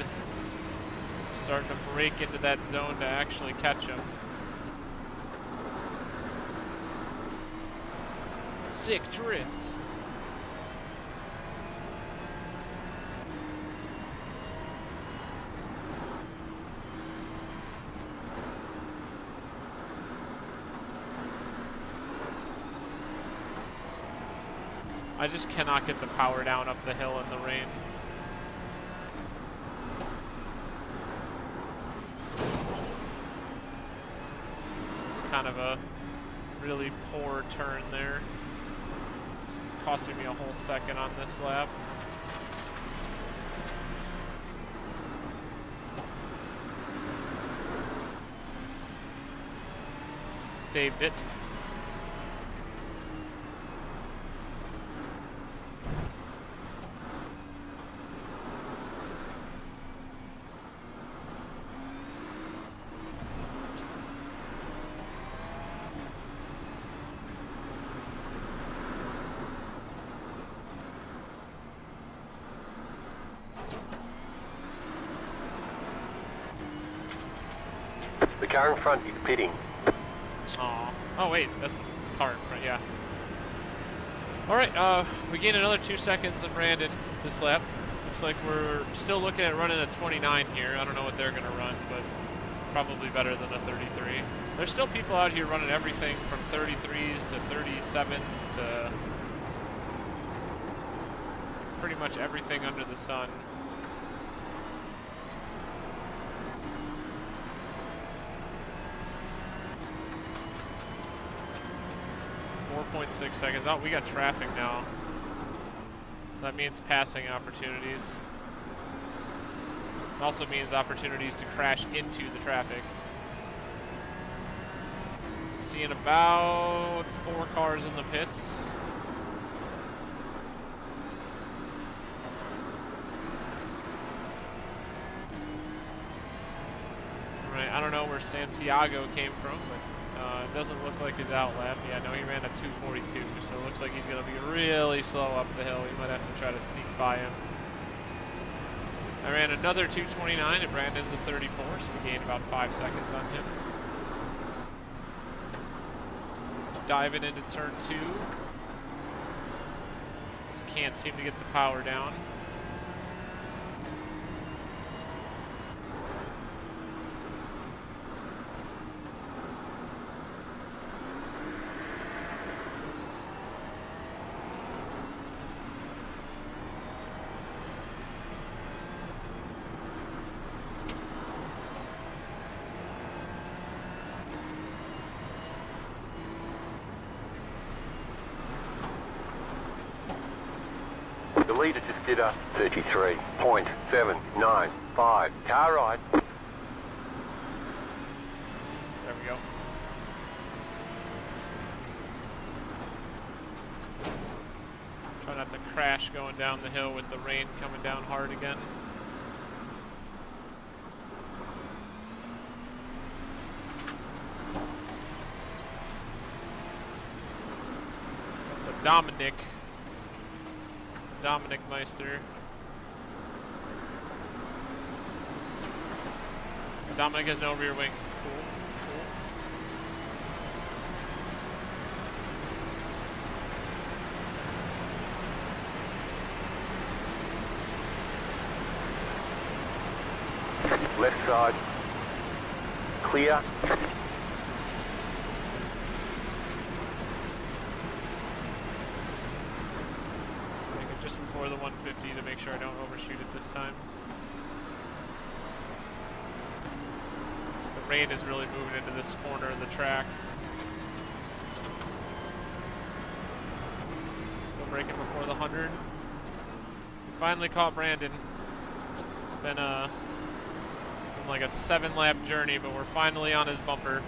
Starting to break into that zone to actually catch him. Sick drift. I just cannot get the power down up the hill in the rain. It's kind of a really poor turn there. Costing me a whole second on this lap. Saved it. The car in front is pitting. Oh wait, that's the car in front, yeah. Alright, we gained another 2 seconds in Brandon this lap. Looks like we're still looking at running a 29 here. I don't know what they're going to run, but probably better than a 33. There's still people out here running everything from 33s to 37s to pretty much everything under the sun. 4.6 seconds. Oh, we got traffic now. That means passing opportunities. Also means opportunities to crash into the traffic. Seeing about 4 cars in the pits. Right, I don't know where Santiago came from, but it doesn't look like his outlap. Yeah, no, he ran a 2:42, so it looks like he's going to be really slow up the hill. We might have to try to sneak by him. I ran another 2:29, and Brandon's a 34, so we gained about 5 seconds on him. Diving into turn 2. Just can't seem to get the power down. The leader just did a 33.795. Car ride. There we go. Try not to crash going down the hill with the rain coming down hard again. The Dominic Meister. Dominic has no rear wing. Cool. Left side. Clear. Just before the 150 to make sure I don't overshoot it this time. The rain is really moving into this corner of the track. Still braking before the 100. We finally caught Brandon. It's been like a 7-lap journey, but we're finally on his bumper.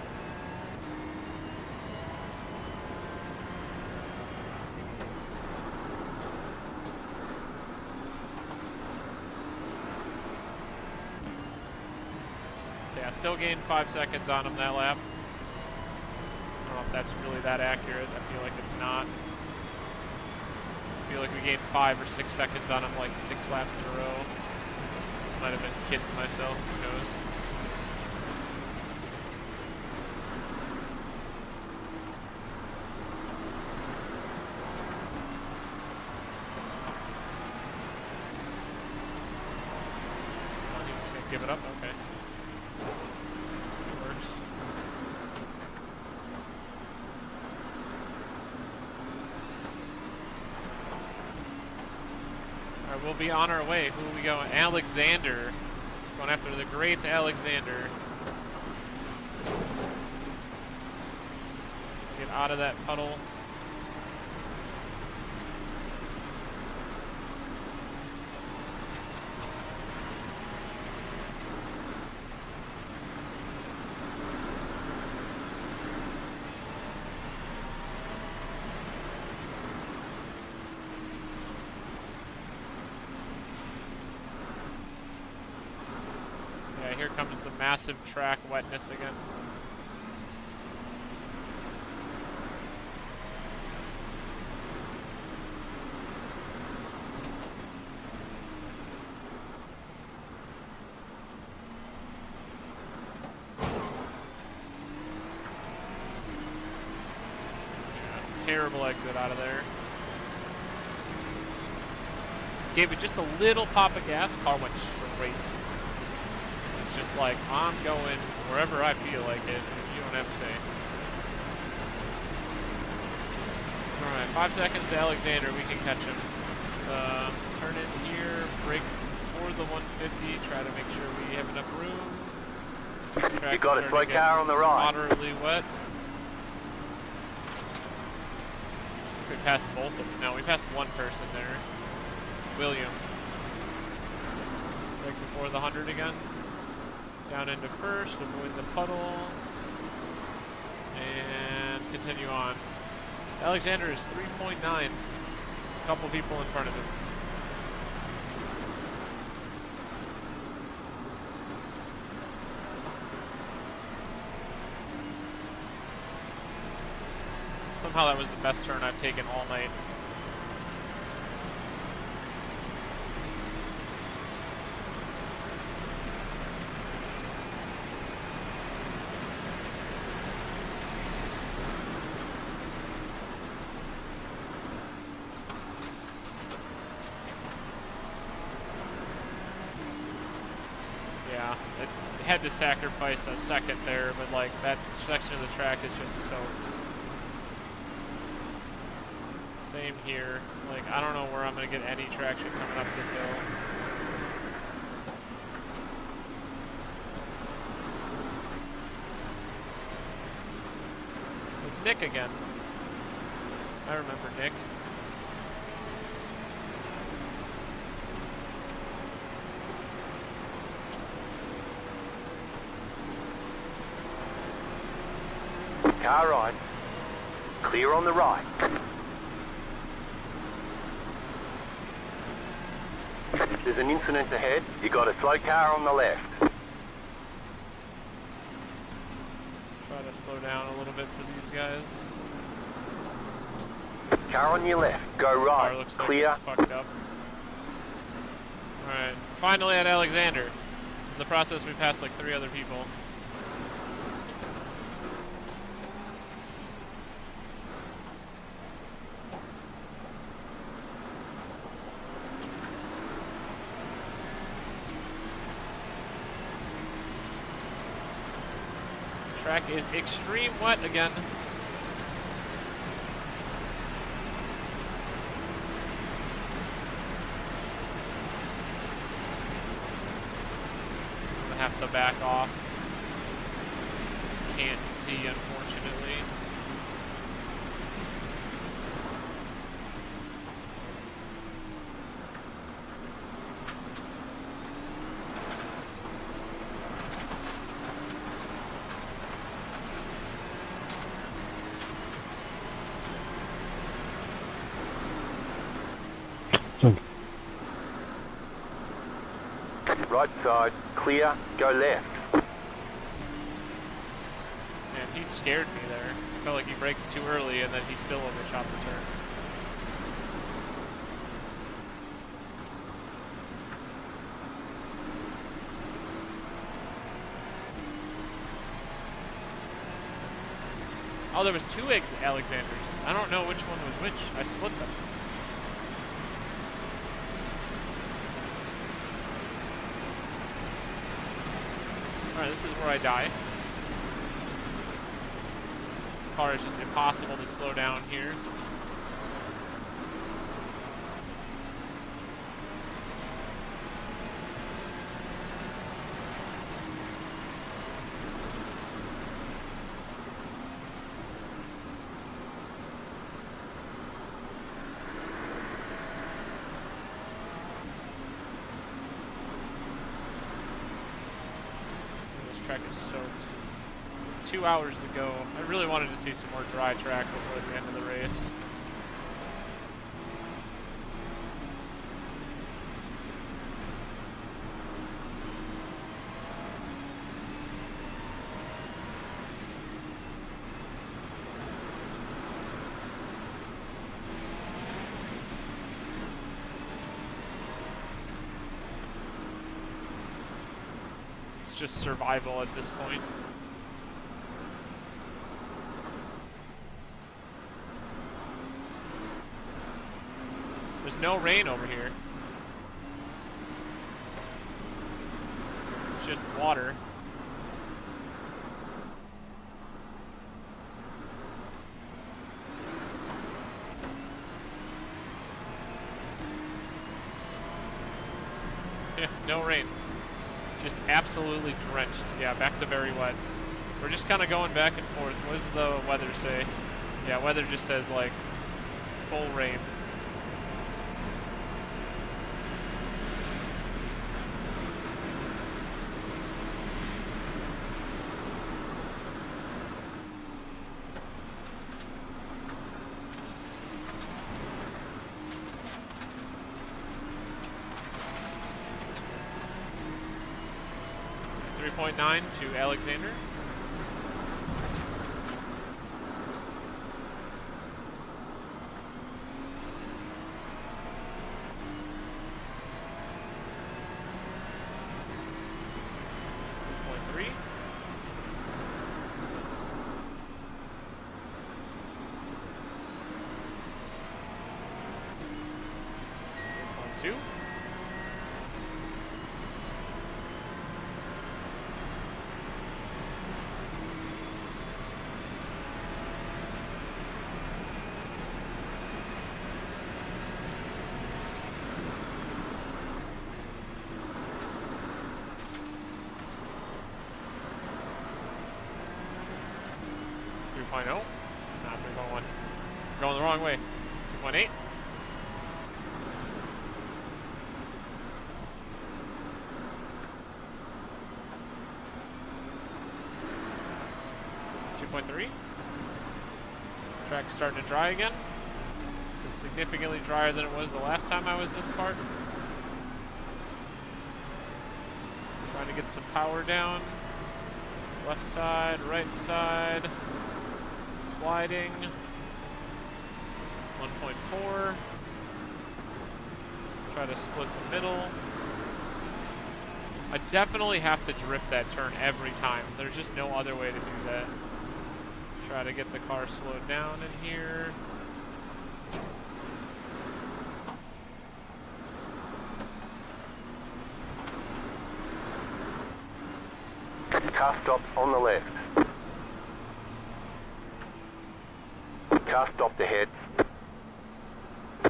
Still gained 5 seconds on him that lap. know if that's really that accurate. I feel like it's not. I feel like we gained 5 or 6 seconds on him like 6 laps in a row. Might have been kidding myself, who knows. Oh, he's just gonna give it up? Okay. It works. Alright, we'll be on our way. Who are we going? Alexander. Going after the great Alexander. Get out of that puddle. Here comes the massive track wetness again. Yeah, terrible exit out of there. Gave it just a little pop of gas, car went straight. Just like, I'm going wherever I feel like it, you don't have to say. Alright, 5 seconds to Alexander, we can catch him. Let's turn in here, brake for the 150, try to make sure we have enough room. You got a slow car on the right. Moderately wet. We passed both of them. No, we passed one person there. William. Right before the 100 again. Down into first, avoid the puddle, and continue on. Alexander is 3.9, a couple people in front of him. Somehow that was the best turn I've taken all night. Had to sacrifice a second there, but like that section of the track is just soaked. Same here. Like I don't know where I'm gonna get any traction coming up this hill. It's Nick again. I remember Nick. Car right. Clear on the right. There's an incident ahead. You got a slow car on the left. Try to slow down a little bit for these guys. Car on your left. Go right. Car looks like Clear. it's fucked up. Alright, finally at Alexander. In the process, we passed like 3 other people. Track is extreme wet again. I'm gonna have to back off. Can't see, unfortunately. Right side, clear, go left. And he scared me there. Felt like he braked too early and then he still overshot the turn. Oh, there was two Alexanders. I don't know which one was which. I split them. Alright, this is where I die. The car is just impossible to slow down here. Track is soaked. 2 hours to go. I really wanted to see some more dry track before the end of the race. Just survival at this point. There's no rain over here. It's just water. Yeah, no rain. Just absolutely drenched. Yeah, back to very wet. We're just kind of going back and forth. What does the weather say? Yeah, weather just says like full rain. To Alexander. Not 3.1. Going the wrong way. 2.8. Track's starting to dry again. This is significantly drier than it was the last time I was this part. Trying to get some power down. Left side, right side. Sliding. 1.4. Try to split the middle. I definitely have to drift that turn every time. There's just no other way to do that. Try to get the car slowed down in here. Car stop on the left. Car stopped ahead.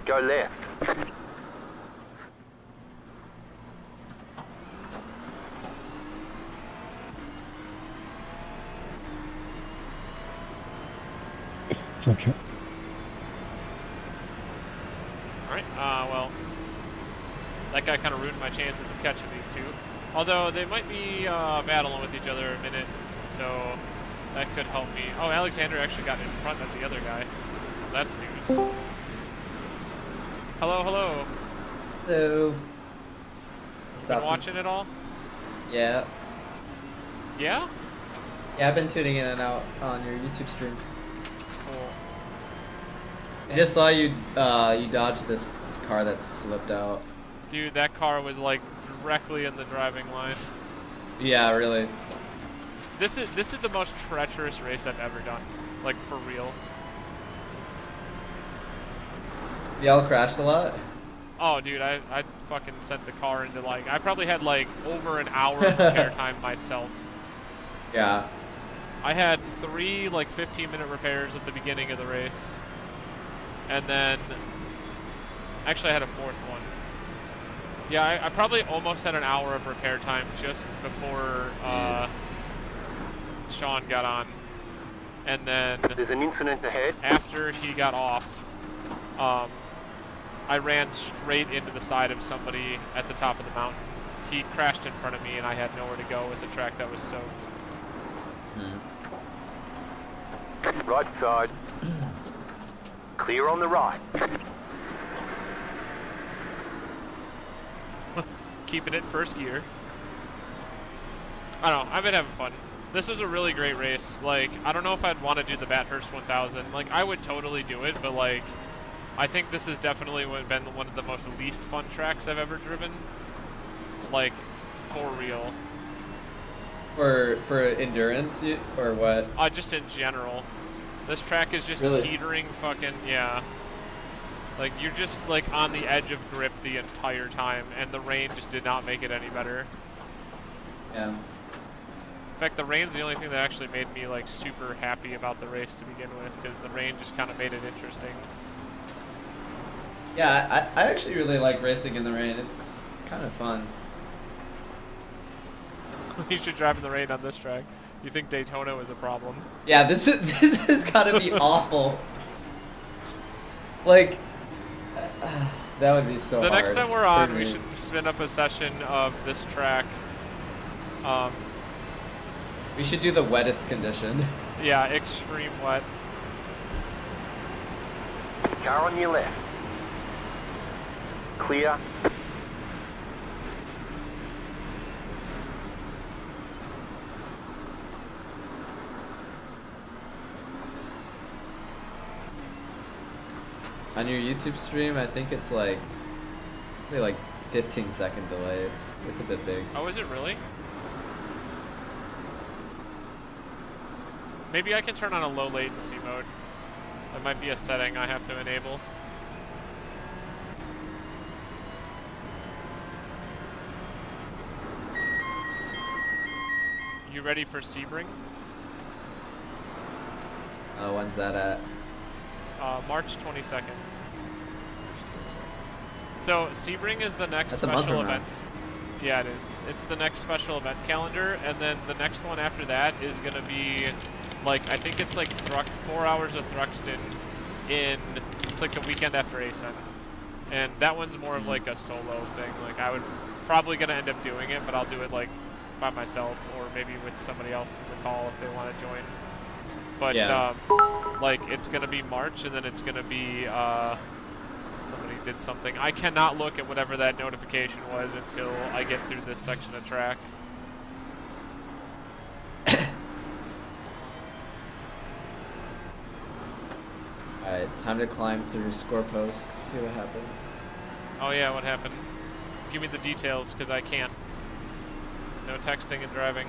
Go left. Gotcha. Alright, well, that guy kind of ruined my chances of catching these two. Although they might be battling with each other a minute, so that could help me. Oh, Alexander actually got in front of the other guy. That's news. Hello, hello. Hello. Been watching it all? Yeah. Yeah? Yeah, I've been tuning in and out on your YouTube stream. Cool. I just saw you you dodged this car that's flipped out. Dude, that car was like directly in the driving line. Yeah, really. This is the most treacherous race I've ever done. Like, for real. Y'all crashed a lot? Oh, dude, I fucking sent the car into, like, I probably had, like, over an hour of repair time myself. Yeah. I had 3, like, 15-minute repairs at the beginning of the race. And then, actually I had a 4th one. Yeah, I probably almost had an hour of repair time just before, Sean got on. And then there's an incident ahead. After he got off, I ran straight into the side of somebody at the top of the mountain. He crashed in front of me and I had nowhere to go with the track that was soaked. Right side. Clear on the right. Keeping it in first gear. I don't know, I've been having fun. This was a really great race. Like, I don't know if I'd want to do the Bathurst 1000. Like, I would totally do it, but like, I think this has definitely been one of the most least fun tracks I've ever driven. Like, for real. For endurance, or what? Just in general. This track is just Really? teetering fucking, yeah. Like, you're just, like, on the edge of grip the entire time, and the rain just did not make it any better. Yeah. In fact, the rain's the only thing that actually made me, like, super happy about the race to begin with, because the rain just kind of made it interesting. Yeah, I actually really like racing in the rain. It's kind of fun. You should drive in the rain on this track. You think Daytona was a problem? Yeah, this has got to be awful. Like, that would be so The hard. next time we're on, we should spin up a session of this track. We should do the wettest condition. Yeah, extreme wet. Car on your left. Clear. On your YouTube stream, I think it's like maybe like 15-second delay. It's a bit big. Oh, is it really? Maybe I can turn on a low latency mode. That might be a setting I have to enable. You ready for Sebring? When's that at? March 22nd. So Sebring is the next That's a month special from now. event. Yeah, it is. It's the next special event calendar, and then the next one after that is gonna be, like, I think it's like 4 hours of Thruxton in, it's like the weekend after ASEN. And that one's more of like a solo thing. Like, I would probably gonna end up doing it, but I'll do it like by myself or maybe with somebody else in the call if they want to join. But Yeah. like, it's gonna be March, and then it's gonna be somebody did something. I cannot look at whatever that notification was until I get through this section of track. Alright, time to climb through score posts, see what happened. Oh yeah, what happened? Give me the details, because I can't. No texting and driving.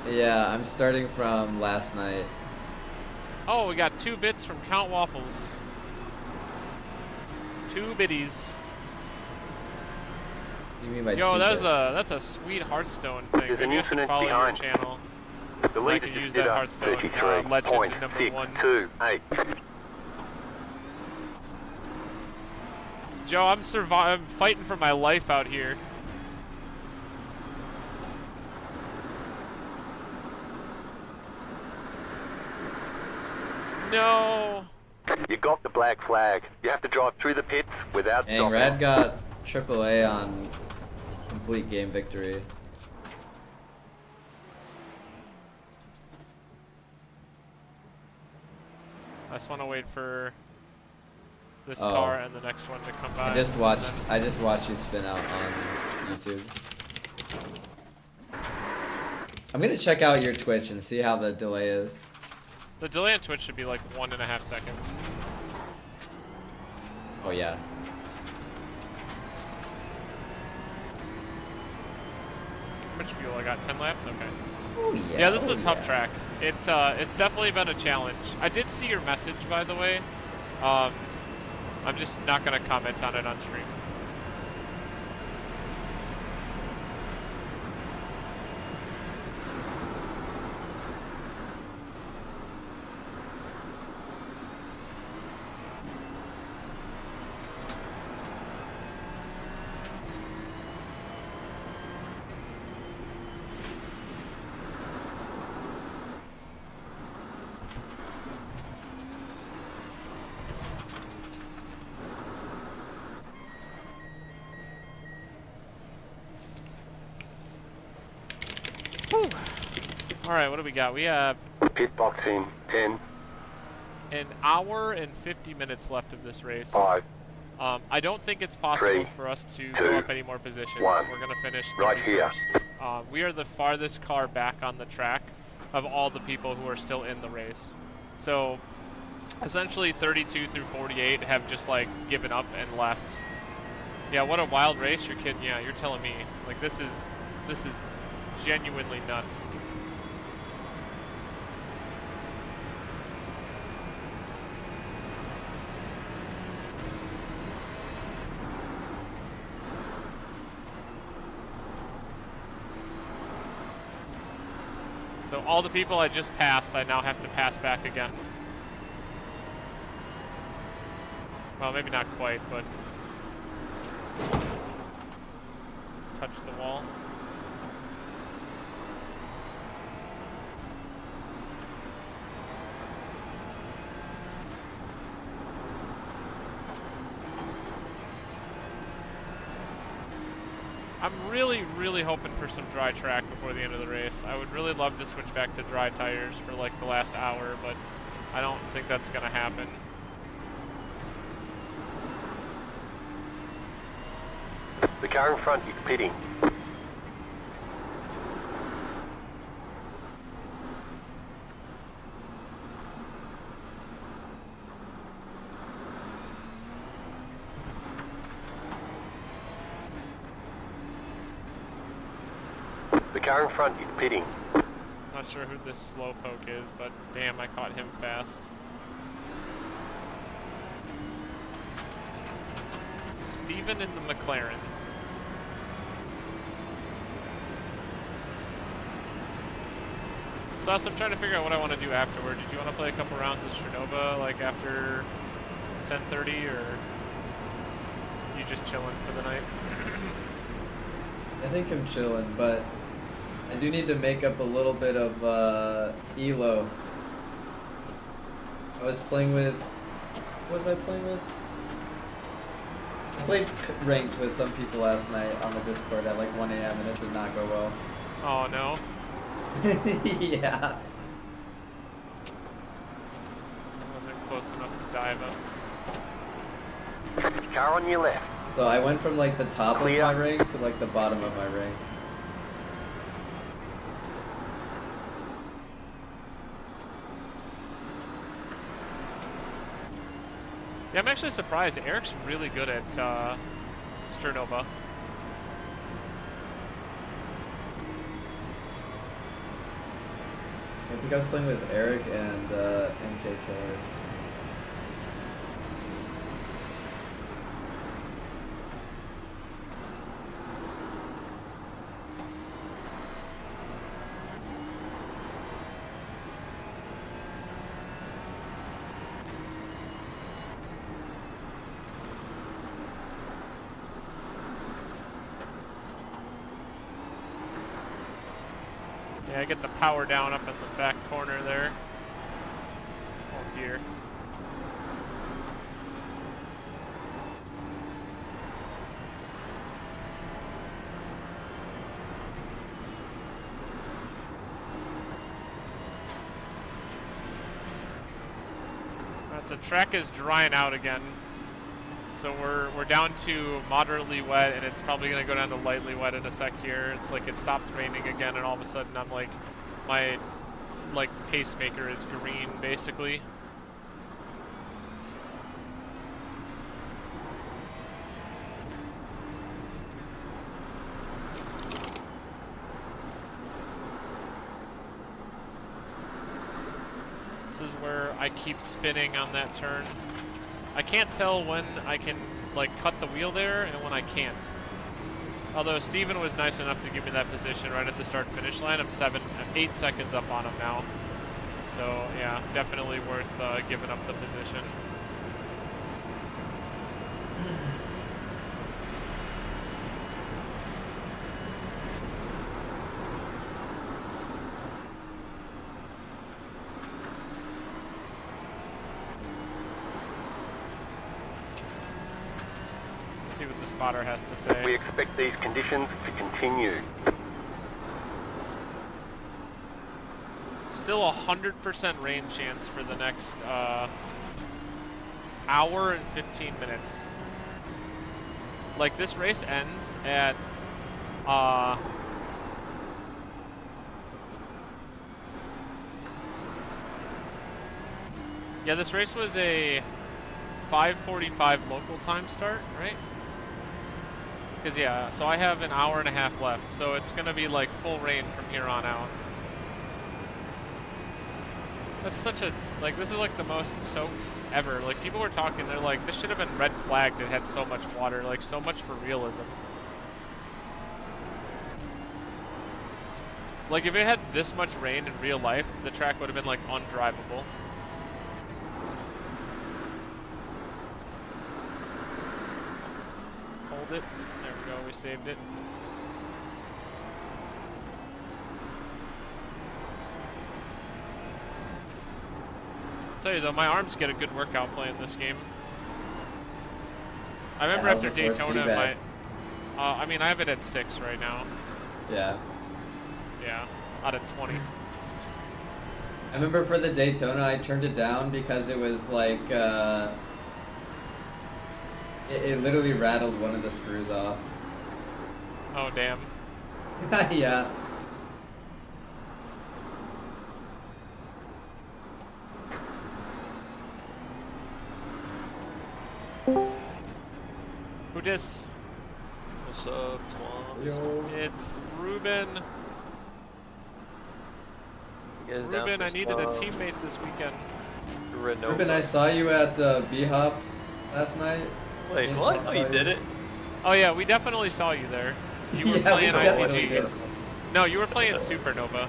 Yeah, I'm starting from last night. Oh, we got 2 bits from Count Waffles. 2 biddies. You mean by Yo, two that's a sweet Hearthstone thing. There's an Maybe I should incident follow your behind. channel. The I leader can use just that did up Hearthstone legend number 1. 33.628. Joe, I'm fighting for my life out here. No. You got the black flag. You have to drive through the pits without Dang, stopping. Rad got AAA on complete game victory. I just want to wait for this Oh. car and the next one to come by. I just watched you spin out on YouTube. I'm gonna check out your Twitch and see how the delay is. The delay on Twitch should be like 1.5 seconds. Oh yeah. How much fuel I got? 10 laps? Okay. Oh yeah. Yeah, this is a tough track. It's definitely been a challenge. I did see your message, by the way. I'm just not gonna comment on it on stream. Alright, what do we got? We have Pit box in 10. an hour and 50 minutes left of this race. 5. I don't think it's possible 3, for us to 2, go up any more positions. 1. We're going to finish Right here. 31st. We are the farthest car back on the track of all the people who are still in the race. So essentially 32 through 48 have just like given up and left. Yeah, what a wild race. You're kidding. Yeah, you're telling me. Like this is genuinely nuts. So all the people I just passed, I now have to pass back again. Well, maybe not quite, but touch the wall. I'm really hoping for some dry track before the end of the race. I would really love to switch back to dry tires for like the last hour, but I don't think that's gonna happen. The car in front is pitting. The car in front is pitting. Not sure who this slowpoke is, but damn, I caught him fast. Steven in the McLaren. So I'm trying to figure out what I want to do afterward. Did you want to play a couple rounds of Sternova, like after 10:30, or you just chilling for the night? I think I'm chilling, but I do need to make up a little bit of elo. I was playing with... What was I playing with? I played ranked with some people last night on the Discord at like 1 AM and it did not go well. Oh no. Yeah. I wasn't close enough to dive up. Car on your left. So I went from like the top Clear. of my rank to like the bottom of my rank. Yeah, I'm actually surprised. Eric's really good at Sternova. I think I was playing with Eric and MK Killer. Yeah, I get the power down up in the back corner there. Oh dear. Alright, so track is drying out again. So we're down to moderately wet, and it's probably gonna go down to lightly wet in a sec here. It's like it stopped raining again, and all of a sudden I'm like, my like pacemaker is green basically. This is where I keep spinning on that turn. I can't tell when I can like cut the wheel there and when I can't. Although Steven was nice enough to give me that position right at the start-finish line. I'm 8 seconds up on him now. So yeah, definitely worth giving up the position. See what the spotter has to say. We expect these conditions to continue. Still 100% rain chance for the next hour and 15 minutes. Like, this race ends at yeah, this race was a 5:45 local time start, right? Because yeah, so I have an hour and a half left, so it's gonna be like full rain from here on out. That's such a, like, this is like the most soaked ever. Like, people were talking, they're like, this should have been red flagged, it had so much water, like, so much for realism. Like, if it had this much rain in real life, the track would have been, like, undrivable. Hold it. There we go, we saved it. I'll tell you though, my arms get a good workout playing this game. I remember after Daytona, I mean, I have it at 6 right now. Yeah. Yeah, out of 20. I remember for the Daytona, I turned it down because it was like, it literally rattled one of the screws off. Oh, damn. Yeah. Who dis? What's up, Twan? Yo. It's Ruben. You guys down Ruben, for I needed a Swab? teammate this weekend. Ruben, I saw you at BHOP last night. Wait, Me and what? Twan Oh, saw you did it? Oh yeah, we definitely saw you there. You were Yeah, playing we definitely ITG. did. No, you were playing Supernova.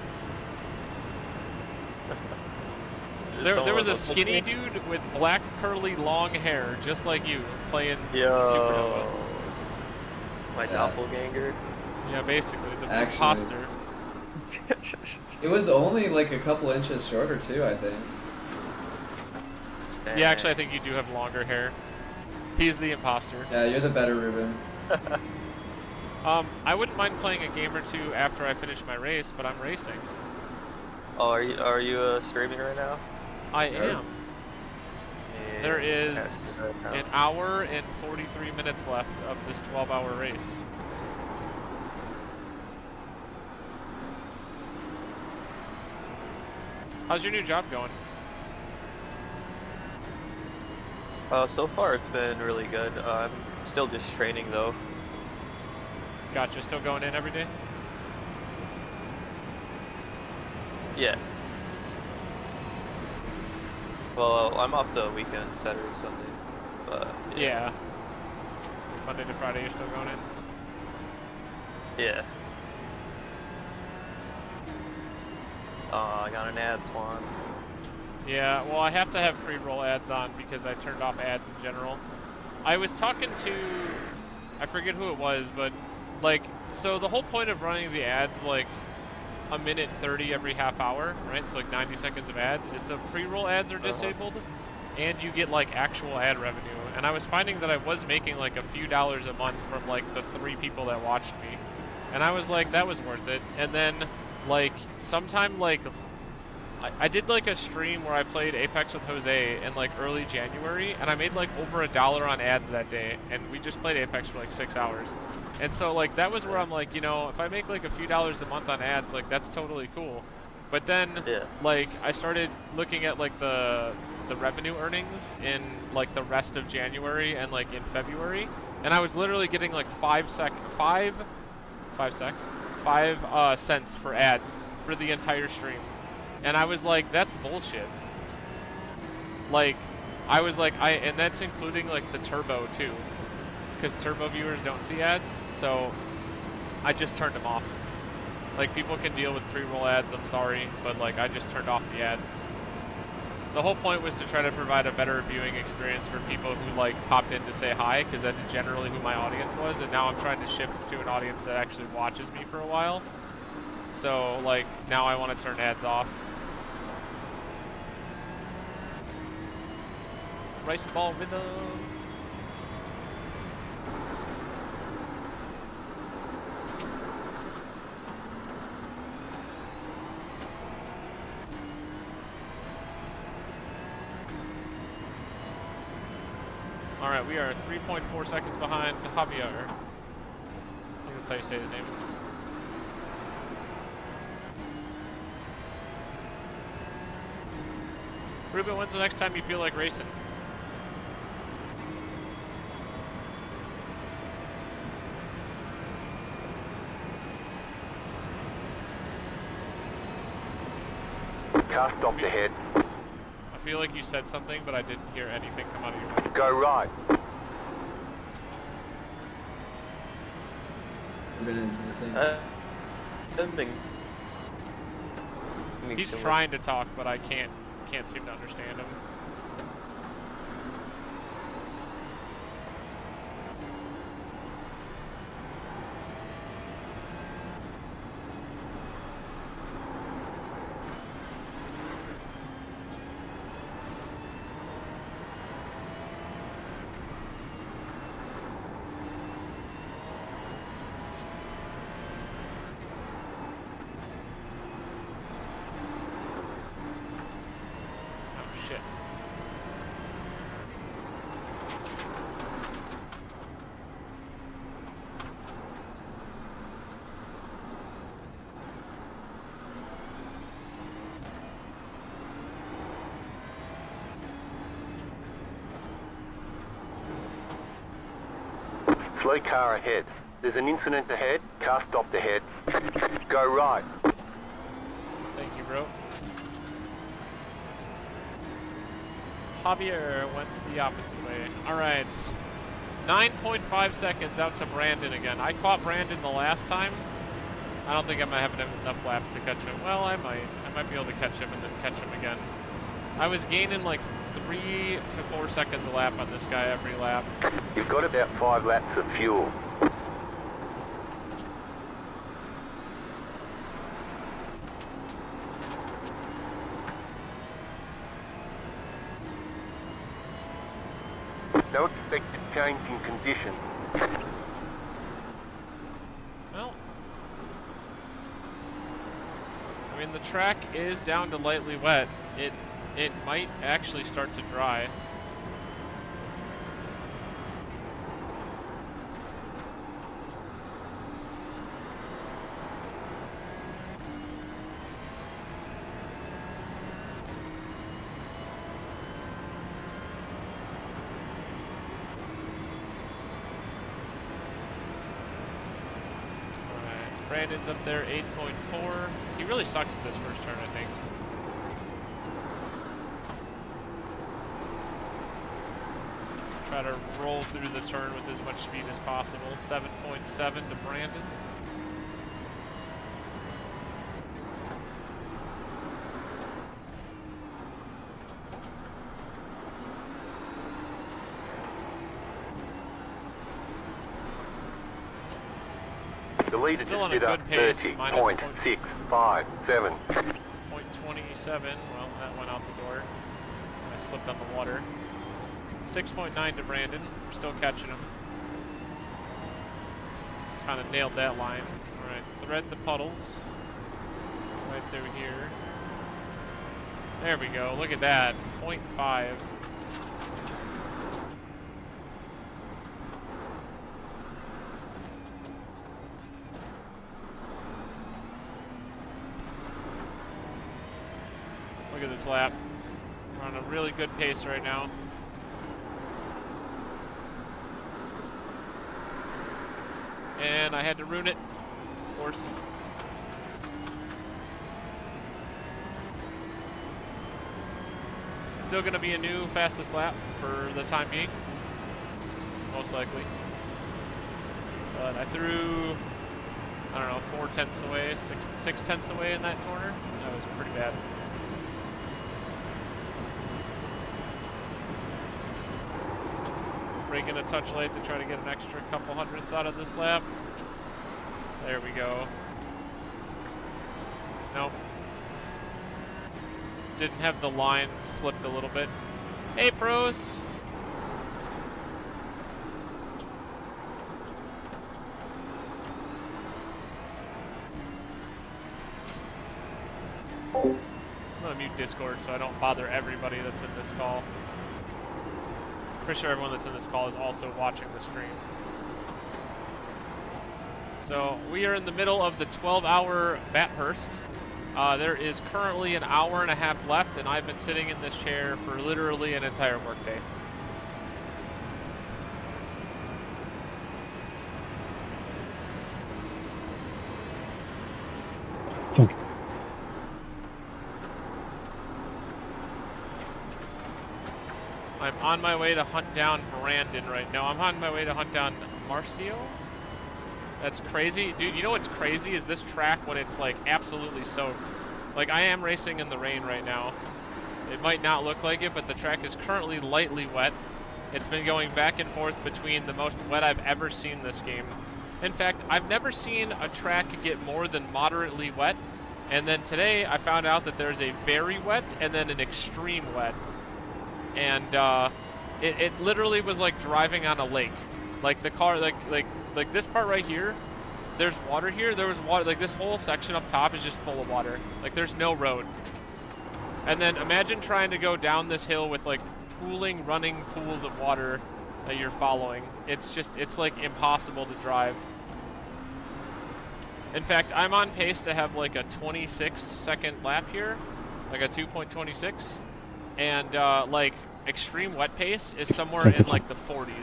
There was a skinny dude with black curly long hair, just like you, playing Supernova. My doppelganger. Yeah, basically, the Actually. imposter. It was only like a couple inches shorter too, I think. Yeah, actually, I think you do have longer hair. He's the imposter. Yeah, you're the better Ruben. I wouldn't mind playing a game or two after I finish my race, but I'm racing. Oh, are you streaming right now? I Sure. am. There is an hour and 43 minutes left of this 12-hour race. How's your new job going? So far it's been really good. I'm still just training though. Gotcha. Still going in every day? Yeah. Well, I'm off the weekend, Saturday, Sunday, but Yeah. Monday to Friday, you're still going in? yeah. I got an ad, Swans. Yeah, well, I have to have pre-roll ads on because I turned off ads in general. I was talking to, I forget who it was, but like, so the whole point of running the ads like a minute 30 every half hour, right? So like 90 seconds of ads is so pre-roll ads are disabled and you get like actual ad revenue. And I was finding that I was making like a few dollars a month from like the 3 people that watched me. And I was like, that was worth it. And then like sometime like I did like a stream where I played Apex with Jose in like early January, and I made like over $1 on ads that day, and we just played Apex for like 6 hours. And so like that was where I'm like, you know, if I make like a few dollars a month on ads, like that's totally cool. But then like I started looking at like the revenue earnings in like the rest of January and like in February, and I was literally getting like 5 cents for ads for the entire stream. And I was like, that's bullshit. Like, I was like, and that's including like the turbo too, because turbo viewers don't see ads, so I just turned them off. Like, people can deal with pre-roll ads, I'm sorry, but like I just turned off the ads. The whole point was to try to provide a better viewing experience for people who like popped in to say hi, because that's generally who my audience was, and now I'm trying to shift to an audience that actually watches me for a while. So like now I want to turn ads off. Rice ball rhythm. All right, we are 3.4 seconds behind Javier. I think that's how you say his name. Ruben, when's the next time you feel like racing? Car stopped ahead. I feel like you said something, but I didn't hear anything come out of your mouth. Go right. Ruben is missing. He's trying to talk, but I can't seem to understand him. Slow car ahead. There's an incident ahead. Car stopped ahead. Go right. Thank you, bro. Javier went the opposite way. All right. 9.5 seconds out to Brandon again. I caught Brandon the last time. I don't think I'm gonna have enough laps to catch him. Well, I might. I might be able to catch him and then catch him again. I was gaining like 3 to 4 seconds a lap on this guy every lap. You've got about 5 laps of fuel. No expected change in conditions. Well, I mean, the track is down to lightly wet. It might actually start to dry. Brandon's up there, 8.4. He really sucks at this first turn, I think. Try to roll through the turn with as much speed as possible. 7.7 to Brandon. The leader Still on just a did good up pace, 30.657. -0.27. Well, that went out the door. I slipped on the water. 6.9 to Brandon. We're still catching him. Kind of nailed that line. All right, thread the puddles. Right through here. There we go. Look at that. 0.5. Look at this lap. We're on a really good pace right now. And I had to ruin it, of course. Still going to be a new fastest lap for the time being, most likely. But I threw, I don't know, 4 tenths away, 6 tenths away in that corner. That was pretty bad. Braking a touch late to try to get an extra couple hundredths out of this lap. There we go. Nope. Didn't have the line, slipped a little bit. Hey, pros! I'm gonna mute Discord so I don't bother everybody that's in this call. Pretty sure everyone that's in this call is also watching the stream. So we are in the middle of the 12-hour Bathurst. There is currently an hour and a half left, and I've been sitting in this chair for literally an entire workday. I'm on my way to hunt down Brandon right now. I'm on my way to hunt down Marcio. That's crazy. Dude, you know what's crazy is this track when it's like absolutely soaked. Like I am racing in the rain right now. It might not look like it, but the track is currently lightly wet. It's been going back and forth between the most wet I've ever seen this game. In fact, I've never seen a track get more than moderately wet. And then today I found out that there's a very wet and then an extreme wet. And it literally was like driving on a lake. Like the car, like this part right here, there's water here. There was water, like this whole section up top is just full of water. Like there's no road. And then imagine trying to go down this hill with like pooling, running pools of water that you're following. It's like impossible to drive. In fact, I'm on pace to have like a 26-second lap here, like a 2.26. And like extreme wet pace is somewhere in like the 40s.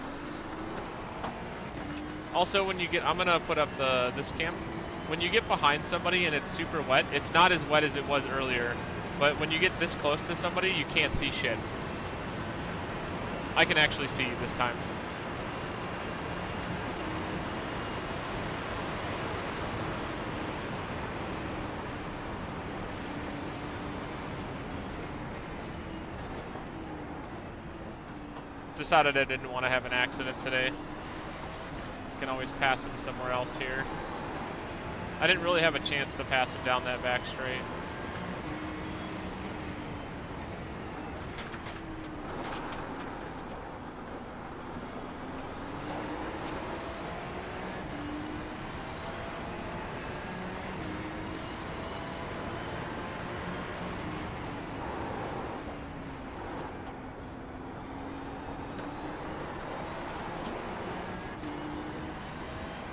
Also, when you get, I'm gonna put up this cam. When you get behind somebody and it's super wet, it's not as wet as it was earlier. But when you get this close to somebody, you can't see shit. I can actually see this time. Decided I didn't want to have an accident today. Can always pass him somewhere else here. I didn't really have a chance to pass him down that back straight.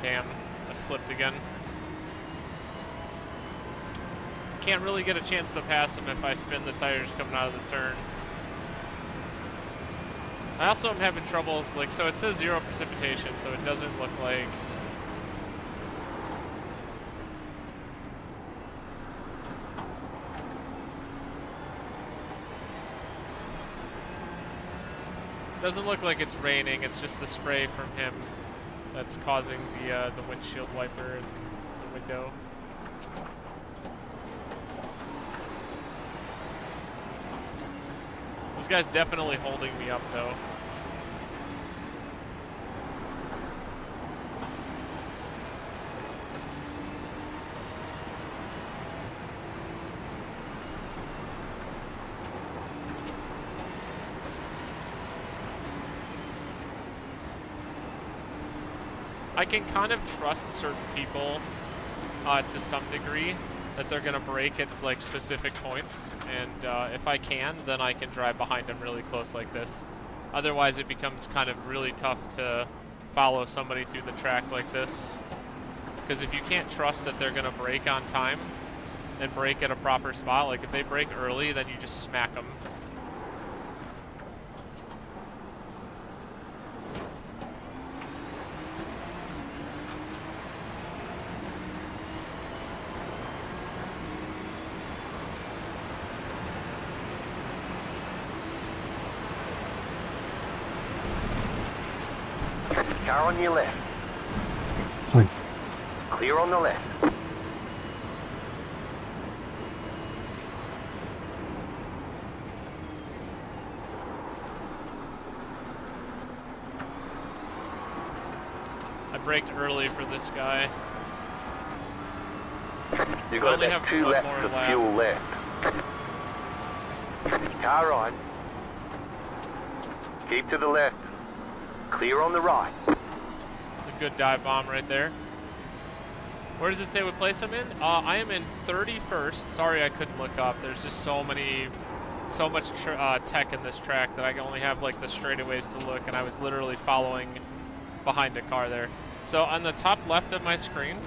Damn, I slipped again. Can't really get a chance to pass him if I spin the tires coming out of the turn. I also am having troubles, like, so it says 0 precipitation, so it doesn't look like... Doesn't look like it's raining, it's just the spray from him that's causing the windshield wiper and the window. This guy's definitely holding me up though. I can kind of trust certain people to some degree. that they're gonna brake at like specific points, and if I can, then I can drive behind them really close like this. Otherwise, it becomes kind of really tough to follow somebody through the track like this. Because if you can't trust that they're gonna brake on time and brake at a proper spot, like if they brake early, then you just smack them. Car on your left. Fine. Clear on the left. I braked early for this guy. You've got only about have 2 one laps more of lap. fuel left. Car right. Keep to the left. Clear on the right. It's a good dive bomb right there. Where does it say what place I'm in? I am in 31st. Sorry I couldn't look up. There's just so much tech in this track that I only have like the straightaways to look, and I was literally following behind a car there. So on the top left of my screen,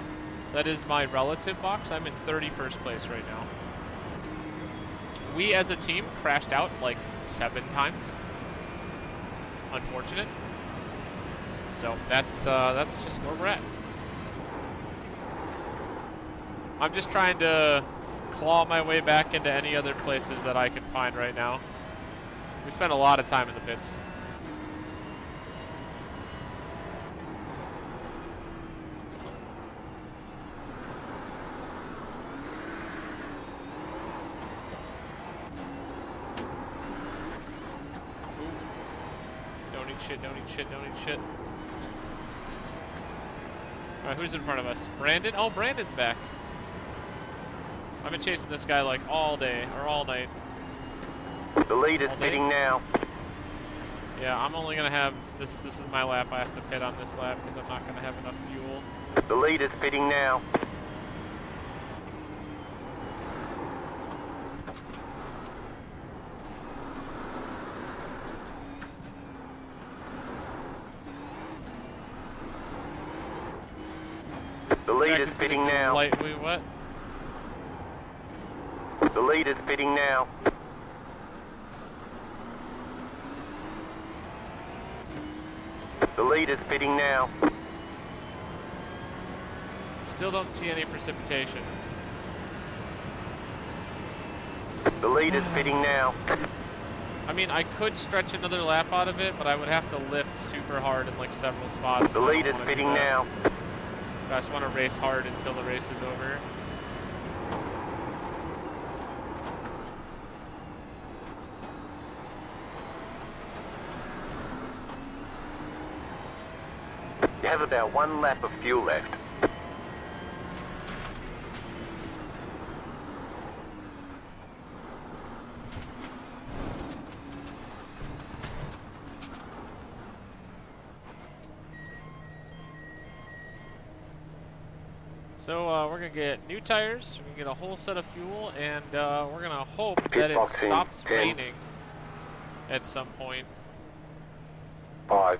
that is my relative box. I'm in 31st place right now. We as a team crashed out like 7 times. Unfortunate. So that's just where we're at. I'm just trying to claw my way back into any other places that I can find right now. We spent a lot of time in the pits. Don't eat shit, don't eat shit, don't eat shit. Alright, who's in front of us? Brandon? Oh, Brandon's back. I've been chasing this guy like all day, or all night. The lead is pitting now. Yeah, I'm only gonna have this is my lap. I have to pit on this lap because I'm not gonna have enough fuel. The lead is pitting now. The lead is pitting now. Lightly wet. The lead is pitting now. The lead is pitting now. Still don't see any precipitation. The lead is pitting now. I mean, I could stretch another lap out of it, but I would have to lift super hard in like several spots. The lead is pitting now. I just want to race hard until the race is over. You have about 1 lap of fuel left. So we're going to get new tires, we're going to get a whole set of fuel, and we're going to hope that it Boxing, stops 10. raining at some point. 5.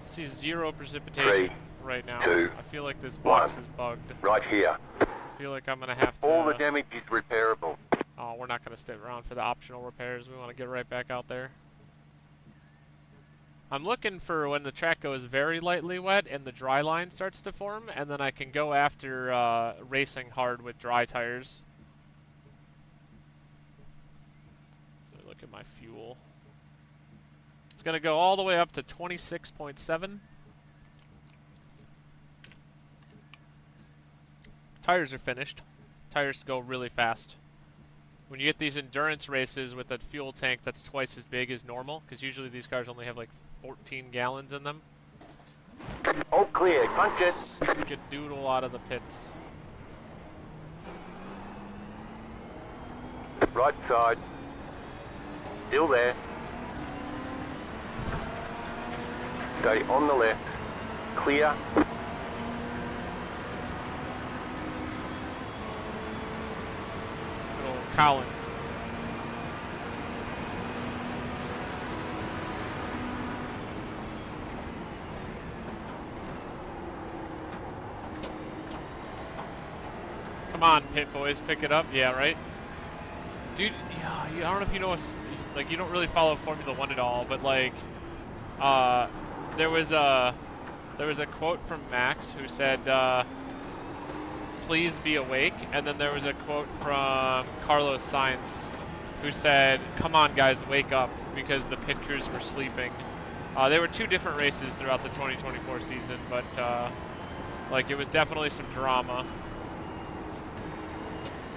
See 0 precipitation 3, right now. 2, I feel like this box 1. is bugged. Right here. I feel like I'm going to have to... All the damage is repairable. Oh, we're not going to stick around for the optional repairs. We want to get right back out there. I'm looking for when the track goes very lightly wet and the dry line starts to form, and then I can go after racing hard with dry tires. So look at my fuel. It's going to go all the way up to 26.7. Tires are finished. Tires go really fast. When you get these endurance races with a fuel tank that's twice as big as normal, because usually these cars only have like 14 gallons in them. All clear, punch it. Get doodle out of the pits. Right side. Still there. Stay on the left. Clear. Colin. Come on, pit boys, pick it up. Yeah, right? Dude, yeah, I don't know if you know, like, you don't really follow Formula 1 at all, but, like, there was a quote from Max who said, please be awake, and then there was a quote from Carlos Sainz who said, come on guys, wake up, because the pit crews were sleeping. There were two different races throughout the 2024 season, but, like, it was definitely some drama.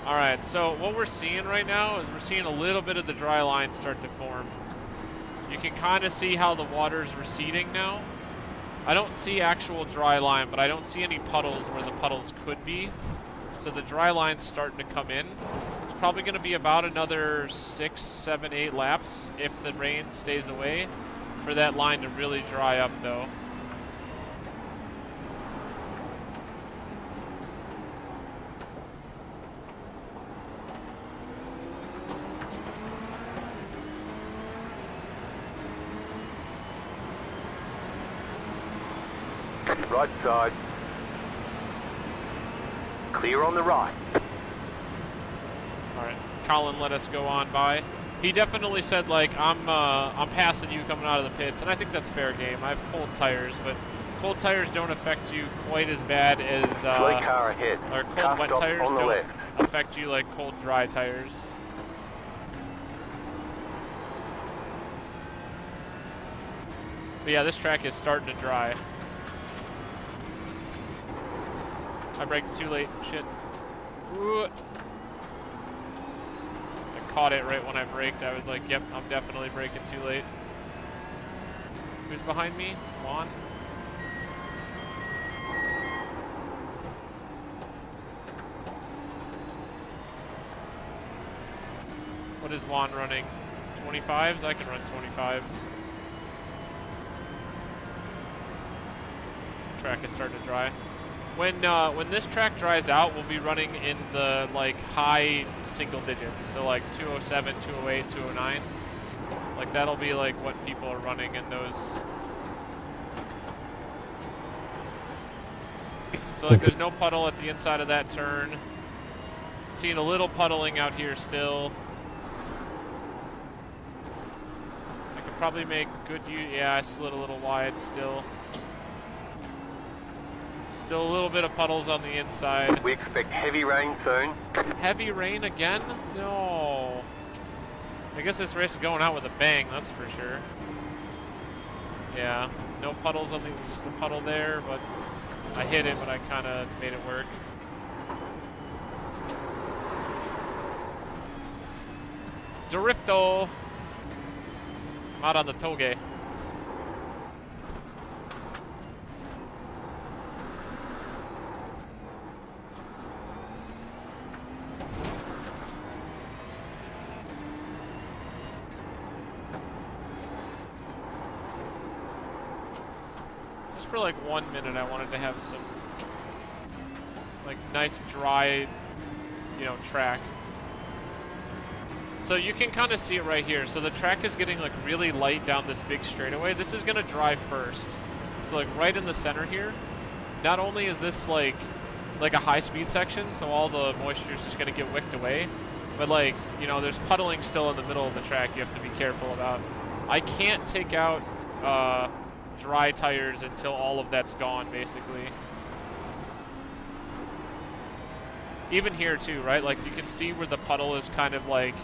Alright, so what we're seeing right now is we're seeing a little bit of the dry line start to form. You can kind of see how the water's receding now. I don't see actual dry line, but I don't see any puddles where the puddles could be. So the dry line's starting to come in. It's probably going to be about another 6, 7, 8 laps if the rain stays away for that line to really dry up though. Right side. Clear on the right. Alright, Colin let us go on by. He definitely said, like, I'm passing you coming out of the pits, and I think that's fair game. I have cold tires, but cold tires don't affect you quite as bad as, car ahead. or cold Car wet stop tires on the don't left. affect you like cold dry tires. But yeah, this track is starting to dry. I braked too late. Shit. Ooh. I caught it right when I braked. I was like, yep, I'm definitely braking too late. Who's behind me? Juan? What is Juan running? 25s? I can run 25s. Track is starting to dry. When this track dries out, we'll be running in the like high single digits, so like 207, 208, 209. Like that'll be like what people are running in those. So like there's no puddle at the inside of that turn. Seeing a little puddling out here still. I could probably make good use. Yeah, I slid a little wide still. Still a little bit of puddles on the inside. We expect heavy rain soon. Heavy rain again? No. I guess this race is going out with a bang, that's for sure. Yeah, no puddles on the, just a puddle there, but I hit it, but I kind of made it work. Drifto. I'm out on the toge. For like 1 minute, I wanted to have some like nice dry, you know, track. So you can kind of see it right here. So the track is getting like really light down this big straightaway. This is gonna dry first. So like right in the center here. Not only is this like a high speed section, so all the moisture is just gonna get wicked away, but like, you know, there's puddling still in the middle of the track you have to be careful about. I can't take out dry tires until all of that's gone, basically. Even here too, right? Like you can see where the puddle is kind of like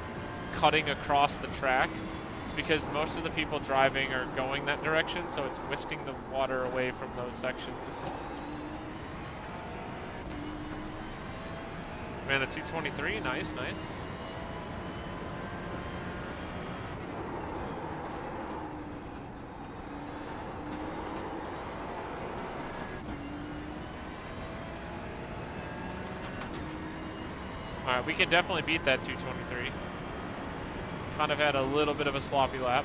cutting across the track. It's because most of the people driving are going that direction, so it's whisking the water away from those sections. Man, the 223, nice, nice. Alright, we can definitely beat that 223. Kind of had a little bit of a sloppy lap.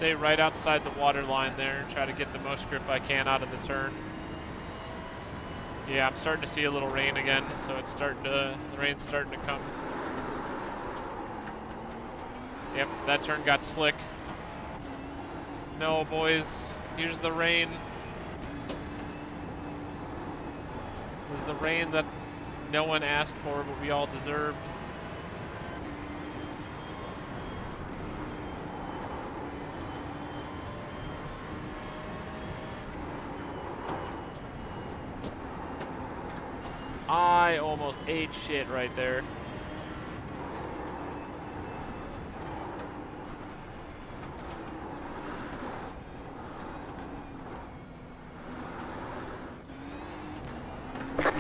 stay right outside the water line there. Try to get the most grip I can out of the turn. Yeah, I'm starting to see a little rain again, so it's starting to, the rain's starting to come. Yep, that turn got slick. No, boys, here's the rain. It was the rain that no one asked for, but we all deserved. I almost ate shit right there.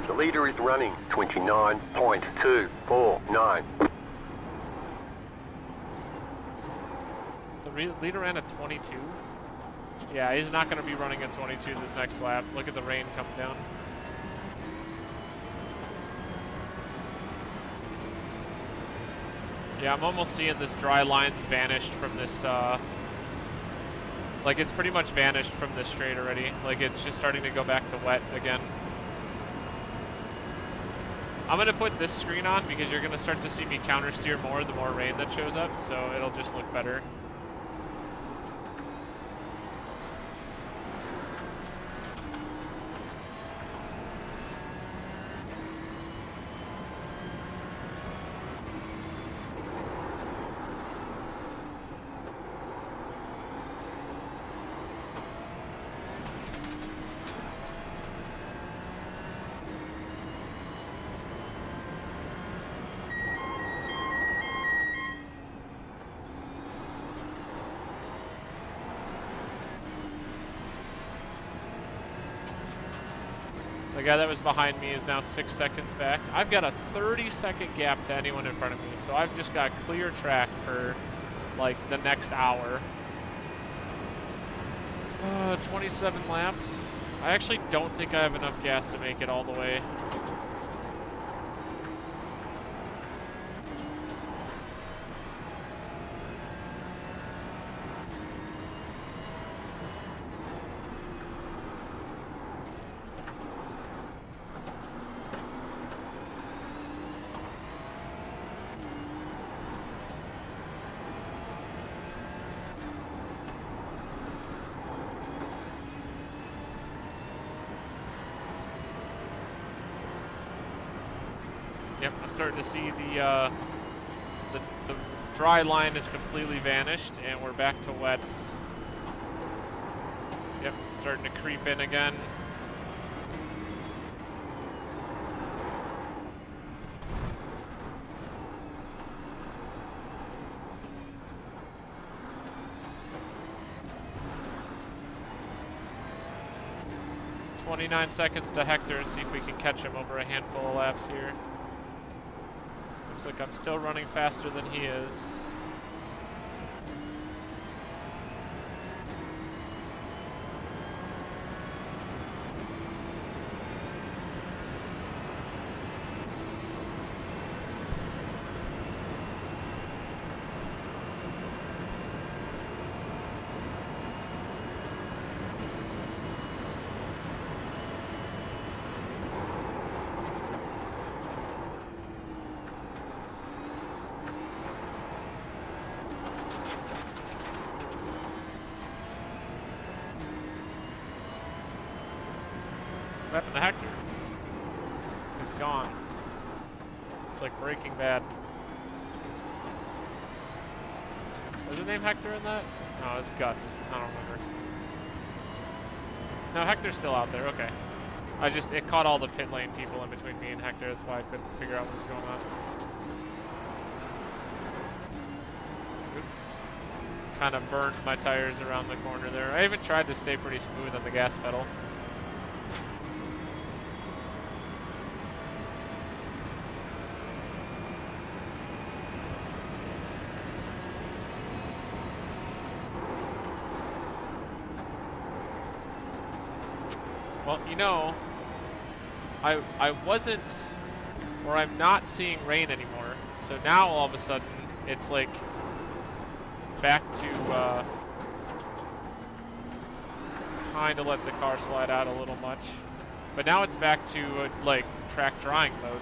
The leader is running 29.249. The leader ran a 22? Yeah, he's not going to be running a 22 this next lap. Look at the rain coming down. Yeah, I'm almost seeing this dry line's vanished from this, like it's pretty much vanished from this straight already. Like it's just starting to go back to wet again. I'm gonna put this screen on because you're gonna start to see me counter steer more the more rain that shows up, so it'll just look better. The guy that was behind me is now 6 seconds back. I've got a 30-second gap to anyone in front of me, so I've just got clear track for like the next hour. 27 laps. I actually don't think I have enough gas to make it all the way. Yep, I'm starting to see the dry line is completely vanished, and we're back to wets. Yep, it's starting to creep in again. "29 seconds to Hector, see if we can catch him over a handful of laps here. Looks like I'm still running faster than he is. What happened to Hector? He's gone. It's like Breaking Bad. Was his name Hector in that? No, it's Gus. I don't remember. No, Hector's still out there. Okay. It caught all the pit lane people in between me and Hector. That's why I couldn't figure out what was going on. Oop. Kind of burned my tires around the corner there. I even tried to stay pretty smooth on the gas pedal. Well, you know, I wasn't, or I'm not seeing rain anymore. So now all of a sudden, it's like back to kind of let the car slide out a little much. But now it's back to, like, track drawing mode.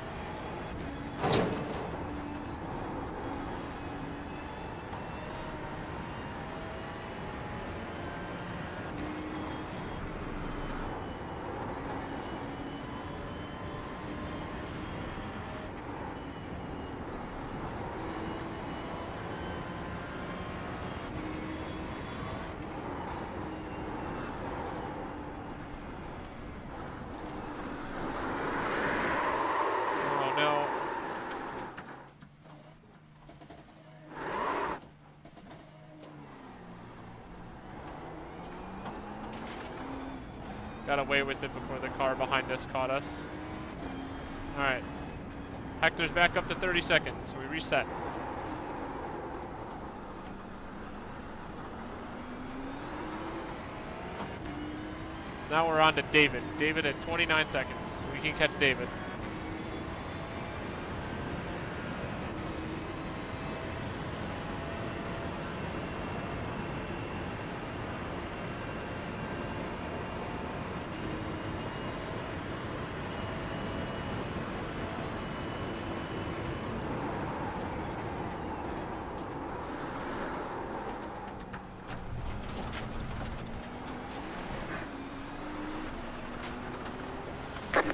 Got away with it before the car behind us caught us. Alright. Hector's back up to 30 seconds. We reset. Now we're on to David. David at 29 seconds. We can catch David.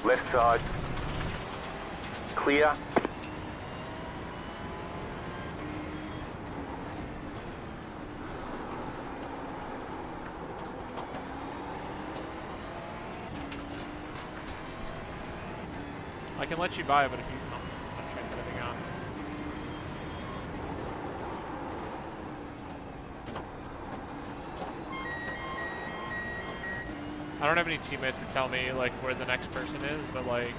Left side. Clear. I can let you buy, but if you not transmitting on. I don't have any teammates to tell me like where the next person is, but like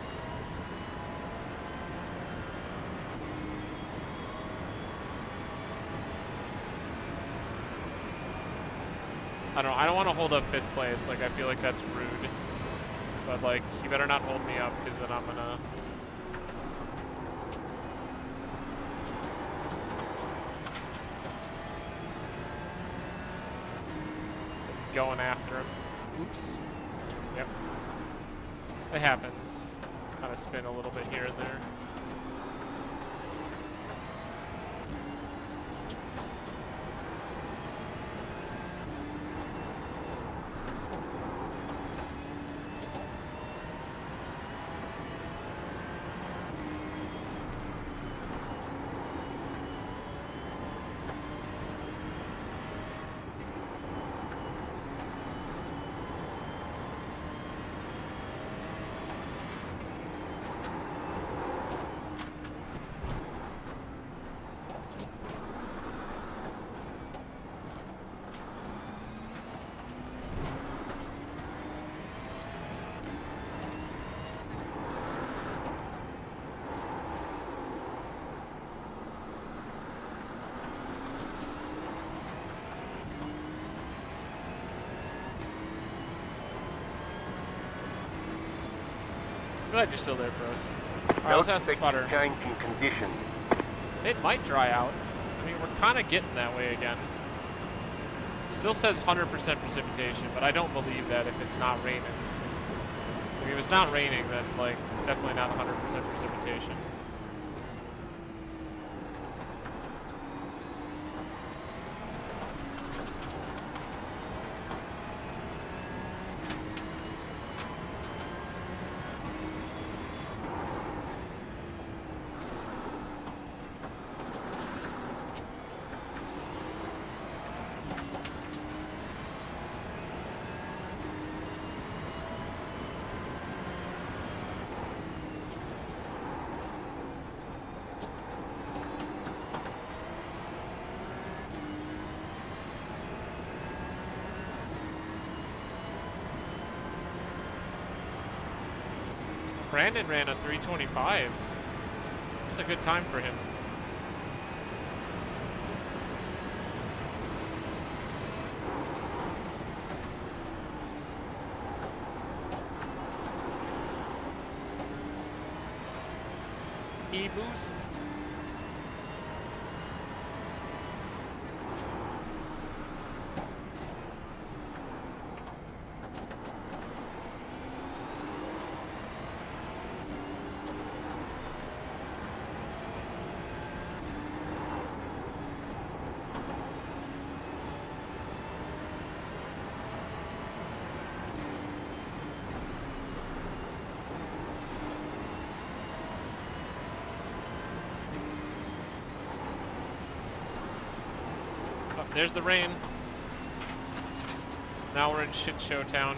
I don't want to hold up 5th place. Like I feel like that's rude. But like you better not hold me up because then I'm gonna going after him. Oops. Yep. It happens. Kind of spin a little bit here and there. Glad you're still there, bros. Alright, let's ask the spotter. Change in conditions. It might dry out. I mean, we're kind of getting that way again. Still says 100% precipitation, but I don't believe that if it's not raining. Like, if it's not raining, then like it's definitely not 100% precipitation. Brandon ran a 3:25. That's a good time for him. E-boost. There's the rain. Now we're in shit show town.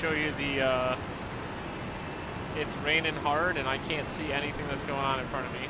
Show you the it's raining hard and I can't see anything that's going on in front of me.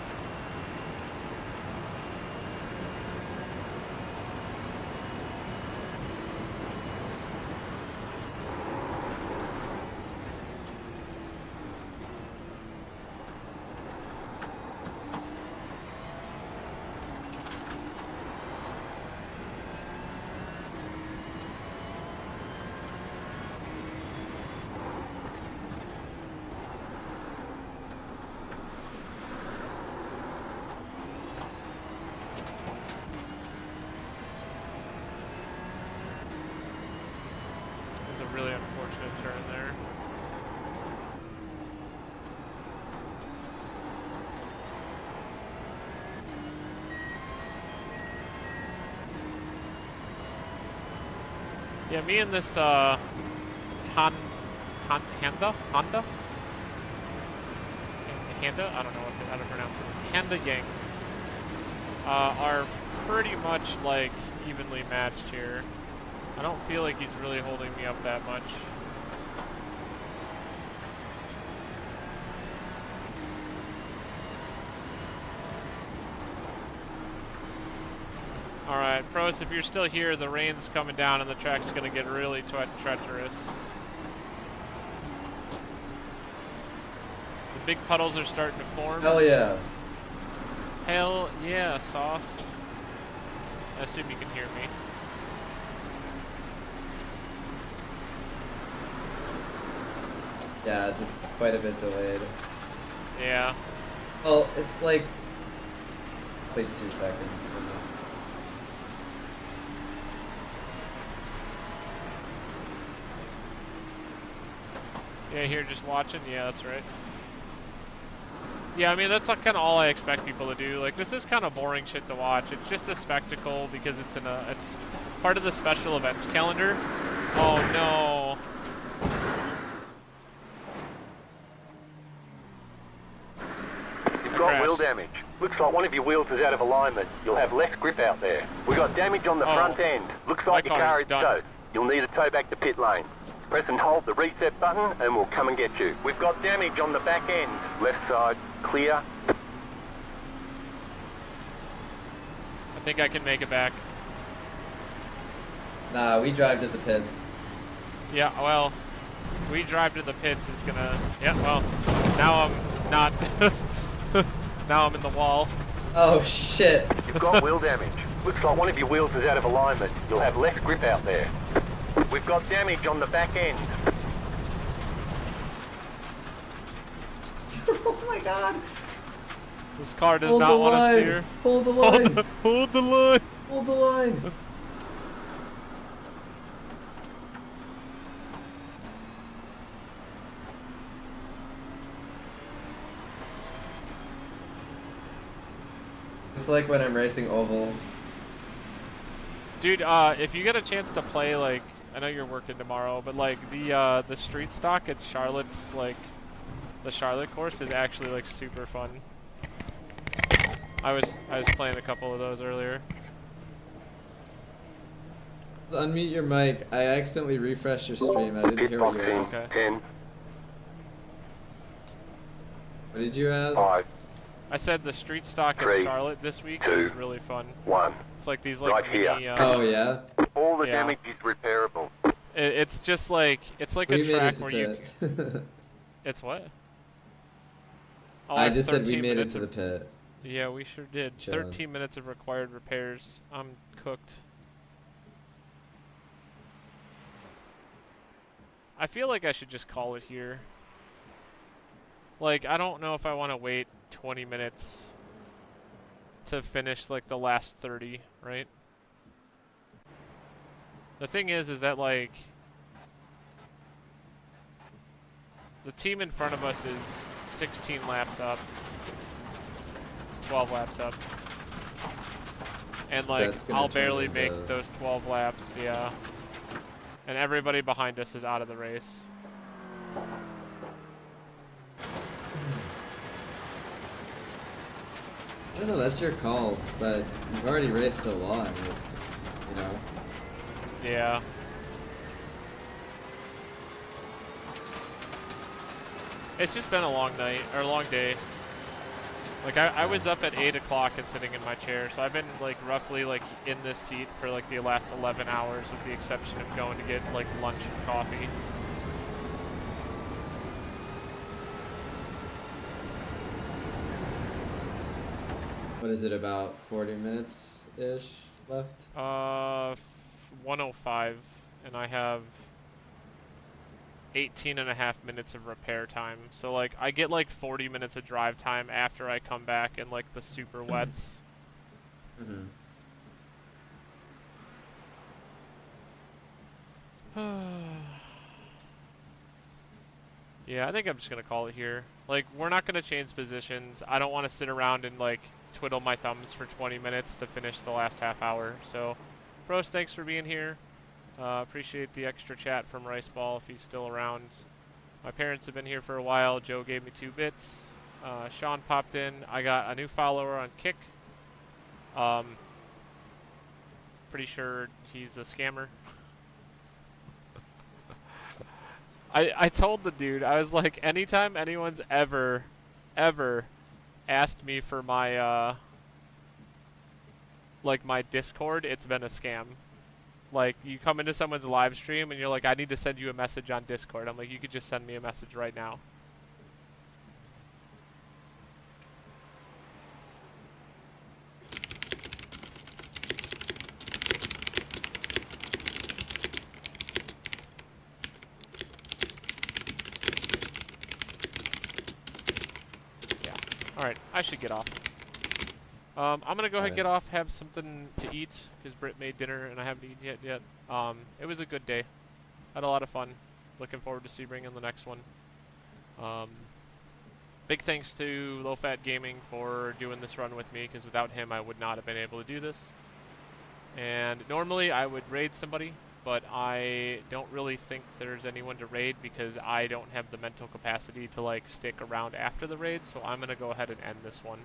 There's a really unfortunate turn there. Yeah, me and this Honda? Honda? I don't know how to pronounce it. Honda Yang are pretty much like evenly matched here. I don't feel like he's really holding me up that much. Alright, pros, if you're still here, the rain's coming down and the track's gonna get really treacherous. The big puddles are starting to form. Hell yeah. Hell yeah, Sauce. I assume you can hear me. Yeah, just quite a bit delayed. Yeah. Well, it's like 2 seconds for me. Yeah, here just watching. Yeah, that's right. Yeah, I mean, that's kind of all I expect people to do. Like, this is kind of boring shit to watch. It's just a spectacle because it's it's part of the special events calendar. Oh no. You've got wheel damage. Looks like one of your wheels is out of alignment. You'll have less grip out there. We got damage on the front end. Looks like your car is towed. You'll need a tow back to pit lane. Press and hold the reset button and we'll come and get you. We've got damage on the back end. Left side, clear. I think I can make it back. Nah, we drive to the pits. Yeah, well, we drive to the pits is gonna... Yeah, well, now I'm not... now I'm in the wall. Oh, shit. You've got wheel damage. Looks like one of your wheels is out of alignment. You'll have less grip out there. We've got damage on the back end. Oh my god. This car does not want to steer. Hold the line. Hold the line. Hold the line. It's like when I'm racing oval. Dude, if you get a chance to play, like, I know you're working tomorrow, but like the street stock at Charlotte's, like, the Charlotte course is actually like super fun. I was playing a couple of those earlier. Unmute your mic. I accidentally refreshed your stream. I didn't hear what you asked. Okay. What did you ask? I said the street stock at Charlotte this week is really fun. It's like these like mini, oh yeah. All the damage is repairable. It's just like it's like a track where you. It's what? Oh, I just said we 13 made it minutes to the pit. Yeah, we sure did. Chilling. 13 minutes of required repairs. I'm cooked. I feel like I should just call it here. Like, I don't know if I want to wait 20 minutes to finish like the last 30, right? The thing is that like the team in front of us is 16 laps up, 12 laps up, and like I'll barely make those 12 laps, yeah. And everybody behind us is out of the race. I don't know, that's your call, but you've already raced so long, you know. Yeah. It's just been a long night, or a long day. Like, I was up at 8 o'clock and sitting in my chair, so I've been, like, roughly, like, in this seat for, like, the last 11 hours, with the exception of going to get, like, lunch and coffee. What is it, about 40 minutes-ish left? 105, and I have 18.5 minutes of repair time. So, like, I get, like, 40 minutes of drive time after I come back in, like, the super wets. Mm-hmm. Yeah, I think I'm just going to call it here. Like, we're not going to change positions. I don't want to sit around and, like, twiddle my thumbs for 20 minutes to finish the last half hour. So, Bros, thanks for being here. Appreciate the extra chat from Riceball if he's still around. My parents have been here for a while. Joe gave me 2 bits. Sean popped in. I got a new follower on Kick. Pretty sure he's a scammer. I told the dude, I was like, anytime anyone's ever asked me for my, like, my Discord, it's been a scam. Like, you come into someone's live stream and you're like, I need to send you a message on Discord. I'm like, you could just send me a message right now. Yeah. Alright, I should get off. I'm gonna go ahead and get off, have something to eat, because Britt made dinner and I haven't eaten yet. It was a good day. Had a lot of fun. Looking forward to Sebring in the next one. Big thanks to Low Fat Gaming for doing this run with me, because without him I would not have been able to do this. And normally I would raid somebody, but I don't really think there's anyone to raid because I don't have the mental capacity to like stick around after the raid, so I'm gonna go ahead and end this one.